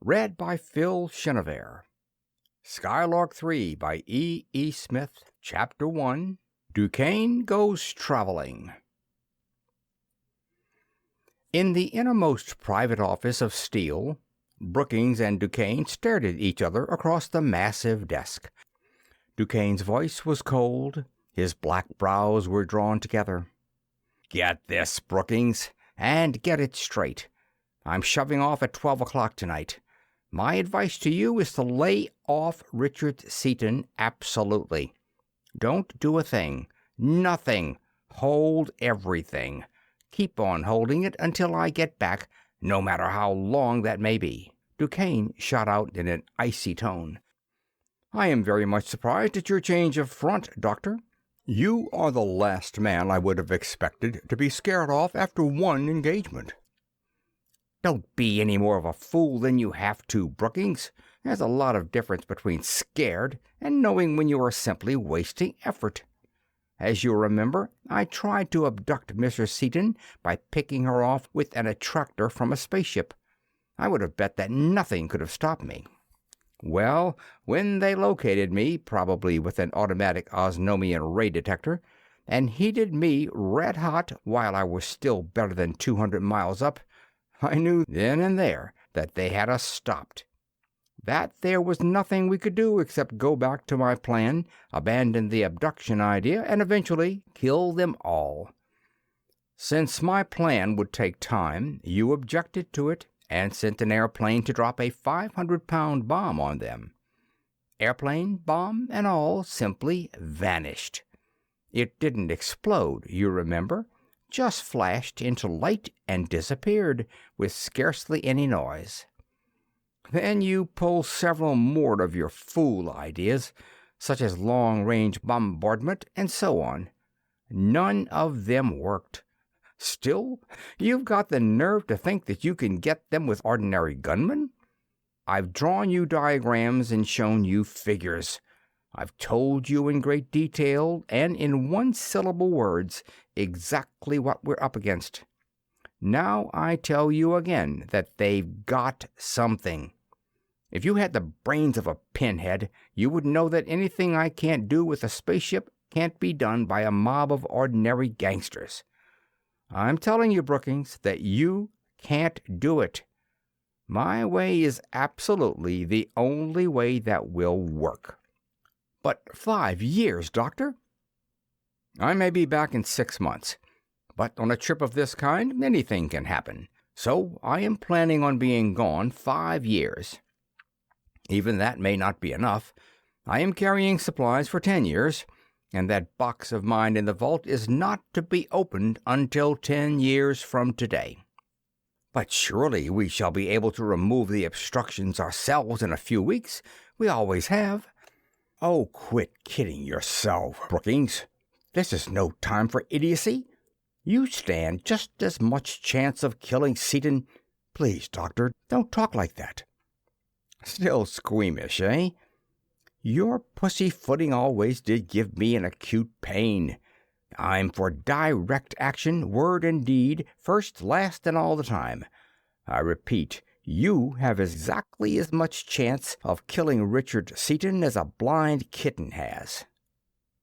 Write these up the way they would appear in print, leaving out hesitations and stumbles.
Read by Phil Chenevert. Skylark Three by E. Smith. Chapter 1. DuQuesne Goes Traveling. In the innermost private office of steel, Brookings and DuQuesne stared at each other across the massive desk. DuQuesne's voice was cold. His black brows were drawn together. "Get this, Brookings, and get it straight. I'm shoving off at 12 o'clock tonight. My advice to you is to lay off Richard Seaton absolutely. Don't do a thing. Nothing. Hold everything. Keep on holding it until I get back, no matter how long that may be." DuQuesne shot out in an icy tone. "I am very much surprised at your change of front, Doctor. You are the last man I would have expected to be scared off after one engagement." "Don't be any more of a fool than you have to, Brookings. There's a lot of difference between scared and knowing when you are simply wasting effort. As you remember, I tried to abduct Mrs. Seaton by picking her off with an attractor from a spaceship. I would have bet that nothing could have stopped me. Well, when they located me, probably with an automatic Osnomian ray detector, and heated me red hot while I was still better than 200 miles up, I knew then and there that they had us stopped. That there was nothing we could do except go back to my plan, abandon the abduction idea, and eventually kill them all. Since my plan would take time, you objected to it and sent an airplane to drop a 500-pound bomb on them. Airplane, bomb, and all simply vanished. It didn't explode, you remember, just flashed into light and disappeared with scarcely any noise. Then you pulled several more of your fool ideas, such as long-range bombardment and so on. None of them worked. Still, you've got the nerve to think that you can get them with ordinary gunmen? I've drawn you diagrams and shown you figures. I've told you in great detail and in one-syllable words exactly what we're up against. Now I tell you again that they've got something. If you had the brains of a pinhead, you would know that anything I can't do with a spaceship can't be done by a mob of ordinary gangsters. I'm telling you, Brookings, that you can't do it. My way is absolutely the only way that will work." "But 5 years, Doctor?" "I may be back in 6 months, but on a trip of this kind, anything can happen. So I am planning on being gone 5 years. Even that may not be enough. I am carrying supplies for 10 years, and that box of mine in the vault is not to be opened until 10 years from today." "But surely we shall be able to remove the obstructions ourselves in a few weeks. We always have." "Oh, quit kidding yourself, Brookings. This is no time for idiocy. You stand just as much chance of killing Seaton. Please, Doctor, don't talk like that." "Still squeamish, eh? Your pussyfooting always did give me an acute pain. I'm for direct action, word and deed, first, last, and all the time. I repeat, you have exactly as much chance of killing Richard Seaton as a blind kitten has."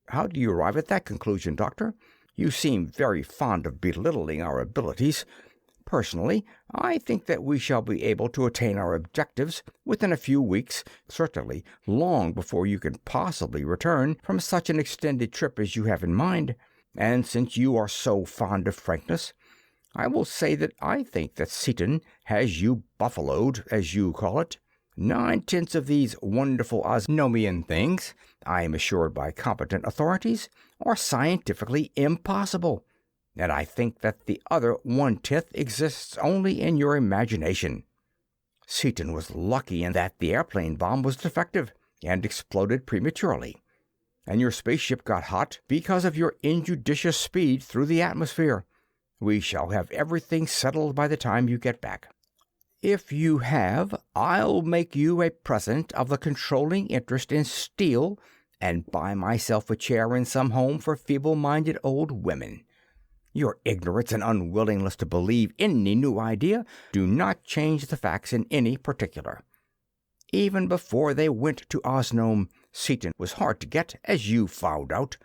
"How do you arrive at that conclusion, Doctor? You seem very fond of belittling our abilities. Personally, I think that we shall be able to attain our objectives within a few weeks, certainly long before you can possibly return from such an extended trip as you have in mind. And since you are so fond of frankness, I will say that I think that Seaton has you buffaloed, as you call it. 9/10 of these wonderful Osnomian things, I am assured by competent authorities, are scientifically impossible. And I think that the other 1/10 exists only in your imagination. Seaton was lucky in that the airplane bomb was defective and exploded prematurely, and your spaceship got hot because of your injudicious speed through the atmosphere. We shall have everything settled by the time you get back. If you have, I'll make you a present of the controlling interest in steel and buy myself a chair in some home for feeble-minded old women. Your ignorance and unwillingness to believe any new idea do not change the facts in any particular. Even before they went to Osnome, Seaton was hard to get, as you found out.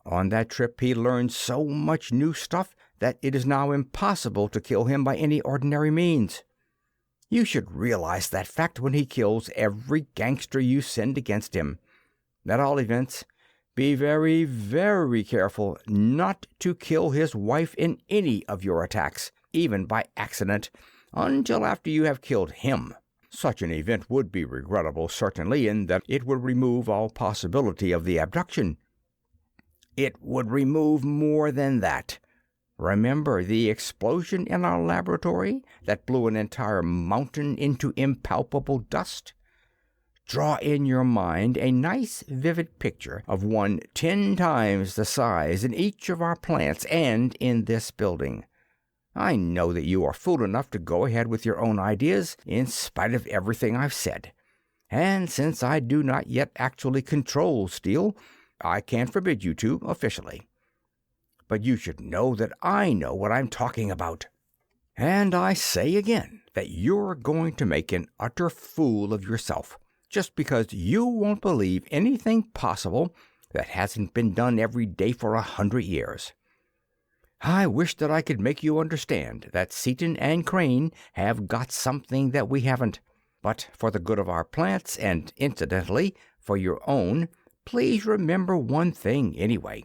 On that trip he learned so much new stuff that it is now impossible to kill him by any ordinary means. You should realize that fact when he kills every gangster you send against him. At all events, be very, very careful not to kill his wife in any of your attacks, even by accident, until after you have killed him. Such an event would be regrettable, certainly, in that it would remove all possibility of the abduction. It would remove more than that. Remember the explosion in our laboratory that blew an entire mountain into impalpable dust? Draw in your mind a nice vivid picture of one 10 times the size in each of our plants and in this building. I know that you are fool enough to go ahead with your own ideas in spite of everything I've said. And since I do not yet actually control steel, I can't forbid you to officially. But you should know that I know what I'm talking about. And I say again that you're going to make an utter fool of yourself just because you won't believe anything possible that hasn't been done every day for 100 years. I wish that I could make you understand that Seaton and Crane have got something that we haven't. But for the good of our plants, and incidentally for your own, please remember one thing anyway.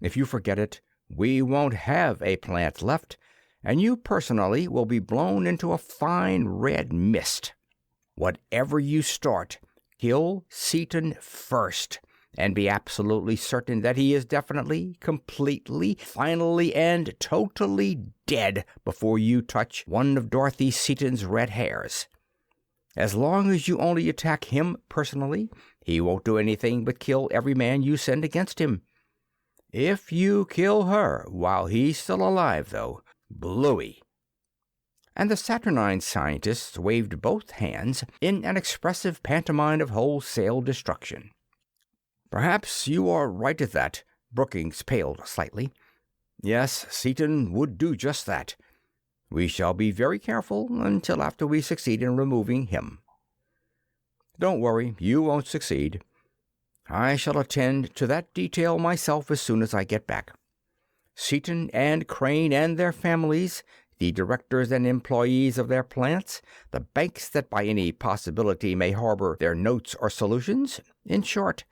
If you forget it, we won't have a plant left, and you personally will be blown into a fine red mist. Whatever you start, kill Seaton first, and be absolutely certain that he is definitely, completely, finally, and totally dead before you touch one of Dorothy Seaton's red hairs. As long as you only attack him personally, he won't do anything but kill every man you send against him. If you kill her while he's still alive, though, Bluey. And the saturnine scientists waved both hands in an expressive pantomime of wholesale destruction. Perhaps you are right at that. Brookings paled slightly. Yes, Seaton would do just that. We shall be very careful until after we succeed in removing him. Don't worry, you won't succeed. I shall attend to that detail myself as soon as I get back. Seaton and Crane and their families, the directors and employees of their plants, the banks that by any possibility may harbor their notes or solutions, in short,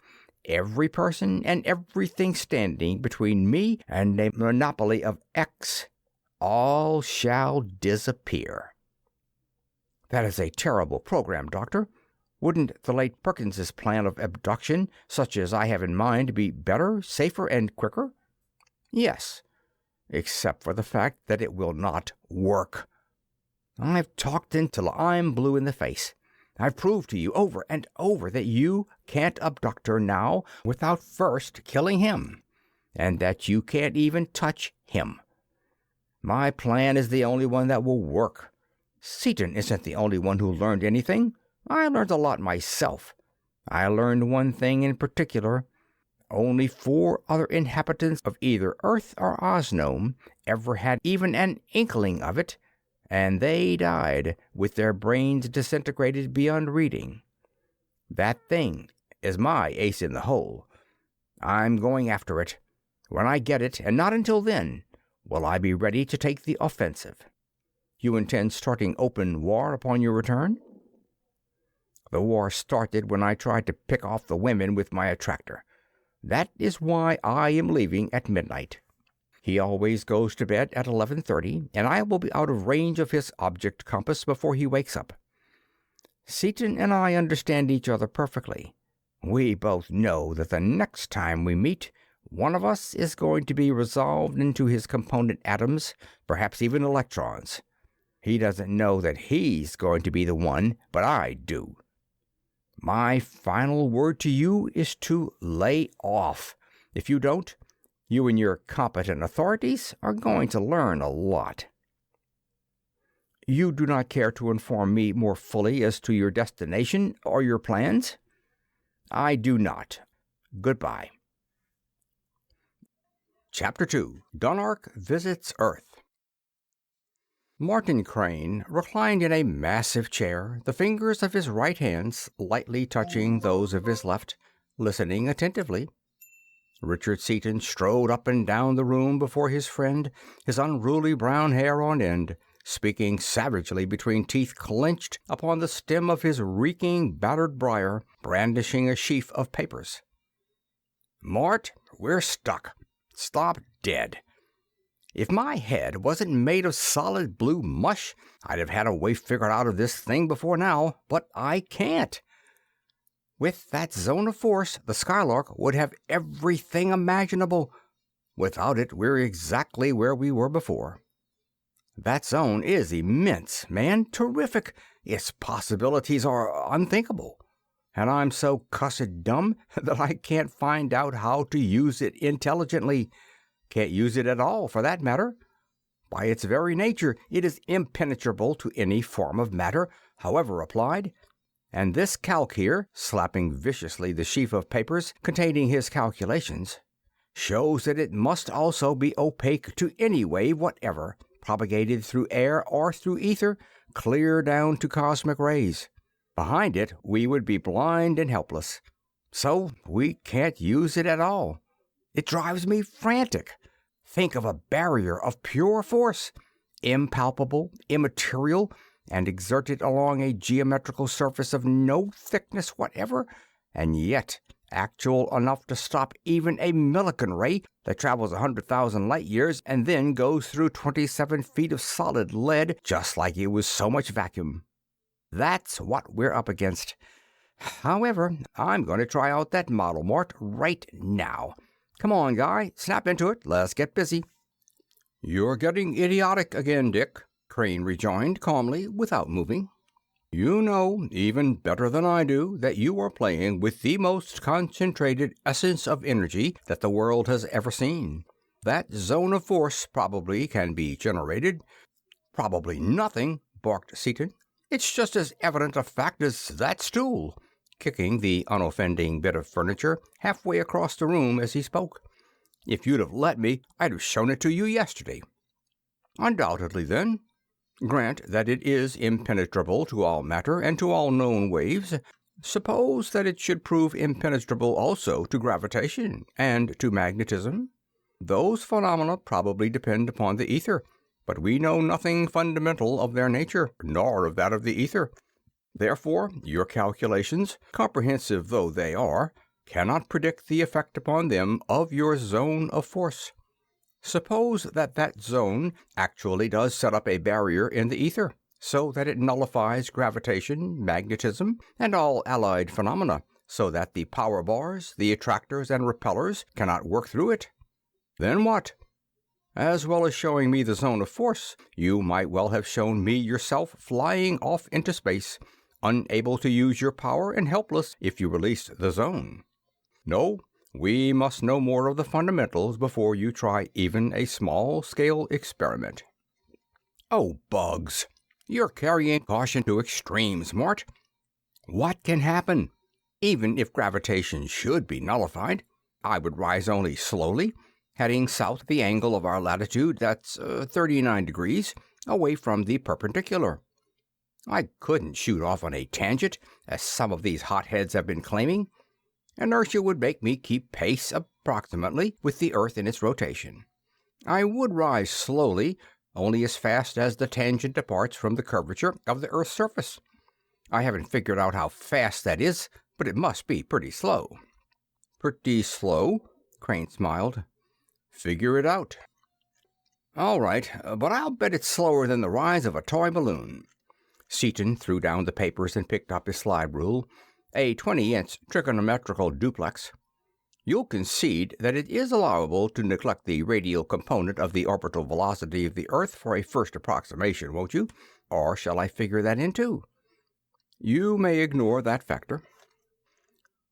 every person and everything standing between me and a monopoly of X, all shall disappear. That is a terrible program, Doctor. Wouldn't the late Perkins's plan of abduction, such as I have in mind, be better, safer, and quicker? Yes, except for the fact that it will not work. I've talked until I'm blue in the face. I've proved to you over and over that you can't abduct her now without first killing him, and that you can't even touch him. My plan is the only one that will work. Seaton isn't the only one who learned anything. I learned a lot myself. I learned one thing in particular. Only 4 other inhabitants of either Earth or Osnome ever had even an inkling of it, and they died with their brains disintegrated beyond reading. That thing is my ace in the hole. I'm going after it. When I get it, and not until then, will I be ready to take the offensive. You intend starting open war upon your return? The war started when I tried to pick off the women with my attractor. That is why I am leaving at midnight. He always goes to bed at 11:30, and I will be out of range of his object compass before he wakes up. Seaton and I understand each other perfectly. We both know that the next time we meet, one of us is going to be resolved into his component atoms, perhaps even electrons. He doesn't know that he's going to be the one, but I do. My final word to you is to lay off. If you don't, you and your competent authorities are going to learn a lot. You do not care to inform me more fully as to your destination or your plans? I do not. Goodbye. Chapter 2. Dunark Visits Earth. Martin Crane reclined in a massive chair, the fingers of his right hand lightly touching those of his left, listening attentively. Richard Seaton strode up and down the room before his friend, his unruly brown hair on end, speaking savagely between teeth clenched upon the stem of his reeking, battered briar, brandishing a sheaf of papers. "Mort, we're stuck. Stop dead. If my head wasn't made of solid blue mush, I'd have had a way figured out of this thing before now, but I can't. With that zone of force, the Skylark would have everything imaginable. Without it, we're exactly where we were before. That zone is immense, man, terrific. Its possibilities are unthinkable. And I'm so cussed dumb that I can't find out how to use it intelligently. Can't use it at all, for that matter. By its very nature, it is impenetrable to any form of matter, however applied. And this calc here," slapping viciously the sheaf of papers containing his calculations, "shows that it must also be opaque to any wave whatever, propagated through air or through ether, clear down to cosmic rays. Behind it, we would be blind and helpless. So we can't use it at all. It drives me frantic. Think of a barrier of pure force, impalpable, immaterial, and exerted along a geometrical surface of no thickness whatever, and yet actual enough to stop even a Millikan ray that travels 100,000 light years and then goes through 27 feet of solid lead just like it was so much vacuum. That's what we're up against. However, I'm going to try out that model, Mort, right now. Come on, Guy, snap into it. Let's get busy." "You're getting idiotic again, Dick," Crane rejoined calmly, without moving. "You know, even better than I do, that you are playing with the most concentrated essence of energy that the world has ever seen. That zone of force probably can be generated." "Probably nothing," barked Seaton. "It's just as evident a fact as that stool," kicking the unoffending bit of furniture halfway across the room as he spoke. "If you'd have let me, I'd have shown it to you yesterday." "Undoubtedly, then. Grant that it is impenetrable to all matter and to all known waves. Suppose that it should prove impenetrable also to gravitation and to magnetism. Those phenomena probably depend upon the ether, but we know nothing fundamental of their nature, nor of that of the ether. Therefore, your calculations, comprehensive though they are, cannot predict the effect upon them of your zone of force. Suppose that that zone actually does set up a barrier in the ether, so that it nullifies gravitation, magnetism, and all allied phenomena, so that the power bars, the attractors, and repellers cannot work through it. Then what? As well as showing me the zone of force, you might well have shown me yourself flying off into space, unable to use your power and helpless if you released the zone. No, we must know more of the fundamentals before you try even a small-scale experiment." "Oh, bugs! You're carrying caution to extremes, Mort. What can happen? Even if gravitation should be nullified, I would rise only slowly, heading south at the angle of our latitude, that's 39 degrees, away from the perpendicular. I couldn't shoot off on a tangent, as some of these hotheads have been claiming. Inertia would make me keep pace, approximately, with the Earth in its rotation. I would rise slowly, only as fast as the tangent departs from the curvature of the Earth's surface. I haven't figured out how fast that is, but it must be pretty slow." "Pretty slow?" Crane smiled. "Figure it out." "All right, but I'll bet it's slower than the rise of a toy balloon." Seaton threw down the papers and picked up his slide rule, a 20-inch trigonometrical duplex. "You'll concede that it is allowable to neglect the radial component of the orbital velocity of the Earth for a first approximation, won't you? Or shall I figure that in too?" "You may ignore that factor."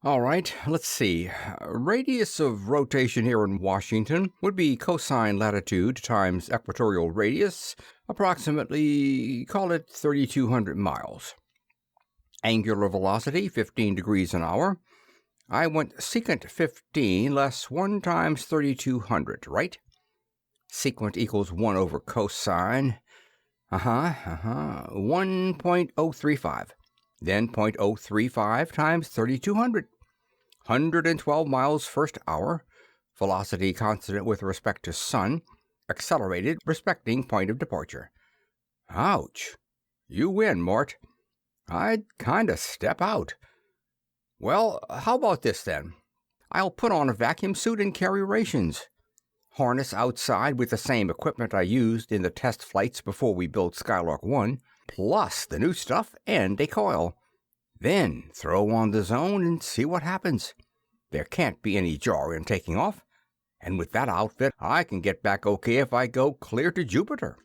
"All right, let's see. Radius of rotation here in Washington would be cosine latitude times equatorial radius, approximately, call it 3,200 miles. Angular velocity, 15 degrees an hour. I want secant 15 less 1 times 3200, right? Sequent equals 1 over cosine. 1.035. Then 0.035 times 3200. 112 miles first hour. Velocity constant with respect to sun. Accelerated respecting point of departure. Ouch. You win, Mort. I'd kinda step out. Well, how about this then? I'll put on a vacuum suit and carry rations. Harness outside with the same equipment I used in the test flights before we built Skylark 1, plus the new stuff and a coil. Then throw on the zone and see what happens. There can't be any jar in taking off, and with that outfit I can get back okay if I go clear to Jupiter.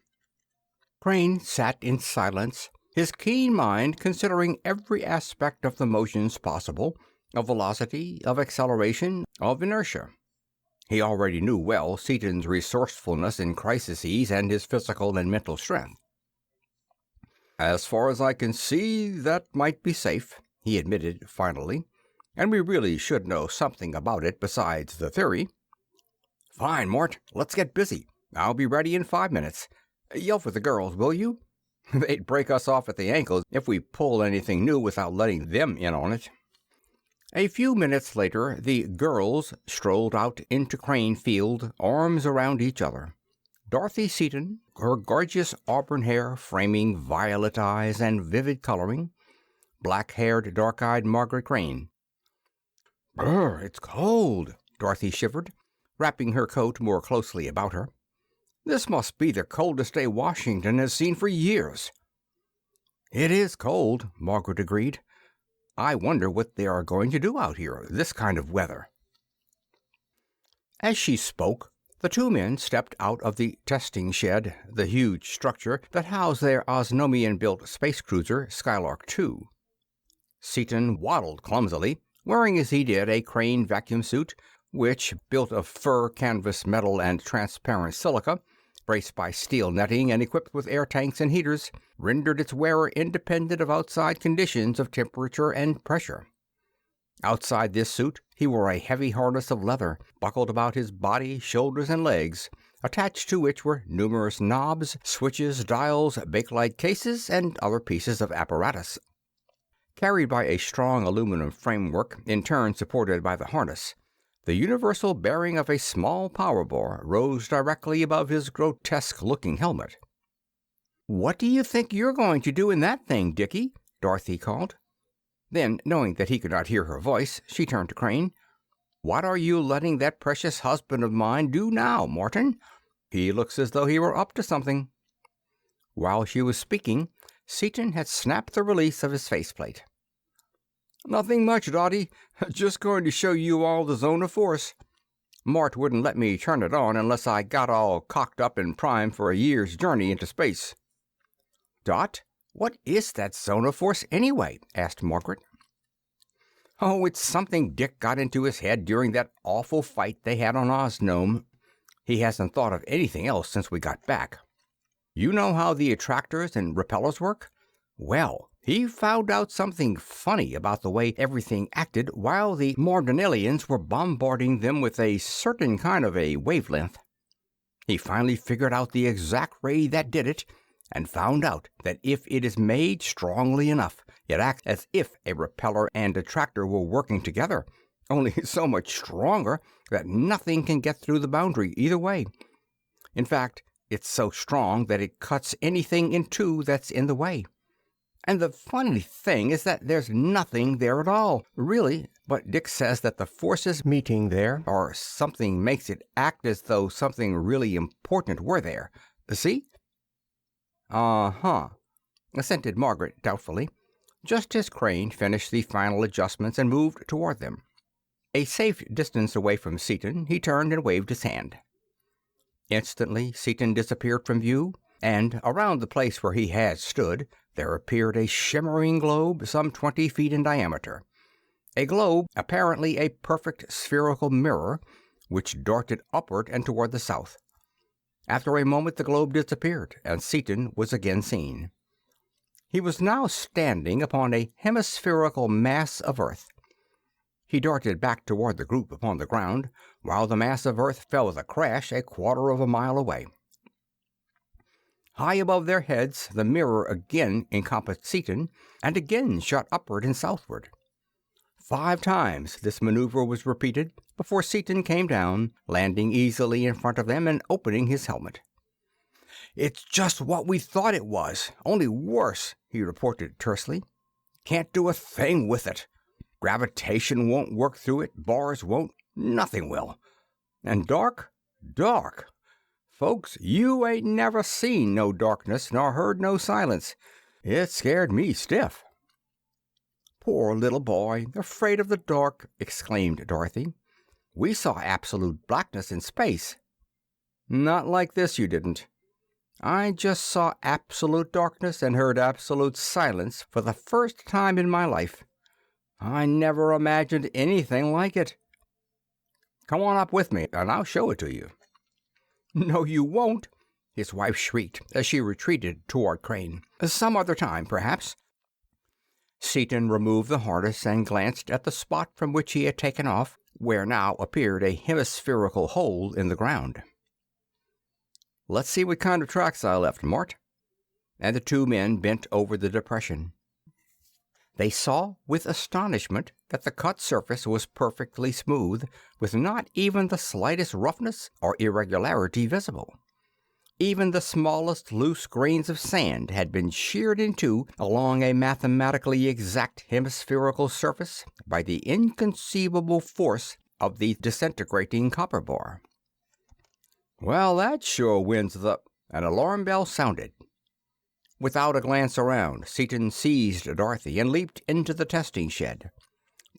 Crane sat in silence, his keen mind considering every aspect of the motions possible, of velocity, of acceleration, of inertia. He already knew well Seaton's resourcefulness in crises and his physical and mental strength. As far as I can see, that might be safe, he admitted finally, and we really should know something about it besides the theory. Fine, Mort, let's get busy. I'll be ready in 5 minutes. Yell for the girls, will you? They'd break us off at the ankles if we pull anything new without letting them in on it. A few minutes later, the girls strolled out into Crane Field, arms around each other. Dorothy Seaton, her gorgeous auburn hair framing violet eyes and vivid coloring. Black-haired, dark-eyed Margaret Crane. Brr, it's cold, Dorothy shivered, wrapping her coat more closely about her. This must be the coldest day Washington has seen for years. It is cold, Margaret agreed. I wonder what they are going to do out here, this kind of weather. As she spoke, the two men stepped out of the testing shed, the huge structure that housed their Osnomian-built space cruiser, Skylark Two. Seaton waddled clumsily, wearing as he did a Crane vacuum suit, which, built of fur, canvas, metal, and transparent silica, braced by steel netting and equipped with air tanks and heaters, rendered its wearer independent of outside conditions of temperature and pressure. Outside this suit, he wore a heavy harness of leather, buckled about his body, shoulders, and legs, attached to which were numerous knobs, switches, dials, bakelite cases, and other pieces of apparatus. Carried by a strong aluminum framework, in turn supported by the harness, the universal bearing of a small power bar rose directly above his grotesque-looking helmet. "What do you think you're going to do in that thing, Dickie?" Dorothy called. Then, knowing that he could not hear her voice, she turned to Crane. "What are you letting that precious husband of mine do now, Martin? He looks as though he were up to something." While she was speaking, Seaton had snapped the release of his faceplate. "Nothing much, Dottie. Just going to show you all the zone of force. Mart wouldn't let me turn it on unless I got all cocked up and primed for a year's journey into space." "Dot, what is that zone of force anyway?" asked Margaret. "Oh, it's something Dick got into his head during that awful fight they had on Osnome. He hasn't thought of anything else since we got back. You know how the attractors and repellers work? Well, he found out something funny about the way everything acted while the Mordinalians were bombarding them with a certain kind of a wavelength. He finally figured out the exact ray that did it, and found out that if it is made strongly enough, it acts as if a repeller and attractor were working together, only so much stronger that nothing can get through the boundary either way. In fact, it's so strong that it cuts anything in two that's in the way. And the funny thing is that there's nothing there at all, really, but Dick says that the forces meeting there, or something makes it act as though something really important were there. See?" "Uh-huh," assented Margaret doubtfully, just as Crane finished the final adjustments and moved toward them. A safe distance away from Seaton, he turned and waved his hand. Instantly, Seaton disappeared from view, and around the place where he had stood there appeared a shimmering globe some 20 feet in diameter. A globe apparently a perfect spherical mirror, which darted upward and toward the south. After a moment the globe disappeared, and Seaton was again seen. He was now standing upon a hemispherical mass of earth. He darted back toward the group upon the ground, while the mass of earth fell with a crash a quarter of a mile away. High above their heads, the mirror again encompassed Seaton, and again shot upward and southward. 5 times this maneuver was repeated before Seaton came down, landing easily in front of them and opening his helmet. "It's just what we thought it was, only worse," he reported tersely. "Can't do a thing with it. Gravitation won't work through it, bars won't, nothing will. And dark? Dark. Folks, you ain't never seen no darkness nor heard no silence. It scared me stiff." "Poor little boy, afraid of the dark," exclaimed Dorothy. "We saw absolute blackness in space." "Not like this, you didn't. I just saw absolute darkness and heard absolute silence for the first time in my life. I never imagined anything like it. Come on up with me, and I'll show it to you." "No, you won't," his wife shrieked as she retreated toward Crane. "Some other time, perhaps." Seaton removed the harness and glanced at the spot from which he had taken off, where now appeared a hemispherical hole in the ground. "Let's see what kind of tracks I left, Mort." And the 2 men bent over the depression. They saw with astonishment that the cut surface was perfectly smooth, with not even the slightest roughness or irregularity visible. Even the smallest loose grains of sand had been sheared in two along a mathematically exact hemispherical surface by the inconceivable force of the disintegrating copper bar. "Well, that sure wins the—" An alarm bell sounded. Without a glance around, Seaton seized Dorothy and leaped into the testing shed.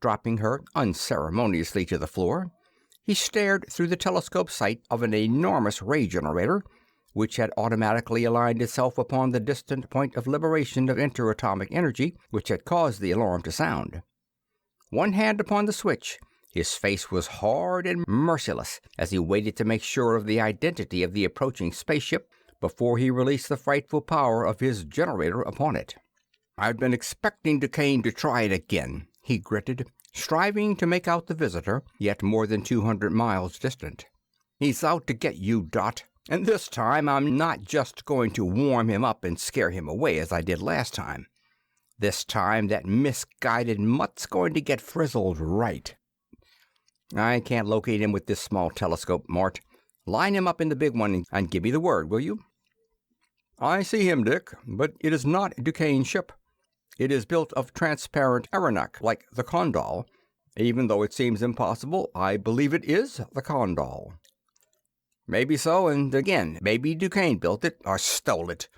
Dropping her unceremoniously to the floor, he stared through the telescope sight of an enormous ray generator, which had automatically aligned itself upon the distant point of liberation of interatomic energy which had caused the alarm to sound. One hand upon the switch, his face was hard and merciless as he waited to make sure of the identity of the approaching spaceship before he released the frightful power of his generator upon it. "I've been expecting DuQuesne to try it again," he gritted, striving to make out the visitor, yet more than 200 miles distant. "He's out to get you, Dot, and this time I'm not just going to warm him up and scare him away as I did last time. This time that misguided mutt's going to get frizzled right. I can't locate him with this small telescope, Mort. Line him up in the big one and give me the word, will you?" "I see him, Dick, but it is not DuQuesne's ship. It is built of transparent aeronach, like the Condal. Even though it seems impossible, I believe it is the Condal." "Maybe so, and again, maybe DuQuesne built it, or stole it.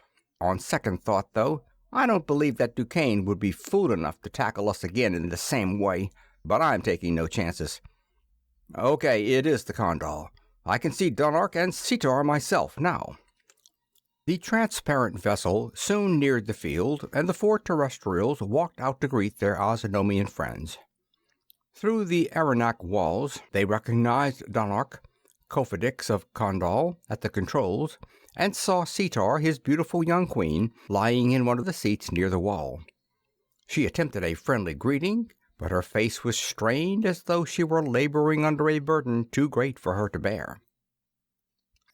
On second thought, though, I don't believe that DuQuesne would be fool enough to tackle us again in the same way, but I'm taking no chances. Okay, it is the Condal. I can see Dunark and Seator myself now." The transparent vessel soon neared the field, and the 4 terrestrials walked out to greet their Ozonomian friends. Through the aeronach walls, they recognized Dunark, Kofedix of Condal, at the controls, and saw Seator, his beautiful young queen, lying in one of the seats near the wall. She attempted a friendly greeting, but her face was strained as though she were laboring under a burden too great for her to bear.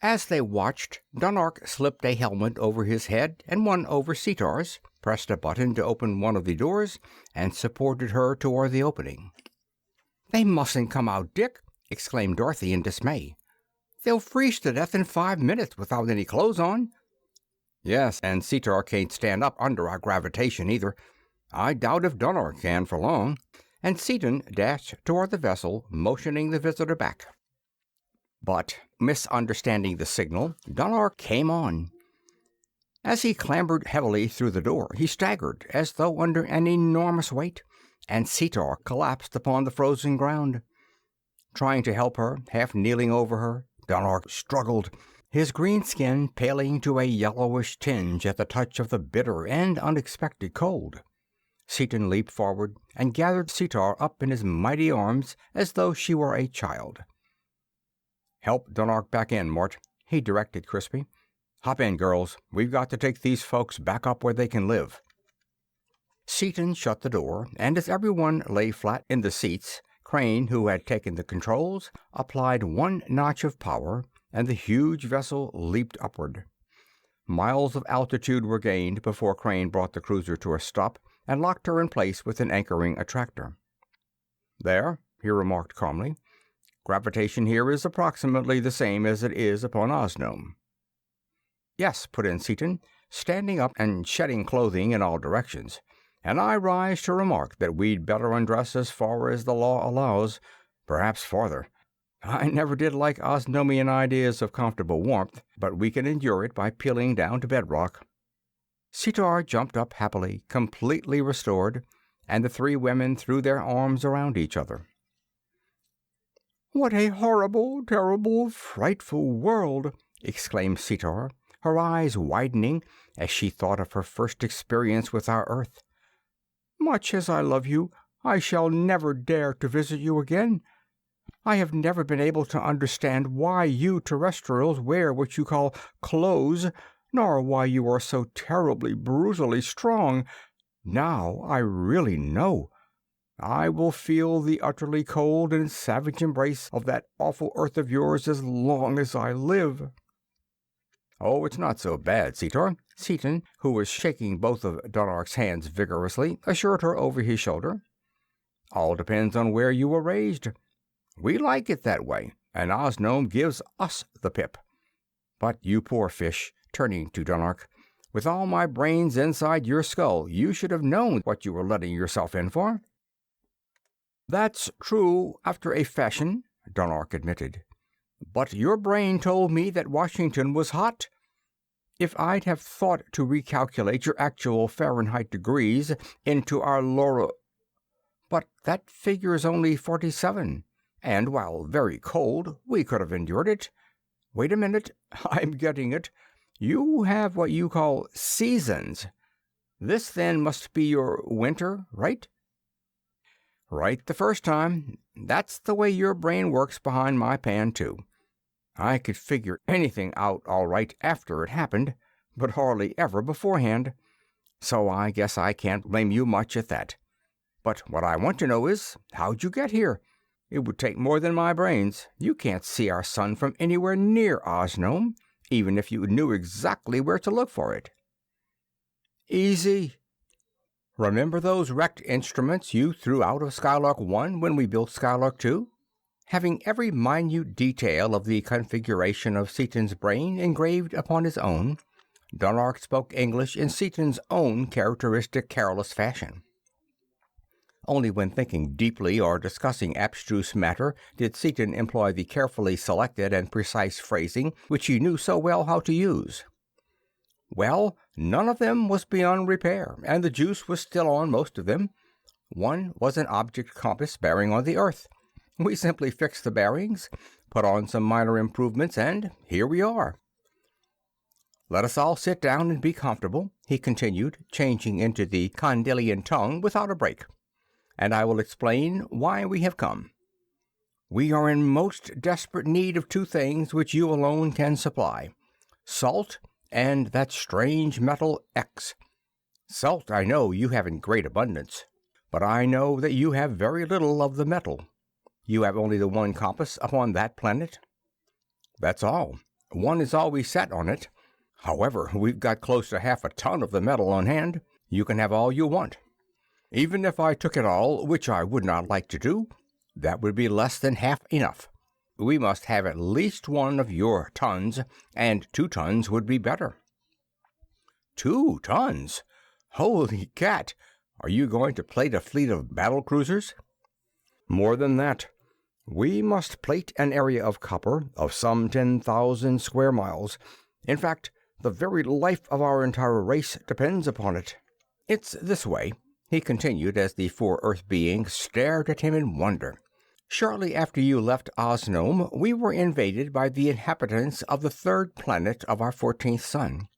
As they watched, Dunark slipped a helmet over his head and one over Seator's, pressed a button to open one of the doors, and supported her toward the opening. "They mustn't come out, Dick!" exclaimed Dorothy in dismay. "They'll freeze to death in 5 minutes without any clothes on." "Yes, and Seator can't stand up under our gravitation either. I doubt if Dunark can for long." And Seaton dashed toward the vessel, motioning the visitor back. But, misunderstanding the signal, Dunark came on. As he clambered heavily through the door, he staggered as though under an enormous weight, and Seator collapsed upon the frozen ground. Trying to help her, half kneeling over her, Dunark struggled, his green skin paling to a yellowish tinge at the touch of the bitter and unexpected cold. Seaton leaped forward and gathered Seator up in his mighty arms as though she were a child. "Help Dunark back in, Mort," he directed crisply. "Hop in, girls. We've got to take these folks back up where they can live." Seaton shut the door, and as everyone lay flat in the seats, Crane, who had taken the controls, applied one notch of power, and the huge vessel leaped upward. Miles of altitude were gained before Crane brought the cruiser to a stop and locked her in place with an anchoring attractor. "There," he remarked calmly. "Gravitation here is approximately the same as it is upon Osnome." "Yes," put in Seaton, standing up and shedding clothing in all directions. "And I rise to remark that we'd better undress as far as the law allows, perhaps farther. I never did like Osnomian ideas of comfortable warmth, but we can endure it by peeling down to bedrock." Sitar jumped up happily, completely restored, and the three women threw their arms around each other. "What a horrible, terrible, frightful world!" exclaimed Sitar, her eyes widening as she thought of her first experience with our Earth. "Much as I love you, I shall never dare to visit you again. I have never been able to understand why you terrestrials wear what you call clothes, nor why you are so terribly, brutally strong. Now I really know. I will feel the utterly cold and savage embrace of that awful Earth of yours as long as I live." "Oh, it's not so bad, Sitar," Seaton, who was shaking both of Dunark's hands vigorously, assured her over his shoulder. "All depends on where you were raised. We like it that way, and Osnome gives us the pip. But you poor fish," turning to Dunark, "with all my brains inside your skull, you should have known what you were letting yourself in for." "That's true, after a fashion," Dunark admitted. "But your brain told me that Washington was hot. If I'd have thought to recalculate your actual Fahrenheit degrees into our But that figure's only 47, and while very cold, we could have endured it. Wait a minute, I'm getting it. You have what you call seasons. This, then, must be your winter, right?" "Right the first time. That's the way your brain works behind my pan, too. I could figure anything out all right after it happened, but hardly ever beforehand. So I guess I can't blame you much at that. But what I want to know is, how'd you get here? It would take more than my brains. You can't see our sun from anywhere near Osnome, even if you knew exactly where to look for it." "Easy. Remember those wrecked instruments you threw out of Skylark 1 when we built Skylark 2? Having every minute detail of the configuration of Seaton's brain engraved upon his own, Dunark spoke English in Seaton's own characteristic careless fashion. Only when thinking deeply or discussing abstruse matter did Seaton employ the carefully selected and precise phrasing which he knew so well how to use. Well, none of them was beyond repair, and the juice was still on most of them. One was an object compass bearing on the Earth. We simply fixed the bearings, put on some minor improvements, and here we are. Let us all sit down and be comfortable," he continued, changing into the Condilian tongue without a break, "and I will explain why we have come. We are in most desperate need of two things which you alone can supply: salt and that strange metal X. Salt I know you have in great abundance, but I know that you have very little of the metal. You have only the one compass upon that planet?" "That's all. One is always set on it. However, we've got close to half a ton of the metal on hand. You can have all you want. Even if I took it all, which I would not like to do, that would be less than half enough. We must have at least one of your tons, and 2 tons would be better." 2 tons? Holy cat! Are you going to plate a fleet of battle cruisers? "More than that. We must plate an area of copper of some 10,000 square miles. In fact, the very life of our entire race depends upon it. It's this way," he continued as the 4 Earth beings stared at him in wonder. "Shortly after you left Osnome, we were invaded by the inhabitants of the 3rd planet of our 14th sun.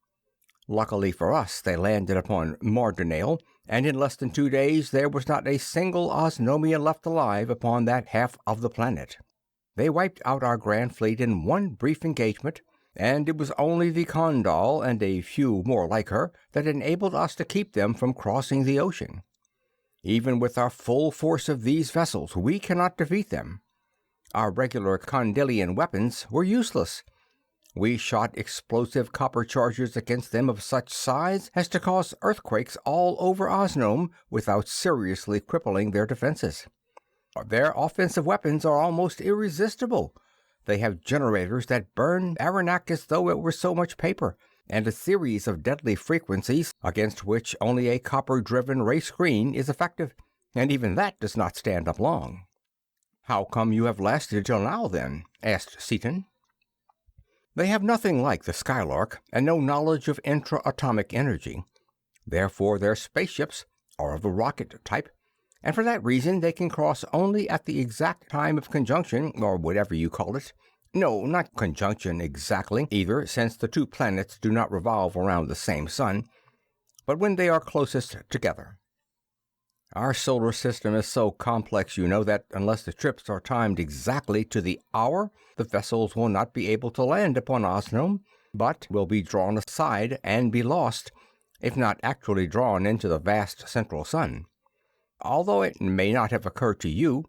Luckily for us, they landed upon Mardonale, and in less than 2 days there was not a single Osnomian left alive upon that half of the planet. They wiped out our grand fleet in one brief engagement, and it was only the Condal and a few more like her that enabled us to keep them from crossing the ocean. Even with our full force of these vessels, we cannot defeat them. Our regular Condilian weapons were useless. We shot explosive copper charges against them of such size as to cause earthquakes all over Osnome without seriously crippling their defenses. Their offensive weapons are almost irresistible. They have generators that burn Aranak as though it were so much paper, and a series of deadly frequencies against which only a copper-driven ray screen is effective, and even that does not stand up long. "How come you have lasted till now, then?" asked Seaton. "They have nothing like the Skylark, and no knowledge of intra-atomic energy. Therefore their spaceships are of the rocket type, and for that reason they can cross only at the exact time of conjunction, or whatever you call it. No, not conjunction exactly, either, since the two planets do not revolve around the same sun, but when they are closest together. Our solar system is so complex, you know, that unless the trips are timed exactly to the hour, the vessels will not be able to land upon Osnome, but will be drawn aside and be lost, if not actually drawn into the vast central sun. Although it may not have occurred to you,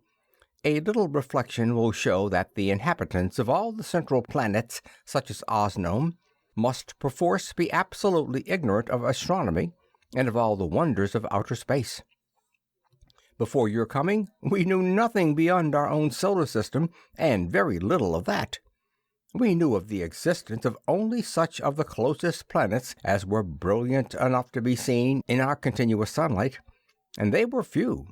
a little reflection will show that the inhabitants of all the central planets, such as Osnome, must perforce be absolutely ignorant of astronomy and of all the wonders of outer space. Before your coming, we knew nothing beyond our own solar system, and very little of that. We knew of the existence of only such of the closest planets as were brilliant enough to be seen in our continuous sunlight, and they were few.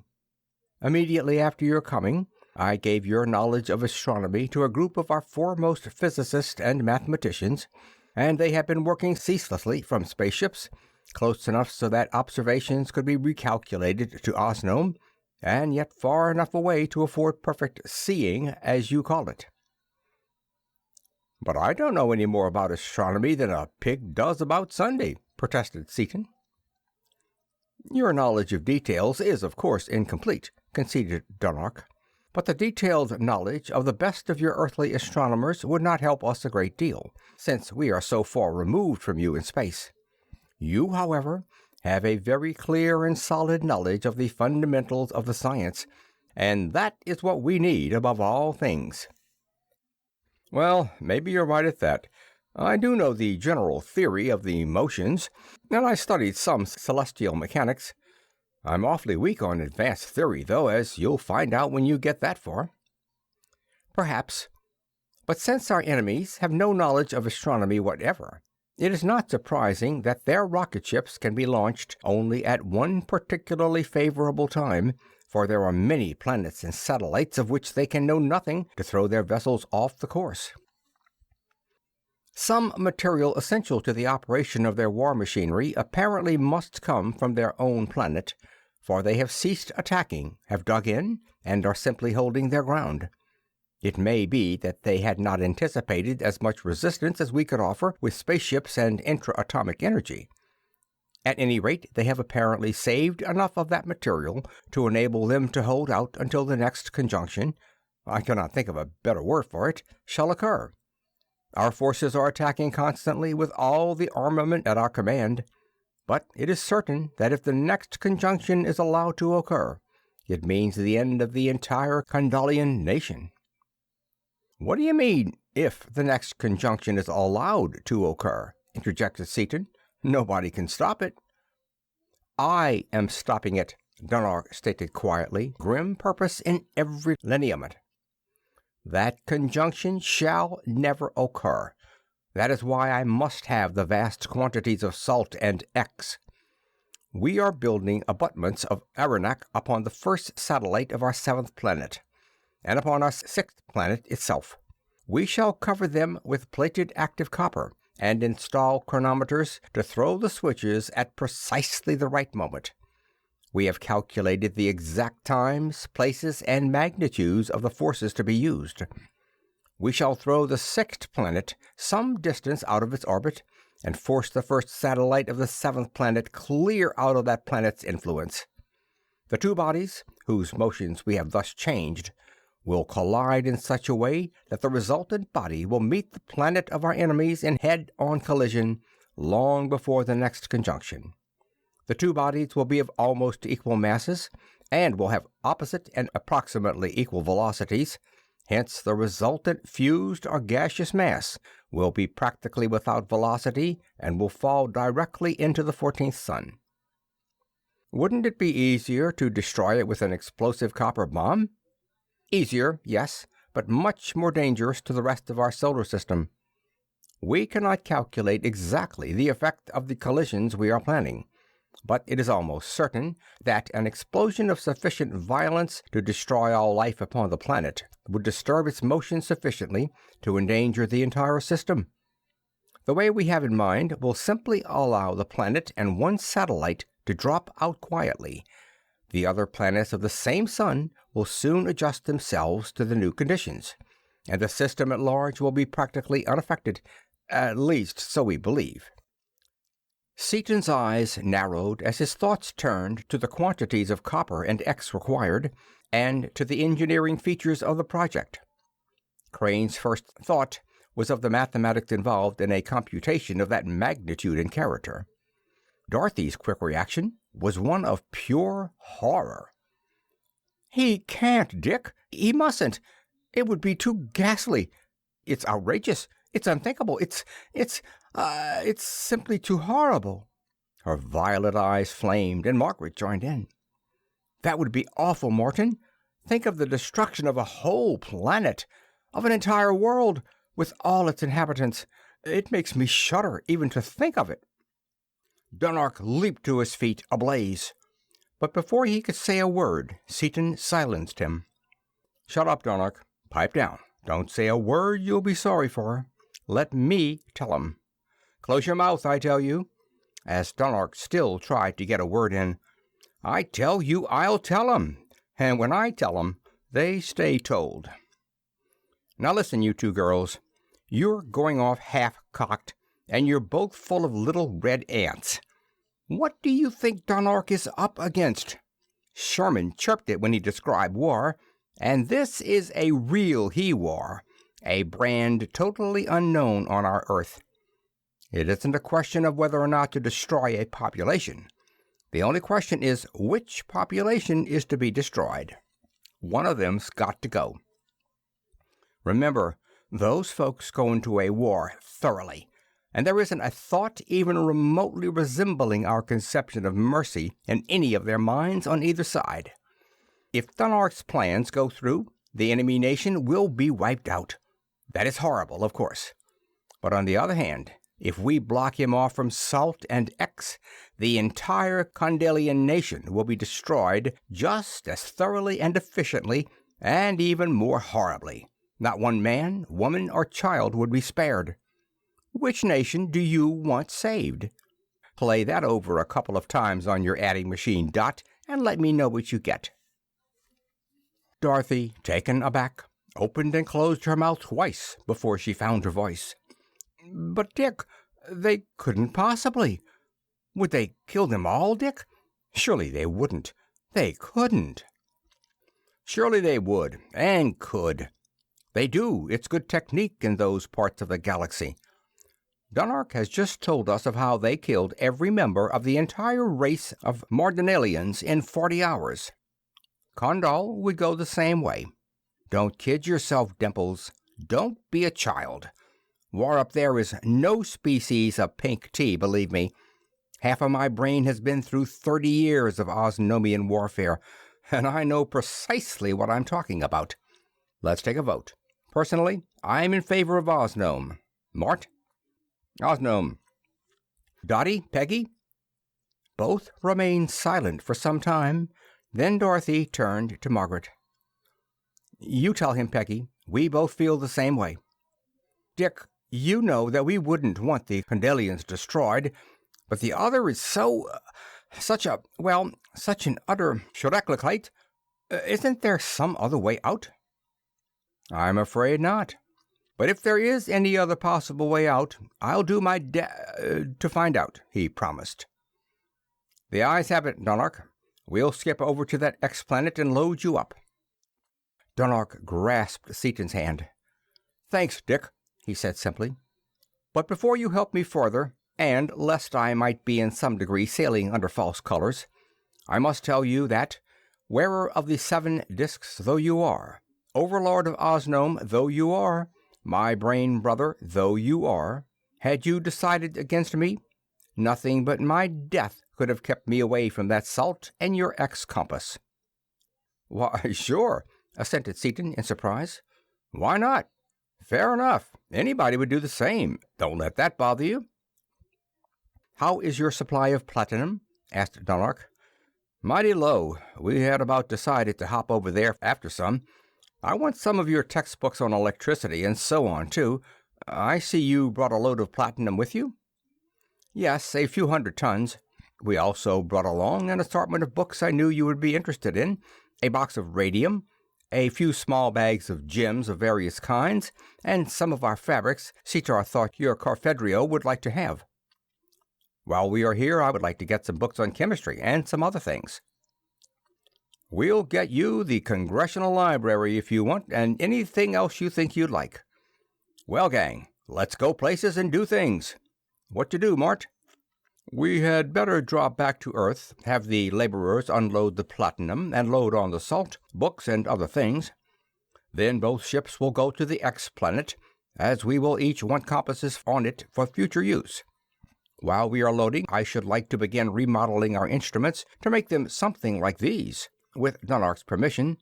Immediately after your coming, I gave your knowledge of astronomy to a group of our foremost physicists and mathematicians, and they have been working ceaselessly from spaceships, close enough so that observations could be recalculated to Osnome, and yet far enough away to afford perfect seeing, as you call it." "But I don't know any more about astronomy than a pig does about Sunday," protested Seaton. "Your knowledge of details is, of course, incomplete," conceded Dunark, "but the detailed knowledge of the best of your earthly astronomers would not help us a great deal, since we are so far removed from you in space. You, however, have a very clear and solid knowledge of the fundamentals of the science, and that is what we need above all things." "Well, maybe you're right at that. I do know the general theory of the motions, and I studied some celestial mechanics. I'm awfully weak on advanced theory, though, as you'll find out when you get that far." "Perhaps. But since our enemies have no knowledge of astronomy whatever, it is not surprising that their rocket ships can be launched only at one particularly favorable time, for there are many planets and satellites of which they can know nothing to throw their vessels off the course. Some material essential to the operation of their war machinery apparently must come from their own planet, for they have ceased attacking, have dug in, and are simply holding their ground. It may be that they had not anticipated as much resistance as we could offer with spaceships and intra-atomic energy. At any rate, they have apparently saved enough of that material to enable them to hold out until the next conjunction, I cannot think of a better word for it, shall occur. Our forces are attacking constantly with all the armament at our command, but it is certain that if the next conjunction is allowed to occur, it means the end of the entire Condilian nation." "What do you mean, if the next conjunction is allowed to occur?" interjected Seaton. "Nobody can stop it." "I am stopping it," Dunark stated quietly, grim purpose in every lineament. "That conjunction shall never occur. That is why I must have the vast quantities of salt and X. We are building abutments of Aranak upon the first satellite of our 7th planet, and upon our 6th planet itself. We shall cover them with plated active copper, and install chronometers to throw the switches at precisely the right moment. We have calculated the exact times, places, and magnitudes of the forces to be used. We shall throw the 6th planet some distance out of its orbit, and force the first satellite of the 7th planet clear out of that planet's influence. The two bodies, whose motions we have thus changed, will collide in such a way that the resultant body will meet the planet of our enemies in head-on collision long before the next conjunction. The two bodies will be of almost equal masses, and will have opposite and approximately equal velocities. Hence, the resultant fused or gaseous mass will be practically without velocity and will fall directly into the 14th sun. Wouldn't it be easier to destroy it with an explosive copper bomb? Easier, yes, but much more dangerous to the rest of our solar system. We cannot calculate exactly the effect of the collisions we are planning, but it is almost certain that an explosion of sufficient violence to destroy all life upon the planet would disturb its motion sufficiently to endanger the entire system. The way we have in mind will simply allow the planet and one satellite to drop out quietly. The other planets of the same sun will soon adjust themselves to the new conditions, and the system at large will be practically unaffected, at least so we believe. Seaton's eyes narrowed as his thoughts turned to the quantities of copper and X required, and to the engineering features of the project. Crane's first thought was of the mathematics involved in a computation of that magnitude and character. Dorothy's quick reaction was one of pure horror. "He can't, Dick. He mustn't. It would be too ghastly. It's outrageous. It's unthinkable. It's simply too horrible." Her violet eyes flamed, and Margaret joined in. "That would be awful, Morton. Think of the destruction of a whole planet, of an entire world, with all its inhabitants. It makes me shudder even to think of it." Dunark leaped to his feet, ablaze. But before he could say a word, Seaton silenced him. "Shut up, Dunark. Pipe down. Don't say a word you'll be sorry for. Let me tell 'em. Close your mouth, I tell you," as Dunark still tried to get a word in. "I tell you I'll tell 'em, and when I tell 'em, they stay told. Now listen, you two girls. You're going off half-cocked, and you're both full of little red ants. What do you think Dunark is up against? Sherman chirped it when he described war, and this is a real he-war, a brand totally unknown on our Earth. It isn't a question of whether or not to destroy a population. The only question is which population is to be destroyed. One of them's got to go. Remember, those folks go into a war thoroughly, and there isn't a thought even remotely resembling our conception of mercy in any of their minds on either side. If Dunark's plans go through, the enemy nation will be wiped out. That is horrible, of course. But on the other hand, if we block him off from Salt and X, the entire Condalian nation will be destroyed just as thoroughly and efficiently, and even more horribly. Not one man, woman, or child would be spared. Which nation do you want saved? Play that over a couple of times on your adding machine, Dot, and let me know what you get." Dorothy, taken aback, opened and closed her mouth twice before she found her voice. "But, Dick, they couldn't possibly. Would they kill them all, Dick? Surely they wouldn't. They couldn't." "Surely they would, and could. They do. It's good technique in those parts of the galaxy. Dunark has just told us of how they killed every member of the entire race of Mardinalians in 40 hours. Condal would go the same way. Don't kid yourself, Dimples. Don't be a child. War up there is no species of pink tea, believe me. Half of my brain has been through 30 years of Osnomian warfare, and I know precisely what I'm talking about. Let's take a vote. Personally, I'm in favor of Osnome. Mort?" "Osnome." "Dottie? Peggy?" Both remained silent for some time. Then Dorothy turned to Margaret. "You tell him, Peggy. We both feel the same way. Dick, you know that we wouldn't want the Condalians destroyed, but the other is such an utter schrecklichkeit. Isn't there some other way out?" "I'm afraid not. But if there is any other possible way out, I'll do my to find out," he promised. "The ayes have it, Dunark. We'll skip over to that X-planet and load you up." Dunark grasped Seaton's hand. "Thanks, Dick," he said simply. "But before you help me further, and lest I might be in some degree sailing under false colors, I must tell you that, wearer of the 7 discs though you are, overlord of Osnome though you are, my brain brother though you are, had you decided against me, nothing but my death could have kept me away from that salt and your X-compass. Why, sure, assented Seaton in surprise. Why not? Fair enough. Anybody would do the same. Don't let that bother you. How is your supply of platinum? Asked Dunark. Mighty low. We had about decided to hop over there after some. I want some of your textbooks on electricity and so on, too. I see you brought a load of platinum with you? Yes, a few 100 tons. We also brought along an assortment of books I knew you would be interested in, a box of radium, a few small bags of gems of various kinds, and some of our fabrics Sitar thought your Carfedrio would like to have. While we are here, I would like to get some books on chemistry and some other things. We'll get you the Congressional Library if you want, and anything else you think you'd like. Well, gang, let's go places and do things. What to do, Mart? We had better drop back to Earth, have the laborers unload the platinum and load on the salt, books, and other things. Then both ships will go to the X-planet, as we will each want compasses on it for future use. While we are loading, I should like to begin remodeling our instruments to make them something like these. With Dunark's permission,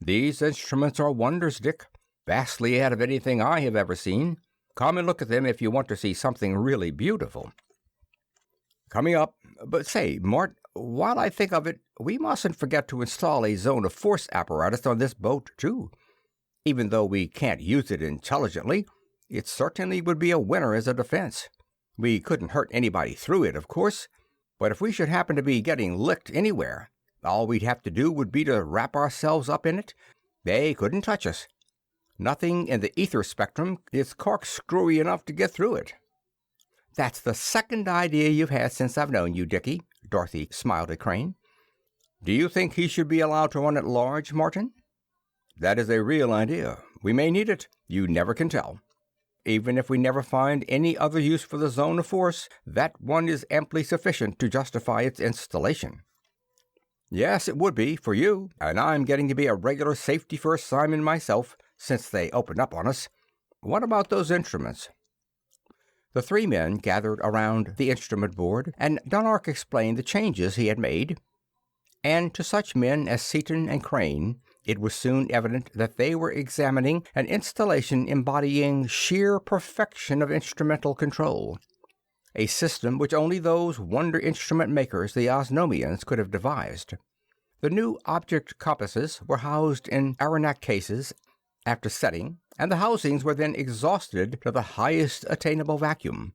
these instruments are wonders, Dick, vastly ahead of anything I have ever seen. Come and look at them if you want to see something really beautiful. Coming up. But say, Mart, while I think of it, we mustn't forget to install a zone of force apparatus on this boat, too. Even though we can't use it intelligently, it certainly would be a winner as a defense. We couldn't hurt anybody through it, of course, but if we should happen to be getting licked anywhere, all we'd have to do would be to wrap ourselves up in it. They couldn't touch us. Nothing in the ether spectrum is corkscrewy enough to get through it. That's the second idea you've had since I've known you, Dickie, Dorothy smiled at Crane. Do you think he should be allowed to run at large, Martin? That is a real idea. We may need it. You never can tell. Even if we never find any other use for the zone of force, that one is amply sufficient to justify its installation. Yes, it would be, for you, and I'm getting to be a regular safety-first Simon myself, since they opened up on us. What about those instruments? The 3 men gathered around the instrument board, and Dunark explained the changes he had made. And to such men as Seaton and Crane, it was soon evident that they were examining an installation embodying sheer perfection of instrumental control, a system which only those wonder instrument makers, the Osnomians, could have devised. The new object compasses were housed in arenak cases after setting, and the housings were then exhausted to the highest attainable vacuum.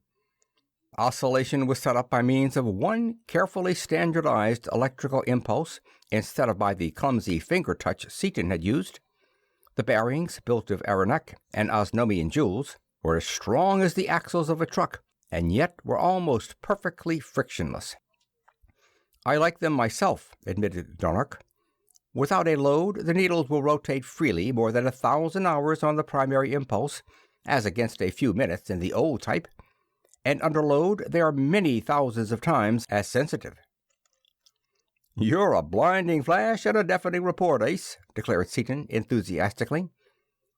Oscillation was set up by means of one carefully standardized electrical impulse instead of by the clumsy finger touch Seaton had used. The bearings, built of arenak and Osnomian jewels, were as strong as the axles of a truck, and yet were almost perfectly frictionless. I like them myself, admitted Dunark. Without a load, the needles will rotate freely more than 1,000 hours on the primary impulse, as against a few minutes in the old type, and under load they are many thousands of times as sensitive. You're a blinding flash and a deafening report, Ace, declared Seaton enthusiastically.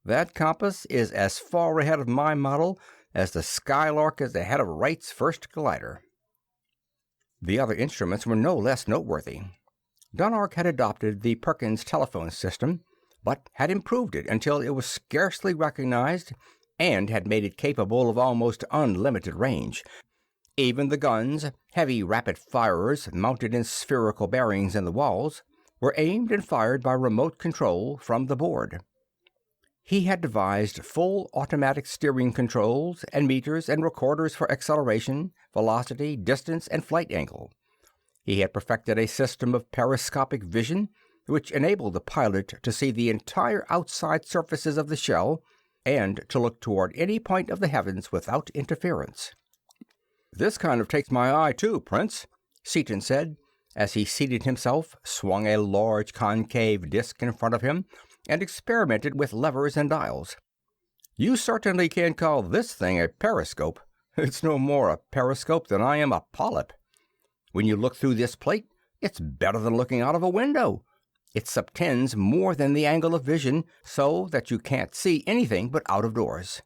That compass is as far ahead of my model as the Skylark is ahead of Wright's first glider. The other instruments were no less noteworthy. Dunark had adopted the Perkins telephone system, but had improved it until it was scarcely recognized and had made it capable of almost unlimited range. Even the guns, heavy rapid-firers mounted in spherical bearings in the walls, were aimed and fired by remote control from the board. He had devised full automatic steering controls and meters and recorders for acceleration, velocity, distance, and flight angle. He had perfected a system of periscopic vision, which enabled the pilot to see the entire outside surfaces of the shell and to look toward any point of the heavens without interference. This kind of takes my eye, too, Prince, Seaton said, as he seated himself, swung a large concave disc in front of him, and experimented with levers and dials. You certainly can't call this thing a periscope. It's no more a periscope than I am a polyp. When you look through this plate, it's better than looking out of a window. It subtends more than the angle of vision, so that you can't see anything but out of doors.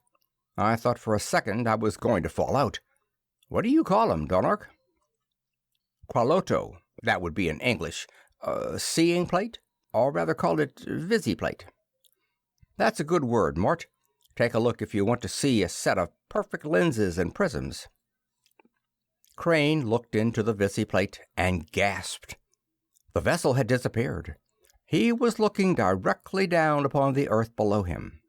I thought for a second I was going to fall out. What do you call 'em, Dunark? Qualoto, that would be in English. Seeing plate? Or rather call it visiplate. That's a good word, Mort. Take a look if you want to see a set of perfect lenses and prisms. Crane looked into the visiplate and gasped. The vessel had disappeared. He was looking directly down upon the earth below him.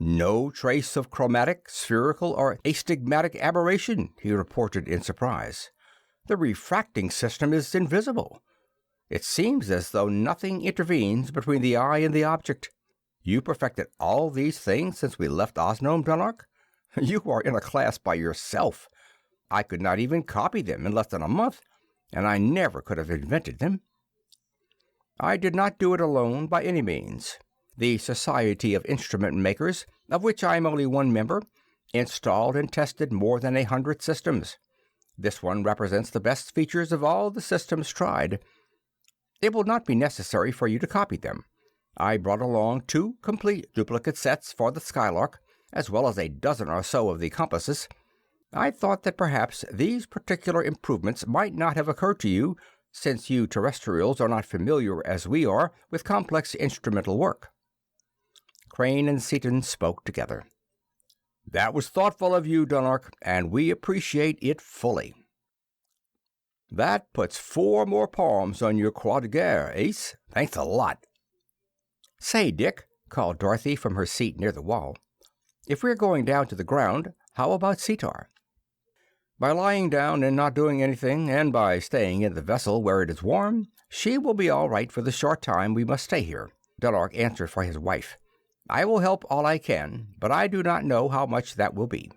No trace of chromatic, spherical, or astigmatic aberration, he reported in surprise. The refracting system is invisible. It seems as though nothing intervenes between the eye and the object. You perfected all these things since we left Osnome, Dunark? You are in a class by yourself. I could not even copy them in less than a month, and I never could have invented them. I did not do it alone by any means. The Society of Instrument Makers, of which I am only one member, installed and tested more than 100 systems. This one represents the best features of all the systems tried. It will not be necessary for you to copy them. I brought along 2 complete duplicate sets for the Skylark, as well as a dozen or so of the compasses. I thought that perhaps these particular improvements might not have occurred to you, since you terrestrials are not familiar as we are with complex instrumental work. Crane and Seaton spoke together. That was thoughtful of you, Dunark, and we appreciate it fully. That puts 4 more palms on your croix de guerre, Ace. Thanks a lot. Say, Dick, called Dorothy from her seat near the wall, if we're going down to the ground, how about Cetar? By lying down and not doing anything, and by staying in the vessel where it is warm, she will be all right for the short time we must stay here, Dunark answered for his wife. I will help all I can, but I do not know how much that will be.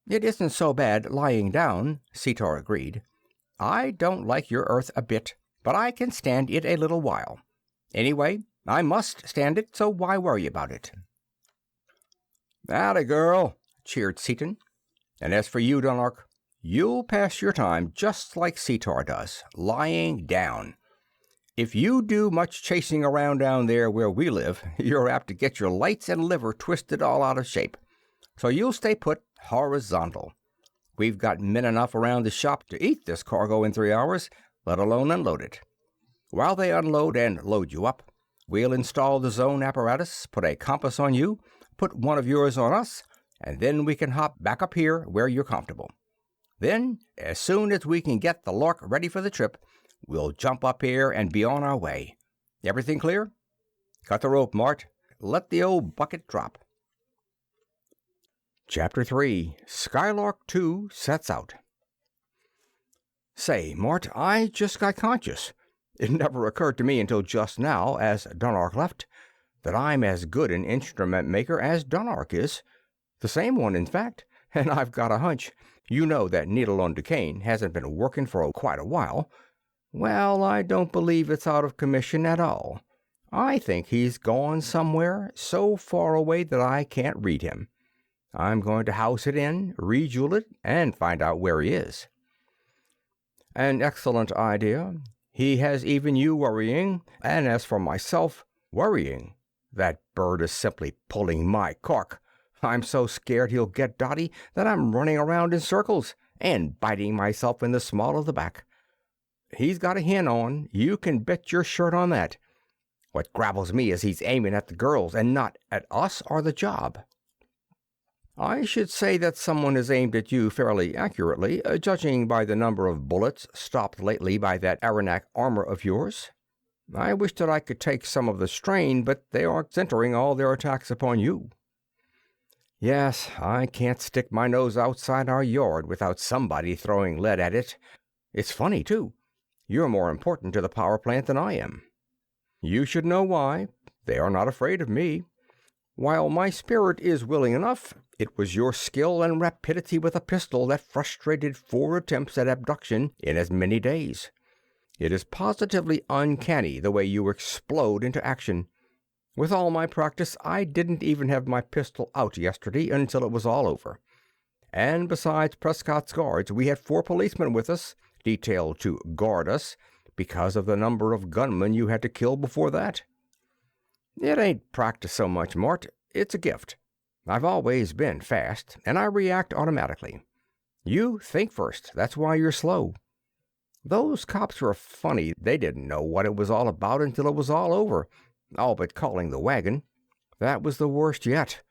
It isn't so bad lying down, Cetar agreed. I don't like your Earth a bit, but I can stand it a little while. Anyway, I must stand it, so why worry about it? Atta girl, cheered Seaton. And as for you, Dunark, you'll pass your time just like Cetar does, lying down. If you do much chasing around down there where we live, you're apt to get your lights and liver twisted all out of shape. So you'll stay put horizontal. We've got men enough around the shop to eat this cargo in 3 hours, let alone unload it. While they unload and load you up, we'll install the zone apparatus, put a compass on you, put one of yours on us, and then we can hop back up here where you're comfortable. Then, as soon as we can get the Lark ready for the trip, we'll jump up here and be on our way. Everything clear? Cut the rope, Mart. Let the old bucket drop. Chapter 3, Skylark Two Sets Out. Say, Mart, I just got conscious. It never occurred to me until just now, as Dunark left, that I'm as good an instrument maker as Dunark is. The same one, in fact, and I've got a hunch. You know that needle on DuQuesne hasn't been working for quite a while. Well, I don't believe it's out of commission at all. I think he's gone somewhere so far away that I can't read him. I'm going to house it in, rejewel it, and find out where he is. An excellent idea. He has even you worrying, and as for myself, worrying. That bird is simply pulling my cork. I'm so scared he'll get Dotty that I'm running around in circles and biting myself in the small of the back. He's got a hen on, you can bet your shirt on that. What gravels me is he's aiming at the girls and not at us or the job. I should say that someone has aimed at you fairly accurately, judging by the number of bullets stopped lately by that Arenac armor of yours. I wish that I could take some of the strain, but they are centering all their attacks upon you. Yes, I can't stick my nose outside our yard without somebody throwing lead at it. It's funny, too. You're more important to the power plant than I am. You should know why. They are not afraid of me. While my spirit is willing enough, it was your skill and rapidity with a pistol that frustrated 4 attempts at abduction in as many days. It is positively uncanny the way you explode into action. With all my practice, I didn't even have my pistol out yesterday until it was all over. And besides Prescott's guards, we had 4 policemen with us, detailed to guard us, because of the number of gunmen you had to kill before that. It ain't practice so much, Mort. It's a gift. I've always been fast, and I react automatically. You think first. That's why you're slow. Those cops were funny. They didn't know what it was all about until it was all over, all but calling the wagon. That was the worst yet.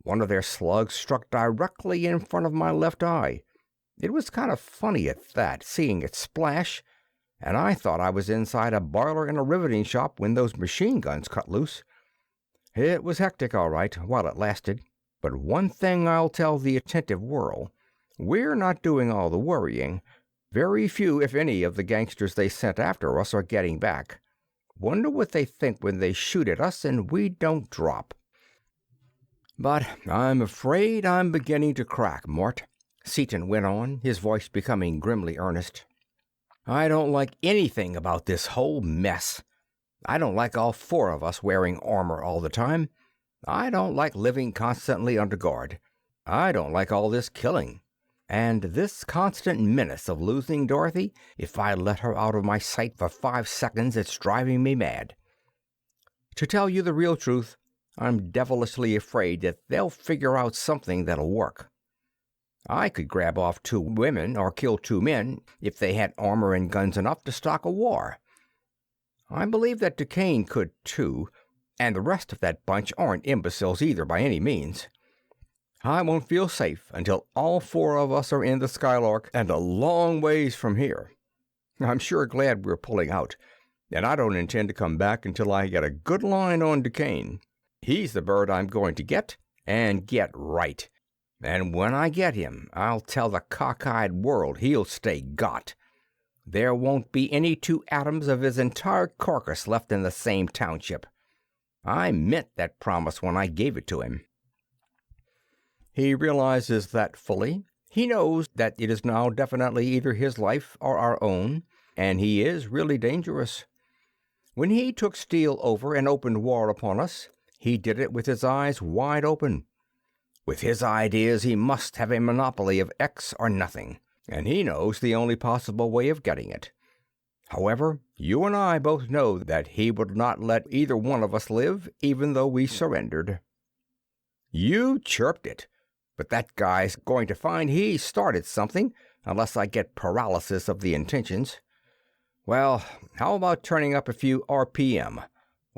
One of their slugs struck directly in front of my left eye. It was kind of funny at that, seeing it splash, and I thought I was inside a boiler in a riveting shop when those machine guns cut loose. It was hectic, all right, while it lasted. But one thing I'll tell the attentive world. We're not doing all the worrying. Very few, if any, of the gangsters they sent after us are getting back. Wonder what they think when they shoot at us and we don't drop. But I'm afraid I'm beginning to crack, Mort, Seaton went on, his voice becoming grimly earnest. I don't like anything about this whole mess. I don't like all 4 of us wearing armor all the time. I don't like living constantly under guard. I don't like all this killing. And this constant menace of losing Dorothy, if I let her out of my sight for 5 seconds, it's driving me mad. To tell you the real truth, I'm devilishly afraid that they'll figure out something that'll work. I could grab off 2 women or kill 2 men if they had armor and guns enough to stock a war. I believe that DuQuesne could too, and the rest of that bunch aren't imbeciles either by any means. I won't feel safe until all 4 of us are in the Skylark and a long ways from here. I'm sure glad we're pulling out, and I don't intend to come back until I get a good line on DuQuesne. He's the bird I'm going to get, and get right. And when I get him, I'll tell the cockeyed world he'll stay got. There won't be any 2 atoms of his entire carcass left in the same township. I meant that promise when I gave it to him. He realizes that fully. He knows that it is now definitely either his life or our own, and he is really dangerous. When he took Steel over and opened war upon us, he did it with his eyes wide open. With his ideas, he must have a monopoly of X or nothing, and he knows the only possible way of getting it. However, you and I both know that he would not let either one of us live, even though we surrendered. You chirped it, but that guy's going to find he started something, unless I get paralysis of the intentions. Well, how about turning up a few RPM?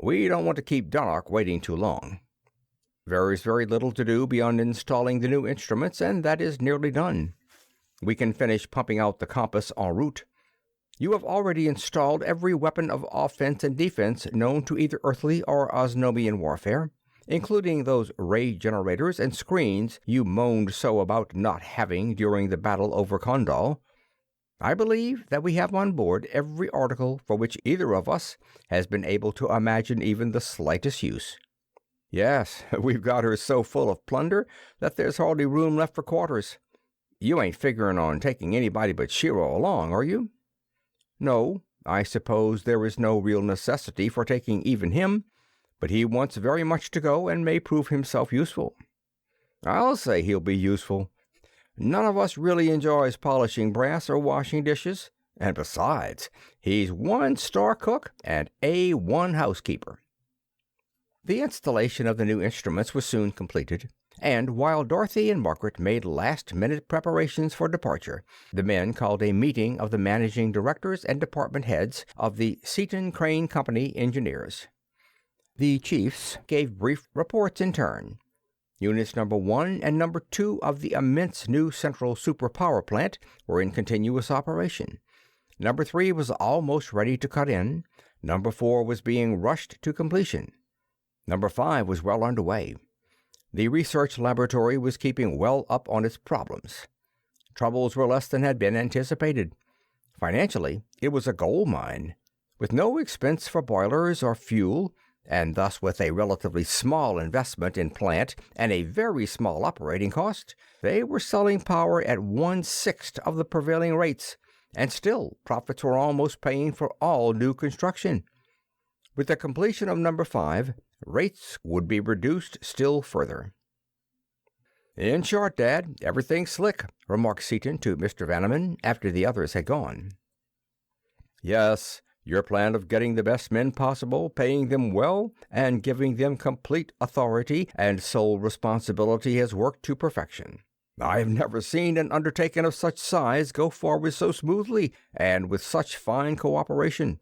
We don't want to keep Dunark waiting too long. There's very little to do beyond installing the new instruments, and that is nearly done. We can finish pumping out the compass en route. You have already installed every weapon of offense and defense known to either earthly or Osnomian warfare, including those ray generators and screens you moaned so about not having during the battle over Kondal. I believe that we have on board every article for which either of us has been able to imagine even the slightest use. Yes, we've got her so full of plunder that there's hardly room left for quarters. You ain't figuring on taking anybody but Shiro along, are you? No, I suppose there is no real necessity for taking even him, but he wants very much to go and may prove himself useful. I'll say he'll be useful. None of us really enjoys polishing brass or washing dishes, and besides, he's 1-star cook and A1 housekeeper. The installation of the new instruments was soon completed, and while Dorothy and Margaret made last-minute preparations for departure, the men called a meeting of the managing directors and department heads of the Seaton Crane Company engineers. The chiefs gave brief reports in turn. Units number 1 and number 2 of the immense new central superpower plant were in continuous operation. Number 3 was almost ready to cut in. Number 4 was being rushed to completion. Number 5 was well underway. The research laboratory was keeping well up on its problems. Troubles were less than had been anticipated. Financially, it was a gold mine. With no expense for boilers or fuel, and thus with a relatively small investment in plant and a very small operating cost, they were selling power at 1/6 of the prevailing rates, and still profits were almost paying for all new construction. With the completion of number 5, rates would be reduced still further. "In short, Dad, everything's slick," remarked Seaton to Mr. Vanneman after the others had gone. "Yes, your plan of getting the best men possible, paying them well, and giving them complete authority and sole responsibility has worked to perfection. I have never seen an undertaking of such size go forward so smoothly and with such fine cooperation.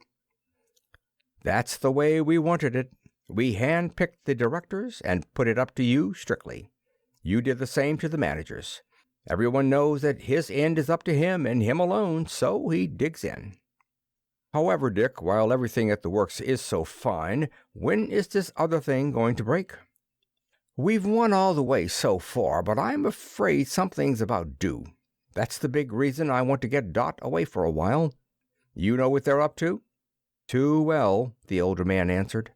That's the way we wanted it. We hand-picked the directors and put it up to you strictly. You did the same to the managers. Everyone knows that his end is up to him and him alone, so he digs in. However, Dick, while everything at the works is so fine, when is this other thing going to break? We've won all the way so far, but I'm afraid something's about due. That's the big reason I want to get Dot away for a while. You know what they're up to?" "Too well," the older man answered.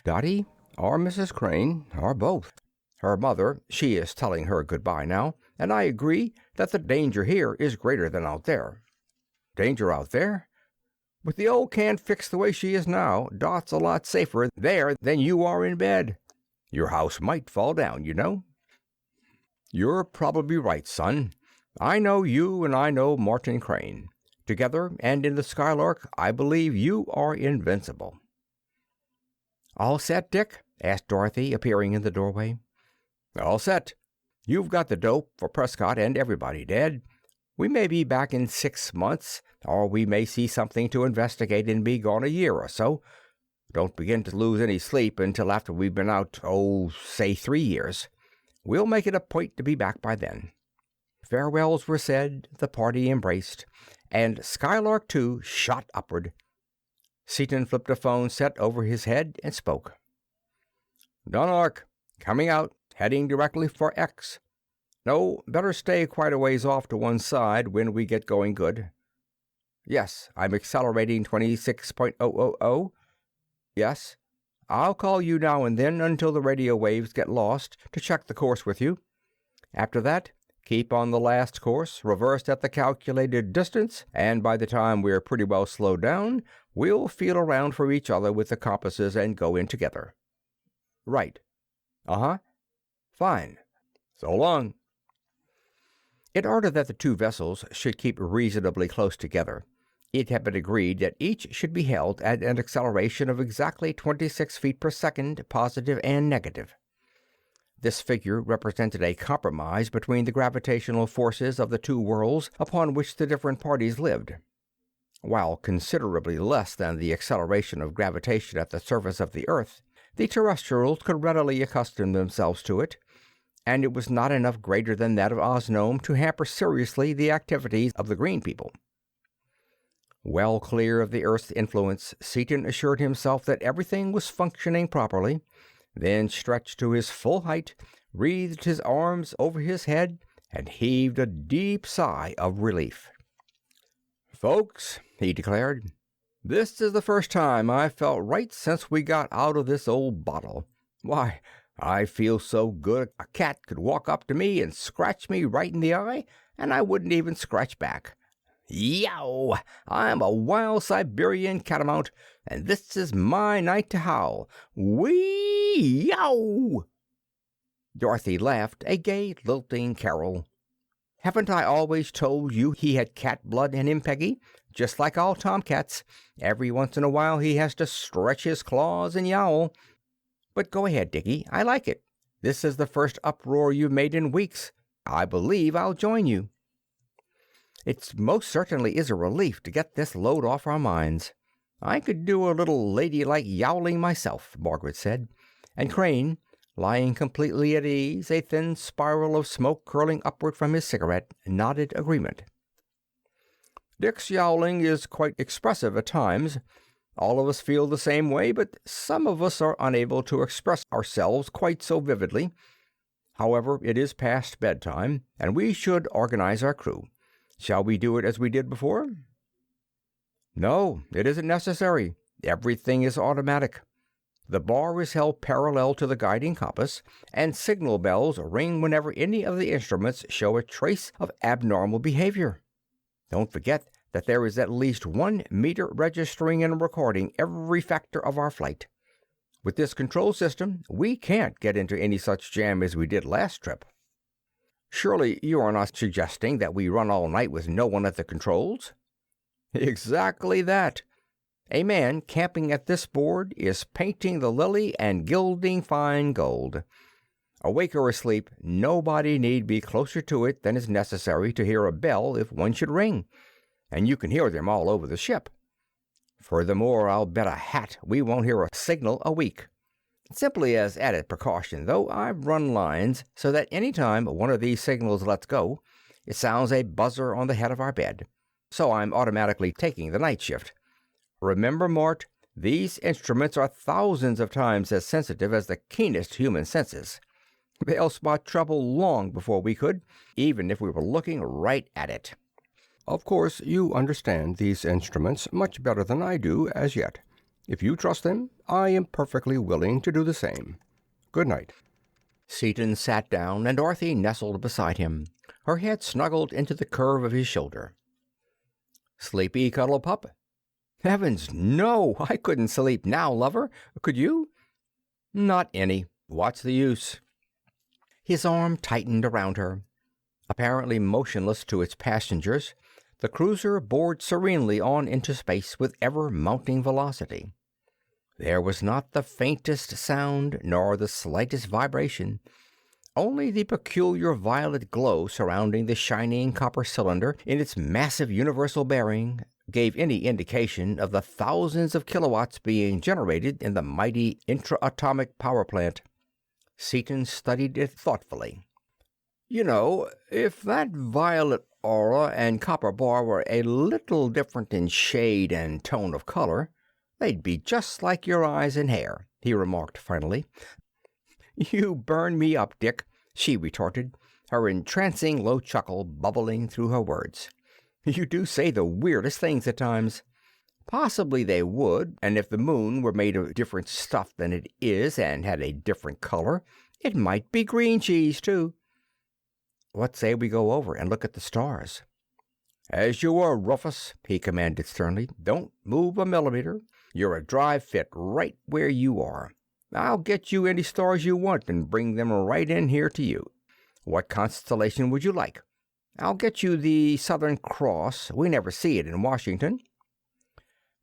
"Dottie, or Mrs. Crane, or both. Her mother, she is telling her goodbye now, and I agree that the danger here is greater than out there." "Danger out there? With the old can fixed the way she is now, Dot's a lot safer there than you are in bed. Your house might fall down, you know." "You're probably right, son. I know you and I know Martin Crane. Together and in the Skylark, I believe you are invincible." "All set, Dick?" asked Dorothy, appearing in the doorway. "All set. You've got the dope for Prescott and everybody, Dad. We may be back in 6 months, or we may see something to investigate and be gone a year or so. Don't begin to lose any sleep until after we've been out, say 3 years. We'll make it a point to be back by then." Farewells were said, the party embraced, and Skylark Two shot upward. Seaton flipped a phone set over his head and spoke. "Dunark, coming out, heading directly for X. No, better stay quite a ways off to one side when we get going good. Yes, I'm accelerating 26.000. Yes, I'll call you now and then until the radio waves get lost to check the course with you. After that, keep on the last course, reversed at the calculated distance, and by the time we're pretty well slowed down, we'll feel around for each other with the compasses and go in together." "Right. Uh-huh. Fine. So long." In order that the two vessels should keep reasonably close together, it had been agreed that each should be held at an acceleration of exactly 26 feet per second, positive and negative. This figure represented a compromise between the gravitational forces of the two worlds upon which the different parties lived. While considerably less than the acceleration of gravitation at the surface of the Earth, the terrestrials could readily accustom themselves to it, and it was not enough greater than that of Osnome to hamper seriously the activities of the green people. Well clear of the Earth's influence, Seaton assured himself that everything was functioning properly, then stretched to his full height, wreathed his arms over his head, and heaved a deep sigh of relief. "Folks," he declared, "this is the first time I've felt right since we got out of this old bottle. Why, I feel so good a cat could walk up to me and scratch me right in the eye, and I wouldn't even scratch back. Yow! I'm a wild Siberian catamount, and this is my night to howl. Wee! Yow!" Dorothy laughed a gay, lilting carol. "Haven't I always told you he had cat blood in him, Peggy? Just like all tomcats, every once in a while he has to stretch his claws and yowl. But go ahead, Dickie. I like it. This is the first uproar you've made in weeks. I believe I'll join you." "It most certainly is a relief to get this load off our minds. I could do a little ladylike yowling myself," Margaret said, and Crane, lying completely at ease, a thin spiral of smoke curling upward from his cigarette, nodded agreement. "Dick's yowling is quite expressive at times. All of us feel the same way, but some of us are unable to express ourselves quite so vividly. However, it is past bedtime, and we should organize our crew. Shall we do it as we did before?" "No, it isn't necessary. Everything is automatic. The bar is held parallel to the guiding compass, and signal bells ring whenever any of the instruments show a trace of abnormal behavior. Don't forget that there is at least 1 meter registering and recording every factor of our flight. With this control system, we can't get into any such jam as we did last trip." Surely you are not suggesting that we run all night with no one at the controls? Exactly that. A man camping at this board is painting the lily and gilding fine gold. Awake or asleep, nobody need be closer to it than is necessary to hear a bell if one should ring, and you can hear them all over the ship. Furthermore, I'll bet a hat we won't hear a signal a week. Simply as added precaution, though, I've run lines so that any time one of these signals lets go, it sounds a buzzer on the head of our bed. So I'm automatically taking the night shift. Remember, Mort, these instruments are thousands of times as sensitive as the keenest human senses. They'll spot trouble long before we could, even if we were looking right at it. Of course, you understand these instruments much better than I do as yet. If you trust them, I am perfectly willing to do the same. Good night." Seaton sat down, and Dorothy nestled beside him, her head snuggled into the curve of his shoulder. "Sleepy, cuddle pup?" "Heavens, no! I couldn't sleep now, lover. Could you?" "Not any. What's the use?" His arm tightened around her. Apparently motionless to its passengers, the cruiser bored serenely on into space with ever-mounting velocity. There was not the faintest sound nor the slightest vibration. Only the peculiar violet glow surrounding the shining copper cylinder in its massive universal bearing gave any indication of the thousands of kilowatts being generated in the mighty intra-atomic power plant. Seaton studied it thoughtfully. "You know, if that violet aura and copper bar were a little different in shade and tone of color, they'd be just like your eyes and hair," he remarked finally. "You burn me up, Dick," she retorted, her entrancing low chuckle bubbling through her words. "You do say the weirdest things at times. Possibly they would, and if the moon were made of different stuff than it is and had a different color, it might be green cheese, too. What say we go over and look at the stars?" "As you were, Rufus," he commanded sternly. "Don't move a millimeter. You're a dry fit right where you are. I'll get you any stars you want and bring them right in here to you. What constellation would you like? I'll get you the Southern Cross. We never see it in Washington."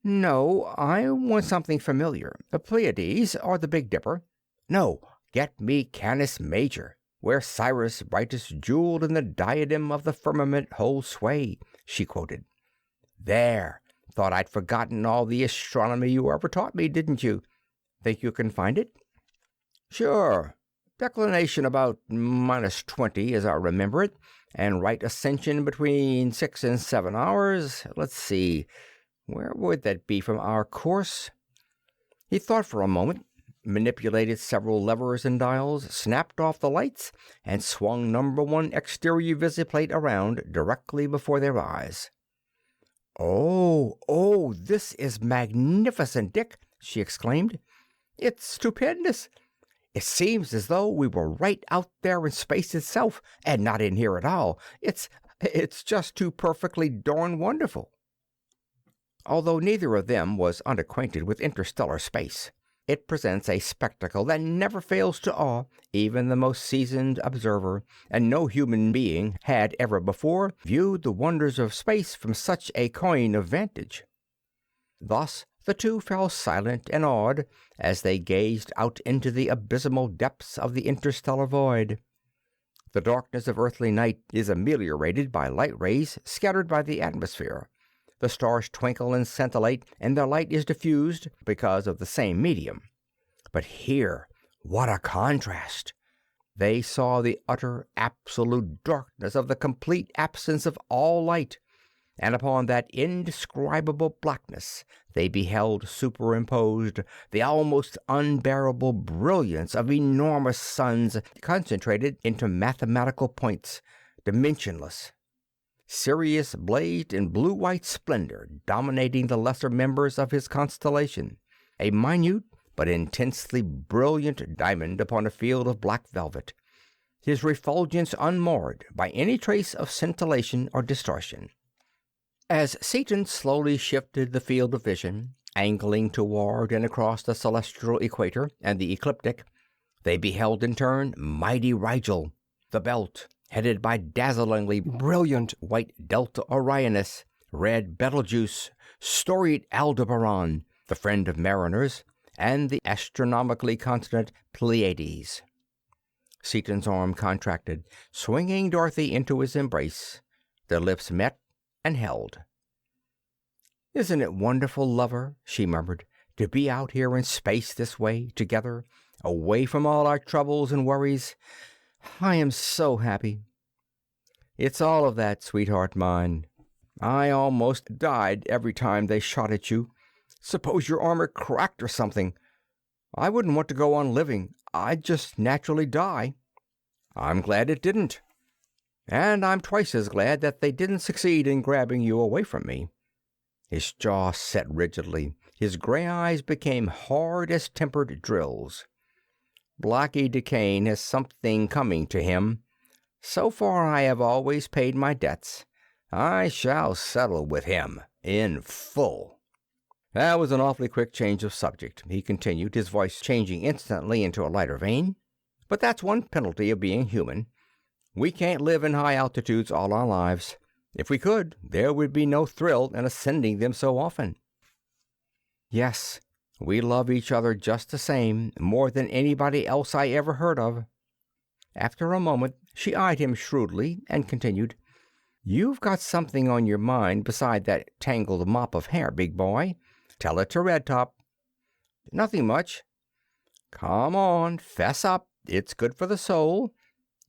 "No, I want something familiar. The Pleiades or the Big Dipper." "No, get me Canis Major, where Sirius, brightest jewel in the diadem of the firmament, holds sway," she quoted. "There! Thought I'd forgotten all the astronomy you ever taught me, didn't you? Think you can find it?" "Sure. Declination about -20, as I remember it, and right ascension between 6 and 7 hours. Let's see. Where would that be from our course?" He thought for a moment, manipulated several levers and dials, snapped off the lights, and swung number 1 exterior visiplate around directly before their eyes. Oh, this is magnificent, Dick," she exclaimed. "It's stupendous. It seems as though we were right out there in space itself, and not in here at all. It's just too perfectly darn wonderful." Although neither of them was unacquainted with interstellar space, it presents a spectacle that never fails to awe even the most seasoned observer, and no human being had ever before viewed the wonders of space from such a coign of vantage. Thus the two fell silent and awed as they gazed out into the abysmal depths of the interstellar void. The darkness of earthly night is ameliorated by light rays scattered by the atmosphere. The stars twinkle and scintillate, and their light is diffused because of the same medium. But here, what a contrast! They saw the utter, absolute darkness of the complete absence of all light, and upon that indescribable blackness they beheld superimposed the almost unbearable brilliance of enormous suns concentrated into mathematical points, dimensionless. Sirius blazed in blue-white splendor, dominating the lesser members of his constellation, a minute but intensely brilliant diamond upon a field of black velvet, his refulgence unmarred by any trace of scintillation or distortion. As Seaton slowly shifted the field of vision, angling toward and across the celestial equator and the ecliptic, they beheld in turn mighty Rigel, the Belt, headed by dazzlingly brilliant white Delta Orionis, red Betelgeuse, storied Aldebaran, the friend of mariners, and the astronomically constant Pleiades. Seaton's arm contracted, swinging Dorothy into his embrace. Their lips met and held. "Isn't it wonderful, lover," she murmured, "to be out here in space this way, together, away from all our troubles and worries? I am so happy." "It's all of that, sweetheart mine. I almost died every time they shot at you. Suppose your armor cracked or something. I wouldn't want to go on living. I'd just naturally die. I'm glad it didn't. And I'm twice as glad that they didn't succeed in grabbing you away from me." His jaw set rigidly. His gray eyes became hard as tempered drills. Blackie DuQuesne has something coming to him. So far I have always paid my debts. I shall settle with him in full. "That was an awfully quick change of subject," he continued, his voice changing instantly into a lighter vein. "But that's one penalty of being human. We can't live in high altitudes all our lives. If we could, there would be no thrill in ascending them so often. Yes, we love each other just the same, more than anybody else I ever heard of." After a moment, she eyed him shrewdly and continued, "You've got something on your mind beside that tangled mop of hair, big boy. Tell it to Redtop." "Nothing much." "Come on, fess up. It's good for the soul.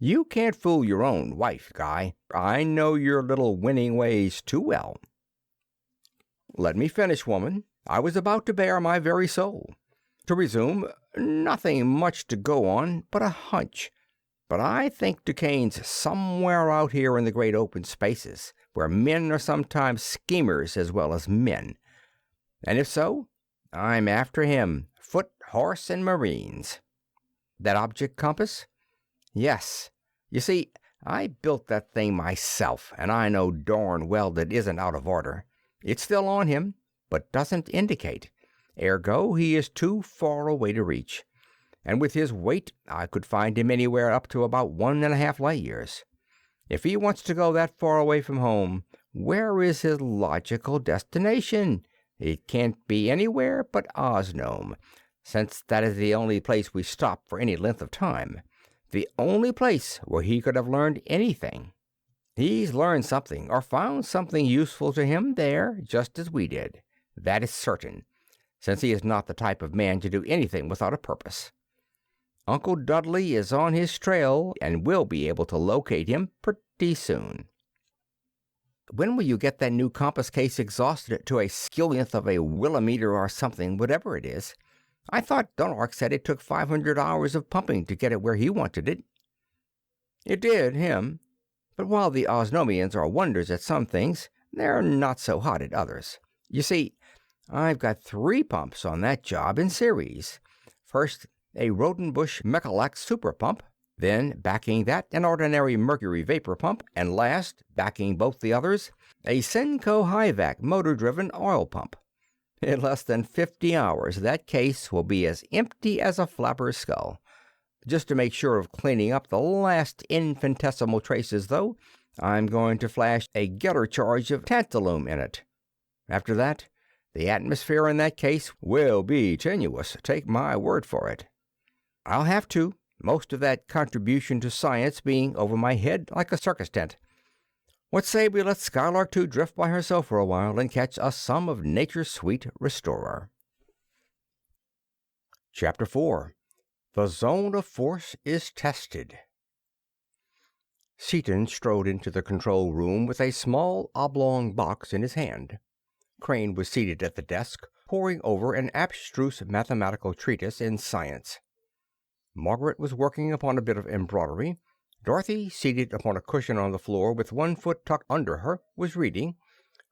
You can't fool your own wife, Guy. I know your little winning ways too well." "Let me finish, woman. I was about to bare my very soul. To resume, nothing much to go on but a hunch. But I think DuQuesne's somewhere out here in the great open spaces, where men are sometimes schemers as well as men. And if so, I'm after him, foot, horse, and marines." "That object compass?" "Yes. You see, I built that thing myself, and I know darn well that it isn't out of order. It's still on him, but doesn't indicate. Ergo, he is too far away to reach. And with his weight, I could find him anywhere up to about 1.5 light years. If he wants to go that far away from home, where is his logical destination? It can't be anywhere but Osnome, since that is the only place we stop for any length of time. The only place where he could have learned anything. He's learned something, or found something useful to him there, just as we did. That is certain, since he is not the type of man to do anything without a purpose. Uncle Dudley is on his trail, and we'll be able to locate him pretty soon." "When will you get that new compass case exhausted to a skillionth of a millimeter or something, whatever it is? I thought Dunark said it took 500 hours of pumping to get it where he wanted it." "It did him. But while the Osnomians are wonders at some things, they're not so hot at others. You see, I've got 3 pumps on that job in series. First, a Rodenbush Mechalak super pump, then, backing that, an ordinary mercury vapor pump, and last, backing both the others, a Senko High-Vac motor-driven oil pump. In less than 50 hours, that case will be as empty as a flapper's skull. Just to make sure of cleaning up the last infinitesimal traces, though, I'm going to flash a getter charge of tantalum in it. After that, the atmosphere in that case will be tenuous, take my word for it. I'll have to, most of that contribution to science being over my head like a circus tent. What say we let Skylark Two drift by herself for a while and catch us some of nature's sweet restorer? Chapter 4. The Zone of Force is Tested. Seaton strode into the control room with a small oblong box in his hand. Crane was seated at the desk, poring over an abstruse mathematical treatise in science. Margaret was working upon a bit of embroidery. Dorothy, seated upon a cushion on the floor with one foot tucked under her, was reading,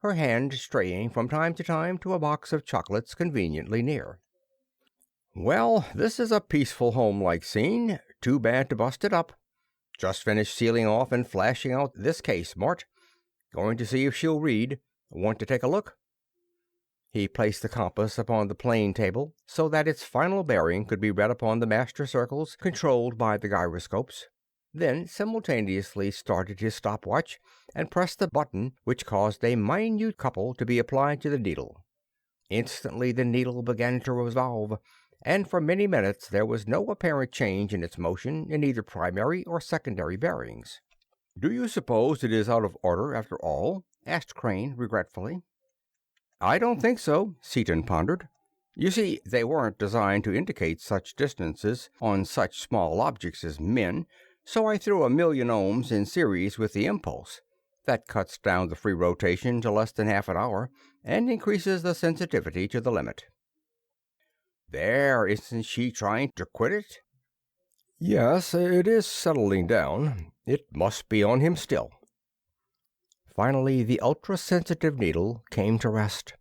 her hand straying from time to time to a box of chocolates conveniently near. "Well, this is a peaceful home-like scene. Too bad to bust it up. Just finished sealing off and flashing out this case, Mort. Going to see if she'll read. Want to take a look?" He placed the compass upon the plane table so that its final bearing could be read upon the master circles controlled by the gyroscopes. then simultaneously started his stopwatch and pressed the button which caused a minute couple to be applied to the needle. Instantly the needle began to revolve, and for many minutes there was no apparent change in its motion in either primary or secondary bearings. "Do you suppose it is out of order after all?" asked Crane regretfully. "I don't think so," Seaton pondered. "You see, they weren't designed to indicate such distances on such small objects as men, so I threw 1,000,000 ohms in series with the impulse. That cuts down the free rotation to less than half an hour and increases the sensitivity to the limit." "There, isn't she trying to quit it?" "Yes, it is settling down. It must be on him still." Finally, the ultra-sensitive needle came to rest.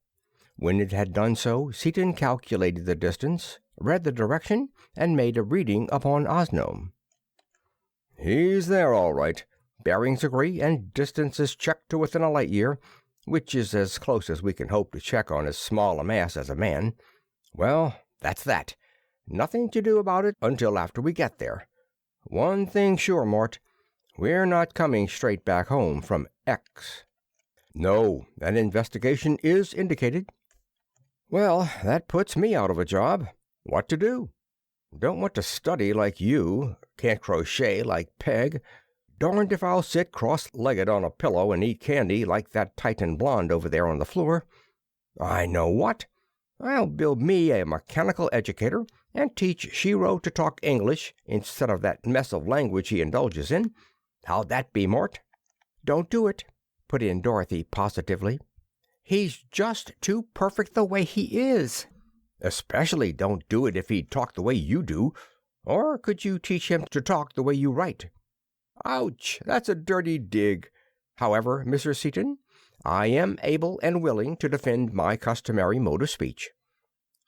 When it had done so, Seaton calculated the distance, read the direction, and made a reading upon Osnome. "He's there, all right. Bearings agree, and distance is checked to within a light year, which is as close as we can hope to check on as small a mass as a man. Well, that's that. Nothing to do about it until after we get there. One thing sure, Mort. We're not coming straight back home from X. No, an investigation is indicated." "Well, that puts me out of a job. What to do? Don't want to study like you. Can't crochet like Peg. Darned if I'll sit cross-legged on a pillow and eat candy like that Titan blonde over there on the floor. I know what. I'll build me a mechanical educator and teach Shiro to talk English instead of that mess of language he indulges in. How'd that be, Mort?" "Don't do it," put in Dorothy positively. "He's just too perfect the way he is. Especially don't do it if he'd talk the way you do. Or could you teach him to talk the way you write?" "Ouch! That's a dirty dig. However, Mr. Seaton, I am able and willing to defend my customary mode of speech.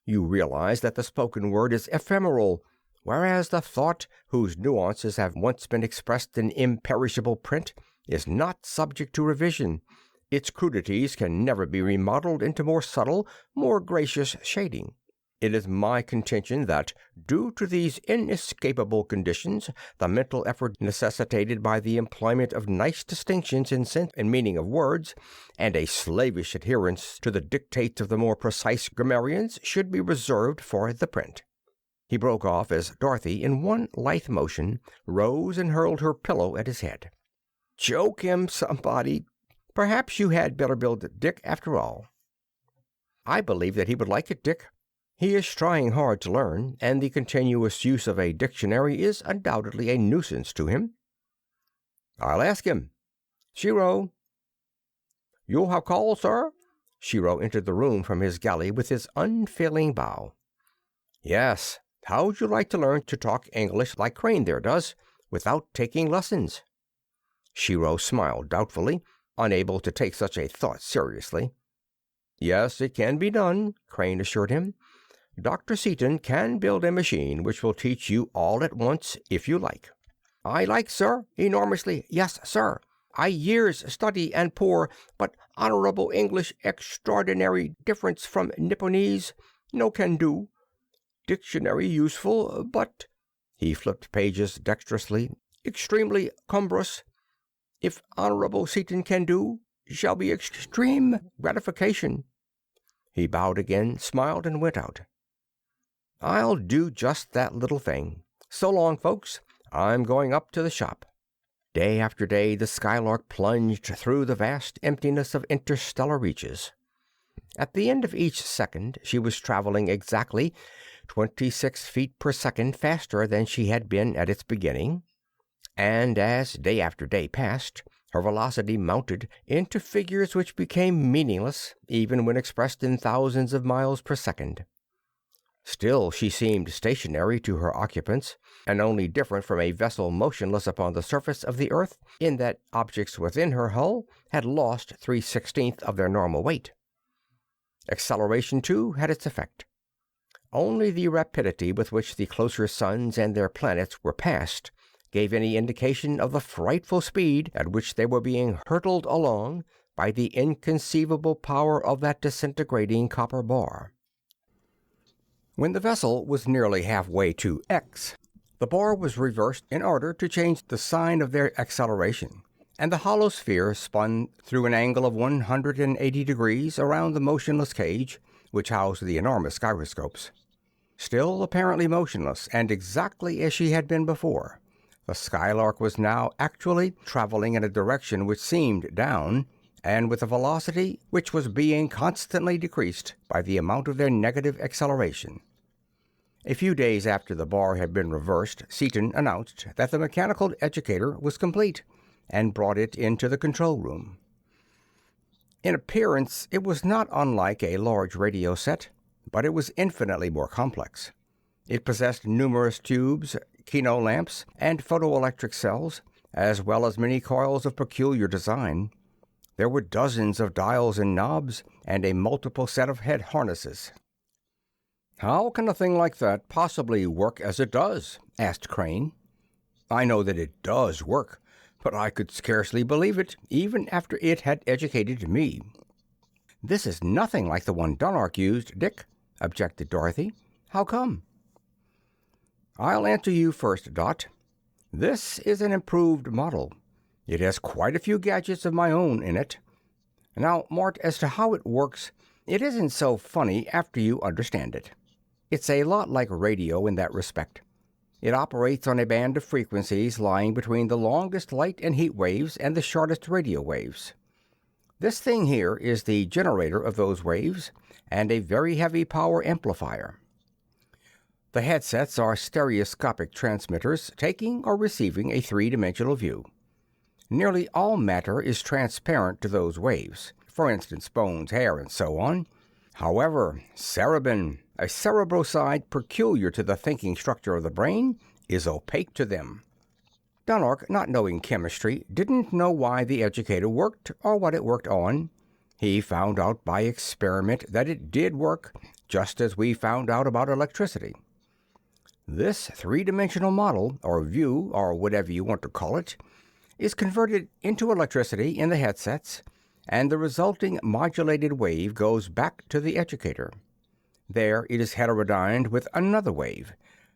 You realize that the spoken word is ephemeral, whereas the thought, whose nuances have once been expressed in imperishable print, is not subject to revision. Its crudities can never be remodeled into more subtle, more gracious shading. It is my contention that, due to these inescapable conditions, the mental effort necessitated by the employment of nice distinctions in sense and meaning of words, and a slavish adherence to the dictates of the more precise grammarians, should be reserved for the print." He broke off as Dorothy, in one lithe motion, rose and hurled her pillow at his head. "Choke him, somebody. Perhaps you had better build Dick after all." "I believe that he would like it, Dick. He is trying hard to learn, and the continuous use of a dictionary is undoubtedly a nuisance to him." "I'll ask him. Shiro." "You'll have call, sir?" Shiro entered the room from his galley with his unfailing bow. "Yes. How'd you like to learn to talk English like Crane there does, without taking lessons?" Shiro smiled doubtfully, unable to take such a thought seriously. "Yes, it can be done," Crane assured him. "Dr. Seaton can build a machine which will teach you all at once, if you like." "I like, sir, enormously. Yes, sir. I years study and poor, but honorable English extraordinary difference from Nipponese. No can do. Dictionary useful, but," he flipped pages dexterously, "extremely cumbrous. If honorable Seaton can do, shall be extreme gratification." He bowed again, smiled, and went out. "I'll do just that little thing. So long, folks. I'm going up to the shop." Day after day the Skylark plunged through the vast emptiness of interstellar reaches. At the end of each second she was traveling exactly 26 feet per second faster than she had been at its beginning, and as day after day passed, her velocity mounted into figures which became meaningless even when expressed in thousands of miles per second. Still she seemed stationary to her occupants, and only different from a vessel motionless upon the surface of the earth in that objects within her hull had lost 3/16 of their normal weight. Acceleration, too, had its effect. Only the rapidity with which the closer suns and their planets were passed gave any indication of the frightful speed at which they were being hurtled along by the inconceivable power of that disintegrating copper bar. When the vessel was nearly halfway to X, The bar was reversed in order to change the sign of their acceleration, and the hollow sphere spun through an angle of 180 degrees around the motionless cage, which housed the enormous gyroscopes. Still apparently motionless, and exactly as she had been before, the Skylark was now actually traveling in a direction which seemed down, and with a velocity which was being constantly decreased by the amount of their negative acceleration. A few days after the bar had been reversed, Seaton announced that the mechanical educator was complete, and brought it into the control room. In appearance, it was not unlike a large radio set, but it was infinitely more complex. It possessed numerous tubes, kino lamps, and photoelectric cells, as well as many coils of peculiar design. There were dozens of dials and knobs, and a multiple set of head harnesses. "How can a thing like that possibly work as it does?" asked Crane. "I know that it does work, but I could scarcely believe it, even after it had educated me." "This is nothing like the one Dunark used, Dick," objected Dorothy. "How come?" "I'll answer you first, Dot. This is an improved model. It has quite a few gadgets of my own in it. Now, Mort, as to how it works, it isn't so funny after you understand it. It's a lot like radio in that respect. It operates on a band of frequencies lying between the longest light and heat waves and the shortest radio waves. This thing here is the generator of those waves and a very heavy power amplifier. The headsets are stereoscopic transmitters taking or receiving a three-dimensional view. Nearly all matter is transparent to those waves, for instance, bones, hair, and so on. However, cerebin, a cerebroside peculiar to the thinking structure of the brain, is opaque to them." Dunark, not knowing chemistry, didn't know why the educator worked or what it worked on. He found out by experiment that it did work, just as we found out about electricity. This three-dimensional model, or view, or whatever you want to call it, is converted into electricity in the headsets, and the resulting modulated wave goes back to the educator. There it is heterodyned with another wave.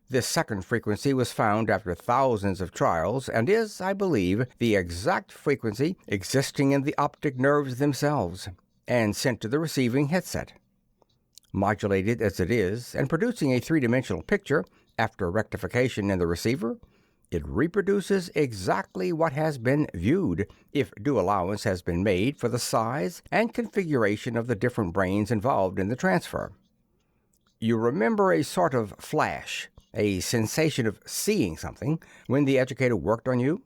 This second frequency was found after thousands of trials and is, I believe, the exact frequency existing in the optic nerves themselves, and sent to the receiving headset. Modulated as it is, and producing a three-dimensional picture after rectification in the receiver, it reproduces exactly what has been viewed, if due allowance has been made for the size and configuration of the different brains involved in the transfer. You remember a sort of flash, a sensation of seeing something, when the educator worked on you?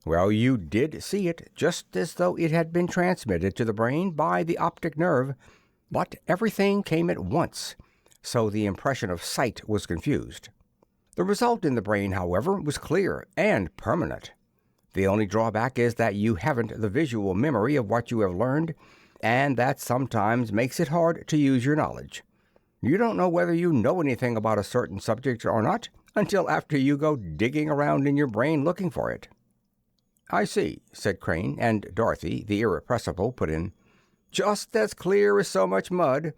Well, you did see it, just as though it had been transmitted to the brain by the optic nerve, but everything came at once, so the impression of sight was confused. The result in the brain, however, was clear and permanent. The only drawback is that you haven't the visual memory of what you have learned, and that sometimes makes it hard to use your knowledge. You don't know whether you know anything about a certain subject or not until after you go digging around in your brain looking for it. "I see," said Crane, and Dorothy, the irrepressible, put in, "Just as clear as so much mud.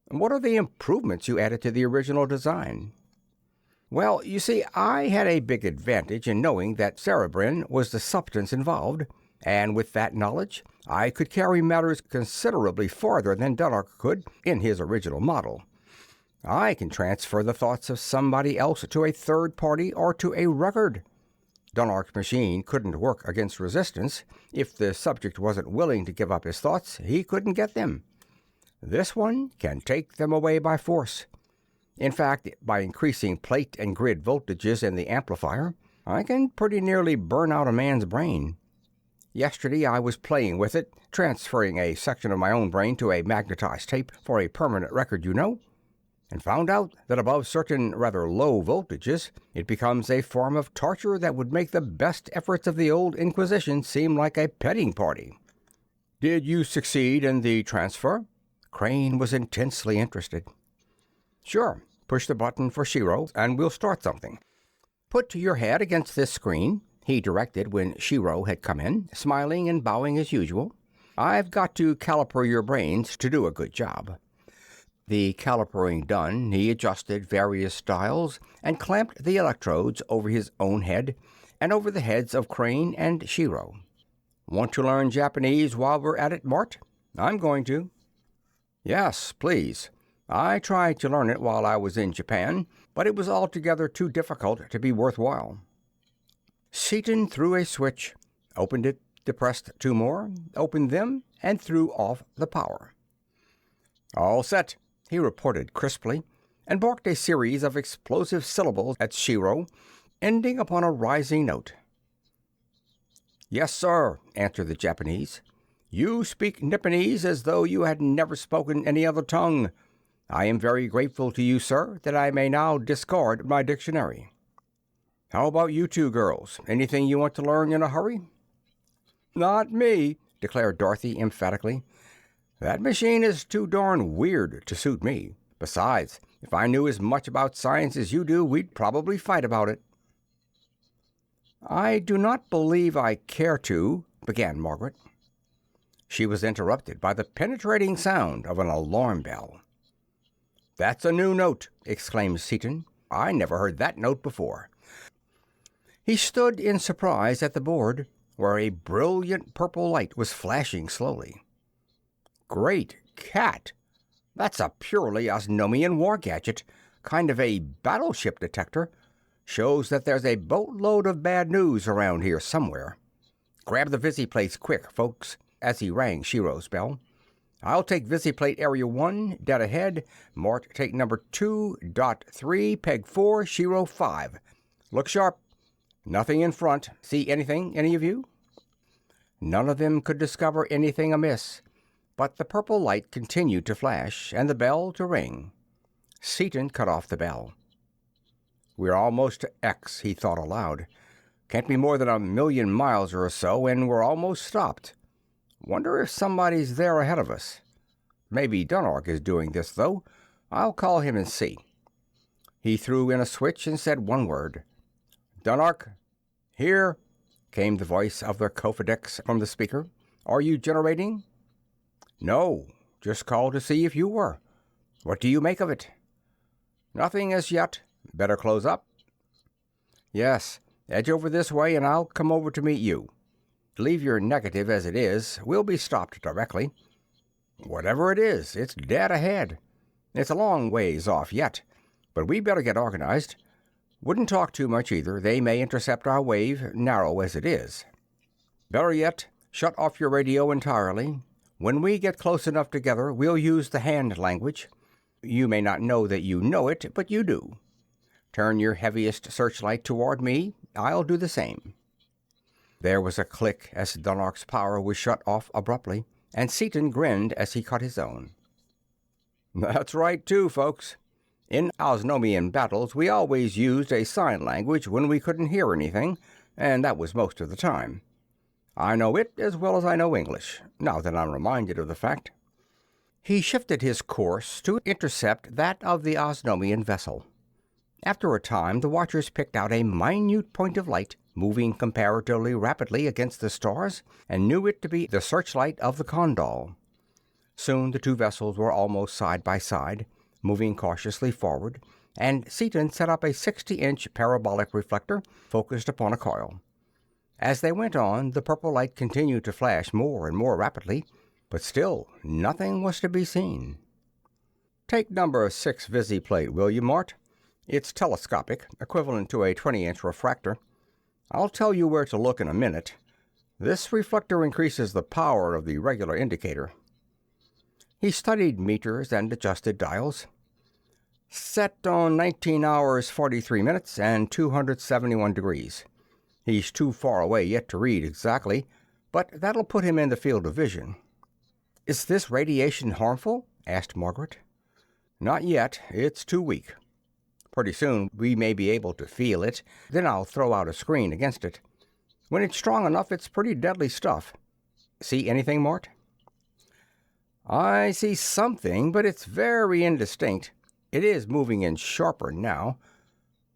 What are the improvements you added to the original design?" "Well, you see, I had a big advantage in knowing that cerebrin was the substance involved, and with that knowledge I could carry matters considerably farther than Dunark could in his original model. I can transfer the thoughts of somebody else to a third party or to a record. Dunark's machine couldn't work against resistance. If the subject wasn't willing to give up his thoughts, he couldn't get them. This one can take them away by force. In fact, by increasing plate and grid voltages in the amplifier, I can pretty nearly burn out a man's brain. Yesterday I was playing with it, transferring a section of my own brain to a magnetized tape for a permanent record, you know, and found out that above certain rather low voltages, it becomes a form of torture that would make the best efforts of the old Inquisition seem like a petting party." "Did you succeed in the transfer?" Crane was intensely interested. "Sure. Push the button for Shiro, and we'll start something. Put your head against this screen," he directed when Shiro had come in, smiling and bowing as usual. "I've got to caliper your brains to do a good job." The calipering done, he adjusted various dials and clamped the electrodes over his own head and over the heads of Crane and Shiro. Want to learn Japanese while we're at it, Mort? I'm going to. Yes, please. I tried to learn it while I was in Japan, but it was altogether too difficult to be worthwhile. Seaton threw a switch, opened it, depressed two more, opened them, and threw off the power. All set, he reported crisply, and barked a series of explosive syllables at Shiro, ending upon a rising note. Yes, sir, answered the Japanese. You speak Nipponese as though you had never spoken any other tongue. I am very grateful to you, sir, that I may now discard my dictionary. How about you two girls? Anything you want to learn in a hurry? Not me, declared Dorothy emphatically. That machine is too darn weird to suit me. Besides, if I knew as much about science as you do, we'd probably fight about it. I do not believe I care to, began Margaret. She was interrupted by the penetrating sound of an alarm bell. That's a new note, exclaimed Seaton. I never heard that note before. He stood in surprise at the board, where a brilliant purple light was flashing slowly. Great cat! That's a purely Osnomian war gadget, kind of a battleship detector. Shows that there's a boatload of bad news around here somewhere. Grab the visiplates quick, folks, as he rang Shiro's bell. I'll take visiplate area 1, dead ahead. Mort, take number 2.3, peg 4, Shiro 5. Look sharp. Nothing in front. See anything, any of you? None of them could discover anything amiss, but the purple light continued to flash and the bell to ring. Seaton cut off the bell. We're almost to X, he thought aloud. Can't be more than 1,000,000 miles or so, and we're almost stopped. Wonder if somebody's there ahead of us. Maybe Dunark is doing this, though. I'll call him and see. He threw in a switch and said one word. Dunark, here, came the voice of the Kofedex from the speaker. Are you generating? No, just called to see if you were. What do you make of it? Nothing as yet. Better close up? Yes, edge over this way and I'll come over to meet you. Leave your negative as it is. We'll be stopped directly. Whatever it is, it's dead ahead. It's a long ways off yet, but we better get organized. Wouldn't talk too much either. They may intercept our wave, narrow as it is. Better yet, shut off your radio entirely. When we get close enough together, we'll use the hand language. You may not know that you know it, but you do. Turn your heaviest searchlight toward me. I'll do the same. There was a click as Dunark's power was shut off abruptly, and Seaton grinned as he cut his own. That's right, too, folks. In Osnomian battles, we always used a sign language when we couldn't hear anything, and that was most of the time. I know it as well as I know English, now that I'm reminded of the fact. He shifted his course to intercept that of the Osnomian vessel. After a time, the watchers picked out a minute point of light, moving comparatively rapidly against the stars, and knew it to be the searchlight of the Condal. Soon the two vessels were almost side by side, moving cautiously forward, and Seaton set up a 60-inch parabolic reflector focused upon a coil. As they went on, the purple light continued to flash more and more rapidly, but still nothing was to be seen. Take number 6 visiplate, will you, Mort? It's telescopic, equivalent to a 20-inch refractor. I'll tell you where to look in a minute. This reflector increases the power of the regular indicator. He studied meters and adjusted dials. Set on 19 hours 43 minutes and 271 degrees. He's too far away yet to read exactly, but that'll put him in the field of vision. Is this radiation harmful? Asked Margaret. Not yet. It's too weak. Pretty soon we may be able to feel it. Then I'll throw out a screen against it. When it's strong enough, it's pretty deadly stuff. See anything, Mort? I see something, but it's very indistinct. It is moving in sharper now.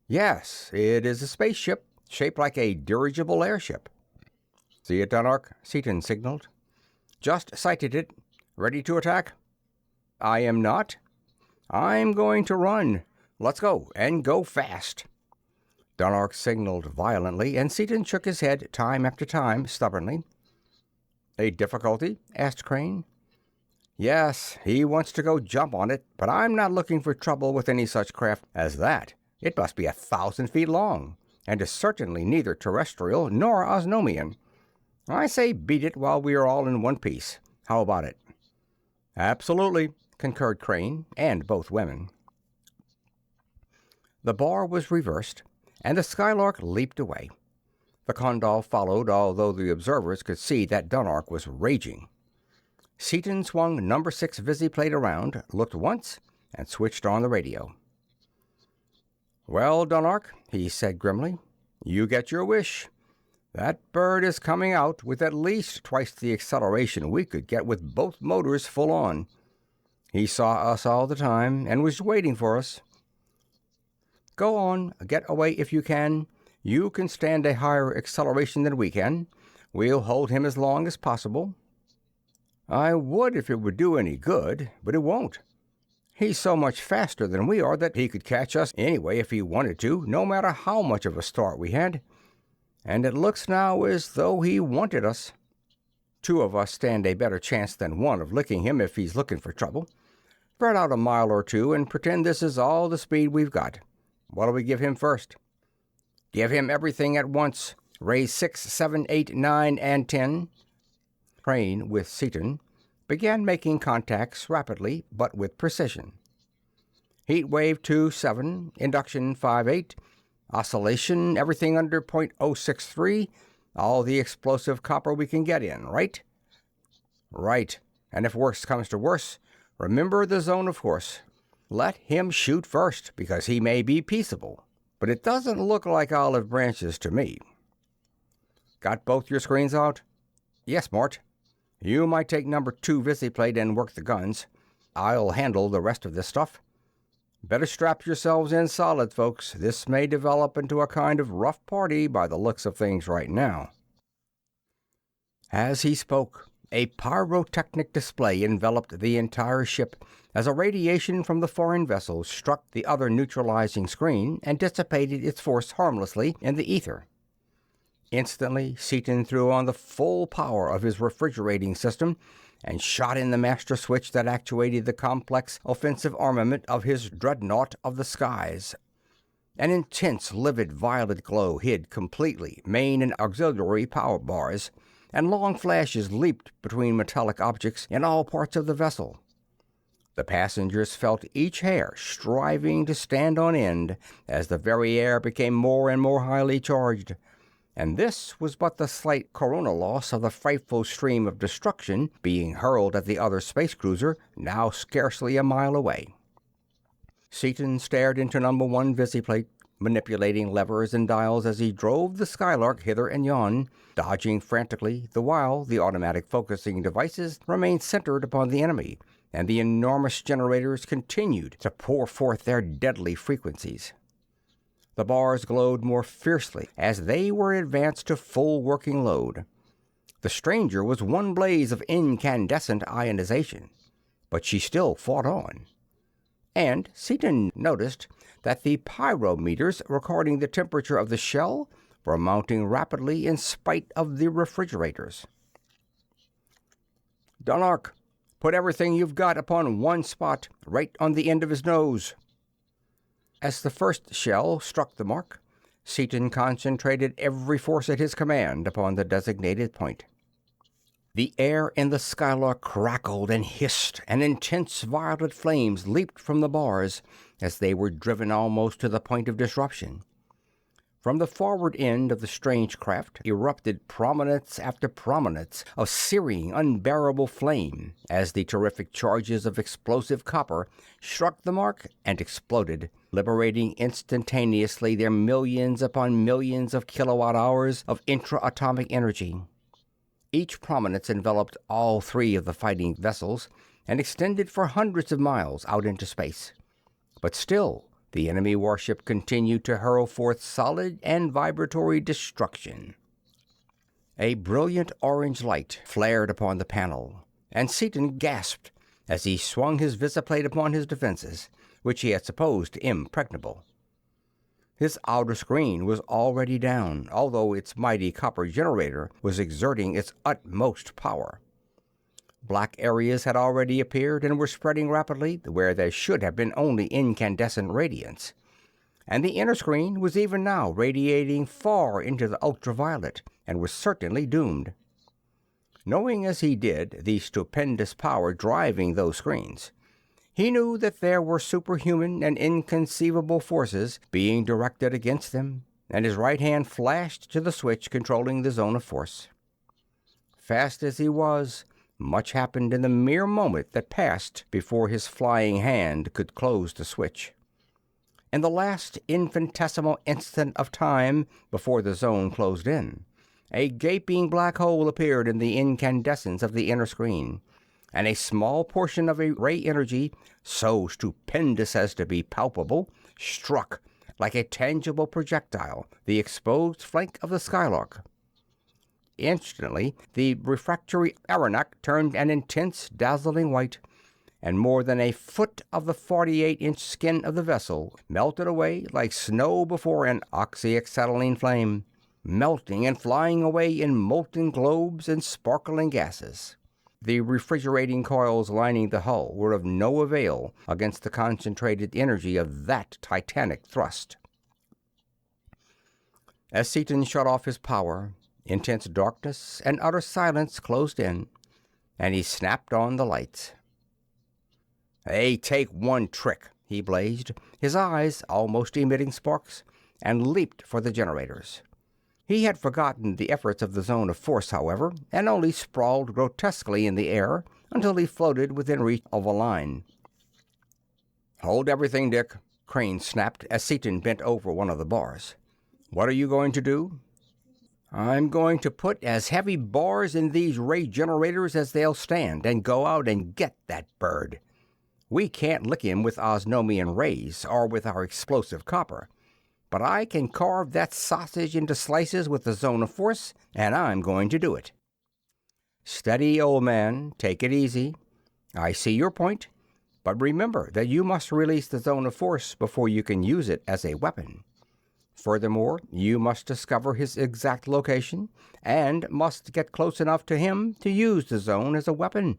Yes, it is a spaceship, shaped like a dirigible airship. See it, Dunark? Seaton signaled. Just sighted it. Ready to attack? I am not. I'm going to run. Let's go, and go fast." Dunark signaled violently, and Seaton shook his head time after time, stubbornly. "A difficulty?" asked Crane. "Yes, he wants to go jump on it, but I'm not looking for trouble with any such craft as that. It must be 1,000 feet long, and is certainly neither terrestrial nor Osnomian. I say beat it while we are all in one piece. How about it?" "Absolutely," concurred Crane, and both women. The bar was reversed, and the Skylark leaped away. The Condor followed, although the observers could see that Dunark was raging. Seaton swung number 6 visiplate around, looked once, and switched on the radio. "Well, Dunark," he said grimly, "you get your wish. That bird is coming out with at least twice the acceleration we could get with both motors full on. He saw us all the time and was waiting for us. Go on, get away if you can. You can stand a higher acceleration than we can. We'll hold him as long as possible." "I would if it would do any good, but it won't. He's so much faster than we are that he could catch us anyway if he wanted to, no matter how much of a start we had. And it looks now as though he wanted us. 2 of us stand a better chance than 1 of licking him if he's looking for trouble. Spread out a mile or 2 and pretend this is all the speed we've got. What'll we give him first?" "Give him everything at once. Raise 6, 7, 8, 9, and 10. Crane, with Seaton, began making contacts rapidly, but with precision. Heat wave 2.7, induction 5.8, oscillation, everything under .063, all the explosive copper we can get in, right?" "Right. And if worse comes to worse, remember the zone of force. Let him shoot first, because he may be peaceable. But it doesn't look like olive branches to me." "Got both your screens out?" "Yes, Mort. You might take number 2 visiplate and work the guns. I'll handle the rest of this stuff. Better strap yourselves in solid, folks. This may develop into a kind of rough party by the looks of things right now." As he spoke, a pyrotechnic display enveloped the entire ship as a radiation from the foreign vessel struck the other neutralizing screen and dissipated its force harmlessly in the ether. Instantly, Seaton threw on the full power of his refrigerating system and shot in the master switch that actuated the complex offensive armament of his dreadnought of the skies. An intense, livid violet glow hid completely main and auxiliary power bars, and long flashes leaped between metallic objects in all parts of the vessel. The passengers felt each hair striving to stand on end as the very air became more and more highly charged. And this was but the slight corona loss of the frightful stream of destruction being hurled at the other space cruiser, now scarcely a mile away. Seaton stared into number 1 visiplate, manipulating levers and dials as he drove the Skylark hither and yon, dodging frantically, the while the automatic focusing devices remained centered upon the enemy, and the enormous generators continued to pour forth their deadly frequencies. The bars glowed more fiercely as they were advanced to full working load. The stranger was one blaze of incandescent ionization, but she still fought on. And Seaton noticed that the pyrometers recording the temperature of the shell were mounting rapidly in spite of the refrigerators. "Dunark, put everything you've got upon one spot, right on the end of his nose." As the first shell struck the mark, Seaton concentrated every force at his command upon the designated point. The air in the Skylark crackled and hissed, and intense violet flames leaped from the bars as they were driven almost to the point of disruption. From the forward end of the strange craft erupted prominence after prominence of searing, unbearable flame as the terrific charges of explosive copper struck the mark and exploded, liberating instantaneously their millions upon millions of kilowatt-hours of intra-atomic energy. Each prominence enveloped all 3 of the fighting vessels and extended for hundreds of miles out into space. But still, the enemy warship continued to hurl forth solid and vibratory destruction. A brilliant orange light flared upon the panel, and Seaton gasped as he swung his visiplate upon his defenses, which he had supposed impregnable. His outer screen was already down, although its mighty copper generator was exerting its utmost power. Black areas had already appeared and were spreading rapidly where there should have been only incandescent radiance. And the inner screen was even now radiating far into the ultraviolet and was certainly doomed. Knowing as he did the stupendous power driving those screens, he knew that there were superhuman and inconceivable forces being directed against them, and his right hand flashed to the switch controlling the zone of force. Fast as he was, much happened in the mere moment that passed before his flying hand could close the switch. In the last infinitesimal instant of time before the zone closed in, a gaping black hole appeared in the incandescence of the inner screen, and a small portion of a ray energy, so stupendous as to be palpable, struck, like a tangible projectile, the exposed flank of the Skylark. Instantly, the refractory aeronaut turned an intense, dazzling white, and more than a foot of the 48-inch skin of the vessel melted away like snow before an oxyacetylene flame, melting and flying away in molten globes and sparkling gases. The refrigerating coils lining the hull were of no avail against the concentrated energy of that titanic thrust. As Seaton shut off his power, intense darkness and utter silence closed in, and he snapped on the lights. "Hey, take one trick," he blazed, his eyes almost emitting sparks, and leaped for the generators. He had forgotten the efforts of the zone of force, however, and only sprawled grotesquely in the air until he floated within reach of a line. "Hold everything, Dick," Crane snapped as Seaton bent over one of the bars. "What are you going to do?" "I'm going to put as heavy bars in these ray generators as they'll stand and go out and get that bird. We can't lick him with Osnomian rays or with our explosive copper, but I can carve that sausage into slices with the zone of force, and I'm going to do it." "Steady, old man. Take it easy. I see your point, but remember that you must release the zone of force before you can use it as a weapon. Furthermore, you must discover his exact location and must get close enough to him to use the zone as a weapon,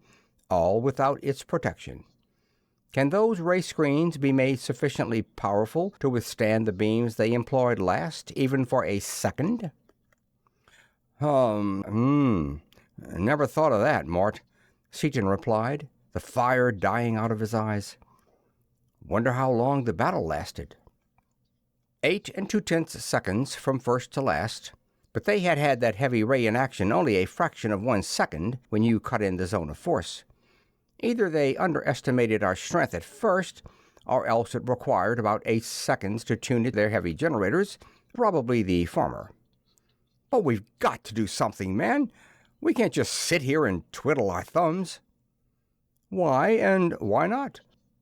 all without its protection. Can those ray screens be made sufficiently powerful to withstand the beams they employed last, even for a second?" Never thought of that, Mort," Seaton replied, the fire dying out of his eyes. "Wonder how long the battle lasted." 8 2/10 seconds from first to last, but they had had that heavy ray in action only a fraction of 1 second when you cut in the zone of force. Either they underestimated our strength at first, or else it required about 8 seconds to tune in their heavy generators, probably the former. "But we've got to do something, man. We can't just sit here and twiddle our thumbs." "Why and why not?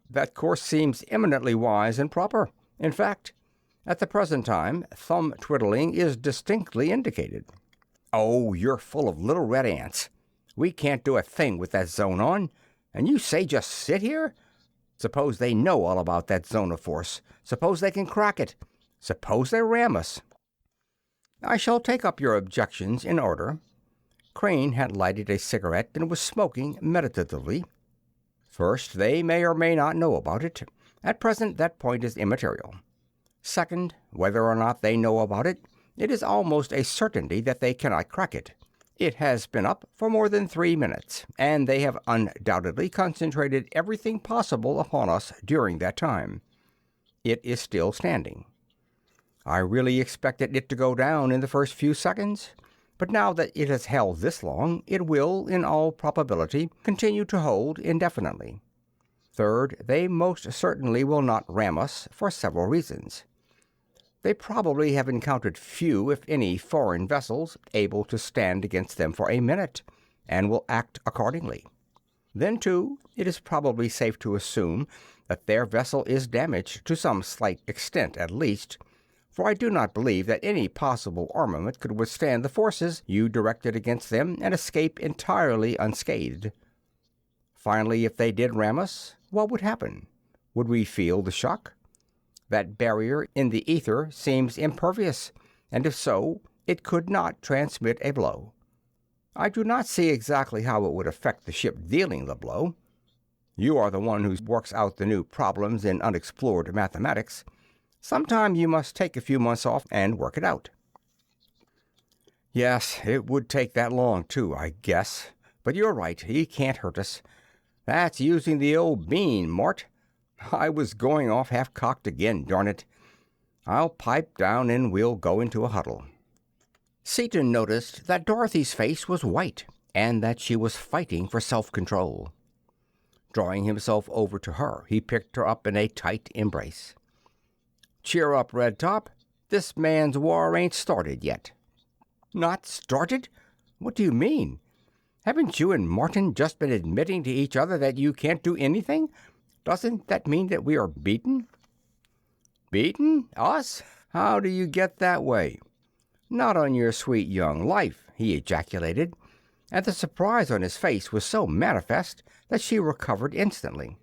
That course seems eminently wise and proper. In fact, at the present time, thumb twiddling is distinctly indicated." "Oh, you're full of little red ants. We can't do a thing with that zone on. And you say just sit here? Suppose they know all about that zone of force. Suppose they can crack it. Suppose they ram us." "I shall take up your objections in order." Crane had lighted a cigarette and was smoking meditatively. "First, they may or may not know about it. At present, that point is immaterial. Second, whether or not they know about it, it is almost a certainty that they cannot crack it. It has been up for more than 3 minutes, and they have undoubtedly concentrated everything possible upon us during that time. It is still standing. I really expected it to go down in the first few seconds, but now that it has held this long, it will, in all probability, continue to hold indefinitely. Third, they most certainly will not ram us for several reasons. They probably have encountered few, if any, foreign vessels able to stand against them for a minute, and will act accordingly. Then, too, it is probably safe to assume that their vessel is damaged to some slight extent at least, for I do not believe that any possible armament could withstand the forces you directed against them and escape entirely unscathed. Finally, if they did ram us, what would happen? Would we feel the shock? That barrier in the ether seems impervious, and if so, it could not transmit a blow. I do not see exactly how it would affect the ship dealing the blow. You are the one who works out the new problems in unexplored mathematics. Sometime you must take a few months off and work it out. Yes, it would take that long, too, I guess. But you're right, he can't hurt us. That's using the old bean, Mort. I was going off half-cocked again, darn it. I'll pipe down and we'll go into a huddle. Seaton noticed that Dorothy's face was white and that she was fighting for self-control. Drawing himself over to her, he picked her up in a tight embrace. Cheer up, Red Top. This man's war ain't started yet. Not started? What do you mean? Haven't you and Martin just been admitting to each other that you can't do anything? Doesn't that mean that we are beaten? Beaten? Us? How do you get that way? Not on your sweet young life, he ejaculated, and the surprise on his face was so manifest that she recovered instantly.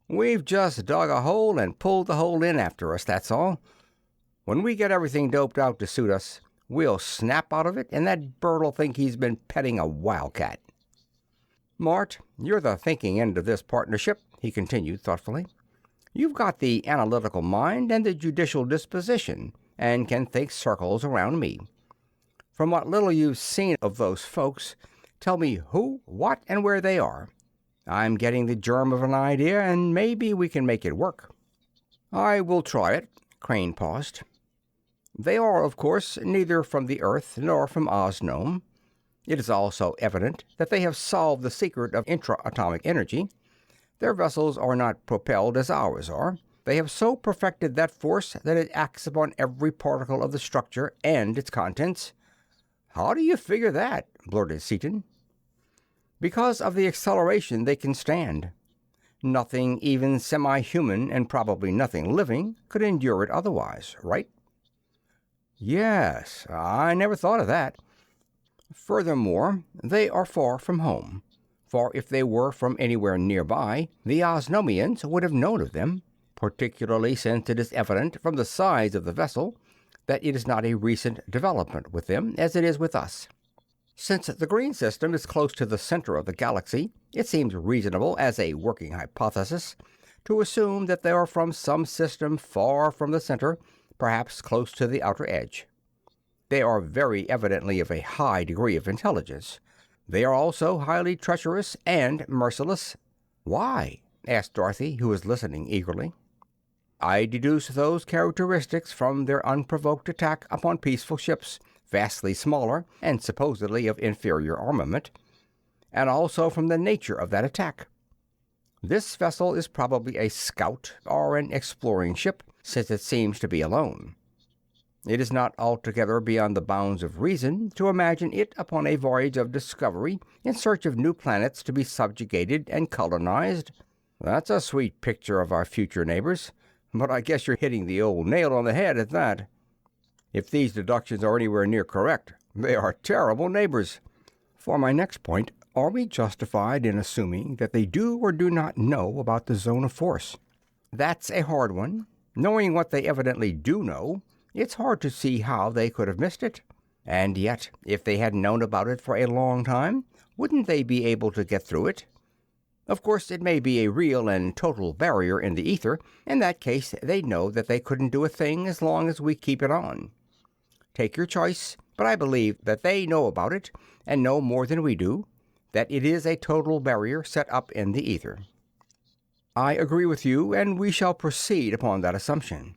We've just dug a hole and pulled the hole in after us, that's all. When we get everything doped out to suit us, we'll snap out of it, and that bird'll think he's been petting a wildcat. Mart, you're the thinking end of this partnership, he continued thoughtfully. You've got the analytical mind and the judicial disposition, and can think circles around me. From what little you've seen of those folks, tell me who, what, and where they are. I'm getting the germ of an idea, and maybe we can make it work. I will try it. Crane paused. They are, of course, neither from the Earth nor from Osnome. It is also evident that they have solved the secret of intra-atomic energy. Their vessels are not propelled as ours are. They have so perfected that force that it acts upon every particle of the structure and its contents. How do you figure that? Blurted Seaton. Because of the acceleration they can stand. Nothing even semi-human, and probably nothing living, could endure it otherwise, right? Yes, I never thought of that. Furthermore, they are far from home, for if they were from anywhere nearby, the Osnomians would have known of them, particularly since it is evident from the size of the vessel that it is not a recent development with them as it is with us. Since the green system is close to the center of the galaxy, it seems reasonable, as a working hypothesis, to assume that they are from some system far from the center, perhaps close to the outer edge. They are very evidently of a high degree of intelligence. They are also highly treacherous and merciless. Why? Asked Dorothy, who was listening eagerly. I deduce those characteristics from their unprovoked attack upon peaceful ships, vastly smaller and supposedly of inferior armament, and also from the nature of that attack. This vessel is probably a scout or an exploring ship, since it seems to be alone. It is not altogether beyond the bounds of reason to imagine it upon a voyage of discovery in search of new planets to be subjugated and colonized. That's a sweet picture of our future neighbors, but I guess you're hitting the old nail on the head at that. If these deductions are anywhere near correct, they are terrible neighbors. For my next point, are we justified in assuming that they do or do not know about the zone of force? That's a hard one. Knowing what they evidently do know, it's hard to see how they could have missed it. And yet, if they had known about it for a long time, wouldn't they be able to get through it? Of course, it may be a real and total barrier in the ether. In that case, they'd know that they couldn't do a thing as long as we keep it on. Take your choice, but I believe that they know about it, and know more than we do, that it is a total barrier set up in the ether. I agree with you, and we shall proceed upon that assumption.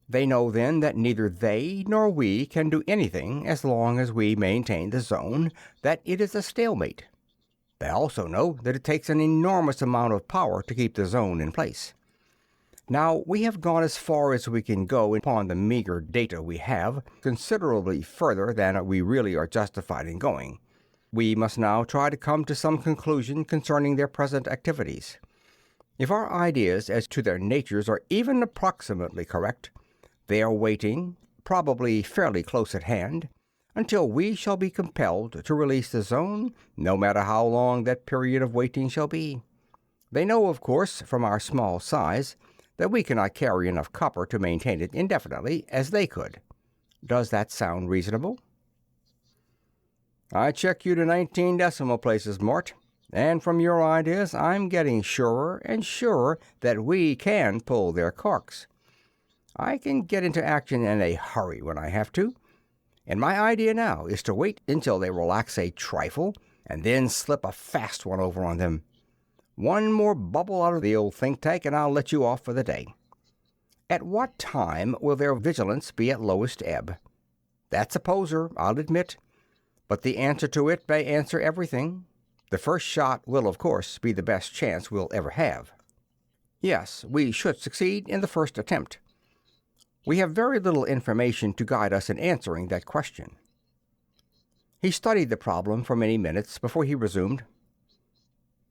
They know, then, that neither they nor we can do anything as long as we maintain the zone, that it is a stalemate. They also know that it takes an enormous amount of power to keep the zone in place. Now, we have gone as far as we can go upon the meager data we have, considerably further than we really are justified in going. We must now try to come to some conclusion concerning their present activities. If our ideas as to their natures are even approximately correct, they are waiting, probably fairly close at hand, until we shall be compelled to release the zone, no matter how long that period of waiting shall be. They know, of course, from our small size, that we cannot carry enough copper to maintain it indefinitely as they could. Does that sound reasonable? I check you to 19 decimal places, Mort, and from your ideas I'm getting surer and surer that we can pull their corks. I can get into action in a hurry when I have to, and my idea now is to wait until they relax a trifle and then slip a fast one over on them. One more bubble out of the old think tank and I'll let you off for the day. At what time will their vigilance be at lowest ebb? That's a poser, I'll admit, but the answer to it may answer everything. The first shot will, of course, be the best chance we'll ever have. Yes, we should succeed in the first attempt. We have very little information to guide us in answering that question. He studied the problem for many minutes before he resumed.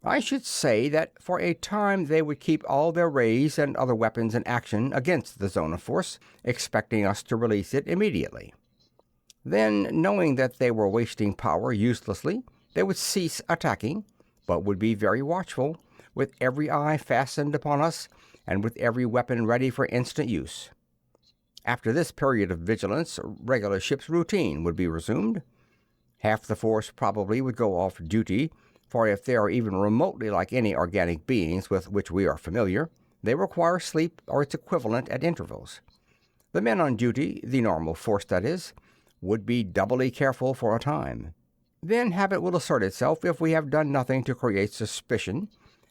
I should say that for a time they would keep all their rays and other weapons in action against the zone of force, expecting us to release it immediately. Then, knowing that they were wasting power uselessly, they would cease attacking, but would be very watchful, with every eye fastened upon us and with every weapon ready for instant use. After this period of vigilance, regular ship's routine would be resumed. Half the force probably would go off duty, for if they are even remotely like any organic beings with which we are familiar, they require sleep or its equivalent at intervals. The men on duty, the normal force that is, would be doubly careful for a time. Then habit will assert itself if we have done nothing to create suspicion,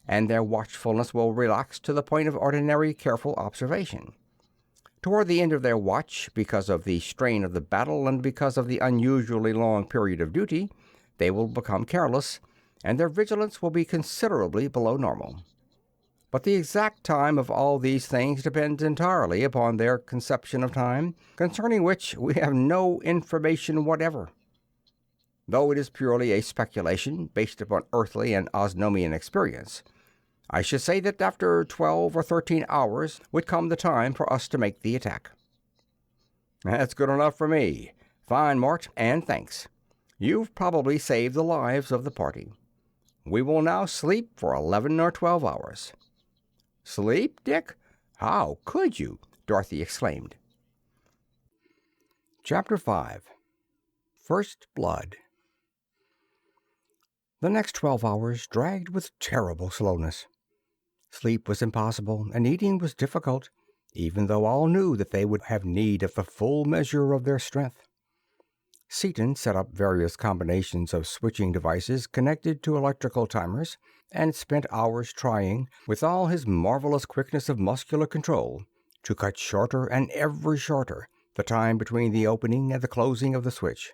and their watchfulness will relax to the point of ordinary careful observation. Toward the end of their watch, because of the strain of the battle and because of the unusually long period of duty, they will become careless, and their vigilance will be considerably below normal. But the exact time of all these things depends entirely upon their conception of time, concerning which we have no information whatever. Though it is purely a speculation based upon earthly and Osnomian experience, I should say that after 12 or 13 hours would come the time for us to make the attack. That's good enough for me. Fine, Mort, and thanks. You've probably saved the lives of the party. We will now sleep for 11 or 12 hours. Sleep, Dick? How could you? Dorothy exclaimed. Chapter 5. First Blood. The next 12 hours dragged with terrible slowness. Sleep was impossible, and eating was difficult, even though all knew that they would have need of the full measure of their strength. Seaton set up various combinations of switching devices connected to electrical timers, and spent hours trying, with all his marvelous quickness of muscular control, to cut shorter and ever shorter the time between the opening and the closing of the switch.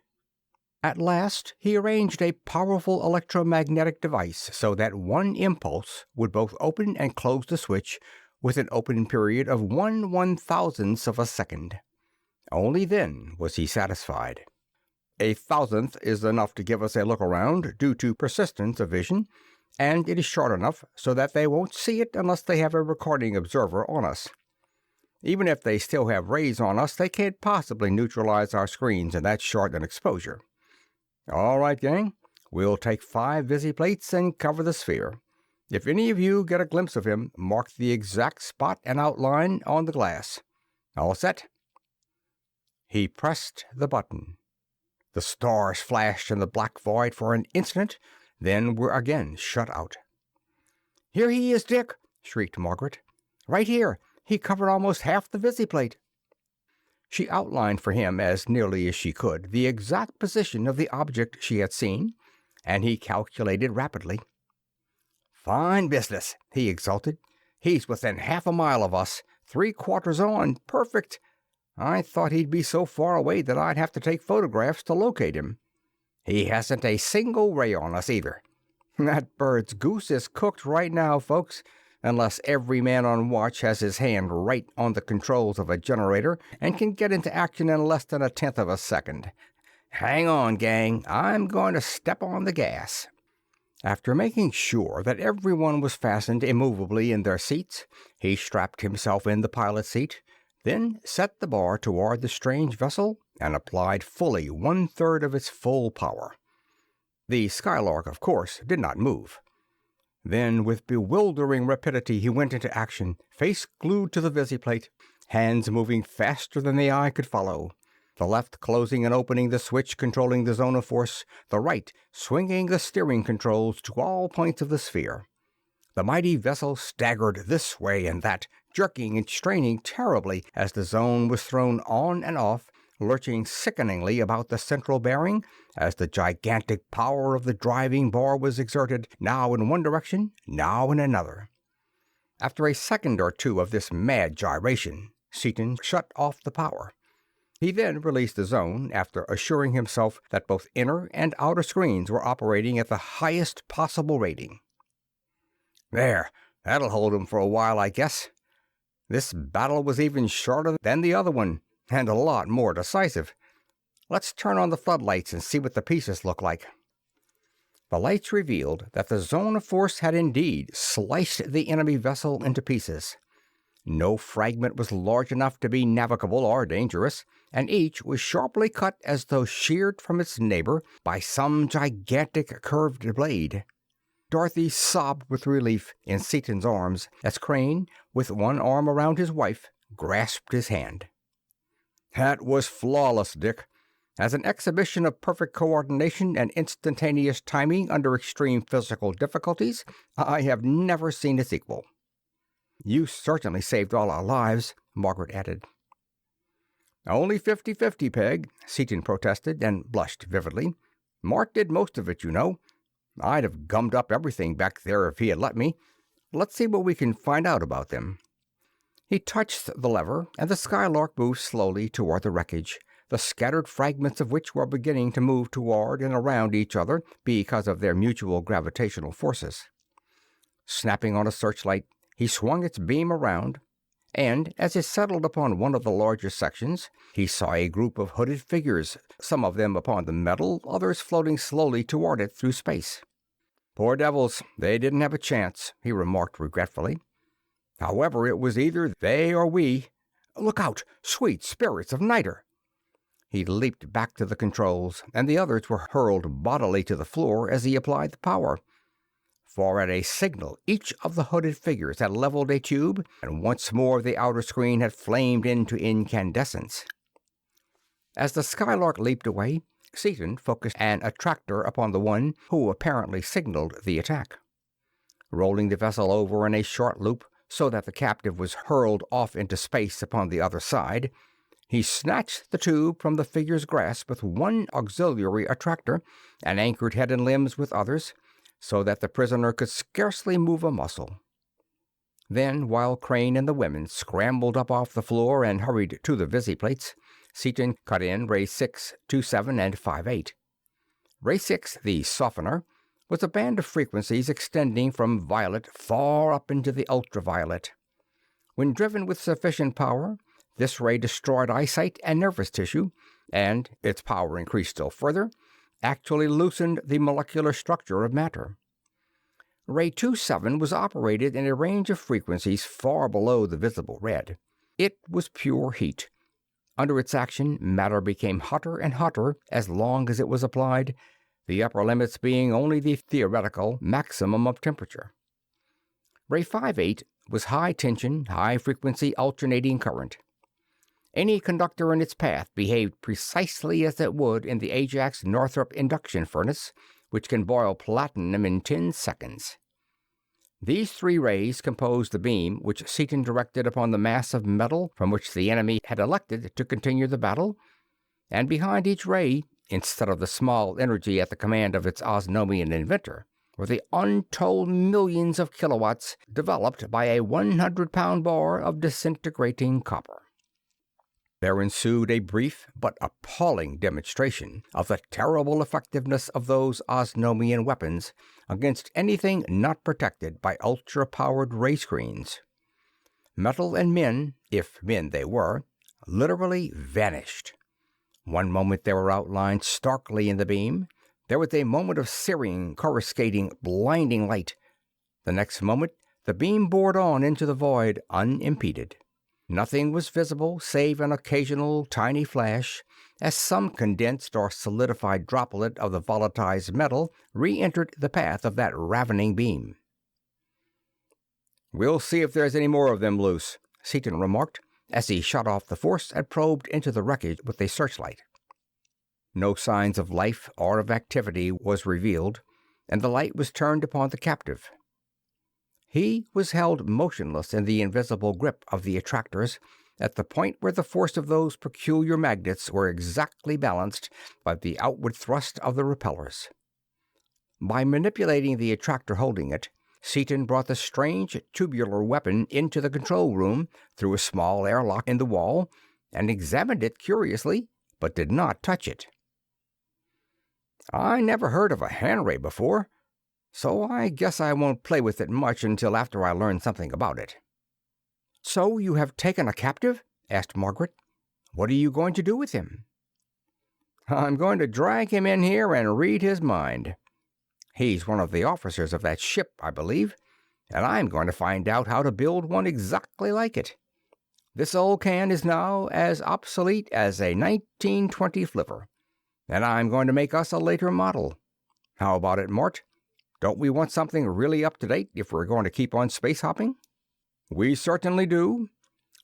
At last he arranged a powerful electromagnetic device so that one impulse would both open and close the switch with an open period of 1/1000th of a second. Only then was he satisfied. A thousandth is enough to give us a look around due to persistence of vision, and it is short enough so that they won't see it unless they have a recording observer on us. Even if they still have rays on us, they can't possibly neutralize our screens in that short an exposure. All right, gang, we'll take 5 visiplates and cover the sphere. If any of you get a glimpse of him, mark the exact spot and outline on the glass. All set? He pressed the button. The stars flashed in the black void for an instant, then were again shut out. "Here he is, Dick!" shrieked Margaret. "Right here! He covered almost half the visiplate." She outlined for him, as nearly as she could, the exact position of the object she had seen, and he calculated rapidly. "Fine business!" he exulted. "He's within half a mile of us, 3/4 on. Perfect! I thought he'd be so far away that I'd have to take photographs to locate him. He hasn't a single ray on us, either. That bird's goose is cooked right now, folks, unless every man on watch has his hand right on the controls of a generator and can get into action in less than 1/10 of a second. Hang on, gang. I'm going to step on the gas." After making sure that everyone was fastened immovably in their seats, he strapped himself in the pilot's seat, then set the bar toward the strange vessel and applied fully 1/3 of its full power. The Skylark, of course, did not move. Then, with bewildering rapidity, he went into action, face glued to the visiplate, hands moving faster than the eye could follow. The left closing and opening the switch controlling the zone of force, the right swinging the steering controls to all points of the sphere. The mighty vessel staggered this way and that, jerking and straining terribly as the zone was thrown on and off, lurching sickeningly about the central bearing as the gigantic power of the driving bar was exerted, now in one direction, now in another. After a second or two of this mad gyration, Seaton shut off the power. He then released the zone after assuring himself that both inner and outer screens were operating at the highest possible rating. There, that'll hold him for a while, I guess. This battle was even shorter than the other one, and a lot more decisive. Let's turn on the floodlights and see what the pieces look like. The lights revealed that the zone of force had indeed sliced the enemy vessel into pieces. No fragment was large enough to be navigable or dangerous, and each was sharply cut as though sheared from its neighbor by some gigantic curved blade. Dorothy sobbed with relief in Seaton's arms as Crane, with one arm around his wife, grasped his hand. That was flawless, Dick. As an exhibition of perfect coordination and instantaneous timing under extreme physical difficulties, I have never seen its equal. You certainly saved all our lives, Margaret added. Only 50-50, Peg, Seaton protested and blushed vividly. Mark did most of it, you know. I'd have gummed up everything back there if he had let me. Let's see what we can find out about them. He touched the lever, and the Skylark moved slowly toward the wreckage, the scattered fragments of which were beginning to move toward and around each other because of their mutual gravitational forces. Snapping on a searchlight, he swung its beam around, and as it settled upon one of the larger sections, he saw a group of hooded figures, some of them upon the metal, others floating slowly toward it through space. Poor devils, they didn't have a chance, he remarked regretfully. However, it was either they or we. Look out, sweet spirits of niter! He leaped back to the controls, and the others were hurled bodily to the floor as he applied the power. For at a signal, each of the hooded figures had leveled a tube, and once more the outer screen had flamed into incandescence. As the Skylark leaped away, Seaton focused an attractor upon the one who apparently signaled the attack. Rolling the vessel over in a short loop so that the captive was hurled off into space upon the other side, he snatched the tube from the figure's grasp with one auxiliary attractor and anchored head and limbs with others, so that the prisoner could scarcely move a muscle. Then, while Crane and the women scrambled up off the floor and hurried to the visiplates, Seaton cut in Ray 6, 27, and 58. Ray 6, the softener, was a band of frequencies extending from violet far up into the ultraviolet. When driven with sufficient power, this ray destroyed eyesight and nervous tissue, and, its power increased still further, actually loosened the molecular structure of matter. Ray 27 was operated in a range of frequencies far below the visible red. It was pure heat. Under its action, matter became hotter and hotter as long as it was applied, the upper limits being only the theoretical maximum of temperature. Ray 58 was high-tension, high-frequency alternating current. Any conductor in its path behaved precisely as it would in the Ajax Northrop induction furnace, which can boil platinum in 10 seconds. These three rays composed the beam which Seaton directed upon the mass of metal from which the enemy had elected to continue the battle, and behind each ray, instead of the small energy at the command of its Osnomian inventor, were the untold millions of kilowatts developed by a 100-pound bar of disintegrating copper. There ensued a brief but appalling demonstration of the terrible effectiveness of those Osnomian weapons against anything not protected by ultra-powered ray screens. Metal and men, if men they were, literally vanished. One moment they were outlined starkly in the beam. There was a moment of searing, coruscating, blinding light. The next moment the beam bored on into the void unimpeded. Nothing was visible save an occasional tiny flash, as some condensed or solidified droplet of the volatilized metal re-entered the path of that ravening beam. "We'll see if there's any more of them loose," Seaton remarked, as he shut off the force and probed into the wreckage with a searchlight. No signs of life or of activity was revealed, and the light was turned upon the captive. He was held motionless in the invisible grip of the attractors at the point where the force of those peculiar magnets were exactly balanced by the outward thrust of the repellers. By manipulating the attractor holding it, Seaton brought the strange tubular weapon into the control room through a small airlock in the wall and examined it curiously, but did not touch it. "I never heard of a hand ray before, so I guess I won't play with it much until after I learn something about it." "So you have taken a captive?" asked Margaret. "What are you going to do with him?" "I'm going to drag him in here and read his mind. He's one of the officers of that ship, I believe, and I'm going to find out how to build one exactly like it. This old can is now as obsolete as a 1920 flivver, and I'm going to make us a later model. How about it, Mort? Don't we want something really up-to-date if we're going to keep on space hopping?" "We certainly do.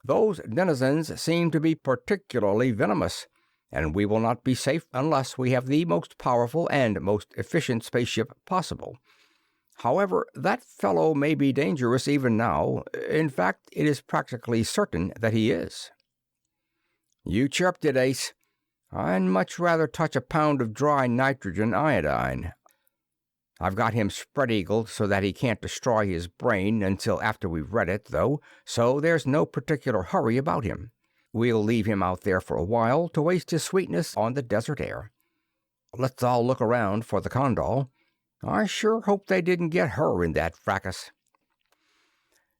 Those denizens seem to be particularly venomous, and we will not be safe unless we have the most powerful and most efficient spaceship possible. However, that fellow may be dangerous even now. In fact, it is practically certain that he is." "You chirped it, Ace. I'd much rather touch a pound of dry nitrogen iodine. I've got him spread-eagled so that he can't destroy his brain until after we've read it, though, so there's no particular hurry about him. We'll leave him out there for a while to waste his sweetness on the desert air. Let's all look around for the Condor. I sure hope they didn't get her in that fracas."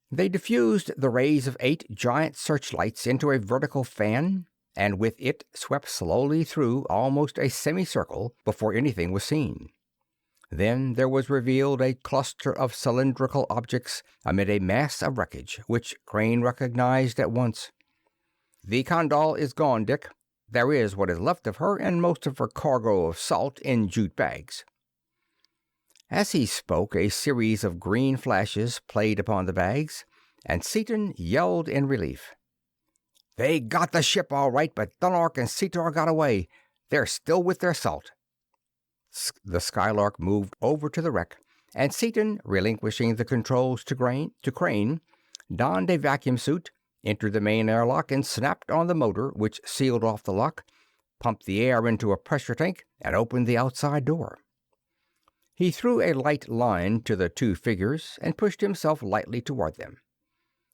They diffused the rays of 8 giant searchlights into a vertical fan, and with it swept slowly through almost a semicircle before anything was seen. Then there was revealed a cluster of cylindrical objects amid a mass of wreckage, which Crane recognized at once. "The Condor is gone, Dick. There is what is left of her and most of her cargo of salt in jute bags." As he spoke, a series of green flashes played upon the bags, and Seaton yelled in relief. "They got the ship all right, but Dunark and Seator got away. They're still with their salt." The Skylark moved over to the wreck, and Seaton, relinquishing the controls to Crane, donned a vacuum suit, entered the main airlock, and snapped on the motor, which sealed off the lock, pumped the air into a pressure tank, and opened the outside door. He threw a light line to the 2 figures and pushed himself lightly toward them.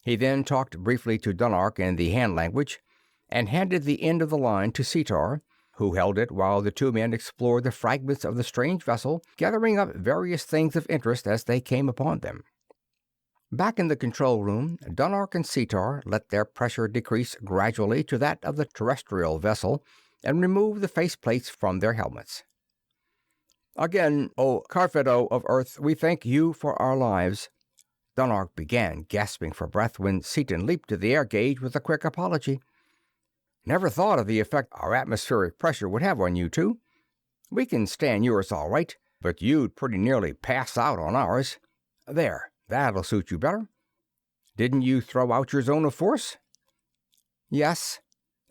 He then talked briefly to Dunark in the hand language, and handed the end of the line to Seator, who held it while the 2 men explored the fragments of the strange vessel, gathering up various things of interest as they came upon them. Back in the control room, Dunark and Seator let their pressure decrease gradually to that of the terrestrial vessel and removed the faceplates from their helmets. "Again, O Carfedo of Earth, we thank you for our lives," Dunark began, gasping for breath, when Seaton leaped to the air gauge with a quick apology. "Never thought of the effect our atmospheric pressure would have on you two. We can stand yours all right, but you'd pretty nearly pass out on ours. There. That'll suit you better. Didn't you throw out your zone of force?" "Yes,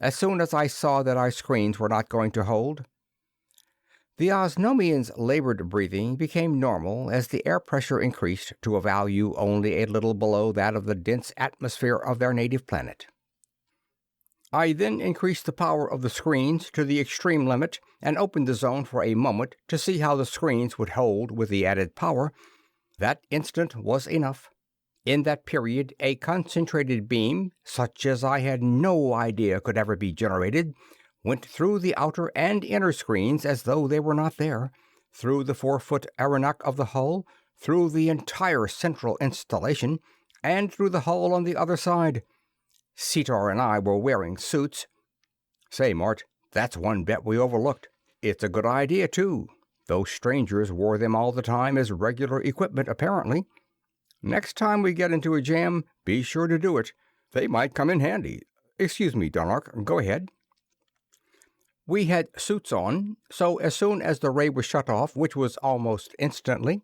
as soon as I saw that our screens were not going to hold." The Osnomian's labored breathing became normal as the air pressure increased to a value only a little below that of the dense atmosphere of their native planet. "I then increased the power of the screens to the extreme limit and opened the zone for a moment to see how the screens would hold with the added power. That instant was enough. In that period, a concentrated beam, such as I had no idea could ever be generated, went through the outer and inner screens as though they were not there, through the 4-foot aeronaut of the hull, through the entire central installation, and through the hull on the other side. Seator and I were wearing suits. Say, Mort, that's one bet we overlooked. It's a good idea, too. Those strangers wore them all the time as regular equipment, apparently. Next time we get into a jam, be sure to do it. They might come in handy. Excuse me, Dunark, go ahead." We had suits on, so as soon as the ray was shut off, which was almost instantly,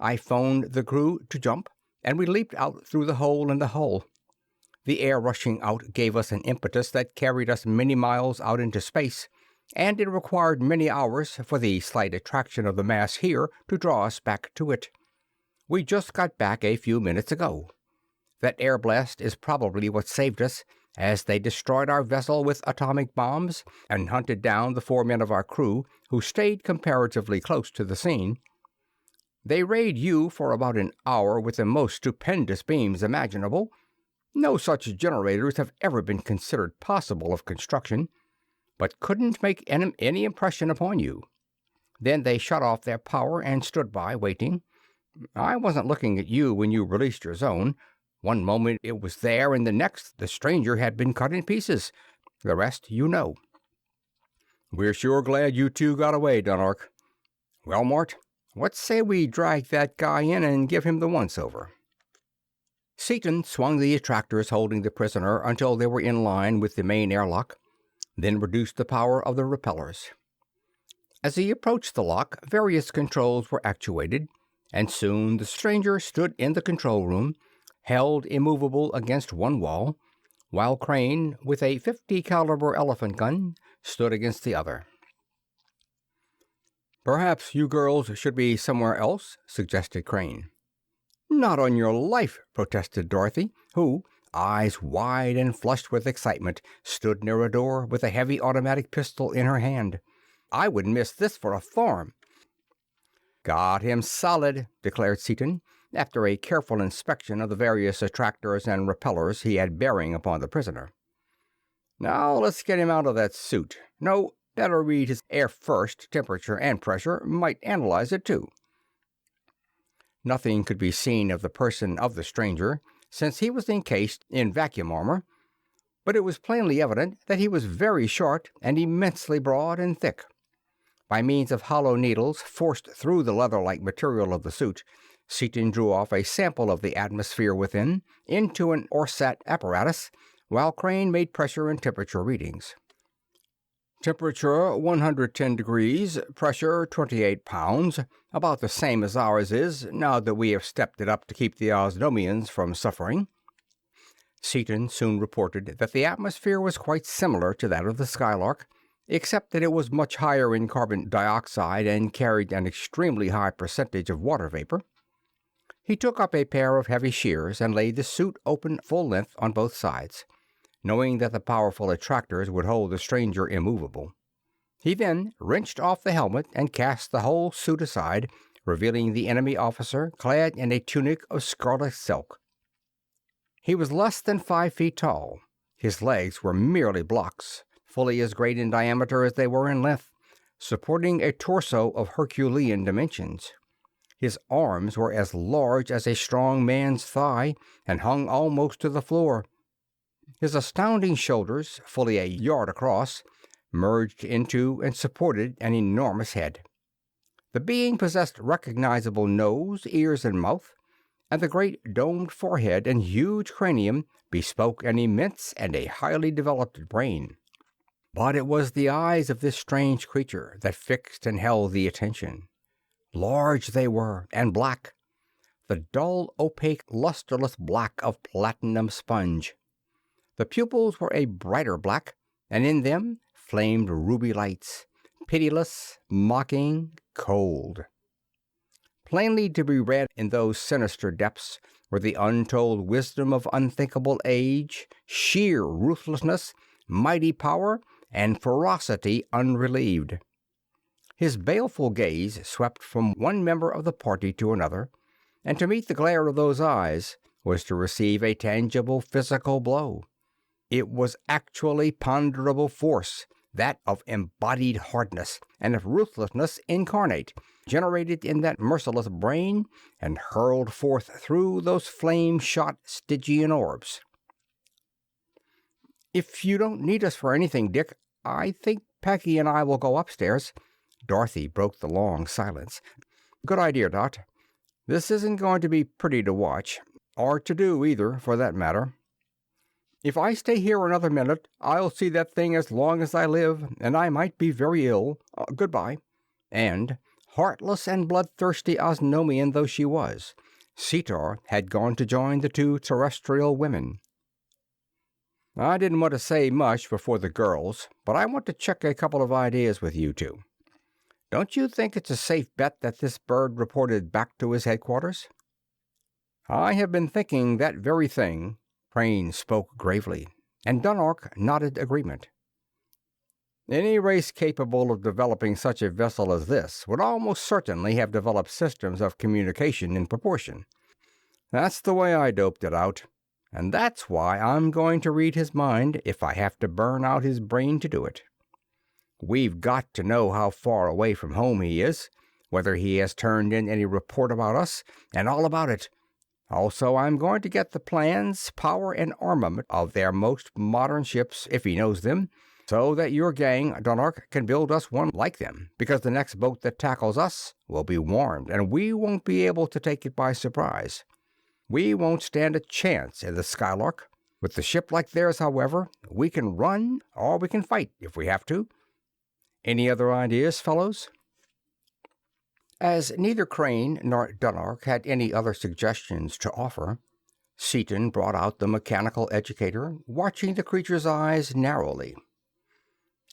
I phoned the crew to jump, and we leaped out through the hole in the hull. The air rushing out gave us an impetus that carried us many miles out into space, and it required many hours for the slight attraction of the mass here to draw us back to it. We just got back a few minutes ago. That air blast is probably what saved us, as they destroyed our vessel with atomic bombs and hunted down the 4 men of our crew who stayed comparatively close to the scene. They rayed you for about an hour with the most stupendous beams imaginable. No such generators have ever been considered possible of construction, but couldn't make any impression upon you. Then they shut off their power and stood by, waiting. I wasn't looking at you when you released your zone. One moment it was there, and the next the stranger had been cut in pieces. The rest you know. We're sure glad you two got away, Dunark. Well, Mort, what say we drag that guy in and give him the once-over? Seaton swung the attractors holding the prisoner until they were in line with the main airlock, then reduced the power of the repellers. As he approached the lock, various controls were actuated, and soon the stranger stood in the control room, held immovable against one wall, while Crane, with a .50 caliber elephant gun, stood against the other. "Perhaps you girls should be somewhere else," suggested Crane. "Not on your life," protested Dorothy, who, eyes wide and flushed with excitement, stood near a door with a heavy automatic pistol in her hand. "I wouldn't miss this for a farm." "Got him solid," declared Seaton, after a careful inspection of the various attractors and repellers he had bearing upon the prisoner. "Now let's get him out of that suit. No, better read his air first, temperature and pressure. Might analyze it, too." Nothing could be seen of the person of the stranger, since he was encased in vacuum armor, but it was plainly evident that he was very short and immensely broad and thick. By means of hollow needles forced through the leather-like material of the suit, Seaton drew off a sample of the atmosphere within into an ORSAT apparatus, while Crane made pressure and temperature readings. "Temperature 110 degrees, pressure 28 pounds, about the same as ours is, now that we have stepped it up to keep the Osnomians from suffering." Seaton soon reported that the atmosphere was quite similar to that of the Skylark, except that it was much higher in carbon dioxide and carried an extremely high percentage of water vapor. He took up a pair of heavy shears and laid the suit open full length on both sides, knowing that the powerful attractors would hold the stranger immovable. He then wrenched off the helmet and cast the whole suit aside, revealing the enemy officer clad in a tunic of scarlet silk. He was less than 5 feet tall. His legs were merely blocks, fully as great in diameter as they were in length, supporting a torso of Herculean dimensions. His arms were as large as a strong man's thigh and hung almost to the floor. His astounding shoulders, fully a yard across, merged into and supported an enormous head. The being possessed recognizable nose, ears, and mouth, and the great domed forehead and huge cranium bespoke an immense and a highly developed brain. But it was the eyes of this strange creature that fixed and held the attention. Large they were, and black, the dull, opaque, lusterless black of platinum sponge. The pupils were a brighter black, and in them flamed ruby lights, pitiless, mocking, cold. Plainly to be read in those sinister depths were the untold wisdom of unthinkable age, sheer ruthlessness, mighty power, and ferocity unrelieved. His baleful gaze swept from one member of the party to another, and to meet the glare of those eyes was to receive a tangible physical blow. It was actually ponderable force, that of embodied hardness and of ruthlessness incarnate, generated in that merciless brain and hurled forth through those flame-shot Stygian orbs. "If you don't need us for anything, Dick, I think Peggy and I will go upstairs." Dorothy broke the long silence. "Good idea, Dot. This isn't going to be pretty to watch, or to do either, for that matter. If I stay here another minute, I'll see that thing as long as I live, and I might be very ill. Goodbye." And, heartless and bloodthirsty Osnomian though she was, Seator had gone to join the two terrestrial women. I didn't want to say much before the girls, but I want to check a couple of ideas with you two. Don't you think it's a safe bet that this bird reported back to his headquarters? I have been thinking that very thing, Crane spoke gravely, and Dunark nodded agreement. Any race capable of developing such a vessel as this would almost certainly have developed systems of communication in proportion. That's the way I doped it out, and that's why I'm going to read his mind if I have to burn out his brain to do it. We've got to know how far away from home he is, whether he has turned in any report about us, and all about it. Also, I'm going to get the plans, power, and armament of their most modern ships, if he knows them, so that your gang, Dunark, can build us one like them, because the next boat that tackles us will be warned, and we won't be able to take it by surprise. We won't stand a chance in the Skylark. With a ship like theirs, however, we can run or we can fight if we have to. Any other ideas, fellows? As neither Crane nor Dunark had any other suggestions to offer, Seaton brought out the mechanical educator, watching the creature's eyes narrowly.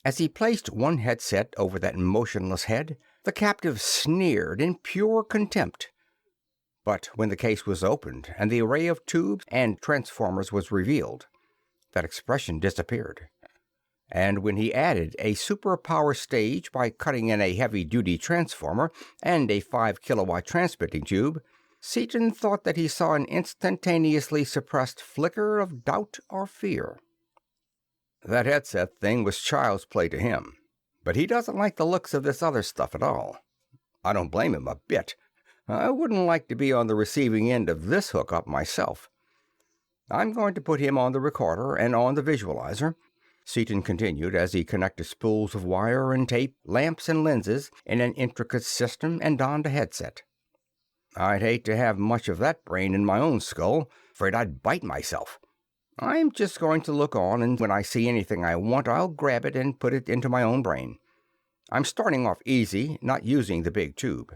As he placed one headset over that motionless head, the captive sneered in pure contempt. But when the case was opened and the array of tubes and transformers was revealed, that expression disappeared. And when he added a superpower stage by cutting in a heavy-duty transformer and a 5-kilowatt transmitting tube, Seaton thought that he saw an instantaneously suppressed flicker of doubt or fear. That headset thing was child's play to him, but he doesn't like the looks of this other stuff at all. I don't blame him a bit. I wouldn't like to be on the receiving end of this hookup myself. I'm going to put him on the recorder and on the visualizer, Seaton continued as he connected spools of wire and tape, lamps and lenses in an intricate system and donned a headset. I'd hate to have much of that brain in my own skull, afraid I'd bite myself. I'm just going to look on, and when I see anything I want, I'll grab it and put it into my own brain. I'm starting off easy, not using the big tube.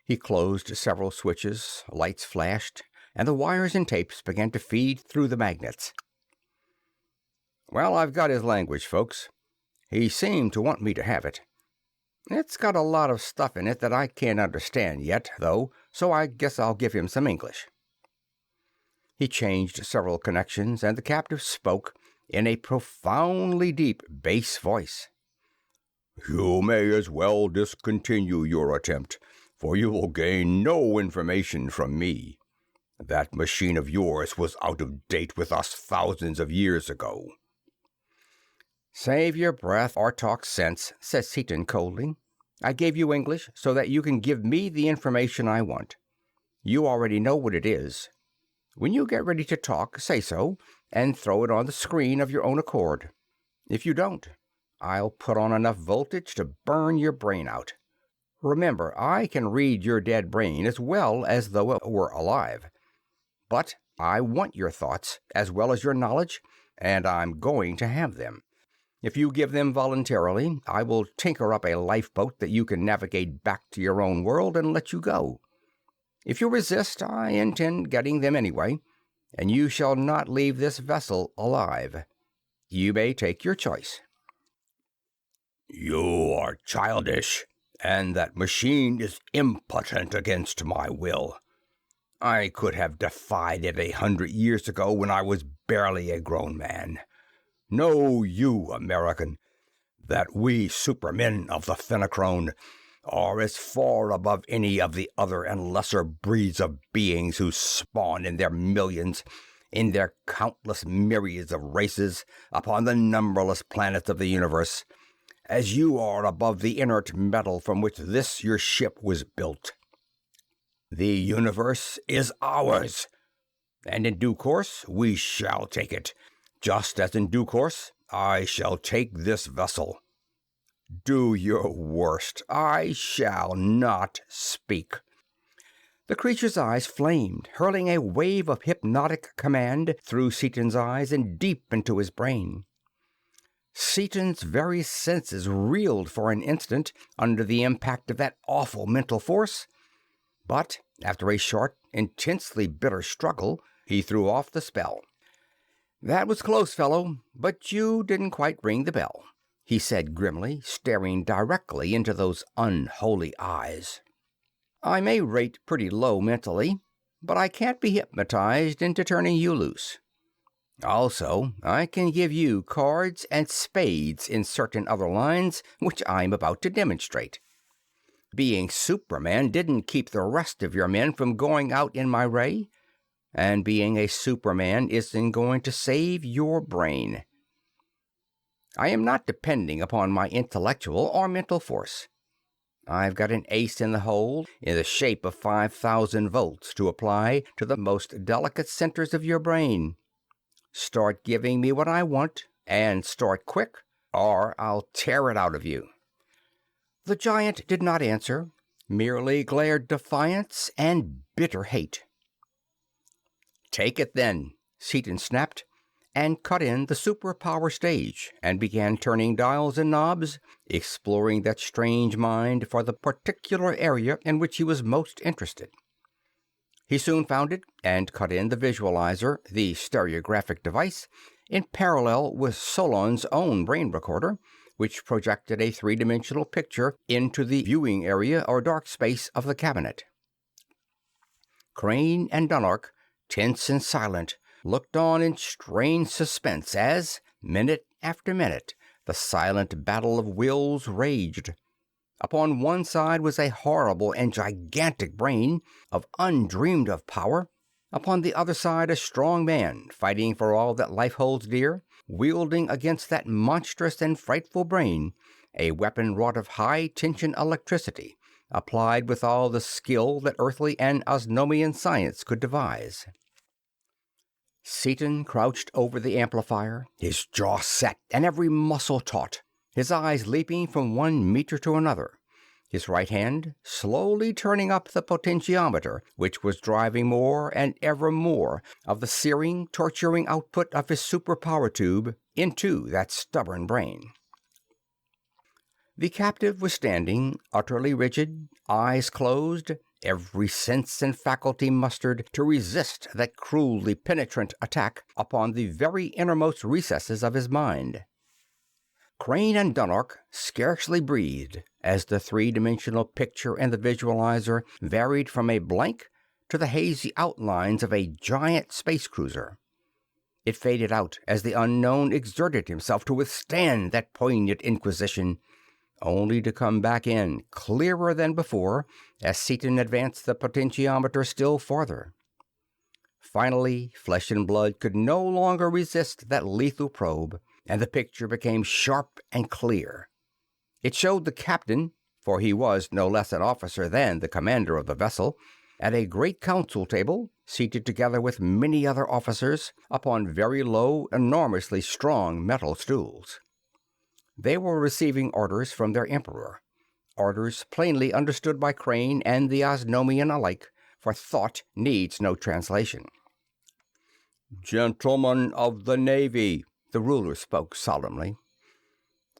He closed several switches, lights flashed, and the wires and tapes began to feed through the magnets. Well, I've got his language, folks. He seemed to want me to have it. It's got a lot of stuff in it that I can't understand yet, though, so I guess I'll give him some English. He changed several connections, and the captive spoke in a profoundly deep bass voice. You may as well discontinue your attempt, for you will gain no information from me. That machine of yours was out of date with us thousands of years ago. Save your breath or talk sense, said Seaton coldly. I gave you English so that you can give me the information I want. You already know what it is. When you get ready to talk, say so, and throw it on the screen of your own accord. If you don't, I'll put on enough voltage to burn your brain out. Remember, I can read your dead brain as well as though it were alive. But I want your thoughts as well as your knowledge, and I'm going to have them. If you give them voluntarily, I will tinker up a lifeboat that you can navigate back to your own world and let you go. If you resist, I intend getting them anyway, and you shall not leave this vessel alive. You may take your choice. You are childish, and that machine is impotent against my will. I could have defied it 100 years ago when I was barely a grown man. Know you, American, that we supermen of the Fenachrone are as far above any of the other and lesser breeds of beings who spawn in their millions, in their countless myriads of races upon the numberless planets of the universe, as you are above the inert metal from which this your ship was built. The universe is ours, and in due course we shall take it, just as in due course I shall take this vessel. Do your worst. I shall not speak. The creature's eyes flamed, hurling a wave of hypnotic command through Seaton's eyes and deep into his brain. Seaton's very senses reeled for an instant under the impact of that awful mental force, but After a short, intensely bitter struggle, he threw off the spell. "That was close, fellow, but you didn't quite ring the bell," he said grimly, staring directly into those unholy eyes. "I may rate pretty low mentally, but I can't be hypnotized into turning you loose. Also, I can give you cards and spades in certain other lines, which I'm about to demonstrate. Being Superman didn't keep the rest of your men from going out in my ray, and being a Superman isn't going to save your brain. I am not depending upon my intellectual or mental force. I've got an ace in the hole in the shape of 5,000 volts to apply to the most delicate centers of your brain. Start giving me what I want, and start quick, or I'll tear it out of you." The giant did not answer, merely glared defiance and bitter hate. "Take it, then," Seaton snapped, and cut in the superpower stage and began turning dials and knobs, exploring that strange mind for the particular area in which he was most interested. He soon found it and cut in the visualizer, the stereographic device, in parallel with Solon's own brain recorder, which projected a three-dimensional picture into the viewing area or dark space of the cabinet. Crane and Dunark, tense and silent, looked on in strained suspense as, minute after minute, the silent battle of wills raged. Upon one side was a horrible and gigantic brain of undreamed-of power. Upon the other side a strong man, fighting for all that life holds dear, wielding against that monstrous and frightful brain a weapon wrought of high-tension electricity, applied with all the skill that earthly and Osnomian science could devise. Seaton crouched over the amplifier, his jaw set and every muscle taut, his eyes leaping from one meter to another, his right hand slowly turning up the potentiometer, which was driving more and ever more of the searing, torturing output of his superpower tube into that stubborn brain. The captive was standing, utterly rigid, eyes closed, every sense and faculty mustered to resist that cruelly penetrant attack upon the very innermost recesses of his mind. Crane and Dunark scarcely breathed as the three-dimensional picture in the visualizer varied from a blank to the hazy outlines of a giant space cruiser. It faded out as the unknown exerted himself to withstand that poignant inquisition, only to come back in, clearer than before, as Seaton advanced the potentiometer still farther. Finally, flesh and blood could no longer resist that lethal probe, and the picture became sharp and clear. It showed the captain, for he was no less an officer than the commander of the vessel, at a great council table, seated together with many other officers upon very low, enormously strong metal stools. They were receiving orders from their emperor, orders plainly understood by Crane and the Osnomian alike, for thought needs no translation. "Gentlemen of the Navy," the ruler spoke solemnly,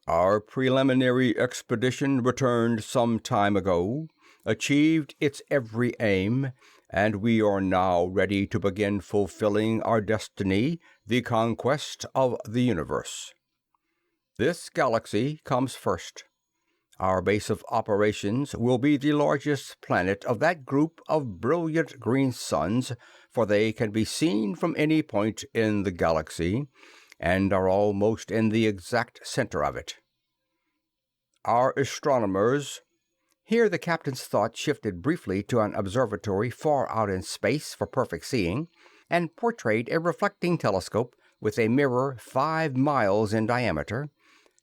"our preliminary expedition returned some time ago, achieved its every aim, and we are now ready to begin fulfilling our destiny, the conquest of the universe. This galaxy comes first. Our base of operations will be the largest planet of that group of brilliant green suns, for they can be seen from any point in the galaxy, and are almost in the exact center of it. Our astronomers—" Here the captain's thought shifted briefly to an observatory far out in space for perfect seeing, and portrayed a reflecting telescope with a mirror 5 miles in diameter,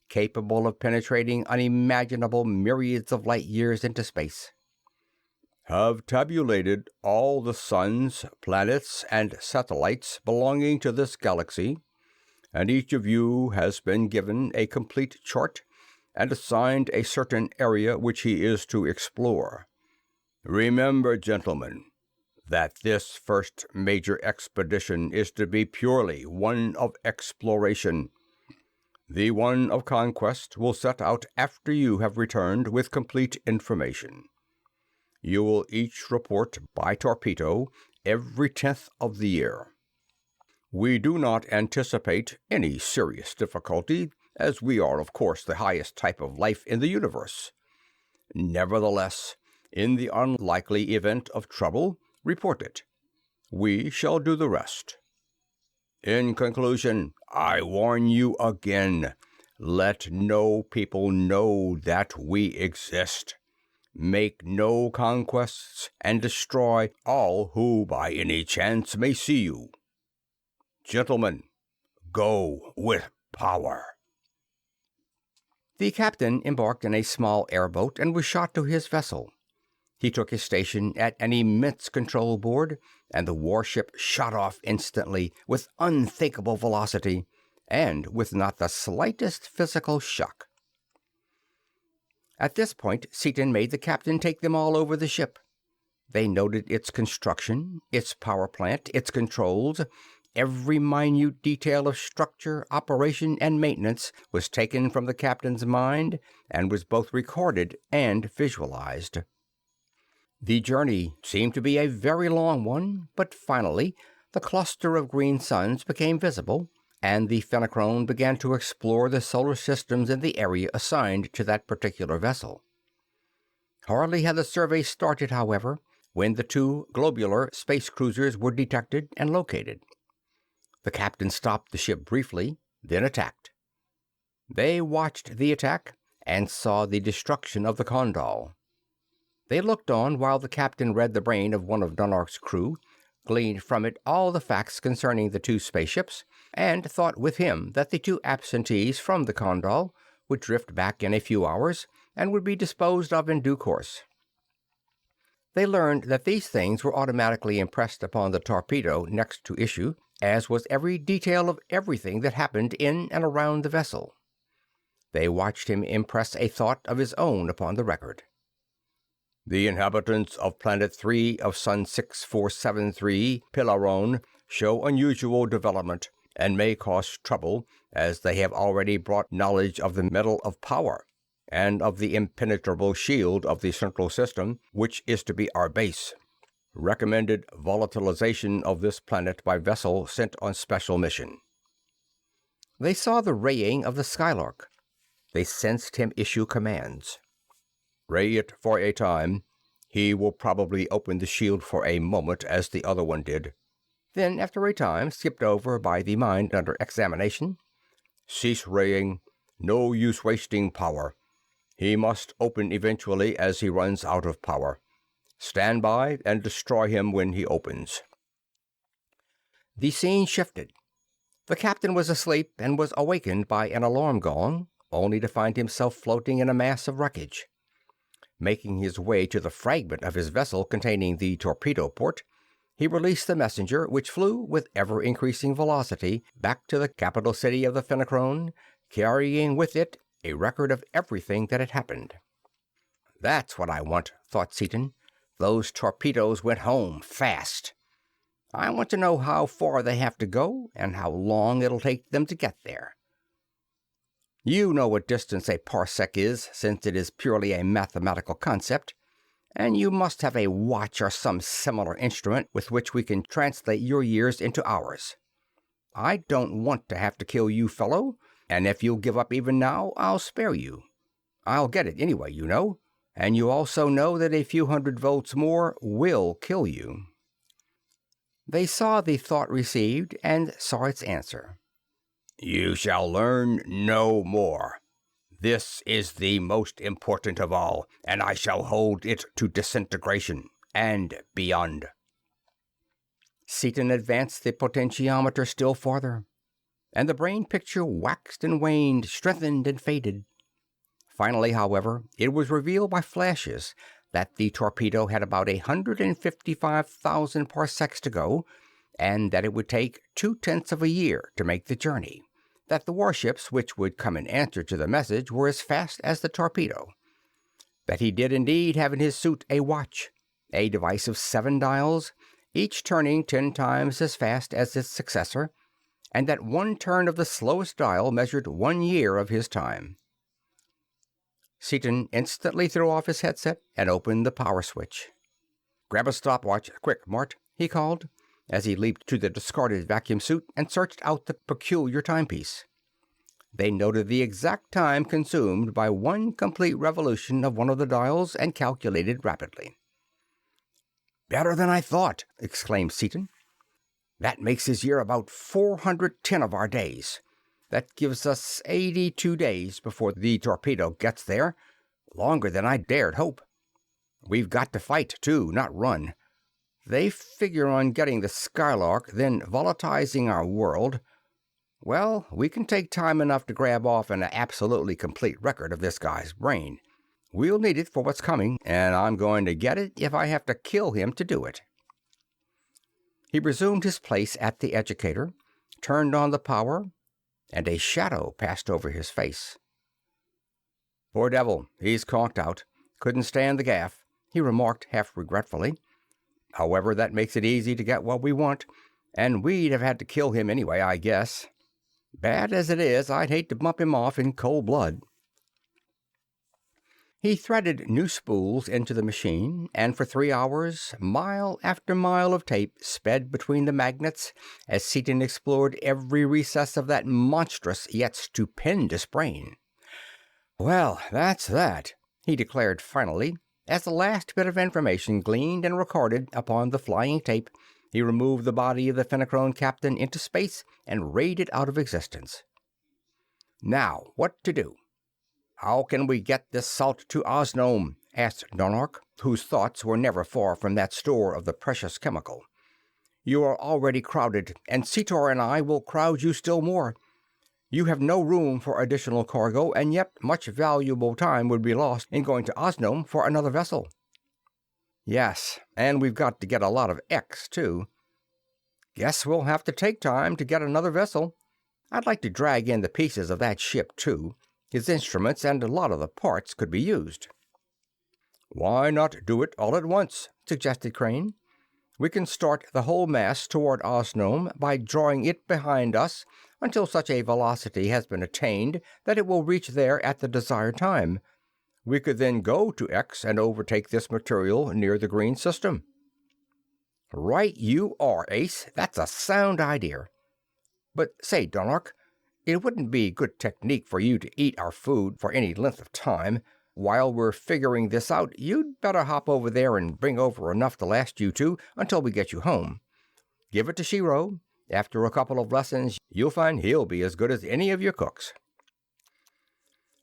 capable of penetrating unimaginable myriads of light years into space. "Have tabulated all the suns, planets, and satellites belonging to this galaxy, and each of you has been given a complete chart and assigned a certain area which he is to explore. Remember, gentlemen, that this first major expedition is to be purely one of exploration. The one of conquest will set out after you have returned with complete information. You will each report by torpedo every 10th of the year. We do not anticipate any serious difficulty, as we are, of course, the highest type of life in the universe. Nevertheless, in the unlikely event of trouble, report it. We shall do the rest. In conclusion, I warn you again, let no people know that we exist. Make no conquests, and destroy all who by any chance may see you. Gentlemen, go with power. The captain embarked in a small airboat and was shot to his vessel. He took his station at an immense control board, and the warship shot off instantly with unthinkable velocity and with not the slightest physical shock. At this point, Seaton made the captain take them all over the ship. They noted its construction, its power plant, its controls. Every minute detail of structure, operation, and maintenance was taken from the captain's mind and was both recorded and visualized. The journey seemed to be a very long one, but finally the cluster of green suns became visible, and the Fenachrone began to explore the solar systems in the area assigned to that particular vessel. Hardly had the survey started, however, when the two globular space cruisers were detected and located. The captain stopped the ship briefly, then attacked. They watched the attack and saw the destruction of the Condal. They looked on while the captain read the brain of one of Dunark's crew, gleaned from it all the facts concerning the two spaceships, and thought with him that the two absentees from the Condal would drift back in a few hours and would be disposed of in due course. They learned that these things were automatically impressed upon the torpedo next to issue, as was every detail of everything that happened in and around the vessel. They watched him impress a thought of his own upon the record. The inhabitants of Planet 3 of Sun 6473, Pilaron, show unusual development and may cause trouble, as they have already brought knowledge of the metal of power and of the impenetrable shield of the central system, which is to be our base. Recommended volatilization of this planet by vessel sent on special mission. They saw the raying of the Skylark. They sensed him issue commands. Ray it for a time. He will probably open the shield for a moment as the other one did. Then, after a time, skipped over by the mind under examination. Cease raying. No use wasting power. He must open eventually as he runs out of power. Stand by and destroy him when he opens. The scene shifted. The captain was asleep and was awakened by an alarm gong, only to find himself floating in a mass of wreckage. Making his way to the fragment of his vessel containing the torpedo port, he released the messenger, which flew with ever-increasing velocity back to the capital city of the Fenachrone, carrying with it a record of everything that had happened. That's what I want, thought Seaton. Those torpedoes went home fast. I want to know how far they have to go and how long it'll take them to get there. You know what distance a parsec is, since it is purely a mathematical concept, and you must have a watch or some similar instrument with which we can translate your years into hours. I don't want to have to kill you, fellow, and if you'll give up even now, I'll spare you. I'll get it anyway, you know, and you also know that a few hundred volts more will kill you. They saw the thought received and saw its answer. You shall learn no more. This is the most important of all, and I shall hold it to disintegration and beyond. Seaton advanced the potentiometer still farther, and the brain picture waxed and waned, strengthened and faded. Finally, however, it was revealed by flashes that the torpedo had about 155,000 parsecs to go, and that it would take 2/10 of a year to make the journey, that the warships which would come in answer to the message were as fast as the torpedo, that he did indeed have in his suit a watch, a device of 7 dials, each turning 10 times as fast as its successor, and that one turn of the slowest dial measured 1 year of his time. Seaton instantly threw off his headset and opened the power switch. "Grab a stopwatch, quick, Mart," he called, as he leaped to the discarded vacuum suit and searched out the peculiar timepiece. They noted the exact time consumed by one complete revolution of one of the dials and calculated rapidly. "Better than I thought," exclaimed Seaton. "That makes his year about 410 of our days. That gives us 82 days before the torpedo gets there. Longer than I dared hope. We've got to fight, too, not run. They figure on getting the Skylark, then volatilizing our world. Well, we can take time enough to grab off an absolutely complete record of this guy's brain. We'll need it for what's coming, and I'm going to get it if I have to kill him to do it." He resumed his place at the educator, turned on the power, and a shadow passed over his face. "Poor devil, he's conked out. Couldn't stand the gaff," he remarked half regretfully. "However, that makes it easy to get what we want, and we'd have had to kill him anyway, I guess. Bad as it is, I'd hate to bump him off in cold blood." He threaded new spools into the machine, and for 3 hours, mile after mile of tape sped between the magnets as Seaton explored every recess of that monstrous yet stupendous brain. "Well, that's that," he declared finally, as the last bit of information gleaned and recorded upon the flying tape. He removed the body of the Fenachrone captain into space and rayed it out of existence. "Now, what to do? How can we get this salt to Osnome?" asked Dunark, whose thoughts were never far from that store of the precious chemical. "You are already crowded, and Cetor and I will crowd you still more. You have no room for additional cargo, and yet much valuable time would be lost in going to Osnome for another vessel." "Yes, and we've got to get a lot of X, too. Guess we'll have to take time to get another vessel. I'd like to drag in the pieces of that ship, too. His instruments and a lot of the parts could be used." "Why not do it all at once?" suggested Crane. "We can start the whole mass toward Osnome by drawing it behind us until such a velocity has been attained that it will reach there at the desired time. We could then go to X and overtake this material near the green system." "Right you are, Ace. That's a sound idea. But say, Dunark, it wouldn't be good technique for you to eat our food for any length of time. While we're figuring this out, you'd better hop over there and bring over enough to last you two until we get you home. Give it to Shiro. After a couple of lessons, you'll find he'll be as good as any of your cooks."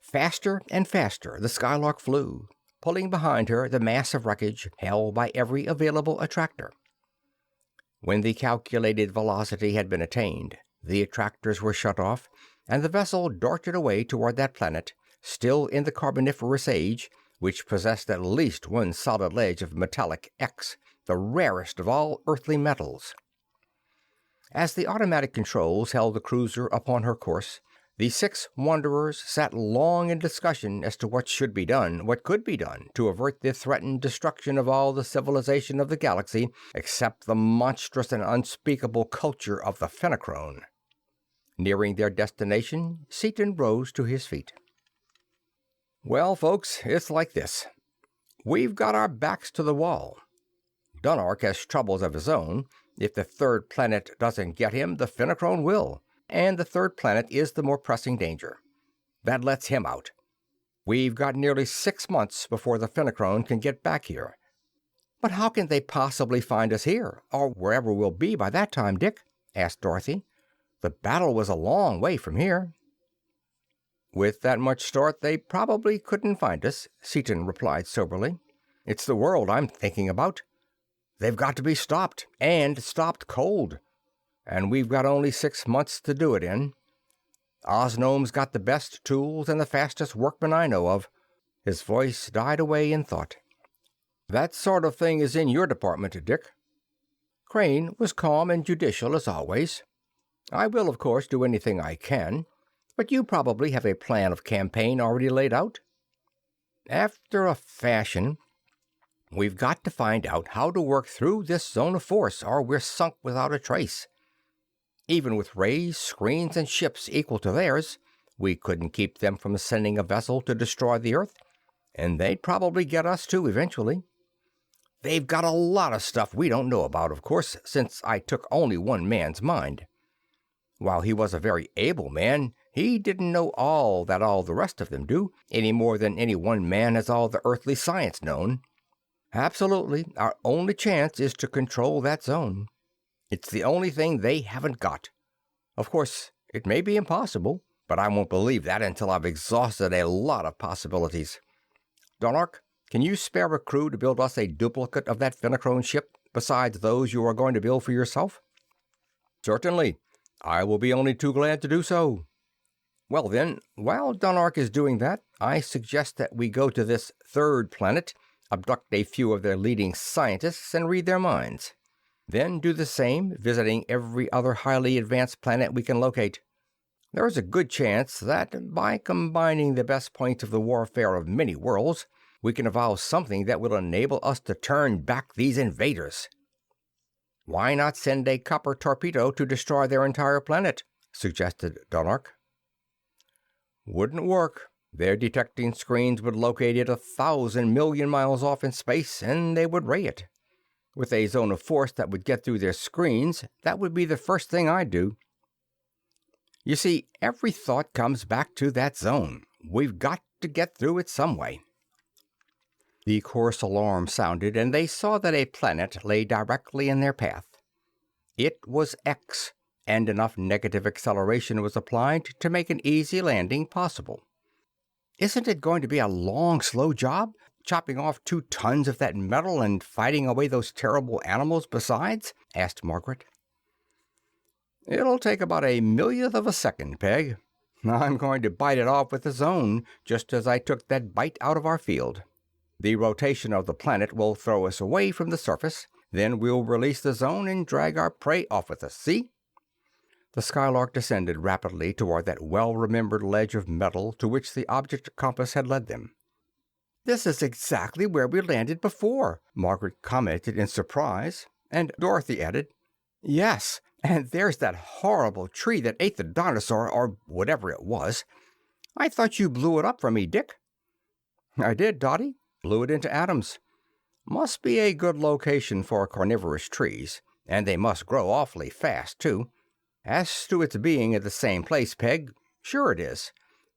Faster and faster the Skylark flew, pulling behind her the mass of wreckage held by every available attractor. When the calculated velocity had been attained, the attractors were shut off, and the vessel darted away toward that planet, still in the Carboniferous Age, which possessed at least one solid ledge of metallic X, the rarest of all earthly metals. As the automatic controls held the cruiser upon her course, the 6 wanderers sat long in discussion as to what should be done, what could be done, to avert the threatened destruction of all the civilization of the galaxy except the monstrous and unspeakable culture of the Fenachrone. Nearing their destination, Seaton rose to his feet. "Well, folks, it's like this. We've got our backs to the wall. Dunark has troubles of his own. If the third planet doesn't get him, the Fenachrone will. And the third planet is the more pressing danger. That lets him out. We've got nearly 6 months before the Fenachrone can get back here." "But how can they possibly find us here, or wherever we'll be by that time, Dick?" asked Dorothy. "The battle was a long way from here." "With that much start, they probably couldn't find us," Seaton replied soberly. "It's the world I'm thinking about. They've got to be stopped, and stopped cold. And we've got only 6 months to do it in. Osnome's got the best tools and the fastest workmen I know of." His voice died away in thought. "That sort of thing is in your department, Dick." Crane was calm and judicial as always. "I will, of course, do anything I can, but you probably have a plan of campaign already laid out." "After a fashion. We've got to find out how to work through this zone of force, or we're sunk without a trace. Even with rays, screens, and ships equal to theirs, we couldn't keep them from sending a vessel to destroy the Earth, and they'd probably get us too eventually. They've got a lot of stuff we don't know about, of course, since I took only one man's mind. While he was a very able man, he didn't know all that all the rest of them do, any more than any one man has all the earthly science known. Absolutely, our only chance is to control that zone. It's the only thing they haven't got. Of course, it may be impossible, but I won't believe that until I've exhausted a lot of possibilities. Dunark, can you spare a crew to build us a duplicate of that Fenachrone ship, besides those you are going to build for yourself? Certainly. I will be only too glad to do so. Well then, while Dunark is doing that, I suggest that we go to this third planet, abduct a few of their leading scientists, and read their minds. Then do the same, visiting every other highly advanced planet we can locate. There is a good chance that, by combining the best points of the warfare of many worlds, we can evolve something that will enable us to turn back these invaders. Why not send a copper torpedo to destroy their entire planet? Suggested Dunark. Wouldn't work. Their detecting screens would locate it 1,000 million miles off in space, and they would ray it. With a zone of force that would get through their screens, that would be the first thing I'd do. You see, every thought comes back to that zone. We've got to get through it some way. The course alarm sounded, and they saw that a planet lay directly in their path. It was X, and enough negative acceleration was applied to make an easy landing possible. Isn't it going to be a long, slow job, chopping off 2 tons of that metal and fighting away those terrible animals besides? Asked Margaret. It'll take about 1/1,000,000th of a second, Peg. I'm going to bite it off with the zone, just as I took that bite out of our field. The rotation of the planet will throw us away from the surface. Then we'll release the zone and drag our prey off with us, see? The Skylark descended rapidly toward that well-remembered ledge of metal to which the object compass had led them. This is exactly where we landed before, Margaret commented in surprise, and Dorothy added, Yes, and there's that horrible tree that ate the dinosaur, or whatever it was. I thought you blew it up for me, Dick. I did, Dottie. Blew it into atoms. Must be a good location for carnivorous trees, and they must grow awfully fast, too. As to its being in the same place, Peg, sure it is.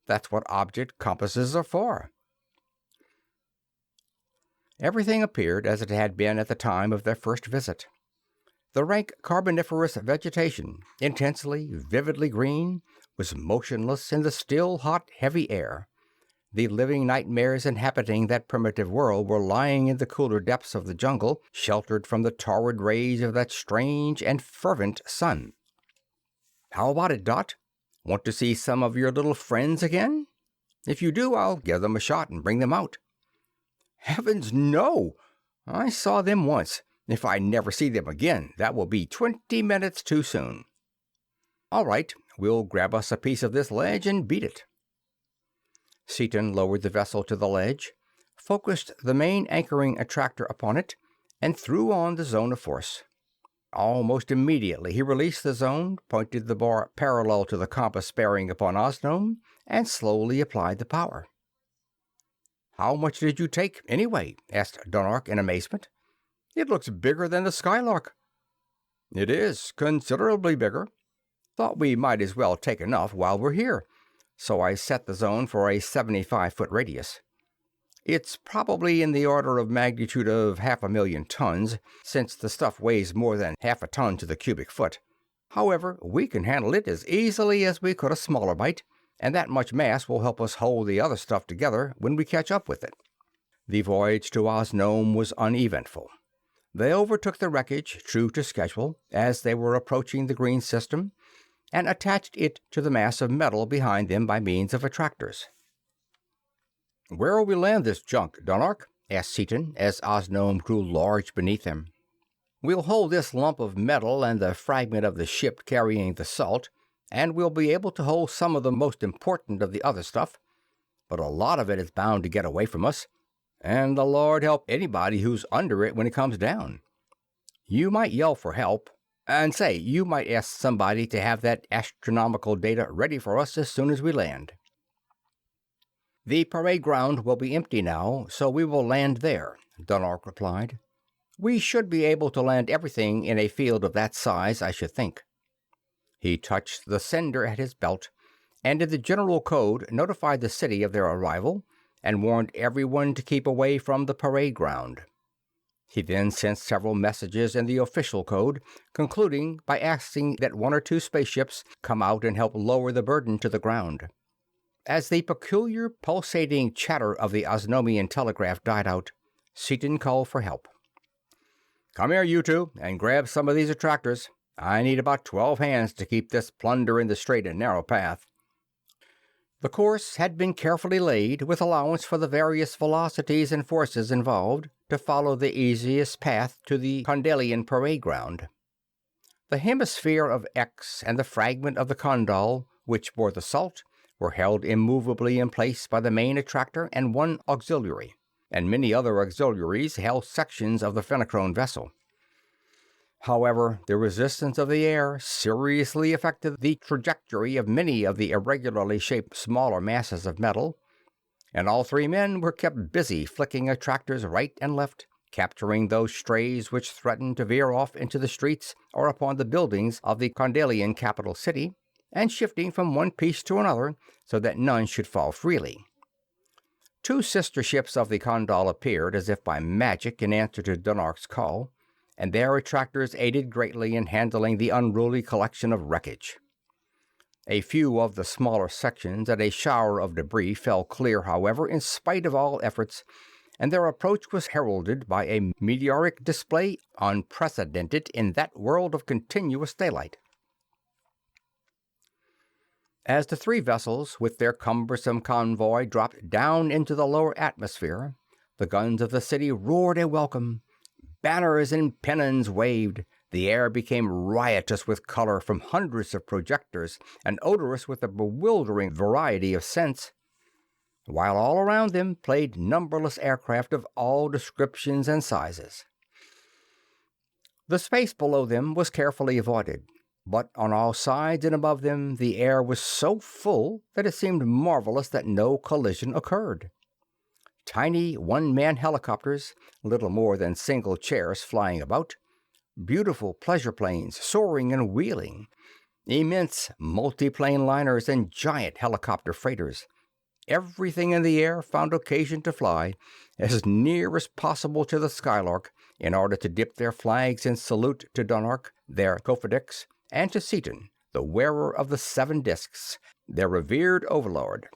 That's what object compasses are for. Everything appeared as it had been at the time of their first visit. The rank carboniferous vegetation, intensely, vividly green, was motionless in the still, hot, heavy air. The living nightmares inhabiting that primitive world were lying in the cooler depths of the jungle, sheltered from the torrid rays of that strange and fervent sun. How about it, Dot? Want to see some of your little friends again? If you do, I'll give them a shot and bring them out. Heavens, no! I saw them once. If I never see them again, that will be 20 minutes too soon. All right, we'll grab us a piece of this ledge and beat it. Seaton lowered the vessel to the ledge, focused the main anchoring attractor upon it, and threw on the zone of force. Almost immediately he released the zone, pointed the bar parallel to the compass bearing upon Osnome, and slowly applied the power. How much did you take, anyway? Asked Dunark in amazement. It looks bigger than the Skylark. It is, considerably bigger. Thought we might as well take enough while we're here, so I set the zone for a 75-foot radius. It's probably in the order of magnitude of 500,000 tons, since the stuff weighs more than 1/2 a ton to the cubic foot. However, we can handle it as easily as we could a smaller bite, and that much mass will help us hold the other stuff together when we catch up with it. The voyage to Osnome was uneventful. They overtook the wreckage, true to schedule, as they were approaching the green system, and attached it to the mass of metal behind them by means of attractors. "Where'll we land this junk, Dunark?" asked Seaton, as Osnome grew large beneath them. "We'll hold this lump of metal and the fragment of the ship carrying the salt, and we'll be able to hold some of the most important of the other stuff, but a lot of it is bound to get away from us, and the Lord help anybody who's under it when it comes down. You might yell for help, and say, you might ask somebody to have that astronomical data ready for us as soon as we land. The parade ground will be empty now, so we will land there," Dunark replied. We should be able to land everything in a field of that size, I should think." He touched the sender at his belt, and in the general code notified the city of their arrival and warned everyone to keep away from the parade ground. He then sent several messages in the official code, concluding by asking that 1 or 2 spaceships come out and help lower the burden to the ground. As the peculiar pulsating chatter of the Osnomian telegraph died out, Seaton called for help. "Come here, you two, and grab some of these attractors. I need about 12 hands to keep this plunder in the straight and narrow path." The course had been carefully laid with allowance for the various velocities and forces involved to follow the easiest path to the Condalian parade ground. The hemisphere of X and the fragment of the Condal, which bore the salt, were held immovably in place by the main attractor and 1 auxiliary, and many other auxiliaries held sections of the Fenachrone vessel. However, the resistance of the air seriously affected the trajectory of many of the irregularly shaped smaller masses of metal, and all 3 men were kept busy flicking attractors right and left, capturing those strays which threatened to veer off into the streets or upon the buildings of the Condalian capital city, and shifting from one piece to another so that none should fall freely. 2 sister ships of the Condal appeared as if by magic in answer to Dunark's call, and their attractors aided greatly in handling the unruly collection of wreckage. A few of the smaller sections and a shower of debris fell clear, however, in spite of all efforts, and their approach was heralded by a meteoric display unprecedented in that world of continuous daylight. As the 3 vessels, with their cumbersome convoy, dropped down into the lower atmosphere, the guns of the city roared a welcome. Banners and pennons waved. The air became riotous with color from hundreds of projectors and odorous with a bewildering variety of scents, while all around them played numberless aircraft of all descriptions and sizes. The space below them was carefully avoided, but on all sides and above them the air was so full that it seemed marvelous that no collision occurred. Tiny 1-man helicopters, little more than single chairs flying about, beautiful pleasure planes soaring and wheeling, immense multiplane liners and giant helicopter freighters. Everything in the air found occasion to fly as near as possible to the Skylark in order to dip their flags in salute to Dunark, their Cofidix, and to Seaton, the wearer of the 7 discs, their revered overlord.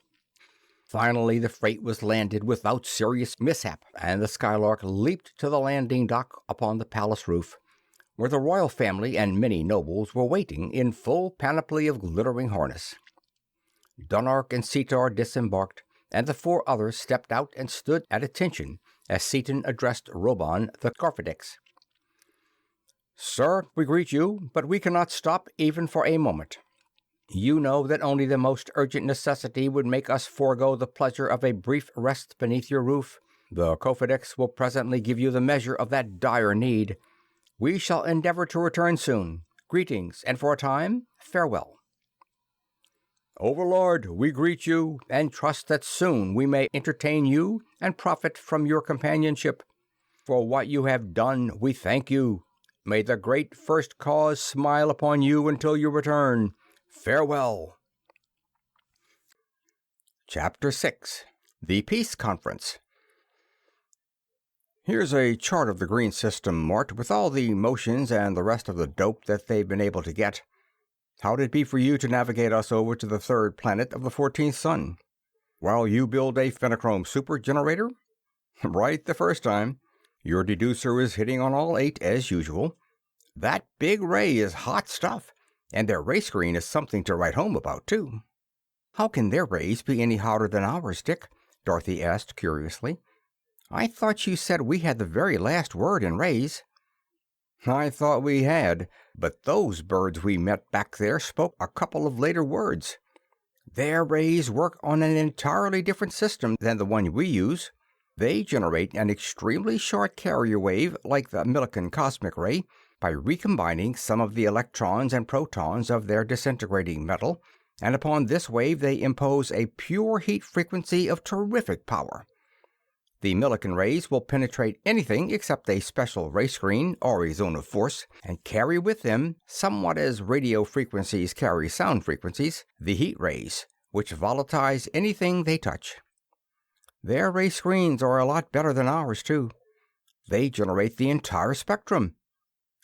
Finally, the freight was landed without serious mishap, and the Skylark leaped to the landing dock upon the palace roof, where the royal family and many nobles were waiting in full panoply of glittering harness. Dunark and Seator disembarked, and the 4 others stepped out and stood at attention as Seaton addressed Roban the Corfidix. "Sir, we greet you, but we cannot stop even for a moment. You know that only the most urgent necessity would make us forego the pleasure of a brief rest beneath your roof. The Cofidix will presently give you the measure of that dire need. We shall endeavor to return soon. Greetings, and for a time, farewell." "Overlord, we greet you, and trust that soon we may entertain you and profit from your companionship. For what you have done, we thank you. May the great First Cause smile upon you until you return. Farewell." Chapter 6. The Peace Conference. "Here's a chart of the green system, Mort, with all the motions and the rest of the dope that they've been able to get. How'd it be for you to navigate us over to the 3rd planet of the 14th sun? While you build a Fenachrome super generator? Right the first time. Your deducer is hitting on all 8 as usual. That big ray is hot stuff, and their ray screen is something to write home about, too." "How can their rays be any hotter than ours, Dick?" Dorothy asked curiously. "I thought you said we had the very last word in rays." "I thought we had, but those birds we met back there spoke a couple of later words. Their rays work on an entirely different system than the one we use. They generate an extremely short carrier wave, like the Millikan cosmic ray, by recombining some of the electrons and protons of their disintegrating metal, and upon this wave they impose a pure heat frequency of terrific power. The Millikan rays will penetrate anything except a special ray screen or a zone of force, and carry with them, somewhat as radio frequencies carry sound frequencies, the heat rays, which volatilize anything they touch. Their ray screens are a lot better than ours, too. They generate the entire spectrum.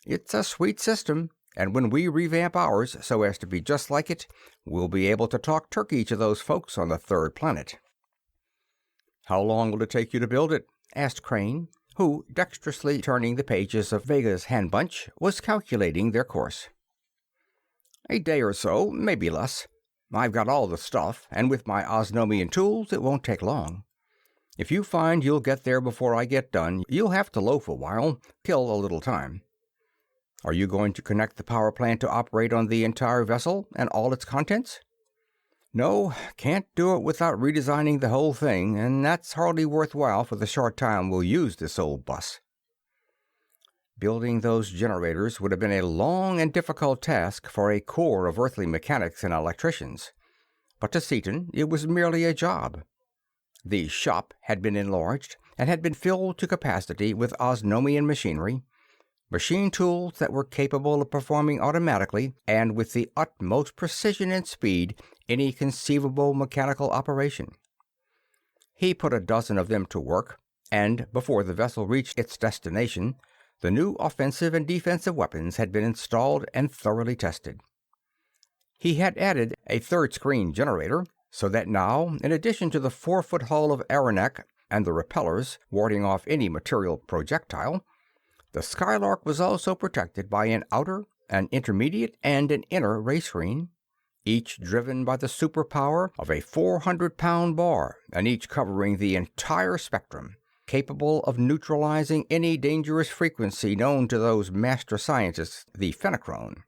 It's a sweet system, and when we revamp ours so as to be just like it, we'll be able to talk turkey to those folks on the third planet. "How long will it take you to build it?" asked Crane, who, dexterously turning the pages of Vega's handbunch, was calculating their course. "A day or so, maybe less. I've got all the stuff, and with my Osnomian tools it won't take long. If you find you'll get there before I get done, you'll have to loaf a while, kill a little time. Are you going to connect the power plant to operate on the entire vessel and all its contents?" "No, can't do it without redesigning the whole thing, and that's hardly worthwhile for the short time we'll use this old bus." Building those generators would have been a long and difficult task for a corps of earthly mechanics and electricians, but to Seaton it was merely a job. The shop had been enlarged and had been filled to capacity with Osnomian machinery, machine tools that were capable of performing automatically and with the utmost precision and speed any conceivable mechanical operation. He put a dozen of them to work, and before the vessel reached its destination, the new offensive and defensive weapons had been installed and thoroughly tested. He had added a third screen generator, so that now, in addition to the 4-foot hull of Aranak and the repellers warding off any material projectile, the Skylark was also protected by an outer, an intermediate, and an inner ray screen, each driven by the superpower of a 400-pound bar, and each covering the entire spectrum, capable of neutralizing any dangerous frequency known to those master scientists, the Fenachrone.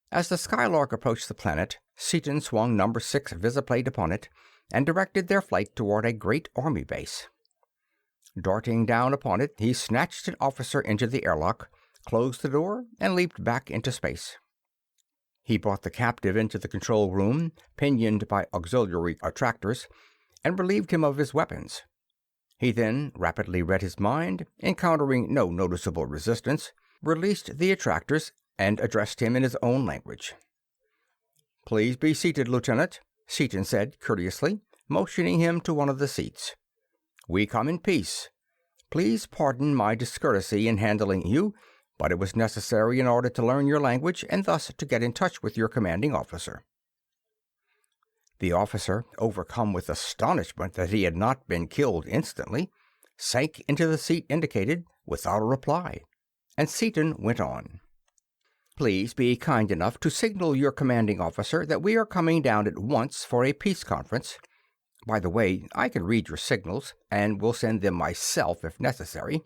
As the Skylark approached the planet, Seaton swung number 6 visiplate upon it and directed their flight toward a great army base. Darting down upon it, he snatched an officer into the airlock, closed the door, and leaped back into space. He brought the captive into the control room, pinioned by auxiliary attractors, and relieved him of his weapons. He then rapidly read his mind, encountering no noticeable resistance, released the attractors, and addressed him in his own language. "Please be seated, Lieutenant," Seaton said courteously, motioning him to one of the seats. "We come in peace. Please pardon my discourtesy in handling you, but it was necessary in order to learn your language and thus to get in touch with your commanding officer." The officer, overcome with astonishment that he had not been killed instantly, sank into the seat indicated without a reply, and Seaton went on. "Please be kind enough to signal your commanding officer that we are coming down at once for a peace conference. By the way, I can read your signals, and will send them myself if necessary."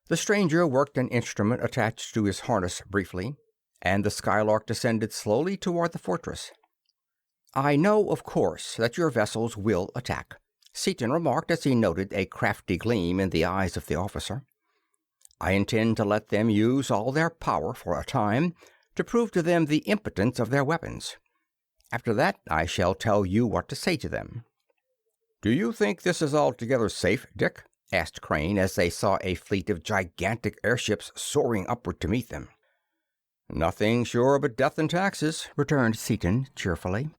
The stranger worked an instrument attached to his harness briefly, and the Skylark descended slowly toward the fortress. "I know, of course, that your vessels will attack," Seaton remarked as he noted a crafty gleam in the eyes of the officer. "I intend to let them use all their power for a time to prove to them the impotence of their weapons. After that, I shall tell you what to say to them." "Do you think this is altogether safe, Dick?" asked Crane as they saw a fleet of gigantic airships soaring upward to meet them. "Nothing sure but death and taxes," returned Seaton cheerfully.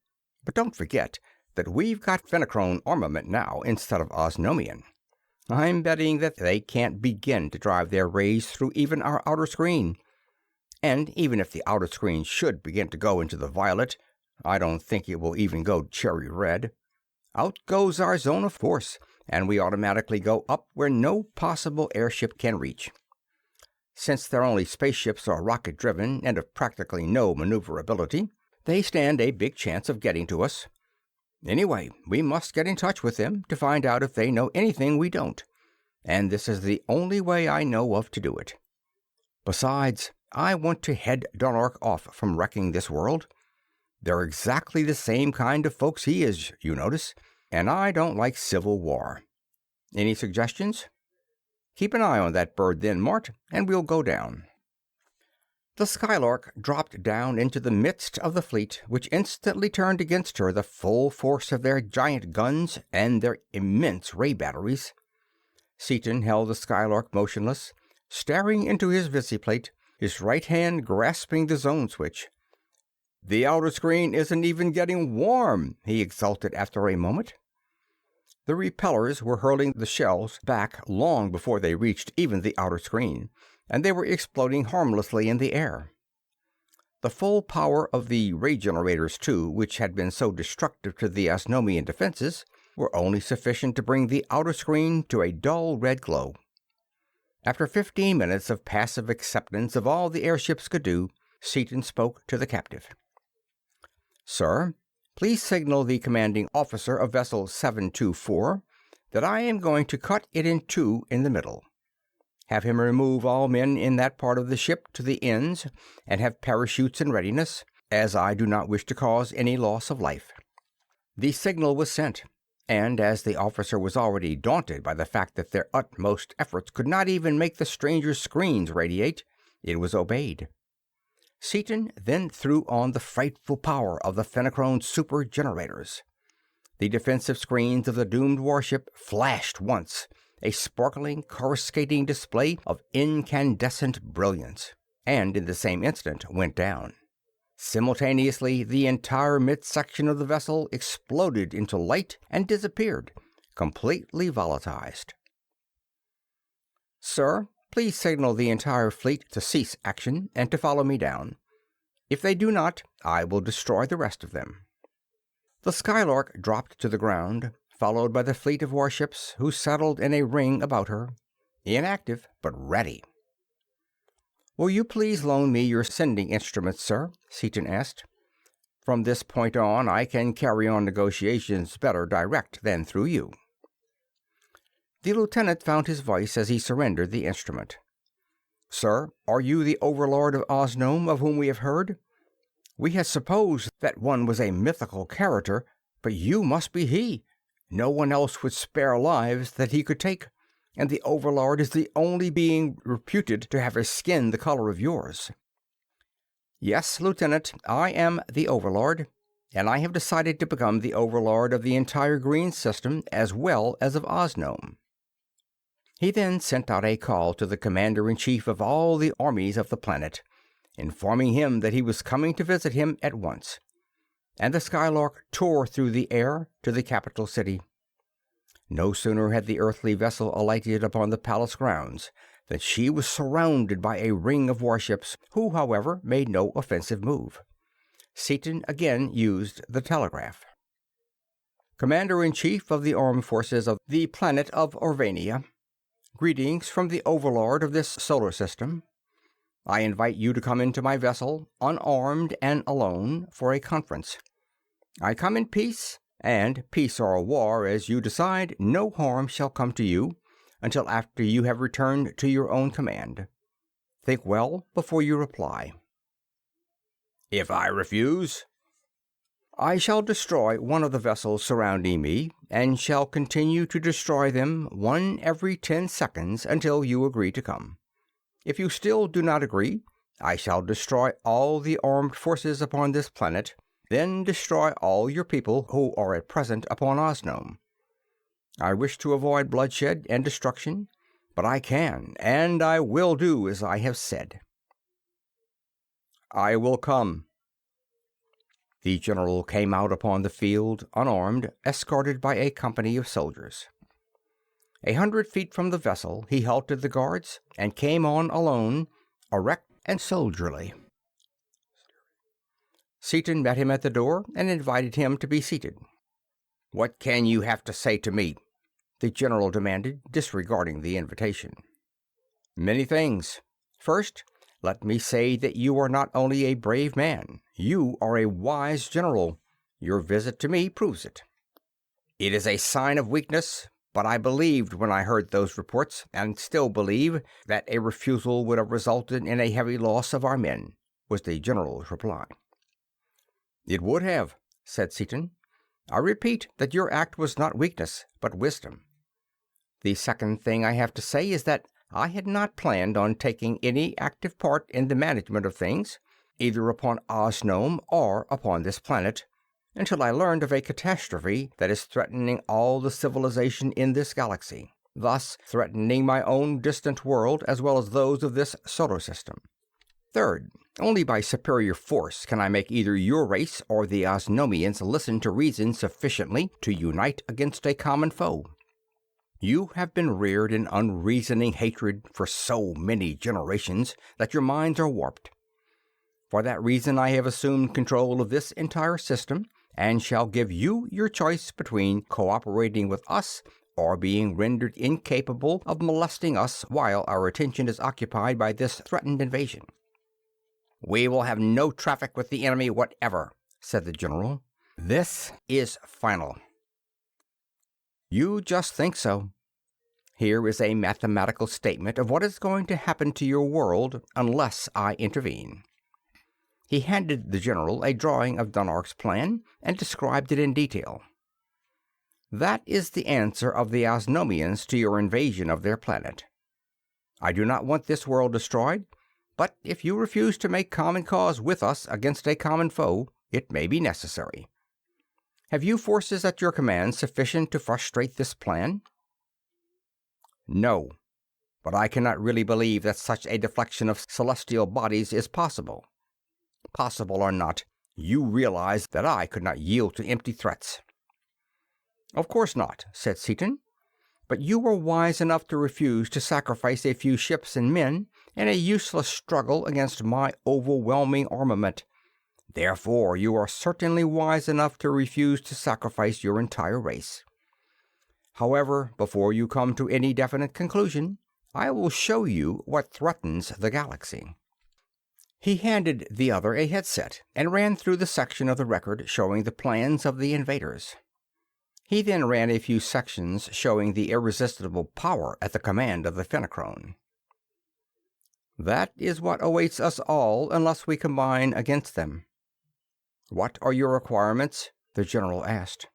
"But don't forget that we've got Fenachrone armament now instead of Osnomian. I'm betting that they can't begin to drive their rays through even our outer screen. And even if the outer screen should begin to go into the violet, I don't think it will even go cherry red. Out goes our zone of force, and we automatically go up where no possible airship can reach. Since they're only spaceships or rocket-driven and of practically no maneuverability, they stand a big chance of getting to us. Anyway, we must get in touch with them to find out if they know anything we don't, and this is the only way I know of to do it. Besides, I want to head Dunark off from wrecking this world. They're exactly the same kind of folks he is, you notice, and I don't like civil war. Any suggestions? Keep an eye on that bird then, Mort, and we'll go down." The Skylark dropped down into the midst of the fleet, which instantly turned against her the full force of their giant guns and their immense ray batteries. Seaton held the Skylark motionless, staring into his visiplate, his right hand grasping the zone switch. "The outer screen isn't even getting warm," he exulted after a moment. The repellers were hurling the shells back long before they reached even the outer screen, and they were exploding harmlessly in the air. The full power of the ray generators, too, which had been so destructive to the Osnomian defenses, were only sufficient to bring the outer screen to a dull red glow. After 15 minutes of passive acceptance of all the airships could do, Seaton spoke to the captive. "Sir, please signal the commanding officer of vessel 724 that I am going to cut it in two in the middle. Have him remove all men in that part of the ship to the ends, and have parachutes in readiness, as I do not wish to cause any loss of life." The signal was sent, and as the officer was already daunted by the fact that their utmost efforts could not even make the stranger's screens radiate, it was obeyed. Seaton then threw on the frightful power of the Fenachrone super generators. The defensive screens of the doomed warship flashed once, a sparkling, coruscating display of incandescent brilliance, and in the same instant went down. Simultaneously, the entire midsection of the vessel exploded into light and disappeared, completely volatilized. "Sir, please signal the entire fleet to cease action and to follow me down. If they do not, I will destroy the rest of them." The Skylark dropped to the ground, followed by the fleet of warships, who settled in a ring about her, inactive but ready. "Will you please loan me your sending instruments, sir?" Seaton asked. "From this point on, I can carry on negotiations better direct than through you." The lieutenant found his voice as he surrendered the instrument. "Sir, are you the overlord of Osnome of whom we have heard? We had supposed that one was a mythical character, but you must be he. No one else would spare lives that he could take, and the overlord is the only being reputed to have a skin the color of yours." "Yes, Lieutenant, I am the overlord, and I have decided to become the overlord of the entire green system as well as of Osnome." He then sent out a call to the commander-in-chief of all the armies of the planet, informing him that he was coming to visit him at once, and the Skylark tore through the air to the capital city. No sooner had the earthly vessel alighted upon the palace grounds than she was surrounded by a ring of warships, who, however, made no offensive move. Seaton again used the telegraph. "Commander-in-Chief of the Armed Forces of the planet of Orvania, greetings from the overlord of this solar system. I invite you to come into my vessel, unarmed and alone, for a conference. I come in peace, and peace or war, as you decide, no harm shall come to you until after you have returned to your own command. Think well before you reply." "If I refuse?" "I shall destroy one of the vessels surrounding me, and shall continue to destroy them one every 10 seconds until you agree to come. If you still do not agree, I shall destroy all the armed forces upon this planet, then destroy all your people who are at present upon Osnome. I wish to avoid bloodshed and destruction, but I can and I will do as I have said." "I will come." The general came out upon the field, unarmed, escorted by a company of soldiers. 100 feet from the vessel, he halted the guards and came on alone, erect and soldierly. Seaton met him at the door and invited him to be seated. "What can you have to say to me?" the general demanded, disregarding the invitation. "Many things. First, let me say that you are not only a brave man, you are a wise general. Your visit to me proves it." "It is a sign of weakness, but I believed when I heard those reports, and still believe, that a refusal would have resulted in a heavy loss of our men," was the general's reply. "It would have," said Seaton. "I repeat that your act was not weakness, but wisdom. The second thing I have to say is that I had not planned on taking any active part in the management of things, either upon Osnome or upon this planet, until I learned of a catastrophe that is threatening all the civilization in this galaxy, thus threatening my own distant world as well as those of this solar system. Third, only by superior force can I make either your race or the Osnomians listen to reason sufficiently to unite against a common foe. You have been reared in unreasoning hatred for so many generations that your minds are warped. For that reason I have assumed control of this entire system, and shall give you your choice between cooperating with us or being rendered incapable of molesting us while our attention is occupied by this threatened invasion. "We will have no traffic with the enemy whatever," said the general. "This is final." You just think so. Here is a mathematical statement of what is going to happen to your world unless I intervene. He handed the general a drawing of Dunark's plan and described it in detail. That is the answer of the Osnomians to your invasion of their planet. I do not want this world destroyed, but if you refuse to make common cause with us against a common foe, it may be necessary. Have you forces at your command sufficient to frustrate this plan? No, but I cannot really believe that such a deflection of celestial bodies is possible. Possible or not, you realize that I could not yield to empty threats. Of course not, said Seaton, but you were wise enough to refuse to sacrifice a few ships and men in a useless struggle against my overwhelming armament. Therefore, you are certainly wise enough to refuse to sacrifice your entire race. However, before you come to any definite conclusion, I will show you what threatens the galaxy. He handed the other a headset and ran through the section of the record showing the plans of the invaders. He then ran a few sections showing the irresistible power at the command of the Fenachrone. That is what awaits us all unless we combine against them. What are your requirements? The general asked.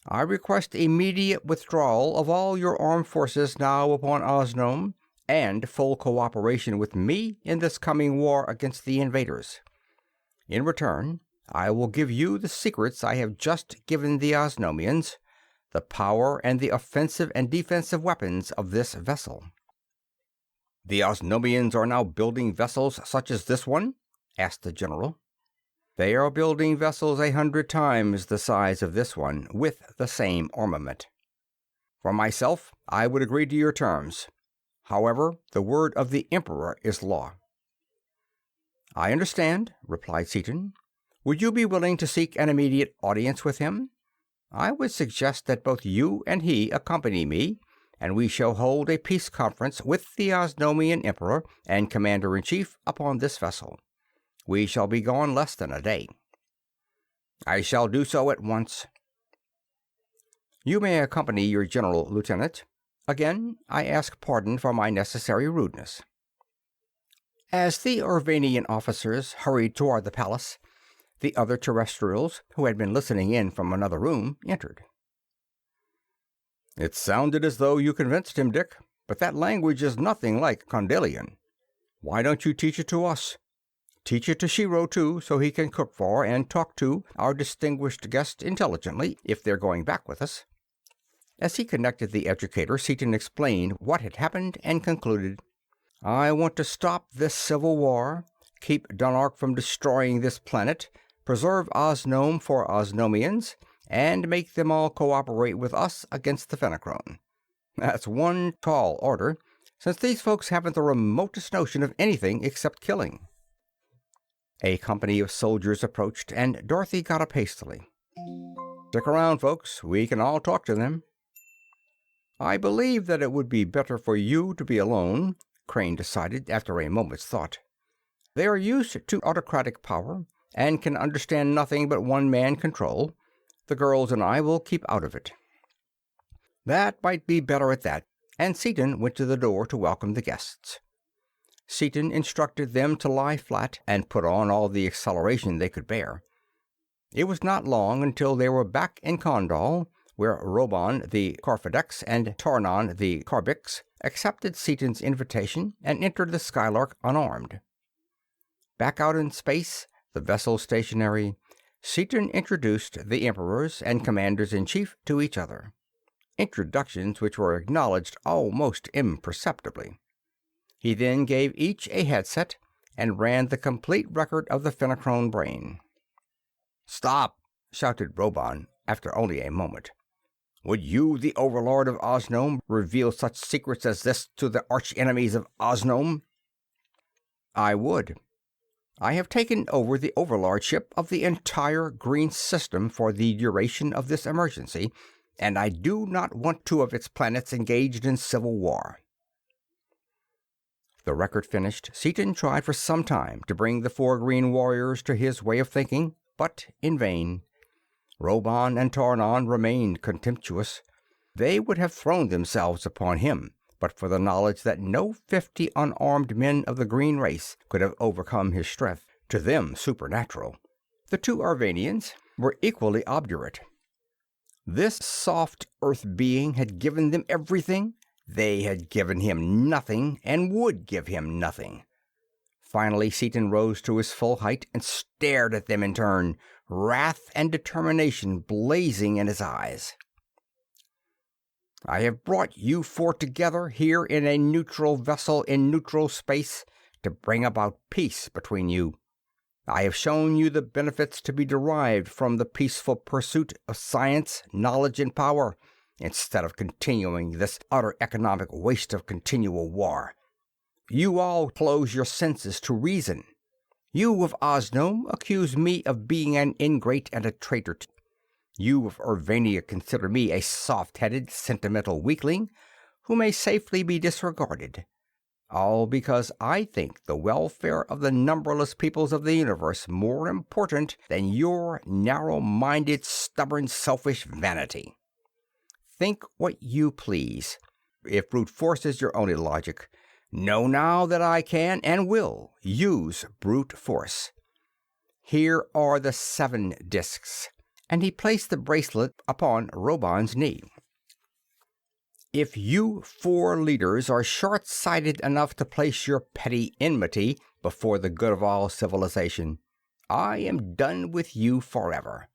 I request immediate withdrawal of all your armed forces now upon Osnome, and full cooperation with me in this coming war against the invaders. In return, I will give you the secrets I have just given the Osnomians, the power and the offensive and defensive weapons of this vessel. The Osnomians are now building vessels such as this one? Asked the general. They are building vessels 100 times the size of this one, with the same armament. For myself, I would agree to your terms. However, the word of the Emperor is law. I understand, replied Seaton. Would you be willing to seek an immediate audience with him? I would suggest that both you and he accompany me, and we shall hold a peace conference with the Osnomian Emperor and Commander-in-Chief upon this vessel. We shall be gone less than a day. I shall do so at once. You may accompany your general, Lieutenant. Again, I ask pardon for my necessary rudeness. As the Urvanian officers hurried toward the palace, the other terrestrials, who had been listening in from another room, entered. It sounded as though you convinced him, Dick, but that language is nothing like Condalian. Why don't you teach it to us? Teach it to Shiro, too, so he can cook for and talk to our distinguished guest intelligently if they're going back with us. As he connected the educator, Seaton explained what had happened and concluded, I want to stop this civil war, keep Dunark from destroying this planet, preserve Osnome for Osnomians, and make them all cooperate with us against the Fenachrone. That's one tall order, since these folks haven't the remotest notion of anything except killing. A company of soldiers approached, and Dorothy got up hastily. Stick around, folks. We can all talk to them. I believe that it would be better for you to be alone, Crane decided after a moment's thought. They are used to autocratic power and can understand nothing but one-man control. The girls and I will keep out of it. That might be better at that, and Seaton went to the door to welcome the guests. Seaton instructed them to lie flat and put on all the acceleration they could bear. It was not long until they were back in Condal, where Roban the Carfadex and Tarnon the Carbix accepted Seaton's invitation and entered the Skylark unarmed. Back out in space, the vessel stationary, Seaton introduced the Emperors and Commanders-in-Chief to each other. Introductions which were acknowledged almost imperceptibly. He then gave each a headset and ran the complete record of the Fenachrone brain. "Stop!" shouted Roban after only a moment. "Would you, the overlord of Osnome, reveal such secrets as this to the arch-enemies of Osnome?" "I would. I have taken over the overlordship of the entire green system for the duration of this emergency, and I do not want 2 of its planets engaged in civil war." The record finished, Seaton tried for some time to bring the 4 green warriors to his way of thinking, but in vain. Roban and Tarnon remained contemptuous. They would have thrown themselves upon him, but for the knowledge that no 50 unarmed men of the green race could have overcome his strength, to them supernatural. The 2 Arvanians were equally obdurate. This soft earth being had given them everything. They had given him nothing, and would give him nothing. Finally, Seaton rose to his full height and stared at them in turn, wrath and determination blazing in his eyes. "I have brought you 4 together here in a neutral vessel in neutral space to bring about peace between you. I have shown you the benefits to be derived from the peaceful pursuit of science, knowledge, and power, instead of continuing this utter economic waste of continual war. You all close your senses to reason. You of Osnome accuse me of being an ingrate and a traitor. You of Urbania consider me a soft-headed, sentimental weakling who may safely be disregarded, all because I think the welfare of the numberless peoples of the universe more important than your narrow-minded, stubborn, selfish vanity. Think what you please. If brute force is your only logic, know now that I can and will use brute force. Here are the 7 discs." And he placed the bracelet upon Roban's knee. "If you 4 leaders are short-sighted enough to place your petty enmity before the good of all civilization, I am done with you forever.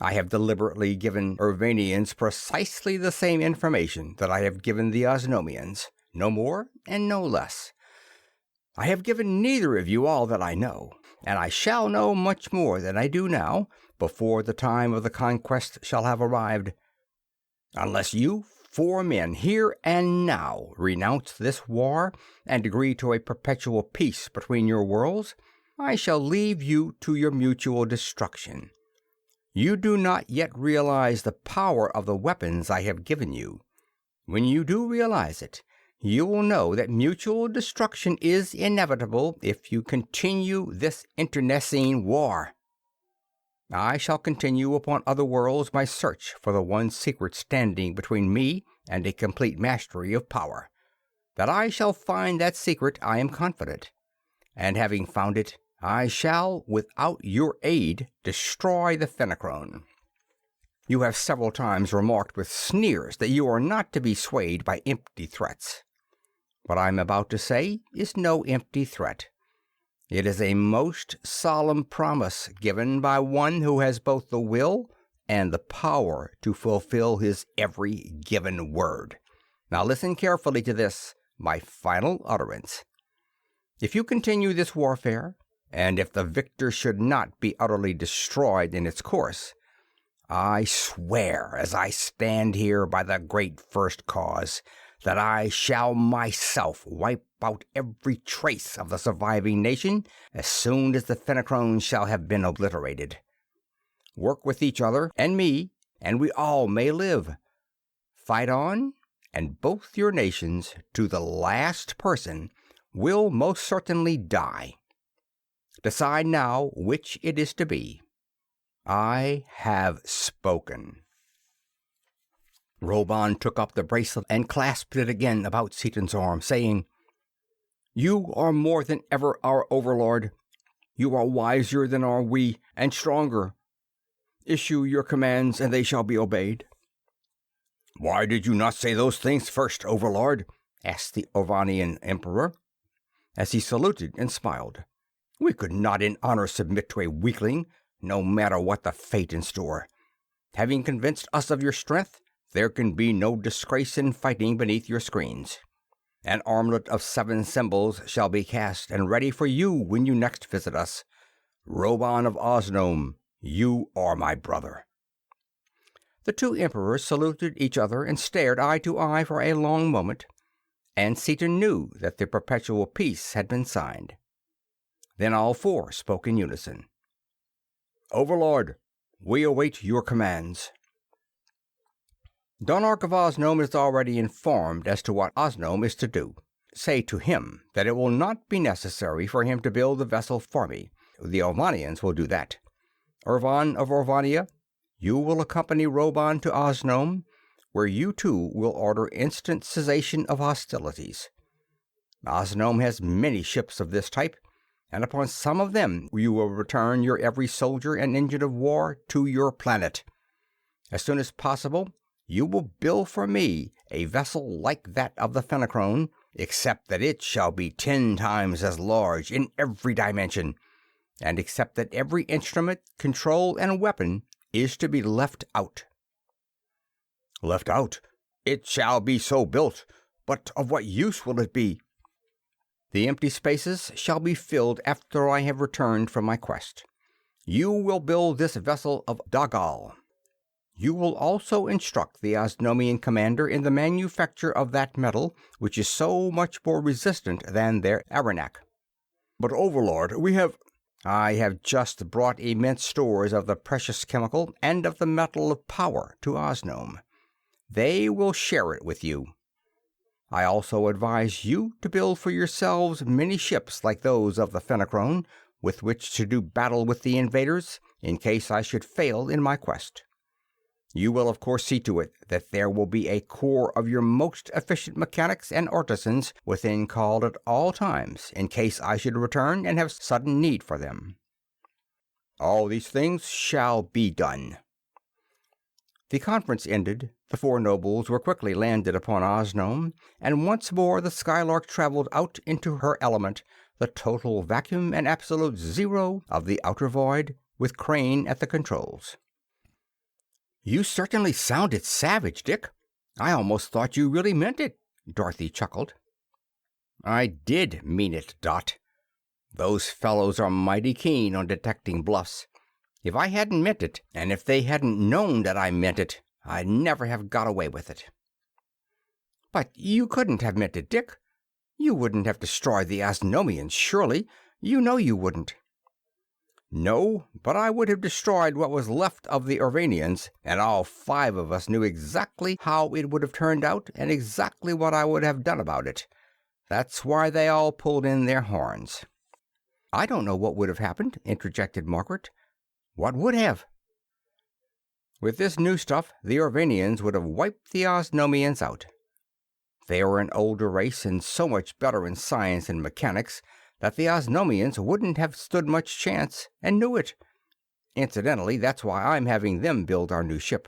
I have deliberately given Urbanians precisely the same information that I have given the Osnomians, no more and no less. I have given neither of you all that I know, and I shall know much more than I do now, before the time of the conquest shall have arrived. Unless you 4 men here and now renounce this war and agree to a perpetual peace between your worlds, I shall leave you to your mutual destruction. You do not yet realize the power of the weapons I have given you. When you do realize it, you will know that mutual destruction is inevitable if you continue this internecine war. I shall continue upon other worlds my search for the one secret standing between me and a complete mastery of power. That I shall find that secret I am confident, and having found it, I shall, without your aid, destroy the Fenachrone. You have several times remarked with sneers that you are not to be swayed by empty threats. What I am about to say is no empty threat. It is a most solemn promise given by one who has both the will and the power to fulfill his every given word. Now listen carefully to this, my final utterance. If you continue this warfare, and if the victor should not be utterly destroyed in its course, I swear, as I stand here by the great first cause, that I shall myself wipe out every trace of the surviving nation as soon as the Fenachrone shall have been obliterated. Work with each other and me, and we all may live. Fight on, and both your nations, to the last person, will most certainly die. Decide now which it is to be. I have spoken." Roban took up the bracelet and clasped it again about Seaton's arm, saying, "You are more than ever our overlord. You are wiser than are we, and stronger. Issue your commands, and they shall be obeyed." "Why did you not say those things first, overlord? asked the Orvanian Emperor, as he saluted and smiled. "We could not in honor submit to a weakling, no matter what the fate in store. Having convinced us of your strength, there can be no disgrace in fighting beneath your screens. An armlet of 7 symbols shall be cast and ready for you when you next visit us. Roban of Osnome, you are my brother." The two emperors saluted each other and stared eye to eye for a long moment, and Seaton knew that the perpetual peace had been signed. Then all four spoke in unison. "Overlord, we await your commands." Dunark of Osnome is already informed as to what Osnome is to do. Say to him that it will not be necessary for him to build the vessel for me. The Orvanians will do that. Urvan of Orvania, you will accompany Roban to Osnome, where you two will order instant cessation of hostilities. Osnome has many ships of this type, and upon some of them you will return your every soldier and engine of war to your planet. As soon as possible, you will build for me a vessel like that of the Fenachrone, except that it shall be 10 times as large in every dimension, and except that every instrument, control, and weapon is to be left out. "Left out? It shall be so built, but of what use will it be?" "The empty spaces shall be filled after I have returned from my quest. You will build this vessel of Dagal. You will also instruct the Osnomian commander in the manufacture of that metal, which is so much more resistant than their Aranak." "But, Overlord, we have—" "I have just brought immense stores of the precious chemical and of the metal of power to Osnome. They will share it with you. I also advise you to build for yourselves many ships like those of the Fenachrone, with which to do battle with the invaders, in case I should fail in my quest. You will, of course, see to it that there will be a corps of your most efficient mechanics and artisans within call at all times, in case I should return and have sudden need for them." "All these things shall be done." The conference ended, the four nobles were quickly landed upon Osnome, and once more the Skylark traveled out into her element, the total vacuum and absolute zero of the outer void, with Crane at the controls. "You certainly sounded savage, Dick. I almost thought you really meant it," Dorothy chuckled. "I did mean it, Dot. Those fellows are mighty keen on detecting bluffs. If I hadn't meant it, and if they hadn't known that I meant it, I'd never have got away with it." "But you couldn't have meant it, Dick. You wouldn't have destroyed the Osnomians, surely. You know you wouldn't." "No, but I would have destroyed what was left of the Orvanians, and all 5 of us knew exactly how it would have turned out and exactly what I would have done about it. That's why they all pulled in their horns." "I don't know what would have happened," interjected Margaret. "What would have?" "With this new stuff, the Orvanians would have wiped the Osnomians out. They are an older race and so much better in science and mechanics that the Osnomians wouldn't have stood much chance, and knew it. Incidentally, that's why I'm having them build our new ship.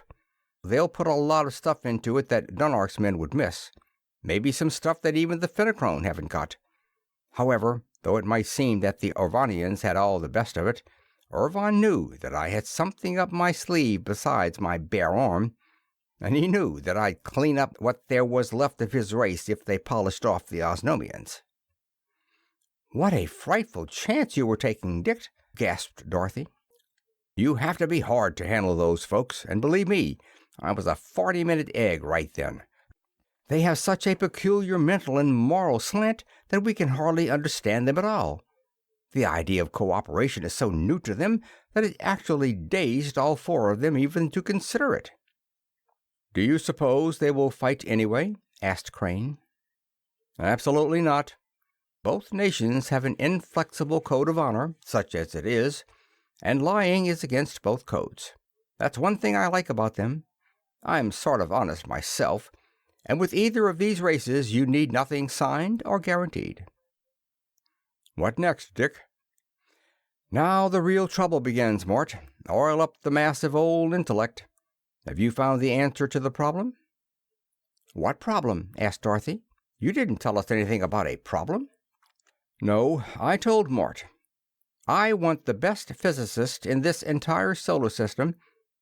They'll put a lot of stuff into it that Dunark's men would miss. Maybe some stuff that even the Fenachrone haven't got. However, though it might seem that the Orvanians had all the best of it, Urvan knew that I had something up my sleeve besides my bare arm, and he knew that I'd clean up what there was left of his race if they polished off the Osnomians." "What a frightful chance you were taking, Dick," gasped Dorothy. "You have to be hard to handle those folks, and believe me, I was a 40-minute egg right then. They have such a peculiar mental and moral slant that we can hardly understand them at all. The idea of cooperation is so new to them that it actually dazed all 4 of them even to consider it." "Do you suppose they will fight anyway?" asked Crane. "Absolutely not. Both nations have an inflexible code of honor, such as it is, and lying is against both codes. That's one thing I like about them. I'm sort of honest myself, and with either of these races you need nothing signed or guaranteed." "What next, Dick?" "Now the real trouble begins, Mort. Oil up the massive old intellect. Have you found the answer to the problem?" "What problem?" asked Dorothy. You didn't tell us anything about a problem." "No, I told Mort. I want the best physicist in this entire solar system,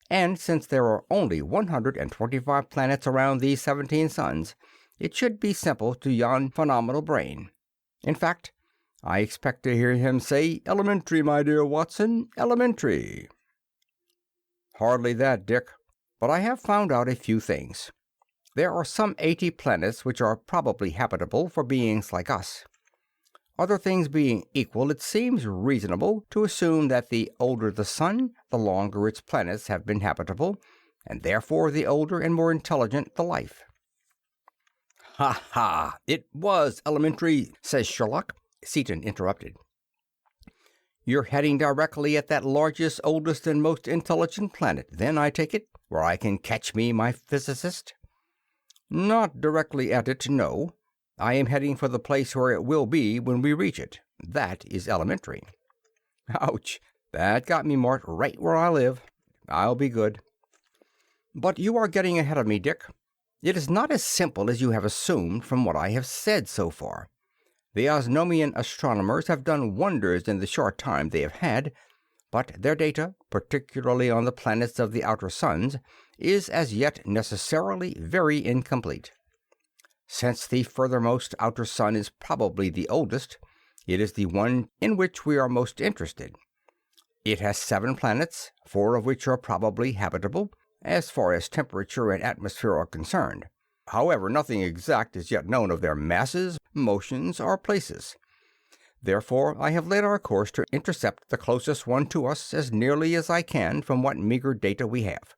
and since there are only 125 planets around these 17 suns, it should be simple to yon phenomenal brain. In fact, I expect to hear him say, 'Elementary, my dear Watson, elementary.'" "Hardly that, Dick. But I have found out a few things. There are some 80 planets which are probably habitable for beings like us. Other things being equal, it seems reasonable to assume that the older the sun, the longer its planets have been habitable, and therefore the older and more intelligent the life." "Ha ha! It was elementary," says Sherlock. Seaton interrupted. "You're heading directly at that largest, oldest, and most intelligent planet, then, I take it, where I can catch me my physicist?" "Not directly at it, no. I am heading for the place where it will be when we reach it. That is elementary." "Ouch! That got me, Mort, right where I live. I'll be good." "But you are getting ahead of me, Dick. It is not as simple as you have assumed from what I have said so far. The Osnomian astronomers have done wonders in the short time they have had, but their data, particularly on the planets of the outer suns, is as yet necessarily very incomplete. Since the furthermost outer sun is probably the oldest, it is the one in which we are most interested. It has 7 planets, 4 of which are probably habitable, as far as temperature and atmosphere are concerned. However, nothing exact is yet known of their masses, motions, or places. Therefore, I have laid our course to intercept the closest one to us as nearly as I can from what meager data we have.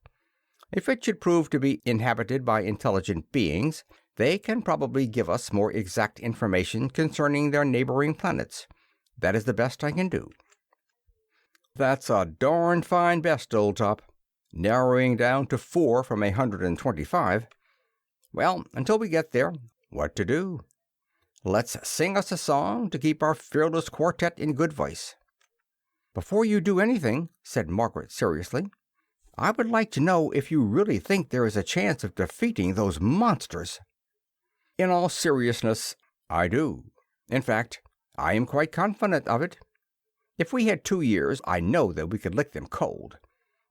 If it should prove to be inhabited by intelligent beings, they can probably give us more exact information concerning their neighboring planets. That is the best I can do." "That's a darn fine best, old top. Narrowing down to 4 from 125. Well, until we get there, what to do? Let's sing us a song to keep our fearless quartet in good voice." "Before you do anything," said Margaret seriously, "I would like to know if you really think there is a chance of defeating those monsters." "In all seriousness, I do. In fact, I am quite confident of it. If we had 2 years, I know that we could lick them cold.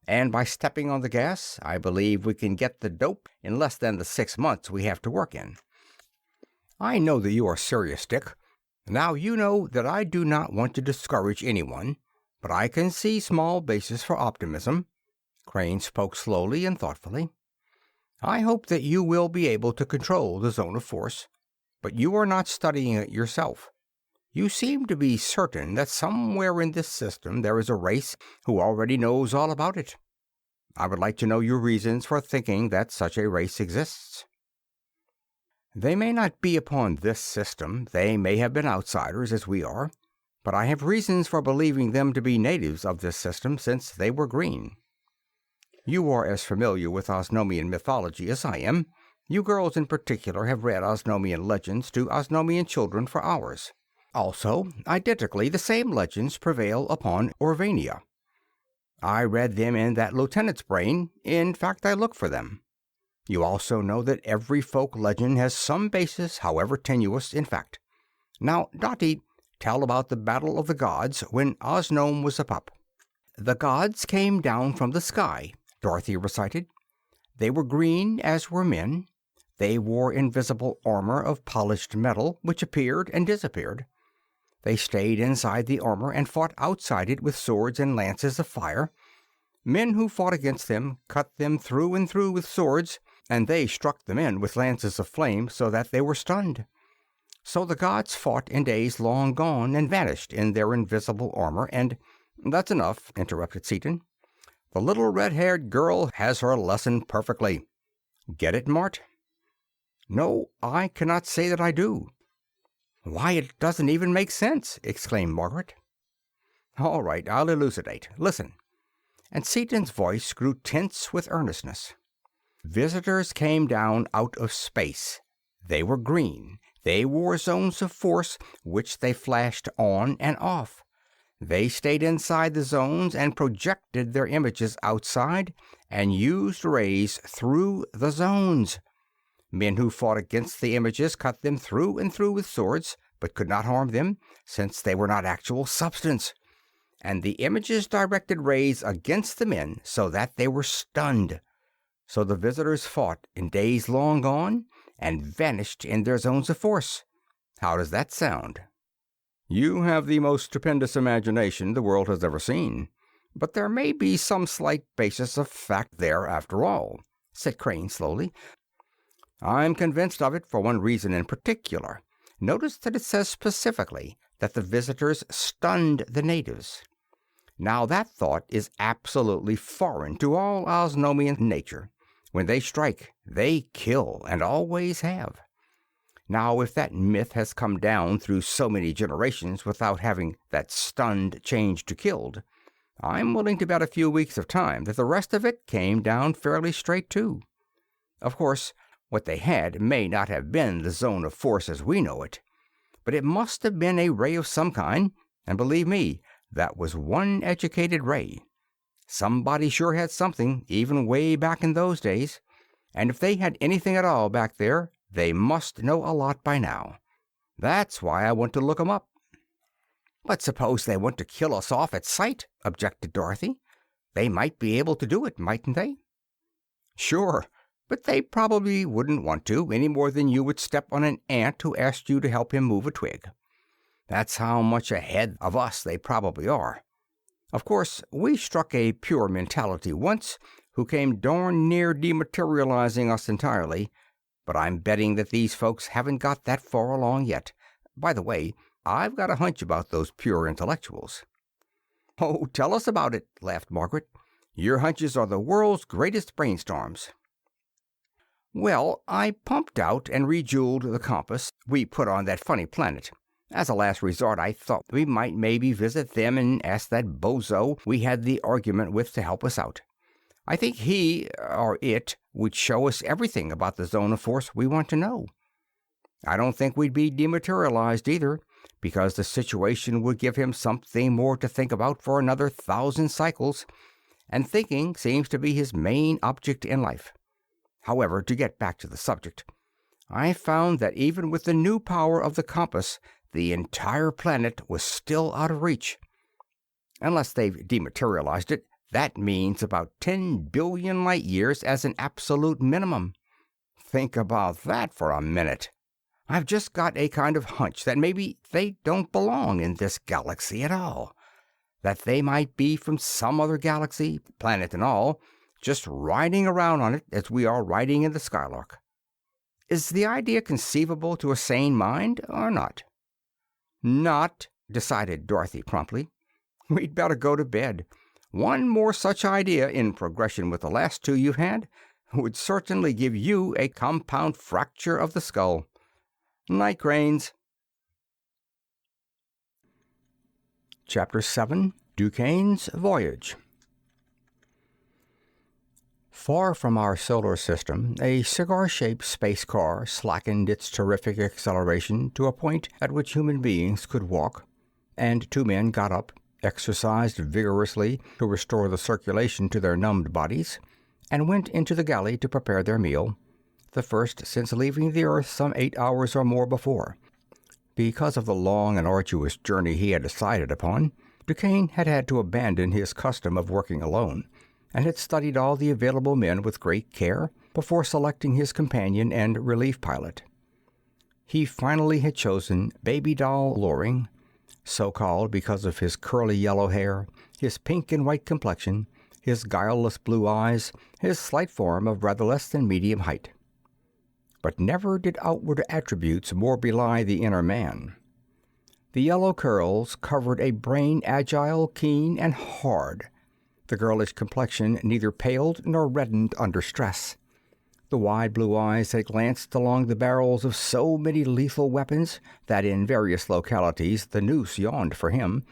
And by stepping on the gas, I believe we can get the dope in less than the 6 months we have to work in." "I know that you are serious, Dick. Now, you know that I do not want to discourage anyone, but I can see small basis for optimism." Crane spoke slowly and thoughtfully. "I hope that you will be able to control the zone of force, but you are not studying it yourself. You seem to be certain that somewhere in this system there is a race who already knows all about it. I would like to know your reasons for thinking that such a race exists." "They may not be upon this system. They may have been outsiders, as we are, but I have reasons for believing them to be natives of this system, since they were green. You are as familiar with Osnomian mythology as I am. You girls in particular have read Osnomian legends to Osnomian children for hours. Also, identically, the same legends prevail upon Orvania. I read them in that lieutenant's brain. In fact, I looked for them. You also know that every folk legend has some basis, however tenuous, in fact. Now, Dottie, tell about the Battle of the Gods when Osnome was a pup." "The gods came down from the sky," Dorothy recited. "They were green, as were men. They wore invisible armor of polished metal, which appeared and disappeared. They stayed inside the armor and fought outside it with swords and lances of fire. Men who fought against them cut them through and through with swords, and they struck the men with lances of flame so that they were stunned. So the gods fought in days long gone and vanished in their invisible armor, and—" "That's enough," interrupted Seaton. "The little red-haired girl has her lesson perfectly. Get it, Mort?" "No, I cannot say that I do." "Why, it doesn't even make sense!" exclaimed Margaret. "All right, I'll elucidate. Listen." And Seaton's voice grew tense with earnestness. "Visitors came down out of space. They were green. They wore zones of force, which they flashed on and off. They stayed inside the zones and projected their images outside and used rays through the zones. Men who fought against the images cut them through and through with swords, but could not harm them, since they were not actual substance. And the images directed rays against the men so that they were stunned. So the visitors fought in days long gone and vanished in their zones of force. How does that sound? You have the most stupendous imagination the world has ever seen. But there may be some slight basis of fact there after all, said Crane slowly. I'm convinced of it for one reason in particular. Notice that it says specifically that the visitors stunned the natives. Now that thought is absolutely foreign to all Osnomian nature. When they strike, they kill, and always have. Now, if that myth has come down through so many generations without having that stunned changed to killed, I'm willing to bet a few weeks of time that the rest of it came down fairly straight too. Of course, what they had may not have been the zone of force as we know it, but it must have been a ray of some kind, and believe me, that was one educated ray. Somebody sure had something, even way back in those days, and if they had anything at all back there, they must know a lot by now. That's why I want to look 'em up. But suppose they want to kill us off at sight, objected Dorothy. They might be able to do it, mightn't they? Sure, but they probably wouldn't want to, any more than you would step on an ant who asked you to help him move a twig. That's how much ahead of us they probably are. Of course, we struck a pure mentality once who came darn near dematerializing us entirely, but I'm betting that these folks haven't got that far along yet. By the way, I've got a hunch about those pure intellectuals. Oh, tell us about it, laughed Margaret. Your hunches are the world's greatest brainstorms. Well, I pumped out and rejeweled the compass we put on that funny planet. As a last resort, I thought we might maybe visit them and ask that bozo we had the argument with to help us out. I think he, or it, would show us everything about the zone of force we want to know. I don't think we'd be dematerialized either, because the situation would give him something more to think about for another 1,000 cycles, and thinking seems to be his main object in life. However, to get back to the subject, I found that even with the new power of the compass, the entire planet was still out of reach. Unless they've dematerialized it, that means about 10 billion light years as an absolute minimum. Think about that for a minute. I've just got a kind of hunch that maybe they don't belong in this galaxy at all. That they might be from some other galaxy, planet and all, just riding around on it as we are riding in the Skylark. Is the idea conceivable to a sane mind or not? Not, decided Dorothy promptly. We'd better go to bed. One more such idea, in progression with the last two you've had, would certainly give you a compound fracture of the skull. Night, Cranes. Chapter 7, DuQuesne's Voyage. Far from our solar system, a cigar-shaped space car slackened its terrific acceleration to a point at which human beings could walk, and two men got up, exercised vigorously to restore the circulation to their numbed bodies, and went into the galley to prepare their meal, the first since leaving the Earth some 8 hours or more before. Because of the long and arduous journey he had decided upon, DuQuesne had had to abandon his custom of working alone, and had studied all the available men with great care before selecting his companion and relief pilot. He finally had chosen Baby Doll Loring, so called because of his curly yellow hair, his pink and white complexion, his guileless blue eyes, his slight form of rather less than medium height. But never did outward attributes more belie the inner man. The yellow curls covered a brain agile, keen, and hard. The girlish complexion neither paled nor reddened under stress. The wide blue eyes had glanced along the barrels of so many lethal weapons that in various localities the noose yawned for him.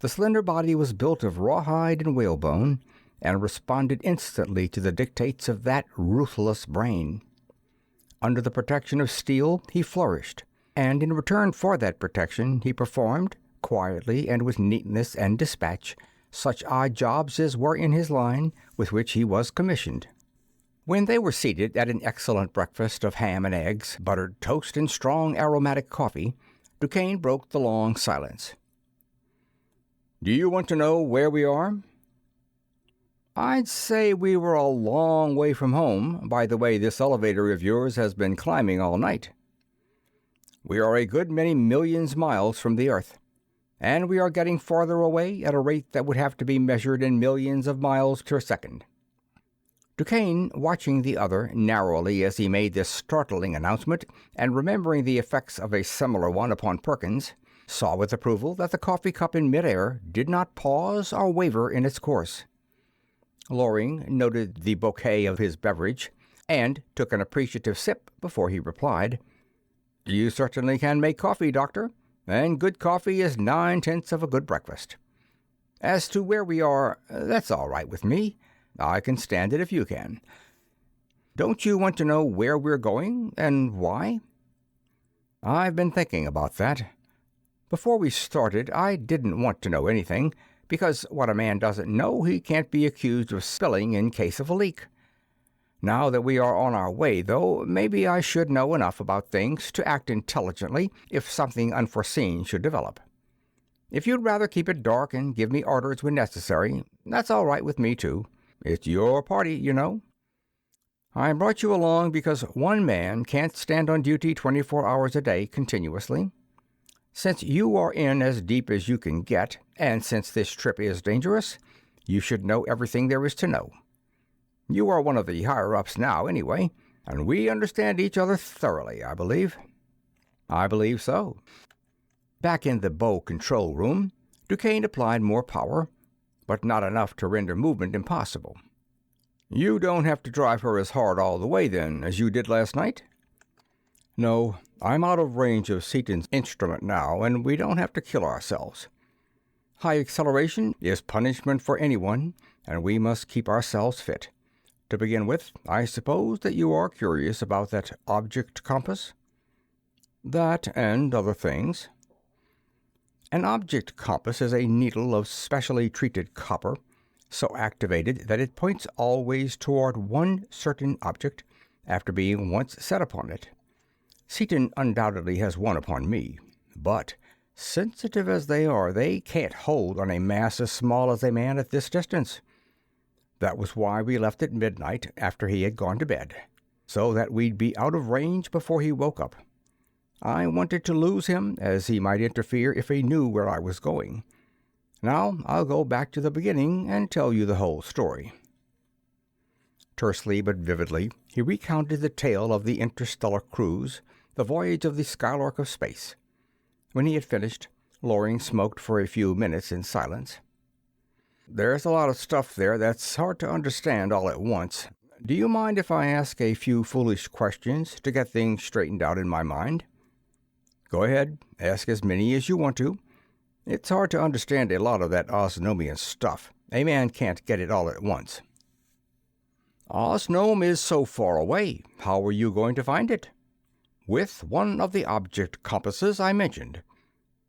The slender body was built of rawhide and whalebone, and responded instantly to the dictates of that ruthless brain. Under the protection of steel he flourished, and in return for that protection he performed, quietly and with neatness and dispatch, such odd jobs as were in his line with which he was commissioned. When they were seated at an excellent breakfast of ham and eggs, buttered toast, and strong aromatic coffee, DuQuesne broke the long silence. "Do you want to know where we are?" "I'd say we were a long way from home, by the way this elevator of yours has been climbing all night." "We are a good many millions miles from the Earth, and we are getting farther away at a rate that would have to be measured in millions of miles per second." DuQuesne, watching the other narrowly as he made this startling announcement, and remembering the effects of a similar one upon Perkins, saw with approval that the coffee cup in midair did not pause or waver in its course. Loring noted the bouquet of his beverage, and took an appreciative sip before he replied, "You certainly can make coffee, Doctor, and good coffee is 9/10 of a good breakfast. As to where we are, that's all right with me. I can stand it if you can. Don't you want to know where we're going, and why?" "I've been thinking about that. Before we started, I didn't want to know anything, because what a man doesn't know he can't be accused of spilling in case of a leak. Now that we are on our way, though, maybe I should know enough about things to act intelligently if something unforeseen should develop. If you'd rather keep it dark and give me orders when necessary, that's all right with me, too. It's your party, you know. I brought you along because one man can't stand on duty 24 hours a day continuously. Since you are in as deep as you can get, and since this trip is dangerous, you should know everything there is to know. You are one of the higher-ups now, anyway, and we understand each other thoroughly, I believe." "I believe so." Back in the bow control room, DuQuesne applied more power, but not enough to render movement impossible. "You don't have to drive her as hard all the way, then, as you did last night?" "No, I'm out of range of Seaton's instrument now, and we don't have to kill ourselves. High acceleration is punishment for anyone, and we must keep ourselves fit. To begin with, I suppose that you are curious about that object compass?" "That and other things." An object compass is a needle of specially treated copper, so activated that it points always toward one certain object after being once set upon it. Seaton undoubtedly has one upon me, but, sensitive as they are, they can't hold on a mass as small as a man at this distance. That was why we left at midnight after he had gone to bed, so that we'd be out of range before he woke up. I wanted to lose him, as he might interfere if he knew where I was going. Now I'll go back to the beginning and tell you the whole story." Tersely but vividly, he recounted the tale of the interstellar cruise, the voyage of the Skylark of space. When he had finished, Loring smoked for a few minutes in silence. "There's a lot of stuff there that's hard to understand all at once. Do you mind if I ask a few foolish questions to get things straightened out in my mind?" "Go ahead. Ask as many as you want to. It's hard to understand a lot of that Osnomian stuff. A man can't get it all at once." "Osnome is so far away. How are you going to find it?" "With one of the object compasses I mentioned.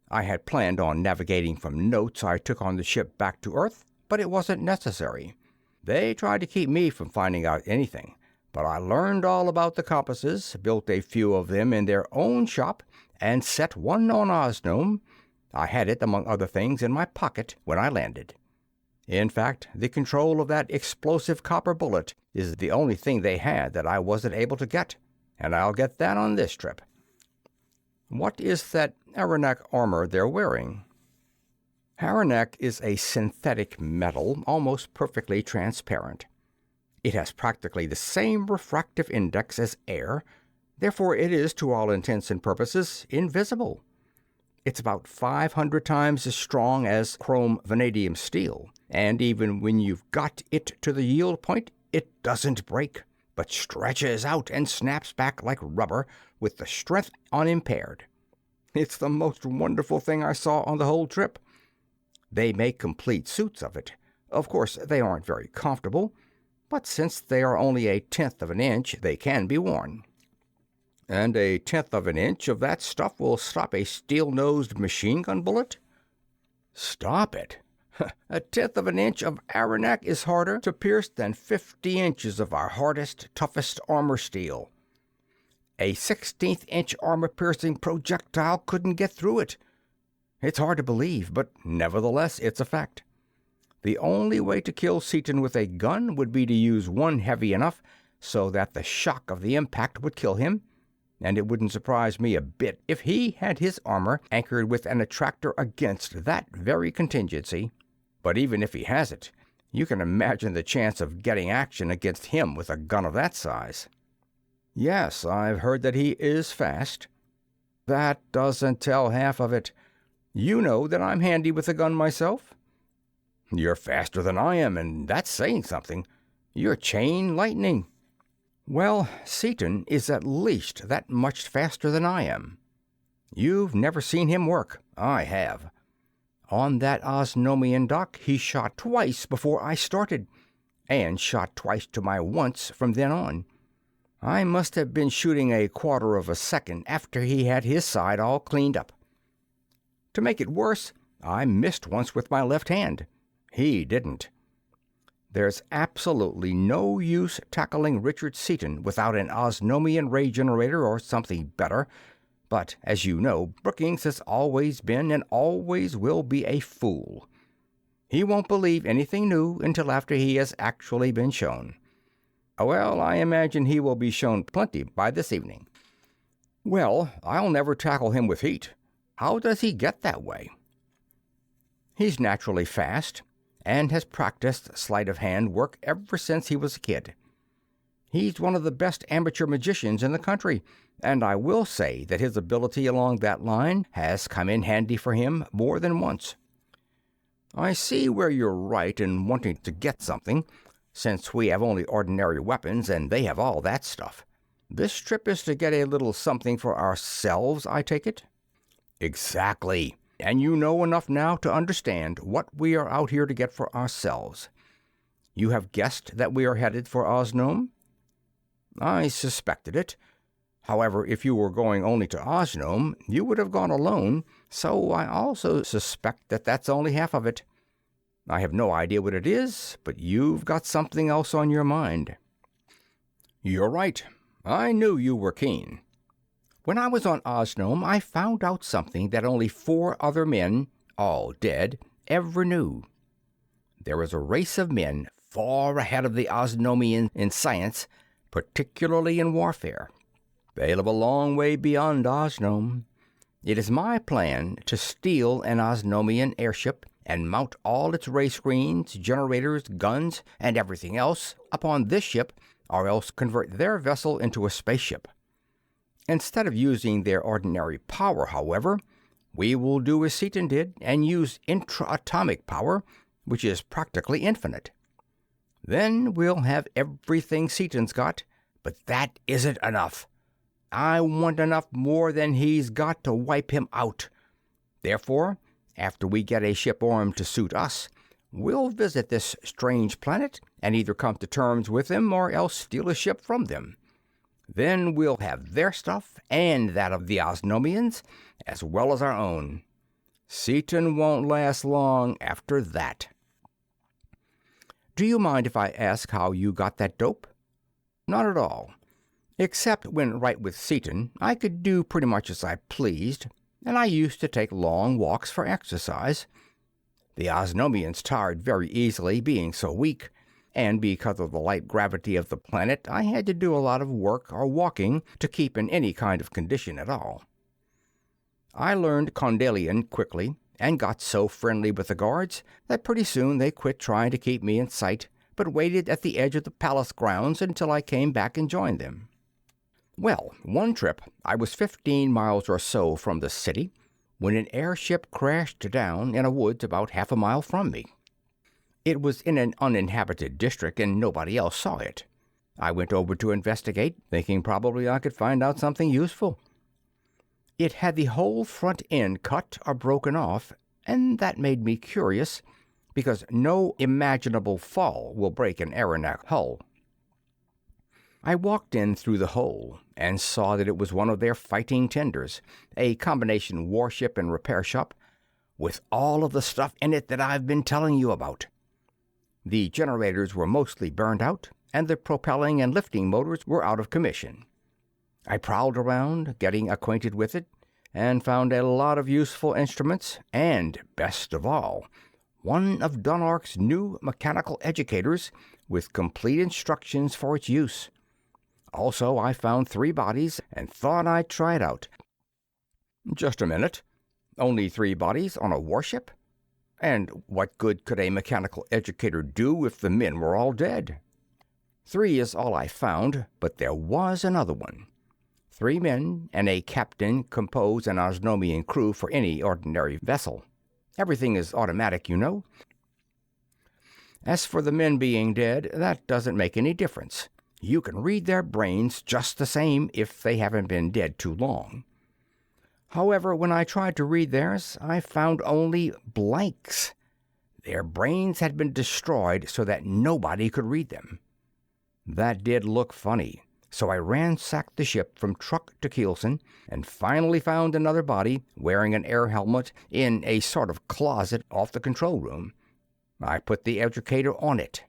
I had planned on navigating from notes I took on the ship back to Earth, but it wasn't necessary. They tried to keep me from finding out anything, but I learned all about the compasses, built a few of them in their own shop, and set one on Osnome. I had it, among other things, in my pocket when I landed. In fact, the control of that explosive copper bullet is the only thing they had that I wasn't able to get, and I'll get that on this trip." "What is that Aranak armor they're wearing?" "Aranak is a synthetic metal, almost perfectly transparent. It has practically the same refractive index as air. Therefore it is, to all intents and purposes, invisible. It's about 500 times as strong as chrome vanadium steel, and even when you've got it to the yield point, it doesn't break, but stretches out and snaps back like rubber with the strength unimpaired. It's the most wonderful thing I saw on the whole trip. They make complete suits of it. Of course, they aren't very comfortable, but since they are only 1/10 of an inch, they can be worn." "And 1/10 of an inch of that stuff will stop a steel-nosed machine gun bullet?" "Stop it? A tenth of an inch of Arenak is harder to pierce than 50 inches of our hardest, toughest armor steel. A 16th-inch armor-piercing projectile couldn't get through it. It's hard to believe, but nevertheless it's a fact. The only way to kill Seaton with a gun would be to use one heavy enough so that the shock of the impact would kill him, and it wouldn't surprise me a bit if he had his armor anchored with an attractor against that very contingency. But even if he has it, you can imagine the chance of getting action against him with a gun of that size. Yes, I've heard that he is fast. That doesn't tell half of it. You know that I'm handy with a gun myself. You're faster than I am, and that's saying something. You're chain lightning. Well, Seaton is at least that much faster than I am. You've never seen him work. I have. On that Osnomian dock, he shot twice before I started, and shot twice to my once from then on. I must have been shooting a quarter of a second after he had his side all cleaned up. To make it worse, I missed once with my left hand. He didn't. There's absolutely no use tackling Richard Seaton without an Osnomian ray generator or something better, but, as you know, Brookings has always been and always will be a fool. He won't believe anything new until after he has actually been shown. Well, I imagine he will be shown plenty by this evening. Well, I'll never tackle him with heat. How does he get that way? He's naturally fast, and has practiced sleight-of-hand work ever since he was a kid. He's one of the best amateur magicians in the country, and I will say that his ability along that line has come in handy for him more than once. I see where you're right in wanting to get something, since we have only ordinary weapons and they have all that stuff. This trip is to get a little something for ourselves, I take it? Exactly. And you know enough now to understand what we are out here to get for ourselves. You have guessed that we are headed for Osnome? I suspected it. However, if you were going only to Osnome, you would have gone alone, so I also suspect that that's only half of it. I have no idea what it is, but you've got something else on your mind. You're right. I knew you were keen. When I was on Osnome, I found out something that only 4 other men, all dead, ever knew. There is a race of men far ahead of the Osnomian in science, particularly in warfare. They live a long way beyond Osnome. It is my plan to steal an Osnomian airship and mount all its ray screens, generators, guns, and everything else upon this ship, or else convert their vessel into a spaceship. Instead of using their ordinary power, however, we will do as Seaton did and use intra-atomic power, which is practically infinite. Then we'll have everything Seaton's got, but that isn't enough. I want enough more than he's got to wipe him out. Therefore, after we get a ship armed to suit us, we'll visit this strange planet and either come to terms with them or else steal a ship from them. Then we'll have their stuff and that of the Osnomians, as well as our own. Seaton won't last long after that. Do you mind if I ask how you got that dope? Not at all. Except when right with Seaton, I could do pretty much as I pleased, and I used to take long walks for exercise. The Osnomians tired very easily, being so weak, and because of the light gravity of the planet, I had to do a lot of work or walking to keep in any kind of condition at all. I learned Condalian quickly, and got so friendly with the guards that pretty soon they quit trying to keep me in sight, but waited at the edge of the palace grounds until I came back and joined them. Well, one trip I was 15 miles or so from the city when an airship crashed down in a woods about half a mile from me. It was in an uninhabited district and nobody else saw it. I went over to investigate, thinking probably I could find out something useful. It had the whole front end cut or broken off, and that made me curious, because no imaginable fall will break an aeronaut hull. I walked in through the hole and saw that it was one of their fighting tenders, a combination warship and repair shop, with all of the stuff in it that I've been telling you about. The generators were mostly burned out, and the propelling and lifting motors were out of commission. I prowled around, getting acquainted with it, and found a lot of useful instruments, and, best of all, one of Dunark's new mechanical educators with complete instructions for its use. Also, I found 3 bodies and thought I'd try it out. Just a minute. Only 3 bodies on a warship? And what good could a mechanical educator do if the men were all dead? 3 is all I found, but there was another one. 3 men and a captain compose an Osnomian crew for any ordinary vessel. Everything is automatic, you know. As for the men being dead, that doesn't make any difference. You can read their brains just the same if they haven't been dead too long. However, when I tried to read theirs, I found only blanks. Their brains had been destroyed so that nobody could read them. That did look funny, so I ransacked the ship from truck to keelson and finally found another body wearing an air helmet in a sort of closet off the control room. I put the educator on it.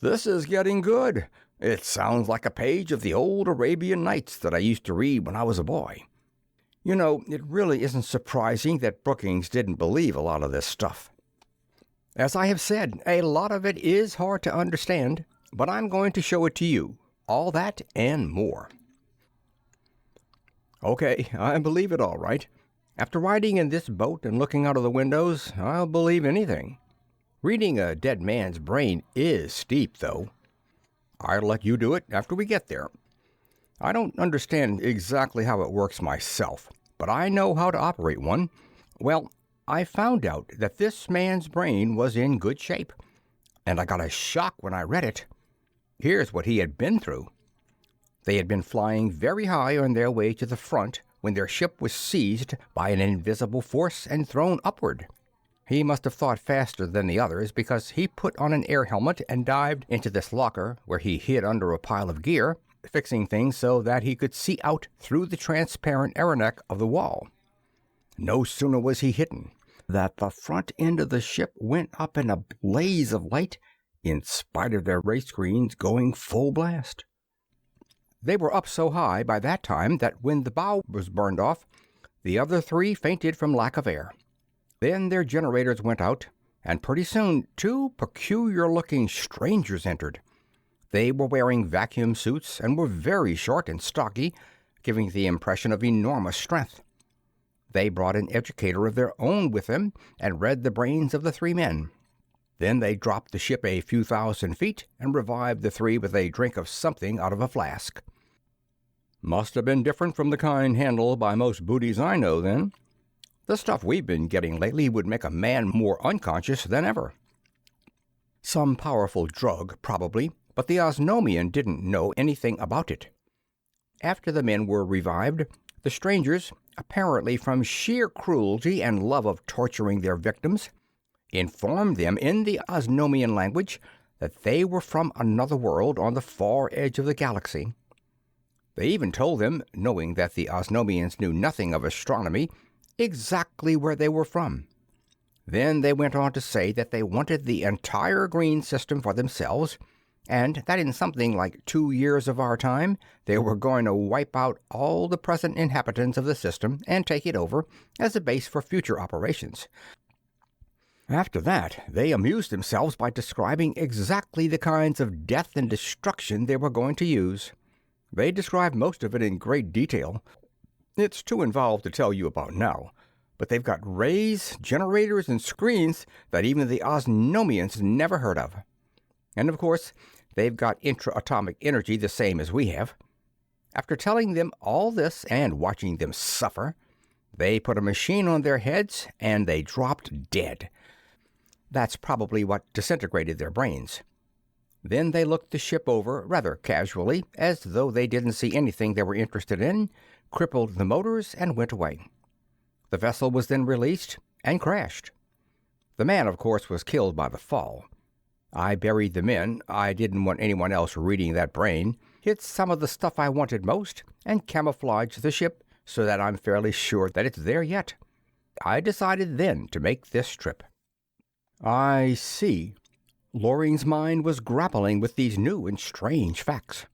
This is getting good. It sounds like a page of the old Arabian Nights that I used to read when I was a boy. You know, it really isn't surprising that Brookings didn't believe a lot of this stuff. As I have said, a lot of it is hard to understand, but I'm going to show it to you. All that and more. Okay, I believe it all right. After riding in this boat and looking out of the windows, I'll believe anything. Reading a dead man's brain is steep, though. I'll let you do it after we get there. I don't understand exactly how it works myself, but I know how to operate one. Well, I found out that this man's brain was in good shape, and I got a shock when I read it. Here's what he had been through. They had been flying very high on their way to the front when their ship was seized by an invisible force and thrown upward. He must have thought faster than the others because he put on an air helmet and dived into this locker where he hid under a pile of gear, fixing things so that he could see out through the transparent aeroneck of the wall. No sooner was he hidden that the front end of the ship went up in a blaze of light in spite of their ray screens going full blast. They were up so high by that time that when the bow was burned off, the other 3 fainted from lack of air. Then their generators went out, and pretty soon 2 peculiar-looking strangers entered. They were wearing vacuum suits and were very short and stocky, giving the impression of enormous strength. They brought an educator of their own with them and read the brains of the 3 men. Then they dropped the ship a few thousand feet and revived the 3 with a drink of something out of a flask. Must have been different from the kind handled by most booties I know, then. The stuff we've been getting lately would make a man more unconscious than ever. Some powerful drug, probably, but the Osnomian didn't know anything about it. After the men were revived, the strangers, apparently from sheer cruelty and love of torturing their victims, informed them in the Osnomian language that they were from another world on the far edge of the galaxy. They even told them, knowing that the Osnomians knew nothing of astronomy, exactly where they were from. Then they went on to say that they wanted the entire green system for themselves, and that in something like 2 years of our time, they were going to wipe out all the present inhabitants of the system and take it over as a base for future operations. After that, they amused themselves by describing exactly the kinds of death and destruction they were going to use. They described most of it in great detail. It's too involved to tell you about now, but they've got rays, generators, and screens that even the Osnomians never heard of. And of course, they've got intra-atomic energy the same as we have. After telling them all this and watching them suffer, they put a machine on their heads and they dropped dead. That's probably what disintegrated their brains. Then they looked the ship over rather casually, as though they didn't see anything they were interested in, crippled the motors, and went away. The vessel was then released and crashed. The man, of course, was killed by the fall. I buried the men. I didn't want anyone else reading that brain, hid some of the stuff I wanted most, and camouflaged the ship so that I'm fairly sure that it's there yet. I decided then to make this trip." "I see." Loring's mind was grappling with these new and strange facts.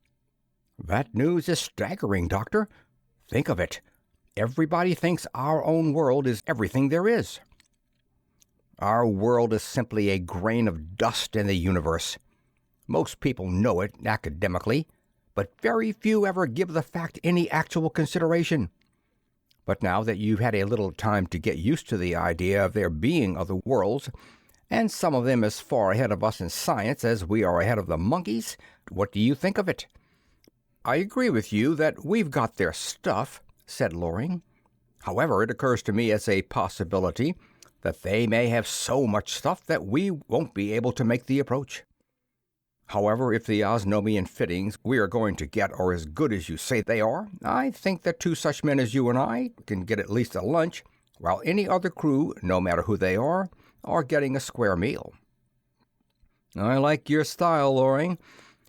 "That news is staggering, Doctor. Think of it. Everybody thinks our own world is everything there is. Our world is simply a grain of dust in the universe. Most people know it academically, but very few ever give the fact any actual consideration. But now that you've had a little time to get used to the idea of there being other worlds, and some of them as far ahead of us in science as we are ahead of the monkeys, what do you think of it?" "I agree with you that we've got their stuff," said Loring. "However, it occurs to me as a possibility that they may have so much stuff that we won't be able to make the approach. However, if the Osnomian fittings we are going to get are as good as you say they are, I think that 2 such men as you and I can get at least a lunch, while any other crew, no matter who they are getting a square meal." "I like your style, Loring.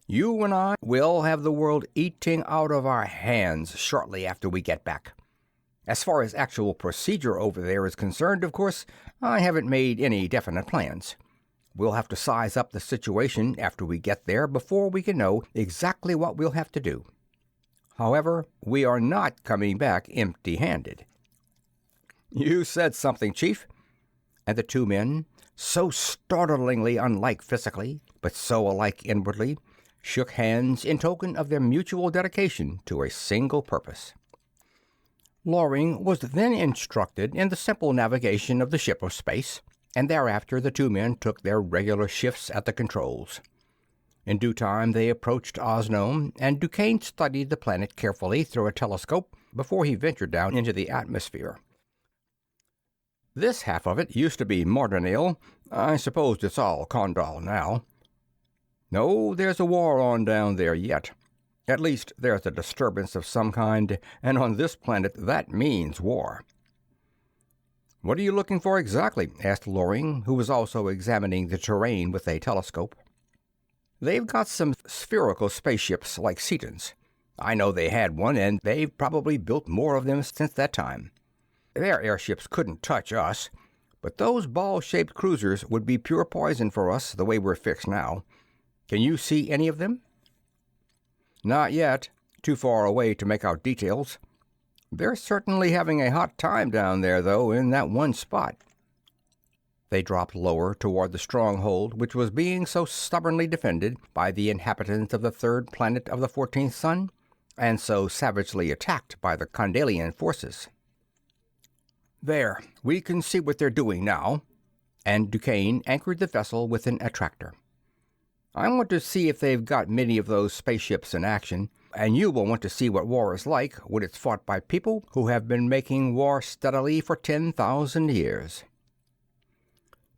You and I will have the world eating out of our hands shortly after we get back. As far as actual procedure over there is concerned, of course, I haven't made any definite plans. We'll have to size up the situation after we get there before we can know exactly what we'll have to do. However, we are not coming back empty-handed." "You said something, Chief." And the 2 men, so startlingly unlike physically, but so alike inwardly, shook hands in token of their mutual dedication to a single purpose. Loring was then instructed in the simple navigation of the ship of space, and thereafter the 2 men took their regular shifts at the controls. In due time they approached Osnome, and DuQuesne studied the planet carefully through a telescope before he ventured down into the atmosphere. "This half of it used to be Mardonale. I suppose it's all Condal now." "No, there's a war on down there yet. At least there's a disturbance of some kind, and on this planet that means war." "What are you looking for exactly?" asked Loring, who was also examining the terrain with a telescope. "They've got some spherical spaceships like Seaton's. I know they had one, and they've probably built more of them since that time. Their airships couldn't touch us, but those ball-shaped cruisers would be pure poison for us the way we're fixed now. Can you see any of them?" "Not yet. Too far away to make out details. They're certainly having a hot time down there, though, in that one spot." They dropped lower toward the stronghold which was being so stubbornly defended by the inhabitants of the 3rd planet of the 14th sun, and so savagely attacked by the Condalian forces. "There, we can see what they're doing now," and DuQuesne anchored the vessel with an attractor. "I want to see if they've got many of those spaceships in action, and you will want to see what war is like when it's fought by people who have been making war steadily for 10,000 years."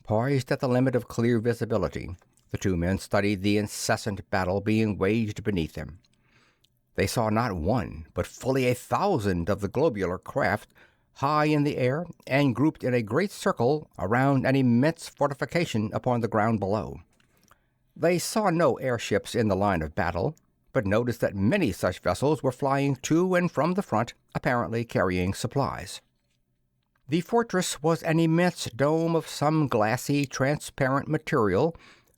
Poised at the limit of clear visibility, the 2 men studied the incessant battle being waged beneath them. They saw not one, but fully 1,000 of the globular craft high in the air and grouped in a great circle around an immense fortification upon the ground below. They saw no airships in the line of battle, but noticed that many such vessels were flying to and from the front, apparently carrying supplies. The fortress was an immense dome of some glassy, transparent material,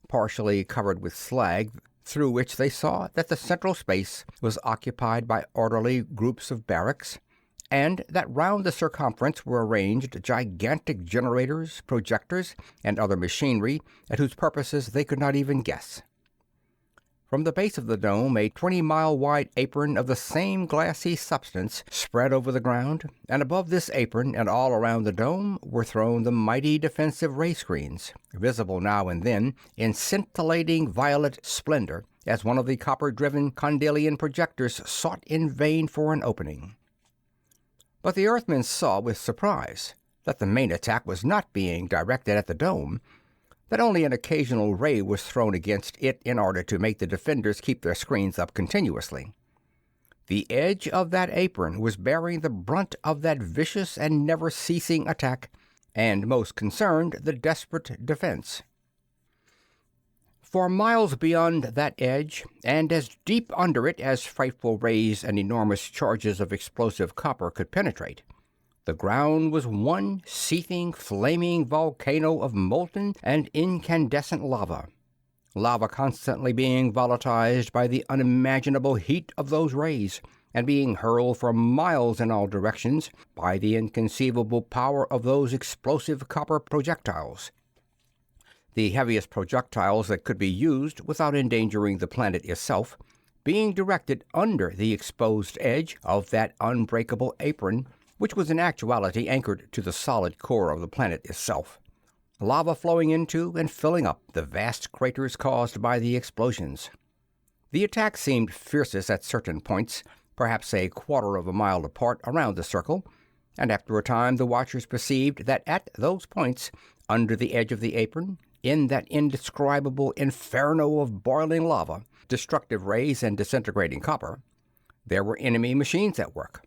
partially covered with slag, through which they saw that the central space was occupied by orderly groups of barracks, and that round the circumference were arranged gigantic generators, projectors, and other machinery at whose purposes they could not even guess. From the base of the dome, a 20-mile-wide apron of the same glassy substance spread over the ground, and above this apron and all around the dome were thrown the mighty defensive ray screens, visible now and then in scintillating violet splendor as one of the copper-driven Condalian projectors sought in vain for an opening. But the Earthmen saw with surprise that the main attack was not being directed at the dome, that only an occasional ray was thrown against it in order to make the defenders keep their screens up continuously. The edge of that apron was bearing the brunt of that vicious and never-ceasing attack, and most concerned the desperate defense. For miles beyond that edge, and as deep under it as frightful rays and enormous charges of explosive copper could penetrate, The ground was one seething, flaming volcano of molten and incandescent lava. Lava constantly being volatilized by the unimaginable heat of those rays, and being hurled for miles in all directions by the inconceivable power of those explosive copper projectiles. The heaviest projectiles that could be used without endangering the planet itself, being directed under the exposed edge of that unbreakable apron, which was in actuality anchored to the solid core of the planet itself. Lava flowing into and filling up the vast craters caused by the explosions. The attack seemed fiercest at certain points, perhaps a quarter of a mile apart around the circle, and after a time the watchers perceived that at those points, under the edge of the apron, in that indescribable inferno of boiling lava, destructive rays, and disintegrating copper, there were enemy machines at work.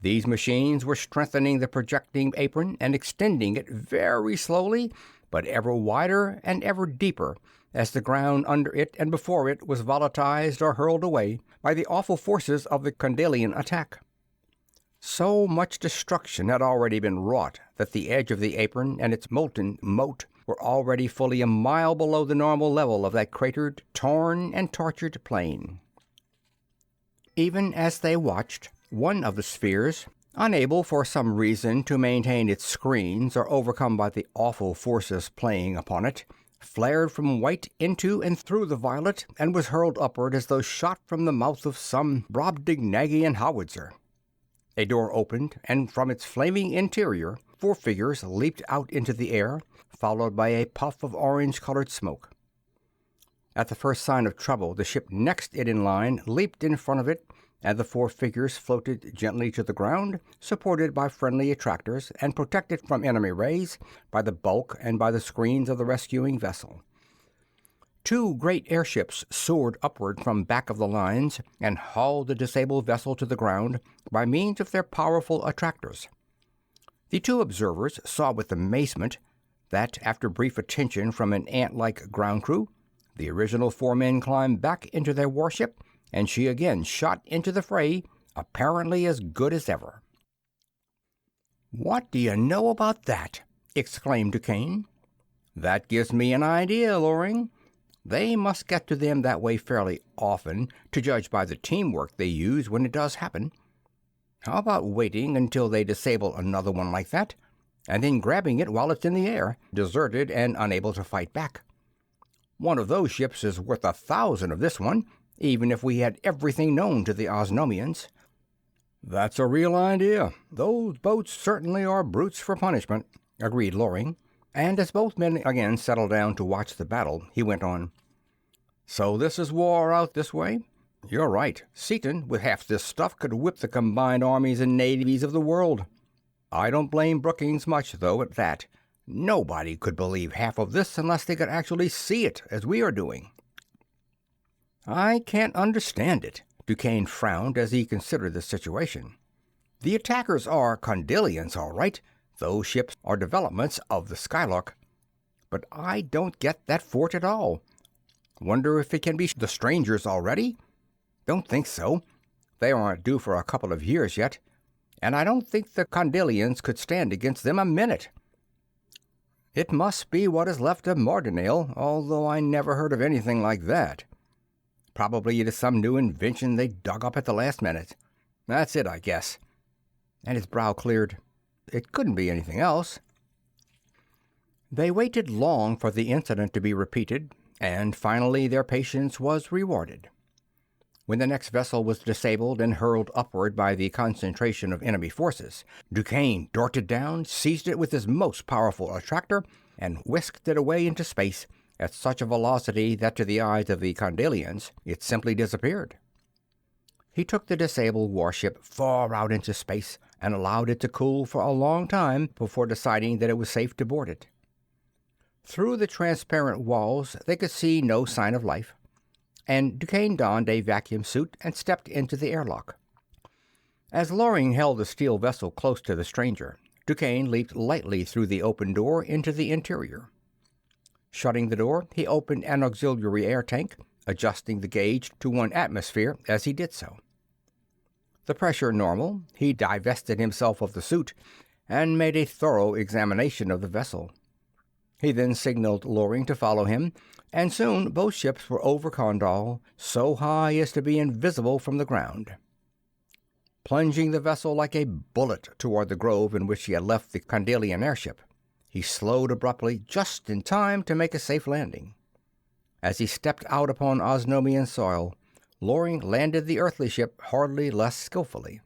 These machines were strengthening the projecting apron and extending it very slowly, but ever wider and ever deeper, as the ground under it and before it was volatilized or hurled away by the awful forces of the Condalian attack. So much destruction had already been wrought that the edge of the apron and its molten moat were already fully a mile below the normal level of that cratered, torn, and tortured plain. Even as they watched, one of the spheres, unable for some reason to maintain its screens or overcome by the awful forces playing upon it, flared from white into and through the violet and was hurled upward as though shot from the mouth of some Brobdingnagian howitzer. A door opened, and from its flaming interior 4 figures leaped out into the air, followed by a puff of orange-colored smoke. At the first sign of trouble, the ship next it in line leaped in front of it, and the 4 figures floated gently to the ground, supported by friendly attractors and protected from enemy rays by the bulk and by the screens of the rescuing vessel. 2 great airships soared upward from back of the lines and hauled the disabled vessel to the ground by means of their powerful attractors. The 2 observers saw with amazement that, after brief attention from an ant-like ground crew, the original 4 men climbed back into their warship, and she again shot into the fray, apparently as good as ever. "What do you know about that?" exclaimed DuQuesne. "That gives me an idea, Loring. They must get to them that way fairly often, to judge by the teamwork they use when it does happen. How about waiting until they disable another one like that, and then grabbing it while it's in the air, deserted and unable to fight back? One of those ships is worth 1,000 of this one, even if we had everything known to the Osnomians." "That's a real idea. Those boats certainly are brutes for punishment," agreed Loring, and as both men again settled down to watch the battle, he went on. "So this is war out this way? You're right. Seaton, with half this stuff, could whip the combined armies and navies of the world. I don't blame Brookings much, though, at that. Nobody could believe half of this unless they could actually see it, as we are doing." "I can't understand it." DuQuesne frowned as he considered the situation. "The attackers are Condalians, all right. Those ships are developments of the Skylark. But I don't get that fort at all. Wonder if it can be the strangers already? Don't think so. They aren't due for a couple of years yet, and I don't think the Condalians could stand against them a minute. It must be what is left of Mardinale, although I never heard of anything like that. Probably it is some new invention they dug up at the last minute. That's it, I guess." And his brow cleared. It couldn't be anything else. They waited long for the incident to be repeated, and finally their patience was rewarded. When the next vessel was disabled and hurled upward by the concentration of enemy forces, DuQuesne darted down, seized it with his most powerful attractor, and whisked it away into space at such a velocity that to the eyes of the Condalians it simply disappeared. He took the disabled warship far out into space and allowed it to cool for a long time before deciding that it was safe to board it. Through the transparent walls they could see no sign of life, and DuQuesne donned a vacuum suit and stepped into the airlock. As Loring held the steel vessel close to the stranger, DuQuesne leaped lightly through the open door into the interior. Shutting the door, he opened an auxiliary air tank, adjusting the gauge to 1 atmosphere as he did so. The pressure normal, he divested himself of the suit and made a thorough examination of the vessel. He then signaled Loring to follow him, and soon both ships were over Condal, so high as to be invisible from the ground. Plunging the vessel like a bullet toward the grove in which he had left the Condalian airship, he slowed abruptly just in time to make a safe landing. As he stepped out upon Osnomian soil, Loring landed the earthly ship hardly less skillfully.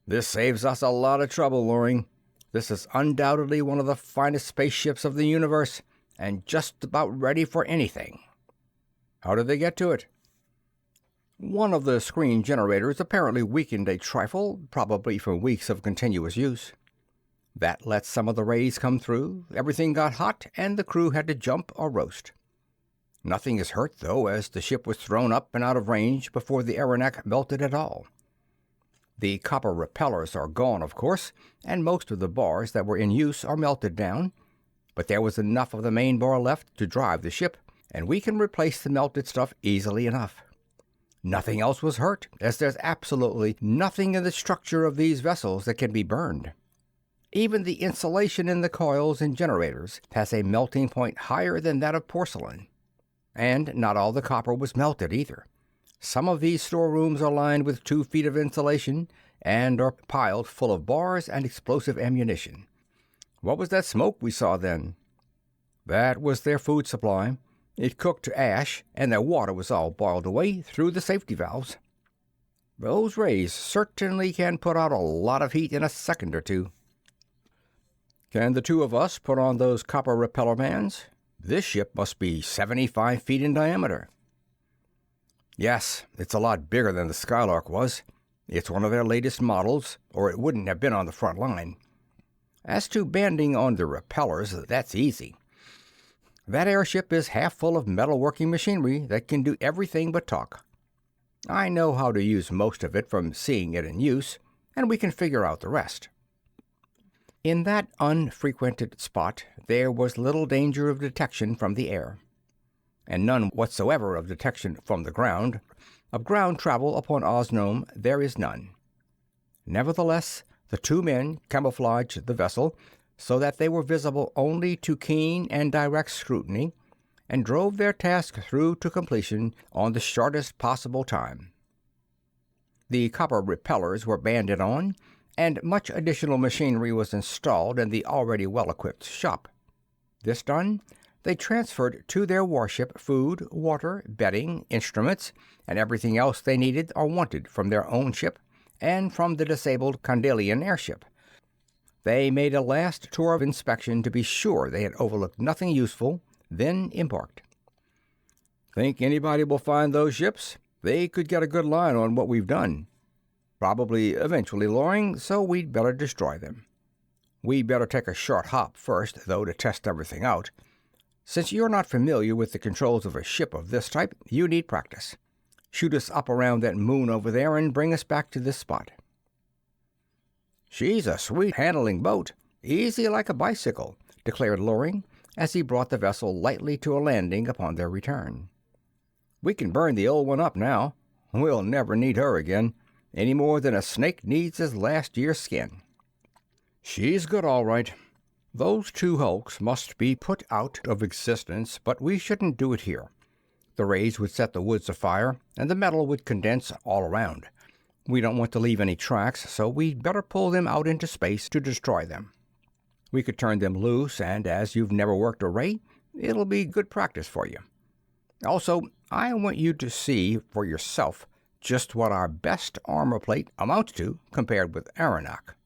"This saves us a lot of trouble, Loring. This is undoubtedly one of the finest spaceships of the universe, and just about ready for anything." "How did they get to it?" "One of the screen generators apparently weakened a trifle, probably from weeks of continuous use. That let some of the rays come through, everything got hot, and the crew had to jump or roast. Nothing is hurt, though, as the ship was thrown up and out of range before the aeronac melted at all. The copper repellers are gone, of course, and most of the bars that were in use are melted down, but there was enough of the main bar left to drive the ship, and we can replace the melted stuff easily enough. Nothing else was hurt, as there's absolutely nothing in the structure of these vessels that can be burned. Even the insulation in the coils and generators has a melting point higher than that of porcelain. And not all the copper was melted either. Some of these storerooms are lined with 2 feet of insulation and are piled full of bars and explosive ammunition. What was that smoke we saw then?" "That was their food supply. It cooked to ash, and their water was all boiled away through the safety valves. Those rays certainly can put out a lot of heat in a second or two." "Can the two of us put on those copper repeller bands? This ship must be 75 feet in diameter." "Yes, it's a lot bigger than the Skylark was. It's one of their latest models, or it wouldn't have been on the front line. As to banding on the repellers, that's easy. That airship is half full of metalworking machinery that can do everything but talk. I know how to use most of it from seeing it in use, and we can figure out the rest." In that unfrequented spot there was little danger of detection from the air, and none whatsoever of detection from the ground. Of ground travel upon Osnome there is none. Nevertheless, the two men camouflaged the vessel so that they were visible only to keen and direct scrutiny, and drove their task through to completion on the shortest possible time. The copper repellers were banded on, and much additional machinery was installed in the already well-equipped shop. This done, they transferred to their warship food, water, bedding, instruments, and everything else they needed or wanted from their own ship and from the disabled Condalian airship. They made a last tour of inspection to be sure they had overlooked nothing useful, then embarked. "Think anybody will find those ships? They could get a good line on what we've done." "Probably eventually, Loring, so we'd better destroy them. We'd better take a short hop first, though, to test everything out. Since you're not familiar with the controls of a ship of this type, you need practice. Shoot us up around that moon over there and bring us back to this spot." "She's a sweet handling boat, easy like a bicycle," declared Loring, as he brought the vessel lightly to a landing upon their return. "We can burn the old one up now. We'll never need her again, any more than a snake needs his last year's skin." "She's good, all right. Those two hulks must be put out of existence, but we shouldn't do it here. The rays would set the woods afire, and the metal would condense all around. We don't want to leave any tracks, so we'd better pull them out into space to destroy them. We could turn them loose, and as you've never worked a ray, it'll be good practice for you. Also, I want you to see for yourself just what our best armor plate amounts to compared with aeronac."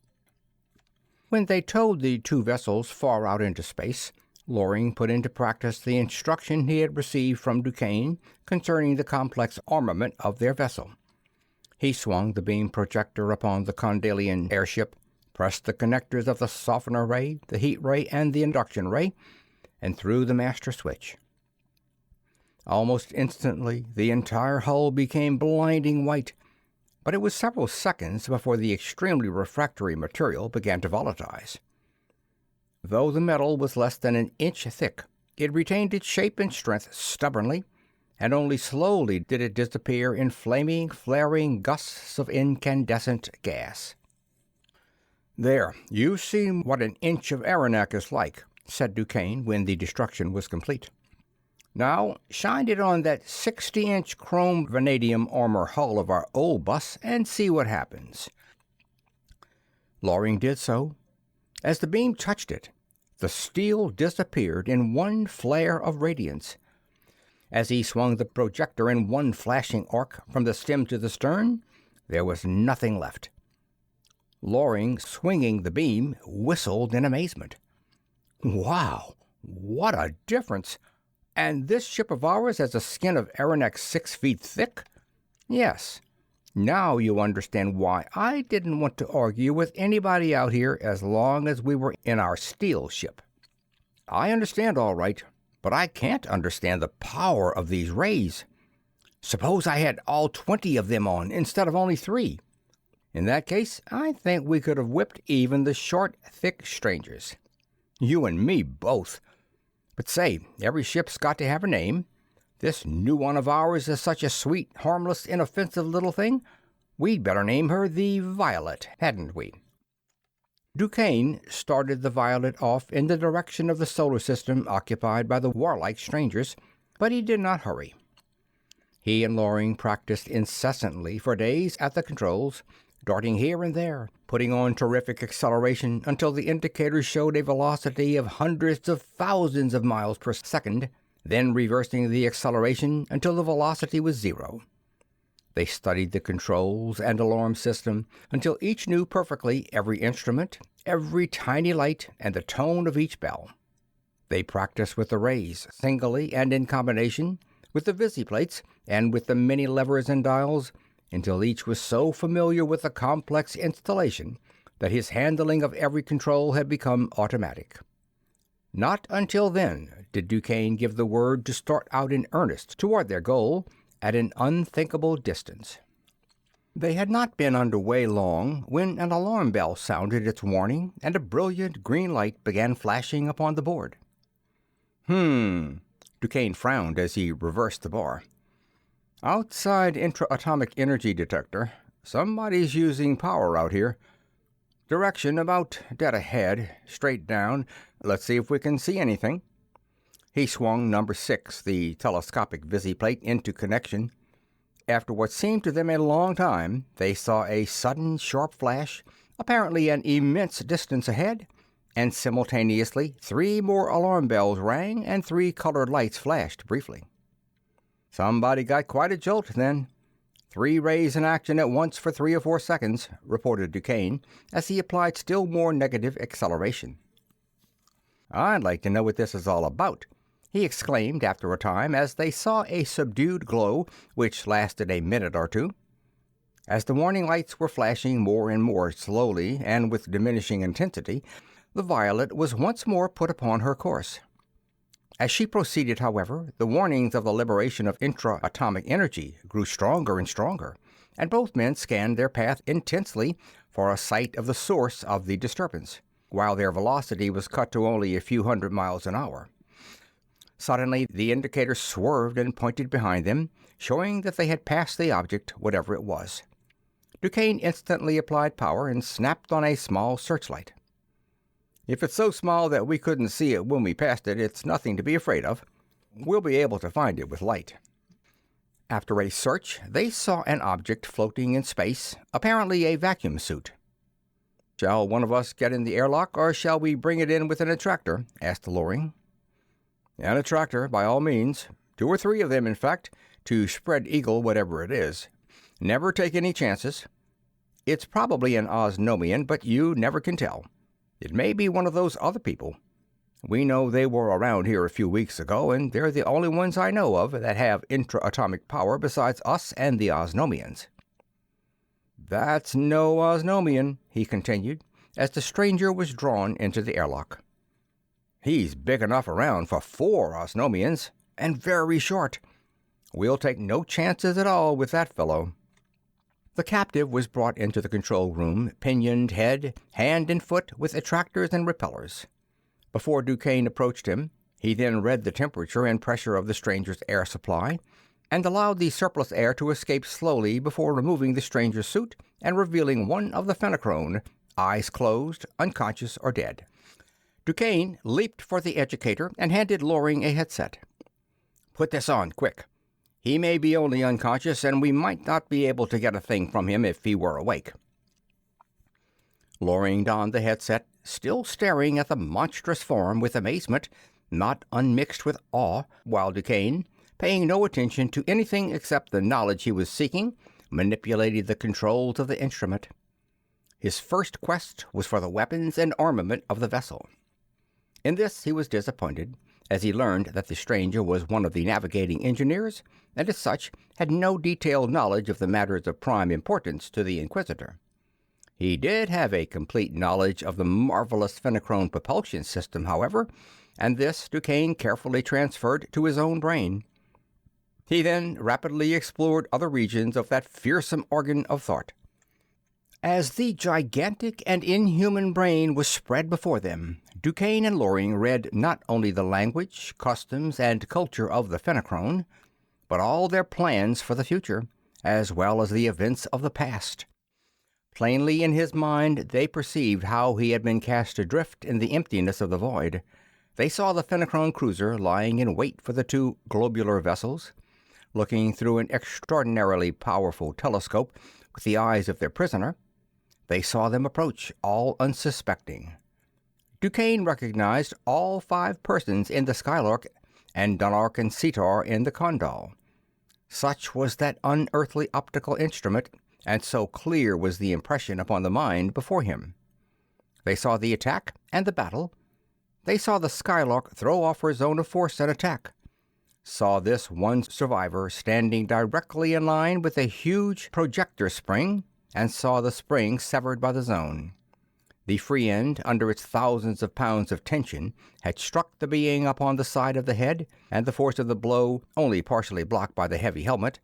When they towed the two vessels far out into space, Loring put into practice the instruction he had received from DuQuesne concerning the complex armament of their vessel. He swung the beam projector upon the Condalian airship, pressed the connectors of the softener ray, the heat ray, and the induction ray, and threw the master switch. Almost instantly, the entire hull became blinding white, but it was several seconds before the extremely refractory material began to volatilize. Though the metal was less than an inch thick, it retained its shape and strength stubbornly, and only slowly did it disappear in flaming, flaring gusts of incandescent gas. "There, you've seen what an inch of arenak is like," said DuQuesne when the destruction was complete. "Now, shine it on that 60-inch chrome vanadium armor hull of our old bus and see what happens." Loring did so. As the beam touched it, the steel disappeared in one flare of radiance. As he swung the projector in one flashing arc from the stem to the stern, there was nothing left. Loring, swinging the beam, whistled in amazement. "Wow! What a difference! And this ship of ours has a skin of arenak 6 feet thick? Yes. Now you understand why I didn't want to argue with anybody out here as long as we were in our steel ship. I understand all right, but I can't understand the power of these rays. Suppose I had all 20 of them on instead of only 3. In that case, I think we could have whipped even the short, thick strangers. You and me both. But say, every ship's got to have a name. This new one of ours is such a sweet, harmless, inoffensive little thing. We'd better name her the Violet, hadn't we?" DuQuesne started the Violet off in the direction of the solar system occupied by the warlike strangers, but he did not hurry. He and Loring practiced incessantly for days at the controls, darting here and there, putting on terrific acceleration until the indicators showed a velocity of hundreds of thousands of miles per second, then reversing the acceleration until the velocity was 0. They studied the controls and alarm system until each knew perfectly every instrument, every tiny light, and the tone of each bell. They practiced with the rays, singly and in combination, with the visiplates, and with the many levers and dials, until each was so familiar with the complex installation that his handling of every control had become automatic. Not until then did DuQuesne give the word to start out in earnest toward their goal at an unthinkable distance. They had not been underway long when an alarm bell sounded its warning and a brilliant green light began flashing upon the board. DuQuesne frowned as he reversed the bar. "Outside intra-atomic energy detector. Somebody's using power out here. Direction about dead ahead, straight down. Let's see if we can see anything." He swung number 6, the telescopic visiplate, into connection. After what seemed to them a long time, they saw a sudden sharp flash, apparently an immense distance ahead, and simultaneously 3 more alarm bells rang and 3 colored lights flashed briefly. "Somebody got quite a jolt then. 3 rays in action at once for 3 or 4 seconds, reported DuQuesne, as he applied still more negative acceleration. "I'd like to know what this is all about," he exclaimed after a time, as they saw a subdued glow which lasted a minute or two. As the warning lights were flashing more and more slowly and with diminishing intensity, the Violet was once more put upon her course. As she proceeded, however, the warnings of the liberation of intra-atomic energy grew stronger and stronger, and both men scanned their path intensely for a sight of the source of the disturbance, while their velocity was cut to only a few hundred miles an hour. Suddenly, the indicator swerved and pointed behind them, showing that they had passed the object, whatever it was. DuQuesne instantly applied power and snapped on a small searchlight. "If it's so small that we couldn't see it when we passed it, it's nothing to be afraid of. We'll be able to find it with light." After a search, they saw an object floating in space, apparently a vacuum suit. "Shall one of us get in the airlock, or shall we bring it in with an attractor?" asked Loring. "An attractor, by all means. 2 or 3 of them, in fact, to spread eagle whatever it is. Never take any chances. It's probably an Osnomian, but you never can tell. It may be one of those other people. We know they were around here a few weeks ago, and they're the only ones I know of that have intra-atomic power besides us and the Osnomians." "That's no Osnomian," he continued, as the stranger was drawn into the airlock. "He's big enough around for 4 Osnomians, and very short. We'll take no chances at all with that fellow." The captive was brought into the control room, pinioned head, hand and foot, with attractors and repellers. Before DuQuesne approached him, he then read the temperature and pressure of the stranger's air supply, and allowed the surplus air to escape slowly before removing the stranger's suit and revealing one of the Fenachrone, eyes closed, unconscious or dead. DuQuesne leaped for the educator and handed Loring a headset. "Put this on, quick. He may be only unconscious, and we might not be able to get a thing from him if he were awake." Loring donned the headset, still staring at the monstrous form with amazement, not unmixed with awe, while DuQuesne, paying no attention to anything except the knowledge he was seeking, manipulated the controls of the instrument. His first quest was for the weapons and armament of the vessel. In this he was disappointed, as he learned that the stranger was one of the navigating engineers, and as such had no detailed knowledge of the matters of prime importance to the Inquisitor. He did have a complete knowledge of the marvelous Fenachrone propulsion system, however, and this DuQuesne carefully transferred to his own brain. He then rapidly explored other regions of that fearsome organ of thought. As the gigantic and inhuman brain was spread before them, DuQuesne and Loring read not only the language, customs, and culture of the Fenachrone, but all their plans for the future, as well as the events of the past. Plainly in his mind they perceived how he had been cast adrift in the emptiness of the void. They saw the Fenachrone cruiser lying in wait for the two globular vessels. Looking through an extraordinarily powerful telescope with the eyes of their prisoner, they saw them approach, all unsuspecting. DuQuesne recognized all 5 persons in the Skylark, and Dunark and Cetar in the Condal. Such was that unearthly optical instrument, and so clear was the impression upon the mind before him. They saw the attack and the battle. They saw the Skylark throw off her zone of force and attack. Saw this one survivor standing directly in line with a huge projector spring, and saw the spring severed by the zone. The free end, under its thousands of pounds of tension, had struck the being upon the side of the head, and the force of the blow, only partially blocked by the heavy helmet,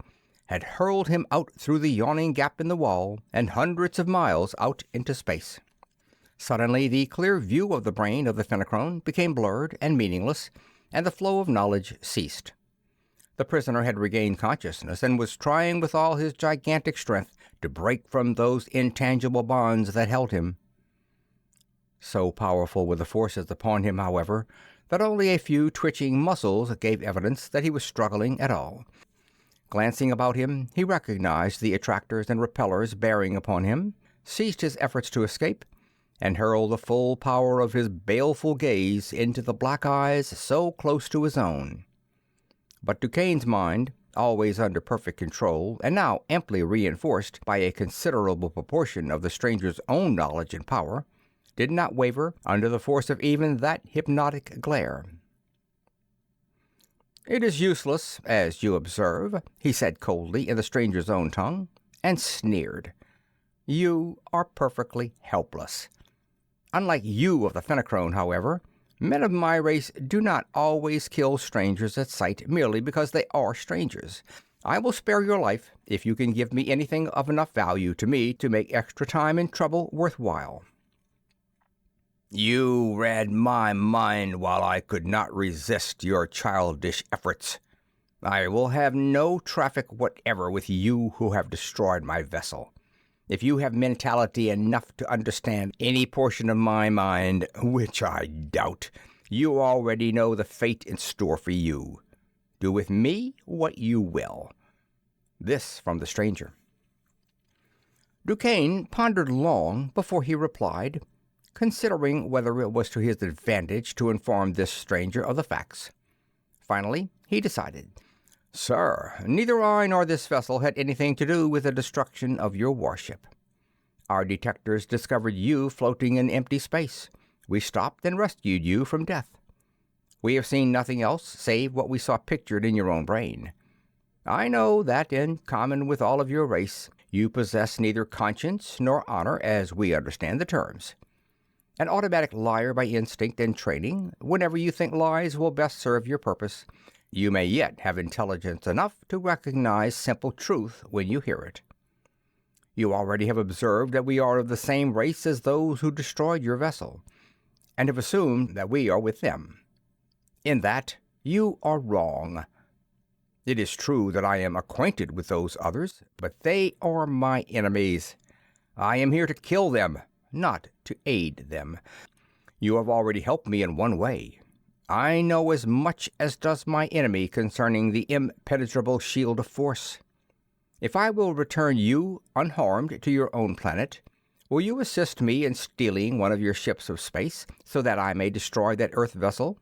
had hurled him out through the yawning gap in the wall and hundreds of miles out into space. Suddenly the clear view of the brain of the Fenachrone became blurred and meaningless, and the flow of knowledge ceased. The prisoner had regained consciousness and was trying with all his gigantic strength to break from those intangible bonds that held him. So powerful were the forces upon him, however, that only a few twitching muscles gave evidence that he was struggling at all. Glancing about him, he recognized the attractors and repellers bearing upon him, ceased his efforts to escape, and hurled the full power of his baleful gaze into the black eyes so close to his own. But DuQuesne's mind, always under perfect control, and now amply reinforced by a considerable proportion of the stranger's own knowledge and power, did not waver under the force of even that hypnotic glare. "It is useless, as you observe," he said coldly in the stranger's own tongue, and sneered. "You are perfectly helpless. Unlike you of the Fenachrone, however, men of my race do not always kill strangers at sight merely because they are strangers. I will spare your life if you can give me anything of enough value to me to make extra time and trouble worthwhile." "You read my mind while I could not resist your childish efforts. I will have no traffic whatever with you who have destroyed my vessel. If you have mentality enough to understand any portion of my mind, which I doubt, you already know the fate in store for you. Do with me what you will." This from the stranger. DuQuesne pondered long before he replied, considering whether it was to his advantage to inform this stranger of the facts. Finally, he decided. "Sir, neither I nor this vessel had anything to do with the destruction of your warship. Our detectors discovered you floating in empty space. We stopped and rescued you from death. We have seen nothing else save what we saw pictured in your own brain. I know that, in common with all of your race, you possess neither conscience nor honor as we understand the terms. An automatic liar by instinct and training, whenever you think lies will best serve your purpose, you may yet have intelligence enough to recognize simple truth when you hear it. You already have observed that we are of the same race as those who destroyed your vessel, and have assumed that we are with them. In that, you are wrong. It is true that I am acquainted with those others, but they are my enemies. I am here to kill them, not to aid them. You have already helped me in one way. I know as much as does my enemy concerning the impenetrable shield of force. If I will return you unharmed to your own planet, will you assist me in stealing one of your ships of space so that I may destroy that Earth vessel?"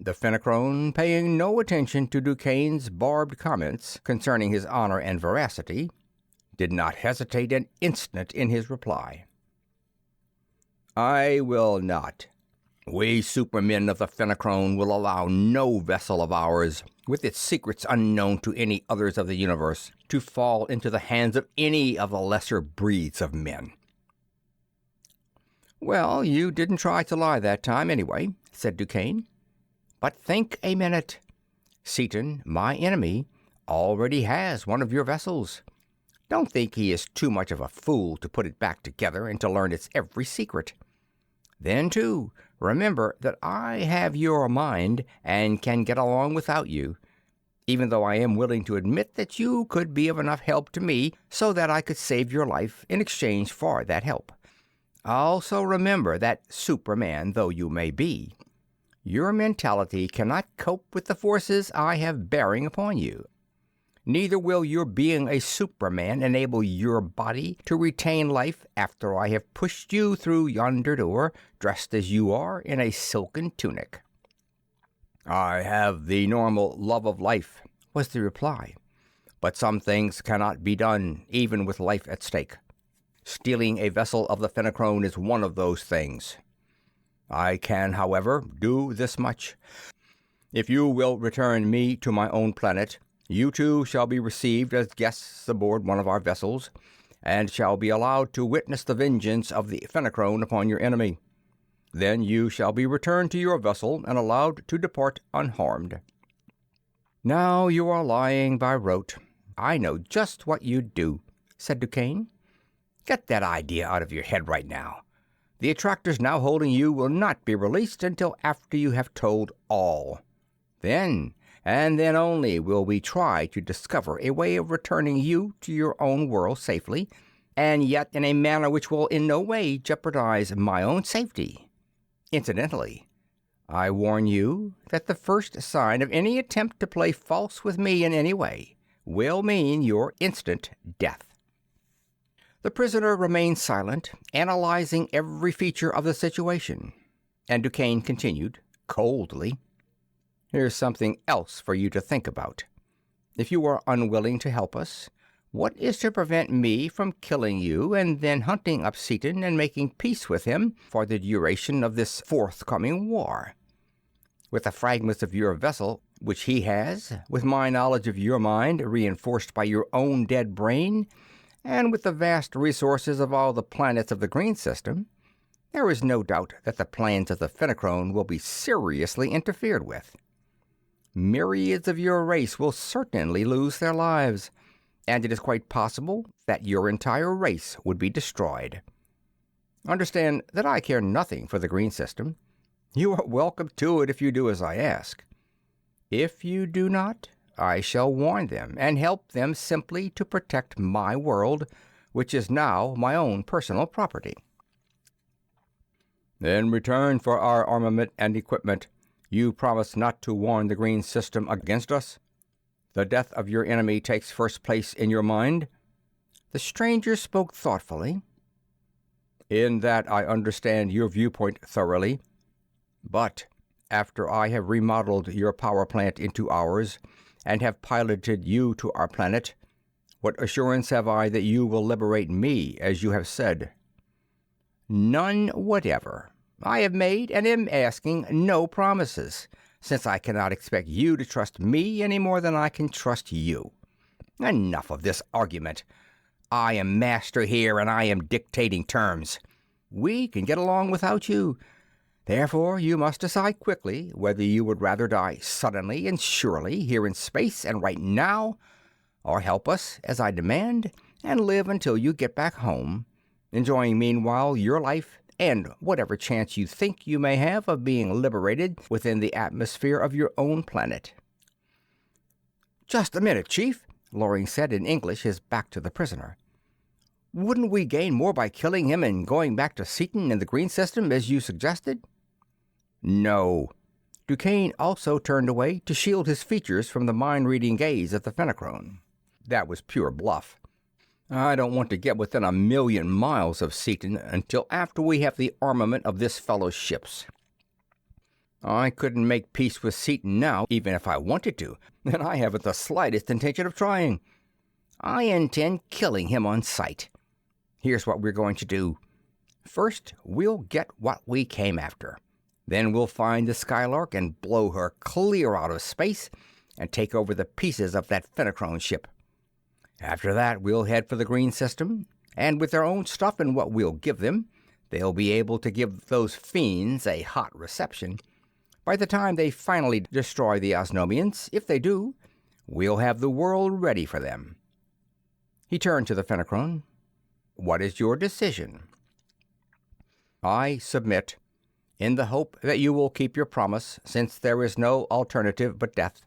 The Fenachrone, paying no attention to DuQuesne's barbed comments concerning his honor and veracity, did not hesitate an instant in his reply. "I will not. We supermen of the Fenachrone will allow no vessel of ours, with its secrets unknown to any others of the universe, to fall into the hands of any of the lesser breeds of men." "Well, you didn't try to lie that time, anyway," said DuQuesne. "But think a minute. Seaton, my enemy, already has one of your vessels. Don't think he is too much of a fool to put it back together and to learn its every secret. Then, too, remember that I have your mind and can get along without you, even though I am willing to admit that you could be of enough help to me so that I could save your life in exchange for that help. Also remember that, Superman though you may be, your mentality cannot cope with the forces I have bearing upon you. Neither will your being a Superman enable your body to retain life after I have pushed you through yonder door, dressed as you are in a silken tunic." "I have the normal love of life," was the reply. "But some things cannot be done, even with life at stake. Stealing a vessel of the Fenachrone is one of those things. I can, however, do this much. If you will return me to my own planet, you too shall be received as guests aboard one of our vessels, and shall be allowed to witness the vengeance of the Fenachrone upon your enemy. Then you shall be returned to your vessel and allowed to depart unharmed." "Now you are lying by rote. I know just what you'd do," said DuQuesne. "Get that idea out of your head right now. The attractors now holding you will not be released until after you have told all. Then, and then only, will we try to discover a way of returning you to your own world safely, and yet in a manner which will in no way jeopardize my own safety. Incidentally, I warn you that the first sign of any attempt to play false with me in any way will mean your instant death." The prisoner remained silent, analyzing every feature of the situation, and DuQuesne continued, coldly, "Here's something else for you to think about. If you are unwilling to help us, what is to prevent me from killing you and then hunting up Seaton and making peace with him for the duration of this forthcoming war? With the fragments of your vessel which he has, with my knowledge of your mind reinforced by your own dead brain, and with the vast resources of all the planets of the Green System, there is no doubt that the plans of the Fenachrone will be seriously interfered with. Myriads of your race will certainly lose their lives, and it is quite possible that your entire race would be destroyed. Understand that I care nothing for the Green System. You are welcome to it if you do as I ask. If you do not, I shall warn them and help them simply to protect my world, which is now my own personal property. In return for our armament and equipment, you promise not to warn the Green System against us? The death of your enemy takes first place in your mind?" The stranger spoke thoughtfully. "In that I understand your viewpoint thoroughly. But after I have remodeled your power plant into ours, and have piloted you to our planet, what assurance have I that you will liberate me, as you have said?" "None whatever. I have made and am asking no promises, since I cannot expect you to trust me any more than I can trust you. Enough of this argument. I am master here, and I am dictating terms. We can get along without you. Therefore, you must decide quickly whether you would rather die suddenly and surely here in space and right now, or help us, as I demand, and live until you get back home, enjoying meanwhile your life and whatever chance you think you may have of being liberated within the atmosphere of your own planet. "Just a minute, Chief," Loring said in English, his back to the prisoner. "Wouldn't we gain more by killing him and going back to Seaton in the green system, as you suggested?" "No." DuQuesne also turned away to shield his features from the mind-reading gaze of the Fenachrone. "That was pure bluff. I don't want to get within 1,000,000 miles of Seaton until after we have the armament of this fellow's ships. I couldn't make peace with Seaton now, even if I wanted to, and I haven't the slightest intention of trying. I intend killing him on sight. Here's what we're going to do. First, we'll get what we came after. Then we'll find the Skylark and blow her clear out of space and take over the pieces of that Fenachrone ship. After that, we'll head for the green system, and with their own stuff and what we'll give them, they'll be able to give those fiends a hot reception. By the time they finally destroy the Osnomians, if they do, we'll have the world ready for them." He turned to the Fenachrone. "What is your decision?" "I submit, in the hope that you will keep your promise, since there is no alternative but death."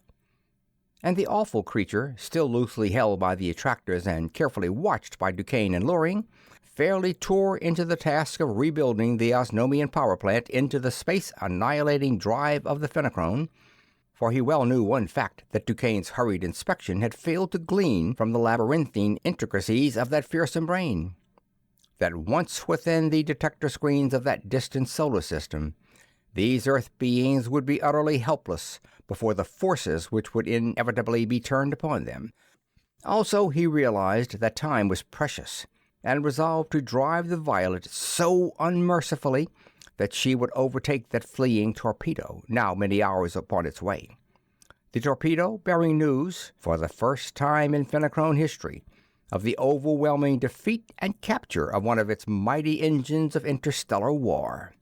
And the awful creature, still loosely held by the attractors and carefully watched by DuQuesne and Loring, fairly tore into the task of rebuilding the Osnomian power plant into the space-annihilating drive of the Fenachrone, for he well knew one fact that DuQuesne's hurried inspection had failed to glean from the labyrinthine intricacies of that fearsome brain. That once within the detector screens of that distant solar system, these Earth beings would be utterly helpless before the forces which would inevitably be turned upon them. Also, he realized that time was precious, and resolved to drive the Violet so unmercifully that she would overtake that fleeing torpedo, now many hours upon its way. The torpedo bearing news, for the first time in Fenachrone history, of the overwhelming defeat and capture of one of its mighty engines of interstellar war.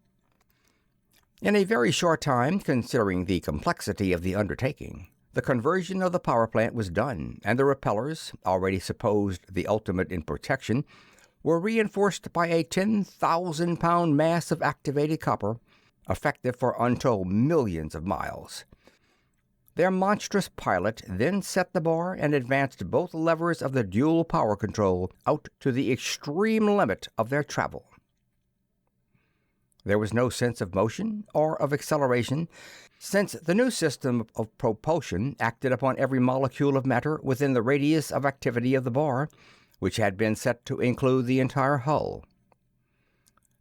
In a very short time, considering the complexity of the undertaking, the conversion of the power plant was done, and the repellers, already supposed the ultimate in protection, were reinforced by a 10,000-pound mass of activated copper, effective for untold millions of miles. Their monstrous pilot then set the bar and advanced both levers of the dual power control out to the extreme limit of their travel. There was no sense of motion or of acceleration, since the new system of propulsion acted upon every molecule of matter within the radius of activity of the bar, which had been set to include the entire hull.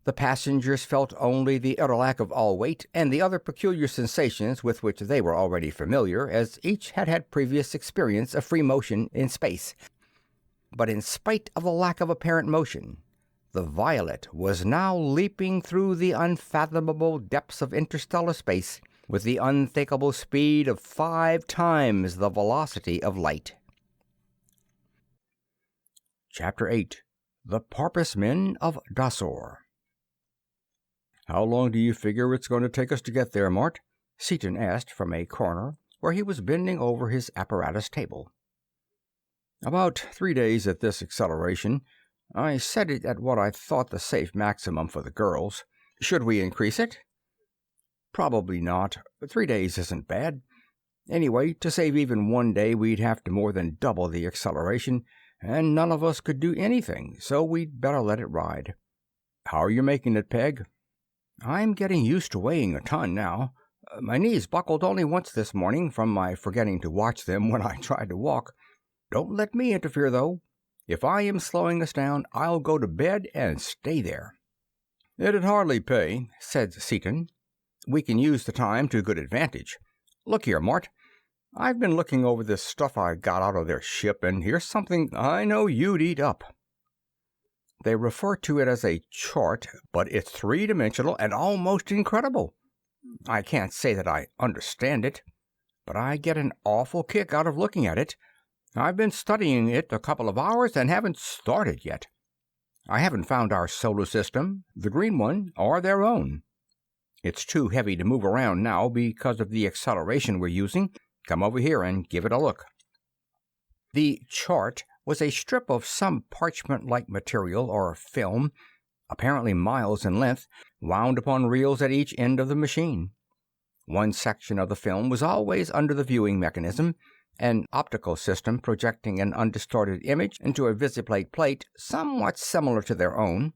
The passengers felt only the utter lack of all weight and the other peculiar sensations with which they were already familiar, as each had had previous experience of free motion in space. But in spite of the lack of apparent motion, the Violet was now leaping through the unfathomable depths of interstellar space with the unthinkable speed of 5 times the velocity of light. Chapter 8. The Porpoise-Men of Dasor. "How long do you figure it's going to take us to get there, Mart?" Seaton asked from a corner where he was bending over his apparatus table. "About 3 days at this acceleration. I set it at what I thought the safe maximum for the girls. Should we increase it?" "Probably not. 3 days isn't bad. Anyway, to save even 1 day, we'd have to more than double the acceleration, and none of us could do anything, so we'd better let it ride. How are you making it, Peg?" "I'm getting used to weighing a ton now. My knees buckled only once this morning from my forgetting to watch them when I tried to walk. Don't let me interfere, though. If I am slowing us down, I'll go to bed and stay there." "It'd hardly pay," said Seaton. "We can use the time to good advantage. Look here, Mart. I've been looking over this stuff I got out of their ship, and here's something I know you'd eat up. They refer to it as a chart, but it's 3-dimensional and almost incredible. I can't say that I understand it, but I get an awful kick out of looking at it. I've been studying it a couple of hours and haven't started yet. I haven't found our solar system, the green one, or their own. It's too heavy to move around now because of the acceleration we're using. Come over here and give it a look." The chart was a strip of some parchment-like material or film, apparently miles in length, wound upon reels at each end of the machine. One section of the film was always under the viewing mechanism, an optical system projecting an undistorted image into a visiplate plate somewhat similar to their own,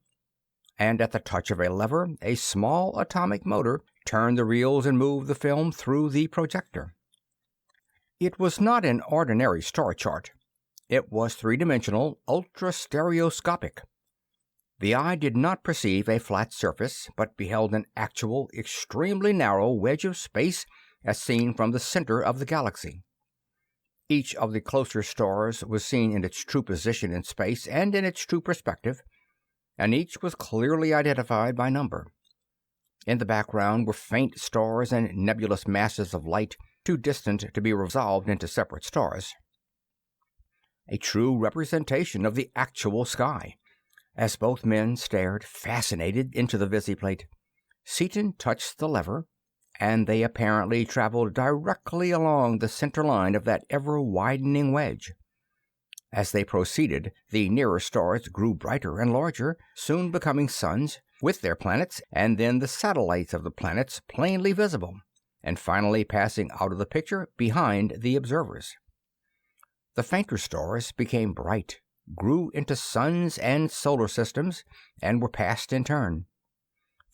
and at the touch of a lever, a small atomic motor turned the reels and moved the film through the projector. It was not an ordinary star chart. It was three-dimensional, ultra-stereoscopic. The eye did not perceive a flat surface, but beheld an actual, extremely narrow wedge of space as seen from the center of the galaxy. Each of the closer stars was seen in its true position in space and in its true perspective, and each was clearly identified by number. In the background were faint stars and nebulous masses of light, too distant to be resolved into separate stars. A true representation of the actual sky. As both men stared, fascinated, into the visiplate, Seaton touched the lever, and they apparently traveled directly along the center line of that ever-widening wedge. As they proceeded, the nearer stars grew brighter and larger, soon becoming suns, with their planets, and then the satellites of the planets plainly visible, and finally passing out of the picture behind the observers. The fainter stars became bright, grew into suns and solar systems, and were passed in turn.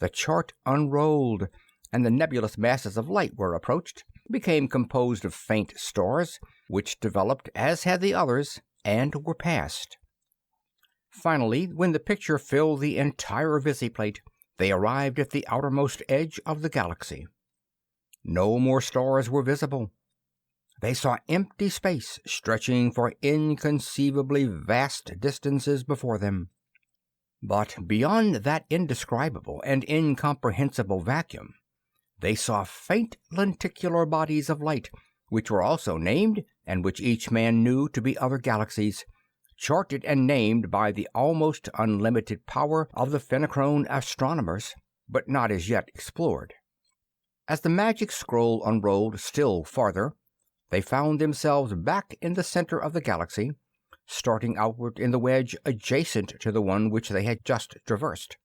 The chart unrolled, and the nebulous masses of light were approached, became composed of faint stars, which developed as had the others, and were passed. Finally, when the picture filled the entire visiplate, they arrived at the outermost edge of the galaxy. No more stars were visible. They saw empty space stretching for inconceivably vast distances before them. But beyond that indescribable and incomprehensible vacuum, they saw faint lenticular bodies of light, which were also named, and which each man knew to be other galaxies, charted and named by the almost unlimited power of the Fenachrone astronomers, but not as yet explored. As the magic scroll unrolled still farther, they found themselves back in the center of the galaxy, starting outward in the wedge adjacent to the one which they had just traversed.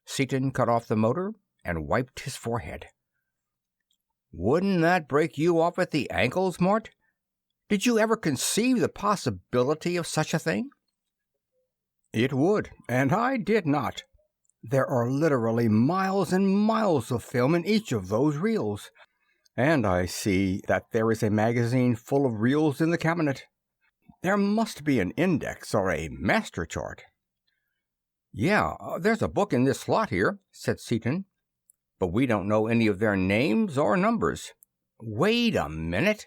Seaton cut off the motor and wiped his forehead. "Wouldn't that break you off at the ankles, Mort? Did you ever conceive the possibility of such a thing?" "It would, and I did not. There are literally miles and miles of film in each of those reels. And I see that there is a magazine full of reels in the cabinet. There must be an index or a master chart." "Yeah, there's a book in this slot here," said Seaton. "But we don't know any of their names or numbers. Wait a minute.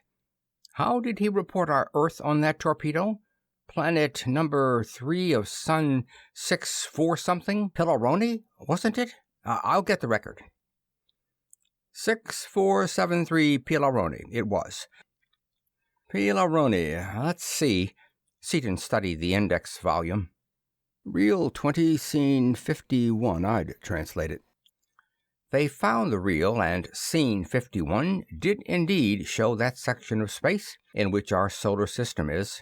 How did he report our Earth on that torpedo? Planet number 3 of Sun 6-4-something, Piloroni, wasn't it? I'll get the record." 6473 Piloroni, it was. Piloroni, let's see. Seaton studied the index volume. Reel 20, scene 51, I'd translate it. They found the reel, and scene 51 did indeed show that section of space in which our solar system is.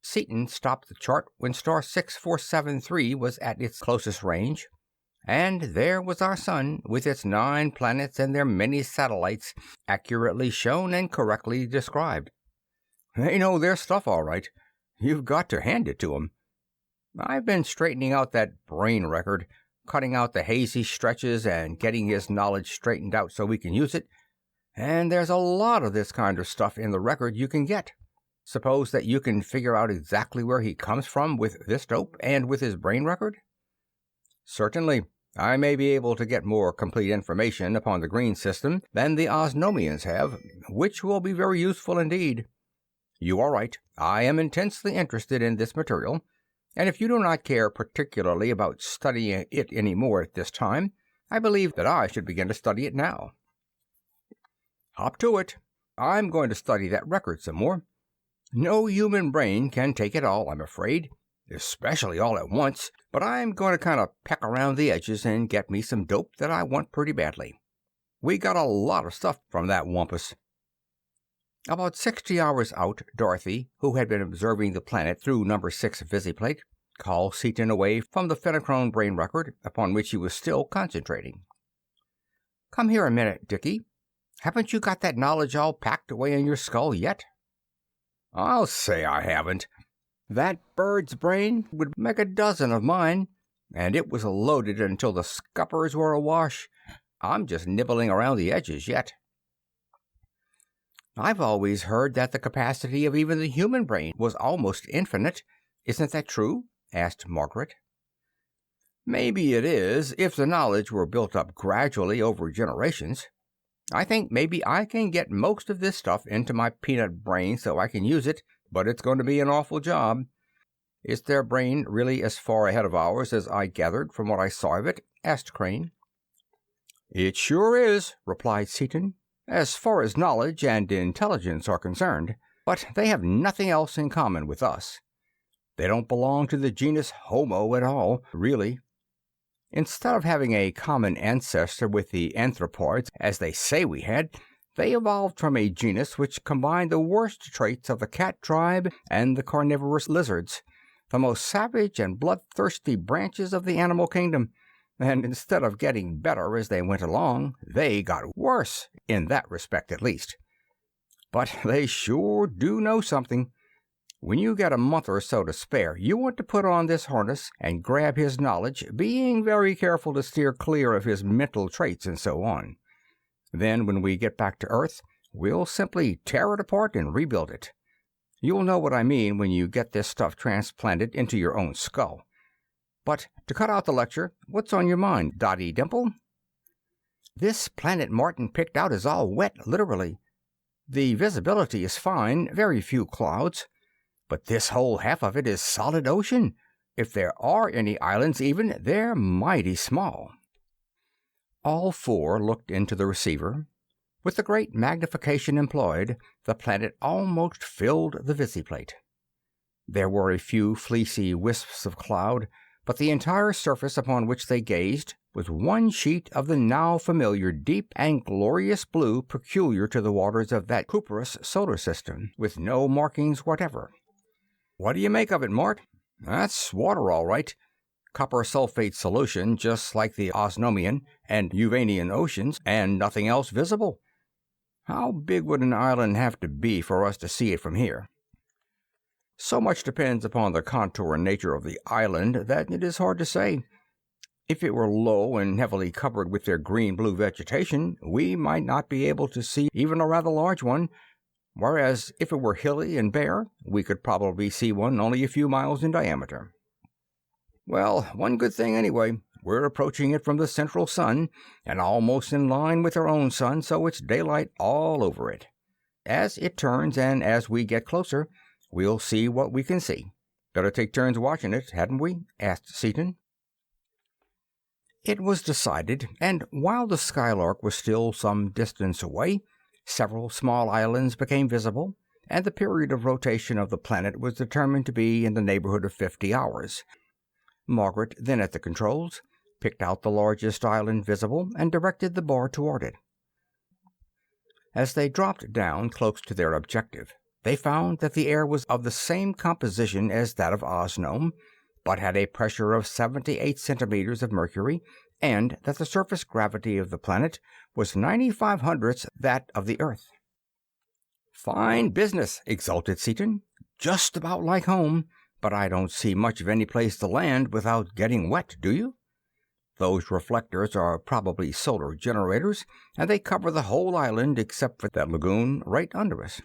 Seaton stopped the chart when star 6473 was at its closest range, and there was our sun, with its 9 planets and their many satellites, accurately shown and correctly described. They know their stuff all right. You've got to hand it to 'em. I've been straightening out that brain record, cutting out the hazy stretches and getting his knowledge straightened out so we can use it, and there's a lot of this kind of stuff in the record you can get. Suppose that you can figure out exactly where he comes from with this dope and with his brain record? Certainly. I may be able to get more complete information upon the green system than the Osnomians have, which will be very useful indeed. You are right. I am intensely interested in this material, and if you do not care particularly about studying it any more at this time, I believe that I should begin to study it now. Hop to it. I'm going to study that record some more. No human brain can take it all, I'm afraid, especially all at once, but I'm going to kind of peck around the edges and get me some dope that I want pretty badly. We got a lot of stuff from that wampus. About 60 hours out, Dorothy, who had been observing the planet through number 6 visiplate, called Seaton away from the Fenachrone brain record, upon which he was still concentrating. "Come here a minute, Dickie. Haven't you got that knowledge all packed away in your skull yet?" I'll say I haven't. That bird's brain would make a dozen of mine, and it was loaded until the scuppers were awash. I'm just nibbling around the edges yet. I've always heard that the capacity of even the human brain was almost infinite. Isn't that true? Asked Margaret. Maybe it is, if the knowledge were built up gradually over generations. I think maybe I can get most of this stuff into my peanut brain so I can use it, but it's going to be an awful job. Is their brain really as far ahead of ours as I gathered from what I saw of it? Asked Crane. It sure is, replied Seaton, as far as knowledge and intelligence are concerned, but they have nothing else in common with us. They don't belong to the genus Homo at all, really. Instead of having a common ancestor with the anthropoids, as they say we had, they evolved from a genus which combined the worst traits of the cat tribe and the carnivorous lizards, the most savage and bloodthirsty branches of the animal kingdom. And instead of getting better as they went along, they got worse, in that respect at least. But they sure do know something. When you get a month or so to spare, you want to put on this harness and grab his knowledge, being very careful to steer clear of his mental traits and so on. Then, when we get back to Earth, we'll simply tear it apart and rebuild it. You'll know what I mean when you get this stuff transplanted into your own skull. But to cut out the lecture, what's on your mind, Dottie Dimple? This planet Martin picked out is all wet, literally. The visibility is fine, very few clouds. But this whole half of it is solid ocean. If there are any islands even, they're mighty small. All four looked into the receiver. With the great magnification employed, the planet almost filled the visiplate. There were a few fleecy wisps of cloud, but the entire surface upon which they gazed was one sheet of the now familiar deep and glorious blue peculiar to the waters of that cuprous solar system, with no markings whatever. What do you make of it, Mort? That's water, all right. Copper sulfate solution, just like the Osnomian and Uvanian oceans, and nothing else visible. How big would an island have to be for us to see it from here? So much depends upon the contour and nature of the island that it is hard to say. If it were low and heavily covered with their green-blue vegetation, we might not be able to see even a rather large one, whereas if it were hilly and bare, we could probably see one only a few miles in diameter. Well, one good thing anyway, we're approaching it from the central sun, and almost in line with our own sun, so it's daylight all over it. As it turns and as we get closer, we'll see what we can see. Better take turns watching it, hadn't we? Asked Seaton. It was decided, and while the Skylark was still some distance away, several small islands became visible, and the period of rotation of the planet was determined to be in the neighborhood of 50 hours. Margaret, then at the controls, picked out the largest island visible and directed the bar toward it. As they dropped down close to their objective, they found that the air was of the same composition as that of Osnome, but had a pressure of 78 centimeters of mercury, and that the surface gravity of the planet was 95/100ths that of the Earth. Fine business, exulted Seaton. Just about like home, but I don't see much of any place to land without getting wet, do you? Those reflectors are probably solar generators, and they cover the whole island except for that lagoon right under us.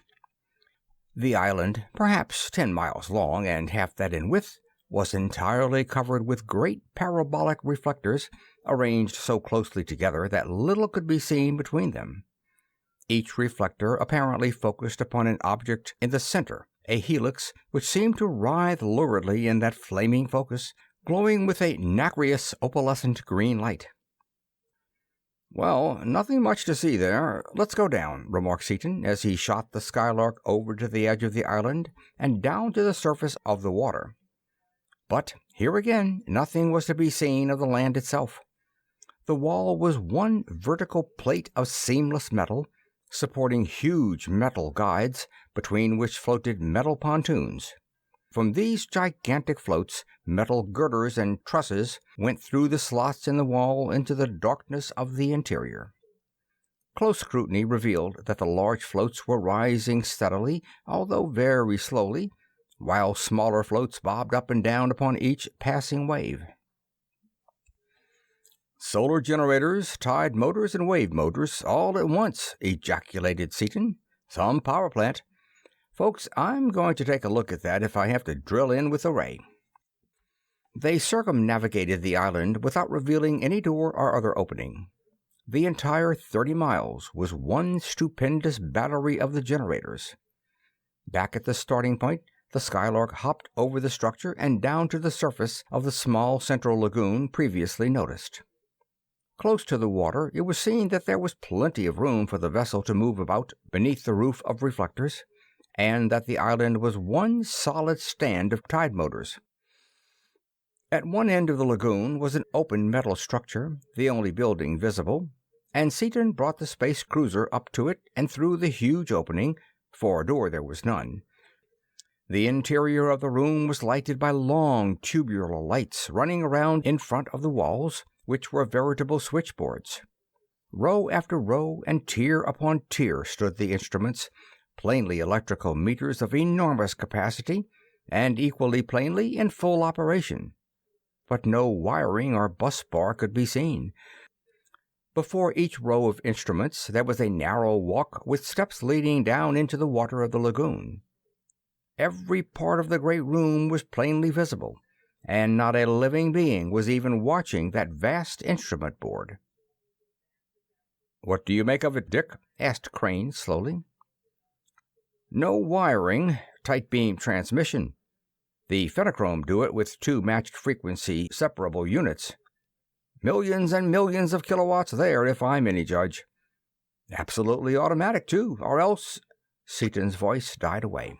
The island, perhaps 10 miles long and half that in width, was entirely covered with great parabolic reflectors, arranged so closely together that little could be seen between them. Each reflector apparently focused upon an object in the center, a helix which seemed to writhe luridly in that flaming focus, glowing with a nacreous opalescent green light. "Well, nothing much to see there. Let's go down," remarked Seaton, as he shot the Skylark over to the edge of the island and down to the surface of the water. But here again nothing was to be seen of the land itself. The wall was one vertical plate of seamless metal, supporting huge metal guides, between which floated metal pontoons. From these gigantic floats, metal girders and trusses went through the slots in the wall into the darkness of the interior. Close scrutiny revealed that the large floats were rising steadily, although very slowly, while smaller floats bobbed up and down upon each passing wave. "Solar generators, tide motors, and wave motors, all at once," ejaculated Seaton. "Some power plant. Folks, I'm going to take a look at that if I have to drill in with a ray." They circumnavigated the island without revealing any door or other opening. The entire 30 miles was one stupendous battery of the generators. Back at the starting point, the Skylark hopped over the structure and down to the surface of the small central lagoon previously noticed. Close to the water, it was seen that there was plenty of room for the vessel to move about beneath the roof of reflectors, and that the island was one solid stand of tide motors. At one end of the lagoon was an open metal structure, the only building visible, and Seaton brought the space cruiser up to it and through the huge opening, for a door there was none. The interior of the room was lighted by long tubular lights running around in front of the walls, which were veritable switchboards. Row after row and tier upon tier stood the instruments, plainly electrical meters of enormous capacity, and equally plainly in full operation. But no wiring or bus bar could be seen. Before each row of instruments there was a narrow walk with steps leading down into the water of the lagoon. Every part of the great room was plainly visible, and not a living being was even watching that vast instrument board. "What do you make of it, Dick?" asked Crane slowly. "No wiring, tight beam transmission. The Phenochrome do it with 2 matched frequency separable units. Millions and millions of kilowatts there, if I'm any judge. Absolutely automatic, too, or else—" Seaton's voice died away.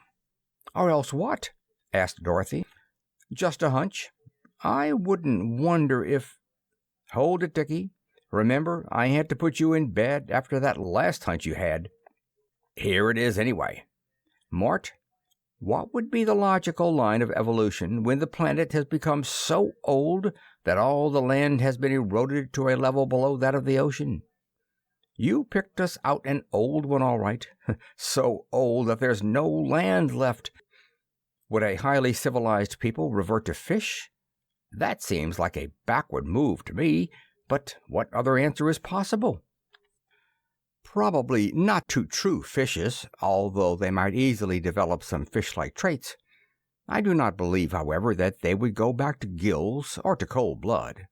"Or else what?" asked Dorothy. "Just a hunch. I wouldn't wonder if—" "Hold it, Dickie. Remember, I had to put you in bed after that last hunch you had. Here it is, anyway. Mort, what would be the logical line of evolution when the planet has become so old that all the land has been eroded to a level below that of the ocean? You picked us out an old one, all right. So old that there's no land left. Would a highly civilized people revert to fish? That seems like a backward move to me, but what other answer is possible? Probably not to true fishes, although they might easily develop some fish-like traits. I do not believe, however, that they would go back to gills or to cold blood."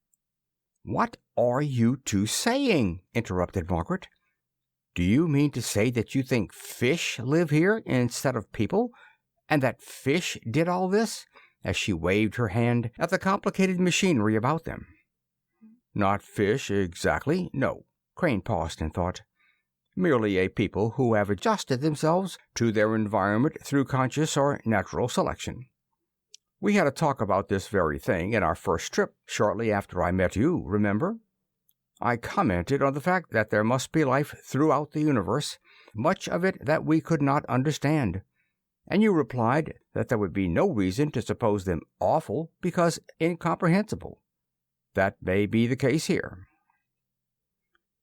"What are you two saying?" interrupted Margaret. "Do you mean to say that you think fish live here instead of people, and that fish did all this?" as she waved her hand at the complicated machinery about them. "Not fish, exactly, no." Crane paused in thought. "Merely a people who have adjusted themselves to their environment through conscious or natural selection. We had a talk about this very thing in our first trip, shortly after I met you, remember? I commented on the fact that there must be life throughout the universe, much of it that we could not understand, and you replied that there would be no reason to suppose them awful because incomprehensible. That may be the case here."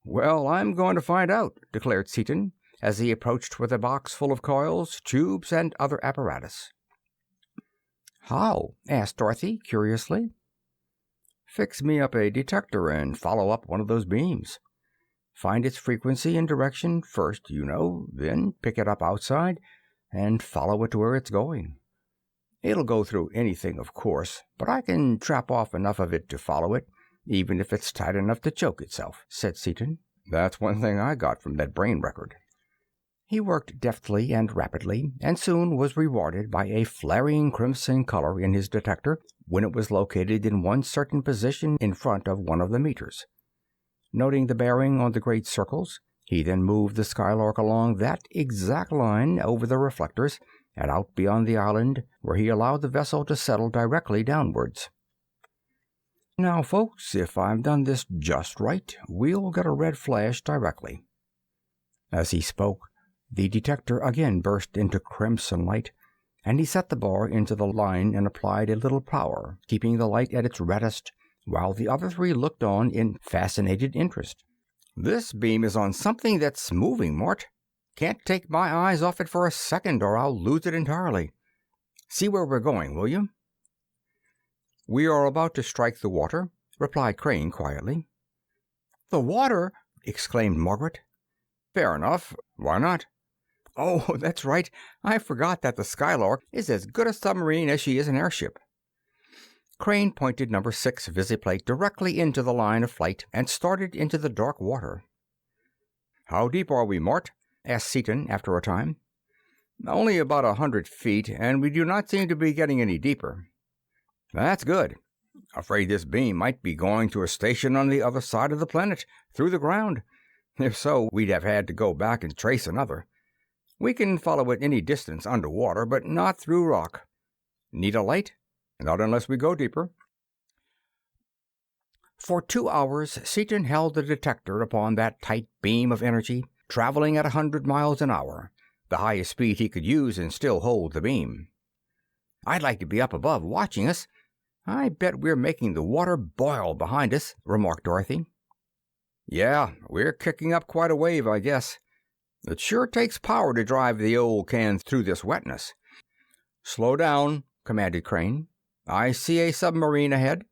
"Well, I'm going to find out," declared Seaton, as he approached with a box full of coils, tubes, and other apparatus. "How?" asked Dorothy, curiously. "Fix me up a detector and follow up one of those beams. Find its frequency and direction first, you know, then pick it up outside and follow it to where it's going. It'll go through anything, of course, but I can trap off enough of it to follow it, even if it's tight enough to choke itself," said Seaton. "That's one thing I got from that brain record." He worked deftly and rapidly, and soon was rewarded by a flaring crimson color in his detector when it was located in one certain position in front of one of the meters. Noting the bearing on the great circles, he then moved the Skylark along that exact line over the reflectors and out beyond the island, where he allowed the vessel to settle directly downwards. "Now, folks, if I've done this just right, we'll get a red flash directly." As he spoke, the detector again burst into crimson light, and he set the bar into the line and applied a little power, keeping the light at its reddest, while the other 3 looked on in fascinated interest. This beam is on something that's moving, Mort. Can't take my eyes off it for a second or I'll lose it entirely. See where we're going, will you? We are about to strike the water, replied Crane quietly. The water? Exclaimed Margaret. Fair enough. Why not? Oh, that's right. I forgot that the Skylark is as good a submarine as she is an airship. Crane pointed number 6 visiplate directly into the line of flight and started into the dark water. How deep are we, Mort? Asked Seaton after a time. Only about 100 feet, and we do not seem to be getting any deeper. That's good. Afraid this beam might be going to a station on the other side of the planet, through the ground. If so, we'd have had to go back and trace another. We can follow it any distance underwater, but not through rock. Need a light? Not unless we go deeper. For 2 hours, Seaton held the detector upon that tight beam of energy, traveling at 100 miles an hour, the highest speed he could use and still hold the beam. I'd like to be up above watching us. I bet we're making the water boil behind us, remarked Dorothy. Yeah, we're kicking up quite a wave, I guess. It sure takes power to drive the old can through this wetness. Slow down, commanded Crane. I see a submarine ahead.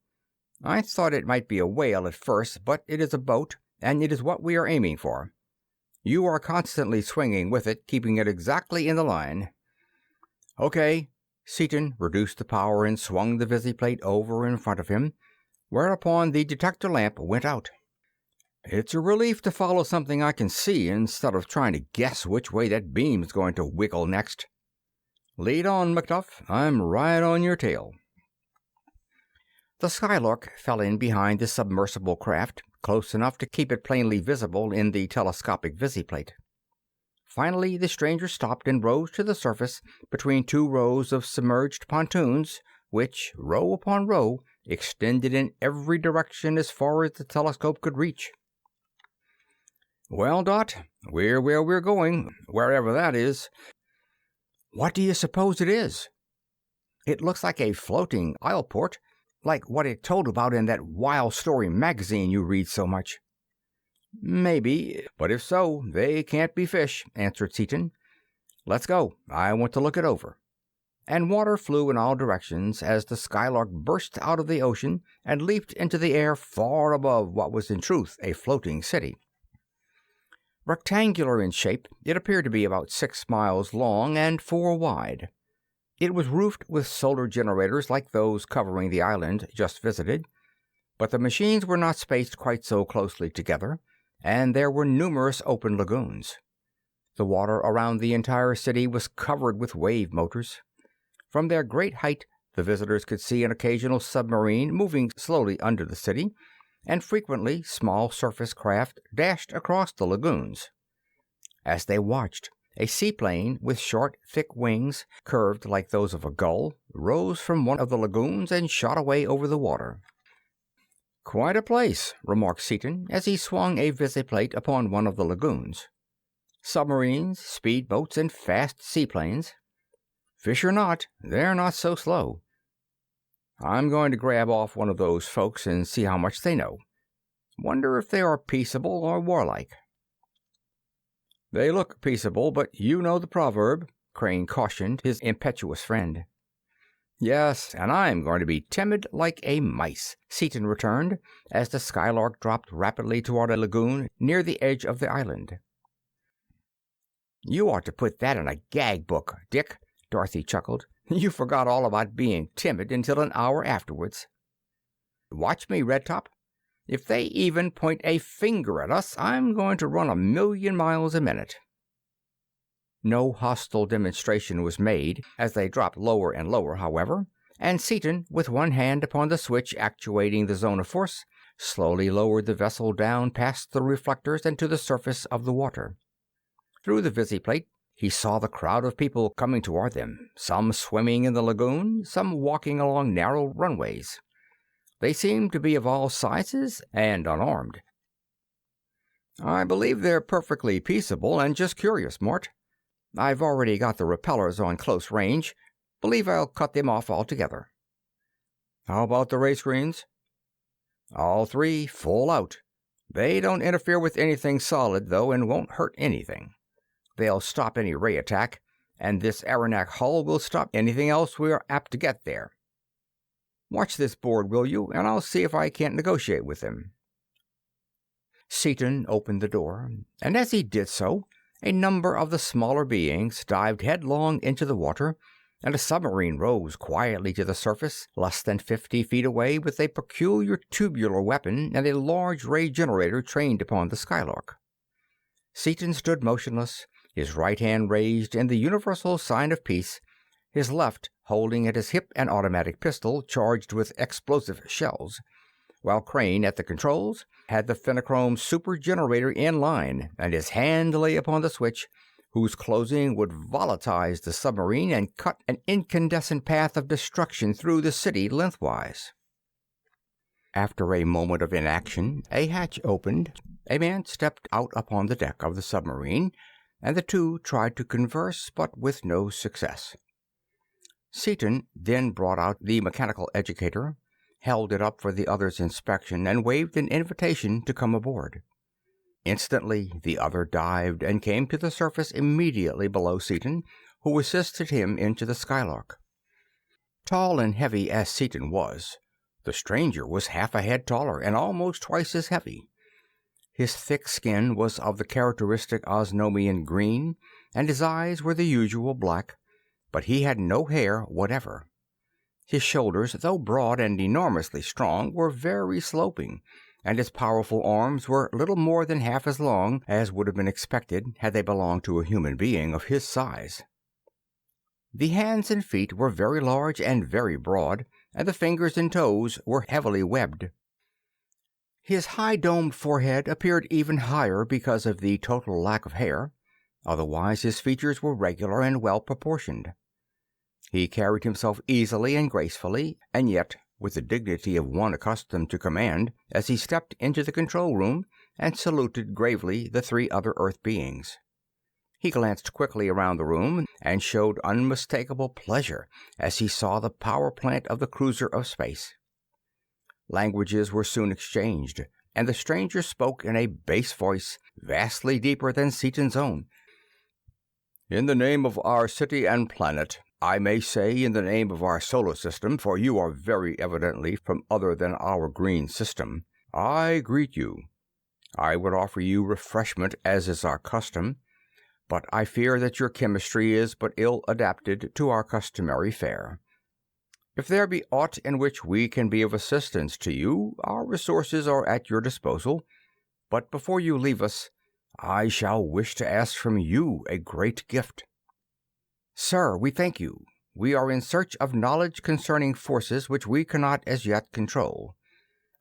I thought it might be a whale at first, but it is a boat, and it is what we are aiming for. You are constantly swinging with it, keeping it exactly in the line. Okay. Seaton reduced the power and swung the visiplate over in front of him, whereupon the detector lamp went out. It's a relief to follow something I can see instead of trying to guess which way that beam's going to wiggle next. Lead on, Macduff. I'm right on your tail. The Skylark fell in behind the submersible craft, close enough to keep it plainly visible in the telescopic visiplate. Finally, the stranger stopped and rose to the surface between 2 rows of submerged pontoons, which, row upon row, extended in every direction as far as the telescope could reach. Well, Dot, we're where we're going, wherever that is. What do you suppose it is? It looks like a floating isleport, like what it told about in that wild story magazine you read so much. Maybe, but if so, they can't be fish, answered Seaton. Let's go. I want to look it over. And water flew in all directions as the Skylark burst out of the ocean and leaped into the air far above what was in truth a floating city. Rectangular in shape, it appeared to be about 6 miles long and 4 wide. It was roofed with solar generators like those covering the island just visited, but the machines were not spaced quite so closely together, and there were numerous open lagoons. The water around the entire city was covered with wave motors. From their great height, the visitors could see an occasional submarine moving slowly under the city, and frequently small surface craft dashed across the lagoons. As they watched, a seaplane with short, thick wings, curved like those of a gull, rose from one of the lagoons and shot away over the water. Quite a place, remarked Seaton as he swung a visiplate upon one of the lagoons. Submarines, speedboats, and fast seaplanes. Fish or not, they're not so slow. I'm going to grab off one of those folks and see how much they know. Wonder if they are peaceable or warlike. They look peaceable, but you know the proverb, Crane cautioned his impetuous friend. Yes, and I'm going to be timid like a mice, Seaton returned, as the Skylark dropped rapidly toward a lagoon near the edge of the island. You ought to put that in a gag book, Dick, Dorothy chuckled. You forgot all about being timid until an hour afterwards. Watch me, Redtop. If they even point a finger at us, I'm going to run 1,000,000 miles a minute. No hostile demonstration was made as they dropped lower and lower, however, and Seaton, with one hand upon the switch actuating the zone of force, slowly lowered the vessel down past the reflectors and to the surface of the water. Through the visiplate, he saw the crowd of people coming toward them, some swimming in the lagoon, some walking along narrow runways. They seemed to be of all sizes and unarmed. I believe they're perfectly peaceable and just curious, Mort. I've already got the repellers on close range. Believe I'll cut them off altogether. How about the ray screens? All 3 full out. They don't interfere with anything solid, though, and won't hurt anything. They'll stop any ray attack, and this Aranak hull will stop anything else we are apt to get there. Watch this board, will you, and I'll see if I can't negotiate with them." Seaton opened the door, and as he did so, a number of the smaller beings dived headlong into the water, and a submarine rose quietly to the surface less than 50 feet away with a peculiar tubular weapon and a large ray generator trained upon the Skylark. Seaton stood motionless, his right hand raised in the universal sign of peace, his left holding at his hip an automatic pistol charged with explosive shells, while Crane, at the controls, had the phenochrome super generator in line, and his hand lay upon the switch, whose closing would volatilize the submarine and cut an incandescent path of destruction through the city lengthwise. After a moment of inaction, a hatch opened, a man stepped out upon the deck of the submarine, and the two tried to converse, but with no success. Seaton then brought out the mechanical educator, held it up for the other's inspection, and waved an invitation to come aboard. Instantly the other dived and came to the surface immediately below Seaton, who assisted him into the Skylark. Tall and heavy as Seaton was, the stranger was half a head taller and almost twice as heavy. His thick skin was of the characteristic Osnomian green, and his eyes were the usual black, but he had no hair whatever. His shoulders, though broad and enormously strong, were very sloping, and his powerful arms were little more than half as long as would have been expected had they belonged to a human being of his size. The hands and feet were very large and very broad, and the fingers and toes were heavily webbed. His high-domed forehead appeared even higher because of the total lack of hair. Otherwise his features were regular and well proportioned. He carried himself easily and gracefully, and yet with the dignity of one accustomed to command, as he stepped into the control room and saluted gravely the three other Earth beings. He glanced quickly around the room and showed unmistakable pleasure as he saw the power plant of the cruiser of space. Languages were soon exchanged, and the stranger spoke in a bass voice vastly deeper than Seaton's own. "In the name of our city and planet, I may say in the name of our solar system, for you are very evidently from other than our green system, I greet you. I would offer you refreshment as is our custom, but I fear that your chemistry is but ill adapted to our customary fare. If there be aught in which we can be of assistance to you, our resources are at your disposal, but before you leave us, I shall wish to ask from you a great gift." "Sir, we thank you. We are in search of knowledge concerning forces which we cannot as yet control.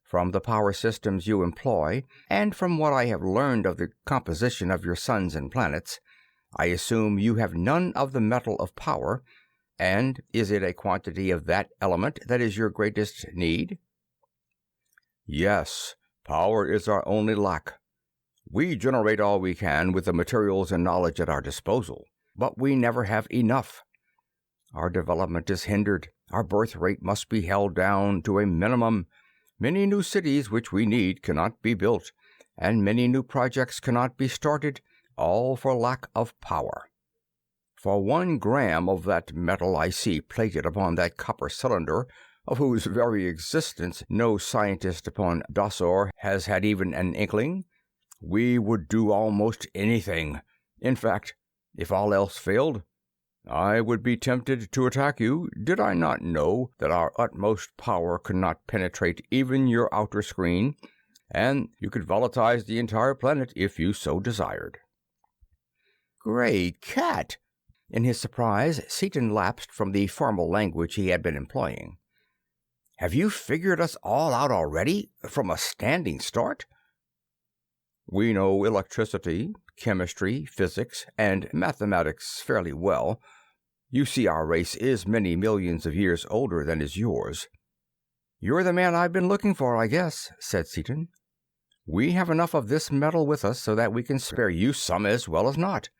From the power systems you employ, and from what I have learned of the composition of your suns and planets, I assume you have none of the metal of power, and is it a quantity of that element that is your greatest need?" "Yes, power is our only lack. We generate all we can with the materials and knowledge at our disposal, but we never have enough. Our development is hindered. Our birth rate must be held down to a minimum. Many new cities which we need cannot be built, and many new projects cannot be started, all for lack of power. For 1 gram of that metal I see plated upon that copper cylinder, of whose very existence no scientist upon Dasor has had even an inkling, we would do almost anything. In fact, if all else failed, I would be tempted to attack you, did I not know that our utmost power could not penetrate even your outer screen, and you could volatilize the entire planet if you so desired." "Great cat!" In his surprise, Seaton lapsed from the formal language he had been employing. "Have you figured us all out already, from a standing start?" "We know electricity, chemistry, physics, and mathematics fairly well. You see, our race is many millions of years older than is yours." "You're the man I've been looking for, I guess," said Seaton. "We have enough of this metal with us so that we can spare you some as well as not.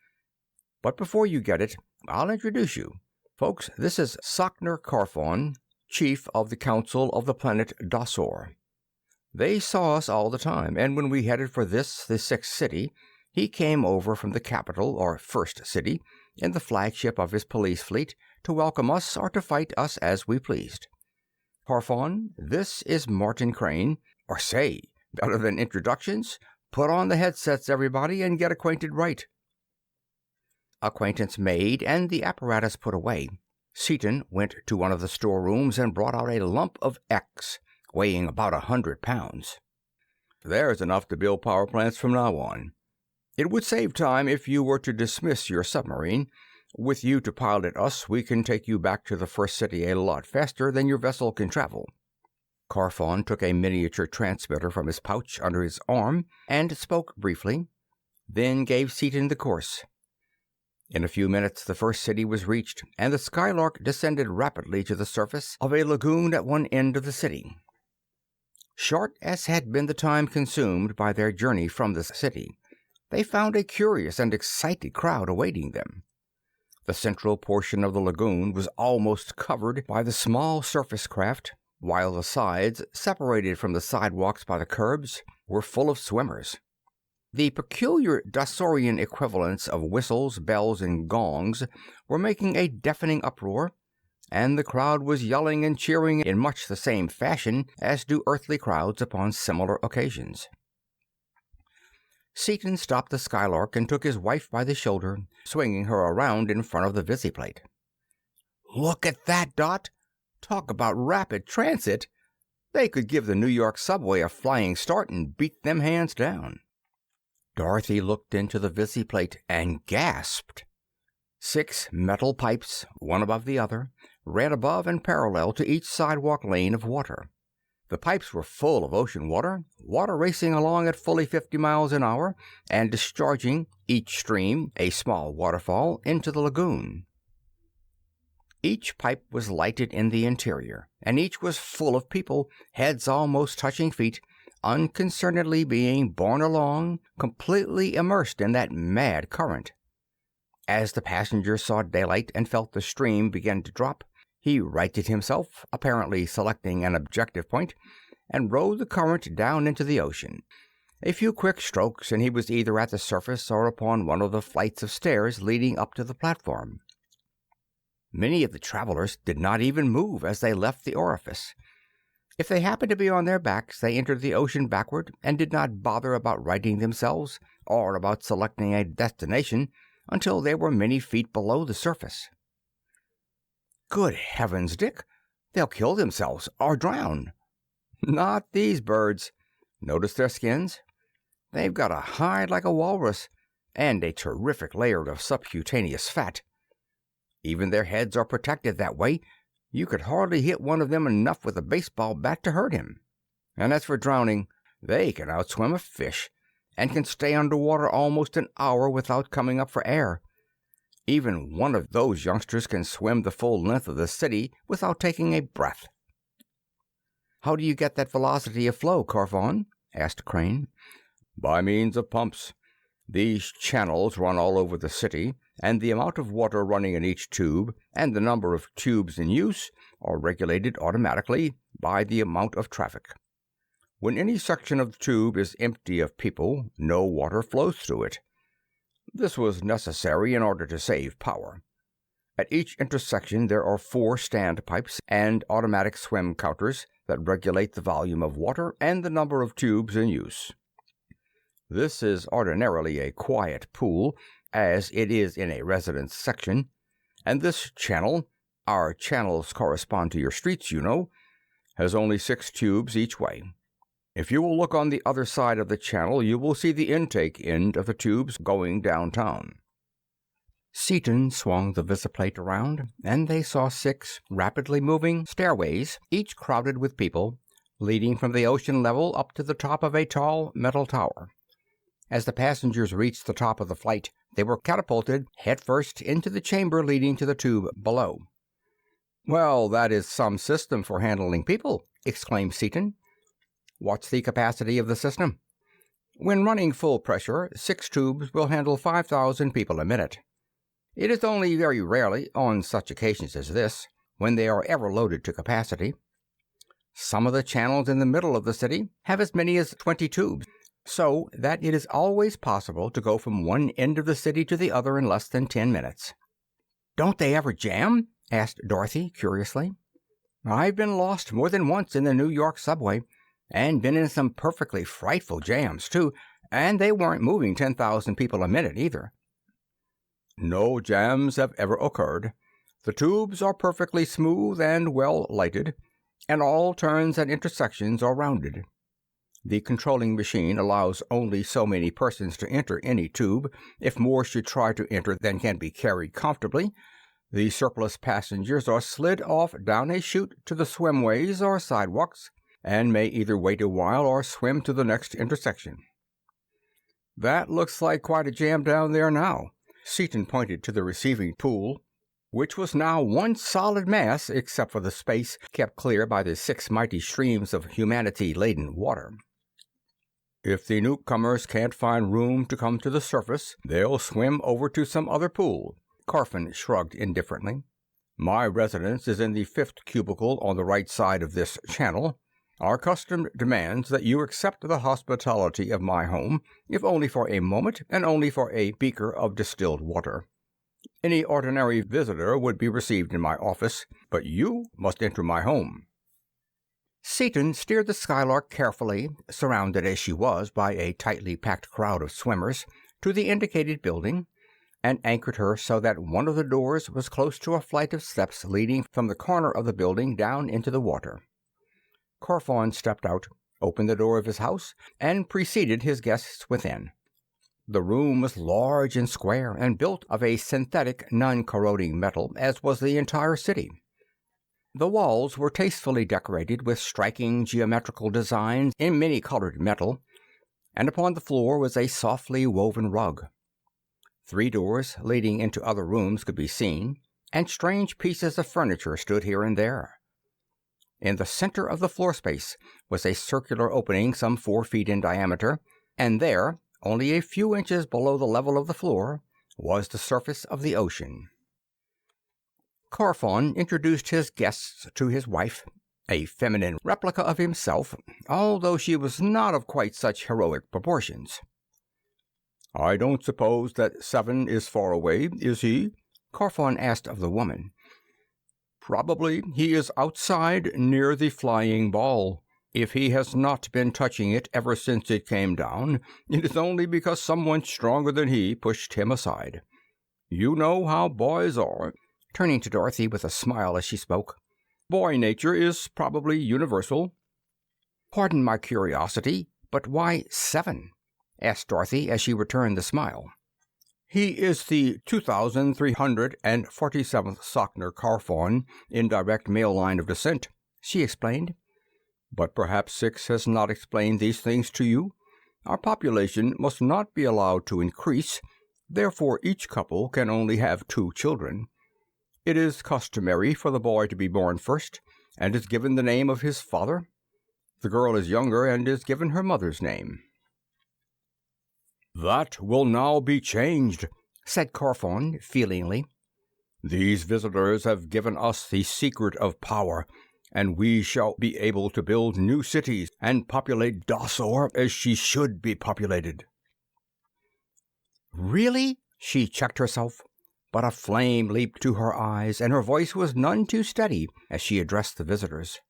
But before you get it, I'll introduce you. Folks, this is Sokner Carfon, chief of the council of the planet Dasor. They saw us all the time, and when we headed for the sixth city, he came over from the capital, or first city, in the flagship of his police fleet to welcome us or to fight us as we pleased. Carfon, this is Martin Crane. Or say, better than introductions, put on the headsets, everybody, and get acquainted right." Acquaintance made and the apparatus put away, Seaton went to one of the storerooms and brought out a lump of X, weighing about 100 pounds. "There's enough to build power plants from now on. It would save time if you were to dismiss your submarine. With you to pilot us, we can take you back to the first city a lot faster than your vessel can travel." Carfon took a miniature transmitter from his pouch under his arm and spoke briefly, then gave Seaton the course. In a few minutes the first city was reached, and the Skylark descended rapidly to the surface of a lagoon at one end of the city. Short as had been the time consumed by their journey from the city, they found a curious and excited crowd awaiting them. The central portion of the lagoon was almost covered by the small surface craft, while the sides, separated from the sidewalks by the curbs, were full of swimmers. The peculiar Dasorian equivalents of whistles, bells, and gongs were making a deafening uproar, and the crowd was yelling and cheering in much the same fashion as do earthly crowds upon similar occasions. Seaton stopped the Skylark and took his wife by the shoulder, swinging her around in front of the visiplate. "Look at that, Dot! Talk about rapid transit! They could give the New York subway a flying start and beat them hands down." Dorothy looked into the visiplate and gasped. 6 metal pipes, one above the other, ran above and parallel to each sidewalk lane of water. The pipes were full of ocean water racing along at fully 50 miles an hour and discharging, each stream, a small waterfall, into the lagoon. Each pipe was lighted in the interior, and each was full of people, heads almost touching feet, unconcernedly being borne along, completely immersed in that mad current. As the passenger saw daylight and felt the stream begin to drop, he righted himself, apparently selecting an objective point, and rode the current down into the ocean. A few quick strokes, and he was either at the surface or upon one of the flights of stairs leading up to the platform. Many of the travelers did not even move as they left the orifice. If they happened to be on their backs, they entered the ocean backward and did not bother about righting themselves or about selecting a destination until they were many feet below the surface. "Good heavens, Dick! They'll kill themselves or drown." "Not these birds. Notice their skins? They've got a hide like a walrus and a terrific layer of subcutaneous fat. Even their heads are protected that way. You could hardly hit one of them enough with a baseball bat to hurt him. And as for drowning, they can outswim a fish and can stay underwater almost an hour without coming up for air. Even one of those youngsters can swim the full length of the city without taking a breath." "How do you get that velocity of flow, Carfon?" asked Crane. "By means of pumps. These channels run all over the city, and the amount of water running in each tube and the number of tubes in use are regulated automatically by the amount of traffic. When any section of the tube is empty of people, no water flows through it. This was necessary in order to save power. At each intersection there are 4 standpipes and automatic swim counters that regulate the volume of water and the number of tubes in use. This is ordinarily a quiet pool, as it is in a residence section, and this channel, our channels correspond to your streets, you know, has only 6 tubes each way. If you will look on the other side of the channel, you will see the intake end of the tubes going downtown." Seaton swung the visiplate around, and they saw 6 rapidly moving stairways, each crowded with people, leading from the ocean level up to the top of a tall metal tower. As the passengers reached the top of the flight, they were catapulted headfirst into the chamber leading to the tube below. "Well, that is some system for handling people," exclaimed Seaton. "What's the capacity of the system?" "When running full pressure, 6 tubes will handle 5,000 people a minute. It is only very rarely, on such occasions as this, when they are ever loaded to capacity. Some of the channels in the middle of the city have as many as 20 tubes, so that it is always possible to go from one end of the city to the other in less than 10 minutes. "Don't they ever jam?" asked Dorothy curiously. "I've been lost more than once in the New York subway, and been in some perfectly frightful jams, too, and they weren't moving 10,000 people a minute either." "No jams have ever occurred. The tubes are perfectly smooth and well lighted, and all turns and intersections are rounded. The controlling machine allows only so many persons to enter any tube. If more should try to enter than can be carried comfortably, the surplus passengers are slid off down a chute to the swimways or sidewalks, and may either wait a while or swim to the next intersection." "That looks like quite a jam down there now." Seaton pointed to the receiving pool, which was now one solid mass except for the space kept clear by the 6 mighty streams of humanity-laden water. "If the newcomers can't find room to come to the surface, they'll swim over to some other pool." Carfon shrugged indifferently. "My residence is in the 5th cubicle on the right side of this channel. Our custom demands that you accept the hospitality of my home, if only for a moment, and only for a beaker of distilled water. Any ordinary visitor would be received in my office, but you must enter my home." Seaton steered the Skylark carefully, surrounded as she was by a tightly packed crowd of swimmers, to the indicated building, and anchored her so that one of the doors was close to a flight of steps leading from the corner of the building down into the water. Carfon stepped out, opened the door of his house, and preceded his guests within. The room was large and square, and built of a synthetic, non-corroding metal, as was the entire city. The walls were tastefully decorated with striking geometrical designs in many-colored metal, and upon the floor was a softly woven rug. 3 doors leading into other rooms could be seen, and strange pieces of furniture stood here and there. In the center of the floor space was a circular opening some 4 feet in diameter, and there, only a few inches below the level of the floor, was the surface of the ocean. Carfon introduced his guests to his wife, a feminine replica of himself, although she was not of quite such heroic proportions. "I don't suppose that 7 is far away, is he?" Carfon asked of the woman. "Probably he is outside near the flying ball. If he has not been touching it ever since it came down, it is only because someone stronger than he pushed him aside. You know how boys are," turning to Dorothy with a smile as she spoke. "Boy nature is probably universal." "Pardon my curiosity, but why 7? asked Dorothy as she returned the smile. "He is the 2,347th Sockner Carfon in direct male line of descent," she explained. "But perhaps 6 has not explained these things to you. Our population must not be allowed to increase, therefore each couple can only have 2 children. It is customary for the boy to be born first, and is given the name of his father. The girl is younger and is given her mother's name." "That will now be changed," said Carfon feelingly. "These visitors have given us the secret of power, and we shall be able to build new cities and populate Dasor as she should be populated." "Really?" She checked herself, but a flame leaped to her eyes, and her voice was none too steady as she addressed the visitors.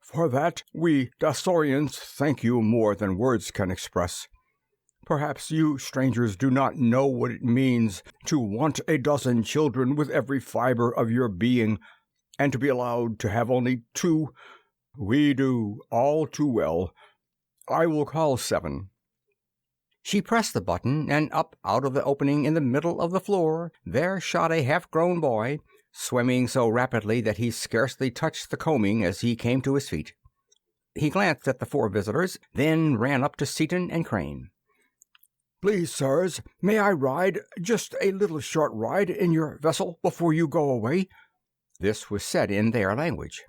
"For that, we Dasorians thank you more than words can express. Perhaps you strangers do not know what it means to want a dozen children with every fiber of your being, and to be allowed to have only 2. We do, all too well. I will call 7. She pressed the button, and up out of the opening in the middle of the floor there shot a half-grown boy, swimming so rapidly that he scarcely touched the combing as he came to his feet. He glanced at the 4 visitors, then ran up to Seaton and Crane. "Please, sirs, may I ride, just a little short ride, in your vessel before you go away?" This was said in their language.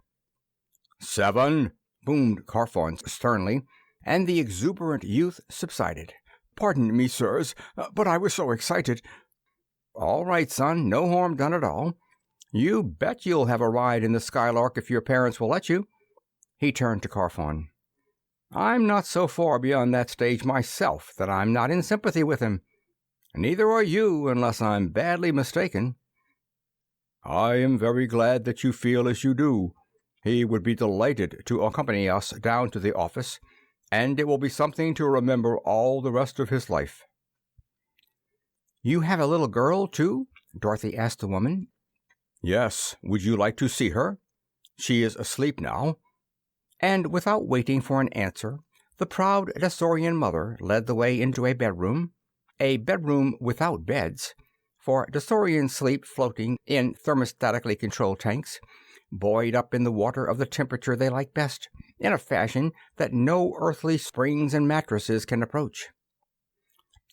"7!" boomed Carfon sternly, and the exuberant youth subsided. "Pardon me, sirs, but I was so excited." "All right, son, no harm done at all. You bet you'll have a ride in the Skylark if your parents will let you. He turned to Carfon. "I'm not so far beyond that stage myself that I'm not in sympathy with him. Neither are you, unless I'm badly mistaken." "I am very glad that you feel as you do. He would be delighted to accompany us down to the office, and it will be something to remember all the rest of his life." "You have a little girl, too?" Dorothy asked the woman. "Yes. Would you like to see her? She is asleep now." And without waiting for an answer, the proud Dasorian mother led the way into a bedroom without beds, for Dasorians sleep floating in thermostatically controlled tanks, buoyed up in the water of the temperature they like best, in a fashion that no earthly springs and mattresses can approach.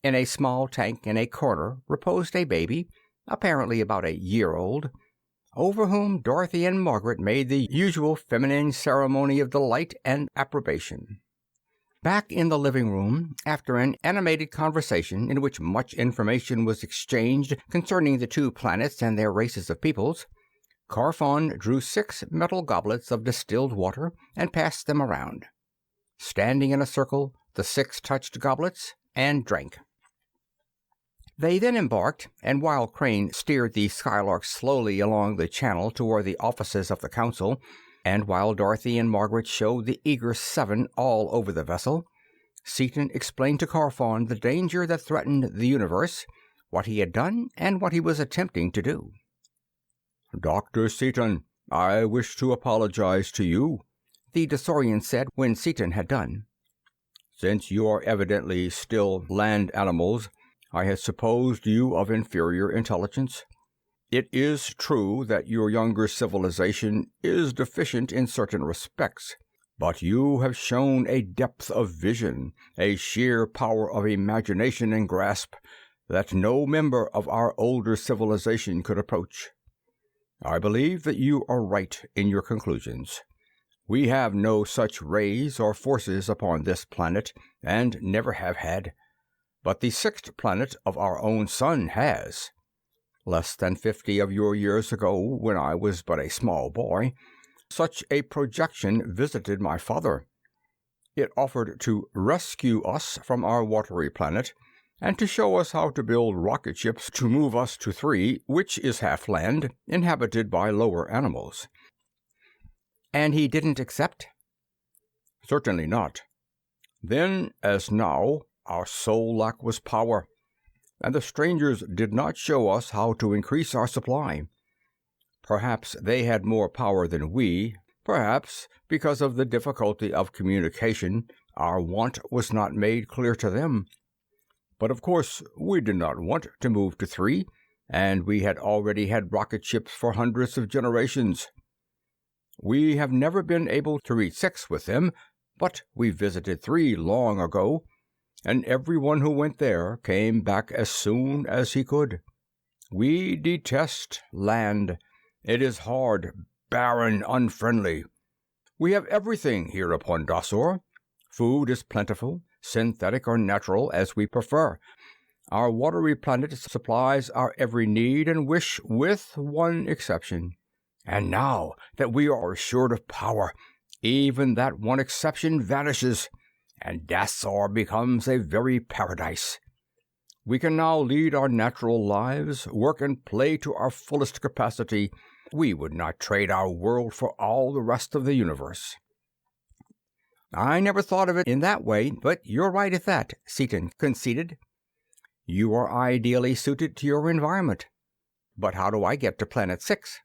In a small tank in a corner reposed a baby, apparently about a year old, over whom Dorothy and Margaret made the usual feminine ceremony of delight and approbation. Back in the living room, after an animated conversation in which much information was exchanged concerning the two planets and their races of peoples, Carfon drew 6 metal goblets of distilled water and passed them around. Standing in a circle, the 6 touched goblets and drank. They then embarked, and while Crane steered the Skylark slowly along the channel toward the offices of the Council, and while Dorothy and Margaret showed the eager 7 all over the vessel, Seaton explained to Carfon the danger that threatened the universe, what he had done, and what he was attempting to do. "Dr. Seaton, I wish to apologize to you," the Dasorian said when Seaton had done. "Since you are evidently still land animals, I had supposed you of inferior intelligence. It is true that your younger civilization is deficient in certain respects, but you have shown a depth of vision, a sheer power of imagination and grasp that no member of our older civilization could approach. I believe that you are right in your conclusions. We have no such rays or forces upon this planet, and never have had. But the 6th planet of our own sun has. Less than 50 of your years ago, when I was but a small boy, such a projection visited my father. It offered to rescue us from our watery planet, and to show us how to build rocket ships to move us to 3, which is half land, inhabited by lower animals." "And he didn't accept?" "Certainly not. Then, as now, our sole lack was power, and the strangers did not show us how to increase our supply. Perhaps they had more power than we. Perhaps, because of the difficulty of communication, our want was not made clear to them. But of course we did not want to move to 3, and we had already had rocket ships for hundreds of generations. We have never been able to reach 6 with them, but we visited 3 long ago, and everyone who went there came back as soon as he could. We detest land. It is hard, barren, unfriendly. We have everything here upon Dasor. Food is plentiful, synthetic or natural, as we prefer. Our watery planet supplies our every need and wish, with one exception. And now that we are assured of power, even that one exception vanishes, and Dasor becomes a very paradise. We can now lead our natural lives, work and play to our fullest capacity. We would not trade our world for all the rest of the universe." "I never thought of it in that way, but you're right at that," Seaton conceded. "You are ideally suited to your environment. But how do I get to Planet 6?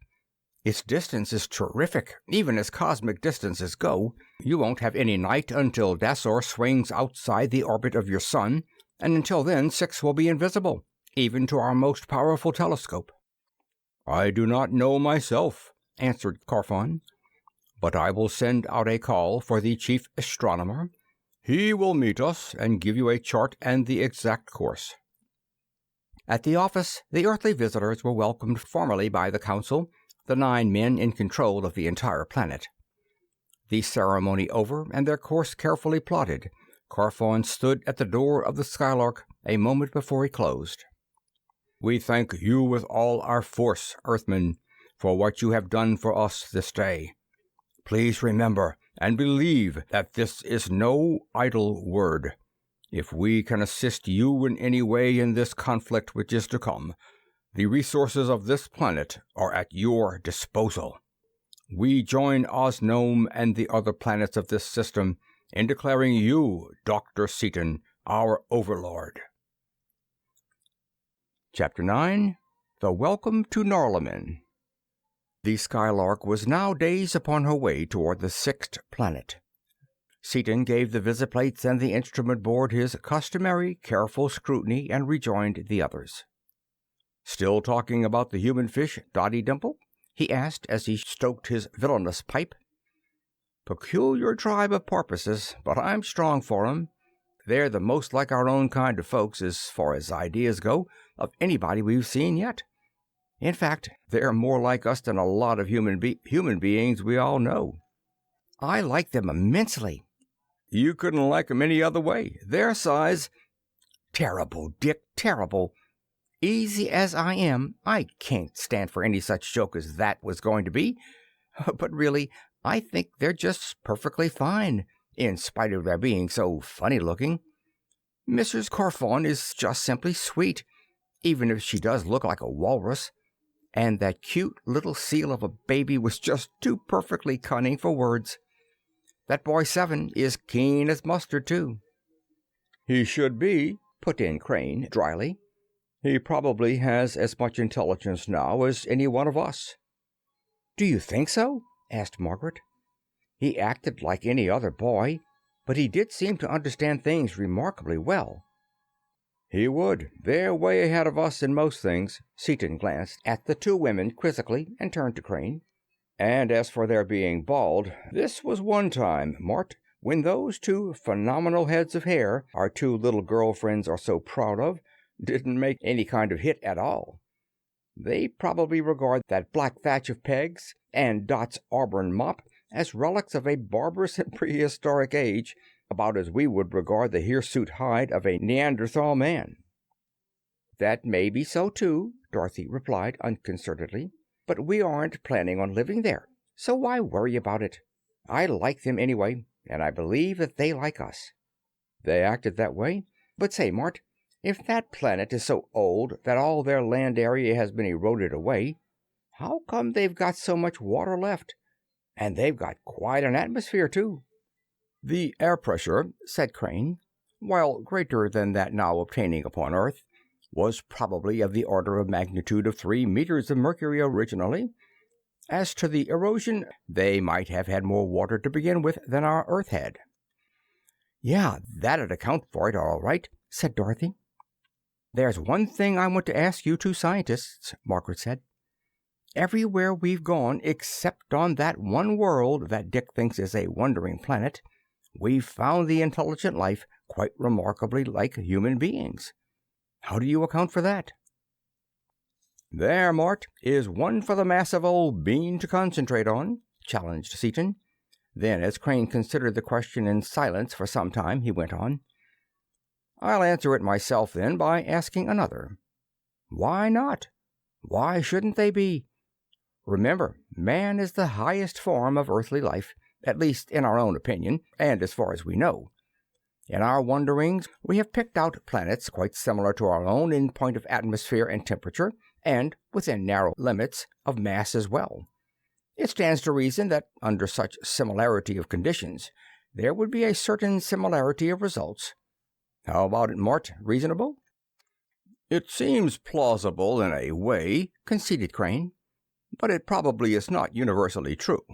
Its distance is terrific, even as cosmic distances go. You won't have any night until Dasor swings outside the orbit of your sun, and until then 6 will be invisible, even to our most powerful telescope." "I do not know myself," answered Carfon, "but I will send out a call for the chief astronomer. He will meet us and give you a chart and the exact course." At the office, the earthly visitors were welcomed formally by the Council, the 9 men in control of the entire planet. The ceremony over and their course carefully plotted, Carfon stood at the door of the Skylark a moment before he closed. "We thank you with all our force, Earthmen, for what you have done for us this day. Please remember, and believe that this is no idle word. If we can assist you in any way in this conflict which is to come, the resources of this planet are at your disposal. We join Osnome and the other planets of this system in declaring you, Dr. Seaton, our overlord. Chapter 9. The Welcome to Norlamin. The Skylark was now days upon her way toward the sixth planet. Seaton gave the visit plates and the instrument board his customary careful scrutiny and rejoined the others. "Still talking about the human fish, Dotty Dimple?" he asked as he stroked his villainous pipe. "Peculiar tribe of porpoises, but I'm strong for 'em. They're the most like our own kind of folks, as far as ideas go, of anybody we've seen yet. In fact, they're more like us than a lot of human beings we all know. I like them immensely." "You couldn't like 'em any other way. Their size—" "Terrible, Dick, terrible. Easy as I am, I can't stand for any such joke as that was going to be. But really, I think they're just perfectly fine, in spite of their being so funny-looking. Mrs. Carfon is just simply sweet, even if she does look like a walrus. And that cute little seal of a baby was just too perfectly cunning for words. That boy 7 is keen as mustard, too." "He should be," put in Crane dryly. "He probably has as much intelligence now as any one of us." "Do you think so?" asked Margaret. "He acted like any other boy, but he did seem to understand things remarkably well." "He would. They're way ahead of us in most things." Seaton glanced at the two women quizzically and turned to Crane. "And as for their being bald, this was one time, Mort, when those two phenomenal heads of hair our two little girlfriends are so proud of didn't make any kind of hit at all. They probably regard that black thatch of pegs and Dot's auburn mop as relics of a barbarous and prehistoric age, about as we would regard the hirsute hide of a Neanderthal man." "That may be so, too," Dorothy replied unconcernedly. "But we aren't planning on living there, so why worry about it? I like them anyway, and I believe that they like us." "They acted that way. But say, Mart, if that planet is so old that all their land area has been eroded away, how come they've got so much water left? And they've got quite an atmosphere, too." "The air pressure," said Crane, "while greater than that now obtaining upon Earth, was probably of the order of magnitude of 3 meters of mercury originally. As to the erosion, they might have had more water to begin with than our Earth had." "Yeah, that'd account for it, all right," said Dorothy. "There's one thing I want to ask you two scientists," Margaret said. "Everywhere we've gone, except on that one world that Dick thinks is a wandering planet, we've found the intelligent life quite remarkably like human beings. How do you account for that?" "There, Mort, is one for the massive old bean to concentrate on," challenged Seaton. Then, as Crane considered the question in silence for some time, he went on, "I'll answer it myself, then, by asking another. Why not? Why shouldn't they be? Remember, man is the highest form of earthly life, at least in our own opinion, and as far as we know. In our wanderings, we have picked out planets quite similar to our own in point of atmosphere and temperature, and within narrow limits of mass as well. It stands to reason that under such similarity of conditions, there would be a certain similarity of results. How about it, Mort? Reasonable?" "It seems plausible in a way," conceded Crane, "but it probably is not universally true."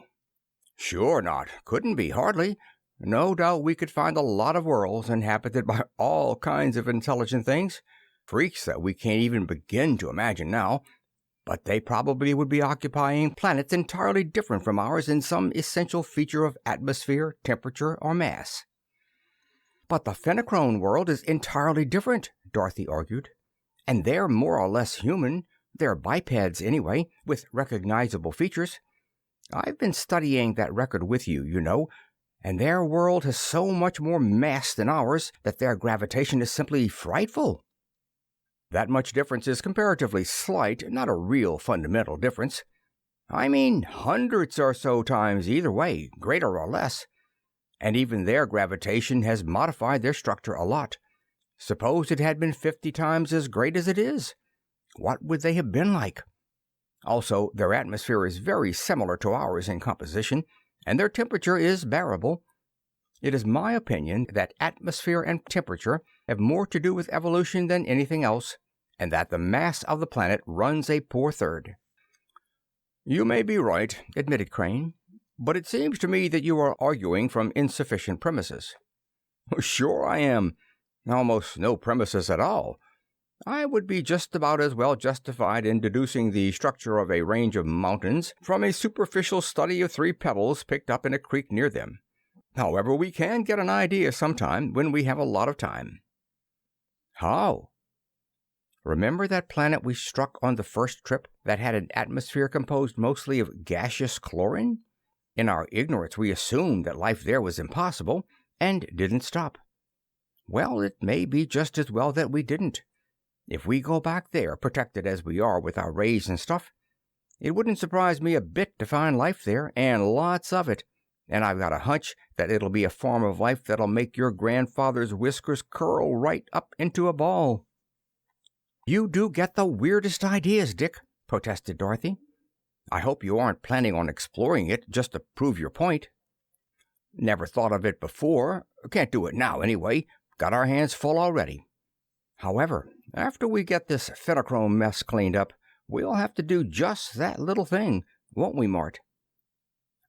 "Sure not. Couldn't be, hardly. No doubt we could find a lot of worlds inhabited by all kinds of intelligent things, freaks that we can't even begin to imagine now, but they probably would be occupying planets entirely different from ours in some essential feature of atmosphere, temperature, or mass." "But the Fenachrone world is entirely different," Dorothy argued, "and they're more or less human. They're bipeds, anyway, with recognizable features. I've been studying that record with you, you know, and their world has so much more mass than ours that their gravitation is simply frightful." "That much difference is comparatively slight, not a real fundamental difference. I mean hundreds or so times either way, greater or less. And even their gravitation has modified their structure a lot. Suppose it had been 50 times as great as it is. What would they have been like? Also, their atmosphere is very similar to ours in composition, and their temperature is bearable. It is my opinion that atmosphere and temperature have more to do with evolution than anything else, and that the mass of the planet runs a poor third. You may be right, admitted Crane, but it seems to me that you are arguing from insufficient premises. Sure I am. Almost no premises at all. I would be just about as well justified in deducing the structure of a range of mountains from a superficial study of 3 pebbles picked up in a creek near them. However, we can get an idea sometime when we have a lot of time. How? Remember that planet we struck on the first trip that had an atmosphere composed mostly of gaseous chlorine? In our ignorance, we assumed that life there was impossible and didn't stop. Well, it may be just as well that we didn't. If we go back there, protected as we are with our rays and stuff, it wouldn't surprise me a bit to find life there, and lots of it. And I've got a hunch that it'll be a form of life that'll make your grandfather's whiskers curl right up into a ball. You do get the weirdest ideas, Dick, protested Dorothy. I hope you aren't planning on exploring it just to prove your point. Never thought of it before. Can't do it now, anyway. Got our hands full already. However, after we get this phenochrome mess cleaned up, we'll have to do just that little thing, won't we, Mart?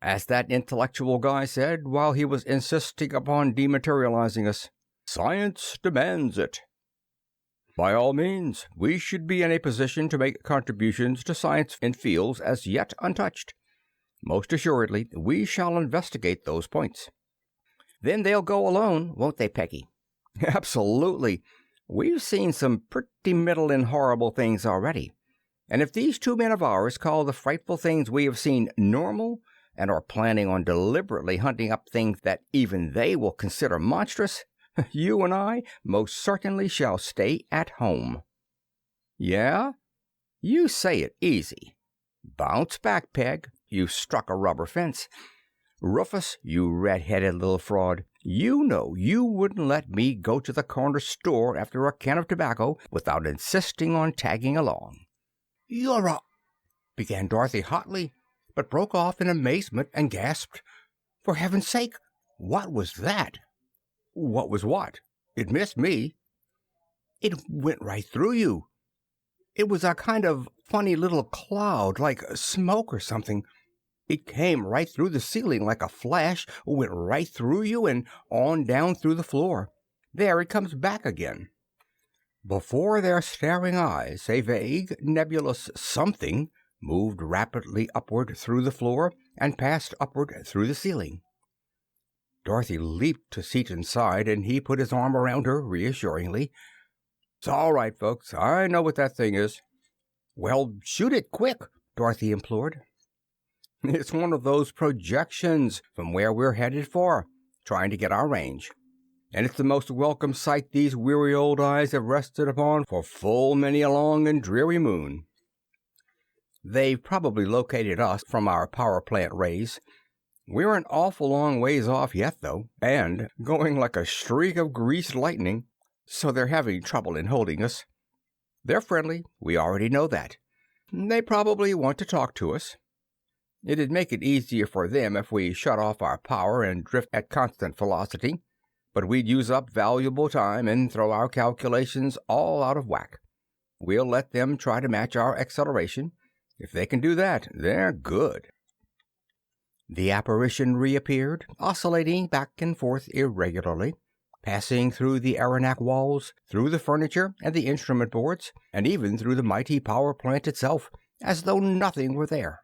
As that intellectual guy said while he was insisting upon dematerializing us, science demands it. By all means, we should be in a position to make contributions to science in fields as yet untouched. Most assuredly, we shall investigate those points. Then they'll go alone, won't they, Peggy? Absolutely. We've seen some pretty middling horrible things already. And if these 2 men of ours call the frightful things we have seen normal, and are planning on deliberately hunting up things that even they will consider monstrous, you and I most certainly shall stay at home. Yeah? You say it easy. Bounce back, Peg. You struck a rubber fence. Rufus, you red-headed little fraud, you know you wouldn't let me go to the corner store after a can of tobacco without insisting on tagging along. You're a... began Dorothy hotly, but broke off in amazement and gasped, For heaven's sake, what was that? What was what? It missed me. It went right through you. It was a kind of funny little cloud, like smoke or something. It came right through the ceiling like a flash, went right through you and on down through the floor. There it comes back again. Before their staring eyes, a vague, nebulous something moved rapidly upward through the floor and passed upward through the ceiling. Dorothy leaped to Seaton's side, and he put his arm around her reassuringly. It's all right, folks. I know what that thing is. Well, shoot it quick, Dorothy implored. It's one of those projections from where we're headed for, trying to get our range. And it's the most welcome sight these weary old eyes have rested upon for full many a long and dreary moon. They've probably located us from our power plant rays. We're an awful long ways off yet, though, and going like a streak of greased lightning, so they're having trouble in holding us. They're friendly, we already know that. They probably want to talk to us. It'd make it easier for them if we shut off our power and drift at constant velocity, but we'd use up valuable time and throw our calculations all out of whack. We'll let them try to match our acceleration. If they can do that, they're good. The apparition reappeared, oscillating back and forth irregularly, passing through the arenak walls, through the furniture and the instrument boards, and even through the mighty power plant itself, as though nothing were there.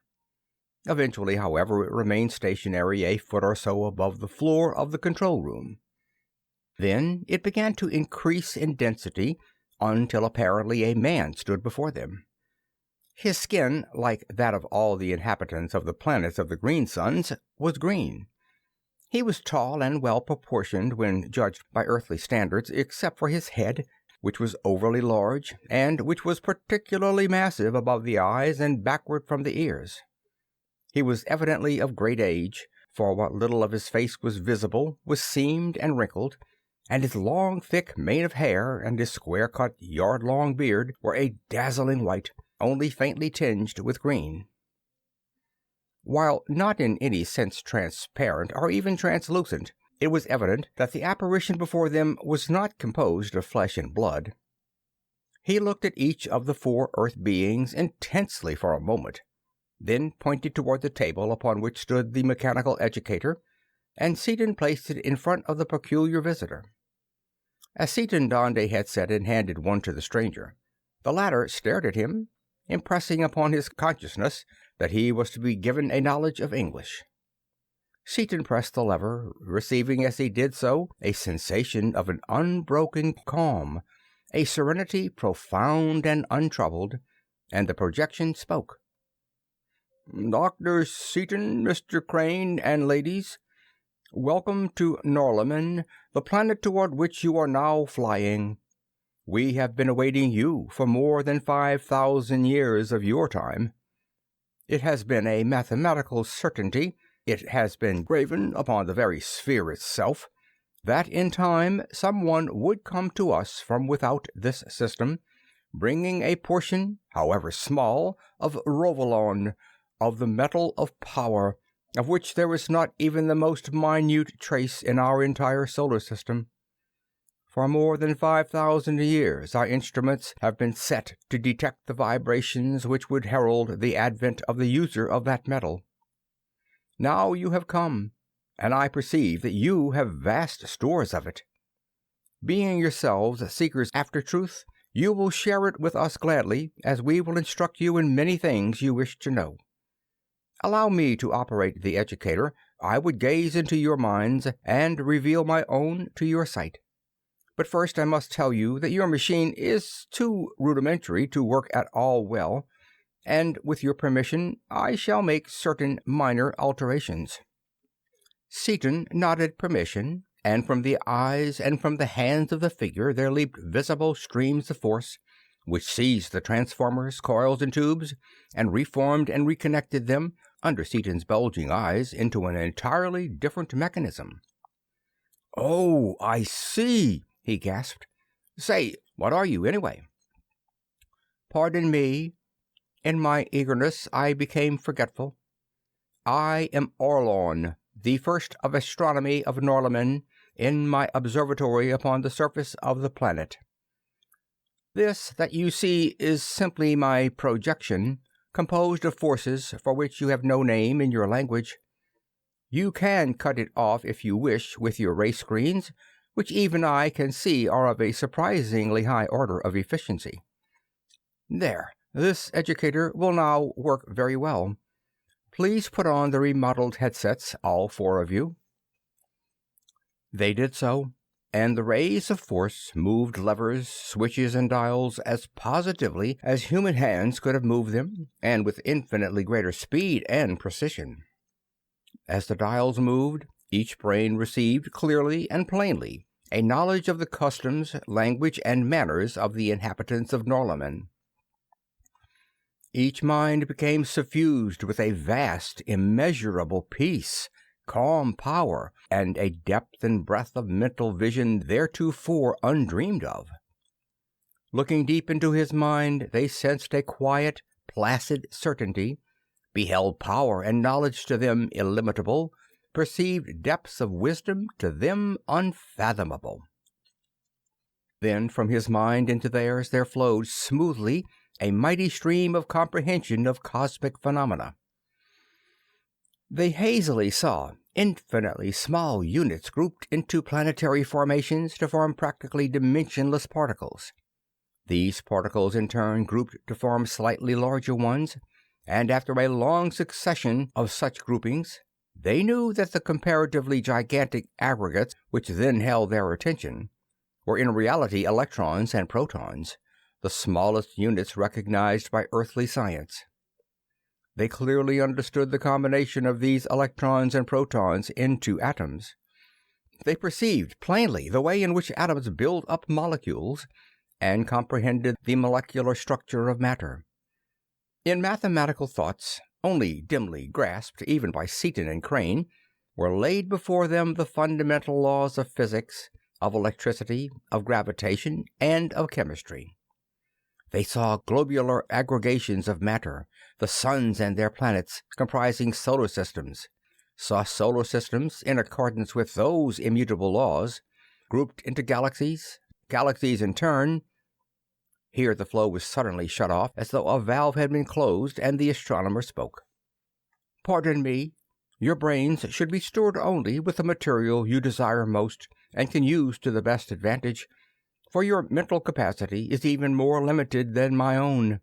Eventually, however, it remained stationary a foot or so above the floor of the control room. Then it began to increase in density until apparently a man stood before them. His skin, like that of all the inhabitants of the planets of the Green Suns, was green. He was tall and well proportioned when judged by earthly standards, except for his head, which was overly large, and which was particularly massive above the eyes and backward from the ears. He was evidently of great age, for what little of his face was visible was seamed and wrinkled, and his long, thick mane of hair and his square-cut, yard-long beard were a dazzling white, only faintly tinged with green. While not in any sense transparent or even translucent, it was evident that the apparition before them was not composed of flesh and blood. He looked at each of the 4 earth beings intensely for a moment, then pointed toward the table upon which stood the mechanical educator, and Seaton placed it in front of the peculiar visitor. As Seaton donned a headset and handed one to the stranger, the latter stared at him, impressing upon his consciousness that he was to be given a knowledge of English. Seaton pressed the lever, receiving as he did so a sensation of an unbroken calm, a serenity profound and untroubled, and the projection spoke. "Dr. Seaton, Mr. Crane, and ladies, welcome to Norlamin, the planet toward which you are now flying. We have been awaiting you for more than 5,000 years of your time. It has been a mathematical certainty, it has been graven upon the very sphere itself, that in time someone would come to us from without this system, bringing a portion, however small, of Rovolon, of the metal of power, of which there is not even the most minute trace in our entire solar system. For more than 5,000 years our instruments have been set to detect the vibrations which would herald the advent of the user of that metal. Now you have come, and I perceive that you have vast stores of it. Being yourselves seekers after truth, you will share it with us gladly, as we will instruct you in many things you wish to know. Allow me to operate the educator. I would gaze into your minds and reveal my own to your sight. But first I must tell you that your machine is too rudimentary to work at all well, and with your permission I shall make certain minor alterations." Seaton nodded permission, and from the eyes and from the hands of the figure there leaped visible streams of force, which seized the transformers, coils, and tubes, and reformed and reconnected them, under Seaton's bulging eyes, into an entirely different mechanism. "Oh, I see," he gasped. "Say, what are you, anyway?" "Pardon me. In my eagerness I became forgetful. I am Orlon, the first of astronomy of Norlamin, in my observatory upon the surface of the planet. This that you see is simply my projection, composed of forces for which you have no name in your language. You can cut it off if you wish with your ray screens, which even I can see are of a surprisingly high order of efficiency. There, this educator will now work very well. Please put on the remodeled headsets, all 4 of you." They did so, and the rays of force moved levers, switches, and dials as positively as human hands could have moved them, and with infinitely greater speed and precision. As the dials moved, each brain received clearly and plainly a knowledge of the customs, language, and manners of the inhabitants of Norlamin. Each mind became suffused with a vast, immeasurable peace, calm power, and a depth and breadth of mental vision theretofore undreamed of. Looking deep into his mind, they sensed a quiet, placid certainty, beheld power and knowledge to them illimitable, perceived depths of wisdom to them unfathomable. Then from his mind into theirs there flowed smoothly a mighty stream of comprehension of cosmic phenomena. They hazily saw infinitely small units grouped into planetary formations to form practically dimensionless particles. These particles in turn grouped to form slightly larger ones, and after a long succession of such groupings, they knew that the comparatively gigantic aggregates which then held their attention were in reality electrons and protons, the smallest units recognized by earthly science. They clearly understood the combination of these electrons and protons into atoms. They perceived plainly the way in which atoms build up molecules, and comprehended the molecular structure of matter. In mathematical thoughts, only dimly grasped even by Seaton and Crane, were laid before them the fundamental laws of physics, of electricity, of gravitation, and of chemistry. They saw globular aggregations of matter, the suns and their planets comprising solar systems, saw solar systems in accordance with those immutable laws, grouped into galaxies, galaxies in turn. Here the flow was suddenly shut off, as though a valve had been closed, and the astronomer spoke. "Pardon me. Your brains should be stored only with the material you desire most and can use to the best advantage, for your mental capacity is even more limited than my own.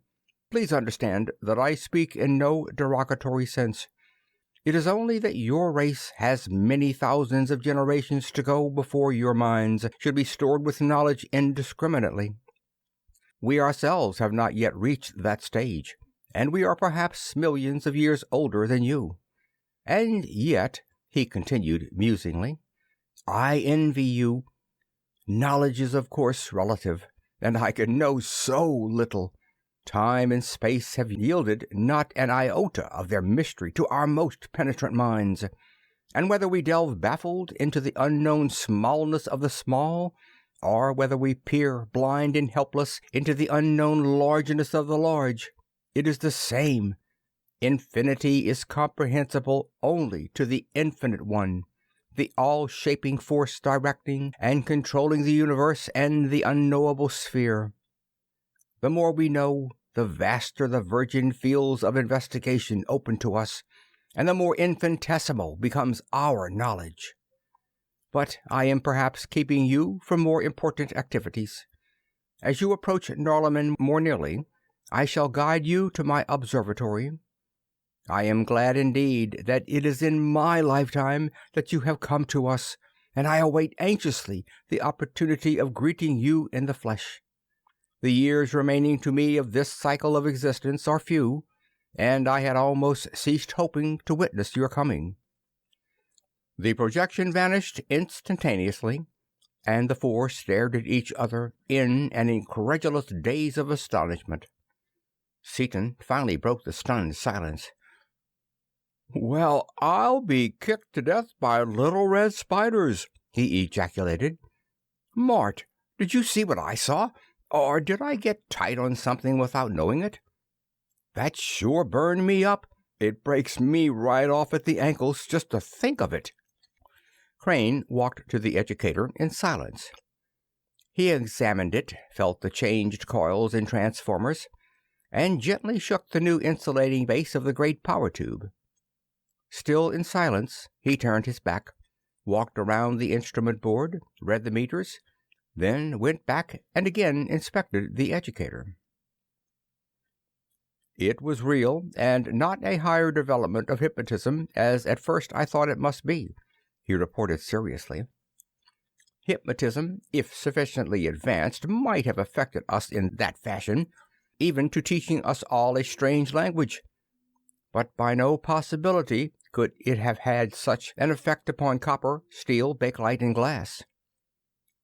Please understand that I speak in no derogatory sense. It is only that your race has many thousands of generations to go before your minds should be stored with knowledge indiscriminately. We ourselves have not yet reached that stage, and we are perhaps millions of years older than you. And yet," he continued musingly, "I envy you. Knowledge is of course relative, and I can know so little. Time and space have yielded not an iota of their mystery to our most penetrant minds, and whether we delve baffled into the unknown smallness of the small, or whether we peer blind and helpless into the unknown largeness of the large, it is the same. Infinity is comprehensible only to the Infinite One, the all-shaping force directing and controlling the universe and the unknowable sphere. The more we know, the vaster the virgin fields of investigation open to us, and the more infinitesimal becomes our knowledge. But I am perhaps keeping you from more important activities. As you approach Norlamin more nearly, I shall guide you to my observatory. I am glad indeed that it is in my lifetime that you have come to us, and I await anxiously the opportunity of greeting you in the flesh. The years remaining to me of this cycle of existence are few, and I had almost ceased hoping to witness your coming." The projection vanished instantaneously, and the four stared at each other in an incredulous daze of astonishment. Seaton finally broke the stunned silence. "Well, I'll be kicked to death by little red spiders," he ejaculated. "Mart, did you see what I saw? Or did I get tight on something without knowing it? That sure burned me up. It breaks me right off at the ankles just to think of it." Crane walked to the educator in silence. He examined it, felt the changed coils and transformers, and gently shook the new insulating base of the great power tube. Still in silence, he turned his back, walked around the instrument board, read the meters, then went back and again inspected the educator. "It was real, and not a higher development of hypnotism, as at first I thought it must be," he reported seriously. "Hypnotism, if sufficiently advanced, might have affected us in that fashion, even to teaching us all a strange language. But by no possibility could it have had such an effect upon copper, steel, bakelite, and glass.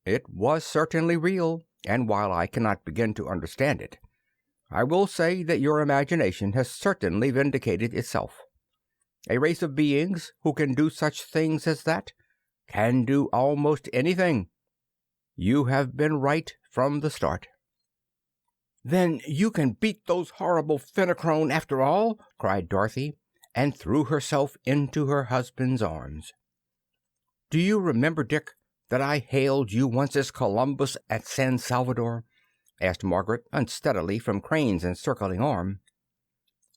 It was certainly real, and while I cannot begin to understand it, I will say that your imagination has certainly vindicated itself. A race of beings who can do such things as that can do almost anything. You have been right from the start." "Then you can beat those horrible Fenachrone after all?" cried Dorothy, and threw herself into her husband's arms. "Do you remember, Dick, that I hailed you once as Columbus at San Salvador?" asked Margaret unsteadily from Crane's encircling arm.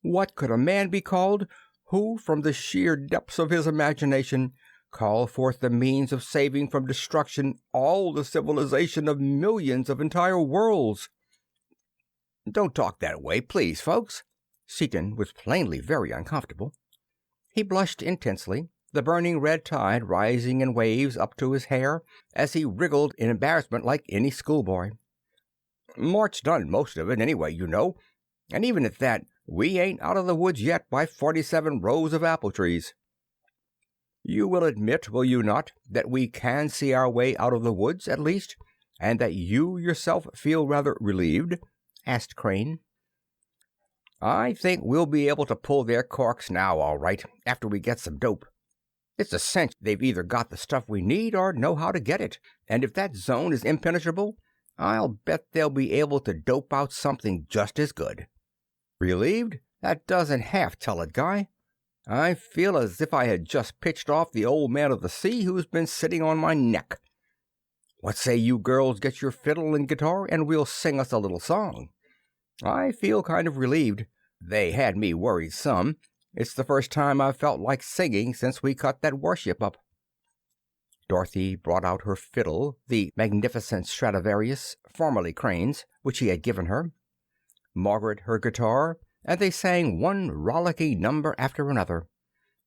"What could a man be called who, from the sheer depths of his imagination, called forth the means of saving from destruction all the civilization of millions of entire worlds?" "Don't talk that way, please, folks." Seaton was plainly very uncomfortable. He blushed intensely, the burning red tide rising in waves up to his hair as he wriggled in embarrassment like any schoolboy. "Mart's done most of it anyway, you know, and even at that, we ain't out of the woods yet by 47 rows of apple trees." "You will admit, will you not, that we can see our way out of the woods, at least, and that you yourself feel rather relieved?" asked Crane. "I think we'll be able to pull their corks now, all right, after we get some dope." It's a cinch they've either got the stuff we need or know how to get it. And if that zone is impenetrable, I'll bet they'll be able to dope out something just as good. Relieved? That doesn't half tell it, Guy. I feel as if I had just pitched off the old man of the sea who's been sitting on my neck. What say you girls get your fiddle and guitar and we'll sing us a little song? I feel kind of relieved. They had me worried some. It's the first time I've felt like singing since we cut that warship up. Dorothy brought out her fiddle, the magnificent Stradivarius, formerly Crane's, which he had given her. Margaret her guitar, and they sang one rollicking number after another.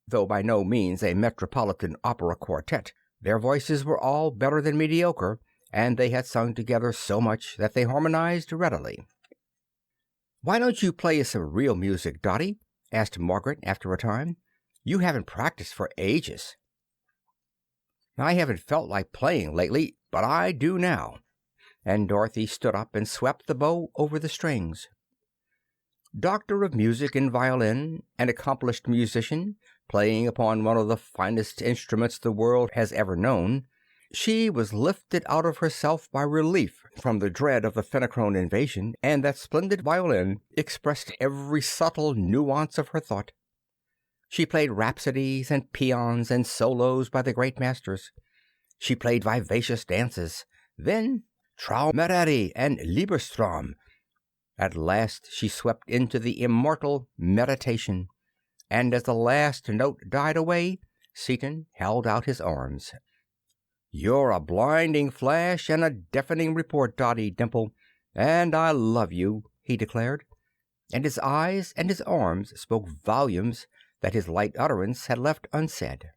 Though by no means a metropolitan opera quartet, their voices were all better than mediocre, and they had sung together so much that they harmonized readily. "Why don't you play us some real music, Dotty?" asked Margaret after a time. "You haven't practiced for ages." "I haven't felt like playing lately, but I do now." And Dorothy stood up and swept the bow over the strings. Doctor of music in violin, an accomplished musician, playing upon one of the finest instruments the world has ever known, she was lifted out of herself by relief from the dread of the Fenachrone invasion, and that splendid violin expressed every subtle nuance of her thought. She played rhapsodies and paeans and solos by the great masters. She played vivacious dances, then Traumerei and Liebestraum. At last she swept into the immortal Meditation, and as the last note died away, Seaton held out his arms. "You're a blinding flash and a deafening report, Dotty Dimple, and I love you," he declared, and his eyes and his arms spoke volumes that his light utterance had left unsaid.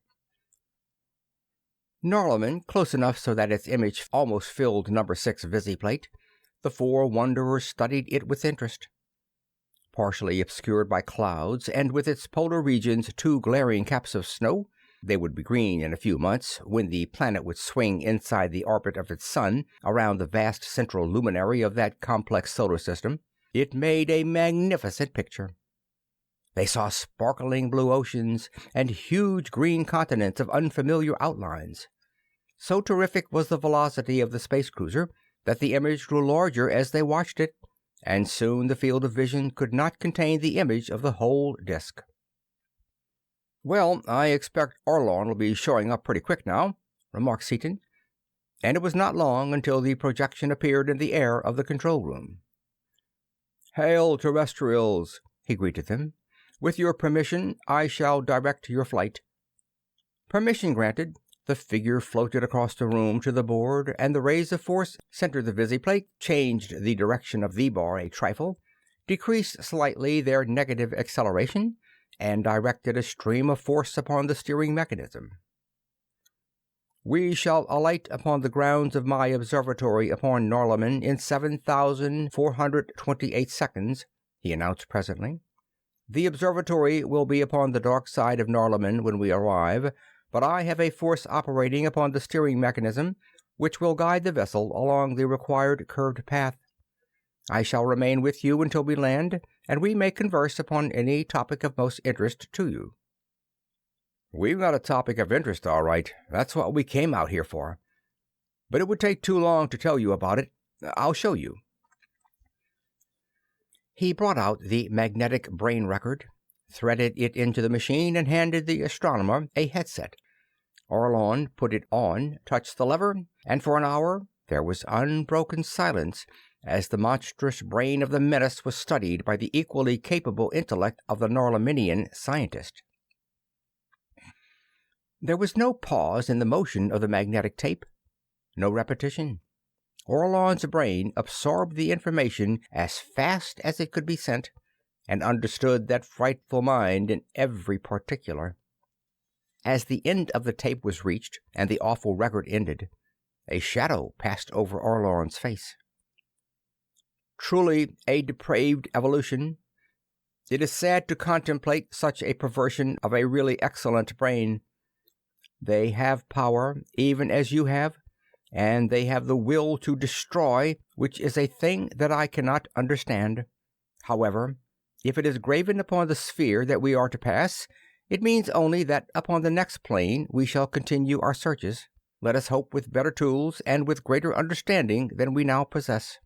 Norlamin, close enough so that its image almost filled number 6 visiplate, the four wanderers studied it with interest. Partially obscured by clouds, and with its polar regions 2 glaring caps of snow, they would be green in a few months, when the planet would swing inside the orbit of its sun around the vast central luminary of that complex solar system. It made a magnificent picture. They saw sparkling blue oceans and huge green continents of unfamiliar outlines. So terrific was the velocity of the space cruiser that the image grew larger as they watched it, and soon the field of vision could not contain the image of the whole disk. "Well, I expect Orlon will be showing up pretty quick now," remarked Seaton, and it was not long until the projection appeared in the air of the control room. "Hail, terrestrials," he greeted them. "With your permission, I shall direct your flight." Permission granted, the figure floated across the room to the board, and the rays of force centered the visiplate, changed the direction of the bar a trifle, decreased slightly their negative acceleration, and directed a stream of force upon the steering mechanism. "We shall alight upon the grounds of my observatory upon Norlamin in 7,428 seconds," he announced presently. "The observatory will be upon the dark side of Norlamin when we arrive, but I have a force operating upon the steering mechanism which will guide the vessel along the required curved path. I shall remain with you until we land, and we may converse upon any topic of most interest to you." "We've got a topic of interest, all right. That's what we came out here for. But it would take too long to tell you about it. I'll show you." He brought out the magnetic brain record, threaded it into the machine, and handed the astronomer a headset. Orlon put it on, touched the lever, and for an hour there was unbroken silence as the monstrous brain of the menace was studied by the equally capable intellect of the Norlaminian scientist. There was no pause in the motion of the magnetic tape, no repetition. Orlon's brain absorbed the information as fast as it could be sent, and understood that frightful mind in every particular. As the end of the tape was reached, and the awful record ended, a shadow passed over Orlon's face. Truly a depraved evolution. It is sad to contemplate such a perversion of a really excellent brain. They have power, even as you have, and they have the will to destroy, which is a thing that I cannot understand. However, if it is graven upon the sphere that we are to pass, It means only that upon the next plane we shall continue our searches, let us hope with better tools and with greater understanding than we now possess."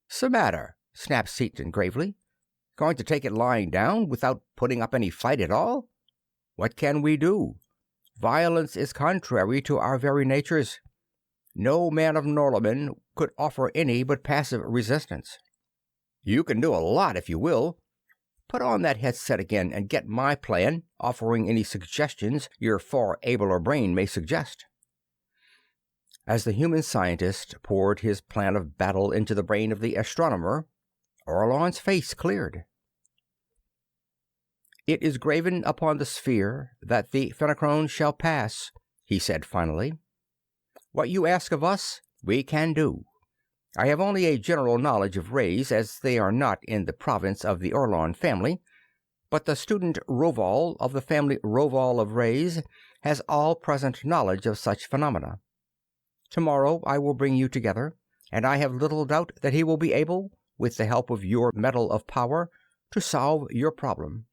"'Smatter?" snapped Seaton gravely. "Going to take it lying down without putting up any fight at all? What can we do? Violence is contrary to our very natures. No man of Norlamin could offer any but passive resistance." "You can do a lot if you will. Put on that headset again and get my plan, offering any suggestions your far abler brain may suggest." As the human scientist poured his plan of battle into the brain of the astronomer, Orlon's face cleared. "It is graven upon the sphere that the Fenachrone shall pass," he said finally. "What you ask of us, we can do. I have only a general knowledge of rays, as they are not in the province of the Orlon family, but the student Roval of the family Roval of rays has all present knowledge of such phenomena. Tomorrow I will bring you together, and I have little doubt that he will be able, with the help of your metal of power, to solve your problem."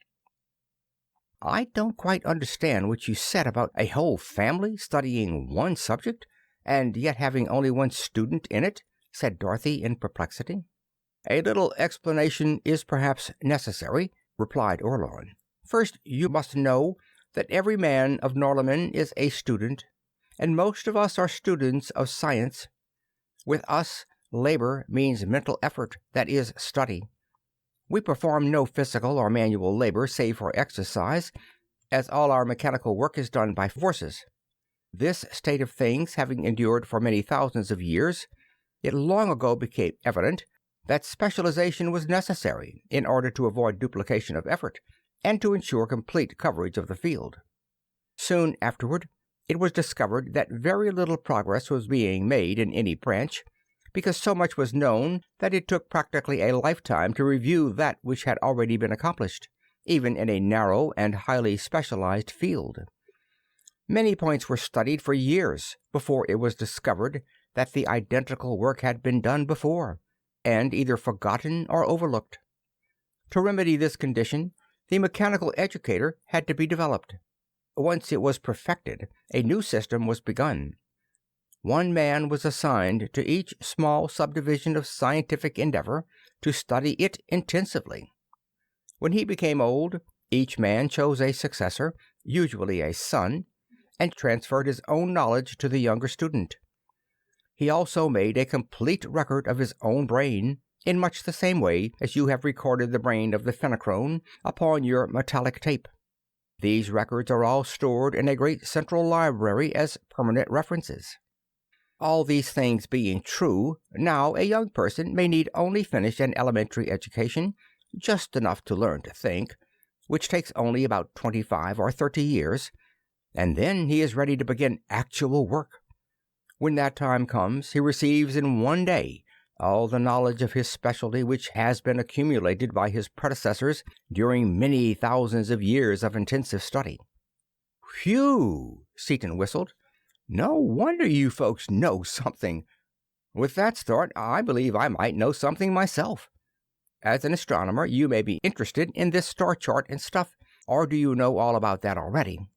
"I don't quite understand what you said about a whole family studying one subject, and yet having only one student in it," said Dorothy in perplexity. "A little explanation is perhaps necessary," replied Orlon. "First, you must know that every man of Norlamin is a student, and most of us are students of science. With us, labor means mental effort, that is, study. We perform no physical or manual labor save for exercise, as all our mechanical work is done by forces. This state of things having endured for many thousands of years, it long ago became evident that specialization was necessary in order to avoid duplication of effort and to ensure complete coverage of the field. Soon afterward, it was discovered that very little progress was being made in any branch, because so much was known that it took practically a lifetime to review that which had already been accomplished, even in a narrow and highly specialized field. Many points were studied for years before it was discovered that the identical work had been done before, and either forgotten or overlooked. To remedy this condition, the mechanical educator had to be developed. Once it was perfected, a new system was begun. One man was assigned to each small subdivision of scientific endeavor to study it intensively. When he became old, each man chose a successor, usually a son, and transferred his own knowledge to the younger student. He also made a complete record of his own brain, in much the same way as you have recorded the brain of the Fenachrone upon your metallic tape. These records are all stored in a great central library as permanent references. All these things being true, now a young person may need only finish an elementary education, just enough to learn to think, which takes only about 25 or 30 years, and then he is ready to begin actual work. When that time comes, he receives in one day all the knowledge of his specialty which has been accumulated by his predecessors during many thousands of years of intensive study. "Whew!" Seaton whistled. "No wonder you folks know something. With that start, I believe I might know something myself. As an astronomer, you may be interested in this star chart and stuff, or do you know all about that already?"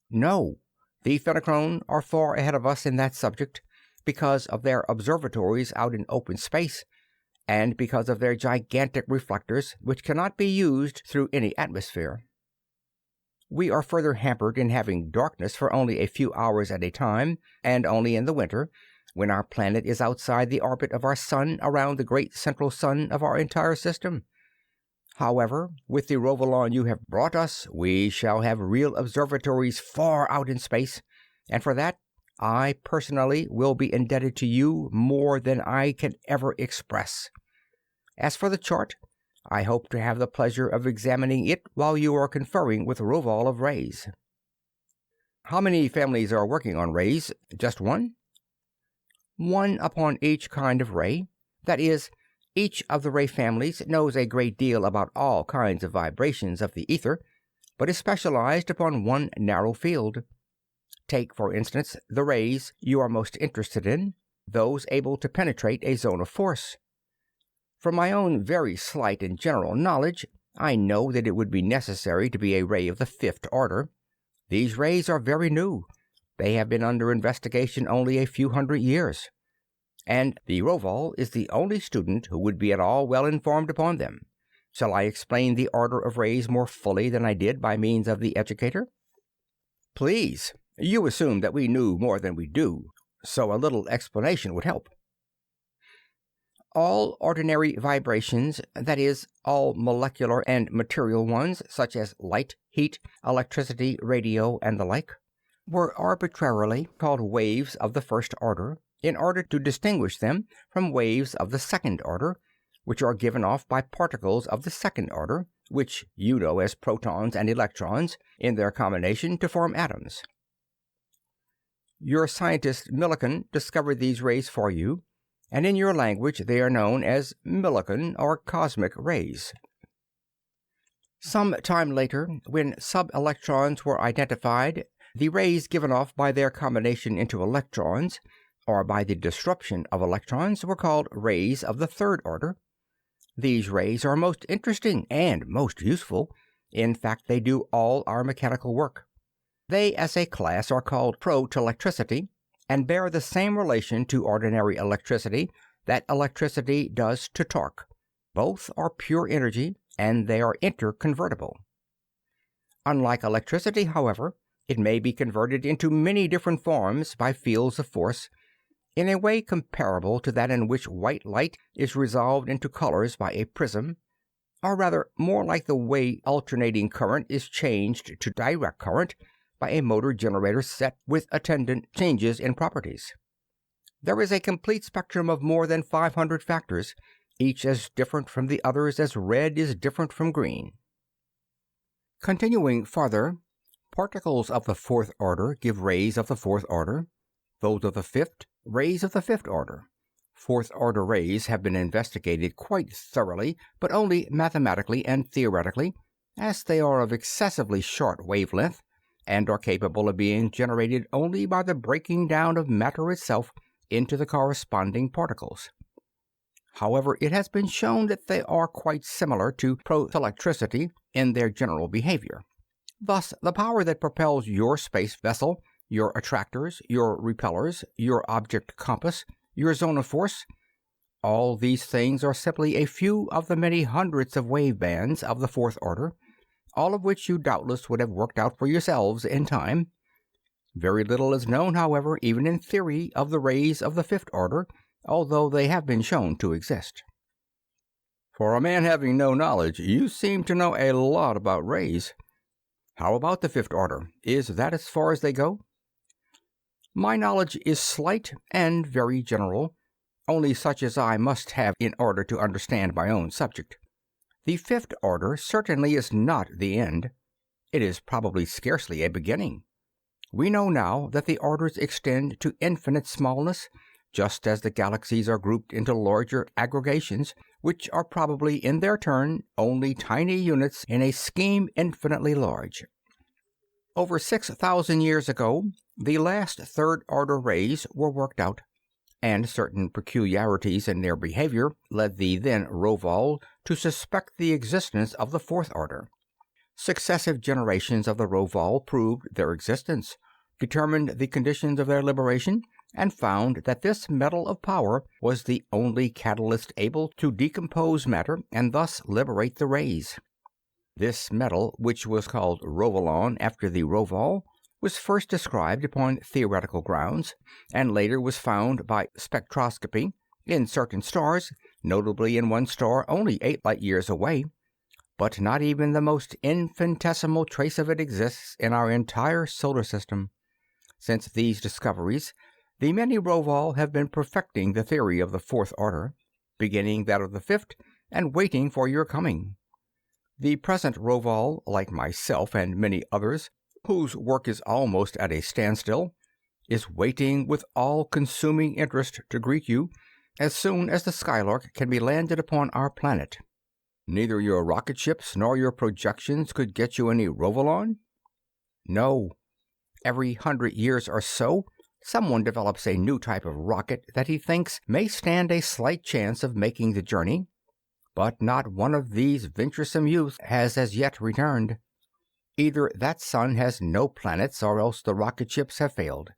"No. The Fenachrone are far ahead of us in that subject, because of their observatories out in open space, and because of their gigantic reflectors, which cannot be used through any atmosphere. We are further hampered in having darkness for only a few hours at a time, and only in the winter, when our planet is outside the orbit of our sun around the great central sun of our entire system. However, with the Rovolon you have brought us, we shall have real observatories far out in space, and for that I personally will be indebted to you more than I can ever express. As for the chart, I hope to have the pleasure of examining it while you are conferring with Roval of rays." "How many families are working on rays? Just one?" "One upon each kind of ray. That is, each of the ray families knows a great deal about all kinds of vibrations of the ether, but is specialized upon one narrow field. Take, for instance, the rays you are most interested in, those able to penetrate a zone of force. From my own very slight and general knowledge, I know that it would be necessary to be a ray of the fifth order. These rays are very new. They have been under investigation only a few hundred years, and the Rovol is the only student who would be at all well informed upon them. Shall I explain the order of rays more fully than I did by means of the educator? Please. You assume that we knew more than we do, so a little explanation would help. All ordinary vibrations, that is, all molecular and material ones, such as light, heat, electricity, radio, and the like, were arbitrarily called waves of the first order, in order to distinguish them from waves of the second order, which are given off by particles of the second order, which you know as protons and electrons, in their combination to form atoms. Your scientist Millikan discovered these rays for you, and in your language they are known as Millikan or cosmic rays. Some time later, when sub-electrons were identified, the rays given off by their combination into electrons, or by the disruption of electrons, were called rays of the third order. These rays are most interesting and most useful. In fact, they do all our mechanical work. They, as a class, are called protelectricity, and bear the same relation to ordinary electricity that electricity does to torque. Both are pure energy, and they are interconvertible. Unlike electricity, however, it may be converted into many different forms by fields of force, in a way comparable to that in which white light is resolved into colors by a prism, or rather more like the way alternating current is changed to direct current by a motor generator set with attendant changes in properties. There is a complete spectrum of more than 500 factors, each as different from the others as red is different from green. Continuing farther, particles of the fourth order give rays of the fourth order, those of the fifth, rays of the fifth order. Fourth order rays have been investigated quite thoroughly, but only mathematically and theoretically, as they are of excessively short wavelength, and are capable of being generated only by the breaking down of matter itself into the corresponding particles. However, it has been shown that they are quite similar to protelectricity in their general behavior. Thus, the power that propels your space vessel, your attractors, your repellers, your object compass, your zone of force, all these things are simply a few of the many hundreds of wave bands of the fourth order, all of which you doubtless would have worked out for yourselves in time. Very little is known, however, even in theory, of the rays of the fifth order, although they have been shown to exist. For a man having no knowledge, you seem to know a lot about rays. How about the fifth order? Is that as far as they go? My knowledge is slight and very general, only such as I must have in order to understand my own subject. The fifth order certainly is not the end. It is probably scarcely a beginning. We know now that the orders extend to infinite smallness, just as the galaxies are grouped into larger aggregations, which are probably in their turn only tiny units in a scheme infinitely large. Over 6,000 years ago, the last third-order rays were worked out, and certain peculiarities in their behavior led the then Rovol to suspect the existence of the fourth order. Successive generations of the Rovol proved their existence, determined the conditions of their liberation, and found that this metal of power was the only catalyst able to decompose matter and thus liberate the rays. This metal, which was called Rovolon after the Rovol, was first described upon theoretical grounds, and later was found by spectroscopy in certain stars, notably in one star only 8 light-years away, but not even the most infinitesimal trace of it exists in our entire solar system. Since these discoveries, the many Rovol have been perfecting the theory of the fourth order, beginning that of the fifth, and waiting for your coming. The present Rovol, like myself and many others, whose work is almost at a standstill, is waiting with all-consuming interest to greet you as soon as the Skylark can be landed upon our planet. Neither your rocket ships nor your projections could get you any Rovolon? No. Every 100 years or so, someone develops a new type of rocket that he thinks may stand a slight chance of making the journey. but not one of these venturesome youths has as yet returned. Either that sun has no planets, or else the rocket ships have failed.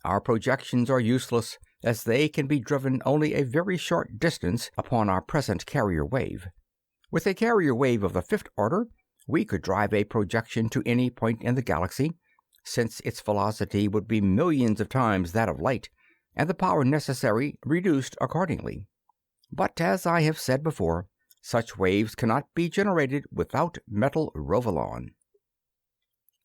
Our projections are useless, as they can be driven only a very short distance upon our present carrier wave. With a carrier wave of the fifth order, we could drive a projection to any point in the galaxy, since its velocity would be millions of times that of light, and the power necessary reduced accordingly. But, as I have said before, such waves cannot be generated without metal rovolon.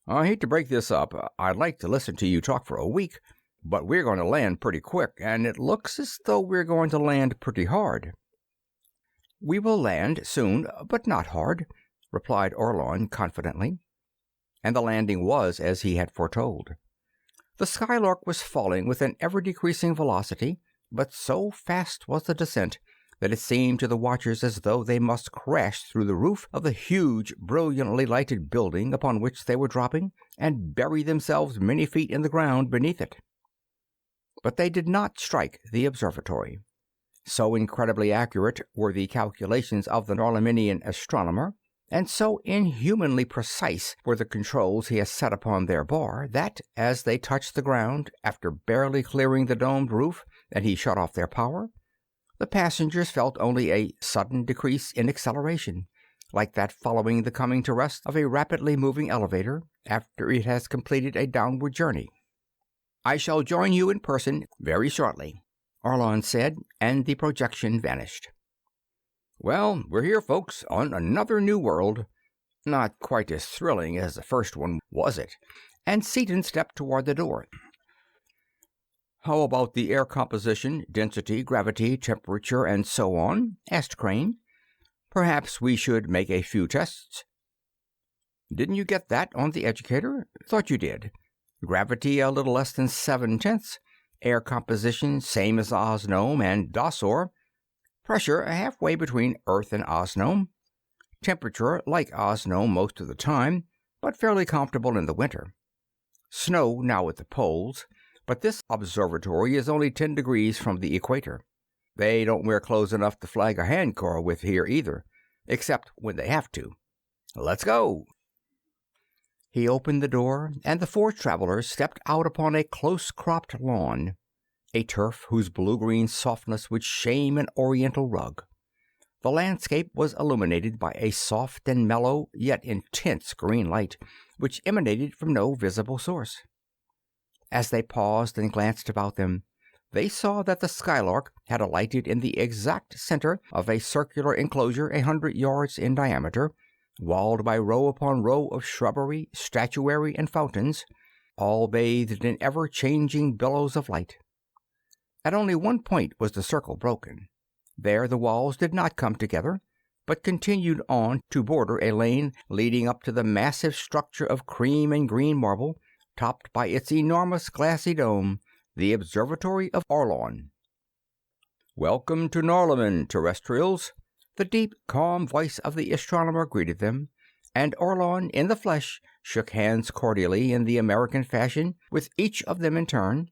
I hate to break this up. I'd like to listen to you talk for a week, but we're going to land pretty quick, and it looks as though we're going to land pretty hard. We will land soon, but not hard, replied Orlon confidently. And the landing was as he had foretold. The Skylark was falling with an ever-decreasing velocity, but so fast was the descent that it seemed to the watchers as though they must crash through the roof of the huge, brilliantly lighted building upon which they were dropping, and bury themselves many feet in the ground beneath it. But they did not strike the observatory. So incredibly accurate were the calculations of the Norlaminian astronomer, and so inhumanly precise were the controls he had set upon their bar, that, as they touched the ground, after barely clearing the domed roof, and he shut off their power, the passengers felt only a sudden decrease in acceleration, like that following the coming to rest of a rapidly moving elevator after it has completed a downward journey. "I shall join you in person very shortly," Orlon said, and the projection vanished. "Well, we're here, folks, on another new world. Not quite as thrilling as the first one, was it?" And Seaton stepped toward the door. "How about the air composition, density, gravity, temperature, and so on?" asked Crane. "Perhaps we should make a few tests." "Didn't you get that on the educator? Thought you did. Gravity a little less than 7/10. Air composition same as Osnome and Dasor. Pressure halfway between Earth and Osnome. Temperature like Osnome most of the time, but fairly comfortable in the winter. Snow now at the poles, but this observatory is only 10 degrees from the equator. They don't wear clothes enough to flag a handcar with here either, except when they have to. Let's go." He opened the door, and the four travelers stepped out upon a close-cropped lawn, a turf whose blue-green softness would shame an oriental rug. The landscape was illuminated by a soft and mellow, yet intense green light, which emanated from no visible source. As they paused and glanced about them, they saw that the Skylark had alighted in the exact center of a circular enclosure 100 yards in diameter, walled by row upon row of shrubbery, statuary, and fountains, all bathed in ever-changing billows of light. At only one point was the circle broken. There the walls did not come together, but continued on to border a lane leading up to the massive structure of cream and green marble, topped by its enormous glassy dome, the Observatory of Orlon. "Welcome to Norlamin, terrestrials," the deep, calm voice of the astronomer greeted them, and Orlon, in the flesh, shook hands cordially in the American fashion with each of them in turn,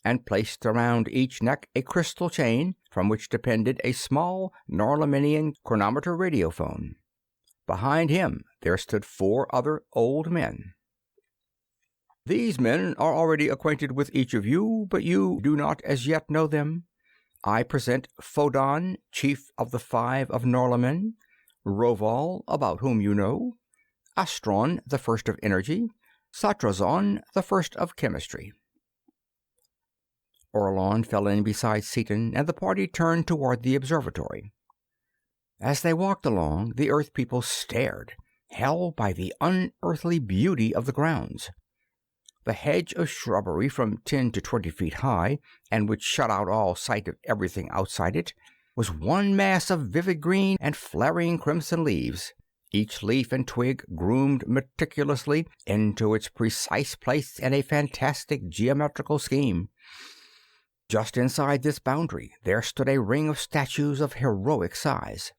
and placed around each neck a crystal chain from which depended a small Norlaminian chronometer radiophone. Behind him there stood 4 other old men. "These men are already acquainted with each of you, but you do not as yet know them. I present Phodon, chief of the 5 of Norlamin, Roval, about whom you know, Astron, the first of energy, Satrazon, the first of chemistry." Orlon fell in beside Seaton, and the party turned toward the observatory. As they walked along, the Earth people stared, held by the unearthly beauty of the grounds. The hedge of shrubbery from 10 to 20 feet high, and which shut out all sight of everything outside it, was one mass of vivid green and flaring crimson leaves, each leaf and twig groomed meticulously into its precise place in a fantastic geometrical scheme. Just inside this boundary there stood a ring of statues of heroic size.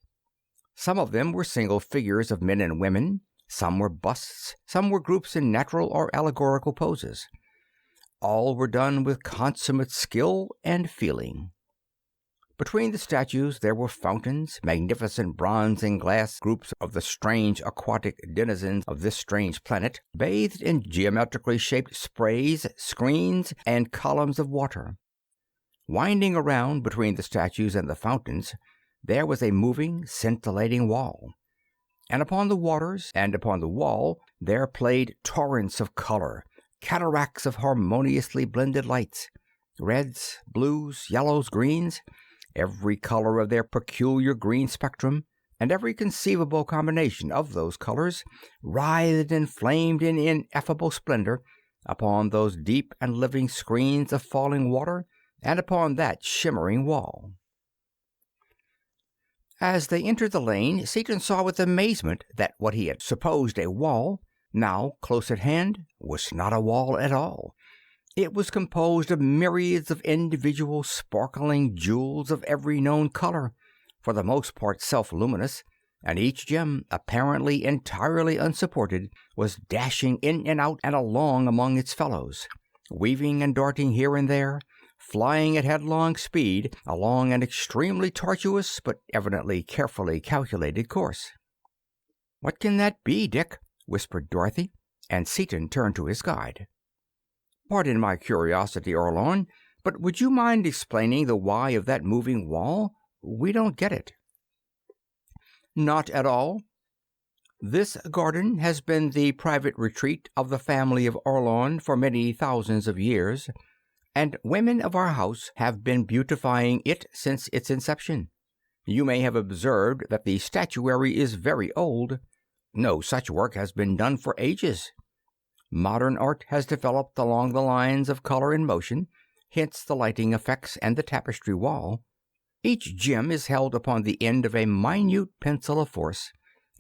Some of them were single figures of men and women, some were busts, some were groups in natural or allegorical poses. All were done with consummate skill and feeling. Between the statues there were fountains, magnificent bronze and glass groups of the strange aquatic denizens of this strange planet, bathed in geometrically shaped sprays, screens, and columns of water. Winding around between the statues and the fountains, there was a moving, scintillating wall. And upon the waters and upon the wall there played torrents of color, cataracts of harmoniously blended lights, reds, blues, yellows, greens, every color of their peculiar green spectrum, and every conceivable combination of those colors writhed and flamed in ineffable splendor upon those deep and living screens of falling water and upon that shimmering wall. As they entered the lane, Seaton saw with amazement that what he had supposed a wall, now close at hand, was not a wall at all. It was composed of myriads of individual sparkling jewels of every known color, for the most part self-luminous, and each gem, apparently entirely unsupported, was dashing in and out and along among its fellows, weaving and darting here and there, flying at headlong speed along an extremely tortuous but evidently carefully calculated course. "What can that be, Dick?" whispered Dorothy, and Seaton turned to his guide. "Pardon my curiosity, Orlon, but would you mind explaining the why of that moving wall? We don't get it." "Not at all. This garden has been the private retreat of the family of Orlon for many thousands of years, and women of our house have been beautifying it since its inception. You may have observed that the statuary is very old. No such work has been done for ages. Modern art has developed along the lines of color and motion, hence the lighting effects and the tapestry wall. Each gem is held upon the end of a minute pencil of force,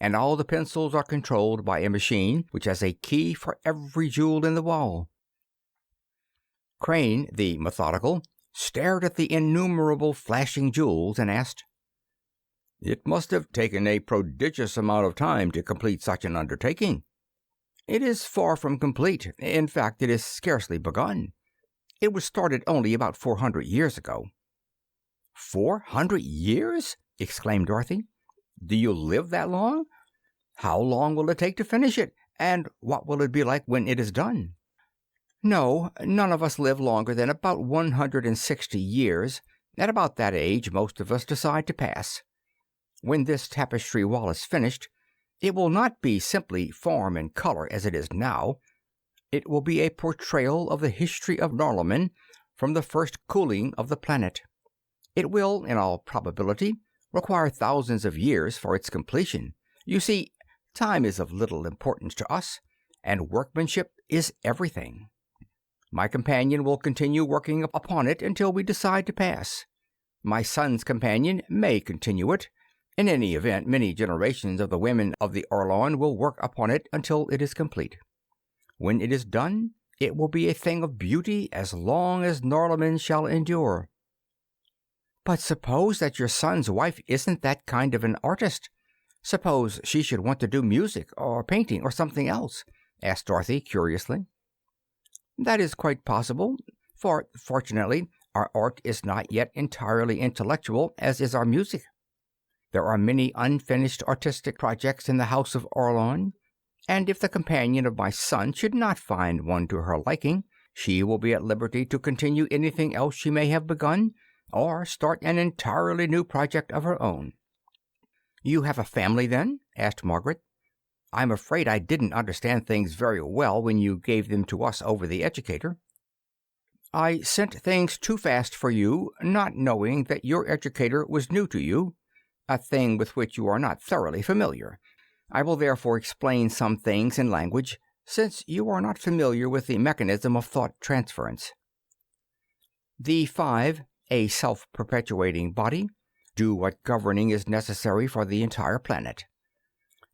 and all the pencils are controlled by a machine which has a key for every jewel in the wall." Crane, the methodical, stared at the innumerable flashing jewels and asked, "It must have taken a prodigious amount of time to complete such an undertaking." "It is far from complete. In fact, it is scarcely begun. It was started only about 400 years ago." 400 years? exclaimed Dorothy. "Do you live that long? How long will it take to finish it? And what will it be like when it is done?" "No, none of us live longer than about 160 years. At about that age, most of us decide to pass. When this tapestry wall is finished, it will not be simply form and color as it is now. It will be a portrayal of the history of Norlamin from the first cooling of the planet. It will, in all probability, require thousands of years for its completion. You see, time is of little importance to us, and workmanship is everything. My companion will continue working upon it until we decide to pass. My son's companion may continue it. In any event, many generations of the women of the Orlon will work upon it until it is complete. When it is done, it will be a thing of beauty as long as Norlamin shall endure." "But suppose that your son's wife isn't that kind of an artist? Suppose she should want to do music or painting or something else?" asked Dorothy curiously. "That is quite possible, for, fortunately, our art is not yet entirely intellectual, as is our music. There are many unfinished artistic projects in the House of Orlon, and if the companion of my son should not find one to her liking, she will be at liberty to continue anything else she may have begun, or start an entirely new project of her own." "You have a family, then?" asked Margaret. "I'm afraid I didn't understand things very well when you gave them to us over the educator." "I sent things too fast for you, not knowing that your educator was new to you, a thing with which you are not thoroughly familiar. I will therefore explain some things in language, since you are not familiar with the mechanism of thought transference. The Five, a self-perpetuating body, do what governing is necessary for the entire planet.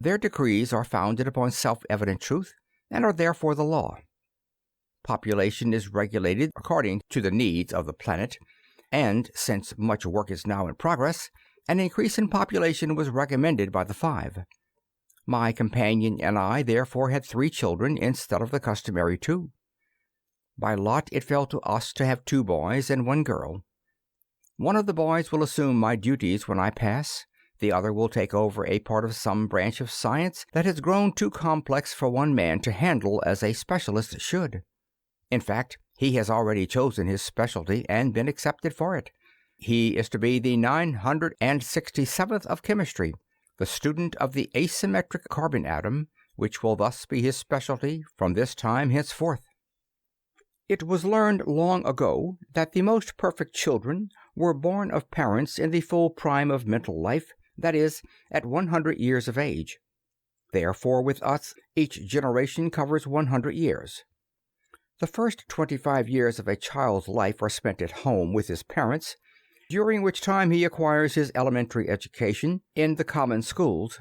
Their decrees are founded upon self-evident truth, and are therefore the law. Population is regulated according to the needs of the planet, and since much work is now in progress, an increase in population was recommended by the Five. My companion and I therefore had 3 children instead of the customary 2. By lot it fell to us to have 2 boys and 1 girl. One of the boys will assume my duties when I pass. The other will take over a part of some branch of science that has grown too complex for one man to handle as a specialist should. In fact, he has already chosen his specialty and been accepted for it. He is to be the 967th of chemistry, the student of the asymmetric carbon atom, which will thus be his specialty from this time henceforth. It was learned long ago that the most perfect children were born of parents in the full prime of mental life, that is, at 100 years of age. Therefore, with us, each generation covers 100 years. The first 25 years of a child's life are spent at home with his parents, during which time he acquires his elementary education in the common schools.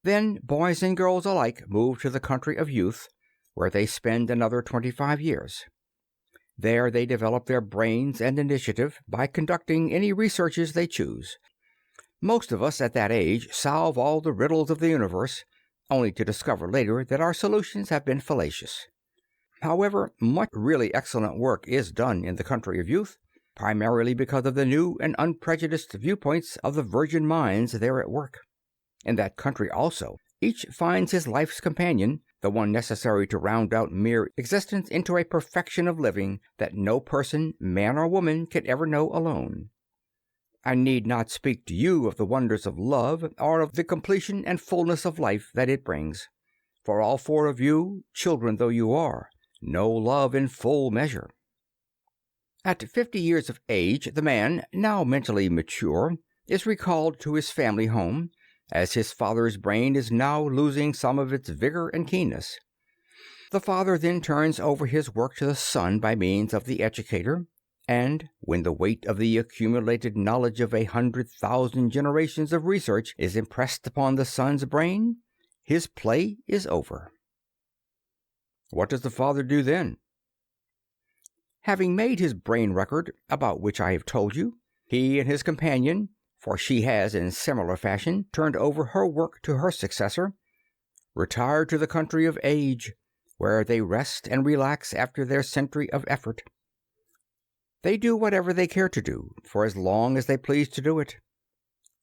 Then boys and girls alike move to the country of youth, where they spend another 25 years. There they develop their brains and initiative by conducting any researches they choose. Most of us at that age solve all the riddles of the universe, only to discover later that our solutions have been fallacious. However, much really excellent work is done in the country of youth, primarily because of the new and unprejudiced viewpoints of the virgin minds there at work. In that country also, each finds his life's companion, the one necessary to round out mere existence into a perfection of living that no person, man or woman, can ever know alone. I need not speak to you of the wonders of love, or of the completion and fullness of life that it brings, for all four of you, children though you are, know love in full measure. At 50 years of age, the man, now mentally mature, is recalled to his family home, as his father's brain is now losing some of its vigor and keenness. The father then turns over his work to the son by means of the educator, and when the weight of the accumulated knowledge of 100,000 generations of research is impressed upon the son's brain, his play is over. What does the father do then? Having made his brain record, about which I have told you, he and his companion, for she has in similar fashion turned over her work to her successor, retire to the country of age, where they rest and relax after their century of effort. They do whatever they care to do, for as long as they please to do it.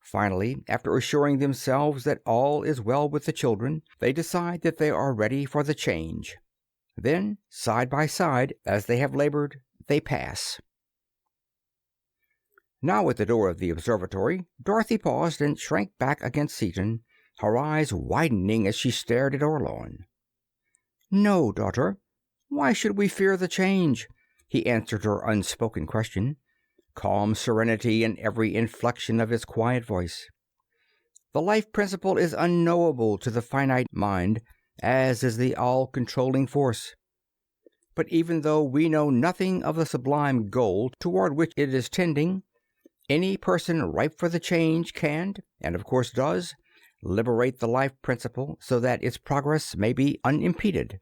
Finally, after assuring themselves that all is well with the children, they decide that they are ready for the change. Then, side by side, as they have labored, they pass. Now at the door of the observatory, Dorothy paused and shrank back against Seaton, her eyes widening as she stared at Orlon. "No, daughter. Why should we fear the change?" he answered her unspoken question, calm serenity in every inflection of his quiet voice. "The life principle is unknowable to the finite mind, as is the all-controlling force. But even though we know nothing of the sublime goal toward which it is tending, any person ripe for the change can, and of course does, liberate the life principle so that its progress may be unimpeded."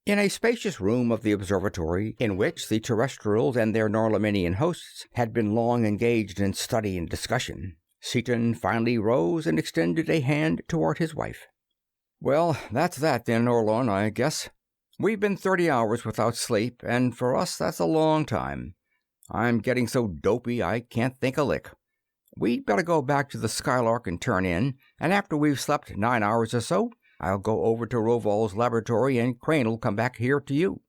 In a spacious room of the observatory, in which the terrestrials and their Norlaminian hosts had been long engaged in study and discussion, Seaton finally rose and extended a hand toward his wife. "Well, that's that then, Orlon, I guess. We've been 30 hours without sleep, and for us that's a long time. I'm getting so dopey I can't think a lick. We'd better go back to the Skylark and turn in, and after we've slept 9 hours or so, I'll go over to Rovol's laboratory and Crane'll come back here to you."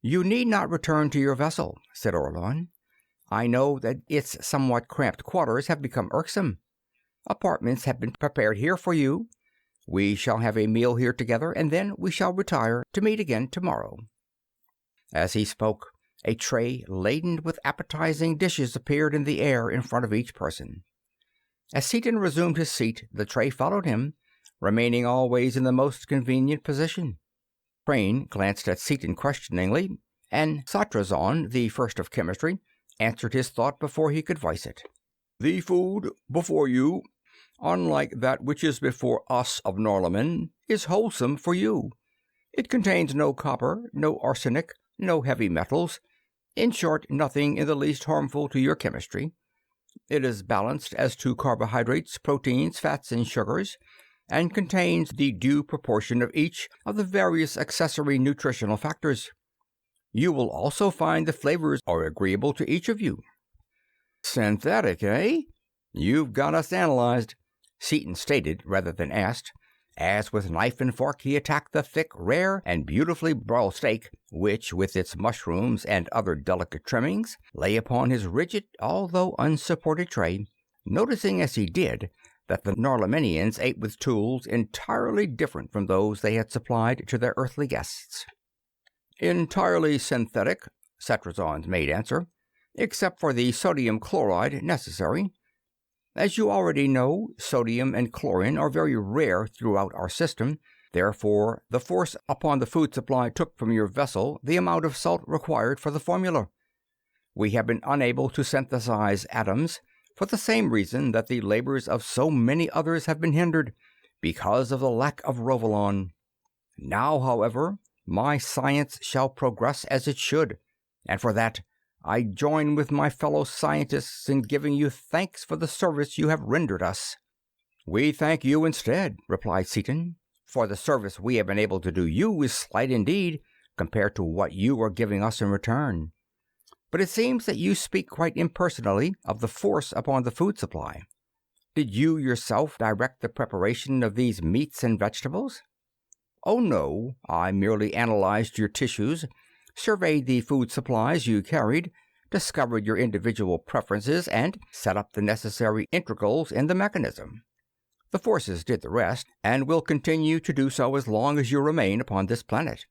"You need not return to your vessel," said Orlon. "I know that its somewhat cramped quarters have become irksome. Apartments have been prepared here for you. We shall have a meal here together, and then we shall retire to meet again tomorrow." As he spoke, a tray laden with appetizing dishes appeared in the air in front of each person. As Seaton resumed his seat, the tray followed him, remaining always in the most convenient position. Crane glanced at Seaton questioningly, and Satrazon, the first of chemistry, answered his thought before he could voice it. "The food before you, unlike that which is before us of Norlamin, is wholesome for you. It contains no copper, no arsenic, no heavy metals, in short, nothing in the least harmful to your chemistry. It is balanced as to carbohydrates, proteins, fats, and sugars, and contains the due proportion of each of the various accessory nutritional factors. You will also find the flavors are agreeable to each of you." "Synthetic, eh? You've got us analyzed," Seaton stated rather than asked, as with knife and fork he attacked the thick, rare, and beautifully broiled steak, which, with its mushrooms and other delicate trimmings, lay upon his rigid, although unsupported tray, noticing as he did that the Norlaminians ate with tools entirely different from those they had supplied to their earthly guests. "Entirely synthetic," Setrazon's made answer, "except for the sodium chloride necessary. As you already know, sodium and chlorine are very rare throughout our system. Therefore, the force upon the food supply took from your vessel the amount of salt required for the formula. We have been unable to synthesize atoms, for the same reason that the labors of so many others have been hindered, because of the lack of Rovolon. Now, however, my science shall progress as it should, and for that I join with my fellow scientists in giving you thanks for the service you have rendered us." "We thank you instead," replied Seaton, "for the service we have been able to do you is slight indeed compared to what you are giving us in return. But it seems that you speak quite impersonally of the force upon the food supply. Did you yourself direct the preparation of these meats and vegetables?" "Oh, no. I merely analyzed your tissues, surveyed the food supplies you carried, discovered your individual preferences, and set up the necessary integrals in the mechanism. The forces did the rest, and will continue to do so as long as you remain upon this planet."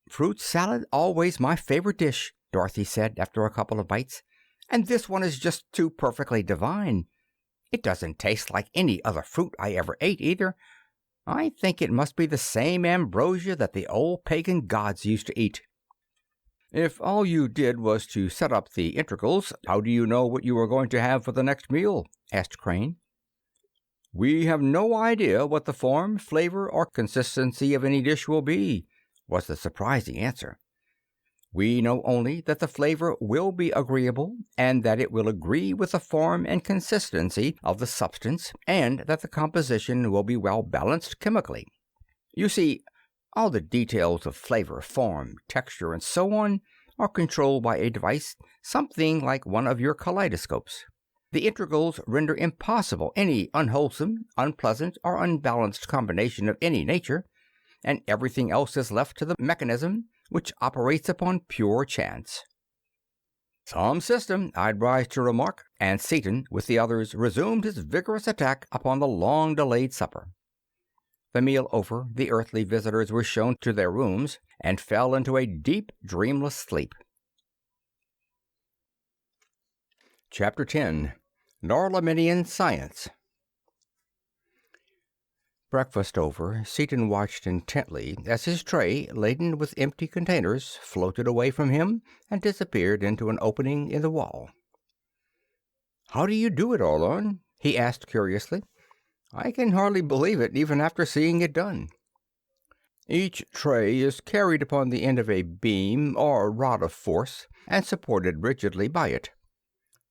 "Fruit salad always my favorite dish," Dorothy said after a couple of bites, "and this one is just too perfectly divine. It doesn't taste like any other fruit I ever ate, either. I think it must be the same ambrosia that the old pagan gods used to eat." "If all you did was to set up the integrals, how do you know what you are going to have for the next meal?" asked Crane. "We have no idea what the form, flavor, or consistency of any dish will be," was the surprising answer. "We know only that the flavor will be agreeable, and that it will agree with the form and consistency of the substance, and that the composition will be well balanced chemically. You see, all the details of flavor, form, texture, and so on are controlled by a device something like one of your kaleidoscopes. The integrals render impossible any unwholesome, unpleasant, or unbalanced combination of any nature, and everything else is left to the mechanism, which operates upon pure chance." "Some system, I'd rise to remark," and Seaton, with the others, resumed his vigorous attack upon the long-delayed supper. The meal over, the earthly visitors were shown to their rooms and fell into a deep, dreamless sleep. Chapter 10. Norlaminian Science. Breakfast over, Seaton watched intently as his tray, laden with empty containers, floated away from him and disappeared into an opening in the wall. "How do you do it, Orlon?" he asked curiously. "I can hardly believe it, even after seeing it done." "Each tray is carried upon the end of a beam or rod of force and supported rigidly by it.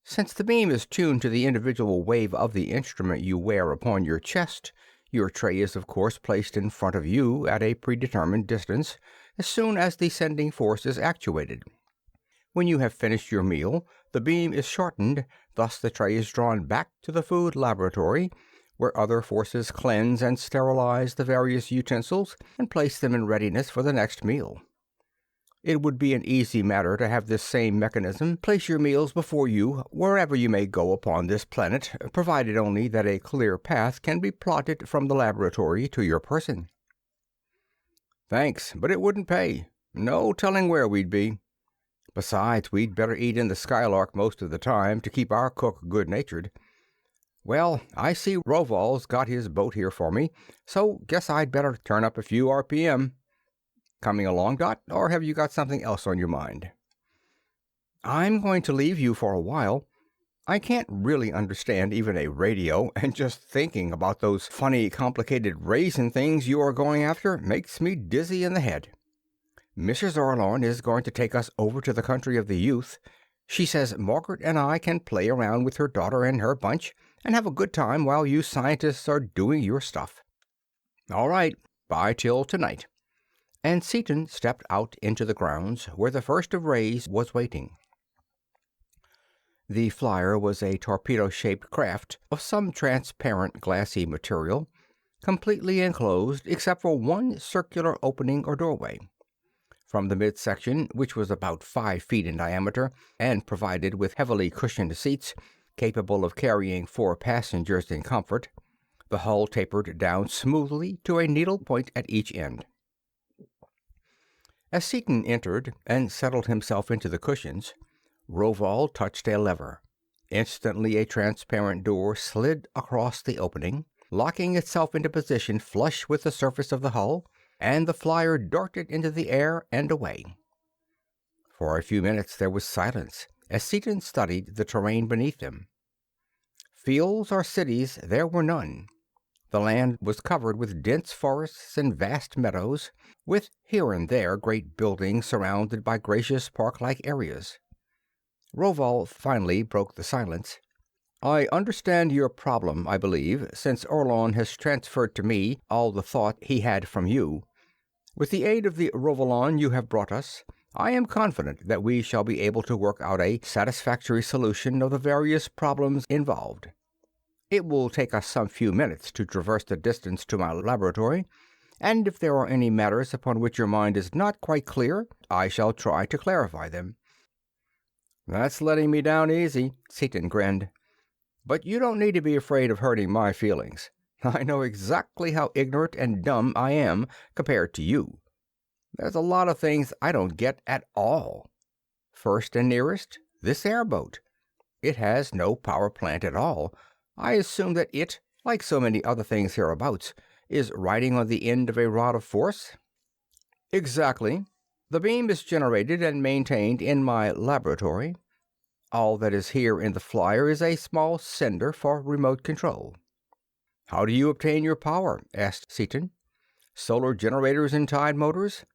Since the beam is tuned to the individual wave of the instrument you wear upon your chest, your tray is of course placed in front of you at a predetermined distance as soon as the sending force is actuated. When you have finished your meal, the beam is shortened, thus the tray is drawn back to the food laboratory, where other forces cleanse and sterilize the various utensils and place them in readiness for the next meal. It would be an easy matter to have this same mechanism place your meals before you wherever you may go upon this planet, provided only that a clear path can be plotted from the laboratory to your person." "Thanks, but it wouldn't pay. No telling where we'd be. Besides, we'd better eat in the Skylark most of the time to keep our cook good-natured. Well, I see Rovol's got his boat here for me, so guess I'd better turn up a few RPM. Coming along, Dot, or have you got something else on your mind?" "I'm going to leave you for a while. I can't really understand even a radio, and just thinking about those funny, complicated raisin things you are going after makes me dizzy in the head. Mrs. Orlon is going to take us over to the country of the youth. She says Margaret and I can play around with her daughter and her bunch and have a good time while you scientists are doing your stuff." "All right. Bye till tonight." and Seaton stepped out into the grounds where the first of rays was waiting. The flyer was a torpedo-shaped craft of some transparent glassy material, completely enclosed except for one circular opening or doorway. From the midsection, which was about 5 feet in diameter and provided with heavily cushioned seats capable of carrying 4 passengers in comfort, the hull tapered down smoothly to a needle point at each end. As Seaton entered and settled himself into the cushions, Rovol touched a lever. Instantly a transparent door slid across the opening, locking itself into position flush with the surface of the hull, and the flyer darted into the air and away. For a few minutes there was silence as Seaton studied the terrain beneath them. Fields or cities there were none. The land was covered with dense forests and vast meadows, with here and there great buildings surrounded by gracious park-like areas. Rovol finally broke the silence. "I understand your problem, I believe, since Orlon has transferred to me all the thought he had from you. With the aid of the Rovolon you have brought us, I am confident that we shall be able to work out a satisfactory solution of the various problems involved. It will take us some few minutes to traverse the distance to my laboratory, and if there are any matters upon which your mind is not quite clear, I shall try to clarify them." "That's letting me down easy," Seaton grinned. "But you don't need to be afraid of hurting my feelings. I know exactly how ignorant and dumb I am compared to you. There's a lot of things I don't get at all. First and nearest, this airboat. It has no power plant at all. I assume that it, like so many other things hereabouts, is riding on the end of a rod of force?" "Exactly. The beam is generated and maintained in my laboratory. All that is here in the flyer is a small sender for remote control." "How do you obtain your power?" asked Seaton. "Solar generators and tide motors?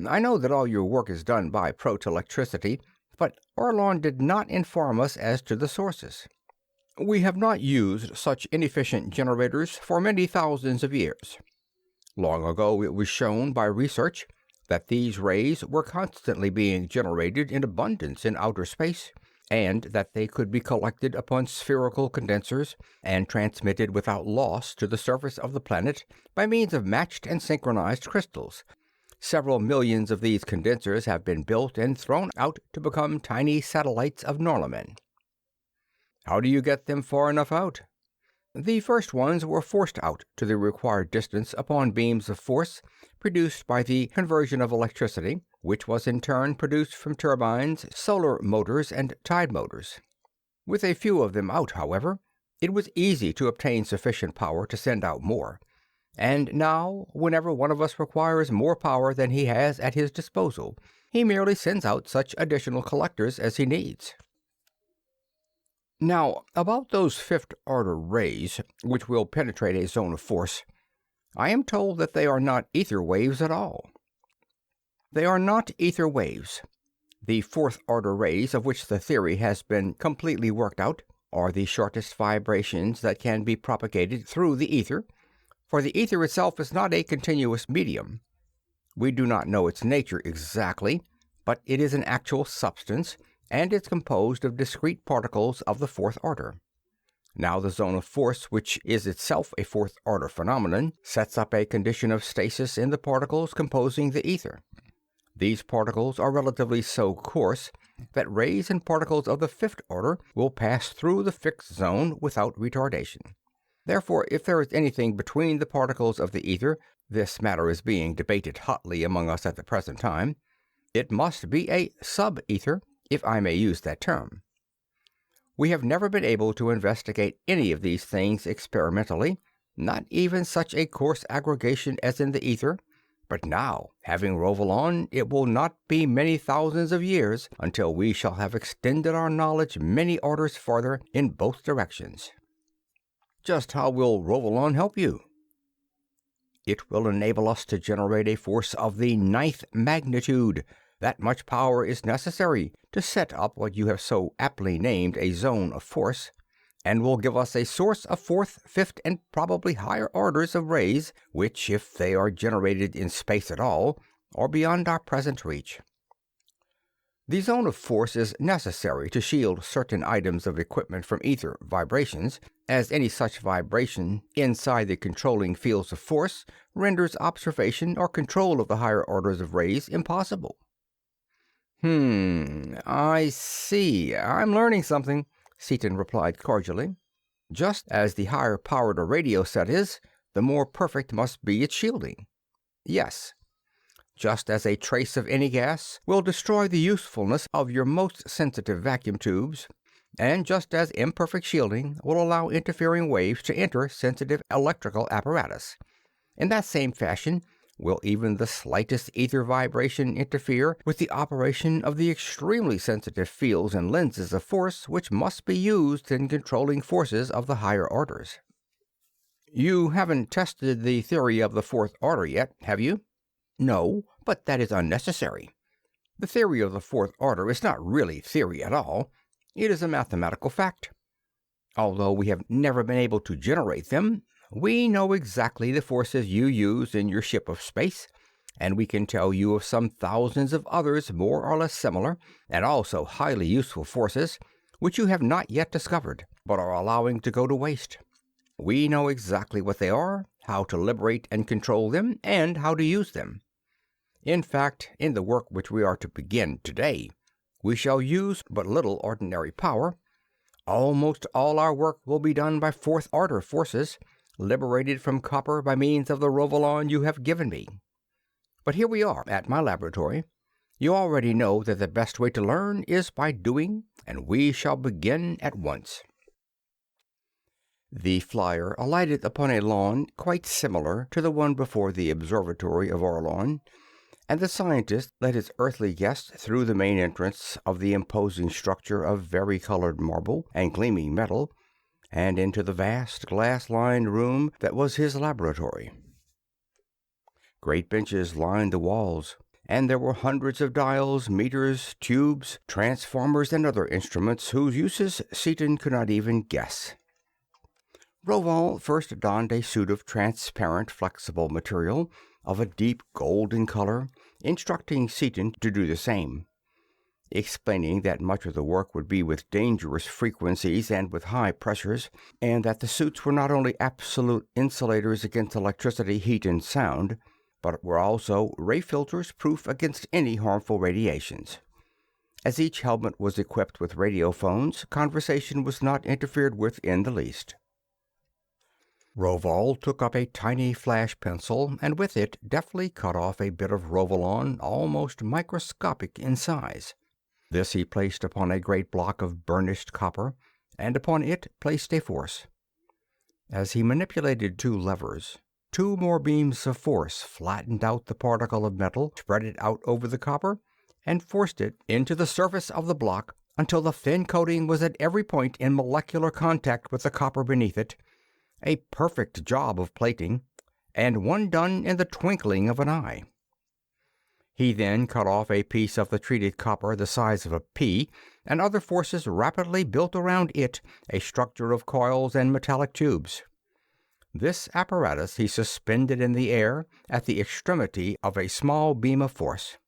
I know that all your work is done by proto-electricity, but Orlon did not inform us as to the sources." "We have not used such inefficient generators for many thousands of years. Long ago it was shown by research that these rays were constantly being generated in abundance in outer space, and that they could be collected upon spherical condensers and transmitted without loss to the surface of the planet by means of matched and synchronized crystals. Several millions of these condensers have been built and thrown out to become tiny satellites of Norlamin." "How do you get them far enough out?" "The first ones were forced out to the required distance upon beams of force produced by the conversion of electricity, which was in turn produced from turbines, solar motors, and tide motors. With a few of them out, however, it was easy to obtain sufficient power to send out more, and now, whenever one of us requires more power than he has at his disposal, he merely sends out such additional collectors as he needs." "Now, about those fifth-order rays, which will penetrate a zone of force, I am told that they are not ether waves at all." "They are not ether waves. The fourth-order rays, of which the theory has been completely worked out, are the shortest vibrations that can be propagated through the ether, for the ether itself is not a continuous medium. We do not know its nature exactly, but it is an actual substance, and is composed of discrete particles of the fourth order. Now the zone of force, which is itself a fourth-order phenomenon, sets up a condition of stasis in the particles composing the ether. These particles are relatively so coarse that rays and particles of the fifth order will pass through the fixed zone without retardation. Therefore, if there is anything between the particles of the ether, this matter is being debated hotly among us at the present time, it must be a sub-ether, if I may use that term. We have never been able to investigate any of these things experimentally, not even such a coarse aggregation as in the ether, but now, having Rovolon, it will not be many thousands of years until we shall have extended our knowledge many orders farther in both directions." "Just how will Rovolon help you?" "It will enable us to generate a force of the 9th magnitude. That much power is necessary to set up what you have so aptly named a zone of force, and will give us a source of fourth, fifth, and probably higher orders of rays, which, if they are generated in space at all, or beyond our present reach. The zone of force is necessary to shield certain items of equipment from ether vibrations, as any such vibration inside the controlling fields of force renders observation or control of the higher orders of rays impossible. I see. I'm learning something, Seaton replied cordially. Just as the higher powered a radio set is, the more perfect must be its shielding. Yes. Just as a trace of any gas will destroy the usefulness of your most sensitive vacuum tubes, and just as imperfect shielding will allow interfering waves to enter sensitive electrical apparatus, in that same fashion will even the slightest ether vibration interfere with the operation of the extremely sensitive fields and lenses of force which must be used in controlling forces of the higher orders. You haven't tested the theory of the fourth order yet, have you? No, but that is unnecessary. The theory of the fourth order is not really theory at all. It is a mathematical fact. Although we have never been able to generate them, we know exactly the forces you use in your ship of space, and we can tell you of some thousands of others more or less similar, and also highly useful forces, which you have not yet discovered, but are allowing to go to waste. We know exactly what they are, how to liberate and control them, and how to use them. In fact, in the work which we are to begin today, we shall use but little ordinary power. Almost all our work will be done by fourth-order forces, liberated from copper by means of the Rovolon you have given me. But here we are at my laboratory. You already know that the best way to learn is by doing, and we shall begin at once. The flyer alighted upon a lawn quite similar to the one before the observatory of Orlon, and the scientist led his earthly guest through the main entrance of the imposing structure of vari-colored marble and gleaming metal, and into the vast glass-lined room that was his laboratory. Great benches lined the walls, and there were hundreds of dials, meters, tubes, transformers, and other instruments whose uses Seaton could not even guess. Rovol first donned a suit of transparent, flexible material of a deep golden color, instructing Seaton to do the same, explaining that much of the work would be with dangerous frequencies and with high pressures, and that the suits were not only absolute insulators against electricity, heat, and sound, but were also ray filters proof against any harmful radiations. As each helmet was equipped with radiophones, conversation was not interfered with in the least. Rovol took up a tiny flash pencil, and with it deftly cut off a bit of Rovolon almost microscopic in size. This he placed upon a great block of burnished copper, and upon it placed a force. As he manipulated two levers, two more beams of force flattened out the particle of metal, spread it out over the copper, and forced it into the surface of the block until the thin coating was at every point in molecular contact with the copper beneath it, a perfect job of plating, and one done in the twinkling of an eye. He then cut off a piece of the treated copper the size of a pea, and other forces rapidly built around it a structure of coils and metallic tubes. This apparatus he suspended in the air at the extremity of a small beam of force.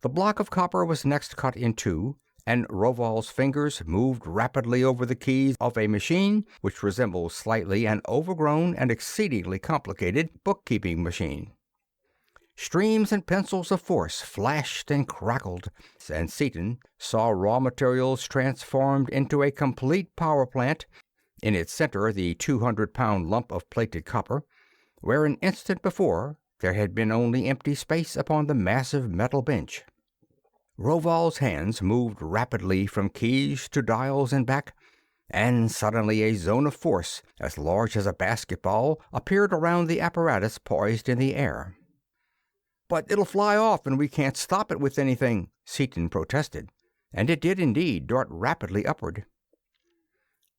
The block of copper was next cut in two, and Rovol's fingers moved rapidly over the keys of a machine which resembled slightly an overgrown and exceedingly complicated bookkeeping machine. Streams and pencils of force flashed and crackled, and Seaton saw raw materials transformed into a complete power plant, in its center the 200-pound lump of plated copper, where an instant before there had been only empty space upon the massive metal bench. Rovol's hands moved rapidly from keys to dials and back, and suddenly a zone of force as large as a basketball appeared around the apparatus poised in the air. "But it'll fly off, and we can't stop it with anything," Seaton protested, and it did indeed dart rapidly upward.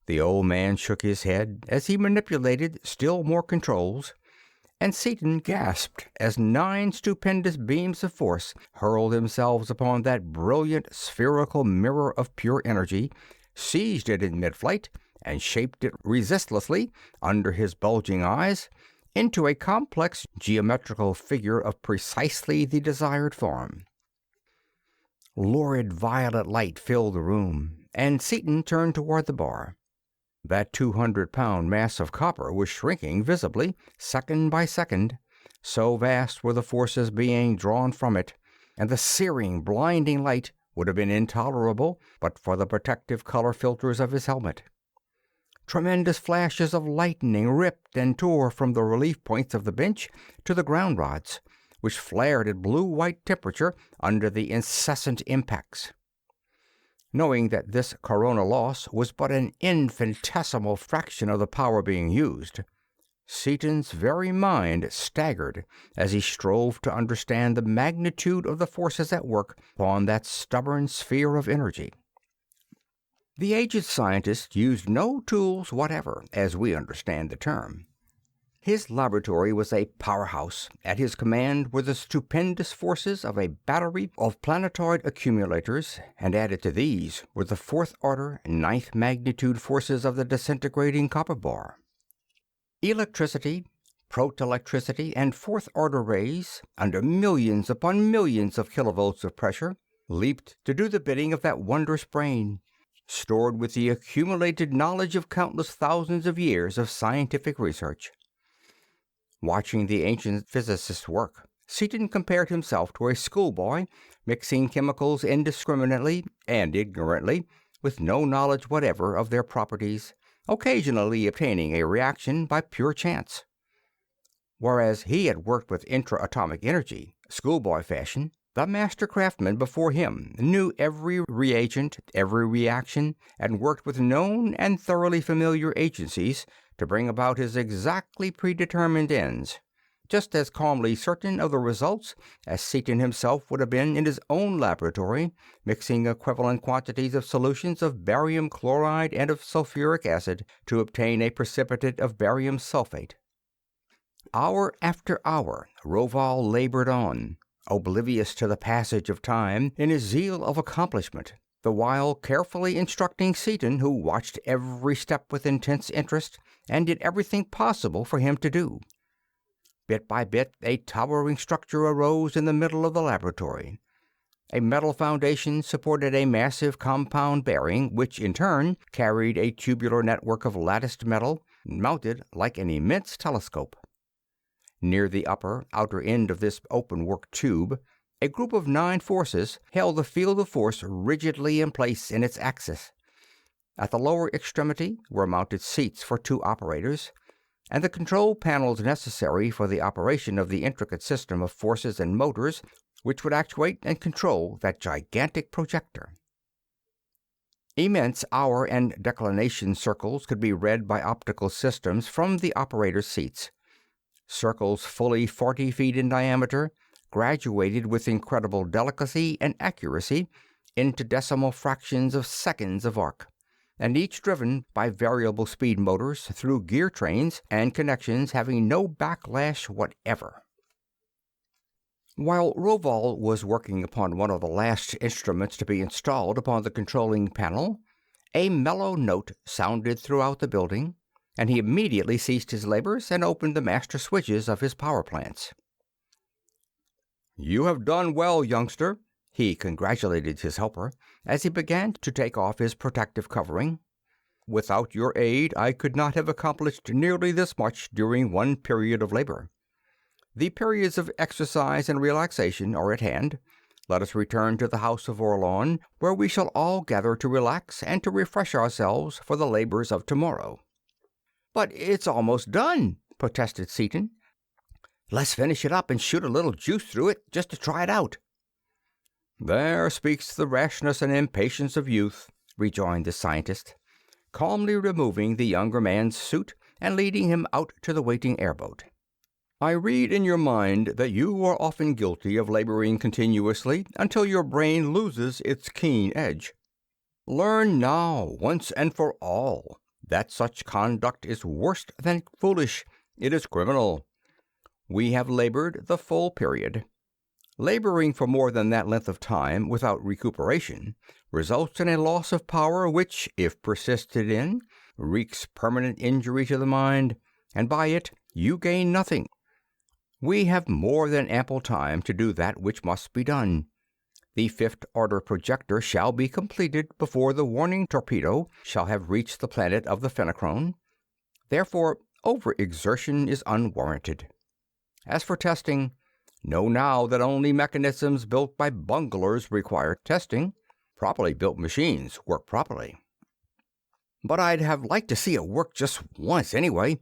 The old man shook his head as he manipulated still more controls, and Seaton gasped as 9 stupendous beams of force hurled themselves upon that brilliant spherical mirror of pure energy, seized it in mid-flight, and shaped it resistlessly under his bulging eyes into a complex geometrical figure of precisely the desired form. Lurid violet light filled the room, and Seaton turned toward the bar. That 200-pound mass of copper was shrinking visibly, second by second, so vast were the forces being drawn from it, and the searing, blinding light would have been intolerable but for the protective color filters of his helmet. Tremendous flashes of lightning ripped and tore from the relief points of the bench to the ground rods, which flared at blue-white temperature under the incessant impacts. Knowing that this corona loss was but an infinitesimal fraction of the power being used, Seaton's very mind staggered as he strove to understand the magnitude of the forces at work upon that stubborn sphere of energy. The aged scientist used no tools whatever, as we understand the term. His laboratory was a powerhouse. At his command were the stupendous forces of a battery of planetoid accumulators, and added to these were the fourth-order, ninth-magnitude forces of the disintegrating copper bar. Electricity, protelectricity, and fourth-order rays, under millions upon millions of kilovolts of pressure, leaped to do the bidding of that wondrous brain, stored with the accumulated knowledge of countless thousands of years of scientific research. Watching the ancient physicist's work, Seaton compared himself to a schoolboy mixing chemicals indiscriminately and ignorantly, with no knowledge whatever of their properties, occasionally obtaining a reaction by pure chance. Whereas he had worked with intra-atomic energy, schoolboy fashion, the master craftsman before him knew every reagent, every reaction, and worked with known and thoroughly familiar agencies to bring about his exactly predetermined ends, just as calmly certain of the results as Seaton himself would have been in his own laboratory, mixing equivalent quantities of solutions of barium chloride and of sulfuric acid to obtain a precipitate of barium sulfate. Hour after hour, Rovol labored on, oblivious to the passage of time in his zeal of accomplishment, the while carefully instructing Seaton, who watched every step with intense interest and did everything possible for him to do. Bit by bit, a towering structure arose in the middle of the laboratory. A metal foundation supported a massive compound bearing, which in turn carried a tubular network of latticed metal, mounted like an immense telescope. Near the outer end of this open-work tube, a group of 9 forces held the field of force rigidly in place in its axis. At the lower extremity were mounted seats for 2 operators, and the control panels necessary for the operation of the intricate system of forces and motors which would actuate and control that gigantic projector. Immense hour and declination circles could be read by optical systems from the operator's seats. Circles fully 40 feet in diameter, graduated with incredible delicacy and accuracy into decimal fractions of seconds of arc, and each driven by variable speed motors through gear trains and connections having no backlash whatever. While Rovol was working upon one of the last instruments to be installed upon the controlling panel, a mellow note sounded throughout the building, and he immediately ceased his labors and opened the master switches of his power plants. "You have done well, youngster," he congratulated his helper as he began to take off his protective covering. "Without your aid, I could not have accomplished nearly this much during one period of labor. The periods of exercise and relaxation are at hand. Let us return to the house of Orlon, where we shall all gather to relax and to refresh ourselves for the labors of tomorrow." "But it's almost done," protested Seaton. "Let's finish it up and shoot a little juice through it just to try it out." "There speaks the rashness and impatience of youth," rejoined the scientist, calmly removing the younger man's suit and leading him out to the waiting airboat. "I read in your mind that you are often guilty of laboring continuously until your brain loses its keen edge. Learn now, once and for all, that such conduct is worse than foolish. It is criminal. We have labored the full period. Laboring for more than that length of time without recuperation results in a loss of power which, if persisted in, wreaks permanent injury to the mind, and by it you gain nothing. We have more than ample time to do that which must be done. The fifth-order projector shall be completed before the warning torpedo shall have reached the planet of the Fenachrone. Therefore, overexertion is unwarranted. As for testing, know now that only mechanisms built by bunglers require testing. Properly built machines work properly. "But I'd have liked to see it work just once anyway,"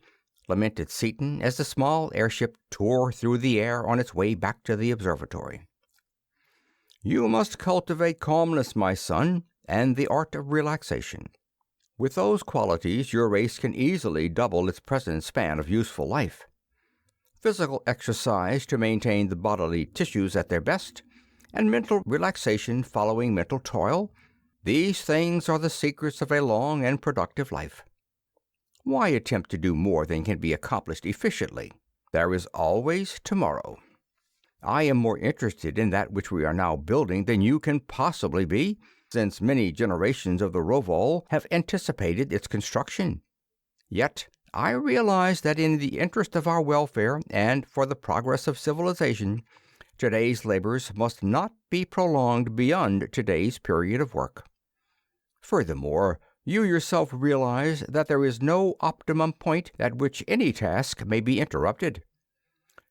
lamented Seaton as the small airship tore through the air on its way back to the observatory. "You must cultivate calmness, my son, and the art of relaxation. With those qualities, your race can easily double its present span of useful life. Physical exercise to maintain the bodily tissues at their best, and mental relaxation following mental toil, these things are the secrets of a long and productive life. Why attempt to do more than can be accomplished efficiently? There is always tomorrow. I am more interested in that which we are now building than you can possibly be, since many generations of the Rovol have anticipated its construction. Yet I realize that in the interest of our welfare and for the progress of civilization, today's labors must not be prolonged beyond today's period of work. Furthermore, you yourself realize that there is no optimum point at which any task may be interrupted.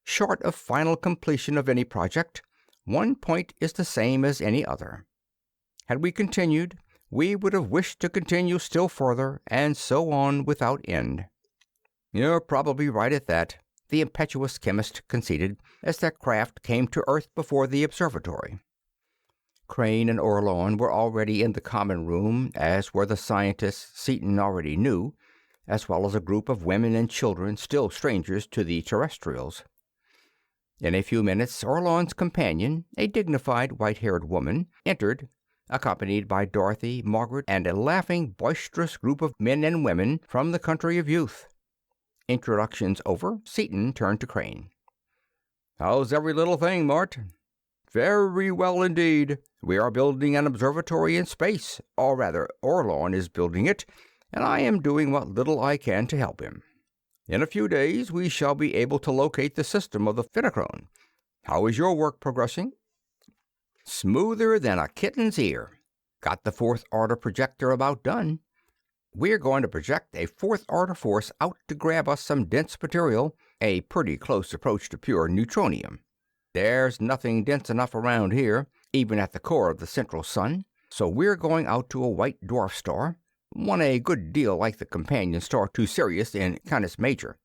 Short of final completion of any project, one point is the same as any other. Had we continued, we would have wished to continue still further, and so on without end." "You're probably right at that," the impetuous chemist conceded, as their craft came to Earth before the observatory. Crane and Orlon were already in the common room, as were the scientists Seaton already knew, as well as a group of women and children still strangers to the terrestrials. In a few minutes, Orlon's companion, a dignified white-haired woman, entered, accompanied by Dorothy, Margaret, and a laughing, boisterous group of men and women from the country of youth. Introductions over, Seaton turned to Crane. "How's every little thing, Mart?" "Very well indeed. We are building an observatory in space, or rather, Orlon is building it, and I am doing what little I can to help him. In a few days we shall be able to locate the system of the Fenachrone. How is your work progressing?" "Smoother than a kitten's ear. Got the fourth-order projector about done. We're going to project a fourth-order force out to grab us some dense material, a pretty close approach to pure neutronium. There's nothing dense enough around here, even at the core of the central sun, so we're going out to a white dwarf star, one a good deal like the companion star to Sirius in Canis Major.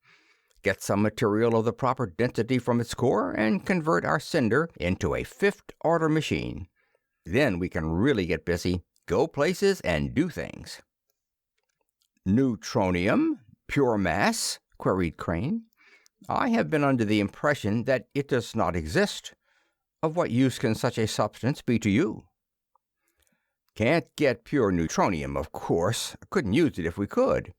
Get some material of the proper density from its core, and convert our sender into a fifth-order machine. Then we can really get busy, go places, and do things." "Neutronium? Pure mass?" queried Crane. "I have been under the impression that it does not exist. Of what use can such a substance be to you?" "Can't get pure neutronium, of course. Couldn't use it if we could.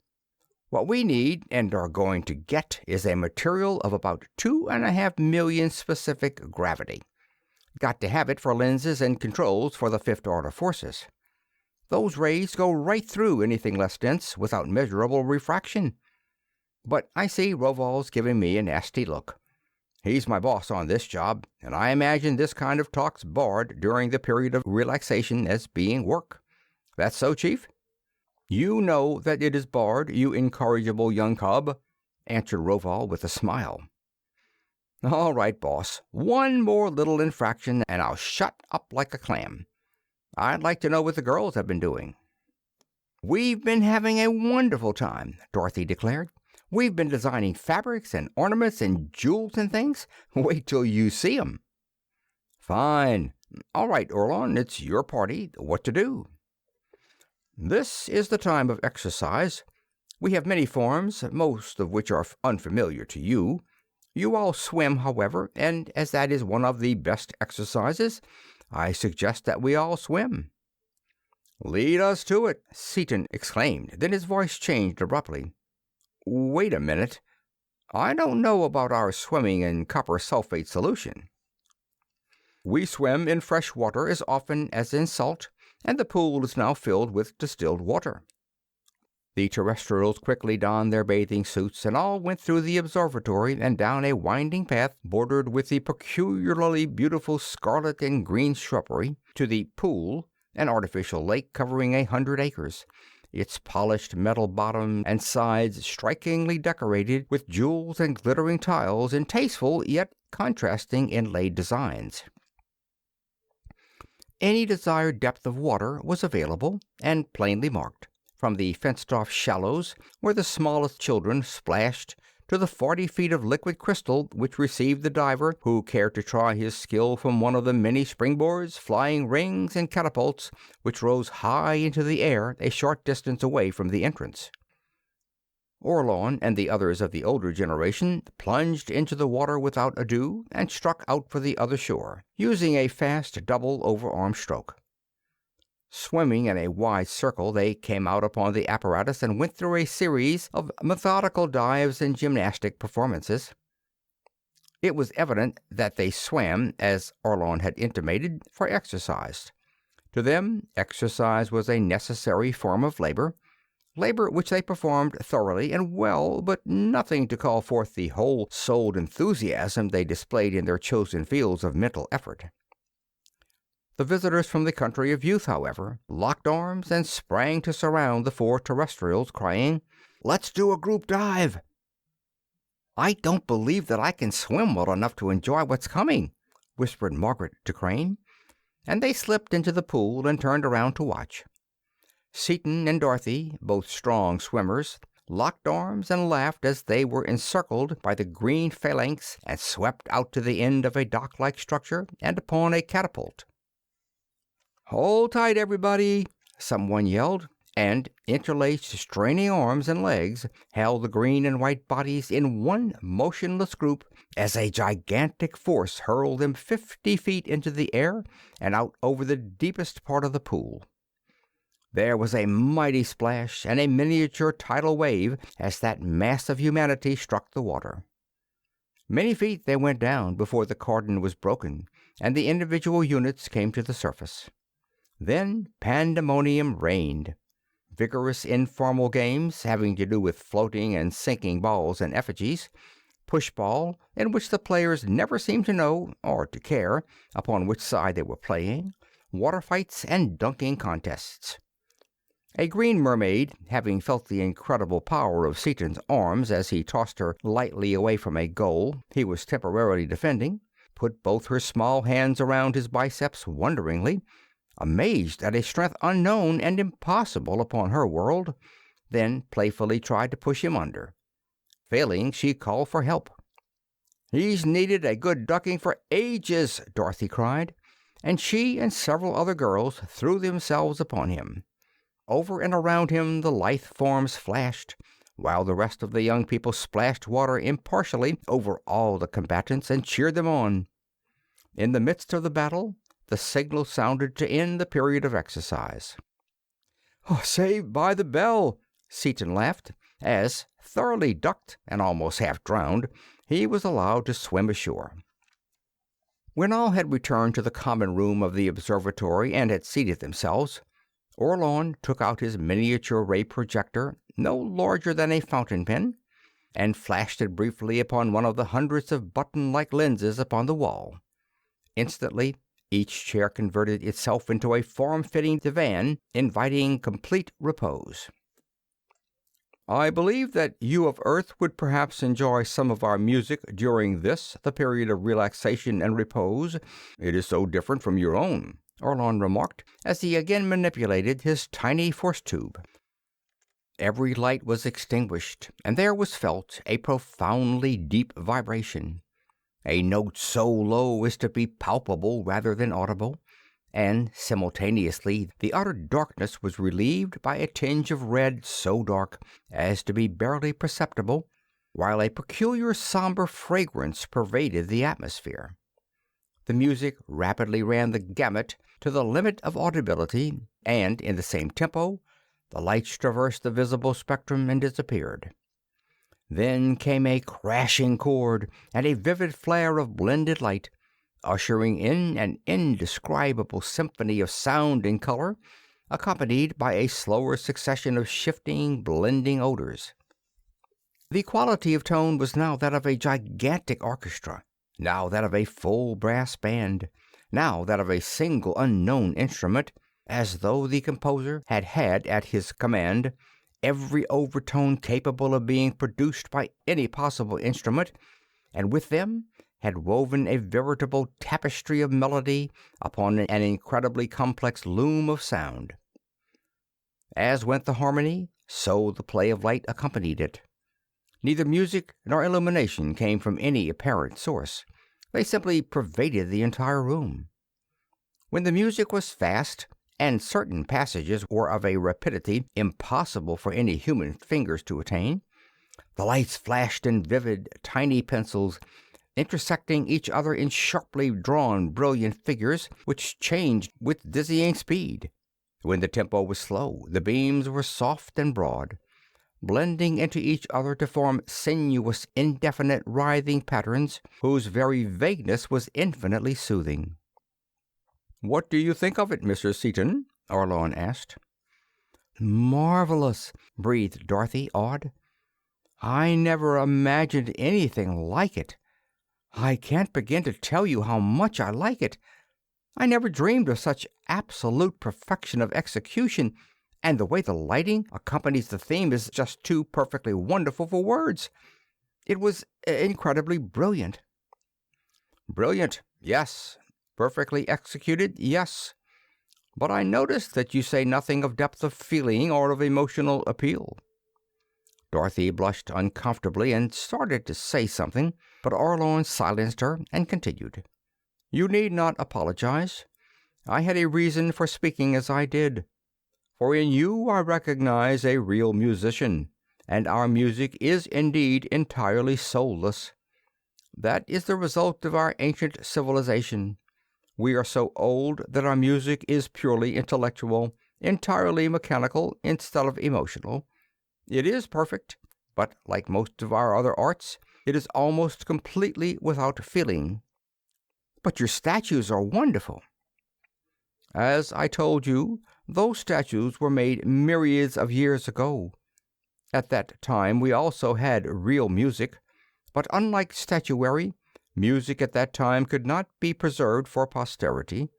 What we need, and are going to get, is a material of about 2.5 million specific gravity. Got to have it for lenses and controls for the fifth-order forces. Those rays go right through anything less dense without measurable refraction. But I see Rovol's giving me a nasty look. He's my boss on this job, and I imagine this kind of talk's barred during the period of relaxation as being work. That's so, Chief?" "You know that it is barred, you incorrigible young cub," answered Rovol with a smile. "All right, boss. One more little infraction, and I'll shut up like a clam. I'd like to know what the girls have been doing." "We've been having a wonderful time," Dorothy declared. "We've been designing fabrics and ornaments and jewels and things. Wait till you see 'em." "Fine. All right, Orlon, it's your party. What to do?" "This is the time of exercise. We have many forms, most of which are unfamiliar to you. You all swim, however, and as that is one of the best exercises, I suggest that we all swim." "Lead us to it," Seaton exclaimed. Then his voice changed abruptly. "Wait a minute. I don't know about our swimming in copper sulfate solution." "We swim in fresh water as often as in salt, and the pool is now filled with distilled water." The terrestrials quickly donned their bathing suits and all went through the observatory and down a winding path bordered with the peculiarly beautiful scarlet and green shrubbery to the pool, an artificial lake covering 100 acres, its polished metal bottom and sides strikingly decorated with jewels and glittering tiles in tasteful yet contrasting inlaid designs. Any desired depth of water was available and plainly marked, from the fenced-off shallows where the smallest children splashed to the 40 feet of liquid crystal which received the diver who cared to try his skill from one of the many springboards, flying rings, and catapults which rose high into the air a short distance away from the entrance. Orlon and the others of the older generation plunged into the water without ado and struck out for the other shore, using a fast double overarm stroke. Swimming in a wide circle, they came out upon the apparatus and went through a series of methodical dives and gymnastic performances. It was evident that they swam, as Orlon had intimated, for exercise. To them, exercise was a necessary form of labor which they performed thoroughly and well, but nothing to call forth the whole-souled enthusiasm they displayed in their chosen fields of mental effort. The visitors from the country of youth, however, locked arms and sprang to surround the 4 terrestrials, crying, "Let's do a group dive!" "I don't believe that I can swim well enough to enjoy what's coming," whispered Margaret to Crane, and they slipped into the pool and turned around to watch. Seaton and Dorothy, both strong swimmers, locked arms and laughed as they were encircled by the green phalanx and swept out to the end of a dock-like structure and upon a catapult. "Hold tight, everybody!" someone yelled, and interlaced straining arms and legs held the green and white bodies in one motionless group as a gigantic force hurled them 50 feet into the air and out over the deepest part of the pool. There was a mighty splash and a miniature tidal wave as that mass of humanity struck the water. Many feet they went down before the cordon was broken and the individual units came to the surface. Then pandemonium reigned. Vigorous informal games, having to do with floating and sinking balls and effigies, pushball, in which the players never seemed to know, or to care, upon which side they were playing, water fights, and dunking contests. A green mermaid, having felt the incredible power of Seaton's arms as he tossed her lightly away from a goal he was temporarily defending, put both her small hands around his biceps wonderingly, amazed at a strength unknown and impossible upon her world, then playfully tried to push him under. Failing, she called for help. "He's needed a good ducking for ages," Dorothy cried, and she and several other girls threw themselves upon him. Over and around him the lithe forms flashed, while the rest of the young people splashed water impartially over all the combatants and cheered them on. In the midst of the battle, the signal sounded to end the period of exercise. "Saved by the bell," Seaton laughed, as, thoroughly ducked and almost half drowned, he was allowed to swim ashore. When all had returned to the common room of the observatory and had seated themselves, Orlon took out his miniature ray projector, no larger than a fountain pen, and flashed it briefly upon one of the hundreds of button-like lenses upon the wall. Instantly, each chair converted itself into a form-fitting divan, inviting complete repose. "I believe that you of Earth would perhaps enjoy some of our music during this, the period of relaxation and repose. It is so different from your own," Orlon remarked, as he again manipulated his tiny force tube. Every light was extinguished, and there was felt a profoundly deep vibration, a note so low as to be palpable rather than audible, and simultaneously the utter darkness was relieved by a tinge of red so dark as to be barely perceptible, while a peculiar somber fragrance pervaded the atmosphere. The music rapidly ran the gamut to the limit of audibility, and in the same tempo the lights traversed the visible spectrum and disappeared. Then came a crashing chord and a vivid flare of blended light, ushering in an indescribable symphony of sound and color, accompanied by a slower succession of shifting, blending odors. The quality of tone was now that of a gigantic orchestra, now that of a full brass band, now that of a single unknown instrument, as though the composer had had at his command every overtone capable of being produced by any possible instrument, and with them had woven a veritable tapestry of melody upon an incredibly complex loom of sound. As went the harmony, so the play of light accompanied it. Neither music nor illumination came from any apparent source. They simply pervaded the entire room. When the music was fast, and certain passages were of a rapidity impossible for any human fingers to attain, the lights flashed in vivid, tiny pencils, intersecting each other in sharply drawn, brilliant figures which changed with dizzying speed. When the tempo was slow, the beams were soft and broad, blending into each other to form sinuous, indefinite, writhing patterns whose very vagueness was infinitely soothing. "What do you think of it, Mr. Seaton?" Orlon asked. "Marvelous," breathed Dorothy, awed. "I never imagined anything like it. I can't begin to tell you how much I like it. I never dreamed of such absolute perfection of execution, and the way the lighting accompanies the theme is just too perfectly wonderful for words. It was incredibly brilliant." "Brilliant, yes. Perfectly executed, yes. But I notice that you say nothing of depth of feeling or of emotional appeal." Dorothy blushed uncomfortably and started to say something, but Orlon silenced her and continued. "You need not apologize. I had a reason for speaking as I did. For in you I recognize a real musician, and our music is indeed entirely soulless. That is the result of our ancient civilization. We are so old that our music is purely intellectual, entirely mechanical instead of emotional. It is perfect, but like most of our other arts, it is almost completely without feeling." "But your statues are wonderful." "As I told you, those statues were made myriads of years ago. At that time we also had real music, but unlike statuary, music at that time could not be preserved for posterity.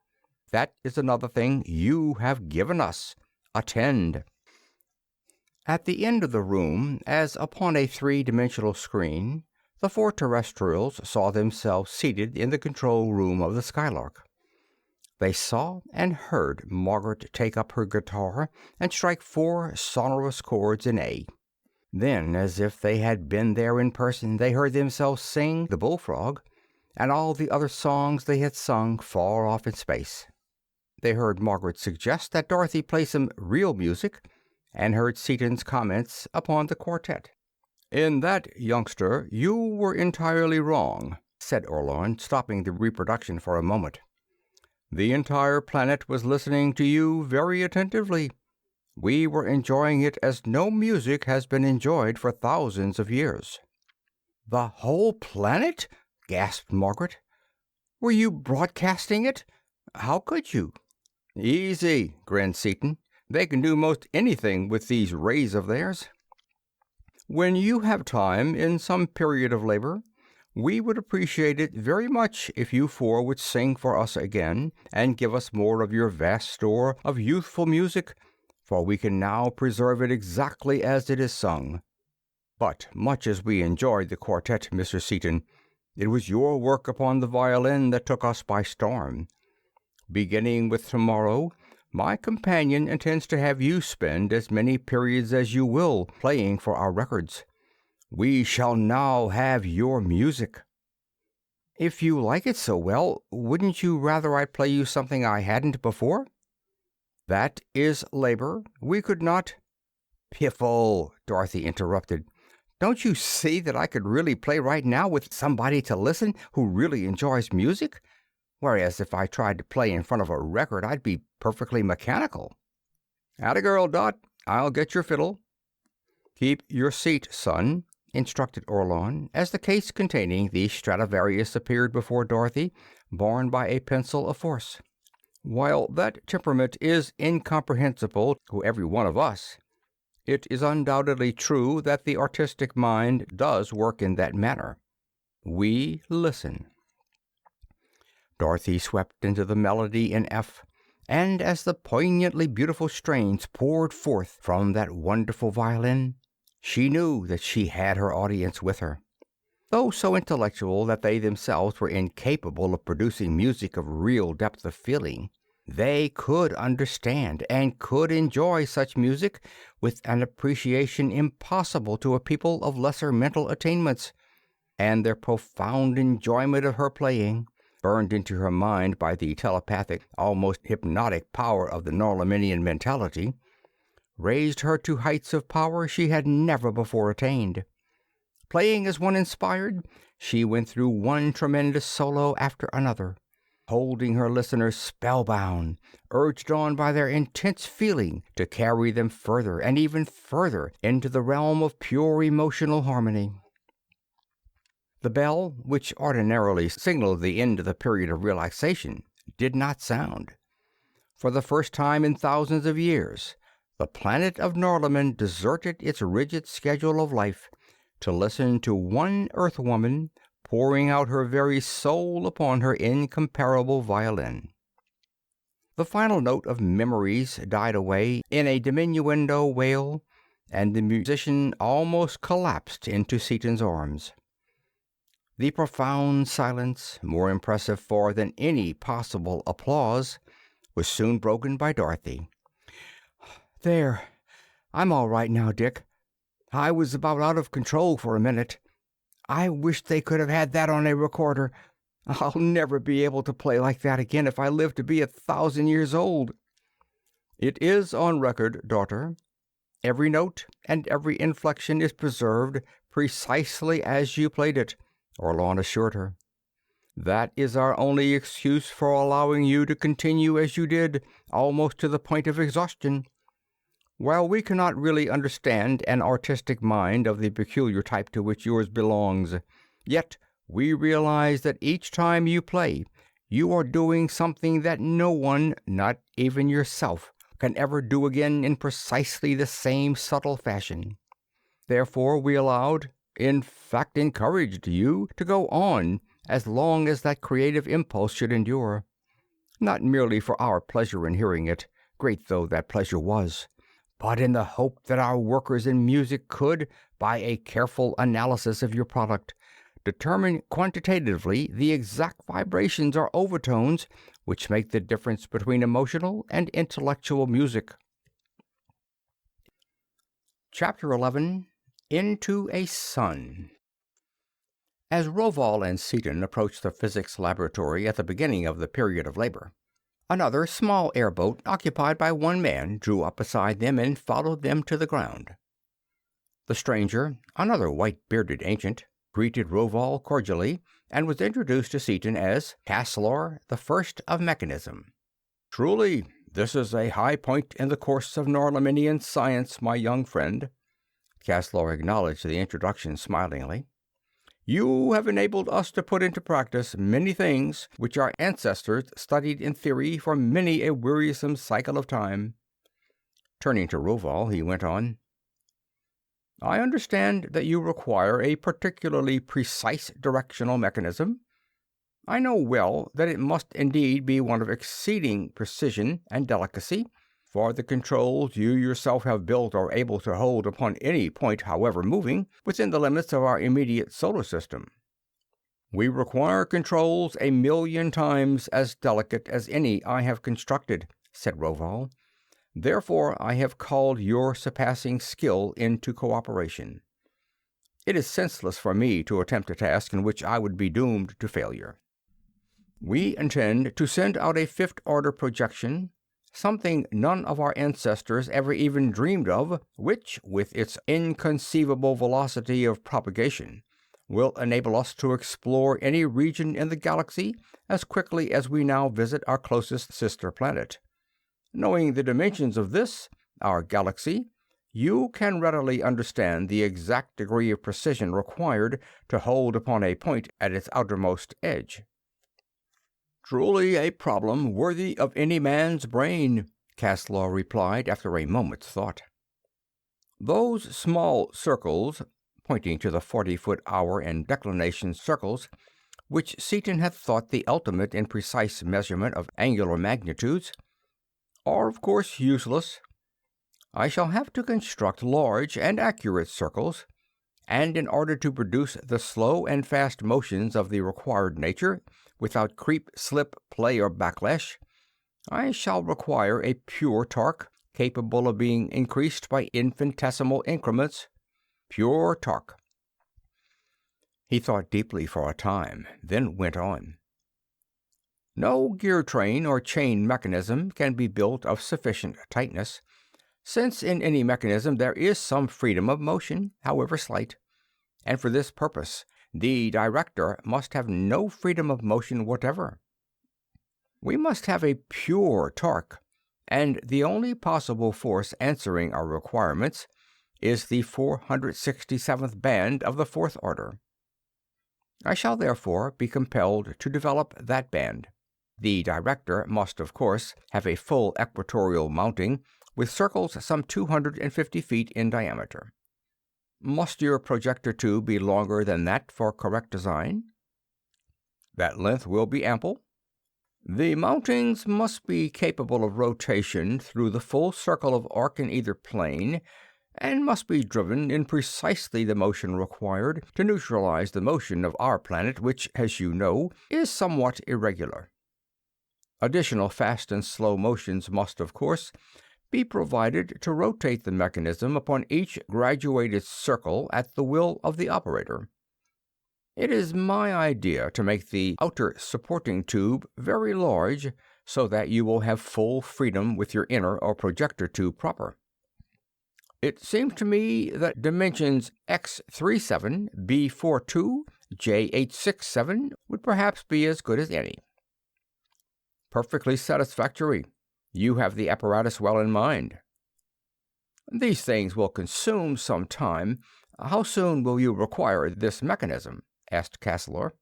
That is another thing you have given us. Attend." At the end of the room, as upon a three-dimensional screen, the four terrestrials saw themselves seated in the control room of the Skylark. They saw and heard Margaret take up her guitar and strike 4 sonorous chords in A. Then, as if they had been there in person, they heard themselves sing The Bullfrog and all the other songs they had sung far off in space. They heard Margaret suggest that Dorothy play some real music, and heard Seaton's comments upon the quartet. "In that, youngster, you were entirely wrong," said Orlon, stopping the reproduction for a moment. "The entire planet was listening to you very attentively. We were enjoying it as no music has been enjoyed for thousands of years." "The whole planet?" gasped Margaret. "Were you broadcasting it? How could you?" "Easy," grinned Seaton. "They can do most anything with these rays of theirs. When you have time, in some period of labor, we would appreciate it very much if you four would sing for us again and give us more of your vast store of youthful music, for we can now preserve it exactly as it is sung. But much as we enjoyed the quartet, Mr. Seaton, it was your work upon the violin that took us by storm. Beginning with tomorrow, my companion intends to have you spend as many periods as you will playing for our records. We shall now have your music." "If you like it so well, wouldn't you rather I play you something I hadn't before?" "That is labor. We could not—" "Piffle!" Dorothy interrupted. "Don't you see that I could really play right now with somebody to listen who really enjoys music? Whereas if I tried to play in front of a record, I'd be perfectly mechanical." "Atta girl, Dot. I'll get your fiddle." "Keep your seat, son," instructed Orlon, as the case containing the Stradivarius appeared before Dorothy, borne by a pencil of force. While that temperament is incomprehensible to every one of us, it is undoubtedly true that the artistic mind does work in that manner. We listen. Dorothy swept into the melody in F, and as the poignantly beautiful strains poured forth from that wonderful violin, she knew that she had her audience with her. Though so intellectual that they themselves were incapable of producing music of real depth of feeling, they could understand and could enjoy such music with an appreciation impossible to a people of lesser mental attainments, and their profound enjoyment of her playing, burned into her mind by the telepathic, almost hypnotic power of the Norlaminian mentality, raised her to heights of power she had never before attained. Playing as one inspired, she went through one tremendous solo after another, holding her listeners spellbound, urged on by their intense feeling to carry them further and even further into the realm of pure emotional harmony. The bell, which ordinarily signaled the end of the period of relaxation, did not sound. For the first time in thousands of years, the planet of Norlamin deserted its rigid schedule of life to listen to one Earthwoman pouring out her very soul upon her incomparable violin. The final note of memories died away in a diminuendo wail, and the musician almost collapsed into Seaton's arms. The profound silence, more impressive far than any possible applause, was soon broken by Dorothy. "There, I'm all right now, Dick. I was about out of control for a minute. I wish they could have had that on a recorder. I'll never be able to play like that again if I live to be 1,000 years old." "It is on record, daughter. Every note and every inflection is preserved precisely as you played it," Orlan assured her. "That is our only excuse for allowing you to continue as you did, almost to the point of exhaustion. While we cannot really understand an artistic mind of the peculiar type to which yours belongs, yet we realize that each time you play, you are doing something that no one, not even yourself, can ever do again in precisely the same subtle fashion. Therefore we allowed, in fact encouraged, you to go on as long as that creative impulse should endure, not merely for our pleasure in hearing it, great though that pleasure was, but in the hope that our workers in music could, by a careful analysis of your product, determine quantitatively the exact vibrations or overtones which make the difference between emotional and intellectual music." Chapter 11. Into a Sun. As Rovol and Seaton approached the physics laboratory at the beginning of the period of labor, another small airboat occupied by one man drew up beside them and followed them to the ground. The stranger, another white-bearded ancient, greeted Rovol cordially and was introduced to Seaton as Skylark the First of Mechanism. "Truly, this is a high point in the course of Norlaminian Science, my young friend." Skylark acknowledged the introduction smilingly. "You have enabled us to put into practice many things which our ancestors studied in theory for many a wearisome cycle of time." Turning to Rovol, he went on, "I understand that you require a particularly precise directional mechanism. I know well that it must indeed be one of exceeding precision and delicacy, for the controls you yourself have built are able to hold upon any point, however moving, within the limits of our immediate solar system. We require controls 1,000,000 times as delicate as any I have constructed," said Rovol. "Therefore I have called your surpassing skill into cooperation. It is senseless for me to attempt a task in which I would be doomed to failure. We intend to send out a fifth-order projection, something none of our ancestors ever even dreamed of, which, with its inconceivable velocity of propagation, will enable us to explore any region in the galaxy as quickly as we now visit our closest sister planet. Knowing the dimensions of this, our galaxy, you can readily understand the exact degree of precision required to hold upon a point at its outermost edge." Truly a problem worthy of any man's brain, Castleor replied after a moment's thought. Those small circles, pointing to the 40-foot hour and declination circles, which Seaton had thought the ultimate in precise measurement of angular magnitudes, are of course useless. I shall have to construct large and accurate circles, and in order to produce the slow and fast motions of the required nature, without creep, slip, play, or backlash, I shall require a pure torque, capable of being increased by infinitesimal increments. Pure torque. He thought deeply for a time, then went on. No gear train or chain mechanism can be built of sufficient tightness, since in any mechanism there is some freedom of motion, however slight, and for this purpose the director must have no freedom of motion whatever. We must have a pure torque, and the only possible force answering our requirements is the 467th band of the fourth order. I shall therefore be compelled to develop that band. The director must, of course, have a full equatorial mounting, with circles some 250 feet in diameter. Must your projector tube be longer than that for correct design? That length will be ample. The mountings must be capable of rotation through the full circle of arc in either plane, and must be driven in precisely the motion required to neutralize the motion of our planet, which, as you know, is somewhat irregular. Additional fast and slow motions must, of course, be provided to rotate the mechanism upon each graduated circle at the will of the operator. It is my idea to make the outer supporting tube very large, so that you will have full freedom with your inner or projector tube proper. It seems to me that dimensions X37, B42, J867 would perhaps be as good as any. Perfectly satisfactory. You have the apparatus well in mind. These things will consume some time. How soon will you require this mechanism? Asked Castleor.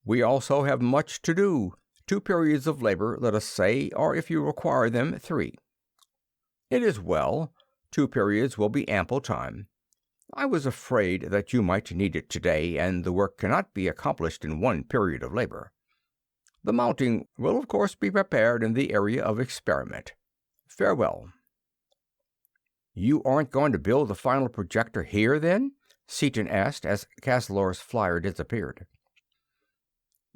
We also have much to do. 2 periods of labor, let us say, or if you require them, 3. It is well. 2 periods will be ample time. I was afraid that you might need it today, and the work cannot be accomplished in 1 period of labor. The mounting will, of course, be prepared in the area of experiment. Farewell. You aren't going to build the final projector here, then? Seaton asked as Castleor's flyer disappeared.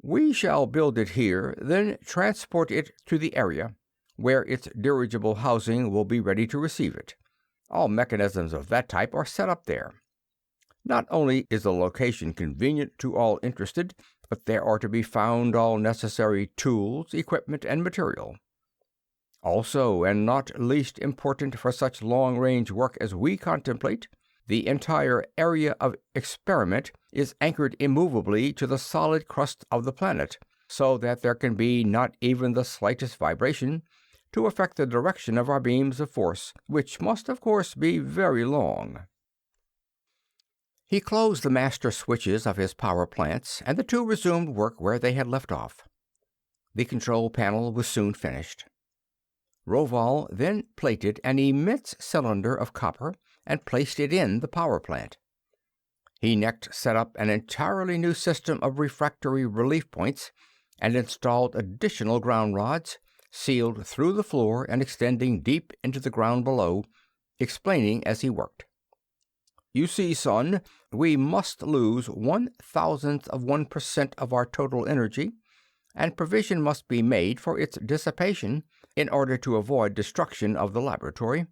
We shall build it here, then transport it to the area, where its dirigible housing will be ready to receive it. All mechanisms of that type are set up there. Not only is the location convenient to all interested, but there are to be found all necessary tools, equipment, and material. Also, and not least important for such long-range work as we contemplate, the entire area of experiment is anchored immovably to the solid crust of the planet, so that there can be not even the slightest vibration to affect the direction of our beams of force, which must, of course, be very long. He closed the master switches of his power plants, and the two resumed work where they had left off. The control panel was soon finished. Rovall then plated an immense cylinder of copper and placed it in the power plant. He next set up an entirely new system of refractory relief points and installed additional ground rods, sealed through the floor and extending deep into the ground below, explaining as he worked. You see, son, we must lose 1/1000% of our total energy, and provision must be made for its dissipation in order to avoid destruction of the laboratory.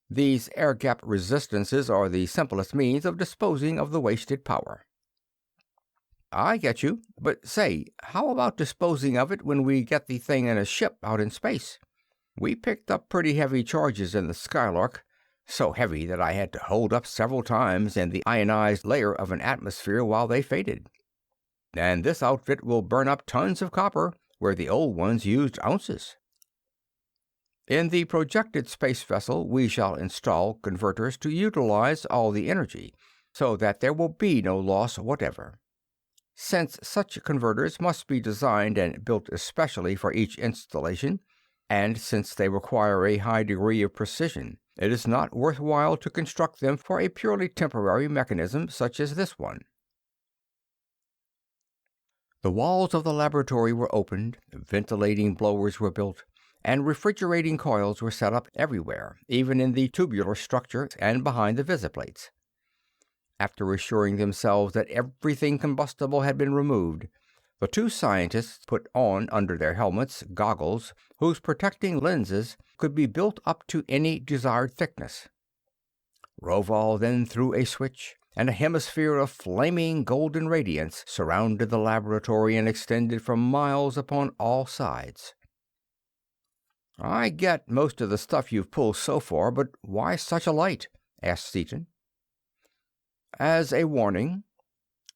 These air-gap resistances are the simplest means of disposing of the wasted power. I get you, but say, how about disposing of it when we get the thing in a ship out in space? We picked up pretty heavy charges in the Skylark, so heavy that I had to hold up several times in the ionized layer of an atmosphere while they faded. And this outfit will burn up tons of copper, where the old ones used ounces. In the projected space vessel, we shall install converters to utilize all the energy, so that there will be no loss whatever. Since such converters must be designed and built especially for each installation, and since they require a high degree of precision, it is not worthwhile to construct them for a purely temporary mechanism such as this one. The walls of the laboratory were opened, ventilating blowers were built, and refrigerating coils were set up everywhere, even in the tubular structure and behind the visiplates. After assuring themselves that everything combustible had been removed, the two scientists put on under their helmets goggles whose protecting lenses could be built up to any desired thickness. Rovol then threw a switch, and a hemisphere of flaming golden radiance surrounded the laboratory and extended for miles upon all sides. "I get most of the stuff you've pulled so far, but why such a light?" asked Seaton. "As a warning.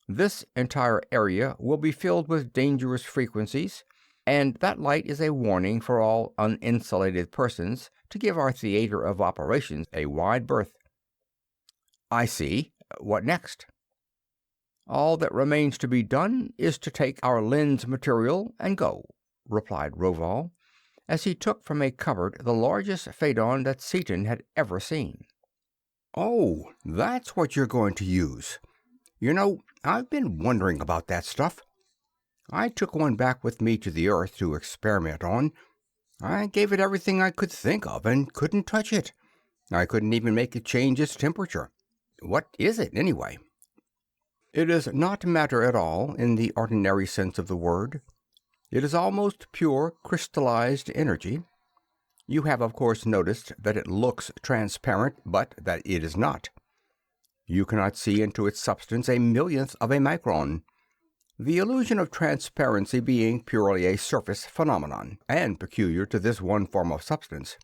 This entire area will be filled with dangerous frequencies, and that light is a warning for all uninsulated persons to give our theater of operations a wide berth." "I see. What next?" "All that remains to be done is to take our lens material and go," replied Rovol, as he took from a cupboard the largest phaedon that Seaton had ever seen. "Oh, that's what you're going to use. You know, I've been wondering about that stuff. I took one back with me to the Earth to experiment on. I gave it everything I could think of and couldn't touch it. I couldn't even make it change its temperature. What is it, anyway?" "It is not matter at all, in the ordinary sense of the word. It is almost pure crystallized energy. You have, of course, noticed that it looks transparent, but that it is not. You cannot see into its substance a millionth of a micron, the illusion of transparency being purely a surface phenomenon, and peculiar to this one form of substance.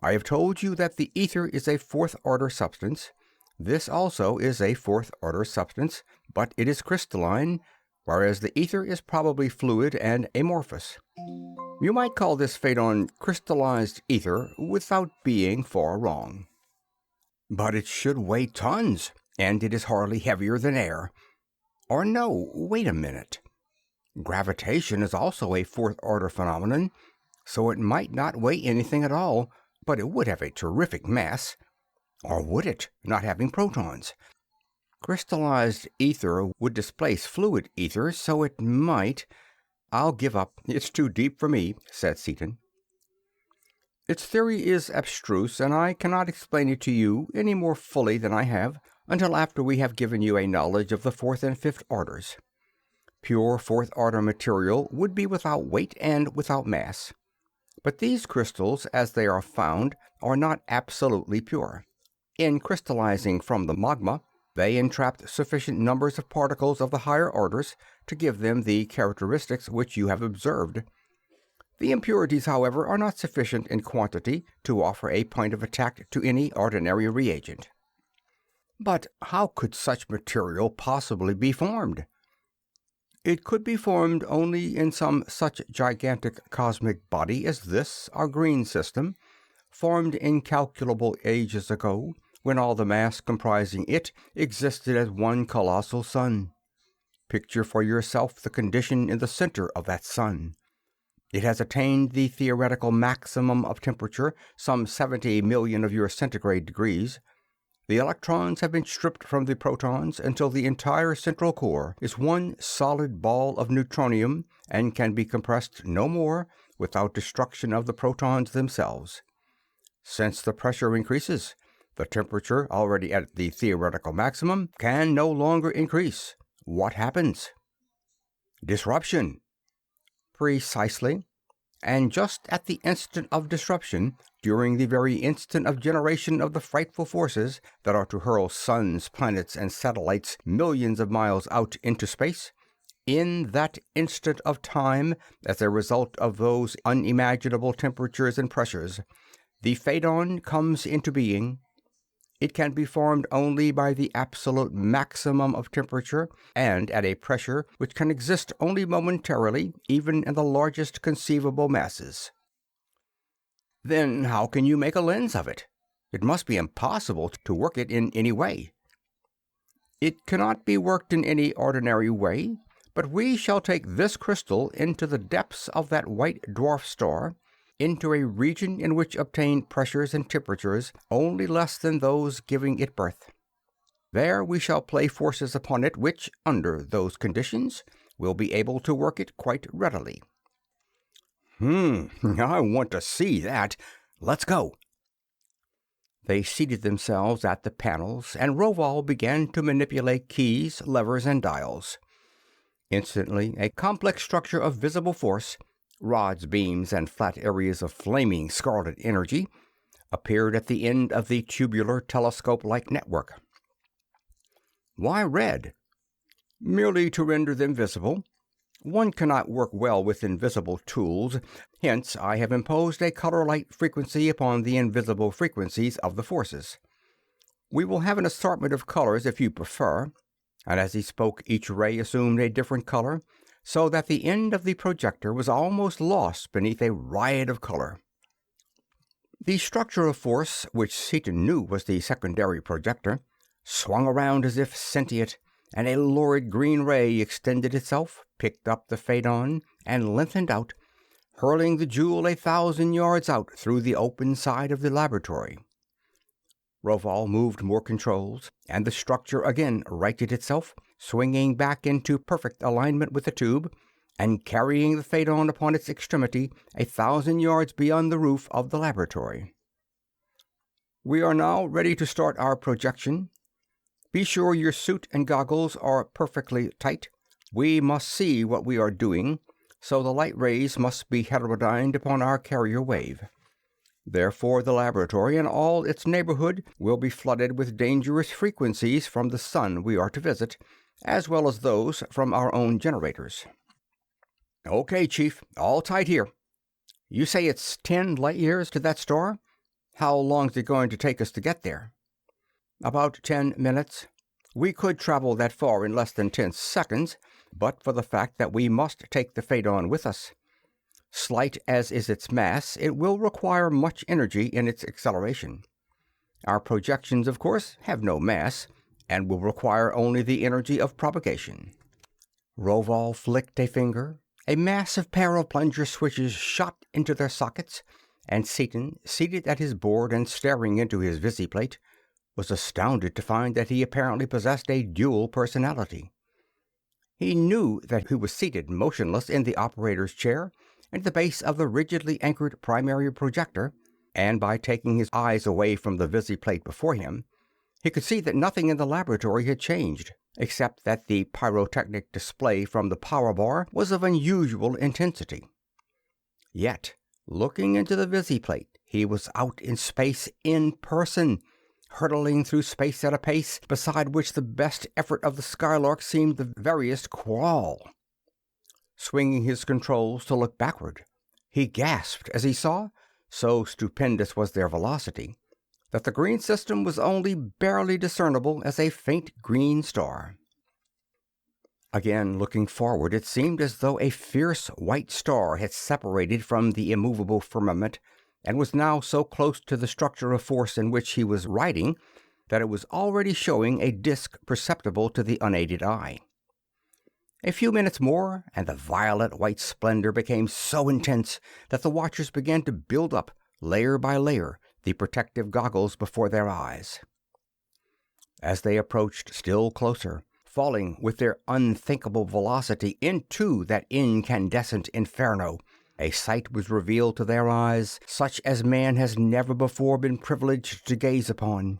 I have told you that the ether is a fourth-order substance. This also is a fourth-order substance, but it is crystalline, whereas the ether is probably fluid and amorphous. You might call this phaedon crystallized ether without being far wrong." "But it should weigh tons, and it is hardly heavier than air. Or no, wait a minute. Gravitation is also a fourth-order phenomenon, so it might not weigh anything at all, but it would have a terrific mass. Or would it, not having protons? Crystallized ether would displace fluid ether, so it might—" "I'll give up. It's too deep for me," said Seaton. "Its theory is abstruse, and I cannot explain it to you any more fully than I have, until after we have given you a knowledge of the fourth and fifth orders. Pure fourth-order material would be without weight and without mass. But these crystals, as they are found, are not absolutely pure. In crystallizing from the magma, they entrapped sufficient numbers of particles of the higher orders to give them the characteristics which you have observed. The impurities, however, are not sufficient in quantity to offer a point of attack to any ordinary reagent." "But how could such material possibly be formed?" "It could be formed only in some such gigantic cosmic body as this, our green system, formed incalculable ages ago, when all the mass comprising it existed as one colossal sun. Picture for yourself the condition in the center of that sun. It has attained the theoretical maximum of temperature, some 70 million of your centigrade degrees. The electrons have been stripped from the protons until the entire central core is one solid ball of neutronium and can be compressed no more without destruction of the protons themselves. Since the pressure increases, the temperature, already at the theoretical maximum, can no longer increase. What happens?" "Disruption." "Precisely. And just at the instant of disruption, during the very instant of generation of the frightful forces that are to hurl suns, planets, and satellites millions of miles out into space, in that instant of time, as a result of those unimaginable temperatures and pressures, the phaedon comes into being. It can be formed only by the absolute maximum of temperature and at a pressure which can exist only momentarily, even in the largest conceivable masses." "Then how can you make a lens of it? It must be impossible to work it in any way." It cannot be worked in any ordinary way, but we shall take this crystal into the depths of that white dwarf star, into a region in which obtain pressures and temperatures only less than those giving it birth. There we shall play forces upon it which, under those conditions, will be able to work it quite readily." I want to see that. Let's go." They seated themselves at the panels, and Rovol began to manipulate keys, levers, and dials. Instantly, a complex structure of visible force, rods, beams, and flat areas of flaming scarlet energy, appeared at the end of the tubular telescope-like network. Why red? Merely to render them visible. One cannot work well with invisible tools, hence I have imposed a color-light frequency upon the invisible frequencies of the forces. We will have an assortment of colors if you prefer. And as he spoke, each ray assumed a different color, so that the end of the projector was almost lost beneath a riot of color. The structure of force, which Seaton knew was the secondary projector, swung around as if sentient, and a lurid green ray extended itself, picked up the Phaedon, and lengthened out, hurling the jewel 1,000 yards out through the open side of the laboratory. Rovol moved more controls, and the structure again righted itself, swinging back into perfect alignment with the tube, and carrying the Phaedon upon its extremity 1,000 yards beyond the roof of the laboratory. "We are now ready to start our projection. Be sure your suit and goggles are perfectly tight. We must see what we are doing, so the light rays must be heterodyned upon our carrier wave. Therefore the laboratory and all its neighborhood will be flooded with dangerous frequencies from the sun we are to visit, as well as those from our own generators." "Okay, Chief. All tight here. You say it's 10 light years to that star? How long's it going to take us to get there?" "About 10 minutes. We could travel that far in less than 10 seconds, but for the fact that we must take the Phaedon with us. Slight as is its mass, it will require much energy in its acceleration. Our projections, of course, have no mass, and will require only the energy of propagation." Rovol flicked a finger. A massive pair of plunger switches shot into their sockets, and Seaton, seated at his board and staring into his visiplate, was astounded to find that he apparently possessed a dual personality. He knew that he was seated motionless in the operator's chair at the base of the rigidly anchored primary projector, and by taking his eyes away from the visiplate before him, he could see that nothing in the laboratory had changed, except that the pyrotechnic display from the power bar was of unusual intensity. Yet, looking into the visiplate, he was out in space in person, hurtling through space at a pace beside which the best effort of the Skylark seemed the veriest crawl. Swinging his controls to look backward, he gasped as he saw, so stupendous was their velocity, that the green system was only barely discernible as a faint green star. Again, looking forward, it seemed as though a fierce white star had separated from the immovable firmament, and was now so close to the structure of force in which he was riding that it was already showing a disk perceptible to the unaided eye. A few minutes more, and the violet white splendor became so intense that the watchers began to build up, layer by layer, the protective goggles before their eyes. As they approached still closer, falling with their unthinkable velocity into that incandescent inferno, a sight was revealed to their eyes such as man has never before been privileged to gaze upon.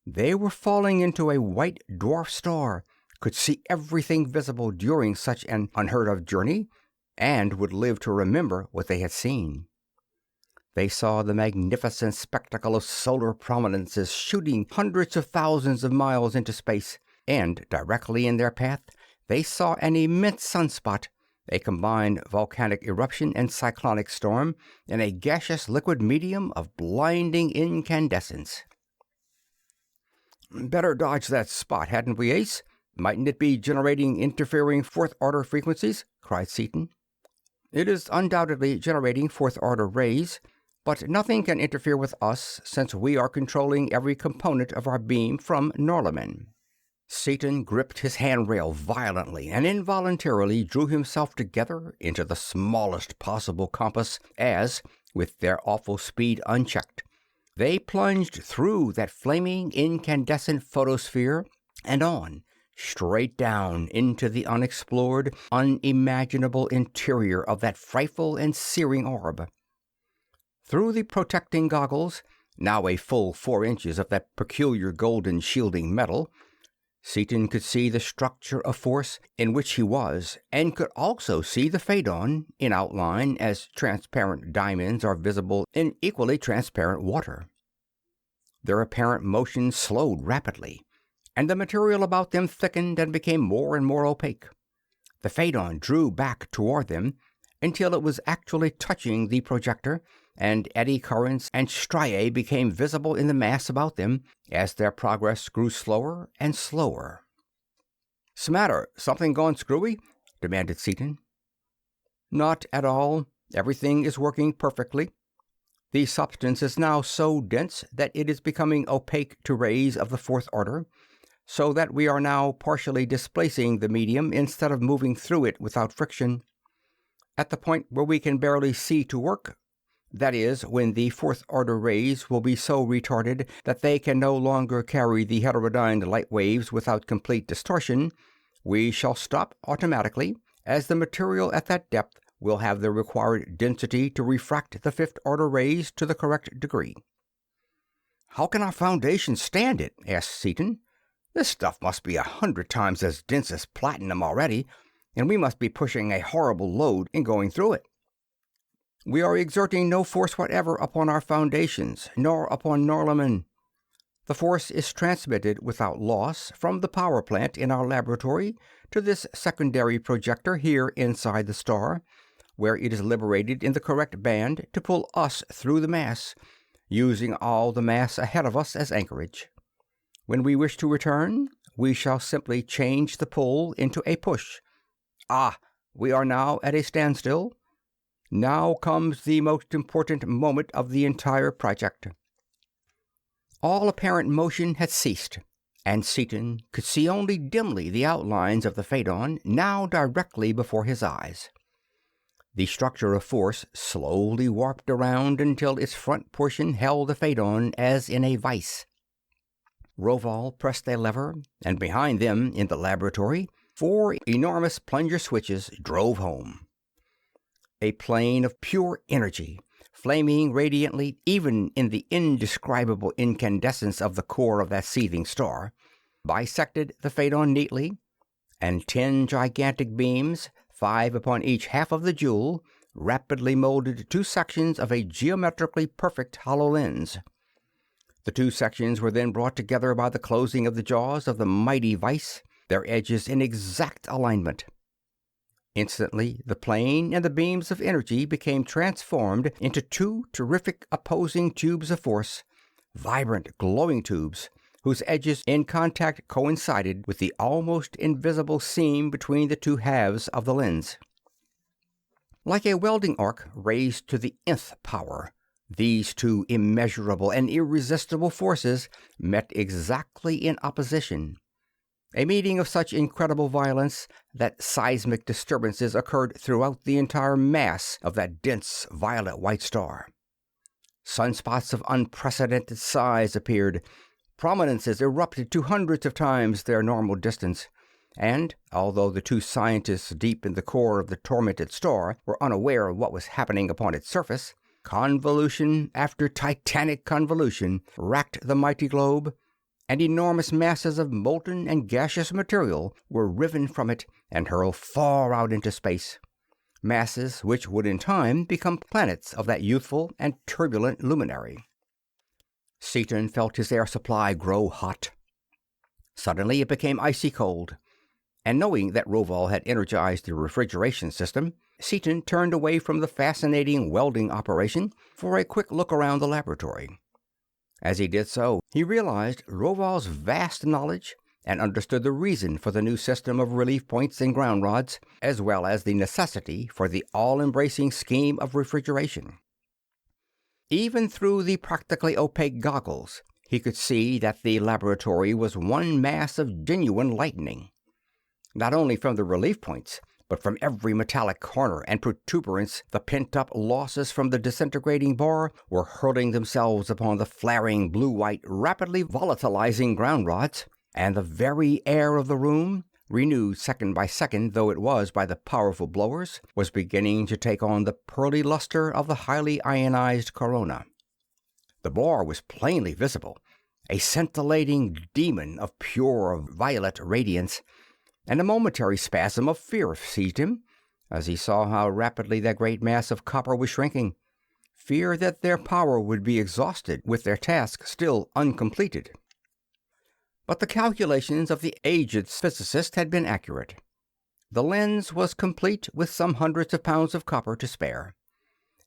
They were falling into a white dwarf star, could see everything visible during such an unheard-of journey, and would live to remember what they had seen. They saw the magnificent spectacle of solar prominences shooting hundreds of thousands of miles into space, and directly in their path they saw an immense sunspot, a combined volcanic eruption and cyclonic storm, in a gaseous liquid medium of blinding incandescence. "Better dodge that spot, hadn't we, Ace? Mightn't it be generating interfering fourth-order frequencies?" cried Seaton. "It is undoubtedly generating fourth-order rays, but nothing can interfere with us since we are controlling every component of our beam from Norlamin." Seaton gripped his handrail violently and involuntarily drew himself together into the smallest possible compass as, with their awful speed unchecked, they plunged through that flaming incandescent photosphere and on, straight down into the unexplored, unimaginable interior of that frightful and searing orb. Through the protecting goggles, now a full 4 inches of that peculiar golden shielding metal, Seaton could see the structure of force in which he was, and could also see the Phaedon in outline as transparent diamonds are visible in equally transparent water. Their apparent motion slowed rapidly, and the material about them thickened and became more and more opaque. The Phaedon drew back toward them until it was actually touching the projector, and eddy currents and striae became visible in the mass about them as their progress grew slower and slower. "'Smatter, something gone screwy?" demanded Seaton. "Not at all. Everything is working perfectly. The substance is now so dense that it is becoming opaque to rays of the fourth order, so that we are now partially displacing the medium instead of moving through it without friction. At the point where we can barely see to work, that is, when the fourth-order rays will be so retarded that they can no longer carry the heterodyne light waves without complete distortion, we shall stop automatically, as the material at that depth will have the required density to refract the fifth-order rays to the correct degree." "How can our foundation stand it?" asked Seaton. "This stuff must be 100 times as dense as platinum already, and we must be pushing a horrible load in going through it." "We are exerting no force whatever upon our foundations, nor upon Norlamin. The force is transmitted without loss from the power plant in our laboratory to this secondary projector here inside the star, where it is liberated in the correct band to pull us through the mass, using all the mass ahead of us as anchorage. When we wish to return, we shall simply change the pull into a push. Ah, we are now at a standstill. Now comes the most important moment of the entire project." All apparent motion had ceased, and Seaton could see only dimly the outlines of the Phaedon now directly before his eyes. The structure of force slowly warped around until its front portion held the Phaedon as in a vice. Rovol pressed a lever, and behind them, in the laboratory, 4 enormous plunger switches drove home. A plane of pure energy, flaming radiantly even in the indescribable incandescence of the core of that seething star, bisected the Phaedon neatly, and 10 gigantic beams, 5 upon each half of the jewel, rapidly molded 2 sections of a geometrically perfect hollow lens. The 2 sections were then brought together by the closing of the jaws of the mighty vise, their edges in exact alignment. Instantly, the plane and the beams of energy became transformed into 2 terrific opposing tubes of force, vibrant, glowing tubes, whose edges in contact coincided with the almost invisible seam between the 2 halves of the lens. Like a welding arc raised to the nth power, these 2 immeasurable and irresistible forces met exactly in opposition. A meeting of such incredible violence that seismic disturbances occurred throughout the entire mass of that dense violet white star. Sunspots of unprecedented size appeared, prominences erupted to hundreds of times their normal distance, and, although the 2 scientists deep in the core of the tormented star were unaware of what was happening upon its surface, convolution after titanic convolution racked the mighty globe, and enormous masses of molten and gaseous material were riven from it and hurled far out into space, masses which would in time become planets of that youthful and turbulent luminary. Seaton felt his air supply grow hot. Suddenly it became icy cold, and knowing that Rovol had energized the refrigeration system, Seaton turned away from the fascinating welding operation for a quick look around the laboratory. As he did so, he realized Rovol's vast knowledge and understood the reason for the new system of relief points and ground rods, as well as the necessity for the all-embracing scheme of refrigeration. Even through the practically opaque goggles, He could see that the laboratory was one mass of genuine lightning. Not only from the relief points, but from every metallic corner and protuberance the pent-up losses from the disintegrating bar were hurling themselves upon the flaring blue-white, rapidly volatilizing ground rods, and the very air of the room, renewed second by second though it was by the powerful blowers, was beginning to take on the pearly luster of the highly ionized corona. The bar was plainly visible, a scintillating demon of pure violet radiance, and a momentary spasm of fear seized him as he saw how rapidly that great mass of copper was shrinking. Fear that their power would be exhausted with their task still uncompleted. But the calculations of the aged physicist had been accurate. The lens was complete with some hundreds of pounds of copper to spare,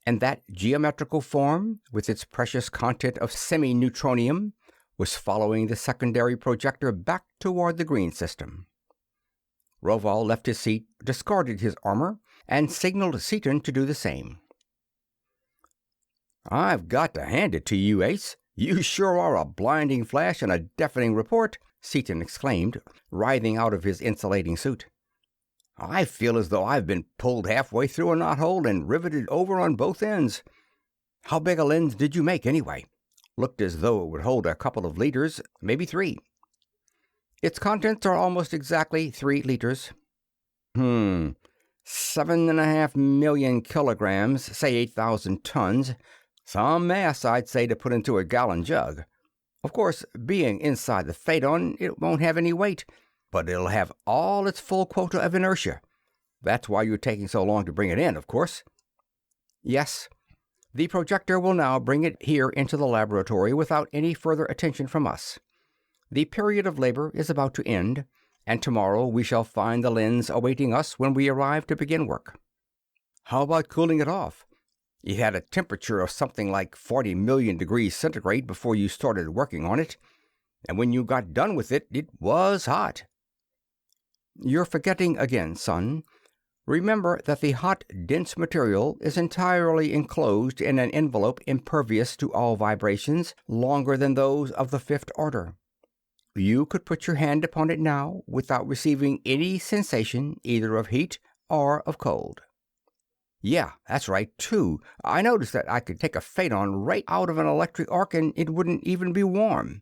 and that geometrical form, with its precious content of semi-neutronium, was following the secondary projector back toward the green system. Rovol left his seat, discarded his armor, and signaled Seaton to do the same. "I've got to hand it to you, Ace. You sure are a blinding flash and a deafening report," Seaton exclaimed, writhing out of his insulating suit. "I feel as though I've been pulled halfway through a knothole and riveted over on both ends. How big a lens did you make, anyway? Looked as though it would hold a couple of liters, maybe 3. Its contents are almost exactly 3 liters. 7.5 million kilograms, say 8,000 tons. Some mass, I'd say, to put into a gallon jug. Of course, being inside the Phaeton, it won't have any weight, but it'll have all its full quota of inertia. That's why you're taking so long to bring it in, of course." "Yes. The projector will now bring it here into the laboratory without any further attention from us. The period of labor is about to end, and tomorrow we shall find the lens awaiting us when we arrive to begin work." "How about cooling it off? It had a temperature of something like 40 million degrees centigrade before you started working on it, and when you got done with it, it was hot." "You're forgetting again, son. Remember that the hot, dense material is entirely enclosed in an envelope impervious to all vibrations longer than those of the 5th order. You could put your hand upon it now without receiving any sensation either of heat or of cold." "Yeah, that's right, too. I noticed that I could take a phaeton right out of an electric arc and it wouldn't even be warm.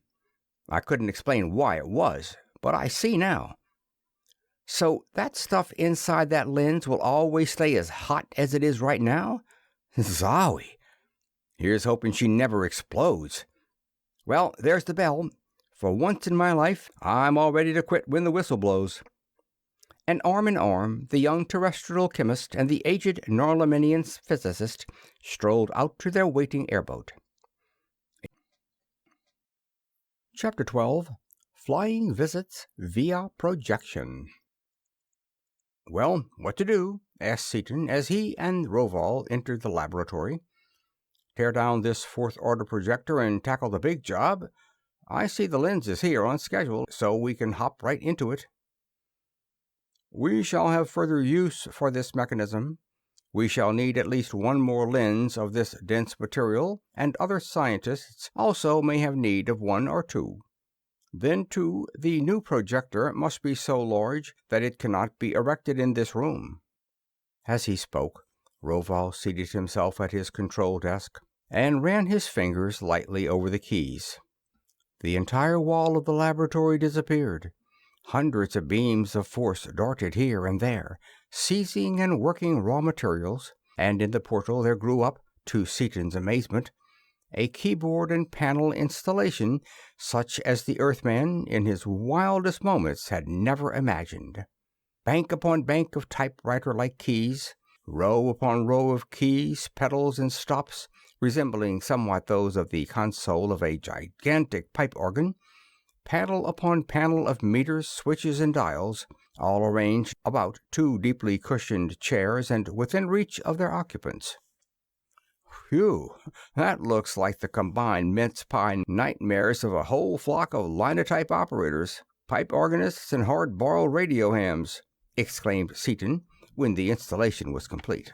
I couldn't explain why it was, but I see now. So that stuff inside that lens will always stay as hot as it is right now? Zowie! Here's hoping she never explodes. Well, there's the bell. For once in my life, I'm all ready to quit when the whistle blows." And arm in arm, the young terrestrial chemist and the aged Norlaminian physicist strolled out to their waiting airboat. Chapter 12. Flying Visits via Projection. "Well, what to do?" asked Seaton as he and Rovol entered the laboratory. "Tear down this 4th order projector and tackle the big job? I see the lens is here on schedule, so we can hop right into it." "We shall have further use for this mechanism. We shall need at least one more lens of this dense material, and other scientists also may have need of 1 or 2. Then, too, the new projector must be so large that it cannot be erected in this room." As he spoke, Rovol seated himself at his control desk and ran his fingers lightly over the keys. The entire wall of the laboratory disappeared. Hundreds of beams of force darted here and there, seizing and working raw materials, and in the portal there grew up, to Seaton's amazement, a keyboard and panel installation such as the Earthman, in his wildest moments, had never imagined. Bank upon bank of typewriter-like keys, row upon row of keys, pedals, and stops, resembling somewhat those of the console of a gigantic pipe organ, panel upon panel of meters, switches, and dials, all arranged about 2 deeply cushioned chairs and within reach of their occupants. "Phew, that looks like the combined mince pie nightmares of a whole flock of linotype operators, pipe organists, and hard-boiled radio hams," exclaimed Seaton when the installation was complete.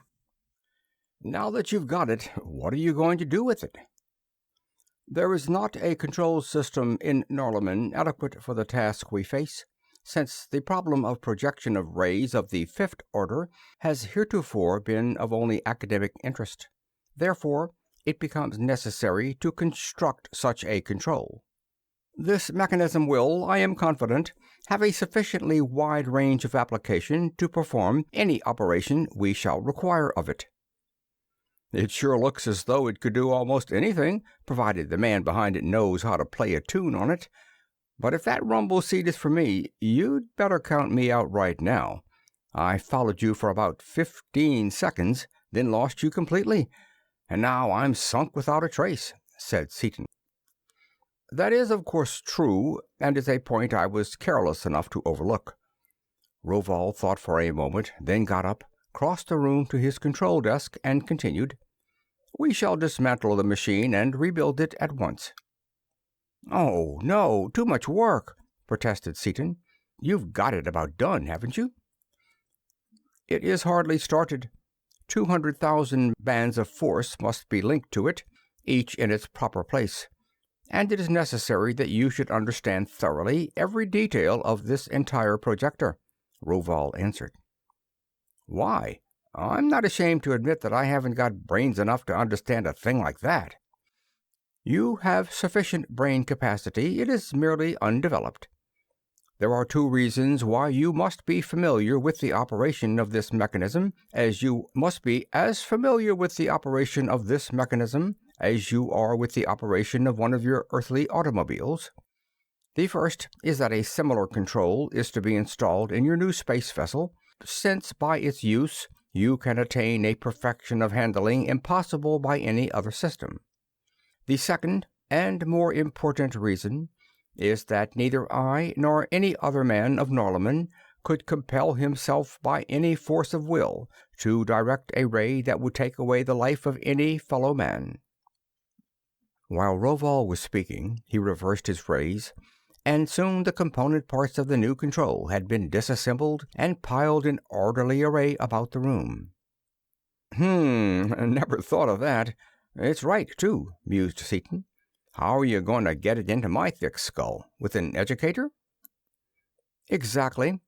"Now that you've got it, what are you going to do with it?" There is not a control system in Norlamin adequate for the task we face, since the problem of projection of rays of the fifth order has heretofore been of only academic interest. Therefore, it becomes necessary to construct such a control. This mechanism will, I am confident, have a sufficiently wide range of application to perform any operation we shall require of it. It sure looks as though it could do almost anything, provided the man behind it knows how to play a tune on it. But if that rumble seat is for me, you'd better count me out right now. I followed you for about 15 seconds, then lost you completely, and now I'm sunk without a trace," said Seaton. "That is, of course, true, and is a point I was careless enough to overlook." Rovol thought for a moment, then got up, crossed the room to his control desk, and continued, "We shall dismantle the machine and rebuild it at once." "Oh, no, too much work," protested Seaton. "You've got it about done, haven't you?" "It is hardly started. 200,000 bands of force must be linked to it, each in its proper place, and it is necessary that you should understand thoroughly every detail of this entire projector," Rovol answered. "Why? I'm not ashamed to admit that I haven't got brains enough to understand a thing like that." "You have sufficient brain capacity. It is merely undeveloped. There are 2 reasons why you must be familiar with the operation of this mechanism, as you must be as familiar with the operation of this mechanism as you are with the operation of one of your earthly automobiles. The first is that a similar control is to be installed in your new space vessel, since by its use you can attain a perfection of handling impossible by any other system. The second and more important reason is that neither I nor any other man of Norlamin could compel himself by any force of will to direct a ray that would take away the life of any fellow man." While Rovol was speaking, he reversed his rays, and soon the component parts of the new control had been disassembled and piled in orderly array about the room. Never thought of that. It's right, too," mused Seaton. "How are you going to get it into my thick skull? With an educator?" "Exactly."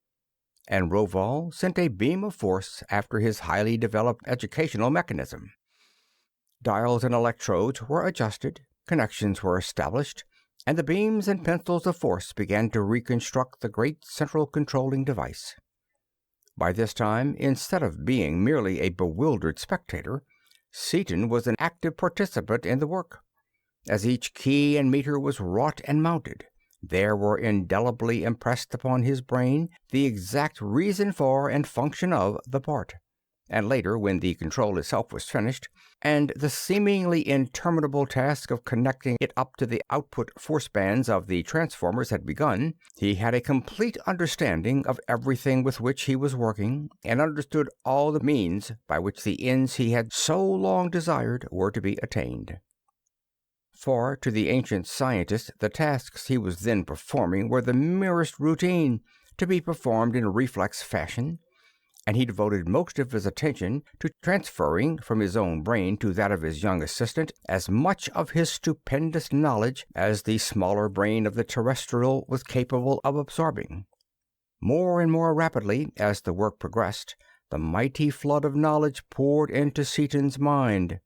And Rovol sent a beam of force after his highly developed educational mechanism. Dials and electrodes were adjusted, connections were established, and the beams and pencils of force began to reconstruct the great central controlling device. By this time, instead of being merely a bewildered spectator, Seaton was an active participant in the work. As each key and meter was wrought and mounted, there were indelibly impressed upon his brain the exact reason for and function of the part. And later, when the control itself was finished, and the seemingly interminable task of connecting it up to the output force bands of the transformers had begun, he had a complete understanding of everything with which he was working, and understood all the means by which the ends he had so long desired were to be attained. For to the ancient scientist the tasks he was then performing were the merest routine, to be performed in reflex fashion, and he devoted most of his attention to transferring from his own brain to that of his young assistant as much of his stupendous knowledge as the smaller brain of the terrestrial was capable of absorbing. More and more rapidly, as the work progressed, the mighty flood of knowledge poured into Seaton's mind.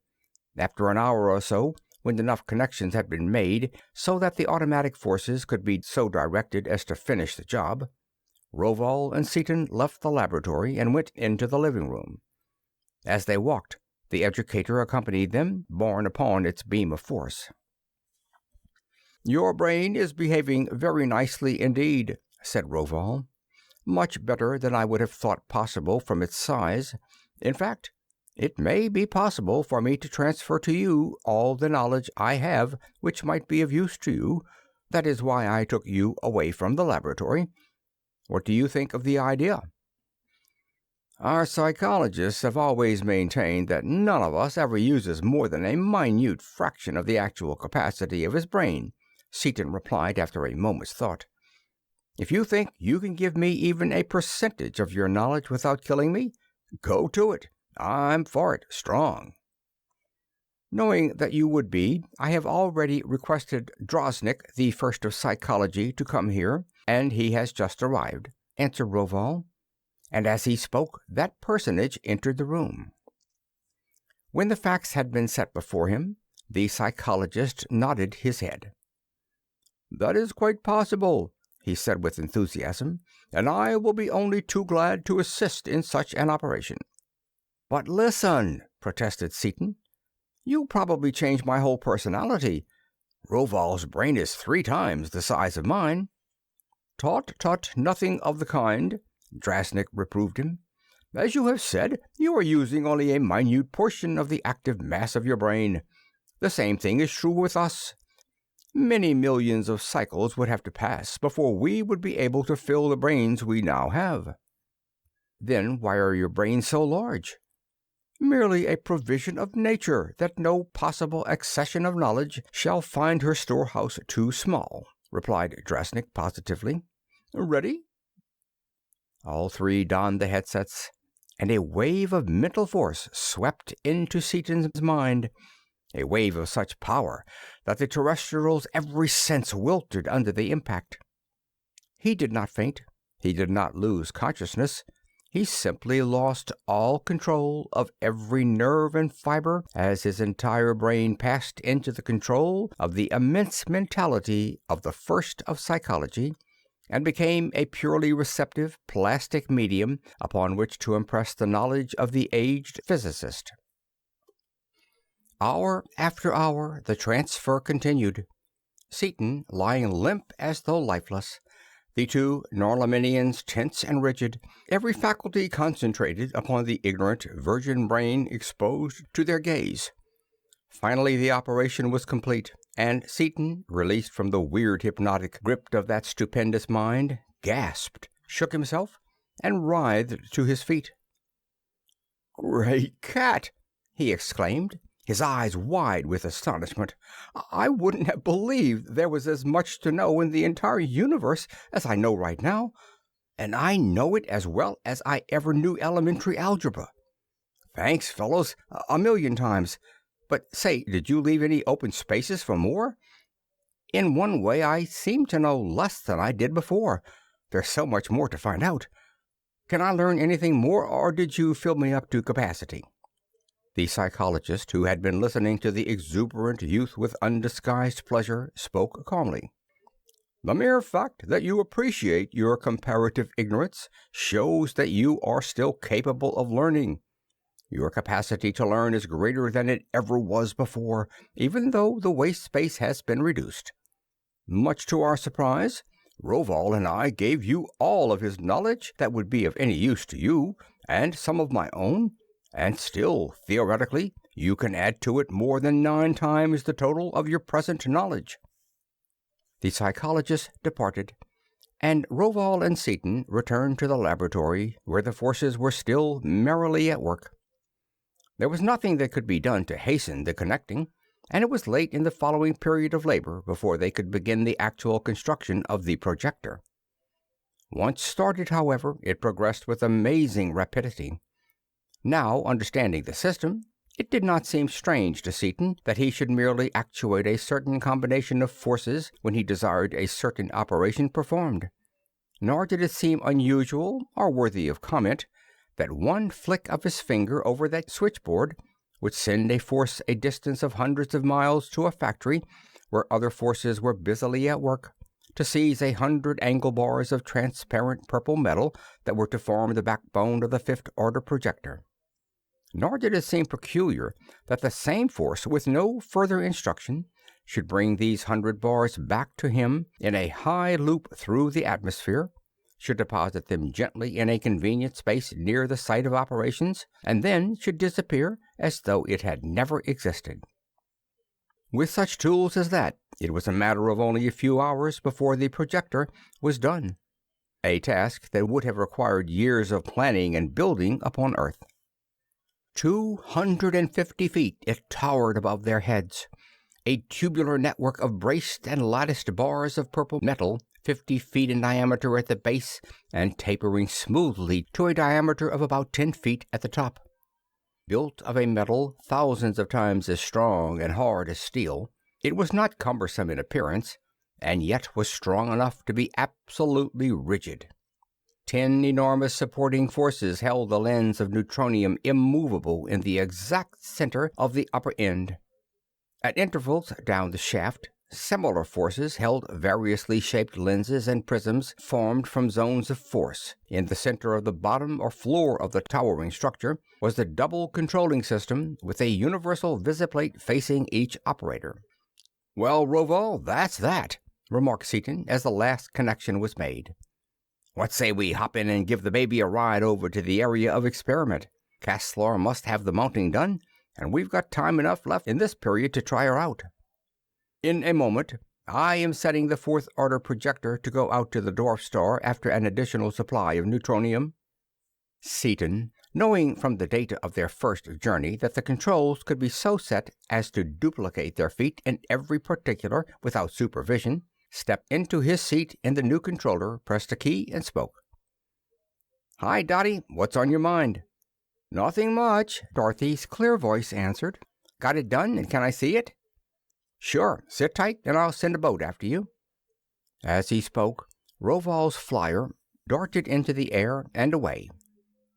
After an hour or so, when enough connections had been made so that the automatic forces could be so directed as to finish the job, Rovol and Seaton left the laboratory and went into the living room. As they walked, the educator accompanied them, borne upon its beam of force. "Your brain is behaving very nicely indeed," said Rovol. "Much better than I would have thought possible from its size. In fact, it may be possible for me to transfer to you all the knowledge I have which might be of use to you. That is why I took you away from the laboratory. What do you think of the idea?" "Our psychologists have always maintained that none of us ever uses more than a minute fraction of the actual capacity of his brain," Seaton replied after a moment's thought. "If you think you can give me even a percentage of your knowledge without killing me, go to it. I'm for it, strong." Knowing that you would be, I have already requested Drosnik, the First of Psychology, to come here, and he has just arrived," answered Rovol. And as he spoke, that personage entered the room. When the facts had been set before him, the psychologist nodded his head. "That is quite possible," he said with enthusiasm, "and I will be only too glad to assist in such an operation." "But listen," protested Seaton. "You probably changed my whole personality. Rovol's brain is 3 times the size of mine." "Tut, nothing of the kind," Drasnik reproved him. "As you have said, you are using only a minute portion of the active mass of your brain. The same thing is true with us. Many millions of cycles would have to pass before we would be able to fill the brains we now have." "Then why are your brains so large?" "Merely a provision of nature, that no possible accession of knowledge shall find her storehouse too small," replied Drasnik positively. "Ready?" All 3 donned the headsets, and a wave of mental force swept into Seaton's mind, a wave of such power that the terrestrial's every sense wilted under the impact. He did not faint. He did not lose consciousness. He simply lost all control of every nerve and fiber as his entire brain passed into the control of the immense mentality of the First of Psychology, and became a purely receptive plastic medium upon which to impress the knowledge of the aged physicist. Hour after hour the transfer continued, Seaton lying limp as though lifeless, the 2 Norlaminians tense and rigid, every faculty concentrated upon the ignorant, virgin brain exposed to their gaze. Finally the operation was complete, and Seaton, released from the weird hypnotic grip of that stupendous mind, gasped, shook himself, and writhed to his feet. "Great cat!" he exclaimed, his eyes wide with astonishment. "I wouldn't have believed there was as much to know in the entire universe as I know right now, and I know it as well as I ever knew elementary algebra. Thanks, fellows, a million times. But say, did you leave any open spaces for more? In one way, I seem to know less than I did before. There's so much more to find out. Can I learn anything more, or did you fill me up to capacity?" The psychologist, who had been listening to the exuberant youth with undisguised pleasure, spoke calmly. "The mere fact that you appreciate your comparative ignorance shows that you are still capable of learning. Your capacity to learn is greater than it ever was before, even though the waste space has been reduced. Much to our surprise, Rovol and I gave you all of his knowledge that would be of any use to you, and some of my own, and still, theoretically, you can add to it more than 9 times the total of your present knowledge." The psychologist departed, and Rovol and Seaton returned to the laboratory, where the forces were still merrily at work. There was nothing that could be done to hasten the connecting, and it was late in the following period of labor before they could begin the actual construction of the projector. Once started, however, it progressed with amazing rapidity. Now, understanding the system, it did not seem strange to Seaton that he should merely actuate a certain combination of forces when he desired a certain operation performed. Nor did it seem unusual or worthy of comment that one flick of his finger over that switchboard would send a force a distance of hundreds of miles to a factory where other forces were busily at work to seize 100 angle bars of transparent purple metal that were to form the backbone of the 5th order projector. Nor did it seem peculiar that the same force, with no further instruction, should bring these 100 bars back to him in a high loop through the atmosphere, should deposit them gently in a convenient space near the site of operations, and then should disappear as though it had never existed. With such tools as that, it was a matter of only a few hours before the projector was done, a task that would have required years of planning and building upon Earth. 250 feet it towered above their heads, a tubular network of braced and latticed bars of purple metal 50 feet in diameter at the base and tapering smoothly to a diameter of about 10 feet at the top. Built of a metal thousands of times as strong and hard as steel, it was not cumbersome in appearance, and yet was strong enough to be absolutely rigid. 10 enormous supporting forces held the lens of neutronium immovable in the exact center of the upper end. At intervals down the shaft, similar forces held variously shaped lenses and prisms formed from zones of force. In the center of the bottom or floor of the towering structure was the double controlling system with a universal visiplate facing each operator. "Well, Rovol, that's that," remarked Seaton as the last connection was made. "What say we hop in and give the baby a ride over to the area of experiment? Castlar must have the mounting done, and we've got time enough left in this period to try her out." "In a moment. I am setting the fourth order projector to go out to the dwarf star after an additional supply of neutronium." Seaton, knowing from the data of their first journey that the controls could be so set as to duplicate their feat in every particular without supervision, stepped into his seat in the new controller, pressed a key, and spoke. "Hi, Dottie. What's on your mind?" "Nothing much," Dorothy's clear voice answered. "Got it done, and can I see it?" "Sure. Sit tight, and I'll send a boat after you." As he spoke, Rovol's flyer darted into the air and away,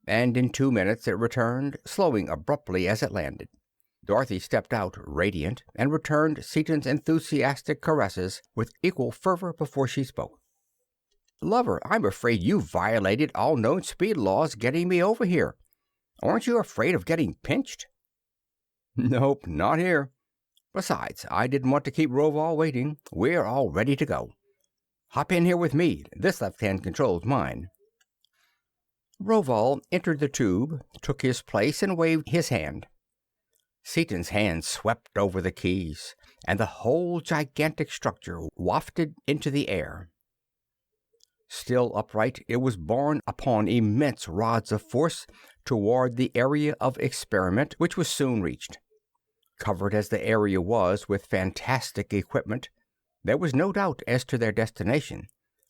and in 2 minutes it returned, slowing abruptly as it landed. Dorothy stepped out, radiant, and returned Seaton's enthusiastic caresses with equal fervor before she spoke. "Lover, I'm afraid you violated all known speed laws getting me over here. Aren't you afraid of getting pinched?" "Nope, not here. Besides, I didn't want to keep Rovol waiting. We're all ready to go. Hop in here with me. This left-hand control's mine." Rovol entered the tube, took his place, and waved his hand. Seaton's hand swept over the keys, and the whole gigantic structure wafted into the air. Still upright, it was borne upon immense rods of force toward the area of experiment, which was soon reached. Covered as the area was with fantastic equipment, there was no doubt as to their destination,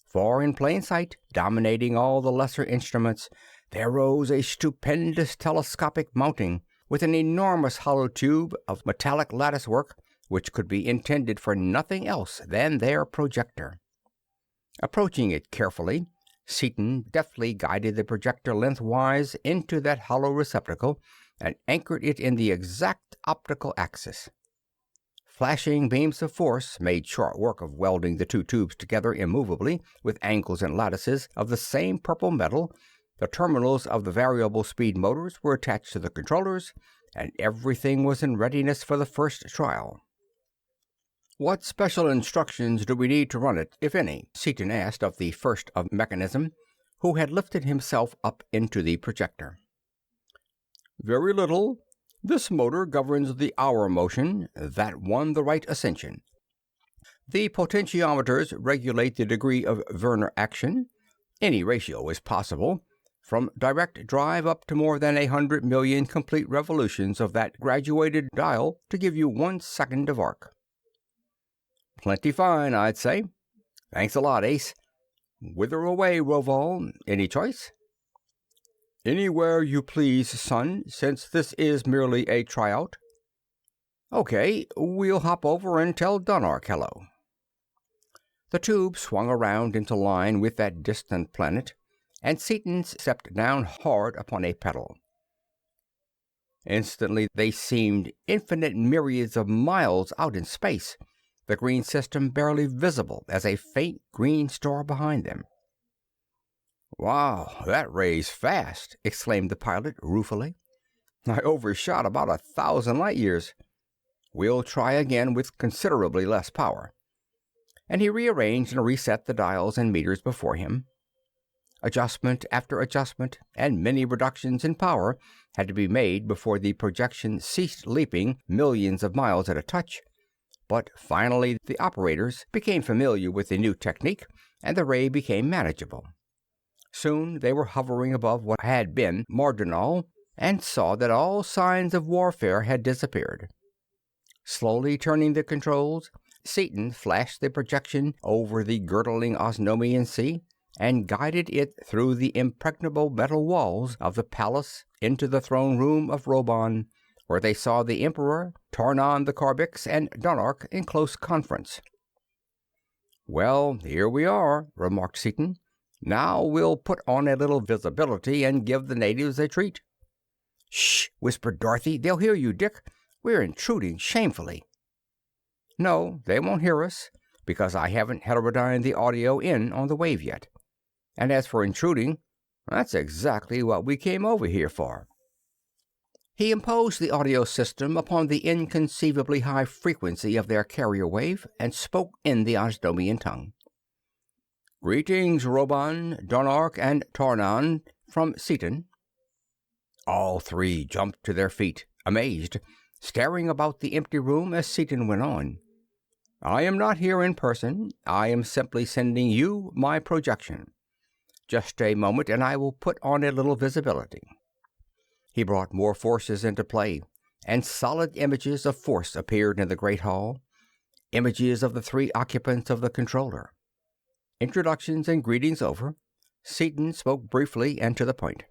for in plain sight, dominating all the lesser instruments, there rose a stupendous telescopic mounting, with an enormous hollow tube of metallic latticework which could be intended for nothing else than their projector. Approaching it carefully, Seaton deftly guided the projector lengthwise into that hollow receptacle and anchored it in the exact optical axis. Flashing beams of force made short work of welding the two tubes together immovably with angles and lattices of the same purple metal. The terminals of the variable speed motors were attached to the controllers, and everything was in readiness for the first trial. "What special instructions do we need to run it, if any?" Seaton asked of the first of mechanism, who had lifted himself up into the projector. "Very little. This motor governs the hour motion, that one the right ascension. The potentiometers regulate the degree of Werner action. Any ratio is possible, from direct drive up to more than 100 million complete revolutions of that graduated dial to give you 1 second of arc." "Plenty fine, I'd say." "Thanks a lot, Ace. Whither away, Rovol? Any choice?" "Anywhere you please, son, since this is merely a tryout." "Okay, we'll hop over and tell Dunark hello." The tube swung around into line with that distant planet, and Seaton stepped down hard upon a pedal. Instantly they seemed infinite myriads of miles out in space, the green system barely visible as a faint green star behind them. "Wow, that ray's fast," exclaimed the pilot ruefully. "I overshot about 1,000 light years. We'll try again with considerably less power." And he rearranged and reset the dials and meters before him. Adjustment after adjustment, and many reductions in power had to be made before the projection ceased leaping millions of miles at a touch. But finally the operators became familiar with the new technique, and the ray became manageable. Soon they were hovering above what had been Mardinal, and saw that all signs of warfare had disappeared. Slowly turning the controls, Seaton flashed the projection over the girdling Osnomian Sea, and guided it through the impregnable metal walls of the palace into the throne room of Roban, where they saw the Emperor, Tarnon the Carbix, and Dunark in close conference. "Well, here we are," remarked Seaton. "Now we'll put on a little visibility and give the natives a treat." "Shh!" whispered Dorothy. "They'll hear you, Dick. We're intruding shamefully." "No, they won't hear us, because I haven't heterodyned the audio in on the wave yet. And as for intruding, that's exactly what we came over here for." He imposed the audio system upon the inconceivably high frequency of their carrier wave and spoke in the Osnomian tongue. "Greetings, Roban, Dunark, and Tarnon, from Seaton." All three jumped to their feet, amazed, staring about the empty room as Seaton went on. "I am not here in person. I am simply sending you my projection. Just a moment and I will put on a little visibility." He brought more forces into play, and solid images of force appeared in the great hall, images of the three occupants of the controller. Introductions and greetings over, Seaton spoke briefly and to the point.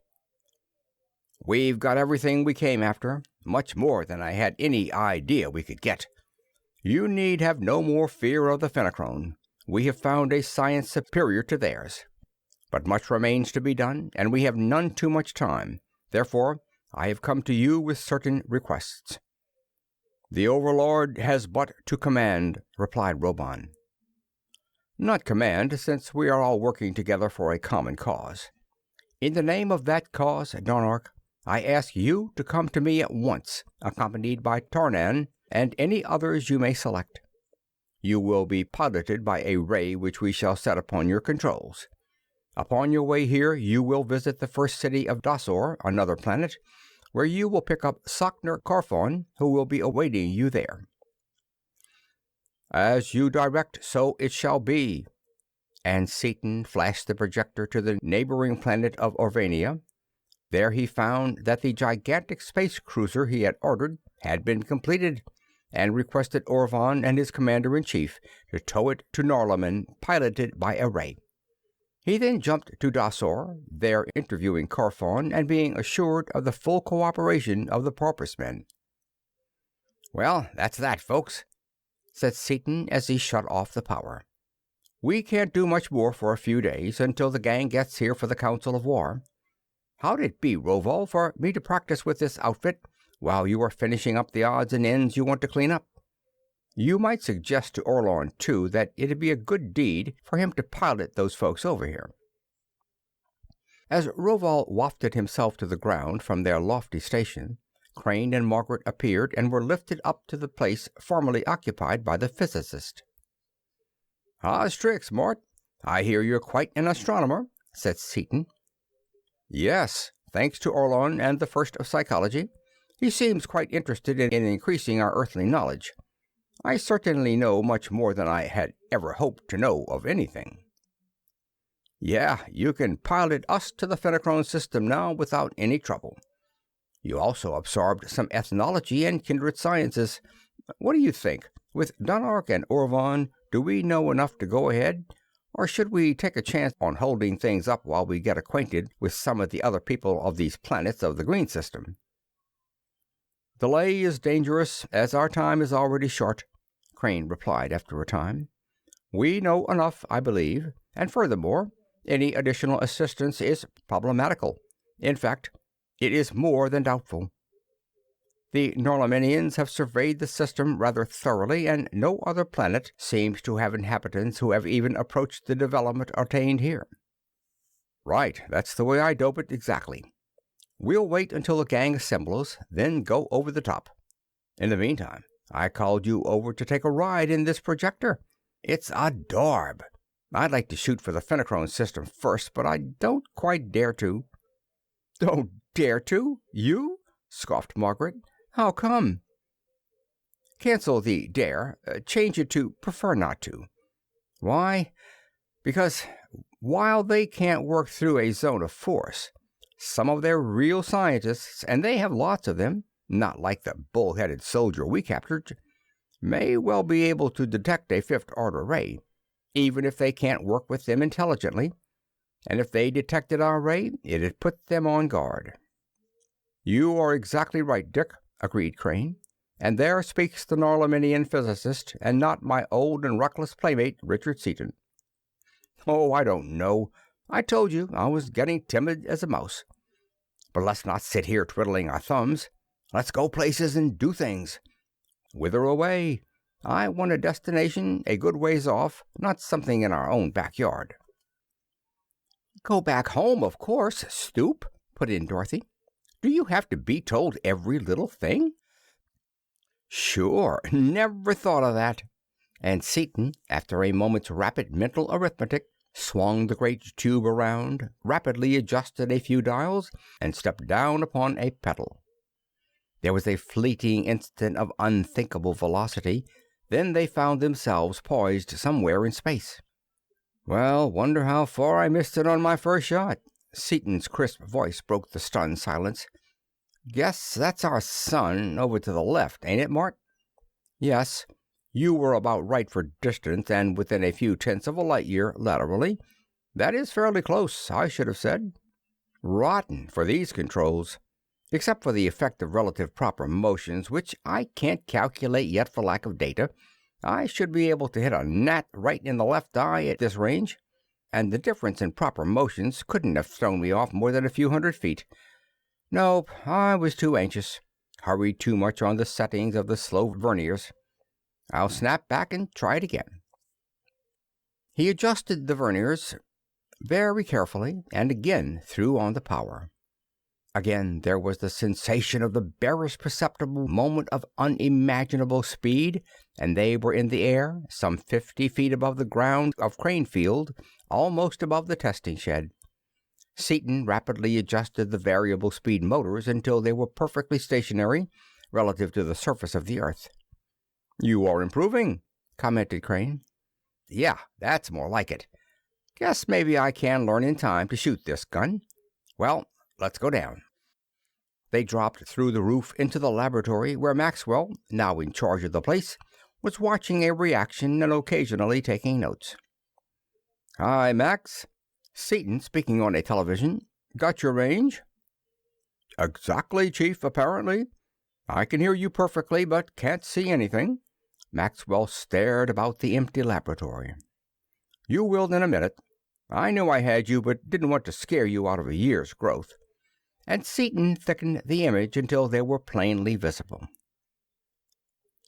"We've got everything we came after, much more than I had any idea we could get. You need have no more fear of the Fenachrone. We have found a science superior to theirs. But much remains to be done, and we have none too much time. Therefore, I have come to you with certain requests." "The Overlord has but to command," replied Roban. "Not command, since we are all working together for a common cause. In the name of that cause, Dunark, I ask you to come to me at once, accompanied by Tarnon and any others you may select. You will be piloted by a ray which we shall set upon your controls. Upon your way here, you will visit the first city of Dasor, another planet, where you will pick up Sokner Carfon, who will be awaiting you there." "As you direct, so it shall be." And Seaton flashed the projector to the neighboring planet of Orvania. There he found that the gigantic space cruiser he had ordered had been completed, and requested Orvan and his commander-in-chief to tow it to Norlamin, piloted by a ray. He then jumped to Dasor, there interviewing Carfon and being assured of the full cooperation of the Porpoise-Men. "Well, that's that, folks," said Seaton as he shut off the power. "We can't do much more for a few days, until the gang gets here for the Council of War. How'd it be, Rovol, for me to practice with this outfit while you are finishing up the odds and ends you want to clean up? You might suggest to Orlon, too, that it'd be a good deed for him to pilot those folks over here." As Rovol wafted himself to the ground from their lofty station, Crane and Margaret appeared and were lifted up to the place formerly occupied by the physicist. "How's tricks, Mort? I hear you're quite an astronomer," said Seaton. "Yes, thanks to Orlon and the First of Psychology. He seems quite interested in increasing our earthly knowledge. I certainly know much more than I had ever hoped to know of anything." "Yeah, you can pilot us to the Fenachrone system now without any trouble. You also absorbed some ethnology and kindred sciences. What do you think? With Dunark and Orvan, do we know enough to go ahead? Or should we take a chance on holding things up while we get acquainted with some of the other people of these planets of the Green System?" "Delay is dangerous, as our time is already short," Crane replied after a time. "We know enough, I believe, and furthermore, any additional assistance is problematical. In fact, it is more than doubtful. The Norlaminians have surveyed the system rather thoroughly, and no other planet seems to have inhabitants who have even approached the development attained here." "Right, that's the way I dope it exactly. We'll wait until the gang assembles, then go over the top. In the meantime, I called you over to take a ride in this projector. It's a darb. I'd like to shoot for the Fenachrone system first, but I don't quite dare to." "Don't dare to? You?" scoffed Margaret. "How come?" "Cancel the dare. Change it to prefer not to." "Why? Because while they can't work through a zone of force, some of their real scientists, and they have lots of them, not like the bull-headed soldier we captured, may well be able to detect a fifth-order ray, even if they can't work with them intelligently. and if they detected our ray, it'd put them on guard." "You are exactly right, Dick," agreed Crane. "And there speaks the Norlaminian physicist, and not my old and reckless playmate, Richard Seaton." "Oh, I don't know. I told you I was getting timid as a mouse. But let's not sit here twiddling our thumbs. Let's go places and do things. Whither away? I want a destination a good ways off, not something in our own backyard." "Go back home, of course, Stoop," put in Dorothy. "Do you have to be told every little thing?" "Sure, never thought of that." And Seaton, after a moment's rapid mental arithmetic, swung the great tube around, rapidly adjusted a few dials, and stepped down upon a pedal. There was a fleeting instant of unthinkable velocity. Then they found themselves poised somewhere in space. "Well, wonder how far I missed it on my first shot." Seaton's crisp voice broke the stunned silence. "Guess that's our sun over to the left, ain't it, Mart?" "Yes. You were about right for distance, and within a few tenths of a light year laterally. That is fairly close, I should have said. Rotten for these controls, except for the effect of relative proper motions, which I can't calculate yet for lack of data. I should be able to hit a gnat right in the left eye at this range, and the difference in proper motions couldn't have thrown me off more than a few hundred feet. Nope, I was too anxious, hurried too much on the settings of the slow verniers. I'll snap back and try it again." He adjusted the verniers very carefully and again threw on the power. Again there was the sensation of the barest perceptible moment of unimaginable speed, and they were in the air, some 50 feet above the ground of Cranefield, almost above the testing shed. Seaton rapidly adjusted the variable speed motors until they were perfectly stationary relative to the surface of the earth. "You are improving," commented Crane. "Yeah, that's more like it. Guess maybe I can learn in time to shoot this gun. Well, let's go down." They dropped through the roof into the laboratory, where Maxwell, now in charge of the place, was watching a reaction and occasionally taking notes. "Hi, Max." Seaton, speaking on a television. "Got your range?" "Exactly, Chief, apparently. I can hear you perfectly, but can't see anything." Maxwell stared about the empty laboratory. "You will in a minute. I knew I had you, but didn't want to scare you out of a year's growth." And Seaton thickened the image until they were plainly visible.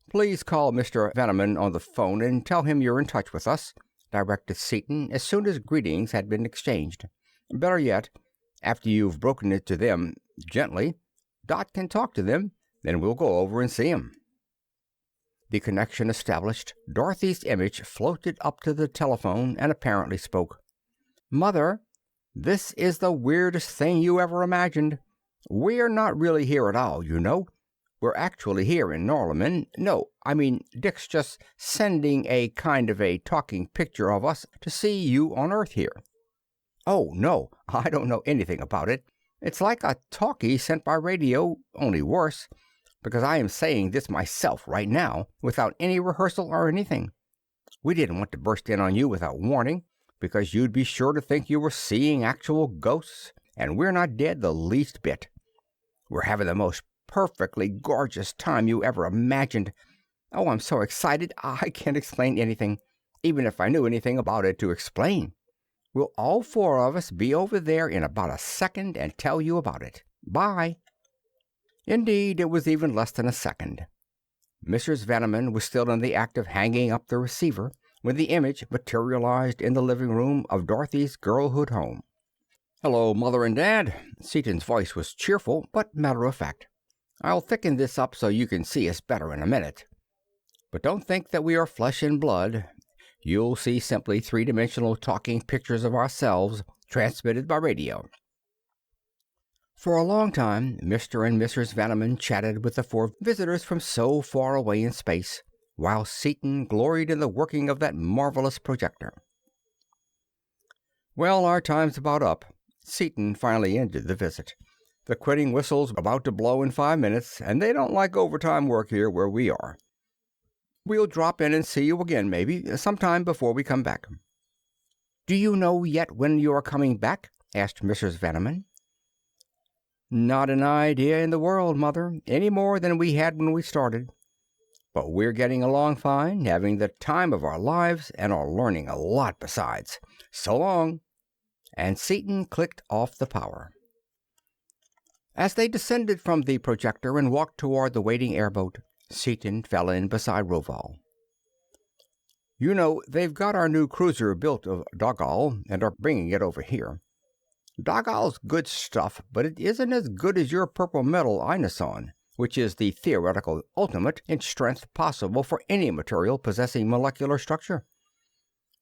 "Please call Mr. Veneman on the phone and tell him you're in touch with us," directed Seaton as soon as greetings had been exchanged. "Better yet, after you've broken it to them gently, Dot can talk to them, then we'll go over and see him." The connection established, Dorothy's image floated up to the telephone and apparently spoke. "Mother, this is the weirdest thing you ever imagined. We're not really here at all, you know. We're actually here in Norlamin. No, I mean, Dick's just sending a kind of a talking picture of us to see you on Earth here." "Oh, no, I don't know anything about it. It's like a talkie sent by radio, only worse, because I am saying this myself right now, without any rehearsal or anything. We didn't want to burst in on you without warning, because you'd be sure to think you were seeing actual ghosts, and we're not dead the least bit. We're having the most perfectly gorgeous time you ever imagined. Oh, I'm so excited I can't explain anything, even if I knew anything about it to explain. We'll all four of us be over there in about a second and tell you about it. Bye." Indeed, it was even less than a second. Mrs. Veneman was still in the act of hanging up the receiver when the image materialized in the living room of Dorothy's girlhood home. "Hello, Mother and Dad." Seaton's voice was cheerful but matter-of-fact. "I'll thicken this up so you can see us better in a minute. But don't think that we are flesh and blood. You'll see simply three-dimensional talking pictures of ourselves transmitted by radio." For a long time, Mr. and Mrs. Veneman chatted with the four visitors from so far away in space, while Seaton gloried in the working of that marvelous projector. "Well, our time's about up." Seaton finally ended the visit. "The quitting whistle's about to blow in 5 minutes, and they don't like overtime work here where we are. We'll drop in and see you again, maybe, sometime before we come back." "Do you know yet when you are coming back?" asked Mrs. Vanneman. "Not an idea in the world, Mother, any more than we had when we started. But we're getting along fine, having the time of our lives, and are learning a lot besides. So long." And Seaton clicked off the power. As they descended from the projector and walked toward the waiting airboat, Seaton fell in beside Rovol. "You know, they've got our new cruiser built of Dogal and are bringing it over here. Dogal's good stuff, but it isn't as good as your purple metal inoson, which is the theoretical ultimate in strength possible for any material possessing molecular structure.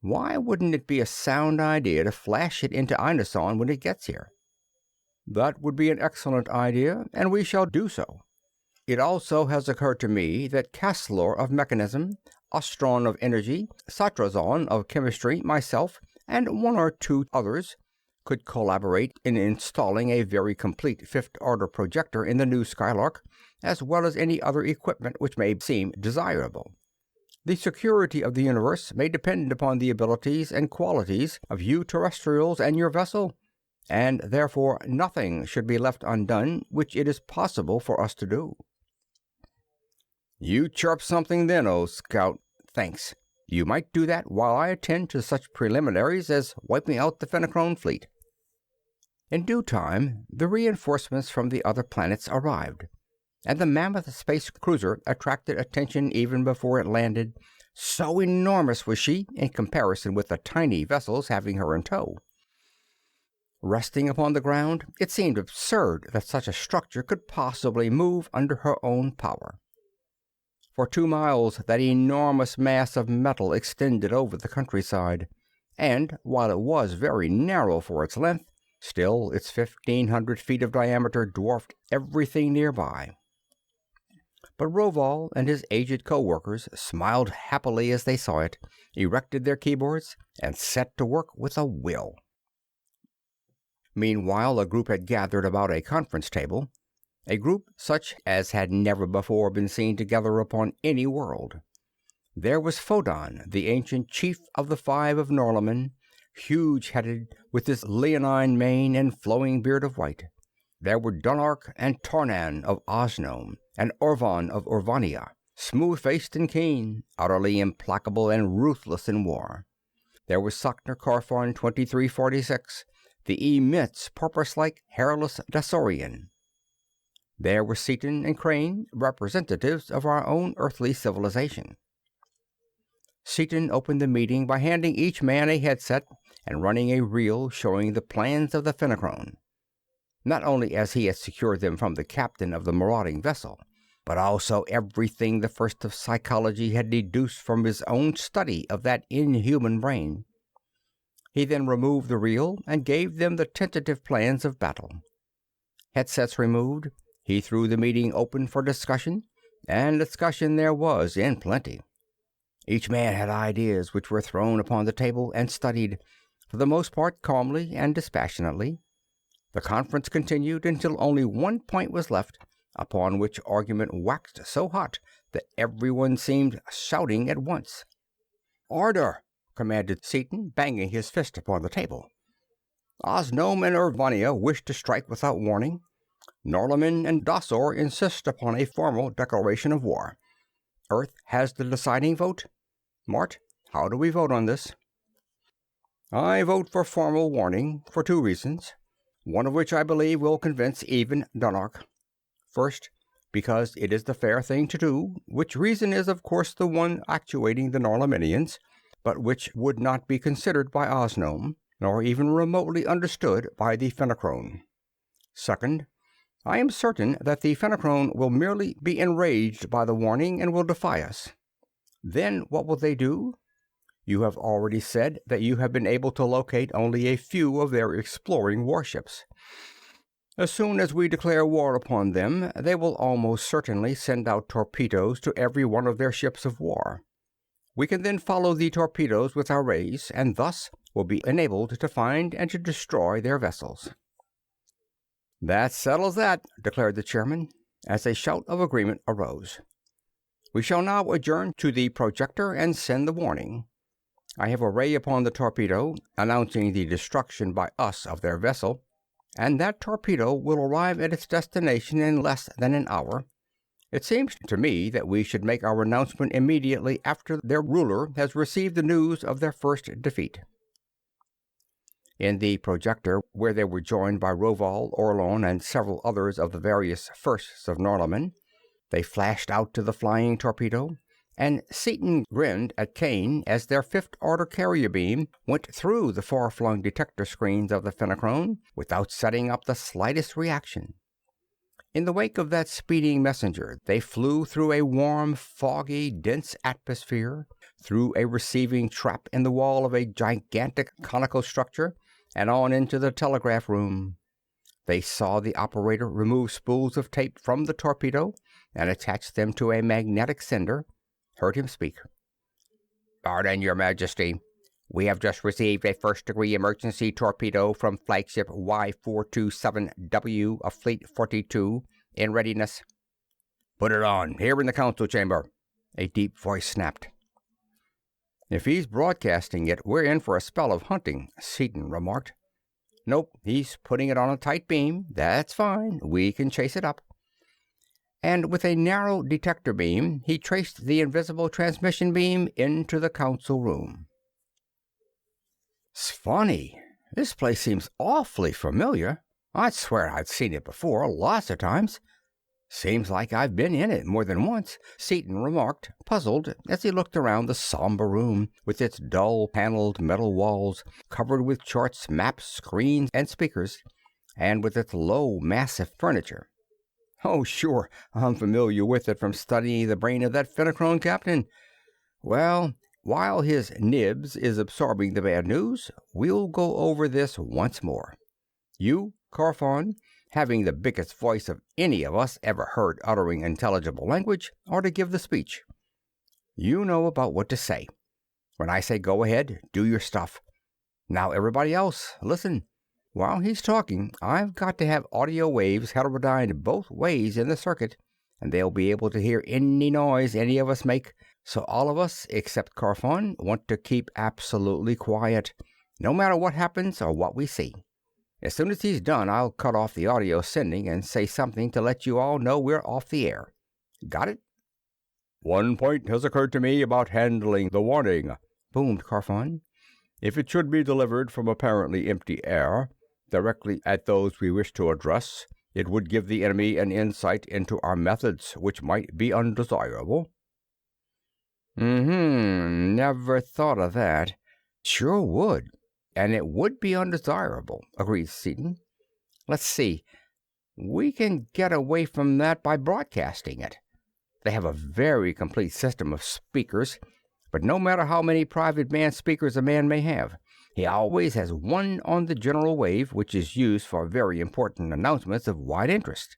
Why wouldn't it be a sound idea to flash it into inoson when it gets here?" "That would be an excellent idea, and we shall do so. It also has occurred to me that Caslor of mechanism, Ostron of energy, Satrazon of chemistry, myself, and one or two others could collaborate in installing a very complete fifth-order projector in the new Skylark, as well as any other equipment which may seem desirable. The security of the universe may depend upon the abilities and qualities of you terrestrials and your vessel, and therefore nothing should be left undone which it is possible for us to do." "You chirp something then, old scout. Thanks. You might do that while I attend to such preliminaries as wiping out the Fenachrone fleet." In due time, the reinforcements from the other planets arrived, and the mammoth space cruiser attracted attention even before it landed. So enormous was she in comparison with the tiny vessels having her in tow. Resting upon the ground, it seemed absurd that such a structure could possibly move under her own power. For 2 miles that enormous mass of metal extended over the countryside, and while it was very narrow for its length, still its 1,500 feet of diameter dwarfed everything nearby. But Rovol and his aged co-workers smiled happily as they saw it, erected their keyboards, and set to work with a will. Meanwhile, a group had gathered about a conference table, a group such as had never before been seen together upon any world. There was Fodon, the ancient chief of the Five of Norlamin, huge-headed, with his leonine mane and flowing beard of white. There were Dunark and Tornan of Osnome, and Orvan of Orvania, smooth-faced and keen, utterly implacable and ruthless in war. There was Sokner Carfon 2346, the immense porpoise-like hairless Dasorian. There were Seaton and Crane, representatives of our own earthly civilization. Seaton opened the meeting by handing each man a headset and running a reel showing the plans of the Fenachrone, not only as he had secured them from the captain of the marauding vessel, but also everything the First of Psychology had deduced from his own study of that inhuman brain. He then removed the reel and gave them the tentative plans of battle. Headsets removed, he threw the meeting open for discussion, and discussion there was in plenty. Each man had ideas which were thrown upon the table and studied, for the most part calmly and dispassionately. The conference continued until only one point was left, upon which argument waxed so hot that everyone seemed shouting at once. "Order!" commanded Seaton, banging his fist upon the table. "Osnome and Orvania wish to strike without warning. Norlamin and Dasor insist upon a formal declaration of war. Earth has the deciding vote. Mart, how do we vote on this?" "I vote for formal warning for 2 reasons, one of which I believe will convince even Dunark. First, because it is the fair thing to do, which reason is of course the one actuating the Norlaminians, but which would not be considered by Osnome, nor even remotely understood by the Fenachrone. Second, I am certain that the Fenachrone will merely be enraged by the warning and will defy us. Then what will they do? You have already said that you have been able to locate only a few of their exploring warships. As soon as we declare war upon them, they will almost certainly send out torpedoes to every one of their ships of war. We can then follow the torpedoes with our rays, and thus will be enabled to find and to destroy their vessels." "That settles that," declared the chairman, as a shout of agreement arose. "We shall now adjourn to the projector and send the warning. I have a ray upon the torpedo, announcing the destruction by us of their vessel, and that torpedo will arrive at its destination in less than an hour. It seems to me that we should make our announcement immediately after their ruler has received the news of their first defeat." In the projector, where they were joined by Roval, Orlon, and several others of the various firsts of Norlamin, they flashed out to the flying torpedo, and Seaton grinned at Kane as their fifth-order carrier beam went through the far-flung detector screens of the Fenachrone without setting up the slightest reaction. In the wake of that speeding messenger, they flew through a warm, foggy, dense atmosphere, through a receiving trap in the wall of a gigantic conical structure, and on into the telegraph room. They saw the operator remove spools of tape from the torpedo and attach them to a magnetic sender, heard him speak. "Pardon, Your Majesty. We have just received a first-degree emergency torpedo from flagship Y427W of Fleet 42 in readiness." "Put it on, here in the council chamber," a deep voice snapped. "If he's broadcasting it, we're in for a spell of hunting," Seaton remarked. "Nope, he's putting it on a tight beam. That's fine. We can chase it up." And with a narrow detector beam, he traced the invisible transmission beam into the council room. "'S funny. This place seems awfully familiar. I'd swear I'd seen it before, lots of times. Seems like I've been in it more than once," Seaton remarked, puzzled, as he looked around the somber room, with its dull-paneled metal walls covered with charts, maps, screens, and speakers, and with its low, massive furniture. "Oh, sure, I'm familiar with it from studying the brain of that Fenachrone captain. Well, while his nibs is absorbing the bad news, we'll go over this once more. You, Carfon, having the biggest voice of any of us ever heard uttering intelligible language, are to give the speech. You know about what to say. When I say go ahead, do your stuff. Now everybody else, listen. While he's talking, I've got to have audio waves heterodyned both ways in the circuit, and they'll be able to hear any noise any of us make, so all of us, except Carfon, want to keep absolutely quiet, no matter what happens or what we see. As soon as he's done, I'll cut off the audio sending and say something to let you all know we're off the air. Got it?" "One point has occurred to me about handling the warning," boomed Carfon. "If it should be delivered from apparently empty air, directly at those we wish to address, it would give the enemy an insight into our methods which might be undesirable." Never thought of that. Sure would. And it would be undesirable, agreed Seaton. Let's see. We can get away from that by broadcasting it. They have a very complete system of speakers, but no matter how many private band speakers a man may have, he always has one on the general wave, which is used for very important announcements of wide interest.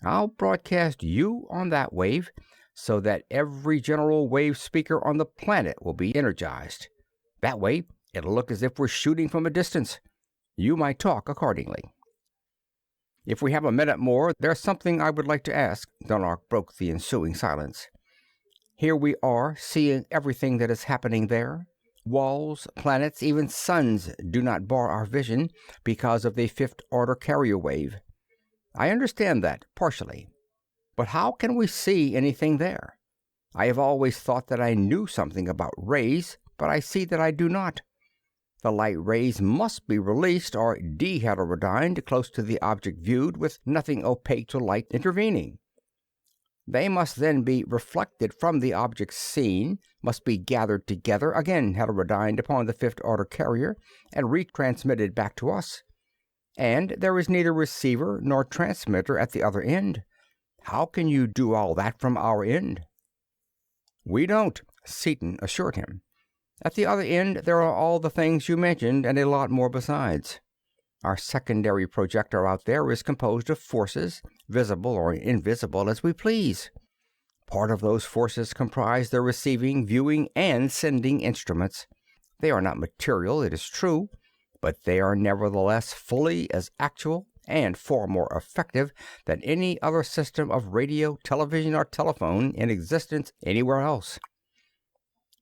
I'll broadcast you on that wave so that every general wave speaker on the planet will be energized. That way, it'll look as if we're shooting from a distance. You might talk accordingly. "If we have a minute more, there's something I would like to ask," Dunark broke the ensuing silence. "Here we are, seeing everything that is happening there. Walls, planets, even suns do not bar our vision because of the fifth-order carrier wave. I understand that, partially. But how can we see anything there? I have always thought that I knew something about rays, but I see that I do not. The light rays must be released or deheterodyned close to the object viewed with nothing opaque to light intervening. They must then be reflected from the object seen, must be gathered together, again heterodyned upon the fifth-order carrier, and retransmitted back to us. And there is neither receiver nor transmitter at the other end. How can you do all that from our end?" "We don't," Seaton assured him. "At the other end, there are all the things you mentioned and a lot more besides. Our secondary projector out there is composed of forces, visible or invisible as we please. Part of those forces comprise the receiving, viewing, and sending instruments. They are not material, it is true, but they are nevertheless fully as actual and far more effective than any other system of radio, television, or telephone in existence anywhere else.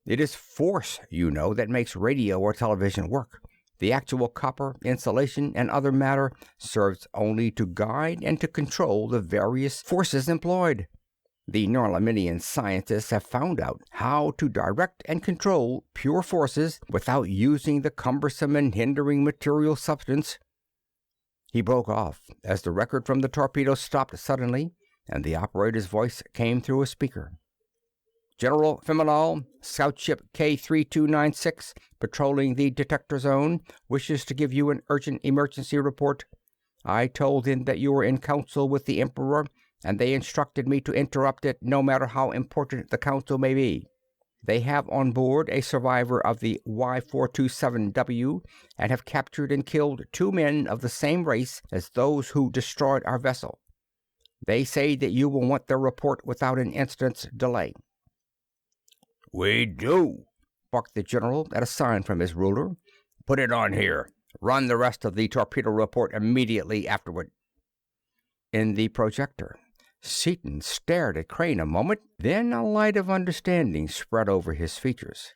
It is force, you know, that makes radio or television work. The actual copper, insulation, and other matter serves only to guide and to control the various forces employed. The Norlaminian scientists have found out how to direct and control pure forces without using the cumbersome and hindering material substance. He broke off as the record from the torpedo stopped suddenly, and the operator's voice came through a speaker. General Feminol, Scout Ship K3296, patrolling the detector zone, wishes to give you an urgent emergency report. I told them that you were in council with the Emperor, and they instructed me to interrupt it no matter how important the council may be. They have on board a survivor of the Y427W and have captured and killed 2 men of the same race as those who destroyed our vessel. They say that you will want their report without an instant's delay. "We do," barked the general at a sign from his ruler. "Put it on here. Run the rest of the torpedo report immediately afterward." In the projector, Seaton stared at Crane a moment, then a light of understanding spread over his features.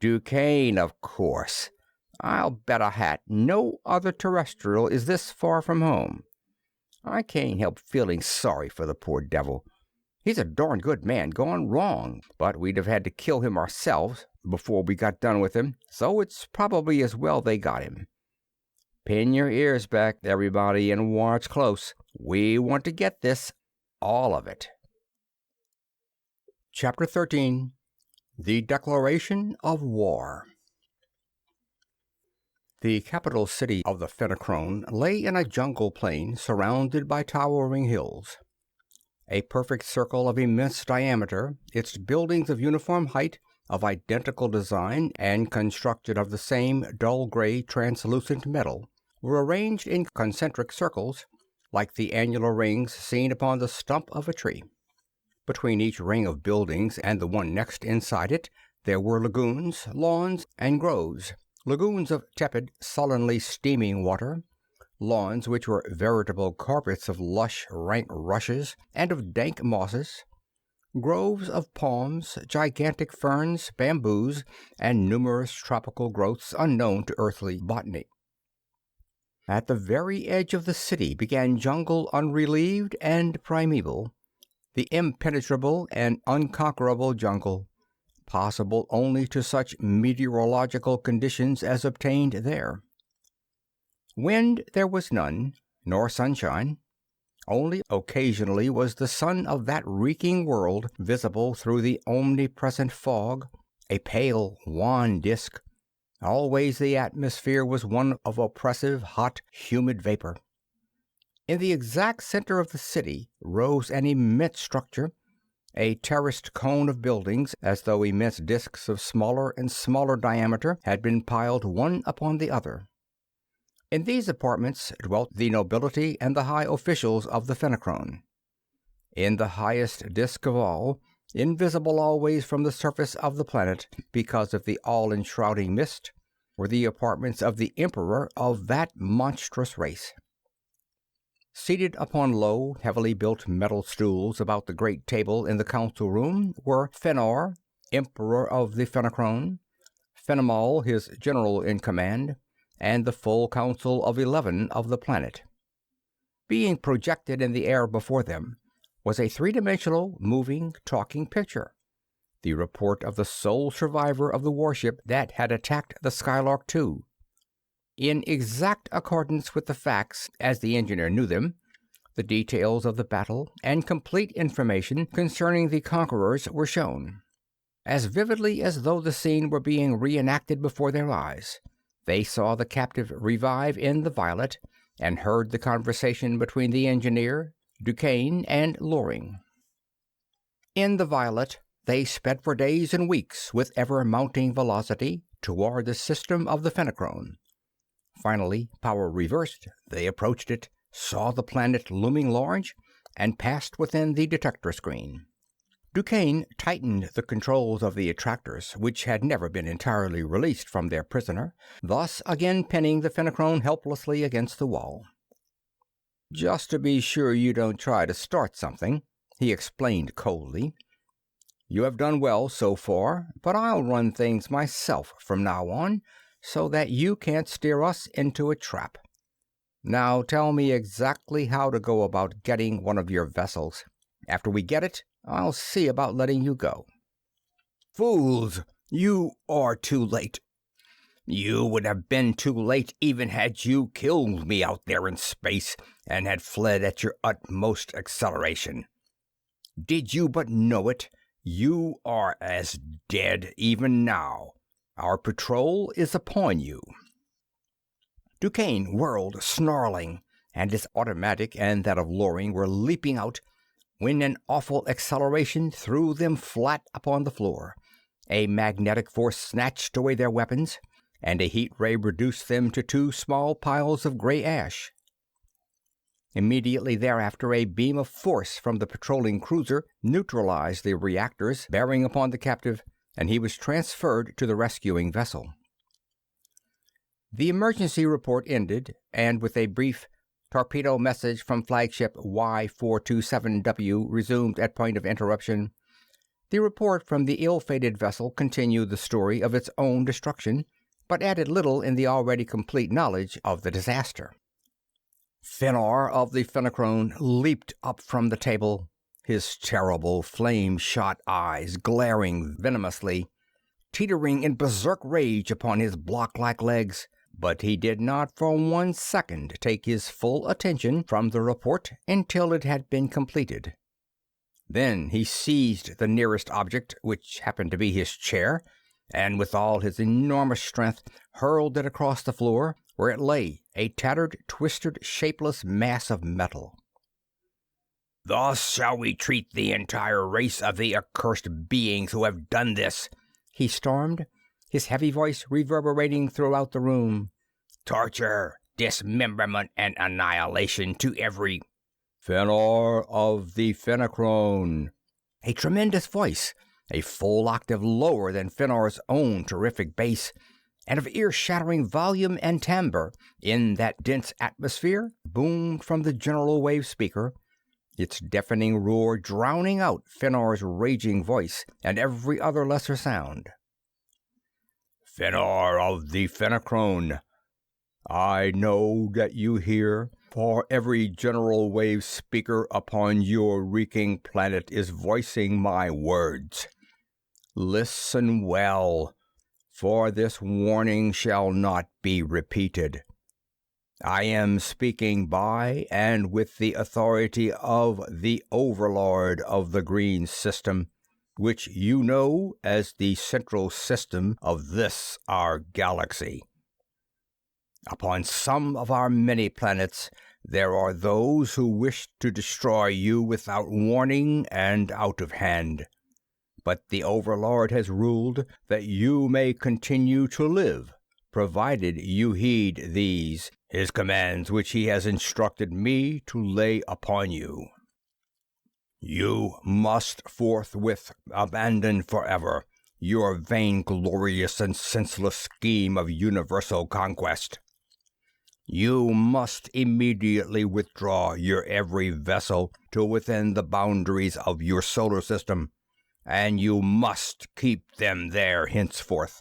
"DuQuesne, of course. I'll bet a hat no other terrestrial is this far from home. I can't help feeling sorry for the poor devil. He's a darn good man gone wrong, but we'd have had to kill him ourselves before we got done with him, so it's probably as well they got him. Pin your ears back, everybody, and watch close. We want to get this, all of it." Chapter 13. The Declaration of War. The capital city of the Fenachrone lay in a jungle plain surrounded by towering hills. A perfect circle of immense diameter, its buildings of uniform height, of identical design, and constructed of the same dull gray translucent metal, were arranged in concentric circles, like the annular rings seen upon the stump of a tree. Between each ring of buildings and the one next inside it, there were lagoons, lawns, and groves. Lagoons of tepid, sullenly steaming water, lawns which were veritable carpets of lush, rank rushes and of dank mosses, groves of palms, gigantic ferns, bamboos, and numerous tropical growths unknown to earthly botany. At the very edge of the city began jungle unrelieved and primeval, the impenetrable and unconquerable jungle, possible only to such meteorological conditions as obtained there. Wind there was none, nor sunshine. Only occasionally was the sun of that reeking world visible through the omnipresent fog, a pale, wan disk. Always the atmosphere was one of oppressive, hot, humid vapor. In the exact center of the city rose an immense structure, a terraced cone of buildings, as though immense disks of smaller and smaller diameter had been piled one upon the other. In these apartments dwelt the nobility and the high officials of the Fenachrone. In the highest disk of all, invisible always from the surface of the planet because of the all-enshrouding mist, were the apartments of the Emperor of that monstrous race. Seated upon low, heavily built metal stools about the great table in the council room were Fenor, Emperor of the Fenachrone, Fenimol, his general in command, and the full council of 11 of the planet. Being projected in the air before them was a three-dimensional, moving, talking picture, the report of the sole survivor of the warship that had attacked the Skylark Two. In exact accordance with the facts as the engineer knew them, the details of the battle and complete information concerning the conquerors were shown. As vividly as though the scene were being reenacted before their eyes, they saw the captive revive in the Violet, and heard the conversation between the engineer, DuQuesne, and Loring. In the Violet, they sped for days and weeks with ever-mounting velocity toward the system of the Fenachrone. Finally, power reversed, they approached it, saw the planet looming large, and passed within the detector screen. DuQuesne tightened the controls of the attractors, which had never been entirely released from their prisoner, thus again pinning the Fenachrone helplessly against the wall. "Just to be sure you don't try to start something," he explained coldly. You have done well so far, but I'll run things myself from now on, so that you can't steer us into a trap. Now tell me exactly how to go about getting one of your vessels. After we get it, I'll see about letting you go." "Fools! You are too late. You would have been too late even had you killed me out there in space and had fled at your utmost acceleration. Did you but know it, you are as dead even now. Our patrol is upon you." DuQuesne whirled, snarling, and his automatic and that of Loring were leaping out when an awful acceleration threw them flat upon the floor. A magnetic force snatched away their weapons, and a heat ray reduced them to two small piles of gray ash. Immediately thereafter, a beam of force from the patrolling cruiser neutralized the reactors bearing upon the captive, and he was transferred to the rescuing vessel. The emergency report ended, and with a brief torpedo message from flagship Y427W resumed at point of interruption, the report from the ill-fated vessel continued the story of its own destruction, but added little in the already complete knowledge of the disaster. Fenor of the Fenachrone leaped up from the table, his terrible flame-shot eyes glaring venomously, teetering in berserk rage upon his block-like legs, but he did not for 1 second take his full attention from the report until it had been completed. Then he seized the nearest object, which happened to be his chair, and with all his enormous strength hurled it across the floor, where it lay, a tattered, twisted, shapeless mass of metal. "Thus shall we treat the entire race of the accursed beings who have done this," he stormed, his heavy voice reverberating throughout the room. "Torture, dismemberment, and annihilation to every—" "Fenor of the Fenachrone." A tremendous voice, a full octave lower than Fenor's own terrific bass, and of ear-shattering volume and timbre in that dense atmosphere, boomed from the general wave speaker, its deafening roar drowning out Fenor's raging voice and every other lesser sound. "Fenor of the Fenachrone, I know that you hear, for every general wave speaker upon your reeking planet is voicing my words. Listen well, for this warning shall not be repeated. I am speaking by and with the authority of the Overlord of the Green System, which you know as the central system of this our galaxy. Upon some of our many planets, there are those who wish to destroy you without warning and out of hand. But the Overlord has ruled that you may continue to live, provided you heed these, his commands which he has instructed me to lay upon you. You must forthwith abandon forever your vainglorious and senseless scheme of universal conquest. You must immediately withdraw your every vessel to within the boundaries of your solar system, and you must keep them there henceforth.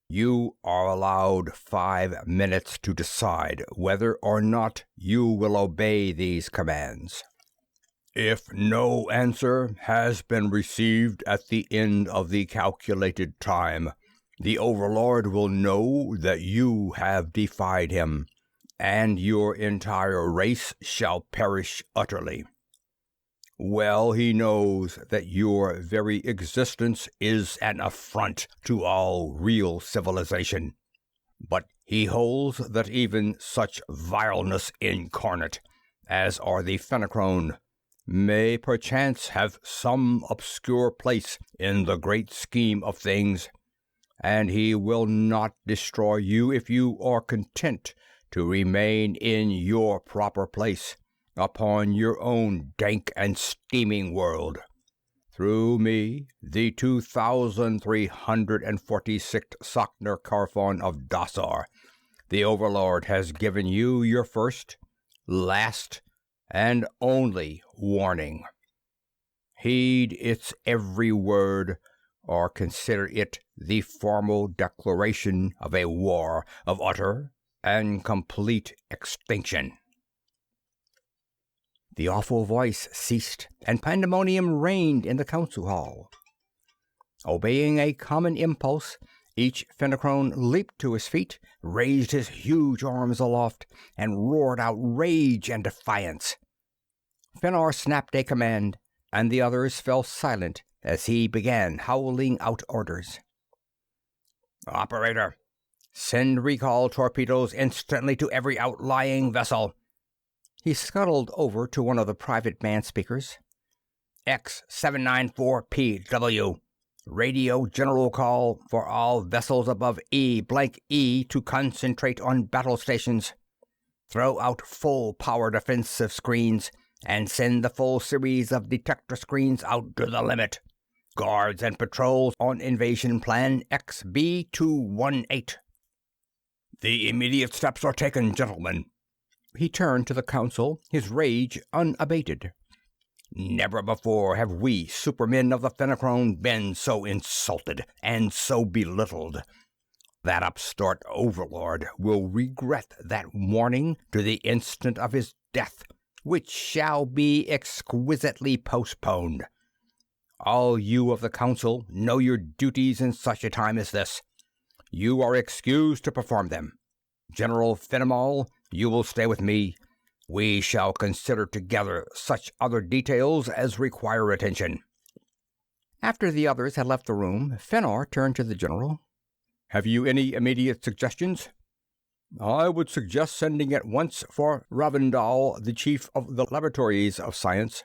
You are allowed 5 minutes to decide whether or not you will obey these commands. If no answer has been received at the end of the calculated time, the Overlord will know that you have defied him, and your entire race shall perish utterly. Well he knows that your very existence is an affront to all real civilization, but he holds that even such vileness incarnate, as are the Fenachrone, may perchance have some obscure place in the great scheme of things, and he will not destroy you if you are content to remain in your proper place upon your own dank and steaming world. Through me, the 2346th Sachner Carphon of Dasor, the Overlord has given you your first, last, and only warning. Heed its every word, or consider it the formal declaration of a war of utter and complete extinction." The awful voice ceased, and pandemonium reigned in the council hall. Obeying a common impulse, each Fenachrone leaped to his feet, raised his huge arms aloft, and roared out rage and defiance. Fëanor snapped a command, and the others fell silent as he began howling out orders. "Operator, send recall torpedoes instantly to every outlying vessel." He scuttled over to one of the private band speakers. "X794PW. Radio general call for all vessels above E to concentrate on battle stations. Throw out full power defensive screens and send the full series of detector screens out to the limit. Guards and patrols on invasion plan XB218. The immediate steps are taken, gentlemen." He turned to the council, his rage unabated. "Never before have we supermen of the Fenachrone been so insulted and so belittled. That upstart overlord will regret that warning to the instant of his death, which shall be exquisitely postponed. All you of the council know your duties in such a time as this. You are excused to perform them. General Fenimol, you will stay with me. We shall consider together such other details as require attention." After the others had left the room, Fëanor turned to the general. "Have you any immediate suggestions?" "I would suggest sending at once for Ravindal, the chief of the laboratories of science.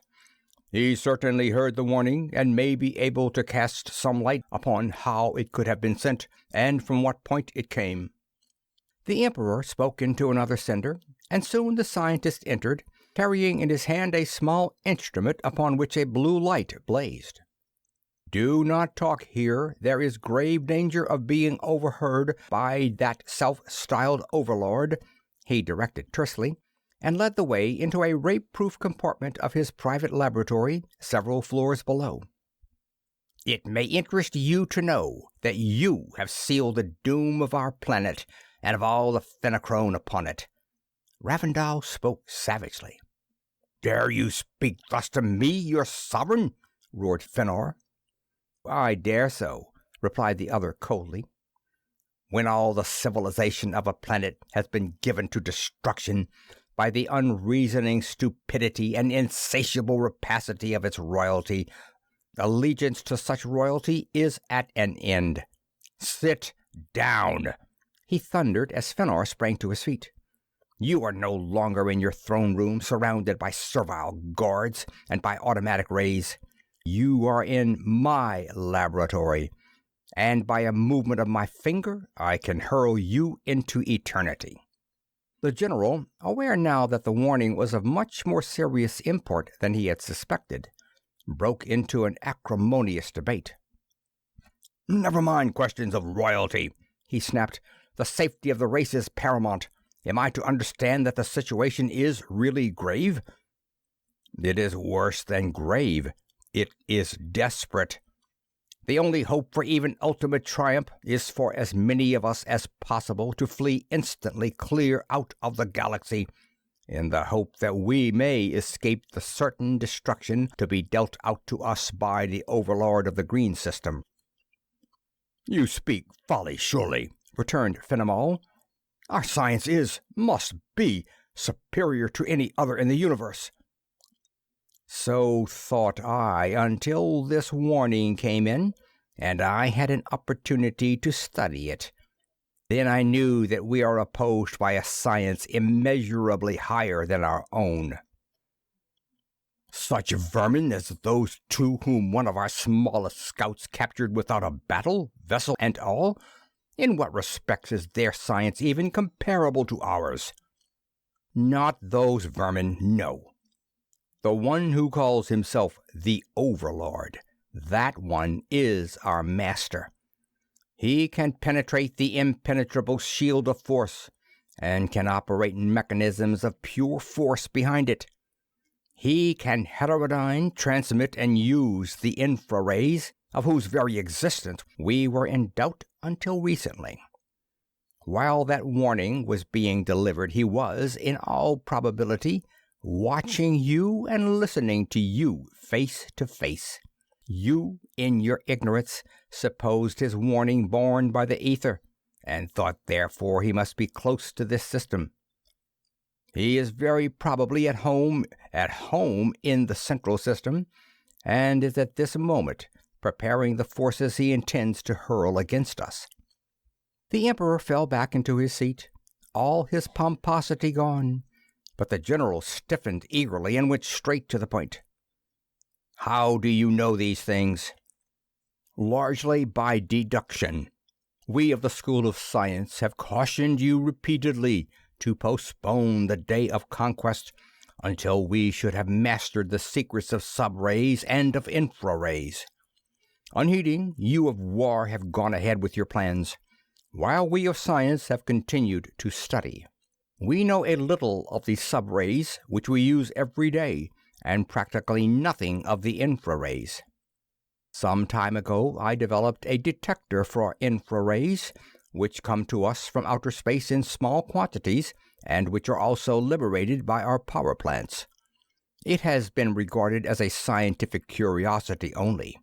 He certainly heard the warning, and may be able to cast some light upon how it could have been sent, and from what point it came." The Emperor spoke into another sender, and soon the scientist entered, carrying in his hand a small instrument upon which a blue light blazed. "Do not talk here. There is grave danger of being overheard by that self-styled overlord," he directed tersely, and led the way into a rape-proof compartment of his private laboratory several floors below. "It may interest you to know that you have sealed the doom of our planet and of all the Fenachrone upon it." Ravindal spoke savagely. "Dare you speak thus to me, your sovereign?" roared Fëanor. "I dare so," replied the other coldly. "When all the civilization of a planet has been given to destruction by the unreasoning stupidity and insatiable rapacity of its royalty, allegiance to such royalty is at an end. Sit down!" he thundered as Fëanor sprang to his feet. "You are no longer in your throne room surrounded by servile guards and by automatic rays. You are in my laboratory, and by a movement of my finger I can hurl you into eternity." The general, aware now that the warning was of much more serious import than he had suspected, broke into an acrimonious debate. "Never mind questions of royalty," he snapped. "The safety of the race is paramount. Am I to understand that the situation is really grave?" "It is worse than grave. It is desperate. The only hope for even ultimate triumph is for as many of us as possible to flee instantly clear out of the galaxy, in the hope that we may escape the certain destruction to be dealt out to us by the overlord of the green system." "You speak folly, surely," returned Fenimol. "Our science must be, superior to any other in the universe." "So thought I, until this warning came in, and I had an opportunity to study it. Then I knew that we are opposed by a science immeasurably higher than our own." "Such vermin as those two whom one of our smallest scouts captured without a battle, vessel and all? In what respects is their science even comparable to ours?" "Not those vermin, no. The one who calls himself the Overlord, that one is our master. He can penetrate the impenetrable shield of force, and can operate mechanisms of pure force behind it. He can heterodyne, transmit, and use the infrarays, of whose very existence we were in doubt until recently. While that warning was being delivered, he was, in all probability, watching you and listening to you face to face. You, in your ignorance, supposed his warning borne by the ether, and thought therefore he must be close to this system. He is very probably at home in the central system, and is at this moment preparing the forces he intends to hurl against us. The Emperor fell back into his seat, all his pomposity gone, but the general stiffened eagerly and went straight to the point. How do you know these things? Largely by deduction. We of the School of Science have cautioned you repeatedly to postpone the day of conquest until we should have mastered the secrets of subrays and of infrarays. Unheeding, you of war have gone ahead with your plans, while we of science have continued to study. We know a little of the subrays, which we use every day, and practically nothing of the infrarays. Some time ago, I developed a detector for infrarays, which come to us from outer space in small quantities, and which are also liberated by our power plants. It has been regarded as a scientific curiosity only,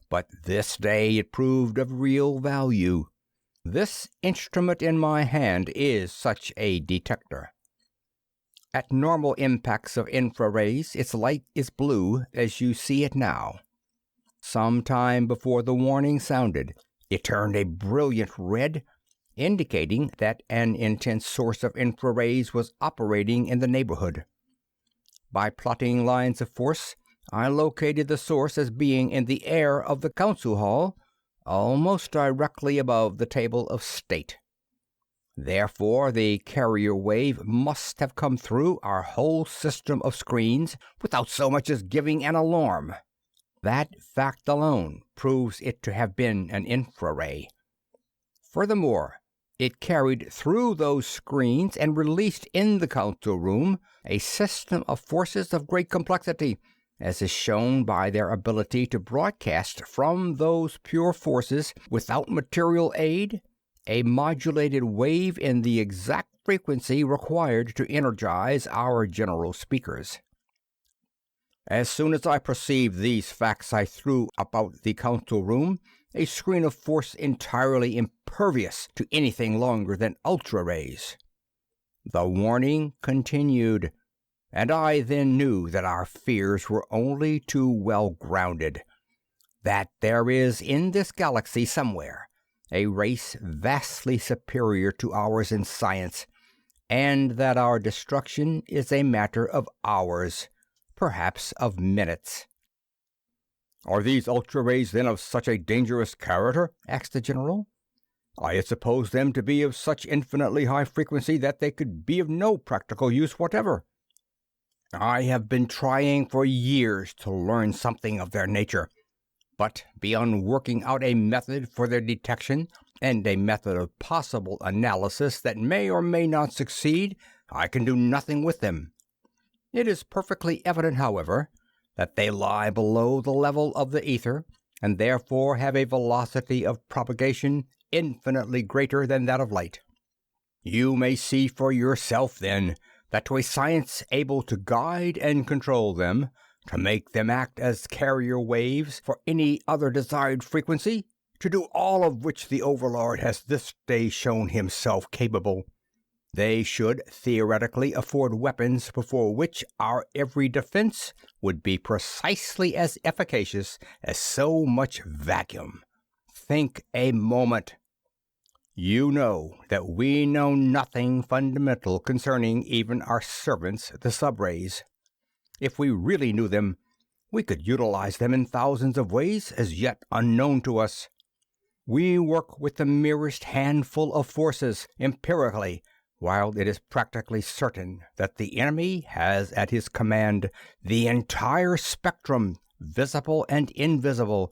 but this day it proved of real value. This instrument in my hand is such a detector. At normal impacts of infrarays, its light is blue as you see it now. Some time before the warning sounded, it turned a brilliant red, indicating that an intense source of infrarays was operating in the neighborhood. By plotting lines of force, I located the source as being in the air of the council hall, almost directly above the table of state. Therefore, the carrier wave must have come through our whole system of screens without so much as giving an alarm. That fact alone proves it to have been an infraray. Furthermore, it carried through those screens and released in the council room a system of forces of great complexity, as is shown by their ability to broadcast from those pure forces, without material aid, a modulated wave in the exact frequency required to energize our general speakers. As soon as I perceived these facts, I threw about the council room a screen of force entirely impervious to anything longer than ultra-rays. The warning continued, and I then knew that our fears were only too well grounded, that there is in this galaxy somewhere a race vastly superior to ours in science, and that our destruction is a matter of hours, perhaps of minutes. Are these ultra-rays then of such a dangerous character? Asked the general. I had supposed them to be of such infinitely high frequency that they could be of no practical use whatever. I have been trying for years to learn something of their nature, but beyond working out a method for their detection and a method of possible analysis that may or may not succeed, I can do nothing with them. It is perfectly evident, however, that they lie below the level of the ether, and therefore have a velocity of propagation infinitely greater than that of light. You may see for yourself, then, that to a science able to guide and control them, to make them act as carrier waves for any other desired frequency, to do all of which the Overlord has this day shown himself capable, they should theoretically afford weapons before which our every defense would be precisely as efficacious as so much vacuum. Think a moment. You know that we know nothing fundamental concerning even our servants, the subrays. If we really knew them, we could utilize them in thousands of ways as yet unknown to us. We work with the merest handful of forces, empirically, while it is practically certain that the enemy has at his command the entire spectrum, visible and invisible,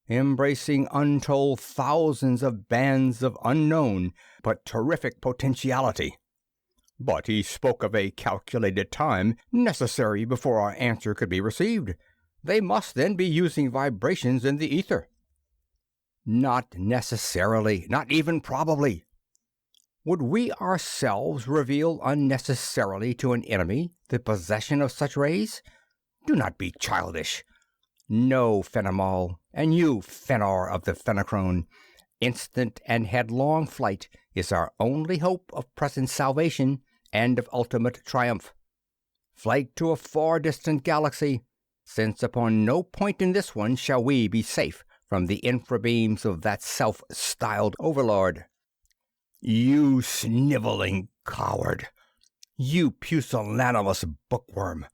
embracing untold thousands of bands of unknown but terrific potentiality. But he spoke of a calculated time necessary before our answer could be received. They must then be using vibrations in the ether. Not necessarily, not even probably. Would we ourselves reveal unnecessarily to an enemy the possession of such rays? Do not be childish. No, Fenimol, and you, Fenor of the Fenachrone, instant and headlong flight is our only hope of present salvation and of ultimate triumph. Flight to a far distant galaxy, since upon no point in this one shall we be safe from the infrabeams of that self-styled overlord. You sniveling coward! You pusillanimous bookworm!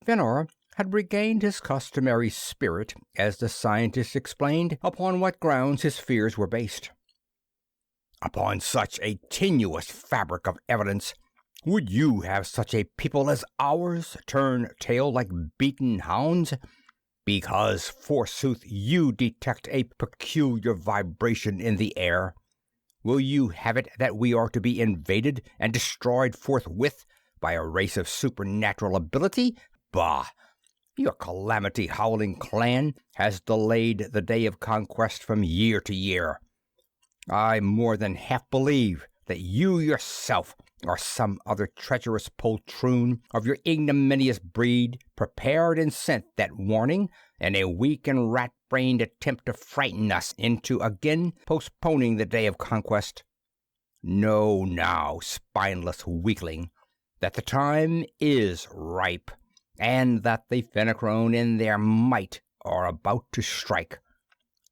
Fenor had regained his customary spirit as the scientist explained upon what grounds his fears were based. Upon such a tenuous fabric of evidence, would you have such a people as ours turn tail like beaten hounds? Because, forsooth, you detect a peculiar vibration in the air. Will you have it that we are to be invaded and destroyed forthwith by a race of supernatural ability? Bah! Your calamity-howling clan has delayed the day of conquest from year to year. I more than half believe that you yourself are some other treacherous poltroon of your ignominious breed, prepared and sent that warning in a weak and rat-brained attempt to frighten us into again postponing the day of conquest. Know now, spineless weakling, that the time is ripe, and that the Fenachrone in their might are about to strike.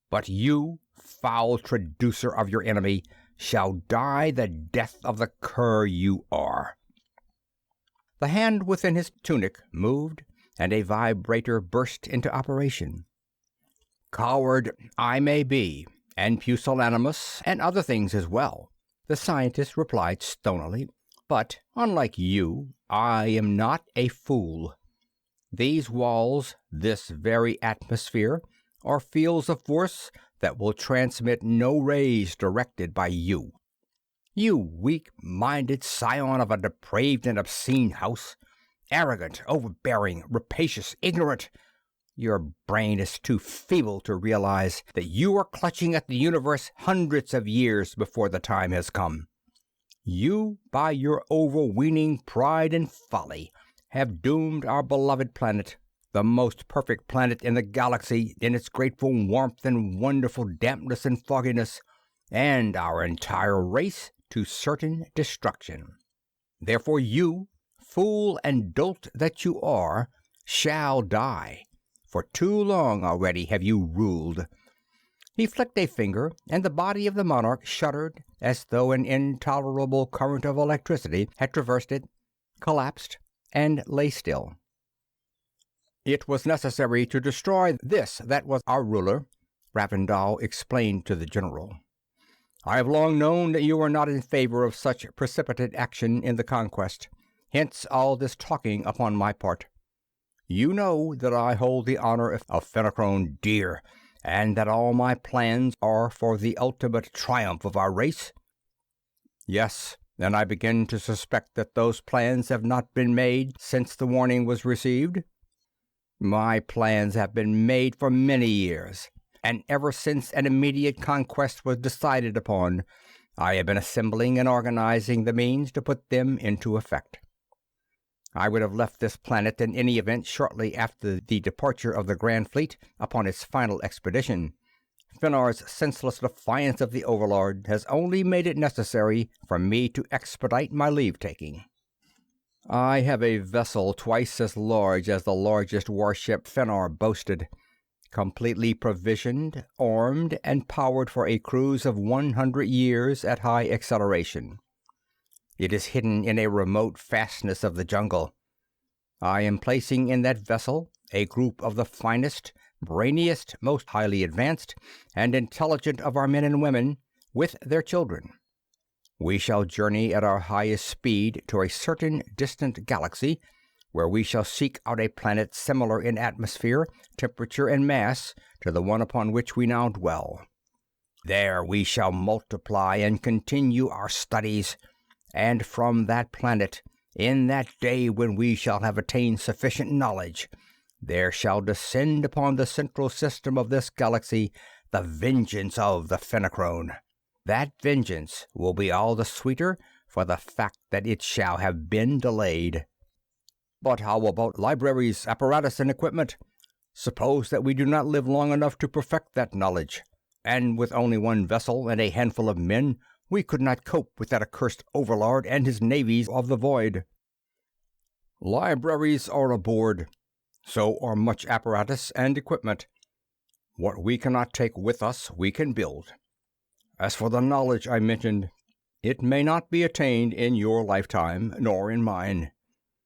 But you, foul traducer of your enemy, shall die the death of the cur you are. The hand within his tunic moved, and a vibrator burst into operation. Coward I may be, and pusillanimous, and other things as well, the scientist replied stonily, but, unlike you, I am not a fool. These walls, this very atmosphere, are fields of force that will transmit no rays directed by you. You weak-minded scion of a depraved and obscene house, arrogant, overbearing, rapacious, ignorant, your brain is too feeble to realize that you are clutching at the universe hundreds of years before the time has come. You, by your overweening pride and folly, have doomed our beloved planet, the most perfect planet in the galaxy in its grateful warmth and wonderful dampness and fogginess, and our entire race to certain destruction. Therefore you, fool and dolt that you are, shall die, for too long already have you ruled. He flicked a finger, and the body of the monarch shuddered as though an intolerable current of electricity had traversed it, collapsed, and lay still. It was necessary to destroy this that was our ruler, Ravindal explained to the general. I have long known that you are not in favor of such precipitate action in the conquest, hence all this talking upon my part. You know that I hold the honor of Fenachrone dear, and that all my plans are for the ultimate triumph of our race. Yes, and I begin to suspect that those plans have not been made since the warning was received. My plans have been made for many years, and ever since an immediate conquest was decided upon, I have been assembling and organizing the means to put them into effect. I would have left this planet in any event shortly after the departure of the Grand Fleet upon its final expedition. Fenor's senseless defiance of the Overlord has only made it necessary for me to expedite my leave-taking. I have a vessel twice as large as the largest warship Fenor boasted, completely provisioned, armed, and powered for a cruise of 100 years at high acceleration. It is hidden in a remote fastness of the jungle. I am placing in that vessel a group of the finest, brainiest, most highly advanced, and intelligent of our men and women, with their children. We shall journey at our highest speed to a certain distant galaxy, where we shall seek out a planet similar in atmosphere, temperature, and mass to the one upon which we now dwell. There we shall multiply and continue our studies, and from that planet, in that day when we shall have attained sufficient knowledge, there shall descend upon the central system of this galaxy the vengeance of the Fenachrone. That vengeance will be all the sweeter for the fact that it shall have been delayed. But how about libraries, apparatus, and equipment? Suppose that we do not live long enough to perfect that knowledge, and with only one vessel and a handful of men, we could not cope with that accursed overlord and his navies of the void. Libraries are aboard. So are much apparatus and equipment. What we cannot take with us, we can build. As for the knowledge I mentioned, it may not be attained in your lifetime, nor in mine.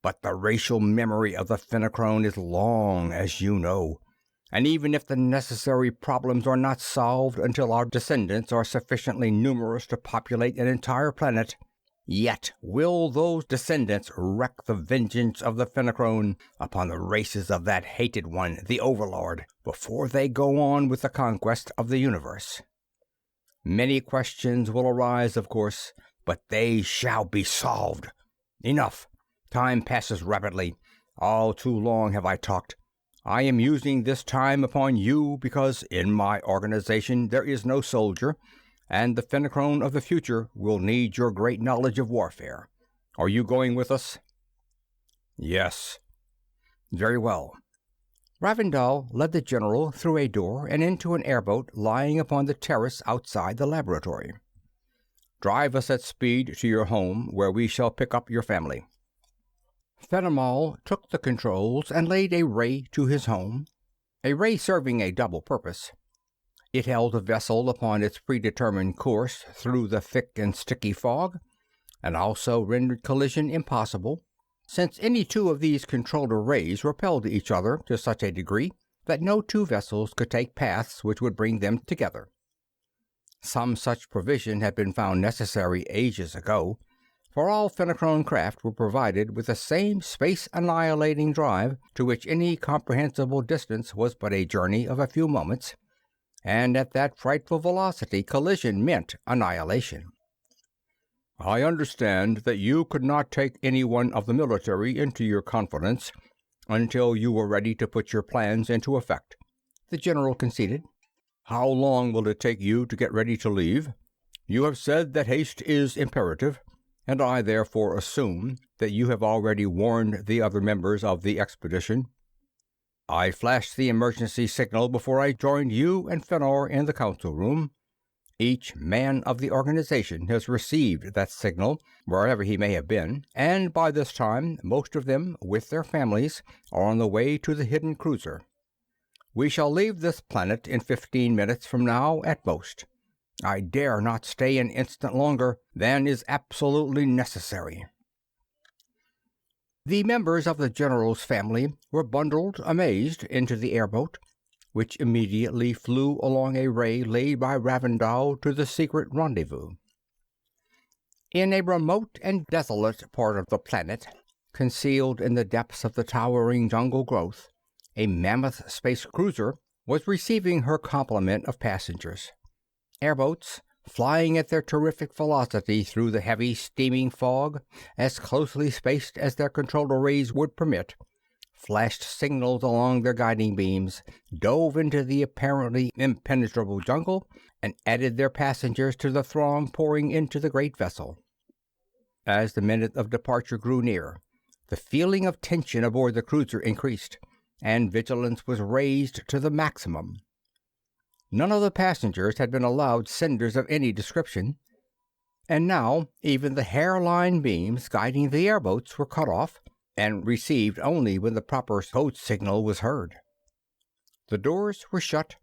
But the racial memory of the Fenachrone is long, as you know, and even if the necessary problems are not solved until our descendants are sufficiently numerous to populate an entire planet, yet will those descendants wreak the vengeance of the Fenachrone upon the races of that hated one, the Overlord, before they go on with the conquest of the universe. Many questions will arise, of course, but they shall be solved. Enough. Time passes rapidly. All too long have I talked. I am using this time upon you because in my organization there is no soldier, and the Fenachrone of the future will need your great knowledge of warfare. Are you going with us? Yes. Very well. Ravindal led the general through a door and into an airboat lying upon the terrace outside the laboratory. Drive us at speed to your home, where we shall pick up your family. Fenimol took the controls and laid a ray to his home, a ray serving a double purpose. It held the vessel upon its predetermined course through the thick and sticky fog, and also rendered collision impossible, since any two of these controller rays repelled each other to such a degree that no two vessels could take paths which would bring them together. Some such provision had been found necessary ages ago, for all Fenachrone craft were provided with the same space-annihilating drive to which any comprehensible distance was but a journey of a few moments, and at that frightful velocity collision meant annihilation. I understand that you could not take anyone of the military into your confidence until you were ready to put your plans into effect, the general conceded. How long will it take you to get ready to leave? You have said that haste is imperative, and I therefore assume that you have already warned the other members of the expedition. I flashed the emergency signal before I joined you and Fenor in the council room. Each man of the organization has received that signal, wherever he may have been, and by this time most of them, with their families, are on the way to the hidden cruiser. We shall leave this planet in 15 minutes from now at most. I dare not stay an instant longer than is absolutely necessary. The members of the general's family were bundled, amazed, into the airboat, which immediately flew along a ray laid by Ravindal to the secret rendezvous. In a remote and desolate part of the planet, concealed in the depths of the towering jungle growth, a mammoth space cruiser was receiving her complement of passengers. Airboats, flying at their terrific velocity through the heavy, steaming fog, as closely spaced as their controller rays would permit, flashed signals along their guiding beams, dove into the apparently impenetrable jungle, and added their passengers to the throng pouring into the great vessel. As the minute of departure grew near, the feeling of tension aboard the cruiser increased, and vigilance was raised to the maximum. None of the passengers had been allowed cinders of any description, and now even the hairline beams guiding the airboats were cut off, and received only when the proper code signal was heard. The doors were shut,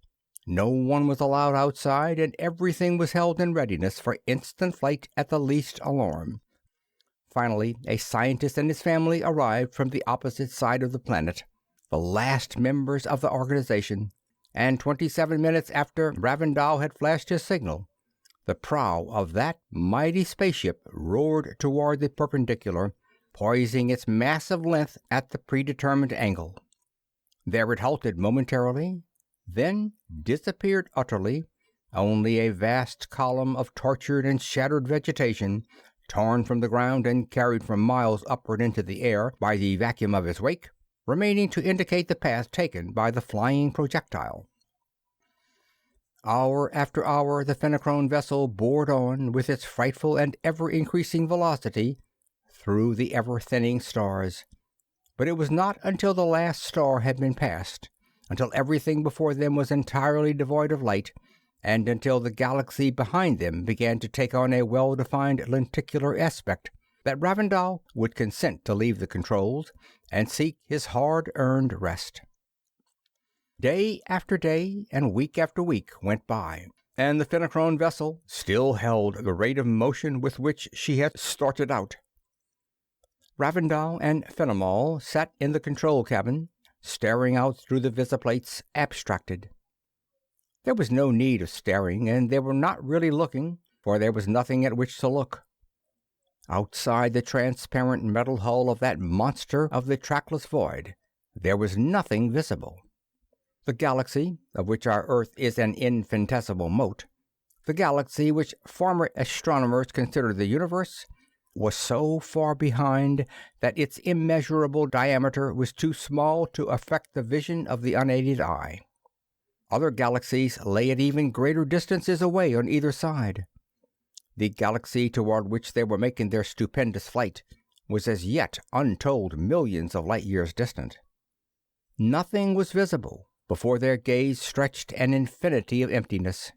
no one was allowed outside, and everything was held in readiness for instant flight at the least alarm. Finally, a scientist and his family arrived from the opposite side of the planet, the last members of the organization, and 27 minutes after Ravindal had flashed his signal, the prow of that mighty spaceship roared toward the perpendicular, poising its massive length at the predetermined angle. There it halted momentarily, then disappeared utterly, only a vast column of tortured and shattered vegetation torn from the ground and carried for miles upward into the air by the vacuum of his wake, remaining to indicate the path taken by the flying projectile. Hour after hour the Fenachrone vessel bored on with its frightful and ever-increasing velocity through the ever-thinning stars. But it was not until the last star had been passed, until everything before them was entirely devoid of light, and until the galaxy behind them began to take on a well-defined lenticular aspect, that Ravindal would consent to leave the controls and seek his hard-earned rest. Day after day and week after week went by, and the Fenachrone vessel still held the rate of motion with which she had started out. Ravindal and Fenimol sat in the control cabin, staring out through the visiplates, abstracted. There was no need of staring, and they were not really looking, for there was nothing at which to look. Outside the transparent metal hull of that monster of the trackless void, there was nothing visible. The galaxy, of which our Earth is an infinitesimal mote, the galaxy which former astronomers considered the universe, was so far behind that its immeasurable diameter was too small to affect the vision of the unaided eye. Other galaxies lay at even greater distances away on either side. The galaxy toward which they were making their stupendous flight was as yet untold millions of light-years distant. Nothing was visible before their gaze stretched an infinity of emptiness.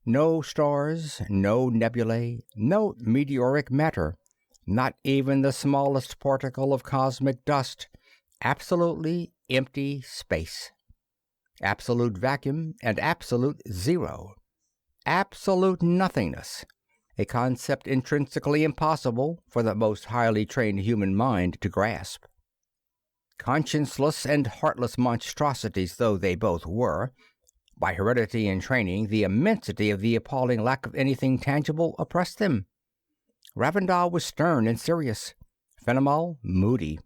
No stars, no nebulae, no meteoric matter, not even the smallest particle of cosmic dust, absolutely empty space. Absolute vacuum and absolute zero. Absolute nothingness, a concept intrinsically impossible for the most highly trained human mind to grasp. Conscienceless and heartless monstrosities though they both were, by heredity and training, the immensity of the appalling lack of anything tangible oppressed them. Ravindal was stern and serious, Fenimol moody.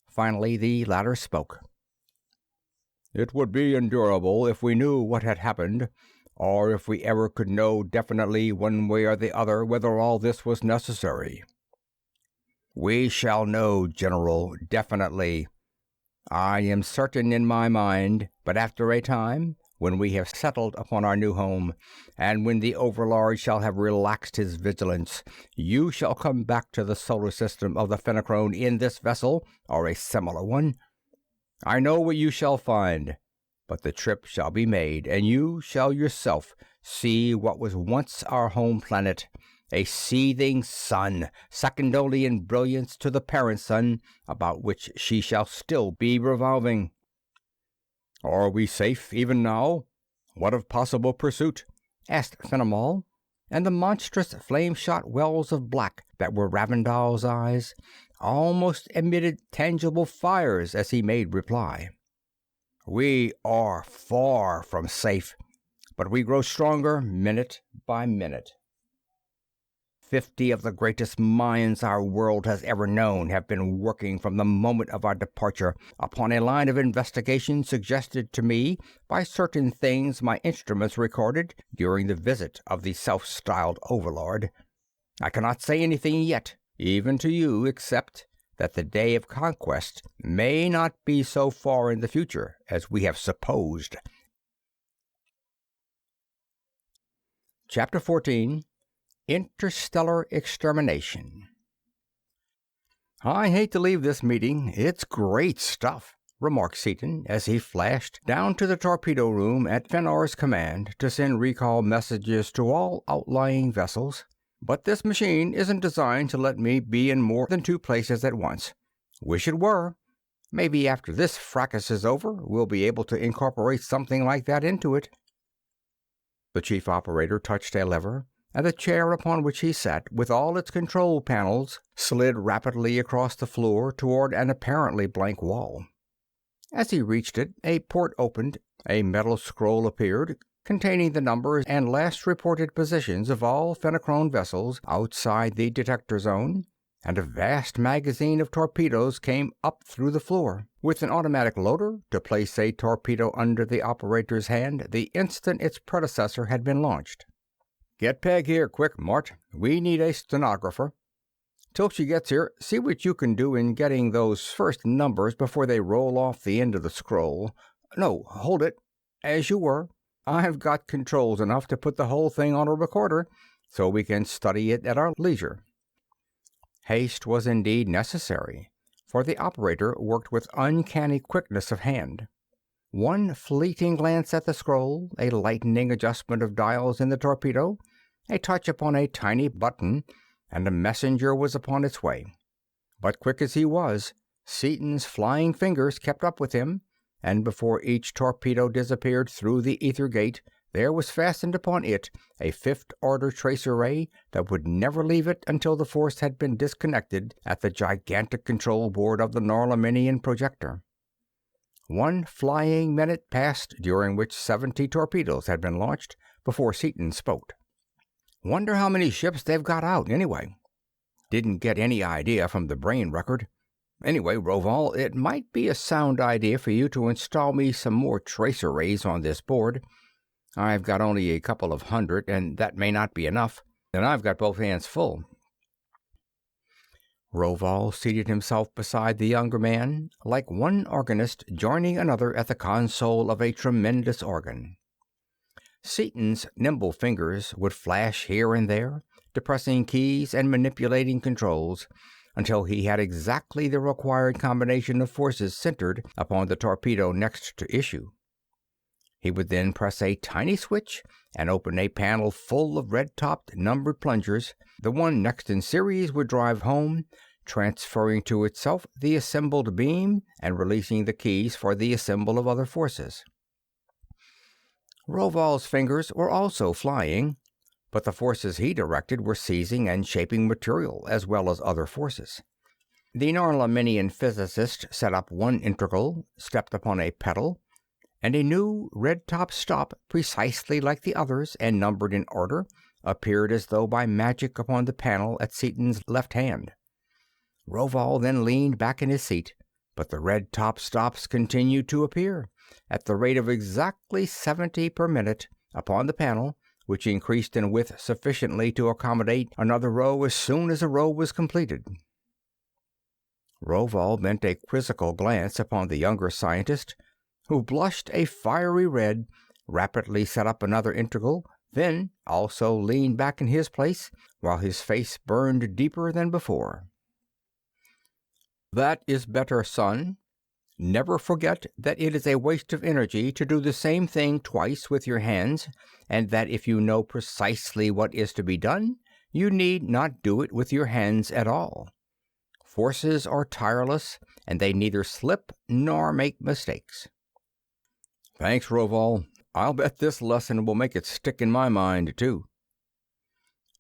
Finally the latter spoke. "It would be endurable if we knew what had happened, or if we ever could know definitely one way or the other whether all this was necessary." "We shall know, General, definitely. I am certain in my mind, but after a time, when we have settled upon our new home, and when the Overlord shall have relaxed his vigilance, you shall come back to the solar system of the Fenachrone in this vessel, or a similar one. I know what you shall find, but the trip shall be made, and you shall yourself see what was once our home planet, a seething sun, second only in brilliance to the parent sun, about which she shall still be revolving." "Are we safe even now? What of possible pursuit?" asked Fenimol, and the monstrous flame-shot wells of black that were Ravindal's eyes almost emitted tangible fires as he made reply. "We are far from safe, but we grow stronger minute by minute. 50 of the greatest minds our world has ever known have been working from the moment of our departure upon a line of investigation suggested to me by certain things my instruments recorded during the visit of the self-styled Overlord. I cannot say anything yet, even to you, except that the day of conquest may not be so far in the future as we have supposed." Chapter 14. Interstellar Extermination. "I hate to leave this meeting. It's great stuff," remarked Seaton as he flashed down to the torpedo room at Fenar's command to send recall messages to all outlying vessels. "But this machine isn't designed to let me be in more than 2 places at once. Wish it were. Maybe after this fracas is over, we'll be able to incorporate something like that into it." The chief operator touched a lever, and the chair upon which he sat, with all its control panels, slid rapidly across the floor toward an apparently blank wall. As he reached it, a port opened, a metal scroll appeared, containing the numbers and last reported positions of all Fenachrone vessels outside the detector zone, and a vast magazine of torpedoes came up through the floor, with an automatic loader to place a torpedo under the operator's hand the instant its predecessor had been launched. Get Peg here, quick, Mort. We need a stenographer. Till she gets here, see what you can do in getting those first numbers before they roll off the end of the scroll. No, hold it. As you were. I've got controls enough to put the whole thing on a recorder, so we can study it at our leisure. Haste was indeed necessary, for the operator worked with uncanny quickness of hand. One fleeting glance at the scroll, a lightning adjustment of dials in the torpedo, a touch upon a tiny button, and a messenger was upon its way. But quick as he was, Seaton's flying fingers kept up with him, and before each torpedo disappeared through the ether gate, there was fastened upon it a fifth-order tracer ray that would never leave it until the force had been disconnected at the gigantic control board of the Norlaminian projector. 1 flying minute passed, during which 70 torpedoes had been launched, before Seaton spoke. Wonder how many ships they've got out, anyway. Didn't get any idea from the brain record. Anyway, Rovol, it might be a sound idea for you to install me some more tracer rays on this board. I've got only a couple of hundred, and that may not be enough, and I've got both hands full. Rovol seated himself beside the younger man, like one organist joining another at the console of a tremendous organ. Seaton's nimble fingers would flash here and there, depressing keys and manipulating controls, until he had exactly the required combination of forces centered upon the torpedo next to issue. He would then press a tiny switch and open a panel full of red-topped numbered plungers. The one next in series would drive home, transferring to itself the assembled beam and releasing the keys for the assembly of other forces. Rovol's fingers were also flying, but the forces he directed were seizing and shaping material as well as other forces. The Norlaminian physicist set up one integral, stepped upon a pedal, and a new red-top stop, precisely like the others and numbered in order, appeared as though by magic upon the panel at Seaton's left hand. Rovol then leaned back in his seat, but the red-top stops continued to appear, at the rate of exactly 70 per minute, upon the panel, which increased in width sufficiently to accommodate another row as soon as a row was completed. Rovol bent a quizzical glance upon the younger scientist, who blushed a fiery red, rapidly set up another integral, then also leaned back in his place, while his face burned deeper than before. "That is better, son. Never forget that it is a waste of energy to do the same thing twice with your hands, and that if you know precisely what is to be done, you need not do it with your hands at all. Forces are tireless, and they neither slip nor make mistakes." "Thanks, Rovol. I'll bet this lesson will make it stick in my mind, too."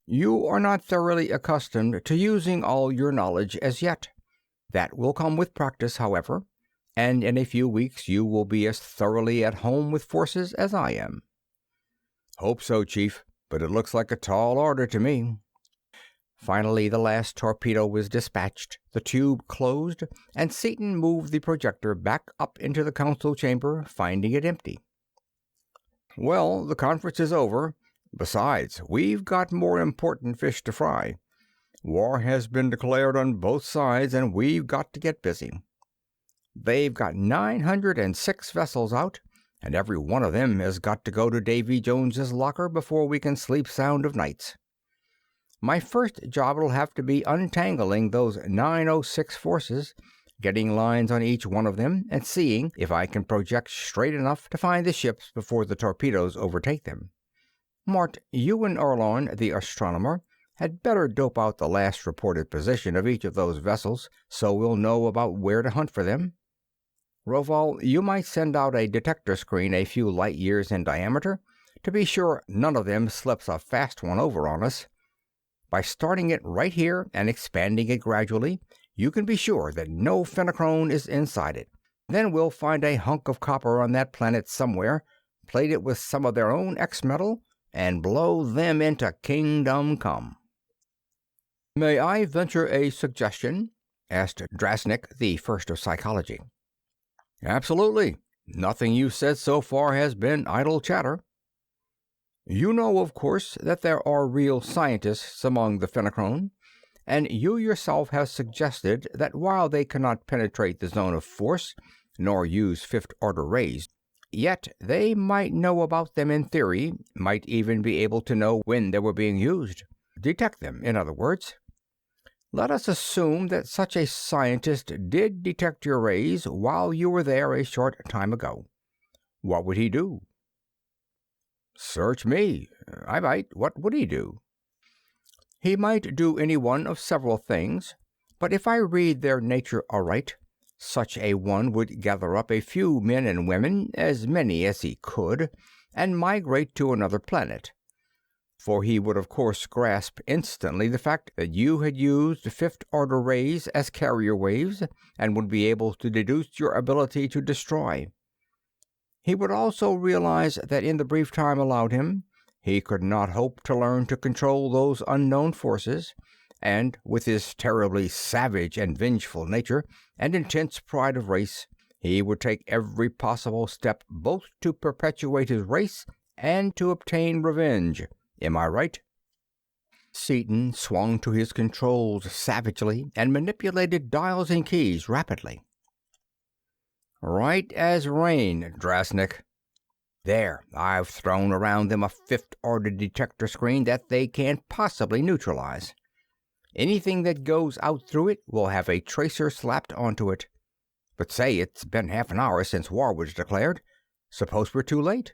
"You are not thoroughly accustomed to using all your knowledge as yet. That will come with practice, however, and in a few weeks you will be as thoroughly at home with forces as I am." "Hope so, Chief, but it looks like a tall order to me." Finally, the last torpedo was dispatched, the tube closed, and Seaton moved the projector back up into the council chamber, finding it empty. "Well, the conference is over. Besides, we've got more important fish to fry. War has been declared on both sides, and we've got to get busy. They've got 906 vessels out, and every one of them has got to go to Davy Jones's locker before we can sleep sound of nights. My first job'll have to be untangling those 906 forces, getting lines on each one of them, and seeing if I can project straight enough to find the ships before the torpedoes overtake them. Mort, you and Orlon, the astronomer, had better dope out the last reported position of each of those vessels, so we'll know about where to hunt for them. Rovol, you might send out a detector screen a few light years in diameter, to be sure none of them slips a fast one over on us. By starting it right here and expanding it gradually, you can be sure that no phenochrone is inside it. Then we'll find a hunk of copper on that planet somewhere, plate it with some of their own X-metal, and blow them into kingdom come." "May I venture a suggestion?" asked Drasnik, the first of psychology. "Absolutely. Nothing you've said so far has been idle chatter." You know, of course, that there are real scientists among the Fenachrone, and you yourself have suggested that while they cannot penetrate the zone of force, nor use fifth-order rays, yet they might know about them in theory, might even be able to know when they were being used. Detect them, in other words. Let us assume that such a scientist did detect your rays while you were there a short time ago. What would he do? Search me. I might. What would he do? He might do any one of several things, but if I read their nature aright, such a one would gather up a few men and women, as many as he could, and migrate to another planet. For he would of course grasp instantly the fact that you had used fifth-order rays as carrier waves, and would be able to deduce your ability to destroy. He would also realize that in the brief time allowed him, he could not hope to learn to control those unknown forces, and with his terribly savage and vengeful nature and intense pride of race, he would take every possible step both to perpetuate his race and to obtain revenge. Am I right? Seaton swung to his controls savagely and manipulated dials and keys rapidly. Right as rain, Drasnik. There, I've thrown around them a fifth-order detector screen that they can't possibly neutralize. Anything that goes out through it will have a tracer slapped onto it. But say it's been half an hour since war was declared. Suppose we're too late?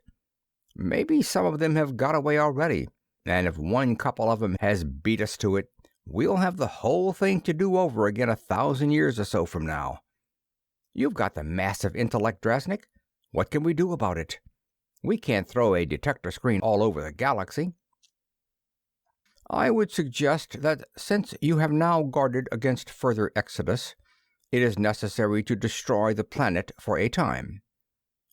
Maybe some of them have got away already, and if one couple of them has beat us to it, we'll have the whole thing to do over again 1,000 years or so from now. You've got the massive intellect, Drasnik. What can we do about it? We can't throw a detector screen all over the galaxy. I would suggest that since you have now guarded against further exodus, it is necessary to destroy the planet for a time.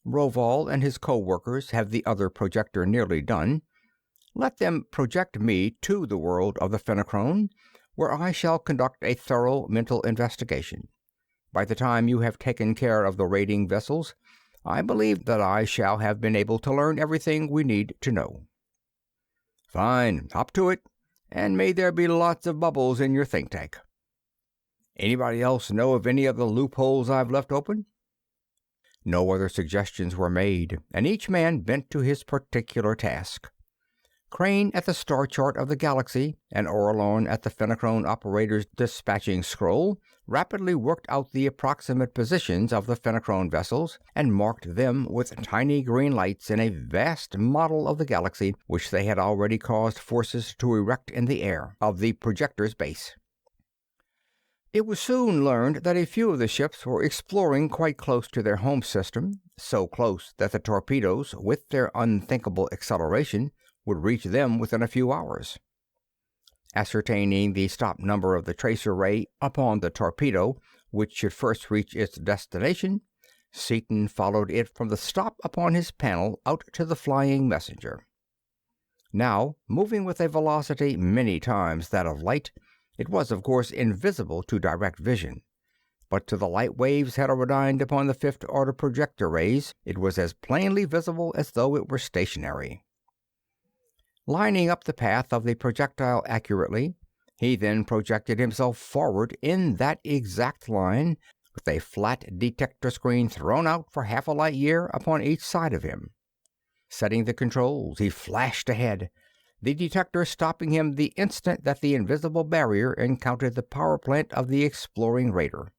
Roval and his co-workers have the other projector nearly done. Let them project me to the world of the Fenachrone, where I shall conduct a thorough mental investigation. By the time you have taken care of the raiding vessels, I believe that I shall have been able to learn everything we need to know. Fine, hop to it, and may there be lots of bubbles in your think tank. Anybody else know of any of the loopholes I've left open? No other suggestions were made, and each man bent to his particular task. Crane at the star chart of the galaxy, and Orlon at the Fenachrone operator's dispatching scroll, rapidly worked out the approximate positions of the Fenachrone vessels, and marked them with tiny green lights in a vast model of the galaxy which they had already caused forces to erect in the air of the projector's base. It was soon learned that a few of the ships were exploring quite close to their home system, so close that the torpedoes, with their unthinkable acceleration, would reach them within a few hours. Ascertaining the stop number of the tracer ray upon the torpedo, which should first reach its destination, Seaton followed it from the stop upon his panel out to the flying messenger. Now, moving with a velocity many times that of light, it was of course invisible to direct vision, but to the light waves heterodyned upon the fifth-order projector rays, it was as plainly visible as though it were stationary. Lining up the path of the projectile accurately, he then projected himself forward in that exact line, with a flat detector screen thrown out for half a light year upon each side of him. Setting the controls, he flashed ahead, the detector stopping him the instant that the invisible barrier encountered the power plant of the exploring raider.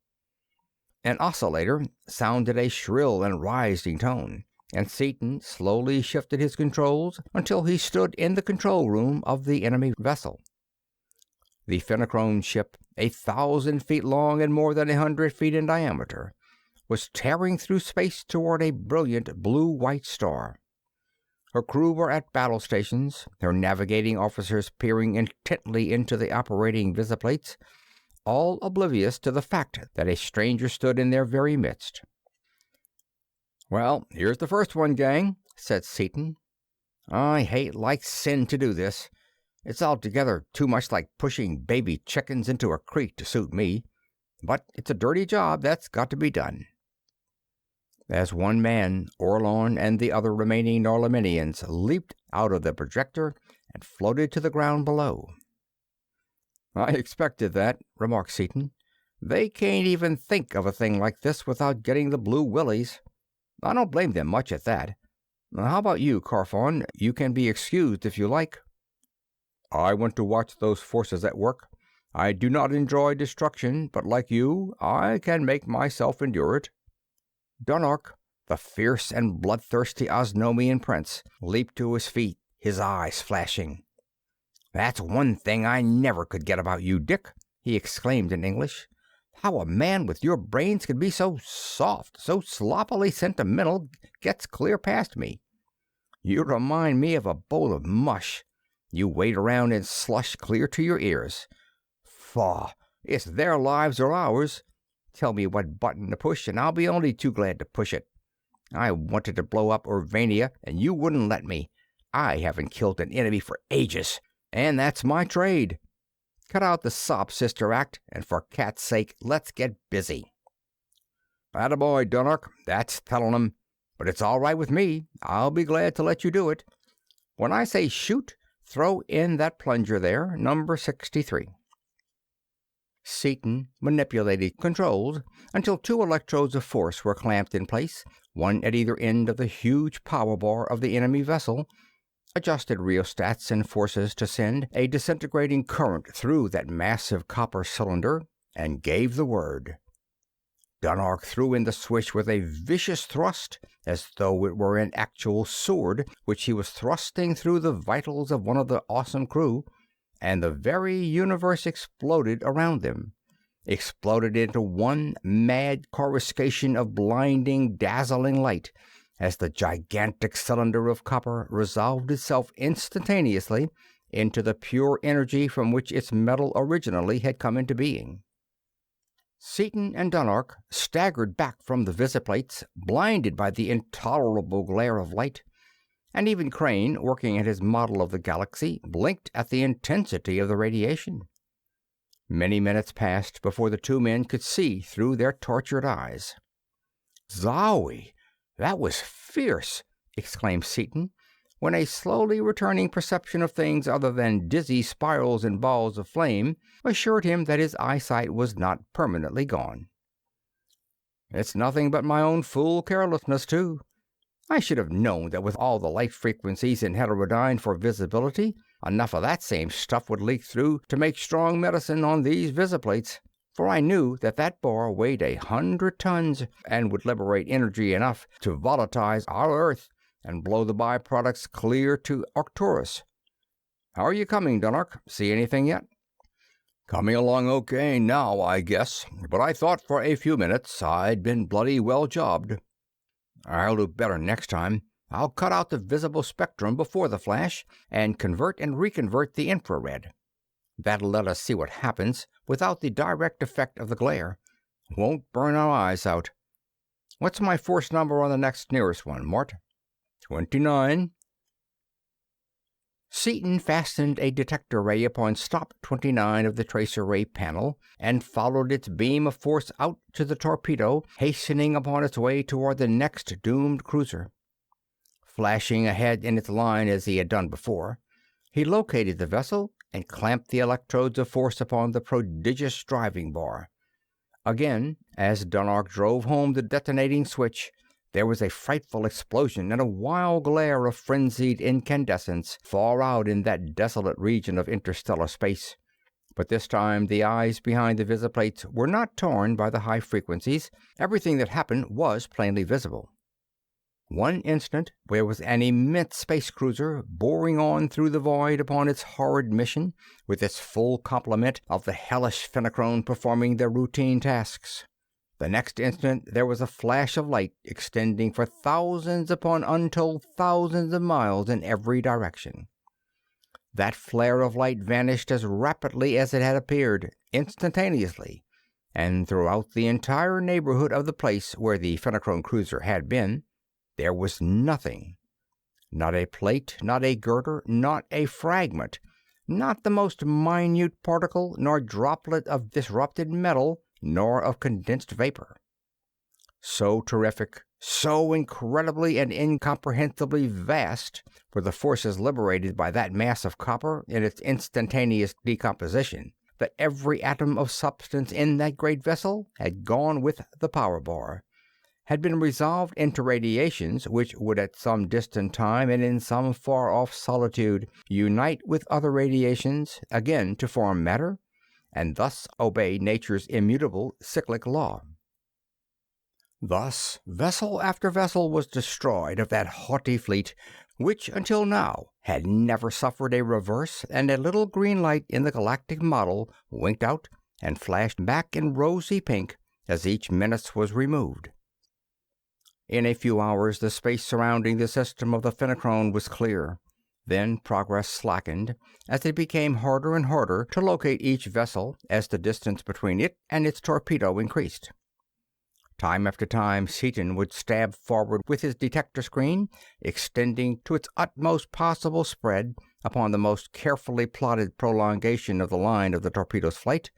An oscillator sounded a shrill and rising tone, and Seaton slowly shifted his controls until he stood in the control room of the enemy vessel. The Fenachrone ship, 1,000 feet long and more than 100 feet in diameter, was tearing through space toward a brilliant blue-white star. Her crew were at battle stations, her navigating officers peering intently into the operating visiplates, all oblivious to the fact that a stranger stood in their very midst. "Well, here's the first one, gang," said Seaton. "I hate like sin to do this. It's altogether too much like pushing baby chickens into a creek to suit me. But it's a dirty job that's got to be done." as one man, Orlon, and the other remaining Norlaminians leaped out of the projector and floated to the ground below. "I expected that," remarked Seaton. "They can't even think of a thing like this without getting the blue willies. I don't blame them much at that. How about you, Carfon? You can be excused if you like." "I want to watch those forces at work. I do not enjoy destruction, but like you, I can make myself endure it." Dunark, the fierce and bloodthirsty Osnomian prince, leaped to his feet, his eyes flashing. "That's one thing I never could get about you, Dick," he exclaimed in English. "How a man with your brains can be so soft, so sloppily sentimental, gets clear past me. You remind me of a bowl of mush. You wade around in slush clear to your ears. Faugh! It's their lives or ours. Tell me what button to push, and I'll be only too glad to push it. I wanted to blow up Urvania, and you wouldn't let me. I haven't killed an enemy for ages, and that's my trade. Cut out the sob-sister act, and for cat's sake, let's get busy." "Attaboy, Dunark, that's telling 'em. But it's all right with me. I'll be glad to let you do it. When I say shoot, throw in that plunger there, number 63. Seaton manipulated controls until 2 electrodes of force were clamped in place, one at either end of the huge power bar of the enemy vessel, adjusted rheostats and forces to send a disintegrating current through that massive copper cylinder, and gave the word. Dunark threw in the switch with a vicious thrust, as though it were an actual sword which he was thrusting through the vitals of one of the awesome crew, and the very universe exploded around them. Exploded into one mad coruscation of blinding, dazzling light, as the gigantic cylinder of copper resolved itself instantaneously into the pure energy from which its metal originally had come into being. Seaton and Dunark staggered back from the visiplates, blinded by the intolerable glare of light, and even Crane, working at his model of the galaxy, blinked at the intensity of the radiation. Many minutes passed before the 2 men could see through their tortured eyes. "Zowie! That was fierce!" exclaimed Seaton, when a slowly returning perception of things other than dizzy spirals and balls of flame assured him that his eyesight was not permanently gone. "It's nothing but my own fool carelessness, too. I should have known that with all the light frequencies in heterodyne for visibility, enough of that same stuff would leak through to make strong medicine on these visiplates, for I knew that that bar weighed 100 tons and would liberate energy enough to volatilize our Earth and blow the byproducts clear to Arcturus. How are you coming, Dunark? See anything yet?" "Coming along okay now, I guess, but I thought for a few minutes I'd been bloody well jobbed." "I'll do better next time. I'll cut out the visible spectrum before the flash and convert and reconvert the infrared. That'll let us see what happens without the direct effect of the glare. Won't burn our eyes out. What's my force number on the next nearest one, Mort?" 29. Seaton fastened a detector ray upon stop 29 of the tracer ray panel and followed its beam of force out to the torpedo, hastening upon its way toward the next doomed cruiser. Flashing ahead in its line as he had done before, he located the vessel and clamped the electrodes of force upon the prodigious driving bar. Again, as Dunark drove home the detonating switch, there was a frightful explosion and a wild glare of frenzied incandescence far out in that desolate region of interstellar space. But this time the eyes behind the visiplates were not torn by the high frequencies. Everything that happened was plainly visible. One instant there was an immense space cruiser boring on through the void upon its horrid mission, with its full complement of the hellish Fenachrone performing their routine tasks. The next instant there was a flash of light extending for thousands upon untold thousands of miles in every direction. That flare of light vanished as rapidly as it had appeared, instantaneously, and throughout the entire neighborhood of the place where the Fenachrone cruiser had been, there was nothing. Not a plate, not a girder, not a fragment, not the most minute particle nor droplet of disrupted metal nor of condensed vapor. So terrific, So incredibly and incomprehensibly vast were the forces liberated by that mass of copper in its instantaneous decomposition, that every atom of substance in that great vessel had gone with the power bar, had been resolved into radiations which would at some distant time and in some far-off solitude unite with other radiations again to form matter, and thus obey nature's immutable cyclic law. Thus vessel after vessel was destroyed of that haughty fleet, which until now had never suffered a reverse, and a little green light in the galactic model winked out and flashed back in rosy pink as each menace was removed. In a few hours the space surrounding the system of the Fenachrone was clear. Then progress slackened, as it became harder and harder to locate each vessel as the distance between it and its torpedo increased. Time after time Seaton would stab forward with his detector screen, extending to its utmost possible spread upon the most carefully plotted prolongation of the line of the torpedo's flight,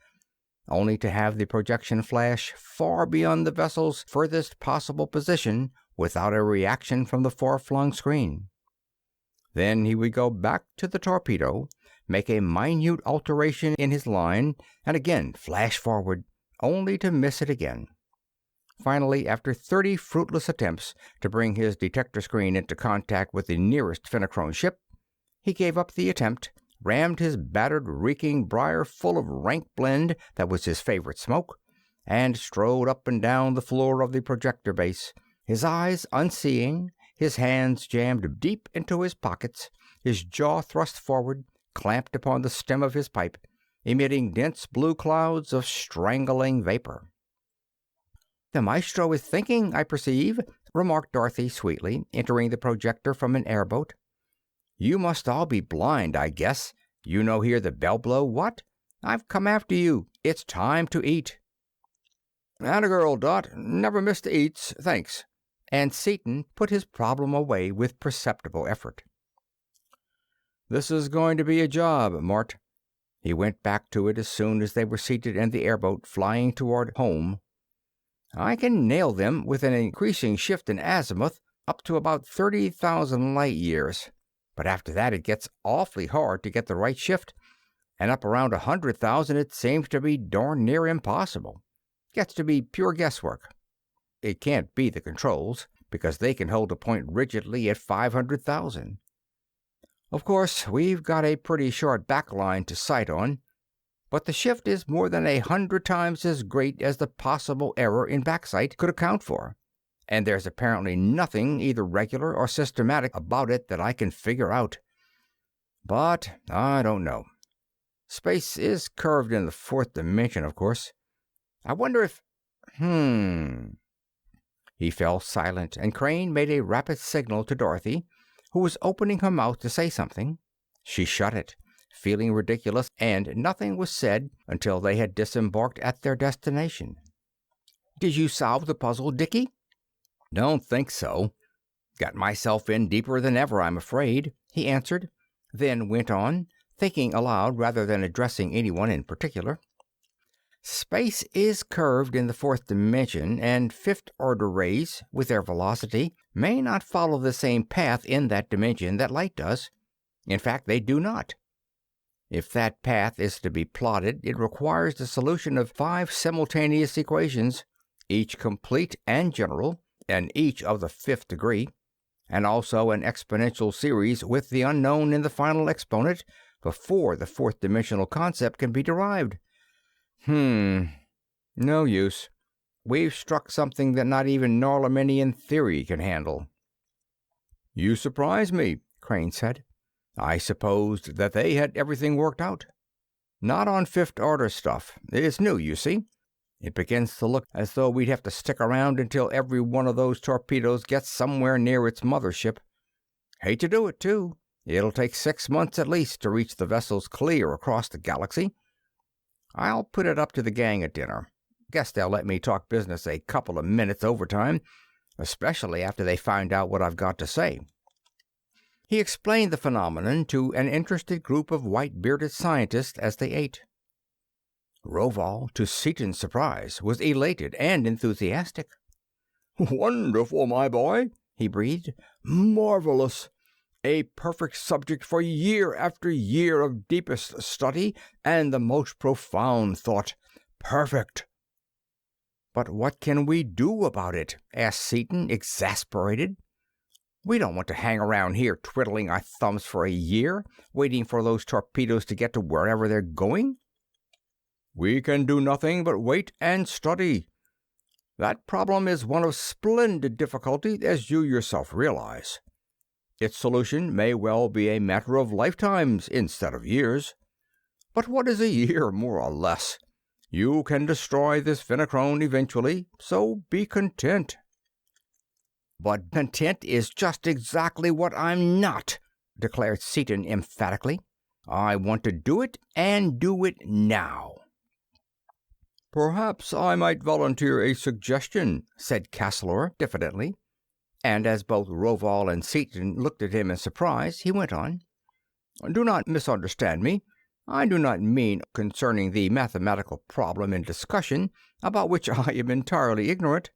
only to have the projection flash far beyond the vessel's furthest possible position without a reaction from the far-flung screen. Then he would go back to the torpedo, make a minute alteration in his line, and again flash forward, only to miss it again. Finally, after 30 fruitless attempts to bring his detector screen into contact with the nearest Fenachrone ship, he gave up the attempt, rammed his battered, reeking briar full of rank blend that was his favorite smoke, and strode up and down the floor of the projector base, his eyes unseeing, his hands jammed deep into his pockets, his jaw thrust forward, clamped upon the stem of his pipe, emitting dense blue clouds of strangling vapor. "The maestro is thinking, I perceive," remarked Dorothy sweetly, entering the projector from an airboat. "You must all be blind, I guess. You no hear the bell blow, what? I've come after you. It's time to eat." "Atta girl, Dot. Never miss the eats, thanks." And Seaton put his problem away with perceptible effort. "This is going to be a job, Mort." He went back to it as soon as they were seated in the airboat flying toward home. "I can nail them with an increasing shift in azimuth up to about 30,000 light years. But after that it gets awfully hard to get the right shift, and up around 100,000 it seems to be darn near impossible. Gets to be pure guesswork. It can't be the controls, because they can hold a point rigidly at 500,000. Of course, we've got a pretty short backline to sight on, but the shift is more than 100 times as great as the possible error in backsight could account for, and there's apparently nothing either regular or systematic about it that I can figure out. But I don't know. Space is curved in the fourth dimension, of course. I wonder if... He fell silent, and Crane made a rapid signal to Dorothy, who was opening her mouth to say something. She shut it, feeling ridiculous, and nothing was said until they had disembarked at their destination. "Did you solve the puzzle, Dickie?" "Don't think so. Got myself in deeper than ever, I'm afraid," he answered, then went on, thinking aloud rather than addressing anyone in particular. "Space is curved in the fourth dimension, and fifth-order rays, with their velocity, may not follow the same path in that dimension that light does. In fact, they do not. If that path is to be plotted, it requires the solution of 5 simultaneous equations, each complete and general, and each of the 5th degree, and also an exponential series with the unknown in the final exponent, before the fourth-dimensional concept can be derived. No use. We've struck something that not even Norlaminian theory can handle." "You surprise me," Crane said. "I supposed that they had everything worked out." "Not on fifth-order stuff. It's new, you see. It begins to look as though we'd have to stick around until every one of those torpedoes gets somewhere near its mothership. Hate to do it, too. It'll take 6 months at least to reach the vessels clear across the galaxy. I'll put it up to the gang at dinner. Guess they'll let me talk business a couple of minutes overtime, especially after they find out what I've got to say." He explained the phenomenon to an interested group of white-bearded scientists as they ate. Rovol, to Seaton's surprise, was elated and enthusiastic. "Wonderful, my boy," he breathed. "Marvelous. A perfect subject for year after year of deepest study and the most profound thought. Perfect." "But what can we do about it?" asked Seaton, exasperated. "We don't want to hang around here twiddling our thumbs for a year, waiting for those torpedoes to get to wherever they're going." "We can do nothing but wait and study. That problem is one of splendid difficulty, as you yourself realize. Its solution may well be a matter of lifetimes instead of years. But what is a year, more or less? You can destroy this phenochrone eventually, so be content." "But content is just exactly what I'm not," declared Seaton emphatically. "I want to do it, and do it now." "Perhaps I might volunteer a suggestion," said Castleor diffidently, and as both Rovall and Seaton looked at him in surprise, he went on. "Do not misunderstand me. I do not mean concerning the mathematical problem in discussion, about which I am entirely ignorant.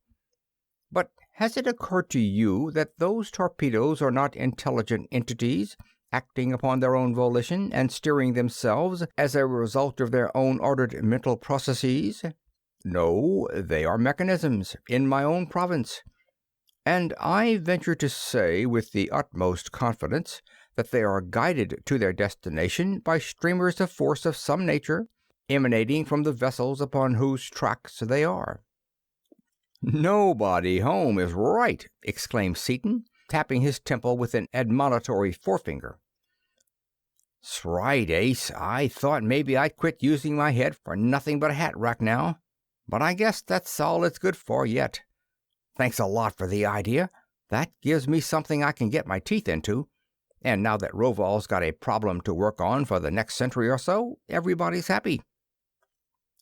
But has it occurred to you that those torpedoes are not intelligent entities, acting upon their own volition and steering themselves as a result of their own ordered mental processes? No, they are mechanisms in my own province, and I venture to say with the utmost confidence that they are guided to their destination by streamers of force of some nature, emanating from the vessels upon whose tracks they are." "Nobody home is right!" exclaimed Seaton, tapping his temple with an admonitory forefinger. "'S right, Ace. I thought maybe I'd quit using my head for nothing but a hat rack now, but I guess that's all it's good for yet. Thanks a lot for the idea. That gives me something I can get my teeth into. And now that Rovall's got a problem to work on for the next century or so, everybody's happy."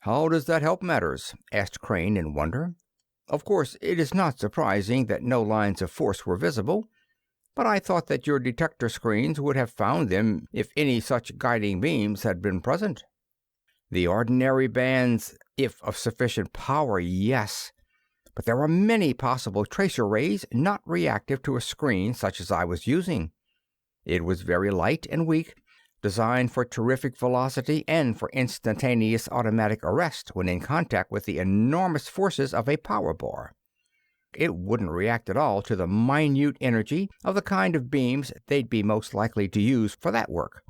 "How does that help matters?" asked Crane in wonder. "Of course, it is not surprising that no lines of force were visible, but I thought that your detector screens would have found them if any such guiding beams had been present." "The ordinary bands, if of sufficient power, yes. But there are many possible tracer rays not reactive to a screen such as I was using. It was very light and weak, designed for terrific velocity and for instantaneous automatic arrest when in contact with the enormous forces of a power bar. It wouldn't react at all to the minute energy of the kind of beams they'd be most likely to use for that work.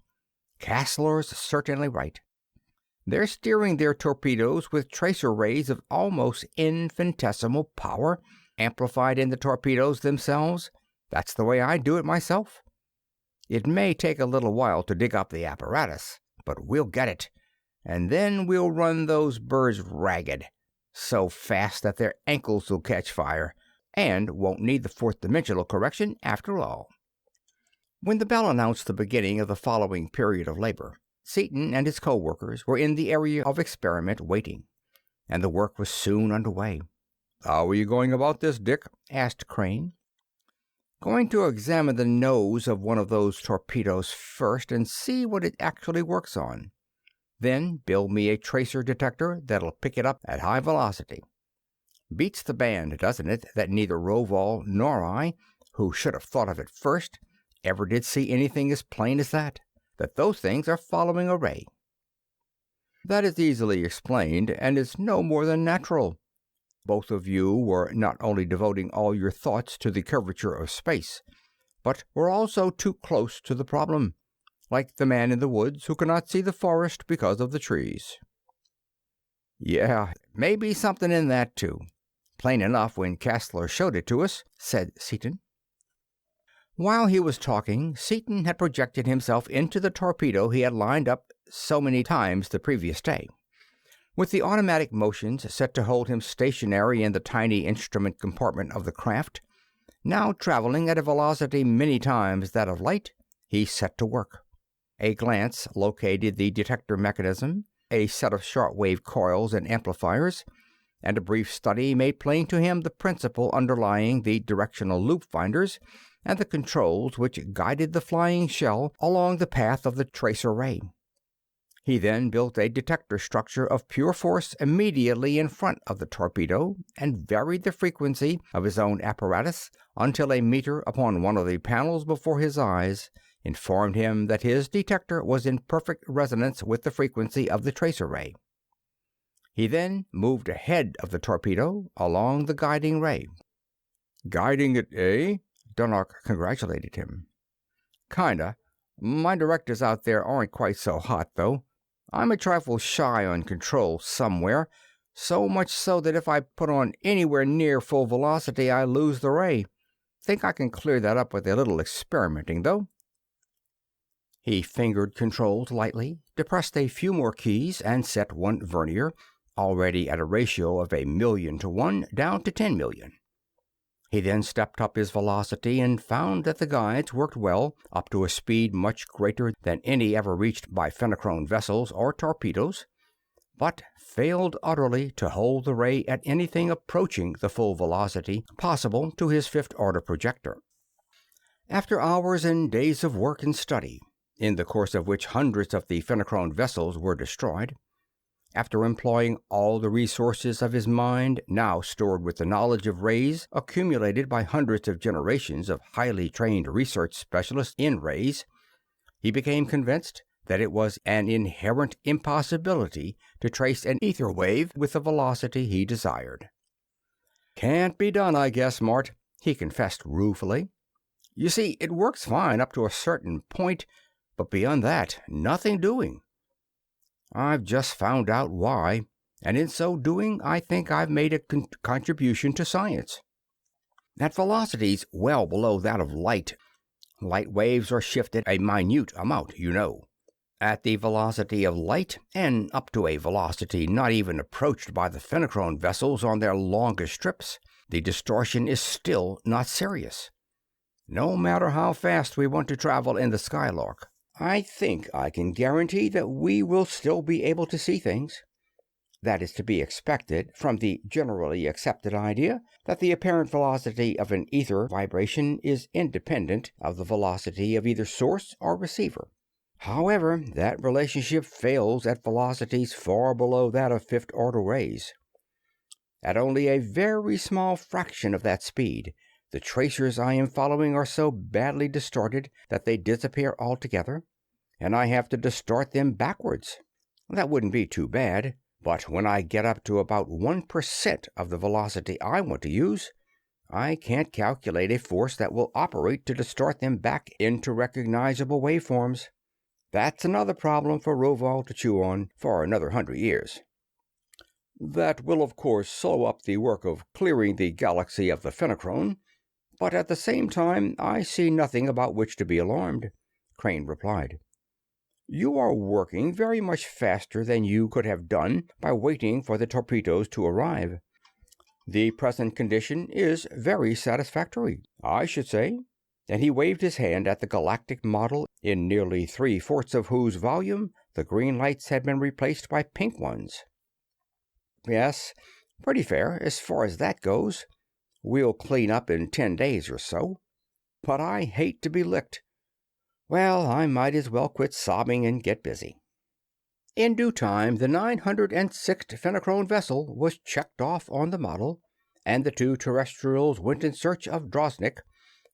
Castleor's certainly right. They're steering their torpedoes with tracer rays of almost infinitesimal power, amplified in the torpedoes themselves. That's the way I do it myself. It may take a little while to dig up the apparatus, but we'll get it, and then we'll run those birds ragged, so fast that their ankles will catch fire, and won't need the fourth-dimensional correction after all." When the bell announced the beginning of the following period of labor, Seaton and his co-workers were in the area of experiment waiting, and the work was soon under way. "How are you going about this, Dick?" asked Crane. "Going to examine the nose of one of those torpedoes first and see what it actually works on. Then build me a tracer detector that'll pick it up at high velocity. Beats the band, doesn't it, that neither Rovall nor I, who should have thought of it first, ever did see anything as plain as that those things are following a ray." "That is easily explained, and is no more than natural. Both of you were not only devoting all your thoughts to the curvature of space, but were also too close to the problem, like the man in the woods who cannot see the forest because of the trees." "Yeah, maybe something in that, too. Plain enough when Castleor showed it to us," said Seaton. While he was talking, Seaton had projected himself into the torpedo he had lined up so many times the previous day. With the automatic motions set to hold him stationary in the tiny instrument compartment of the craft, now traveling at a velocity many times that of light, he set to work. A glance located the detector mechanism, a set of shortwave coils and amplifiers, and a brief study made plain to him the principle underlying the directional loop finders and the controls which guided the flying shell along the path of the tracer ray. He then built a detector structure of pure force immediately in front of the torpedo and varied the frequency of his own apparatus until a meter upon one of the panels before his eyes informed him that his detector was in perfect resonance with the frequency of the tracer ray. He then moved ahead of the torpedo along the guiding ray. "Guiding it, eh?" Dunark congratulated him. "Kinda. My directors out there aren't quite so hot, though. I'm a trifle shy on control somewhere, so much so that if I put on anywhere near full velocity, I lose the ray. Think I can clear that up with a little experimenting, though." He fingered controls lightly, depressed a few more keys, and set one vernier, already at a ratio of 1,000,000 to 1, down to 10,000,000. He then stepped up his velocity and found that the guides worked well up to a speed much greater than any ever reached by Fenachrone vessels or torpedoes, but failed utterly to hold the ray at anything approaching the full velocity possible to his fifth-order projector. After hours and days of work and study, in the course of which hundreds of the Fenachrone vessels were destroyed, after employing all the resources of his mind, now stored with the knowledge of rays accumulated by hundreds of generations of highly trained research specialists in rays, he became convinced that it was an inherent impossibility to trace an ether wave with the velocity he desired. "Can't be done, I guess, Mart," he confessed ruefully. "You see, it works fine up to a certain point, but beyond that, nothing doing. I've just found out why, and in so doing I think I've made a contribution to science. At velocities well below that of light waves are shifted a minute amount, you know. At the velocity of light, and up to a velocity not even approached by the Fenachrone vessels on their longest trips, the distortion is still not serious. No matter how fast we want to travel in the Skylark, I think I can guarantee that we will still be able to see things. That is to be expected from the generally accepted idea that the apparent velocity of an ether vibration is independent of the velocity of either source or receiver. However, that relationship fails at velocities far below that of fifth-order rays. At only a very small fraction of that speed, the tracers I am following are so badly distorted that they disappear altogether, and I have to distort them backwards. That wouldn't be too bad, but when I get up to about 1% of the velocity I want to use, I can't calculate a force that will operate to distort them back into recognizable waveforms. That's another problem for Rovol to chew on for another 100 years. That will, of course, slow up the work of clearing the galaxy of the Fenachrone, but at the same time I see nothing about which to be alarmed," Crane replied. "You are working very much faster than you could have done by waiting for the torpedoes to arrive. The present condition is very satisfactory, I should say," and he waved his hand at the galactic model, in nearly 3/4 of whose volume the green lights had been replaced by pink ones. "Yes, pretty fair as far as that goes. We'll clean up in 10 days or so. But I hate to be licked. Well, I might as well quit sobbing and get busy." In due time, the 906th Fenachrone vessel was checked off on the model, and the two terrestrials went in search of Drosnik,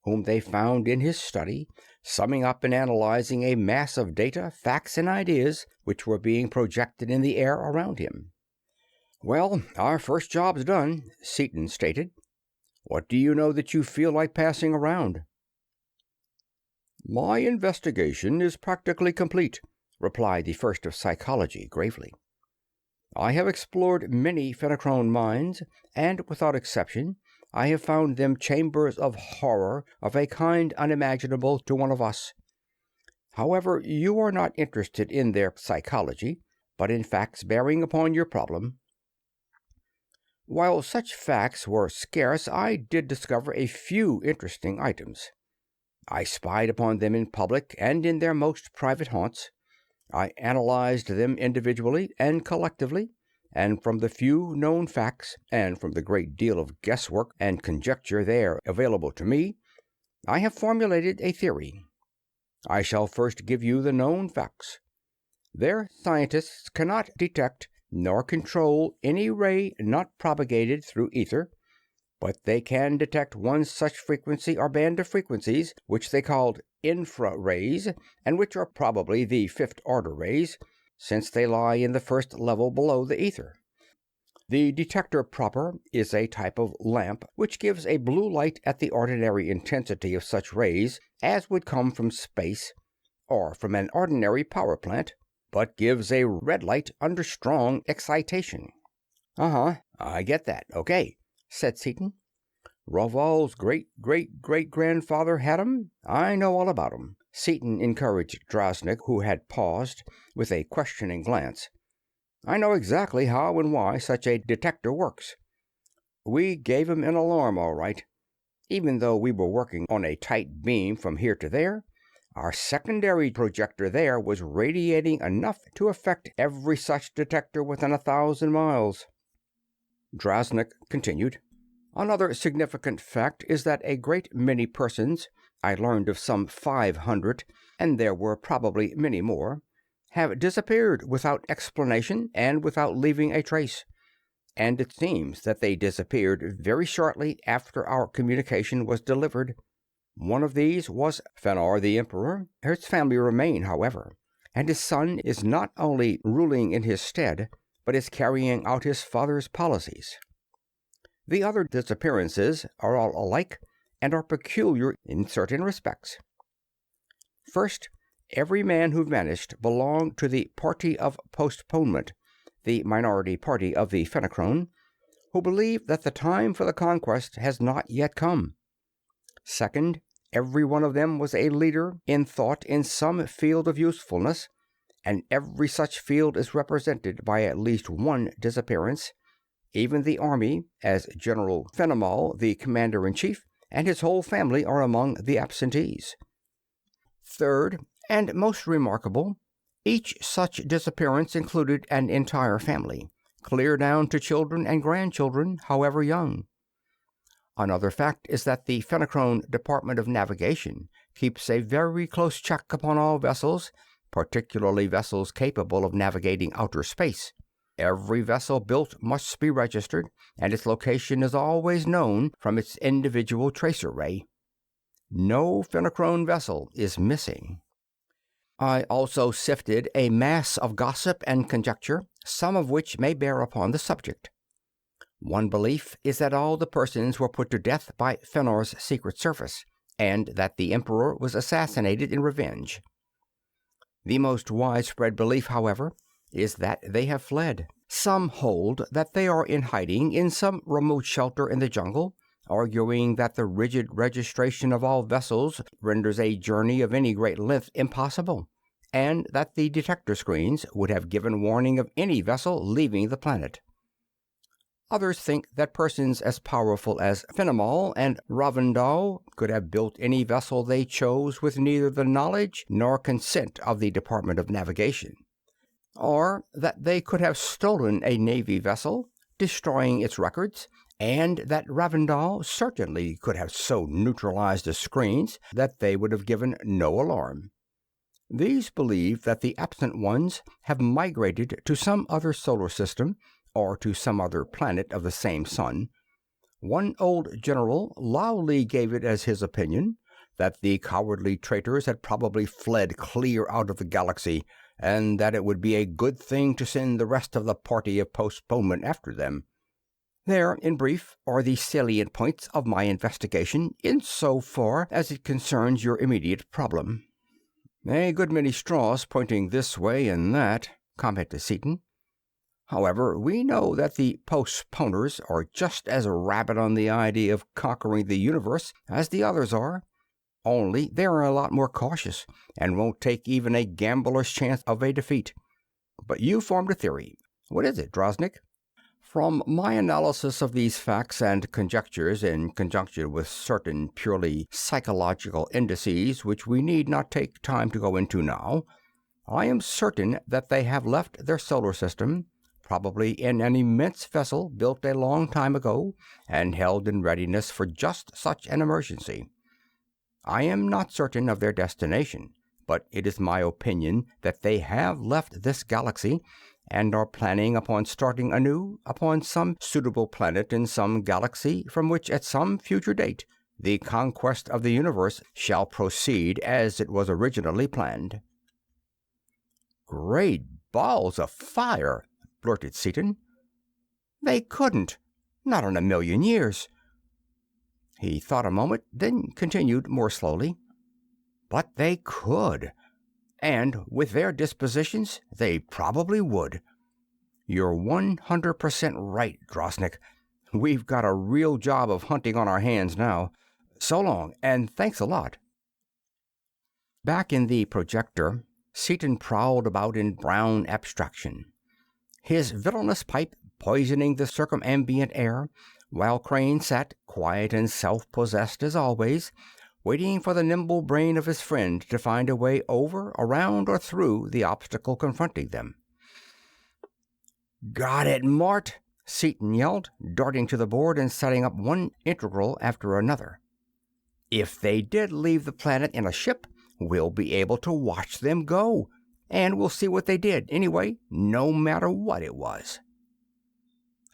whom they found in his study, summing up and analyzing a mass of data, facts, and ideas which were being projected in the air around him. "Well, our first job's done," Seaton stated. "What do you know that you feel like passing around?" "My investigation is practically complete," replied the First of Psychology gravely. "I have explored many Fenachrone minds, and without exception I have found them chambers of horror of a kind unimaginable to one of us. However, you are not interested in their psychology, but in facts bearing upon your problem. While such facts were scarce, I did discover a few interesting items. I spied upon them in public and in their most private haunts. I analyzed them individually and collectively, and from the few known facts, and from the great deal of guesswork and conjecture there available to me, I have formulated a theory. I shall first give you the known facts. Their scientists cannot detect nor control any ray not propagated through ether, but they can detect one such frequency or band of frequencies, which they call infra-rays, and which are probably the fifth-order rays, since they lie in the first level below the ether. The detector proper is a type of lamp which gives a blue light at the ordinary intensity of such rays as would come from space or from an ordinary power plant, but gives a red light under strong excitation. I get that. Okay, said Seaton. Roval's great-great-great-grandfather had 'em. I know all about 'em. Seaton encouraged Drasnik, who had paused, with a questioning glance. I know exactly how and why such a detector works. We gave 'em an alarm, all right. Even though we were working on a tight beam from here to there, our secondary projector there was radiating enough to affect every such detector within 1,000 miles. Drasnik continued. Another significant fact is that a great many persons, I learned of some 500, and there were probably many more, have disappeared without explanation and without leaving a trace, and it seems that they disappeared very shortly after our communication was delivered. One of these was Fëanor the Emperor. His family remain, however, and his son is not only ruling in his stead, but is carrying out his father's policies. The other disappearances are all alike and are peculiar in certain respects. First, every man who vanished belonged to the Party of Postponement, the minority party of the Fenachrone, who believe that the time for the conquest has not yet come. Second, every one of them was a leader in thought in some field of usefulness, and every such field is represented by at least one disappearance. Even the army, as General Fenimol, the commander-in-chief, and his whole family are among the absentees. Third, and most remarkable, each such disappearance included an entire family, clear down to children and grandchildren, however young. Another fact is that the Fenachrone Department of Navigation keeps a very close check upon all vessels, particularly vessels capable of navigating outer space. Every vessel built must be registered, and its location is always known from its individual tracer ray. No Fenachrone vessel is missing. I also sifted a mass of gossip and conjecture, some of which may bear upon the subject. One belief is that all the persons were put to death by Fëanor's secret service, and that the Emperor was assassinated in revenge. The most widespread belief, however, is that they have fled. Some hold that they are in hiding in some remote shelter in the jungle, arguing that the rigid registration of all vessels renders a journey of any great length impossible, and that the detector screens would have given warning of any vessel leaving the planet. Others think that persons as powerful as Fenimol and Ravindal could have built any vessel they chose with neither the knowledge nor consent of the Department of Navigation, or that they could have stolen a Navy vessel, destroying its records, and that Ravindal certainly could have so neutralized the screens that they would have given no alarm. These believe that the absent ones have migrated to some other solar system or to some other planet of the same sun. One old general loudly gave it as his opinion that the cowardly traitors had probably fled clear out of the galaxy, and that it would be a good thing to send the rest of the Party of Postponement after them. There, in brief, are the salient points of my investigation in so far as it concerns your immediate problem. A good many straws pointing this way and that, commented Seaton. However, we know that the postponers are just as rabid on the idea of conquering the universe as the others are, only they're a lot more cautious and won't take even a gambler's chance of a defeat. But you formed a theory. What is it, Drasnik? From my analysis of these facts and conjectures in conjunction with certain purely psychological indices which we need not take time to go into now, I am certain that they have left their solar system, probably in an immense vessel built a long time ago and held in readiness for just such an emergency. I am not certain of their destination, but it is my opinion that they have left this galaxy and are planning upon starting anew upon some suitable planet in some galaxy from which at some future date the conquest of the universe shall proceed as it was originally planned." "Great balls of fire!" blurted Seaton. "They couldn't. Not in a million years." He thought a moment, then continued more slowly. "But they could. And with their dispositions, they probably would. You're 100% right, Drosnik. We've got a real job of hunting on our hands now. So long, and thanks a lot." Back in the projector, Seaton prowled about in brown abstraction, his villainous pipe poisoning the circumambient air, while Crane sat, quiet and self-possessed as always, waiting for the nimble brain of his friend to find a way over, around, or through the obstacle confronting them. "Got it, Mort!" Seaton yelled, darting to the board and setting up one integral after another. "If they did leave the planet in a ship, we'll be able to watch them go, and we'll see what they did, anyway, no matter what it was."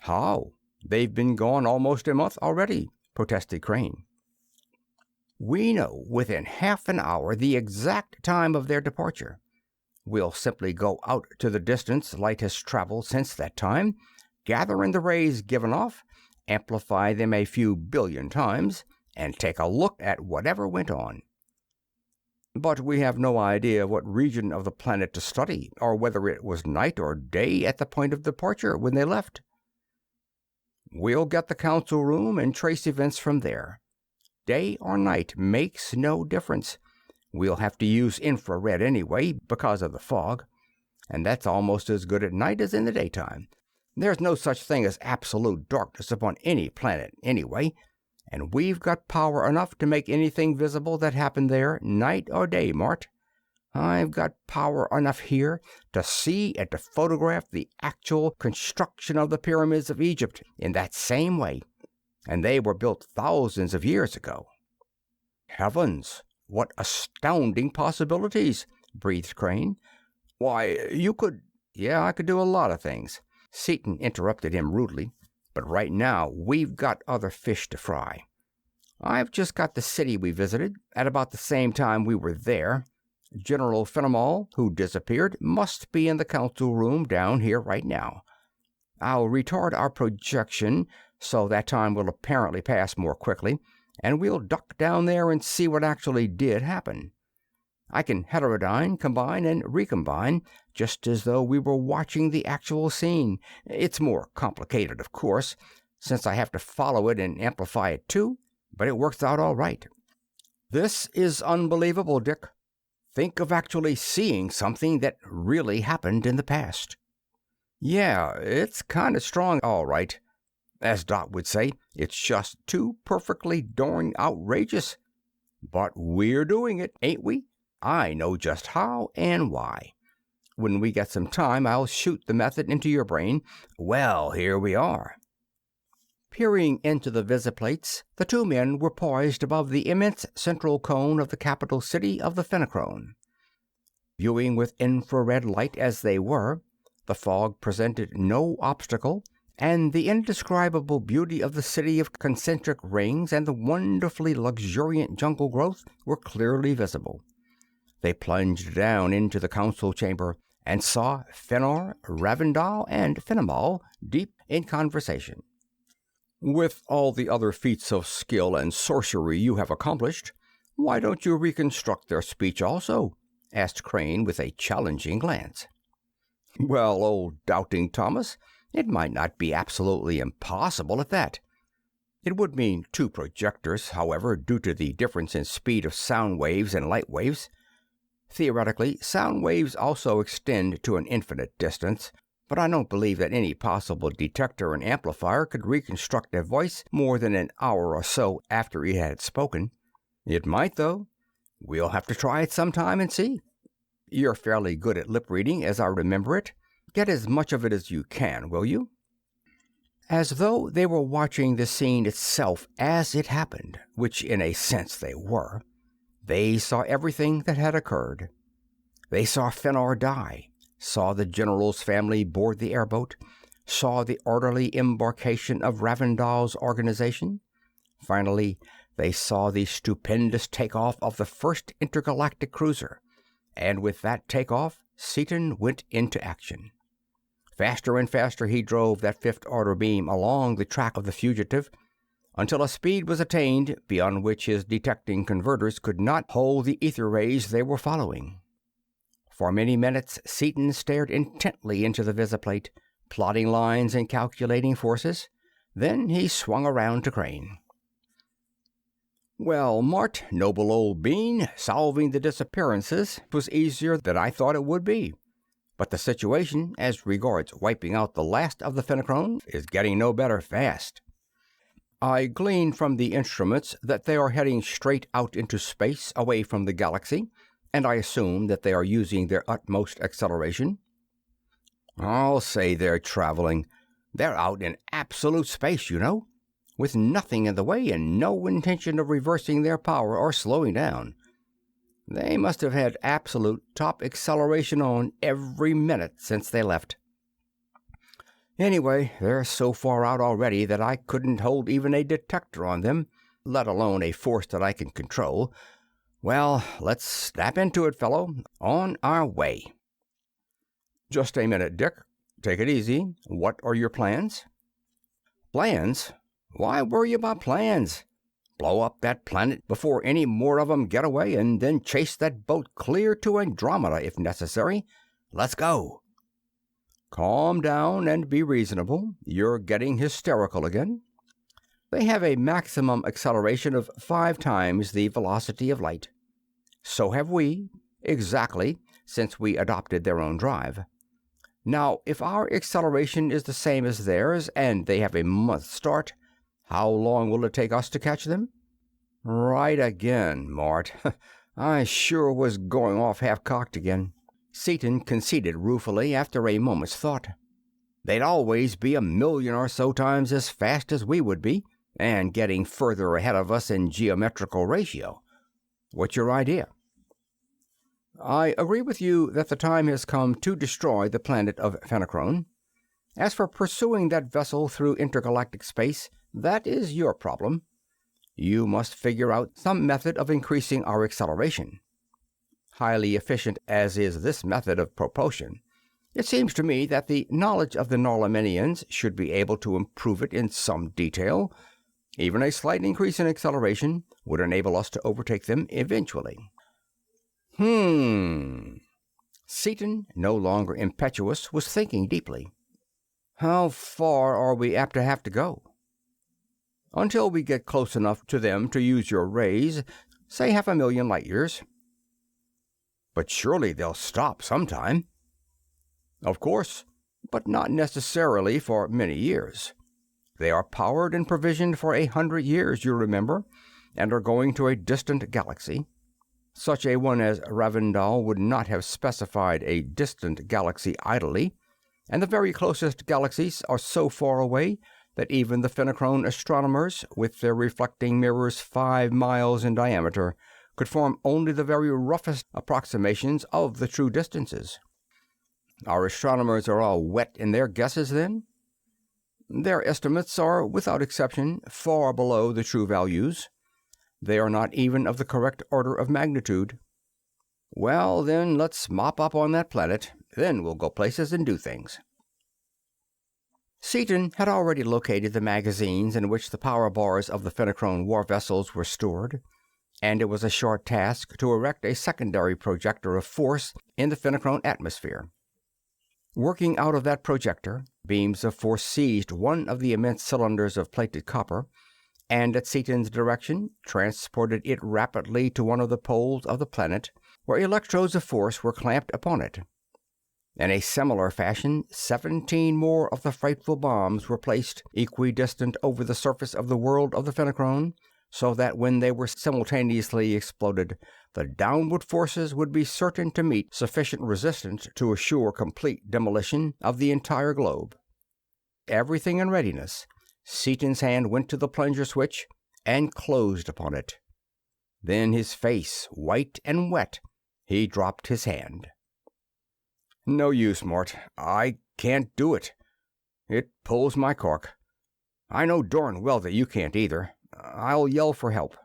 "How? They've been gone almost a month already," protested Crane. "We know within half an hour the exact time of their departure. We'll simply go out to the distance light has traveled since that time, gather in the rays given off, amplify them a few billion times, and take a look at whatever went on." "But we have no idea what region of the planet to study, or whether it was night or day at the point of departure when they left." "We'll get the council room and trace events from there. Day or night makes no difference. We'll have to use infrared anyway, because of the fog, and that's almost as good at night as in the daytime. There's no such thing as absolute darkness upon any planet anyway, and we've got power enough to make anything visible that happened there, night or day, Mort. I've got power enough here to see and to photograph the actual construction of the pyramids of Egypt in that same way, and they were built thousands of years ago." "Heavens, what astounding possibilities!" breathed Crane. "Why, you could—" "Yeah, I could do a lot of things," Seaton interrupted him rudely. "But right now we've got other fish to fry. I've just got the city we visited at about the same time we were there. General Fenimol, who disappeared, must be in the council room down here right now. I'll retard our projection so that time will apparently pass more quickly, and we'll duck down there and see what actually did happen. I can heterodyne, combine, and recombine, just as though we were watching the actual scene. It's more complicated, of course, since I have to follow it and amplify it too, but it works out all right. This is unbelievable, Dick. Think of actually seeing something that really happened in the past." "Yeah, it's kind of strong, all right. As Dot would say, it's just too perfectly darn outrageous. But we're doing it, ain't we? I know just how and why. When we get some time, I'll shoot the method into your brain. Well, here we are." Peering into the visiplates, the two men were poised above the immense central cone of the capital city of the Fenachrone. Viewing with infrared light as they were, the fog presented no obstacle, and the indescribable beauty of the city of concentric rings and the wonderfully luxuriant jungle growth were clearly visible. They plunged down into the council chamber and saw Fenor, Ravindal, and Fenimol deep in conversation. "With all the other feats of skill and sorcery you have accomplished, why don't you reconstruct their speech also?" asked Crane with a challenging glance. "Well, old Doubting Thomas, it might not be absolutely impossible at that. It would mean two projectors, however, due to the difference in speed of sound waves and light waves. Theoretically, sound waves also extend to an infinite distance, but I don't believe that any possible detector and amplifier could reconstruct a voice more than an hour or so after it had spoken. It might, though. We'll have to try it sometime and see. You're fairly good at lip reading, as I remember it. Get as much of it as you can, will you?" As though they were watching the scene itself as it happened, which in a sense they were, they saw everything that had occurred. They saw Fenor die, saw the general's family board the airboat, saw the orderly embarkation of Ravendal's organization. Finally, they saw the stupendous takeoff of the first intergalactic cruiser, and with that takeoff, Seaton went into action. Faster and faster he drove that fifth-order beam along the track of the fugitive, until a speed was attained beyond which his detecting converters could not hold the ether rays they were following. For many minutes Seaton stared intently into the visiplate, plotting lines and calculating forces. Then he swung around to Crane. "Well, Mart, noble old bean, solving the disappearances was easier than I thought it would be. But the situation, as regards wiping out the last of the Fenachrone, is getting no better fast. I glean from the instruments that they are heading straight out into space away from the galaxy, and I assume that they are using their utmost acceleration." "I'll say they're traveling. They're out in absolute space, you know, with nothing in the way and no intention of reversing their power or slowing down. They must have had absolute top acceleration on every minute since they left. Anyway, they're so far out already that I couldn't hold even a detector on them, let alone a force that I can control. Well, let's snap into it, fellow. On our way." "Just a minute, Dick. Take it easy. What are your plans?" "Plans? Why worry about plans? Blow up that planet before any more of 'em get away, and then chase that boat clear to Andromeda if necessary. Let's go." "Calm down and be reasonable. You're getting hysterical again. They have a maximum acceleration of 5 times the velocity of light. So have we, exactly, since we adopted their own drive. Now, if our acceleration is the same as theirs, and they have a month's start, how long will it take us to catch them?" "Right again, Mart. I sure was going off half-cocked again," Seaton conceded ruefully after a moment's thought. "They'd always be 1,000,000 or so times as fast as we would be, and getting further ahead of us in geometrical ratio. What's your idea?" "I agree with you that the time has come to destroy the planet of Fenachrone. As for pursuing that vessel through intergalactic space, that is your problem. You must figure out some method of increasing our acceleration. Highly efficient as is this method of propulsion, it seems to me that the knowledge of the Norlaminians should be able to improve it in some detail. Even a slight increase in acceleration would enable us to overtake them eventually." Seaton, no longer impetuous, was thinking deeply. "How far are we apt to have to go?" "Until we get close enough to them to use your rays, say 500,000 light-years." "But surely they'll stop sometime." "Of course, but not necessarily for many years. They are powered and provisioned for 100 years, you remember, and are going to a distant galaxy. Such a one as Ravendal would not have specified a distant galaxy idly, and the very closest galaxies are so far away that even the Fenachrone astronomers, with their reflecting mirrors 5 miles in diameter, could form only the very roughest approximations of the true distances." "Our astronomers are all wet in their guesses, then?" "Their estimates are, without exception, far below the true values. They are not even of the correct order of magnitude." "Well, then, let's mop up on that planet. Then we'll go places and do things." Seaton had already located the magazines in which the power bars of the Fenachrone war vessels were stored, and it was a short task to erect a secondary projector of force in the Fenachrone atmosphere. Working out of that projector, beams of force seized one of the immense cylinders of plated copper, and at Seaton's direction transported it rapidly to one of the poles of the planet, where electrodes of force were clamped upon it. In a similar fashion, 17 more of the frightful bombs were placed equidistant over the surface of the world of the Fenachrone, so that when they were simultaneously exploded, the downward forces would be certain to meet sufficient resistance to assure complete demolition of the entire globe. Everything in readiness, Seaton's hand went to the plunger switch and closed upon it. Then, his face white and wet, he dropped his hand. No use, Mort. I can't do it. It pulls my cork. I know darn well that you can't either. I'll yell for help."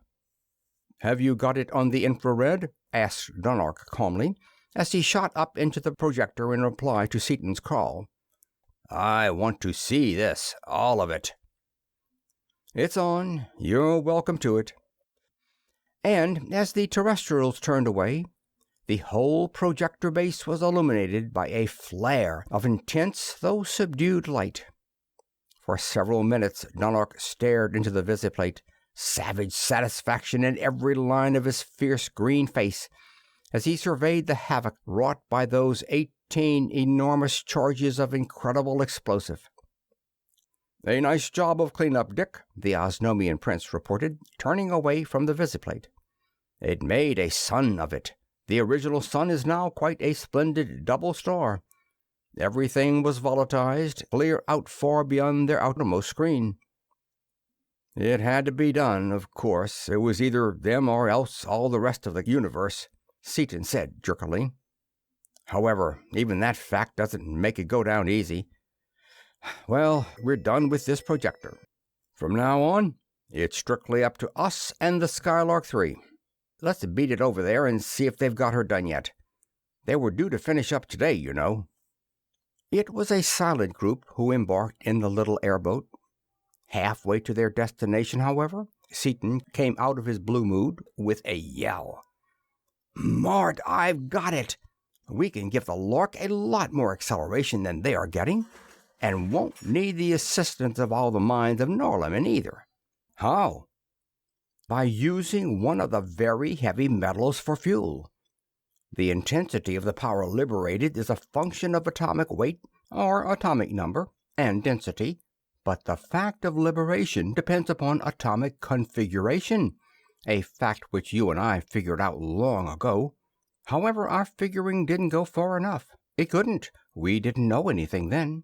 "Have you got it on the infrared?" asked Dunark calmly, as he shot up into the projector in reply to Seaton's call. "I want to see this, all of it." "It's on. You're welcome to it." And as the terrestrials turned away, the whole projector base was illuminated by a flare of intense though subdued light. For several minutes Dunark stared into the visiplate, savage satisfaction in every line of his fierce green face, as he surveyed the havoc wrought by those 18 enormous charges of incredible explosive. "A nice job of cleanup, Dick," the Osnomian prince reported, turning away from the visiplate. "It made a sun of it. The original sun is now quite a splendid double star. Everything was volatilized, clear out far beyond their outermost screen." "It had to be done, of course. It was either them or else all the rest of the universe," Seaton said jerkily. "However, even that fact doesn't make it go down easy. Well, we're done with this projector. From now on, it's strictly up to us and the Skylark Three. Let's beat it over there and see if they've got her done yet. They were due to finish up today, you know." It was a silent group who embarked in the little airboat. Halfway to their destination, however, Seaton came out of his blue mood with a yell. "Mart, I've got it! We can give the Lark a lot more acceleration than they are getting, and won't need the assistance of all the minds of Norlamin either." "How?" "By using one of the very heavy metals for fuel. The intensity of the power liberated is a function of atomic weight, or atomic number, and density, but the fact of liberation depends upon atomic configuration, a fact which you and I figured out long ago. However, our figuring didn't go far enough. It couldn't. We didn't know anything then.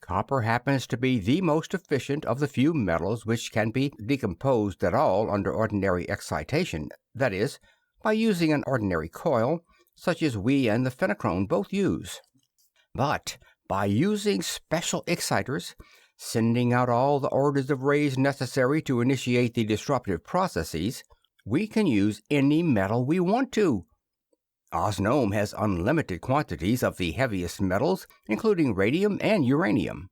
Copper happens to be the most efficient of the few metals which can be decomposed at all under ordinary excitation, that is, by using an ordinary coil, such as we and the phenochrome both use. But by using special exciters, sending out all the orders of rays necessary to initiate the disruptive processes, we can use any metal we want to. Osnome has unlimited quantities of the heaviest metals, including radium and uranium.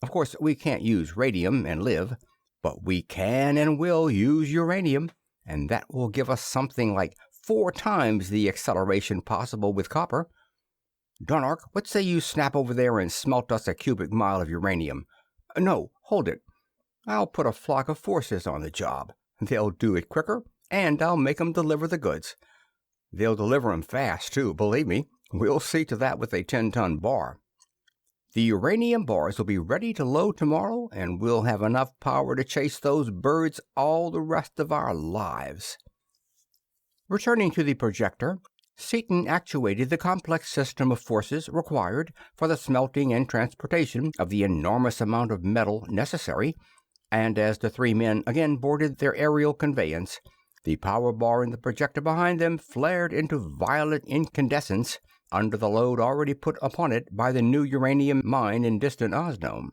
Of course, we can't use radium and live, but we can and will use uranium, and that will give us something like 4 times the acceleration possible with copper. Dunark, what say you snap over there and smelt us a cubic mile of uranium? No, hold it. I'll put a flock of forces on the job. They'll do it quicker, and I'll make 'em deliver the goods. They'll deliver 'em fast, too, believe me. We'll see to that with a 10-ton bar. The uranium bars will be ready to load tomorrow, and we'll have enough power to chase those birds all the rest of our lives." Returning to the projector, Seaton actuated the complex system of forces required for the smelting and transportation of the enormous amount of metal necessary, and as the 3 men again boarded their aerial conveyance, the power bar in the projector behind them flared into violet incandescence under the load already put upon it by the new uranium mine in distant Osnome.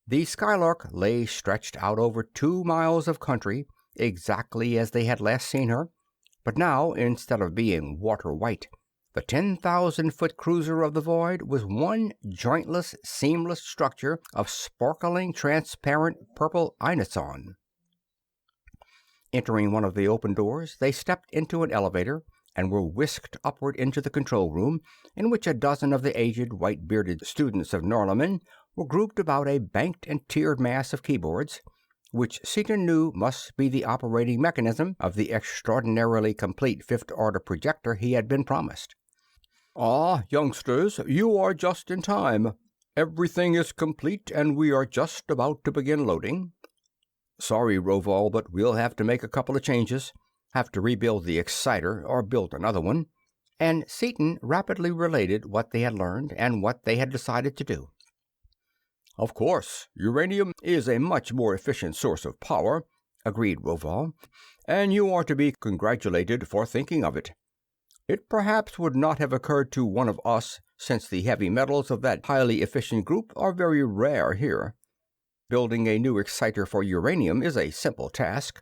The Skylark lay stretched out over 2 miles of country, exactly as they had last seen her, but now, instead of being water-white, the 10,000-foot cruiser of the void was one jointless, seamless structure of sparkling, transparent purple inoson. Entering one of the open doors, they stepped into an elevator and were whisked upward into the control room, in which a dozen of the aged, white-bearded students of Norlamin were grouped about a banked and tiered mass of keyboards, which Seaton knew must be the operating mechanism of the extraordinarily complete fifth-order projector he had been promised. "Ah, youngsters, you are just in time. Everything is complete, and we are just about to begin loading. Sorry, Rovol, but we'll have to make a couple of changes. Have to rebuild the exciter, or build another one." And Seaton rapidly related what they had learned and what they had decided to do. "Of course, uranium is a much more efficient source of power," agreed Rovol, "and you are to be congratulated for thinking of it. It perhaps would not have occurred to one of us, since the heavy metals of that highly efficient group are very rare here. Building a new exciter for uranium is a simple task,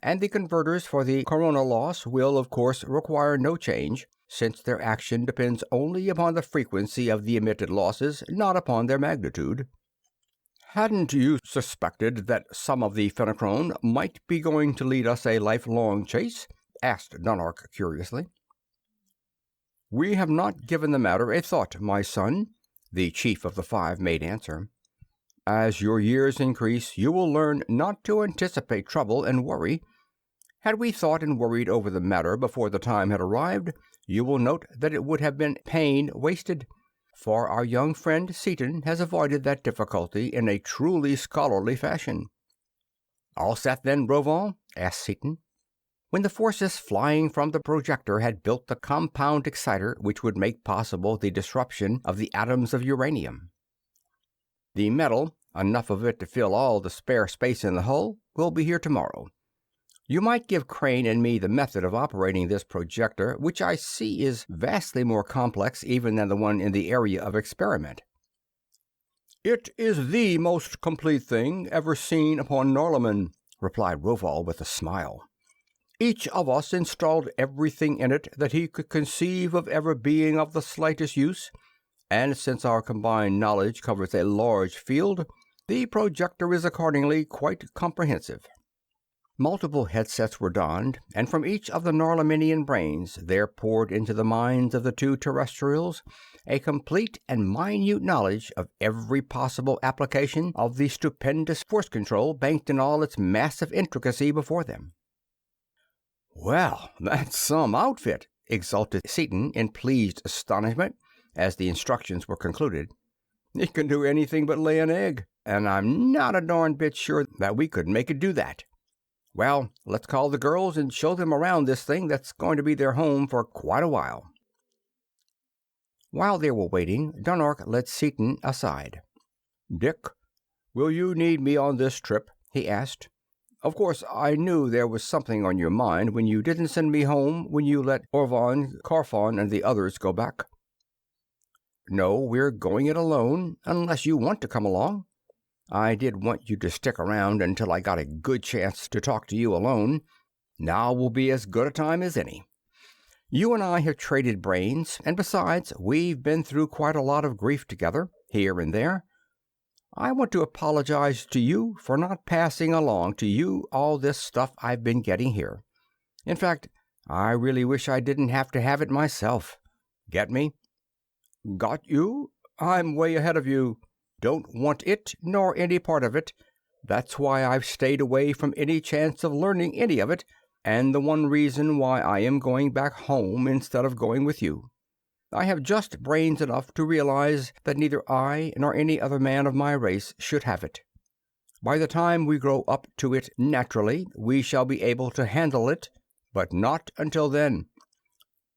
and the converters for the corona loss will, of course, require no change, since their action depends only upon the frequency of the emitted losses, not upon their magnitude. Hadn't you suspected that some of the phenochrone might be going to lead us a lifelong chase? Asked Dunark curiously. We have not given the matter a thought, my son, the chief of the five made answer. As your years increase, you will learn not to anticipate trouble and worry. Had we thought and worried over the matter before the time had arrived, you will note that it would have been pain wasted, for our young friend Seaton has avoided that difficulty in a truly scholarly fashion. All set then, Rovall? Asked Seaton, when the forces flying from the projector had built the compound exciter which would make possible the disruption of the atoms of uranium. The metal, enough of it to fill all the spare space in the hull, will be here tomorrow. You might give Crane and me the method of operating this projector, which I see is vastly more complex even than the one in the area of experiment. It is the most complete thing ever seen upon Norlamin, replied Rovall with a smile. Each of us installed everything in it that he could conceive of ever being of the slightest use, and since our combined knowledge covers a large field, the projector is accordingly quite comprehensive. Multiple headsets were donned, and from each of the Norlaminian brains there poured into the minds of the two terrestrials a complete and minute knowledge of every possible application of the stupendous force control banked in all its massive intricacy before them. Well, that's some outfit, exulted Seaton in pleased astonishment as the instructions were concluded. It can do anything but lay an egg, and I'm not a darn bit sure that we could make it do that. Well, let's call the girls and show them around this thing that's going to be their home for quite a while. While they were waiting, Dunark led Seaton aside. Dick, will you need me on this trip? He asked. Of course, I knew there was something on your mind when you didn't send me home when you let Orvon, Carfon, and the others go back. No, we're going it alone, unless you want to come along. I did want you to stick around until I got a good chance to talk to you alone. Now will be as good a time as any. You and I have traded brains, and besides, we've been through quite a lot of grief together, here and there. I want to apologize to you for not passing along to you all this stuff I've been getting here. In fact, I really wish I didn't have to have it myself. Get me? Got you? I'm way ahead of you. Don't want it, nor any part of it. That's why I've stayed away from any chance of learning any of it, and the one reason why I am going back home instead of going with you. I have just brains enough to realize that neither I nor any other man of my race should have it. By the time we grow up to it naturally, we shall be able to handle it, but not until then.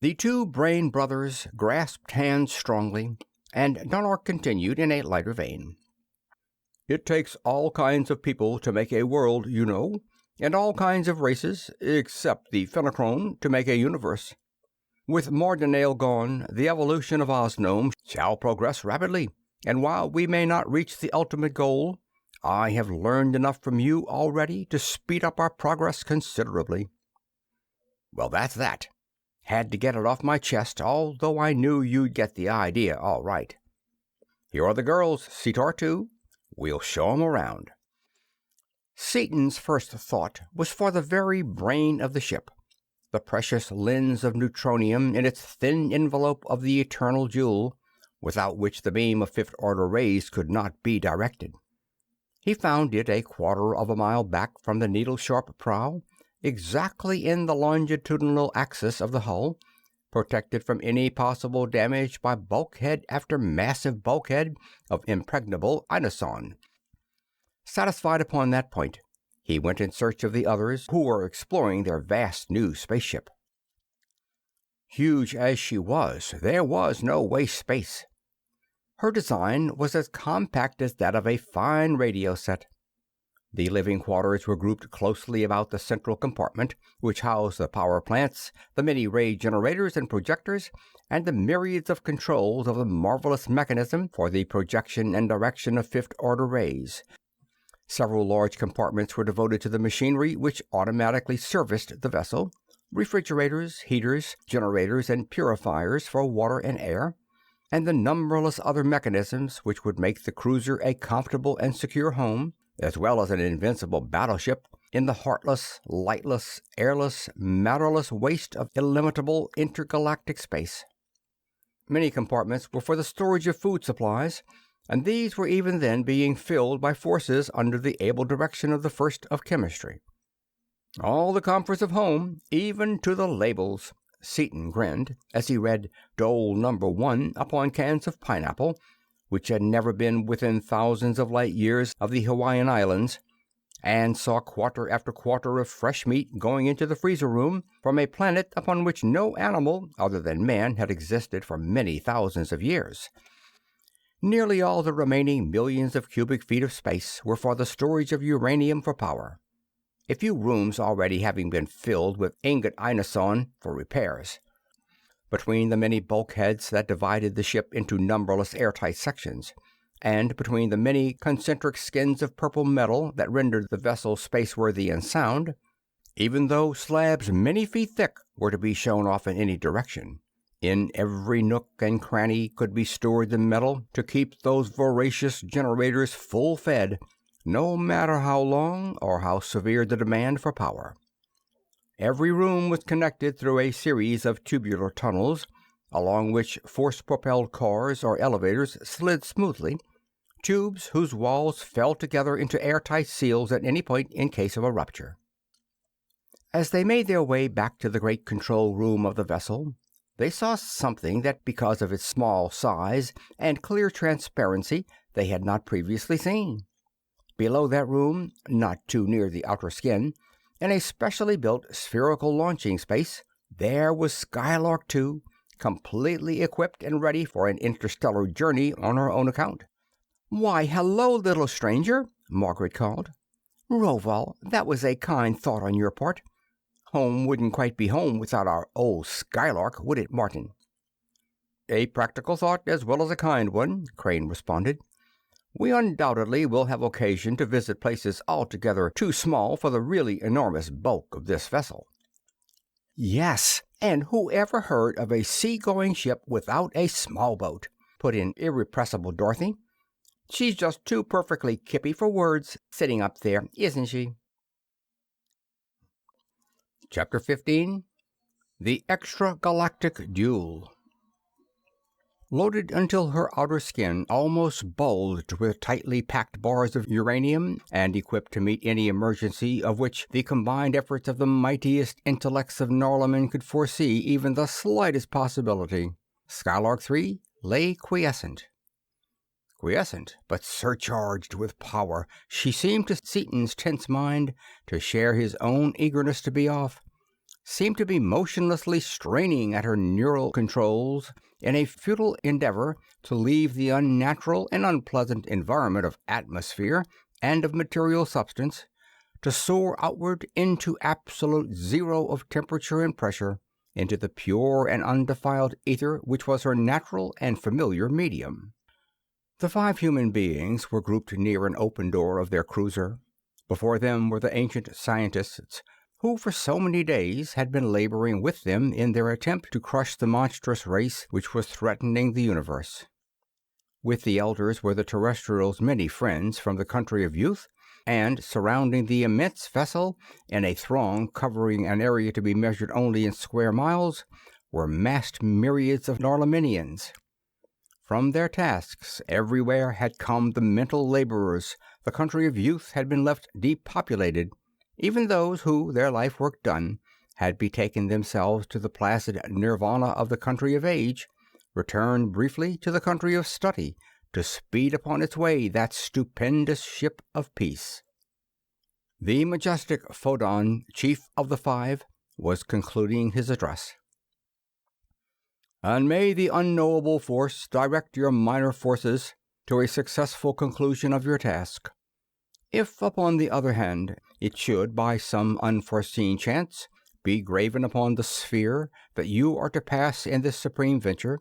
The two brain brothers grasped hands strongly, and Dunark continued in a lighter vein. It takes all kinds of people to make a world, you know, and all kinds of races, except the phenochrone, to make a universe. With Mardanail gone, the evolution of Osnome shall progress rapidly, and while we may not reach the ultimate goal, I have learned enough from you already to speed up our progress considerably. Well, that's that. Had to get it off my chest, although I knew you'd get the idea all right. Here are the girls, Seator too. We'll show 'em around. Seaton's first thought was for the very brain of the ship, the precious lens of neutronium in its thin envelope of the eternal jewel, without which the beam of fifth-order rays could not be directed. He found it a quarter of a mile back from the needle-sharp prow, exactly in the longitudinal axis of the hull, protected from any possible damage by bulkhead after massive bulkhead of impregnable inoson. Satisfied upon that point, he went in search of the others who were exploring their vast new spaceship. Huge as she was, there was no waste space. Her design was as compact as that of a fine radio set. The living quarters were grouped closely about the central compartment, which housed the power plants, the many ray generators and projectors, and the myriads of controls of the marvelous mechanism for the projection and direction of fifth-order rays. Several large compartments were devoted to the machinery which automatically serviced the vessel, refrigerators, heaters, generators, and purifiers for water and air, and the numberless other mechanisms which would make the cruiser a comfortable and secure home, as well as an invincible battleship, in the heartless, lightless, airless, matterless waste of illimitable intergalactic space. Many compartments were for the storage of food supplies, and these were even then being filled by forces under the able direction of the First of Chemistry. All the comforts of home, even to the labels. Seaton grinned as he read Dole No. 1 upon cans of pineapple, which had never been within thousands of light years of the Hawaiian Islands, and saw quarter after quarter of fresh meat going into the freezer room from a planet upon which no animal other than man had existed for many thousands of years. Nearly all the remaining millions of cubic feet of space were for the storage of uranium for power, a few rooms already having been filled with ingot inoson for repairs. Between the many bulkheads that divided the ship into numberless airtight sections, and between the many concentric skins of purple metal that rendered the vessel spaceworthy and sound, even though slabs many feet thick were to be shown off in any direction, in every nook and cranny could be stored the metal to keep those voracious generators full fed, no matter how long or how severe the demand for power. Every room was connected through a series of tubular tunnels, along which force-propelled cars or elevators slid smoothly, tubes whose walls fell together into airtight seals at any point in case of a rupture. As they made their way back to the great control room of the vessel, they saw something that, because of its small size and clear transparency, they had not previously seen. Below that room, not too near the outer skin, in a specially built spherical launching space, there was Skylark Two, completely equipped and ready for an interstellar journey on her own account. "Why, hello, little stranger," Margaret called. "Roval, that was a kind thought on your part. Home wouldn't quite be home without our old Skylark, would it, Martin?" "A practical thought as well as a kind one," Crane responded. "We undoubtedly will have occasion to visit places altogether too small for the really enormous bulk of this vessel." "Yes, and who ever heard of a sea-going ship without a small boat?" put in irrepressible Dorothy. "She's just too perfectly kippy for words, sitting up there, isn't she?" Chapter 15. The Extra-Galactic Duel. Loaded until her outer skin almost bulged with tightly packed bars of uranium, and equipped to meet any emergency of which the combined efforts of the mightiest intellects of Norlamin could foresee even the slightest possibility, Skylark Three lay quiescent. Quiescent, but surcharged with power, she seemed to Seaton's tense mind to share his own eagerness to be off, seemed to be motionlessly straining at her neural controls in a futile endeavor to leave the unnatural and unpleasant environment of atmosphere and of material substance, to soar outward into absolute zero of temperature and pressure, into the pure and undefiled ether which was her natural and familiar medium. The 5 human beings were grouped near an open door of their cruiser. Before them were the ancient scientists who for so many days had been laboring with them in their attempt to crush the monstrous race which was threatening the universe. With the elders were the terrestrials' many friends from the country of youth, and surrounding the immense vessel, in a throng covering an area to be measured only in square miles, were massed myriads of Norlaminians. From their tasks everywhere had come the mental laborers. The country of youth had been left depopulated. Even those who, their life work done, had betaken themselves to the placid nirvana of the country of age, returned briefly to the country of study to speed upon its way that stupendous ship of peace. The majestic Phodon, chief of the 5, was concluding his address. "And may the unknowable force direct your minor forces to a successful conclusion of your task. If, upon the other hand, it should, by some unforeseen chance, be graven upon the sphere that you are to pass in this supreme venture,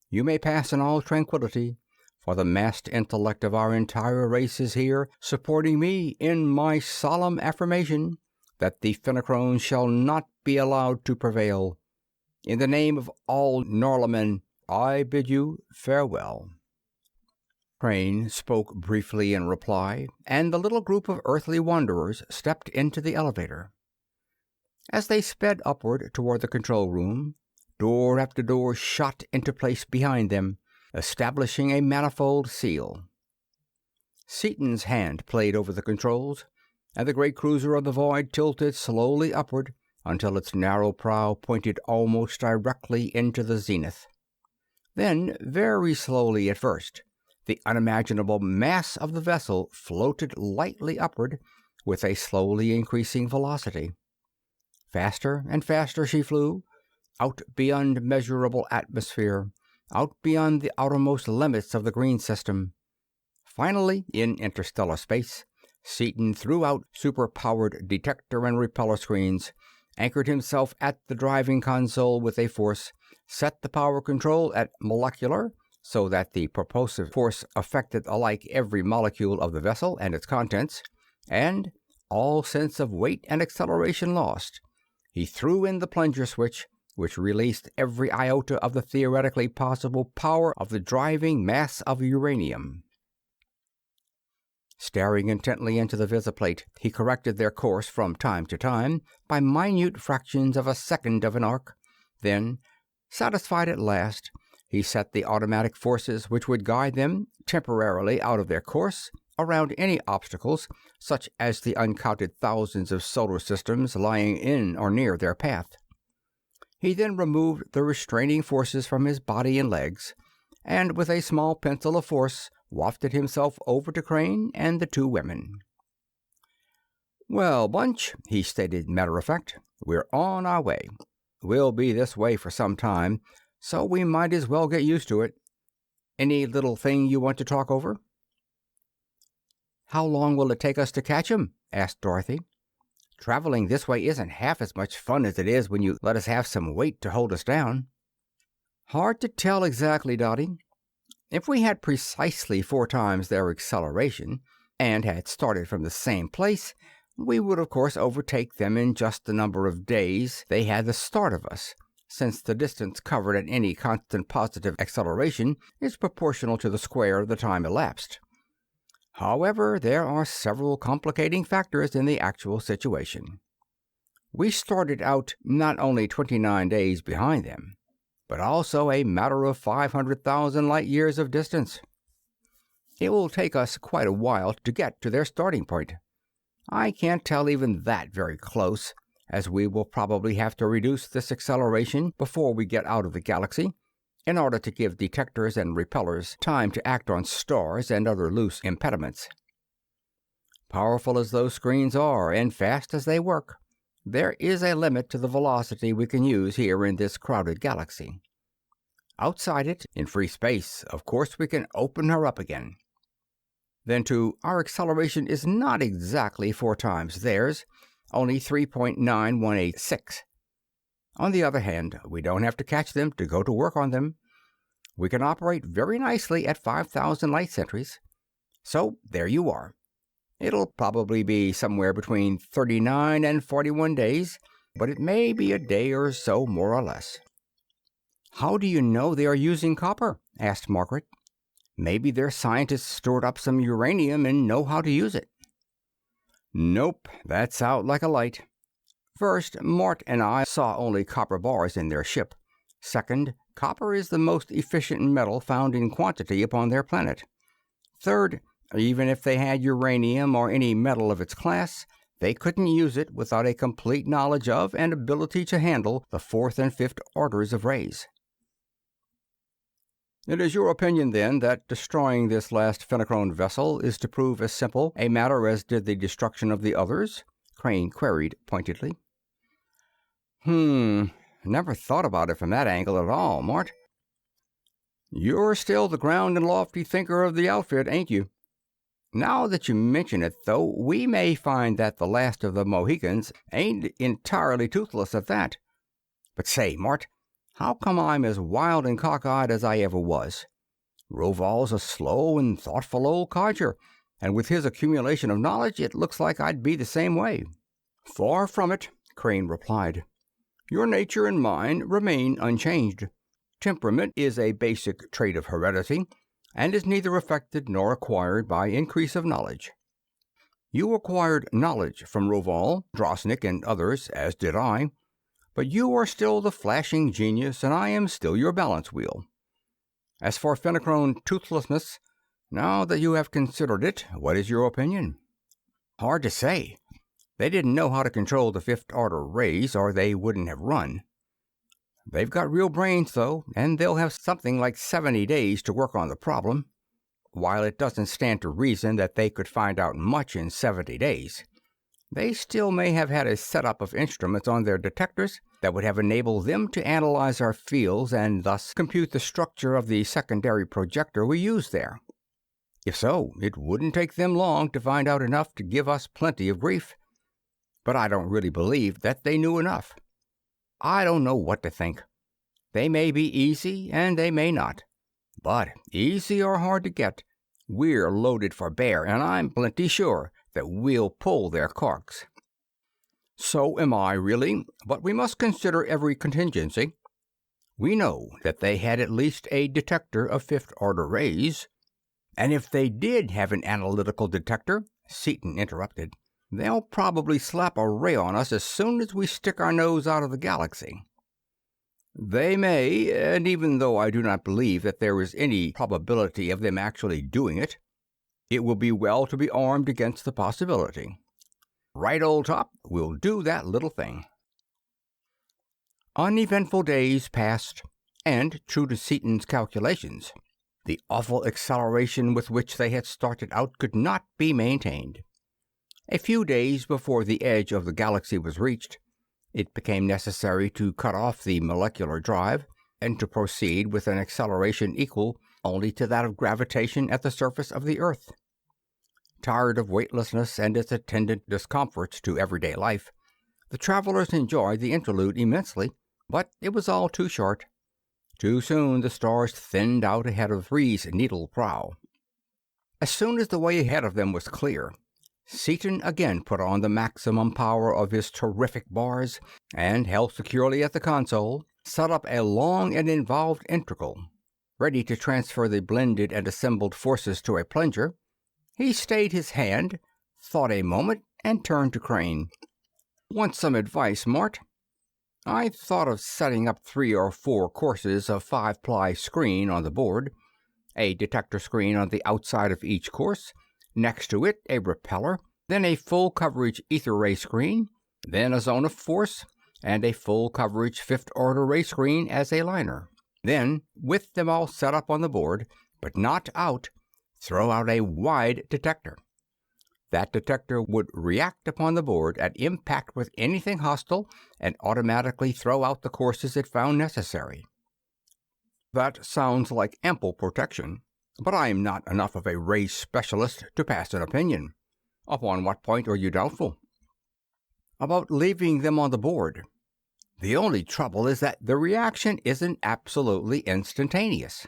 you may pass in all tranquillity, for the massed intellect of our entire race is here, supporting me in my solemn affirmation that the Fenachrone shall not be allowed to prevail. In the name of all Norlamin, I bid you farewell." Crane spoke briefly in reply, and the little group of earthly wanderers stepped into the elevator. As they sped upward toward the control room, door after door shot into place behind them, establishing a manifold seal. Seaton's hand played over the controls, and the great cruiser of the void tilted slowly upward until its narrow prow pointed almost directly into the zenith. Then, very slowly at first, the unimaginable mass of the vessel floated lightly upward with a slowly increasing velocity. Faster and faster she flew, out beyond measurable atmosphere, out beyond the outermost limits of the green system. Finally, in interstellar space, Seaton threw out super-powered detector and repeller screens, anchored himself at the driving console with a force, set the power control at molecular, so that the propulsive force affected alike every molecule of the vessel and its contents, and, all sense of weight and acceleration lost, he threw in the plunger switch, which released every iota of the theoretically possible power of the driving mass of uranium. Staring intently into the visiplate, he corrected their course from time to time by minute fractions of a second of an arc. Then, satisfied at last, he set the automatic forces which would guide them, temporarily out of their course, around any obstacles, such as the uncounted thousands of solar systems lying in or near their path. He then removed the restraining forces from his body and legs, and with a small pencil of force wafted himself over to Crane and the two women. "Well, Bunch," he stated matter-of-fact, "we're on our way. We'll be this way for some time, so we might as well get used to it. Any little thing you want to talk over?" "How long will it take us to catch 'em?" asked Dorothy. "Traveling this way isn't half as much fun as it is when you let us have some weight to hold us down." "Hard to tell exactly, Dottie. If we had precisely 4 times their acceleration, and had started from the same place, we would of course overtake them in just the number of days they had the start of us, since the distance covered at any constant positive acceleration is proportional to the square of the time elapsed. However, there are several complicating factors in the actual situation. We started out not only 29 days behind them, but also a matter of 500,000 light-years of distance. It will take us quite a while to get to their starting point. I can't tell even that very close, as we will probably have to reduce this acceleration before we get out of the galaxy, in order to give detectors and repellers time to act on stars and other loose impediments. Powerful as those screens are, and fast as they work, there is a limit to the velocity we can use here in this crowded galaxy. Outside it, in free space, of course we can open her up again. Then, too, our acceleration is not exactly 4 times theirs, only 3.9186. On the other hand, we don't have to catch them to go to work on them. We can operate very nicely at 5,000 light centuries. So, there you are. It'll probably be somewhere between 39 and 41 days, but it may be a day or so more or less." "How do you know they are using copper?" asked Margaret. "Maybe their scientists stored up some uranium and know how to use it." "Nope, that's out like a light. First, Mort and I saw only copper bars in their ship. Second, copper is the most efficient metal found in quantity upon their planet. Third, even if they had uranium or any metal of its class, they couldn't use it without a complete knowledge of and ability to handle the 4th and 5th orders of rays." "It is your opinion, then, that destroying this last Fenachrone vessel is to prove as simple a matter as did the destruction of the others?" Crane queried pointedly. Never thought about it from that angle at all, Mort." "You're still the ground and lofty thinker of the outfit, ain't you?" Now that you mention it, though, we may find that the last of the Mohicans ain't entirely toothless at that. But say, Mart, how come I'm as wild and cockeyed as I ever was? Roval's a slow and thoughtful old codger, and with his accumulation of knowledge, it looks like I'd be the same way. Far from it, Crane replied. Your nature and mine remain unchanged. Temperament is a basic trait of heredity, and is neither affected nor acquired by increase of knowledge. You acquired knowledge from Roval, Drosnik, and others, as did I, but you are still the flashing genius, and I am still your balance wheel. As for Fenachrone toothlessness, now that you have considered it, what is your opinion? Hard to say. They didn't know how to control the fifth-order rays, or they wouldn't have run. They've got real brains, though, and they'll have something like 70 days to work on the problem. While it doesn't stand to reason that they could find out much in 70 days, they still may have had a setup of instruments on their detectors that would have enabled them to analyze our fields and thus compute the structure of the secondary projector we use there. If so, it wouldn't take them long to find out enough to give us plenty of grief. But I don't really believe that they knew enough. I don't know what to think. They may be easy, and they may not. But easy or hard to get, we're loaded for bear, and I'm plenty sure that we'll pull their corks. So am I, really, but we must consider every contingency. We know that they had at least a detector of fifth-order rays, and if they did have an analytical detector, Seaton interrupted, they'll probably slap a ray on us as soon as we stick our nose out of the galaxy. They may, and even though I do not believe that there is any probability of them actually doing it, it will be well to be armed against the possibility. Right, old top, we'll do that little thing. Uneventful days passed, and, true to Seaton's calculations, the awful acceleration with which they had started out could not be maintained. A few days before the edge of the galaxy was reached, it became necessary to cut off the molecular drive and to proceed with an acceleration equal only to that of gravitation at the surface of the Earth. Tired of weightlessness and its attendant discomforts to everyday life, the travelers enjoyed the interlude immensely, but it was all too short. Too soon the stars thinned out ahead of Three's needle prow. As soon as the way ahead of them was clear, Seaton again put on the maximum power of his terrific bars, and, held securely at the console, set up a long and involved integral. Ready to transfer the blended and assembled forces to a plunger, he stayed his hand, thought a moment, and turned to Crane. Want some advice, Mart? I thought of setting up 3 or 4 courses of 5-ply screen on the board, a detector screen on the outside of each course, next to it a repeller, then a full coverage ether ray screen, then a zone of force, and a full coverage fifth-order ray screen as a liner. Then, with them all set up on the board, but not out, throw out a wide detector. That detector would react upon the board at impact with anything hostile and automatically throw out the courses it found necessary. That sounds like ample protection, but I am not enough of a ray specialist to pass an opinion. Upon what point are you doubtful? About leaving them on the board. The only trouble is that the reaction isn't absolutely instantaneous.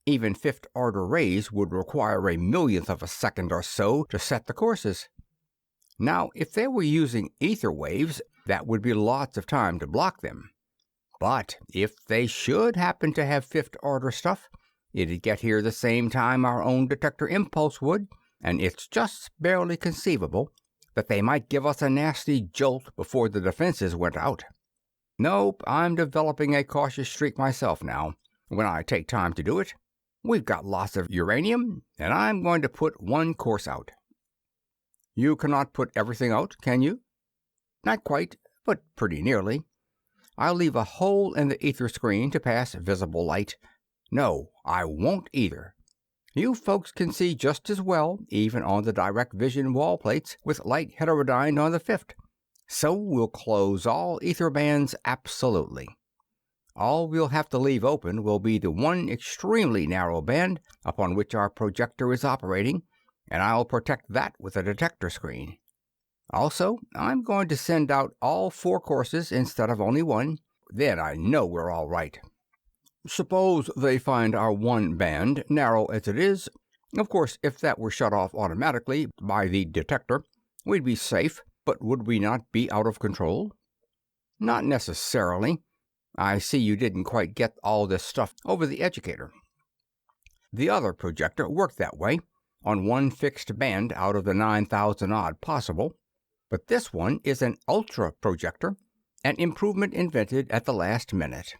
Even fifth-order rays would require a millionth of a second or so to set the courses. Now, if they were using ether waves, that would be lots of time to block them. But if they should happen to have fifth-order stuff, it'd get here the same time our own detector impulse would, and it's just barely conceivable that they might give us a nasty jolt before the defenses went out. Nope, I'm developing a cautious streak myself now, when I take time to do it. We've got lots of uranium, and I'm going to put 1 course out. You cannot put everything out, can you? Not quite, but pretty nearly. I'll leave a hole in the ether screen to pass visible light. No, I won't either. You folks can see just as well, even on the direct vision wall plates, with light heterodyned on the fifth. So we'll close all ether bands absolutely. All we'll have to leave open will be the one extremely narrow band upon which our projector is operating, and I'll protect that with a detector screen. Also, I'm going to send out all 4 courses instead of only 1. Then I know we're all right. Suppose they find our 1 band, narrow as it is. Of course, if that were shut off automatically by the detector, we'd be safe, but would we not be out of control? Not necessarily. I see you didn't quite get all this stuff over the educator. The other projector worked that way, on 1 fixed band out of the 9,000 odd possible, but this one is an ultra projector, an improvement invented at the last minute.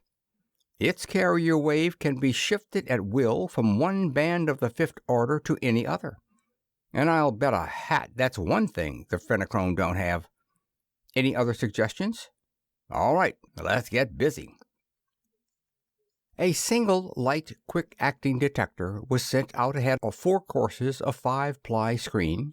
Its carrier wave can be shifted at will from 1 band of the 5th order to any other. And I'll bet a hat that's one thing the phenochrome don't have. Any other suggestions? All right, let's get busy. A single light, quick-acting detector was sent out ahead of 4 courses of 5-ply screen.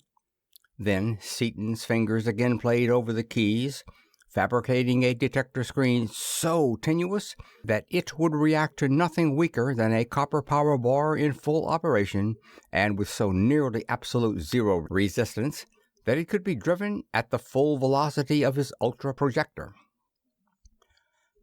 Then Seaton's fingers again played over the keys, fabricating a detector screen so tenuous that it would react to nothing weaker than a copper power bar in full operation, and with so nearly absolute zero resistance that it could be driven at the full velocity of his ultra projector.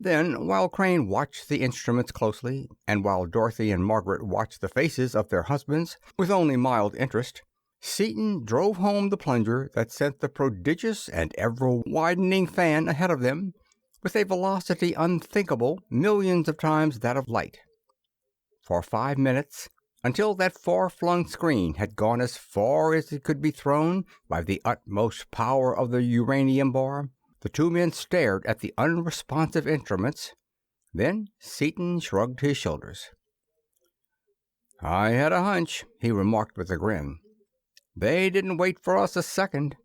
Then, while Crane watched the instruments closely, and while Dorothy and Margaret watched the faces of their husbands with only mild interest, Seaton drove home the plunger that sent the prodigious and ever-widening fan ahead of them with a velocity unthinkable, millions of times that of light. For 5 minutes, until that far-flung screen had gone as far as it could be thrown by the utmost power of the uranium bar, the 2 men stared at the unresponsive instruments. Then Seaton shrugged his shoulders. "I had a hunch," he remarked with a grin. "They didn't wait for us a second.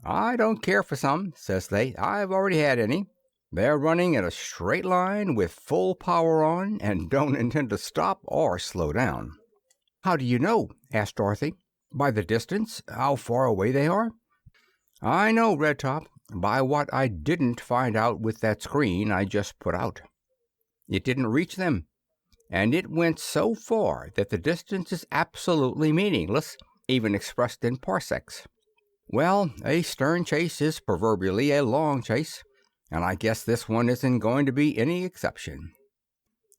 I don't care for some, says they. I've already had any. They're running in a straight line with full power on and don't intend to stop or slow down." "How do you know?" asked Dorothy. "By the distance? How far away they are?" "I know, Red Top, by what I didn't find out with that screen I just put out. It didn't reach them, and it went so far that the distance is absolutely meaningless, even expressed in parsecs. Well, a stern chase is proverbially a long chase, and I guess this one isn't going to be any exception."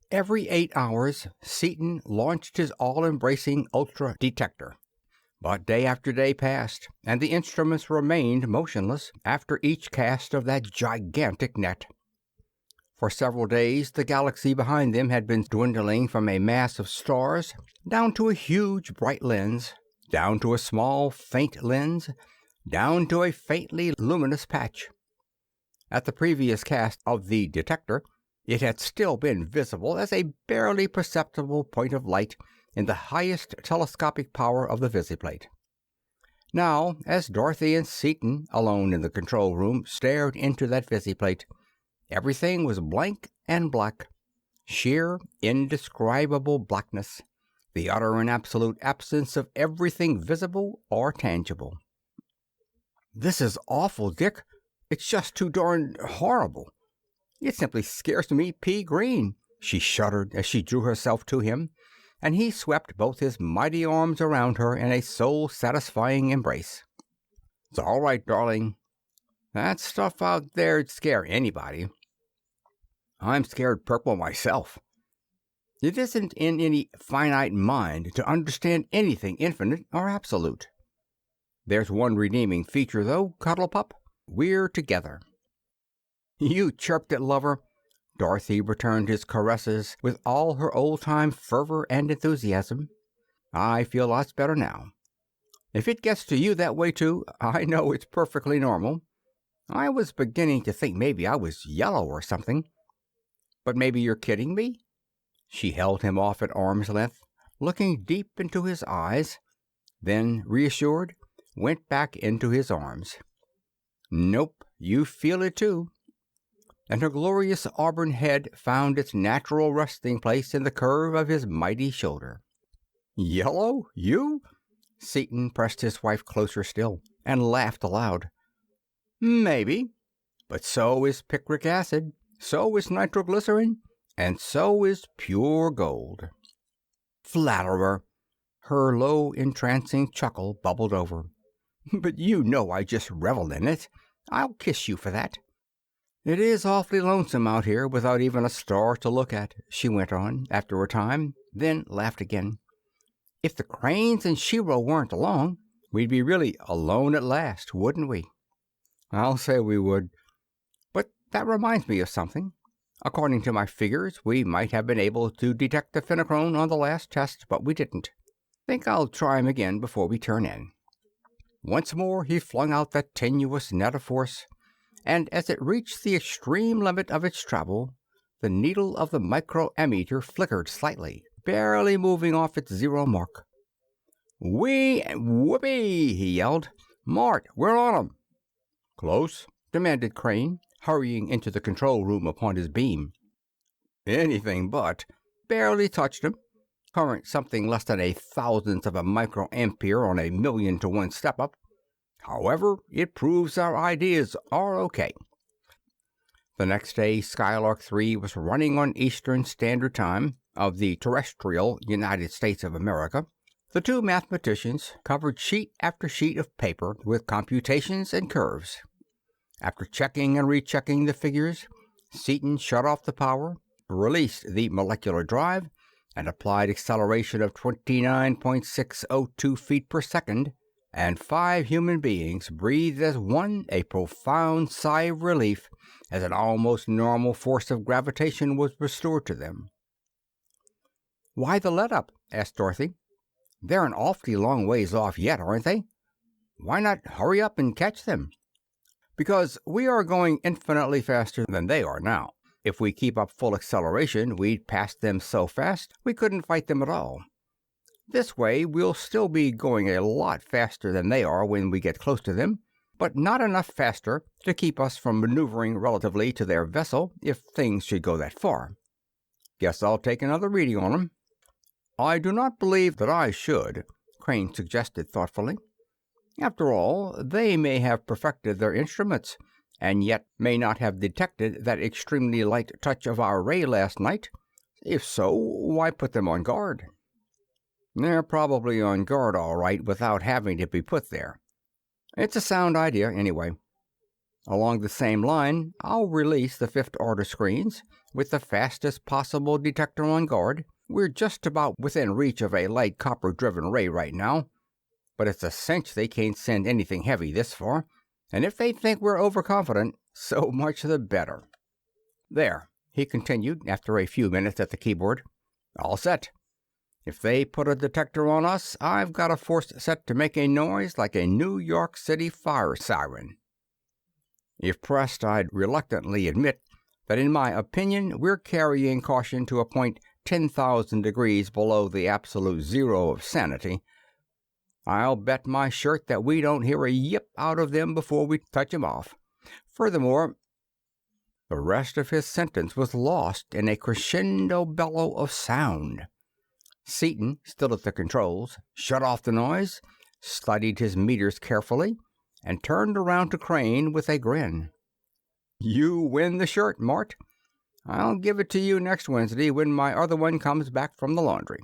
Every 8 hours, Seaton launched his all-embracing ultra detector. But day after day passed, and the instruments remained motionless after each cast of that gigantic net. For several days, the galaxy behind them had been dwindling from a mass of stars down to a huge bright lens, down to a small faint lens, down to a faintly luminous patch. At the previous cast of the detector, it had still been visible as a barely perceptible point of light in the highest telescopic power of the visiplate. Now, as Dorothy and Seaton, alone in the control room, stared into that visiplate, everything was blank and black, sheer, indescribable blackness, the utter and absolute absence of everything visible or tangible. "This is awful, Dick. It's just too darn horrible. It simply scares me pea-green," she shuddered as she drew herself to him, and he swept both his mighty arms around her in a soul-satisfying embrace. "It's all right, darling. That stuff out there'd scare anybody. I'm scared purple myself. It isn't in any finite mind to understand anything infinite or absolute. There's one redeeming feature, though, Cuddle Pup. We're together." "You chirped it, lover." Dorothy returned his caresses with all her old-time fervor and enthusiasm. "I feel lots better now. If it gets to you that way, too, I know it's perfectly normal. I was beginning to think maybe I was yellow or something. But maybe you're kidding me?" She held him off at arm's length, looking deep into his eyes, then, reassured, went back into his arms. "Nope, you feel it, too." And her glorious auburn head found its natural resting place in the curve of his mighty shoulder. "Yellow? You?" Seaton pressed his wife closer still, and laughed aloud. "Maybe. But so is picric acid, so is nitroglycerin, and so is pure gold." "Flatterer!" Her low, entrancing chuckle bubbled over. "But you know I just revel in it. I'll kiss you for that." "It is awfully lonesome out here without even a star to look at," she went on, after a time, then laughed again. "If the cranes and Shiro weren't along, we'd be really alone at last, wouldn't we?" "I'll say we would. But that reminds me of something. According to my figures, we might have been able to detect the phenochrone on the last test, but we didn't. Think I'll try him again before we turn in." Once more he flung out that tenuous net of force, and as it reached the extreme limit of its travel, the needle of the micro-ammeter flickered slightly, barely moving off its zero mark. "Whoopee!" he yelled. "Mart, we're on 'em!" "Close?" demanded Crane, hurrying into the control room upon his beam. "Anything but. Barely touched 'em. Current something less than a thousandth of a microampere on a 1,000,000 to 1 step-up. However, it proves our ideas are okay." The next day, Skylark 3 was running on Eastern Standard Time of the terrestrial United States of America. The two mathematicians covered sheet after sheet of paper with computations and curves. After checking and rechecking the figures, Seaton shut off the power, released the molecular drive, and applied acceleration of 29.602 feet per second, and 5 human beings breathed as one a profound sigh of relief as an almost normal force of gravitation was restored to them. "Why the let-up?" asked Dorothy. "They're an awfully long ways off yet, aren't they? Why not hurry up and catch them?" "Because we are going infinitely faster than they are now. If we keep up full acceleration, we'd pass them so fast we couldn't fight them at all. This way, we'll still be going a lot faster than they are when we get close to them, but not enough faster to keep us from maneuvering relatively to their vessel if things should go that far. Guess I'll take another reading on 'em." "I do not believe that I should," Crane suggested thoughtfully. "After all, they may have perfected their instruments, and yet may not have detected that extremely light touch of our ray last night. If so, why put them on guard?" "They're probably on guard all right without having to be put there. It's a sound idea, anyway. Along the same line, I'll release the fifth-order screens with the fastest possible detector on guard. We're just about within reach of a light copper-driven ray right now, but it's a cinch they can't send anything heavy this far, and if they think we're overconfident, so much the better. There," he continued after a few minutes at the keyboard. "All set. If they put a detector on us, I've got a force set to make a noise like a New York City fire siren." If pressed, I'd reluctantly admit that in my opinion we're carrying caution to a point 10,000 degrees below the absolute zero of sanity. I'll bet my shirt that we don't hear a yip out of them before we touch 'em off. Furthermore—" The rest of his sentence was lost in a crescendo bellow of sound. Seaton, still at the controls, shut off the noise, studied his meters carefully, and turned around to Crane with a grin. "You win the shirt, Mart. I'll give it to you next Wednesday when my other one comes back from the laundry.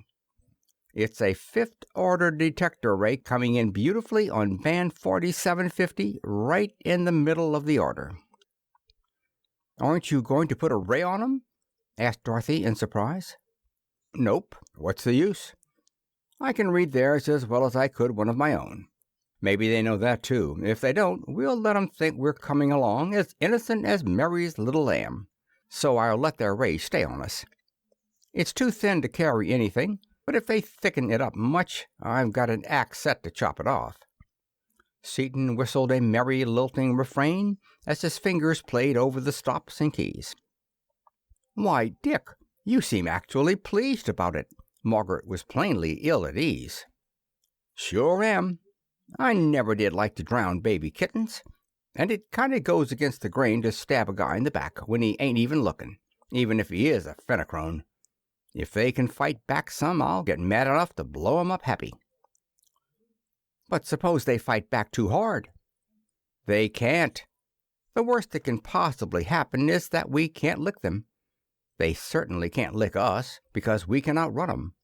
It's a fifth-order detector ray coming in beautifully on band 4750, right in the middle of the order." "Aren't you going to put a ray on 'em?" asked Dorothy in surprise. "Nope. What's the use? I can read theirs as well as I could one of my own. Maybe they know that, too. If they don't, we'll let 'em think we're coming along as innocent as Mary's little lamb. So I'll let their ray stay on us. It's too thin to carry anything, but if they thicken it up much, I've got an axe set to chop it off." Seaton whistled a merry, lilting refrain as his fingers played over the stops and keys. "Why, Dick, you seem actually pleased about it." Margaret was plainly ill at ease. "Sure am. I never did like to drown baby kittens, and it kind of goes against the grain to stab a guy in the back when he ain't even looking, even if he is a phenochrone. If they can fight back some, I'll get mad enough to blow 'em up happy." "But suppose they fight back too hard?" "They can't. The worst that can possibly happen is that we can't lick them. They certainly can't lick us, because we can outrun 'em.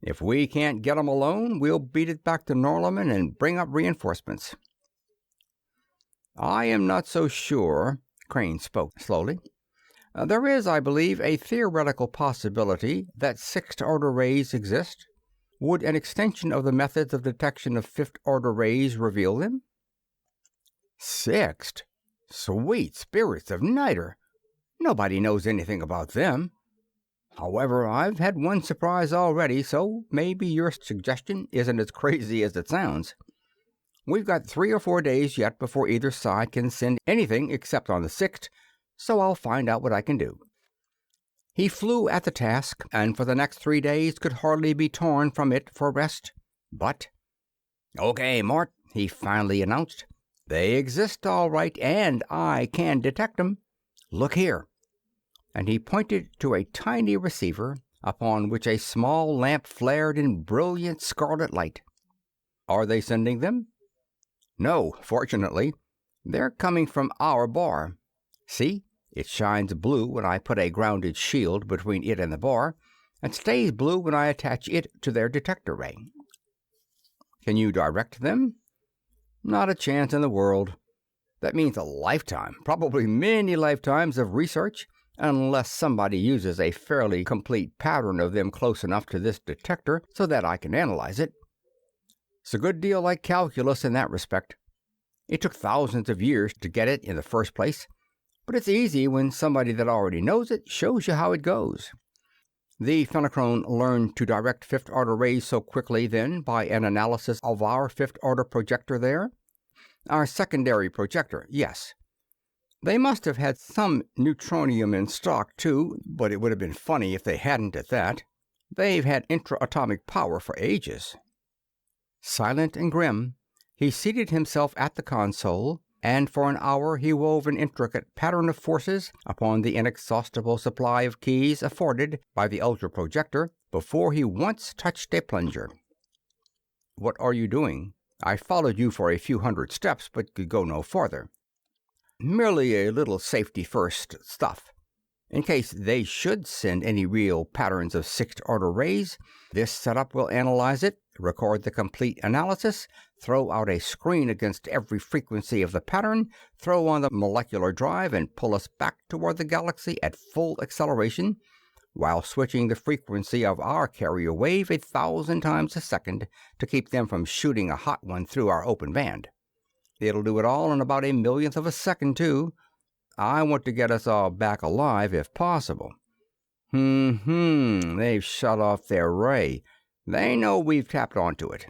If we can't get 'em alone, we'll beat it back to Norlamin and bring up reinforcements." "I am not so sure," Crane spoke slowly. "There is, I believe, a theoretical possibility that sixth-order rays exist. Would an extension of the methods of detection of fifth-order rays reveal them?" "Sixth? Sweet spirits of niter! Nobody knows anything about them. However, I've had one surprise already, so maybe your suggestion isn't as crazy as it sounds. We've got 3 or 4 days yet before either side can send anything except on the sixth, so I'll find out what I can do." He flew at the task, and for the next 3 days could hardly be torn from it for rest. But, "Okay, Mort," he finally announced. "They exist all right, and I can detect 'em. Look here." And he pointed to a tiny receiver upon which a small lamp flared in brilliant scarlet light. "Are they sending them?" "No, fortunately. They're coming from our bar. See? It shines blue when I put a grounded shield between it and the bar, and stays blue when I attach it to their detector ray." "Can you direct them?" "Not a chance in the world. That means a lifetime, probably many lifetimes of research, unless somebody uses a fairly complete pattern of them close enough to this detector so that I can analyze it. It's a good deal like calculus in that respect. It took thousands of years to get it in the first place, but it's easy when somebody that already knows it shows you how it goes." "The Fenachrone learned to direct fifth-order rays so quickly, then, by an analysis of our fifth-order projector there?" "Our secondary projector, yes. They must have had some neutronium in stock, too, but it would have been funny if they hadn't at that. They've had intra-atomic power for ages." Silent and grim, he seated himself at the console, and for an hour he wove an intricate pattern of forces upon the inexhaustible supply of keys afforded by the ultra-projector before he once touched a plunger. "What are you doing? I followed you for a few hundred steps, but could go no farther." "Merely a little safety-first stuff. In case they should send any real patterns of sixth-order rays, this setup will analyze it, record the complete analysis, throw out a screen against every frequency of the pattern, throw on the molecular drive, and pull us back toward the galaxy at full acceleration, while switching the frequency of our carrier wave 1,000 times a second to keep them from shooting a hot one through our open band. It'll do it all in about a millionth of a second, too. I want to get us all back alive, if possible." They've shut off their ray. They know we've tapped onto it.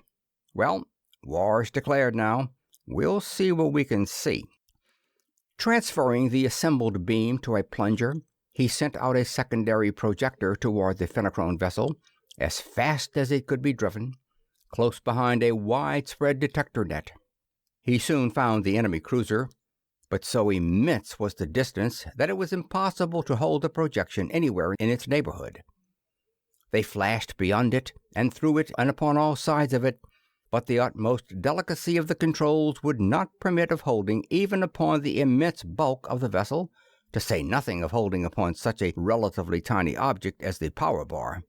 Well, war's declared now. We'll see what we can see." Transferring the assembled beam to a plunger, he sent out a secondary projector toward the Fenachrone vessel, as fast as it could be driven, close behind a widespread detector net. He soon found the enemy cruiser, but so immense was the distance that it was impossible to hold the projection anywhere in its neighborhood. They flashed beyond it and through it and upon all sides of it, but the utmost delicacy of the controls would not permit of holding even upon the immense bulk of the vessel, to say nothing of holding upon such a relatively tiny object as the power bar.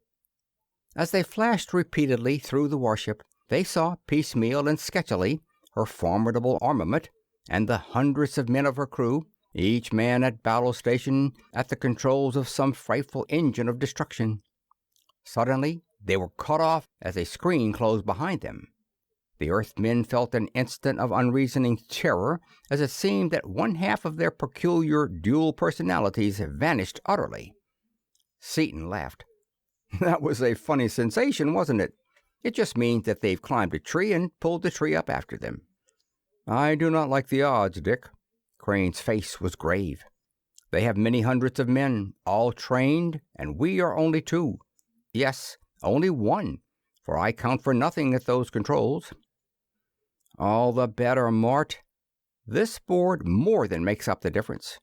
As they flashed repeatedly through the warship, they saw piecemeal and sketchily her formidable armament, and the hundreds of men of her crew, each man at battle station at the controls of some frightful engine of destruction. Suddenly they were cut off as a screen closed behind them. The Earthmen felt an instant of unreasoning terror, as it seemed that one half of their peculiar dual personalities vanished utterly. Seaton laughed. "That was a funny sensation, wasn't it? It just means that they've climbed a tree and pulled the tree up after them." "I do not like the odds, Dick." Crane's face was grave. "They have many hundreds of men, all trained, and we are only 2. Yes, only 1, for I count for nothing at those controls." "All the better, Mort. This board more than makes up the difference.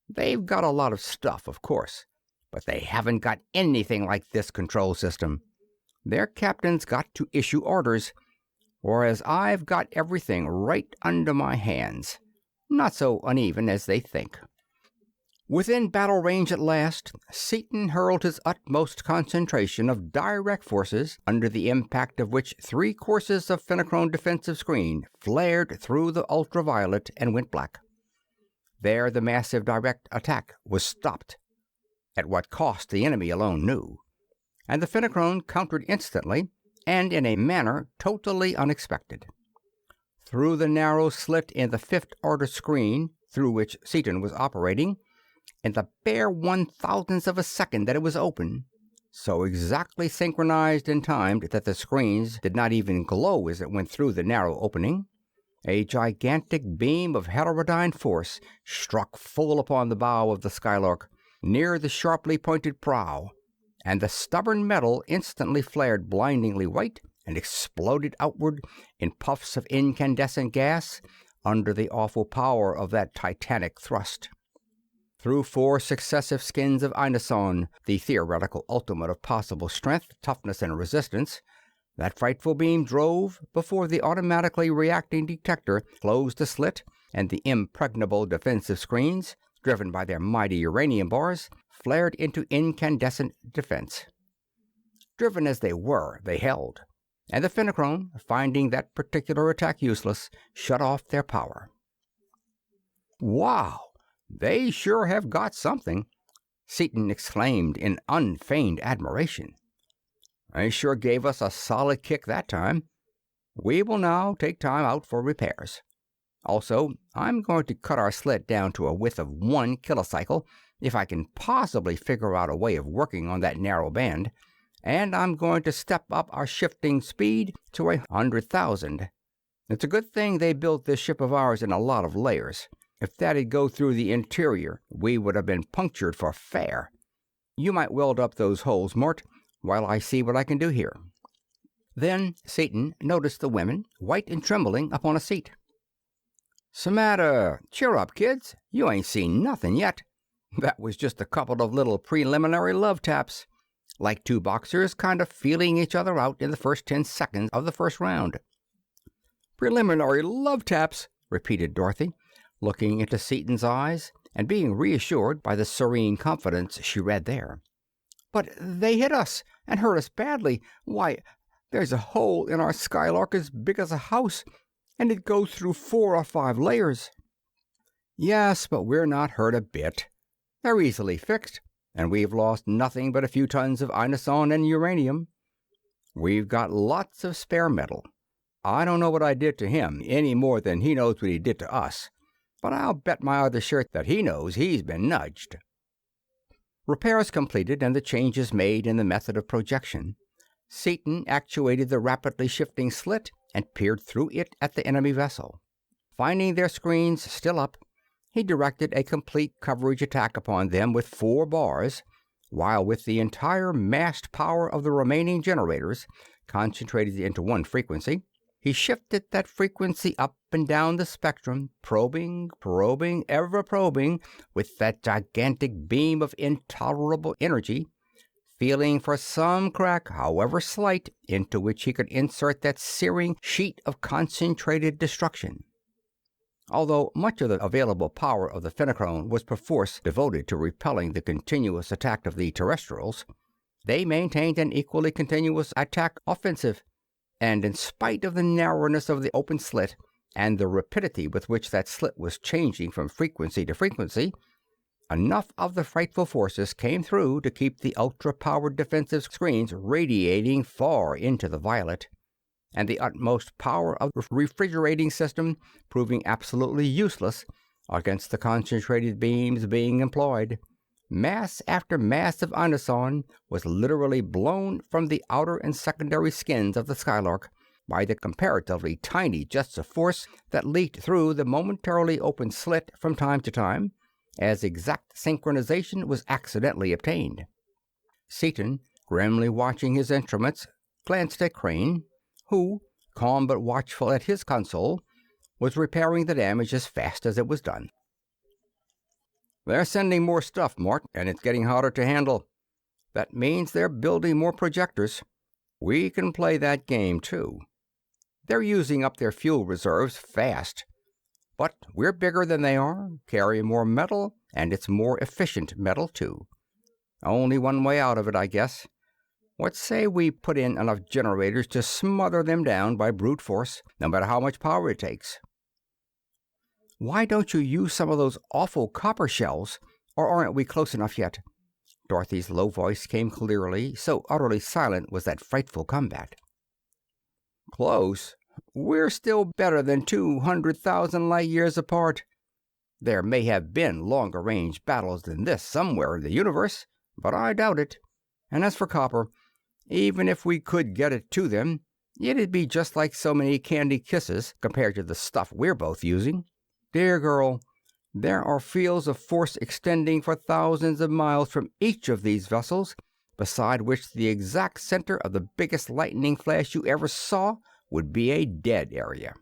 They've got a lot of stuff, of course, but they haven't got anything like this control system. Their captain's got to issue orders, whereas I've got everything right under my hands. Not so uneven as they think." Within battle range at last, Seaton hurled his utmost concentration of direct forces, under the impact of which 3 courses of Fenachrone defensive screen flared through the ultraviolet and went black. There the massive direct attack was stopped, at what cost the enemy alone knew, and the Fenachrone countered instantly and in a manner totally unexpected. Through the narrow slit in the 5th order screen through which Seaton was operating, in the bare 1/1000th of a second that it was open, so exactly synchronized and timed that the screens did not even glow as it went through the narrow opening, a gigantic beam of heterodyne force struck full upon the bow of the Skylark, near the sharply pointed prow, and the stubborn metal instantly flared blindingly white and exploded outward in puffs of incandescent gas under the awful power of that titanic thrust. Through 4 successive skins of inoson, the theoretical ultimate of possible strength, toughness, and resistance, that frightful beam drove before the automatically reacting detector closed the slit, and the impregnable defensive screens, driven by their mighty uranium bars, flared into incandescent defense. Driven as they were, they held, and the Fenachrone, finding that particular attack useless, shut off their power. "Wow! They sure have got something," Seaton exclaimed in unfeigned admiration. "They sure gave us a solid kick that time. We will now take time out for repairs. Also, I'm going to cut our slit down to a width of 1 kilocycle, if I can possibly figure out a way of working on that narrow band, and I'm going to step up our shifting speed to 100,000. It's a good thing they built this ship of ours in a lot of layers. If that'd go through the interior, we would have been punctured for fair. You might weld up those holes, Mort, while I see what I can do here." Then Seaton noticed the women, white and trembling, upon a seat. "'Smatter? Cheer up, kids. You ain't seen nothing yet. That was just a couple of little preliminary love taps, like 2 boxers kind of feeling each other out in the first 10 seconds of the first round." "Preliminary love taps," repeated Dorothy, looking into Seaton's eyes and being reassured by the serene confidence she read there. "But they hit us and hurt us badly. Why, there's a hole in our Skylark as big as a house, and it goes through 4 or 5 layers." "Yes, but we're not hurt a bit. They're easily fixed, and we've lost nothing but a few tons of inoson and uranium. We've got lots of spare metal. I don't know what I did to him any more than he knows what he did to us, but I'll bet my other shirt that he knows he's been nudged." Repairs completed and the changes made in the method of projection, Seaton actuated the rapidly shifting slit and peered through it at the enemy vessel. Finding their screens still up, he directed a complete coverage attack upon them with 4 bars, while with the entire massed power of the remaining generators concentrated into 1 frequency, he shifted that frequency up and down the spectrum, probing, ever probing, with that gigantic beam of intolerable energy, feeling for some crack, however slight, into which he could insert that searing sheet of concentrated destruction. Although much of the available power of the Fenachrone was perforce devoted to repelling the continuous attack of the terrestrials, they maintained an equally continuous attack offensive, and in spite of the narrowness of the open slit and the rapidity with which that slit was changing from frequency to frequency, enough of the frightful forces came through to keep the ultra-powered defensive screens radiating far into the violet, and the utmost power of the refrigerating system proving absolutely useless against the concentrated beams being employed. Mass after mass of inoson was literally blown from the outer and secondary skins of the Skylark by the comparatively tiny jets of force that leaked through the momentarily open slit from time to time, as exact synchronization was accidentally obtained. Seaton, grimly watching his instruments, glanced at Crane, who, calm but watchful at his console, was repairing the damage as fast as it was done. "They're sending more stuff, Mort, and it's getting harder to handle. That means they're building more projectors. We can play that game, too. They're using up their fuel reserves fast. But we're bigger than they are, carry more metal, and it's more efficient metal, too. Only one way out of it, I guess. What say we put in enough generators to smother them down by brute force, no matter how much power it takes? Why don't you use some of those awful copper shells, or aren't we close enough yet? Dorothy's low voice came clearly, so utterly silent was that frightful combat. Close? We're still better than 200,000 light years apart. There may have been longer-range battles than this somewhere in the universe, but I doubt it. And as for copper, even if we could get it to them, it'd be just like so many candy kisses compared to the stuff we're both using. Dear girl, there are fields of force extending for thousands of miles from each of these vessels, beside which the exact center of the biggest lightning flash you ever saw would be a dead area.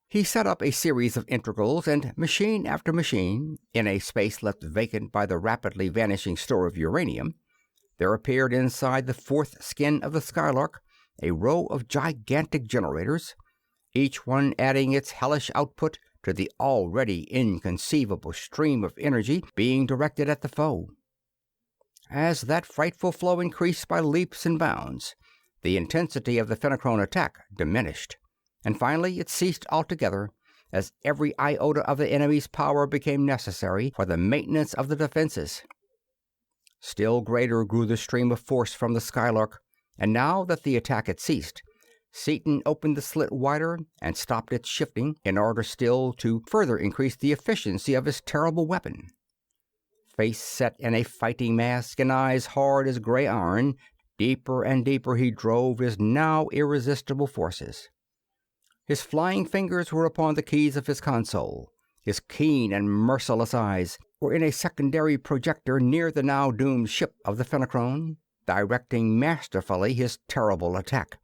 He set up a series of integrals, and machine after machine, in a space left vacant by the rapidly vanishing store of uranium, there appeared inside the fourth skin of the Skylark a row of gigantic generators, each one adding its hellish output to the already inconceivable stream of energy being directed at the foe. As that frightful flow increased by leaps and bounds, the intensity of the Fenachrone attack diminished, and finally it ceased altogether, as every iota of the enemy's power became necessary for the maintenance of the defenses. Still greater grew the stream of force from the Skylark, and now that the attack had ceased, Seaton opened the slit wider and stopped its shifting in order still to further increase the efficiency of his terrible weapon. Face set in a fighting mask and eyes hard as gray iron, deeper and deeper he drove his now irresistible forces. His flying fingers were upon the keys of his console. His keen and merciless eyes were in a secondary projector near the now doomed ship of the Fenachrone, directing masterfully his terrible attack.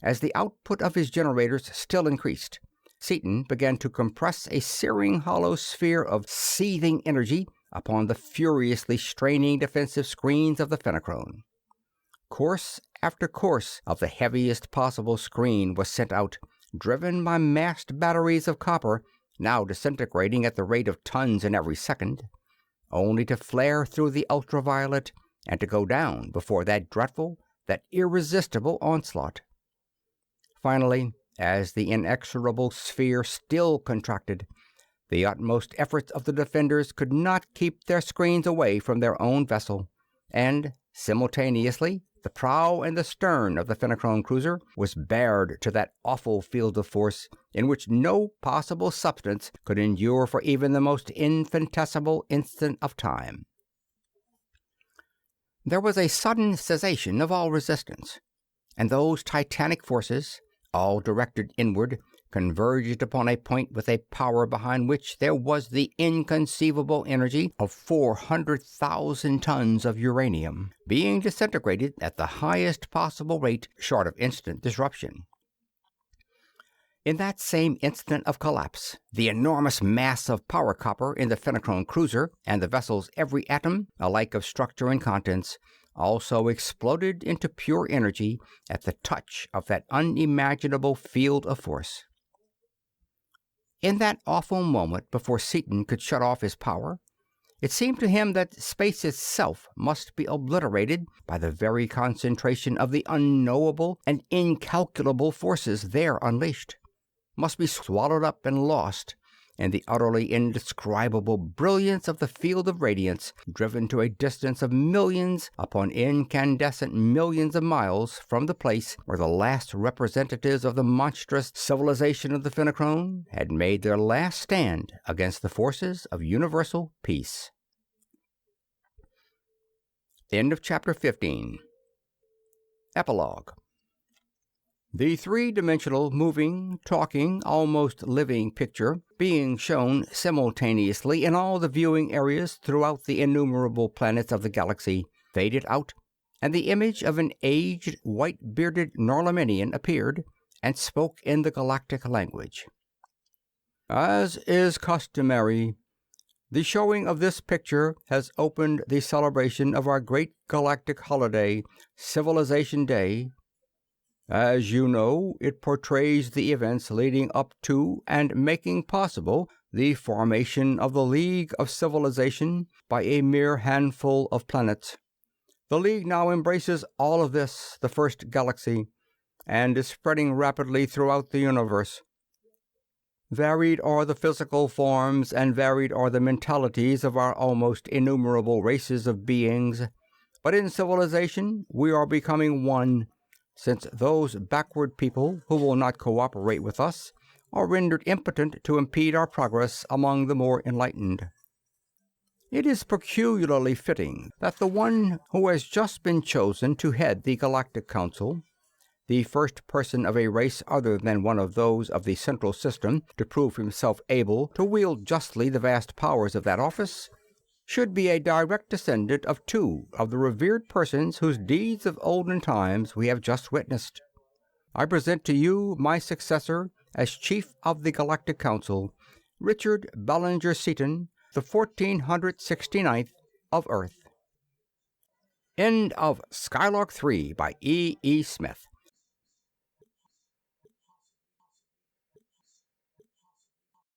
As the output of his generators still increased, Seaton began to compress a searing hollow sphere of seething energy upon the furiously straining defensive screens of the Fenachrone. Course after course of the heaviest possible screen was sent out, driven by massed batteries of copper, now disintegrating at the rate of tons in every second, only to flare through the ultraviolet and to go down before that dreadful, that irresistible onslaught. Finally, as the inexorable sphere still contracted, the utmost efforts of the defenders could not keep their screens away from their own vessel, and, simultaneously, the prow and the stern of the Fenachrone cruiser was bared to that awful field of force in which no possible substance could endure for even the most infinitesimal instant of time. There was a sudden cessation of all resistance, and those titanic forces, all directed inward, converged upon a point with a power behind which there was the inconceivable energy of 400,000 tons of uranium, being disintegrated at the highest possible rate short of instant disruption. In that same instant of collapse, the enormous mass of power copper in the Fenachrone cruiser and the vessel's every atom, alike of structure and contents, also exploded into pure energy at the touch of that unimaginable field of force. In that awful moment before Seaton could shut off his power, it seemed to him that space itself must be obliterated by the very concentration of the unknowable and incalculable forces there unleashed, must be swallowed up and lost in the utterly indescribable brilliance of the field of radiance driven to a distance of millions upon incandescent millions of miles from the place where the last representatives of the monstrous civilization of the Fenachrone had made their last stand against the forces of universal peace. End of Chapter 15. Epilog. The three-dimensional, moving, talking, almost living picture being shown simultaneously in all the viewing areas throughout the innumerable planets of the galaxy faded out, and the image of an aged, white-bearded Norlaminian appeared and spoke in the galactic language. As is customary, the showing of this picture has opened the celebration of our great galactic holiday, Civilization Day. As you know, it portrays the events leading up to and making possible the formation of the League of Civilization by a mere handful of planets. The League now embraces all of this, the first galaxy, and is spreading rapidly throughout the universe. Varied are the physical forms and varied are the mentalities of our almost innumerable races of beings, but in civilization we are becoming one, since those backward people who will not cooperate with us are rendered impotent to impede our progress among the more enlightened. It is peculiarly fitting that the one who has just been chosen to head the Galactic Council, the first person of a race other than one of those of the Central System to prove himself able to wield justly the vast powers of that office, should be a direct descendant of two of the revered persons whose deeds of olden times we have just witnessed. I present to you my successor as Chief of the Galactic Council, Richard Ballinger Seaton, the 1469th of Earth. End of Skylark 3 by E. E. Smith.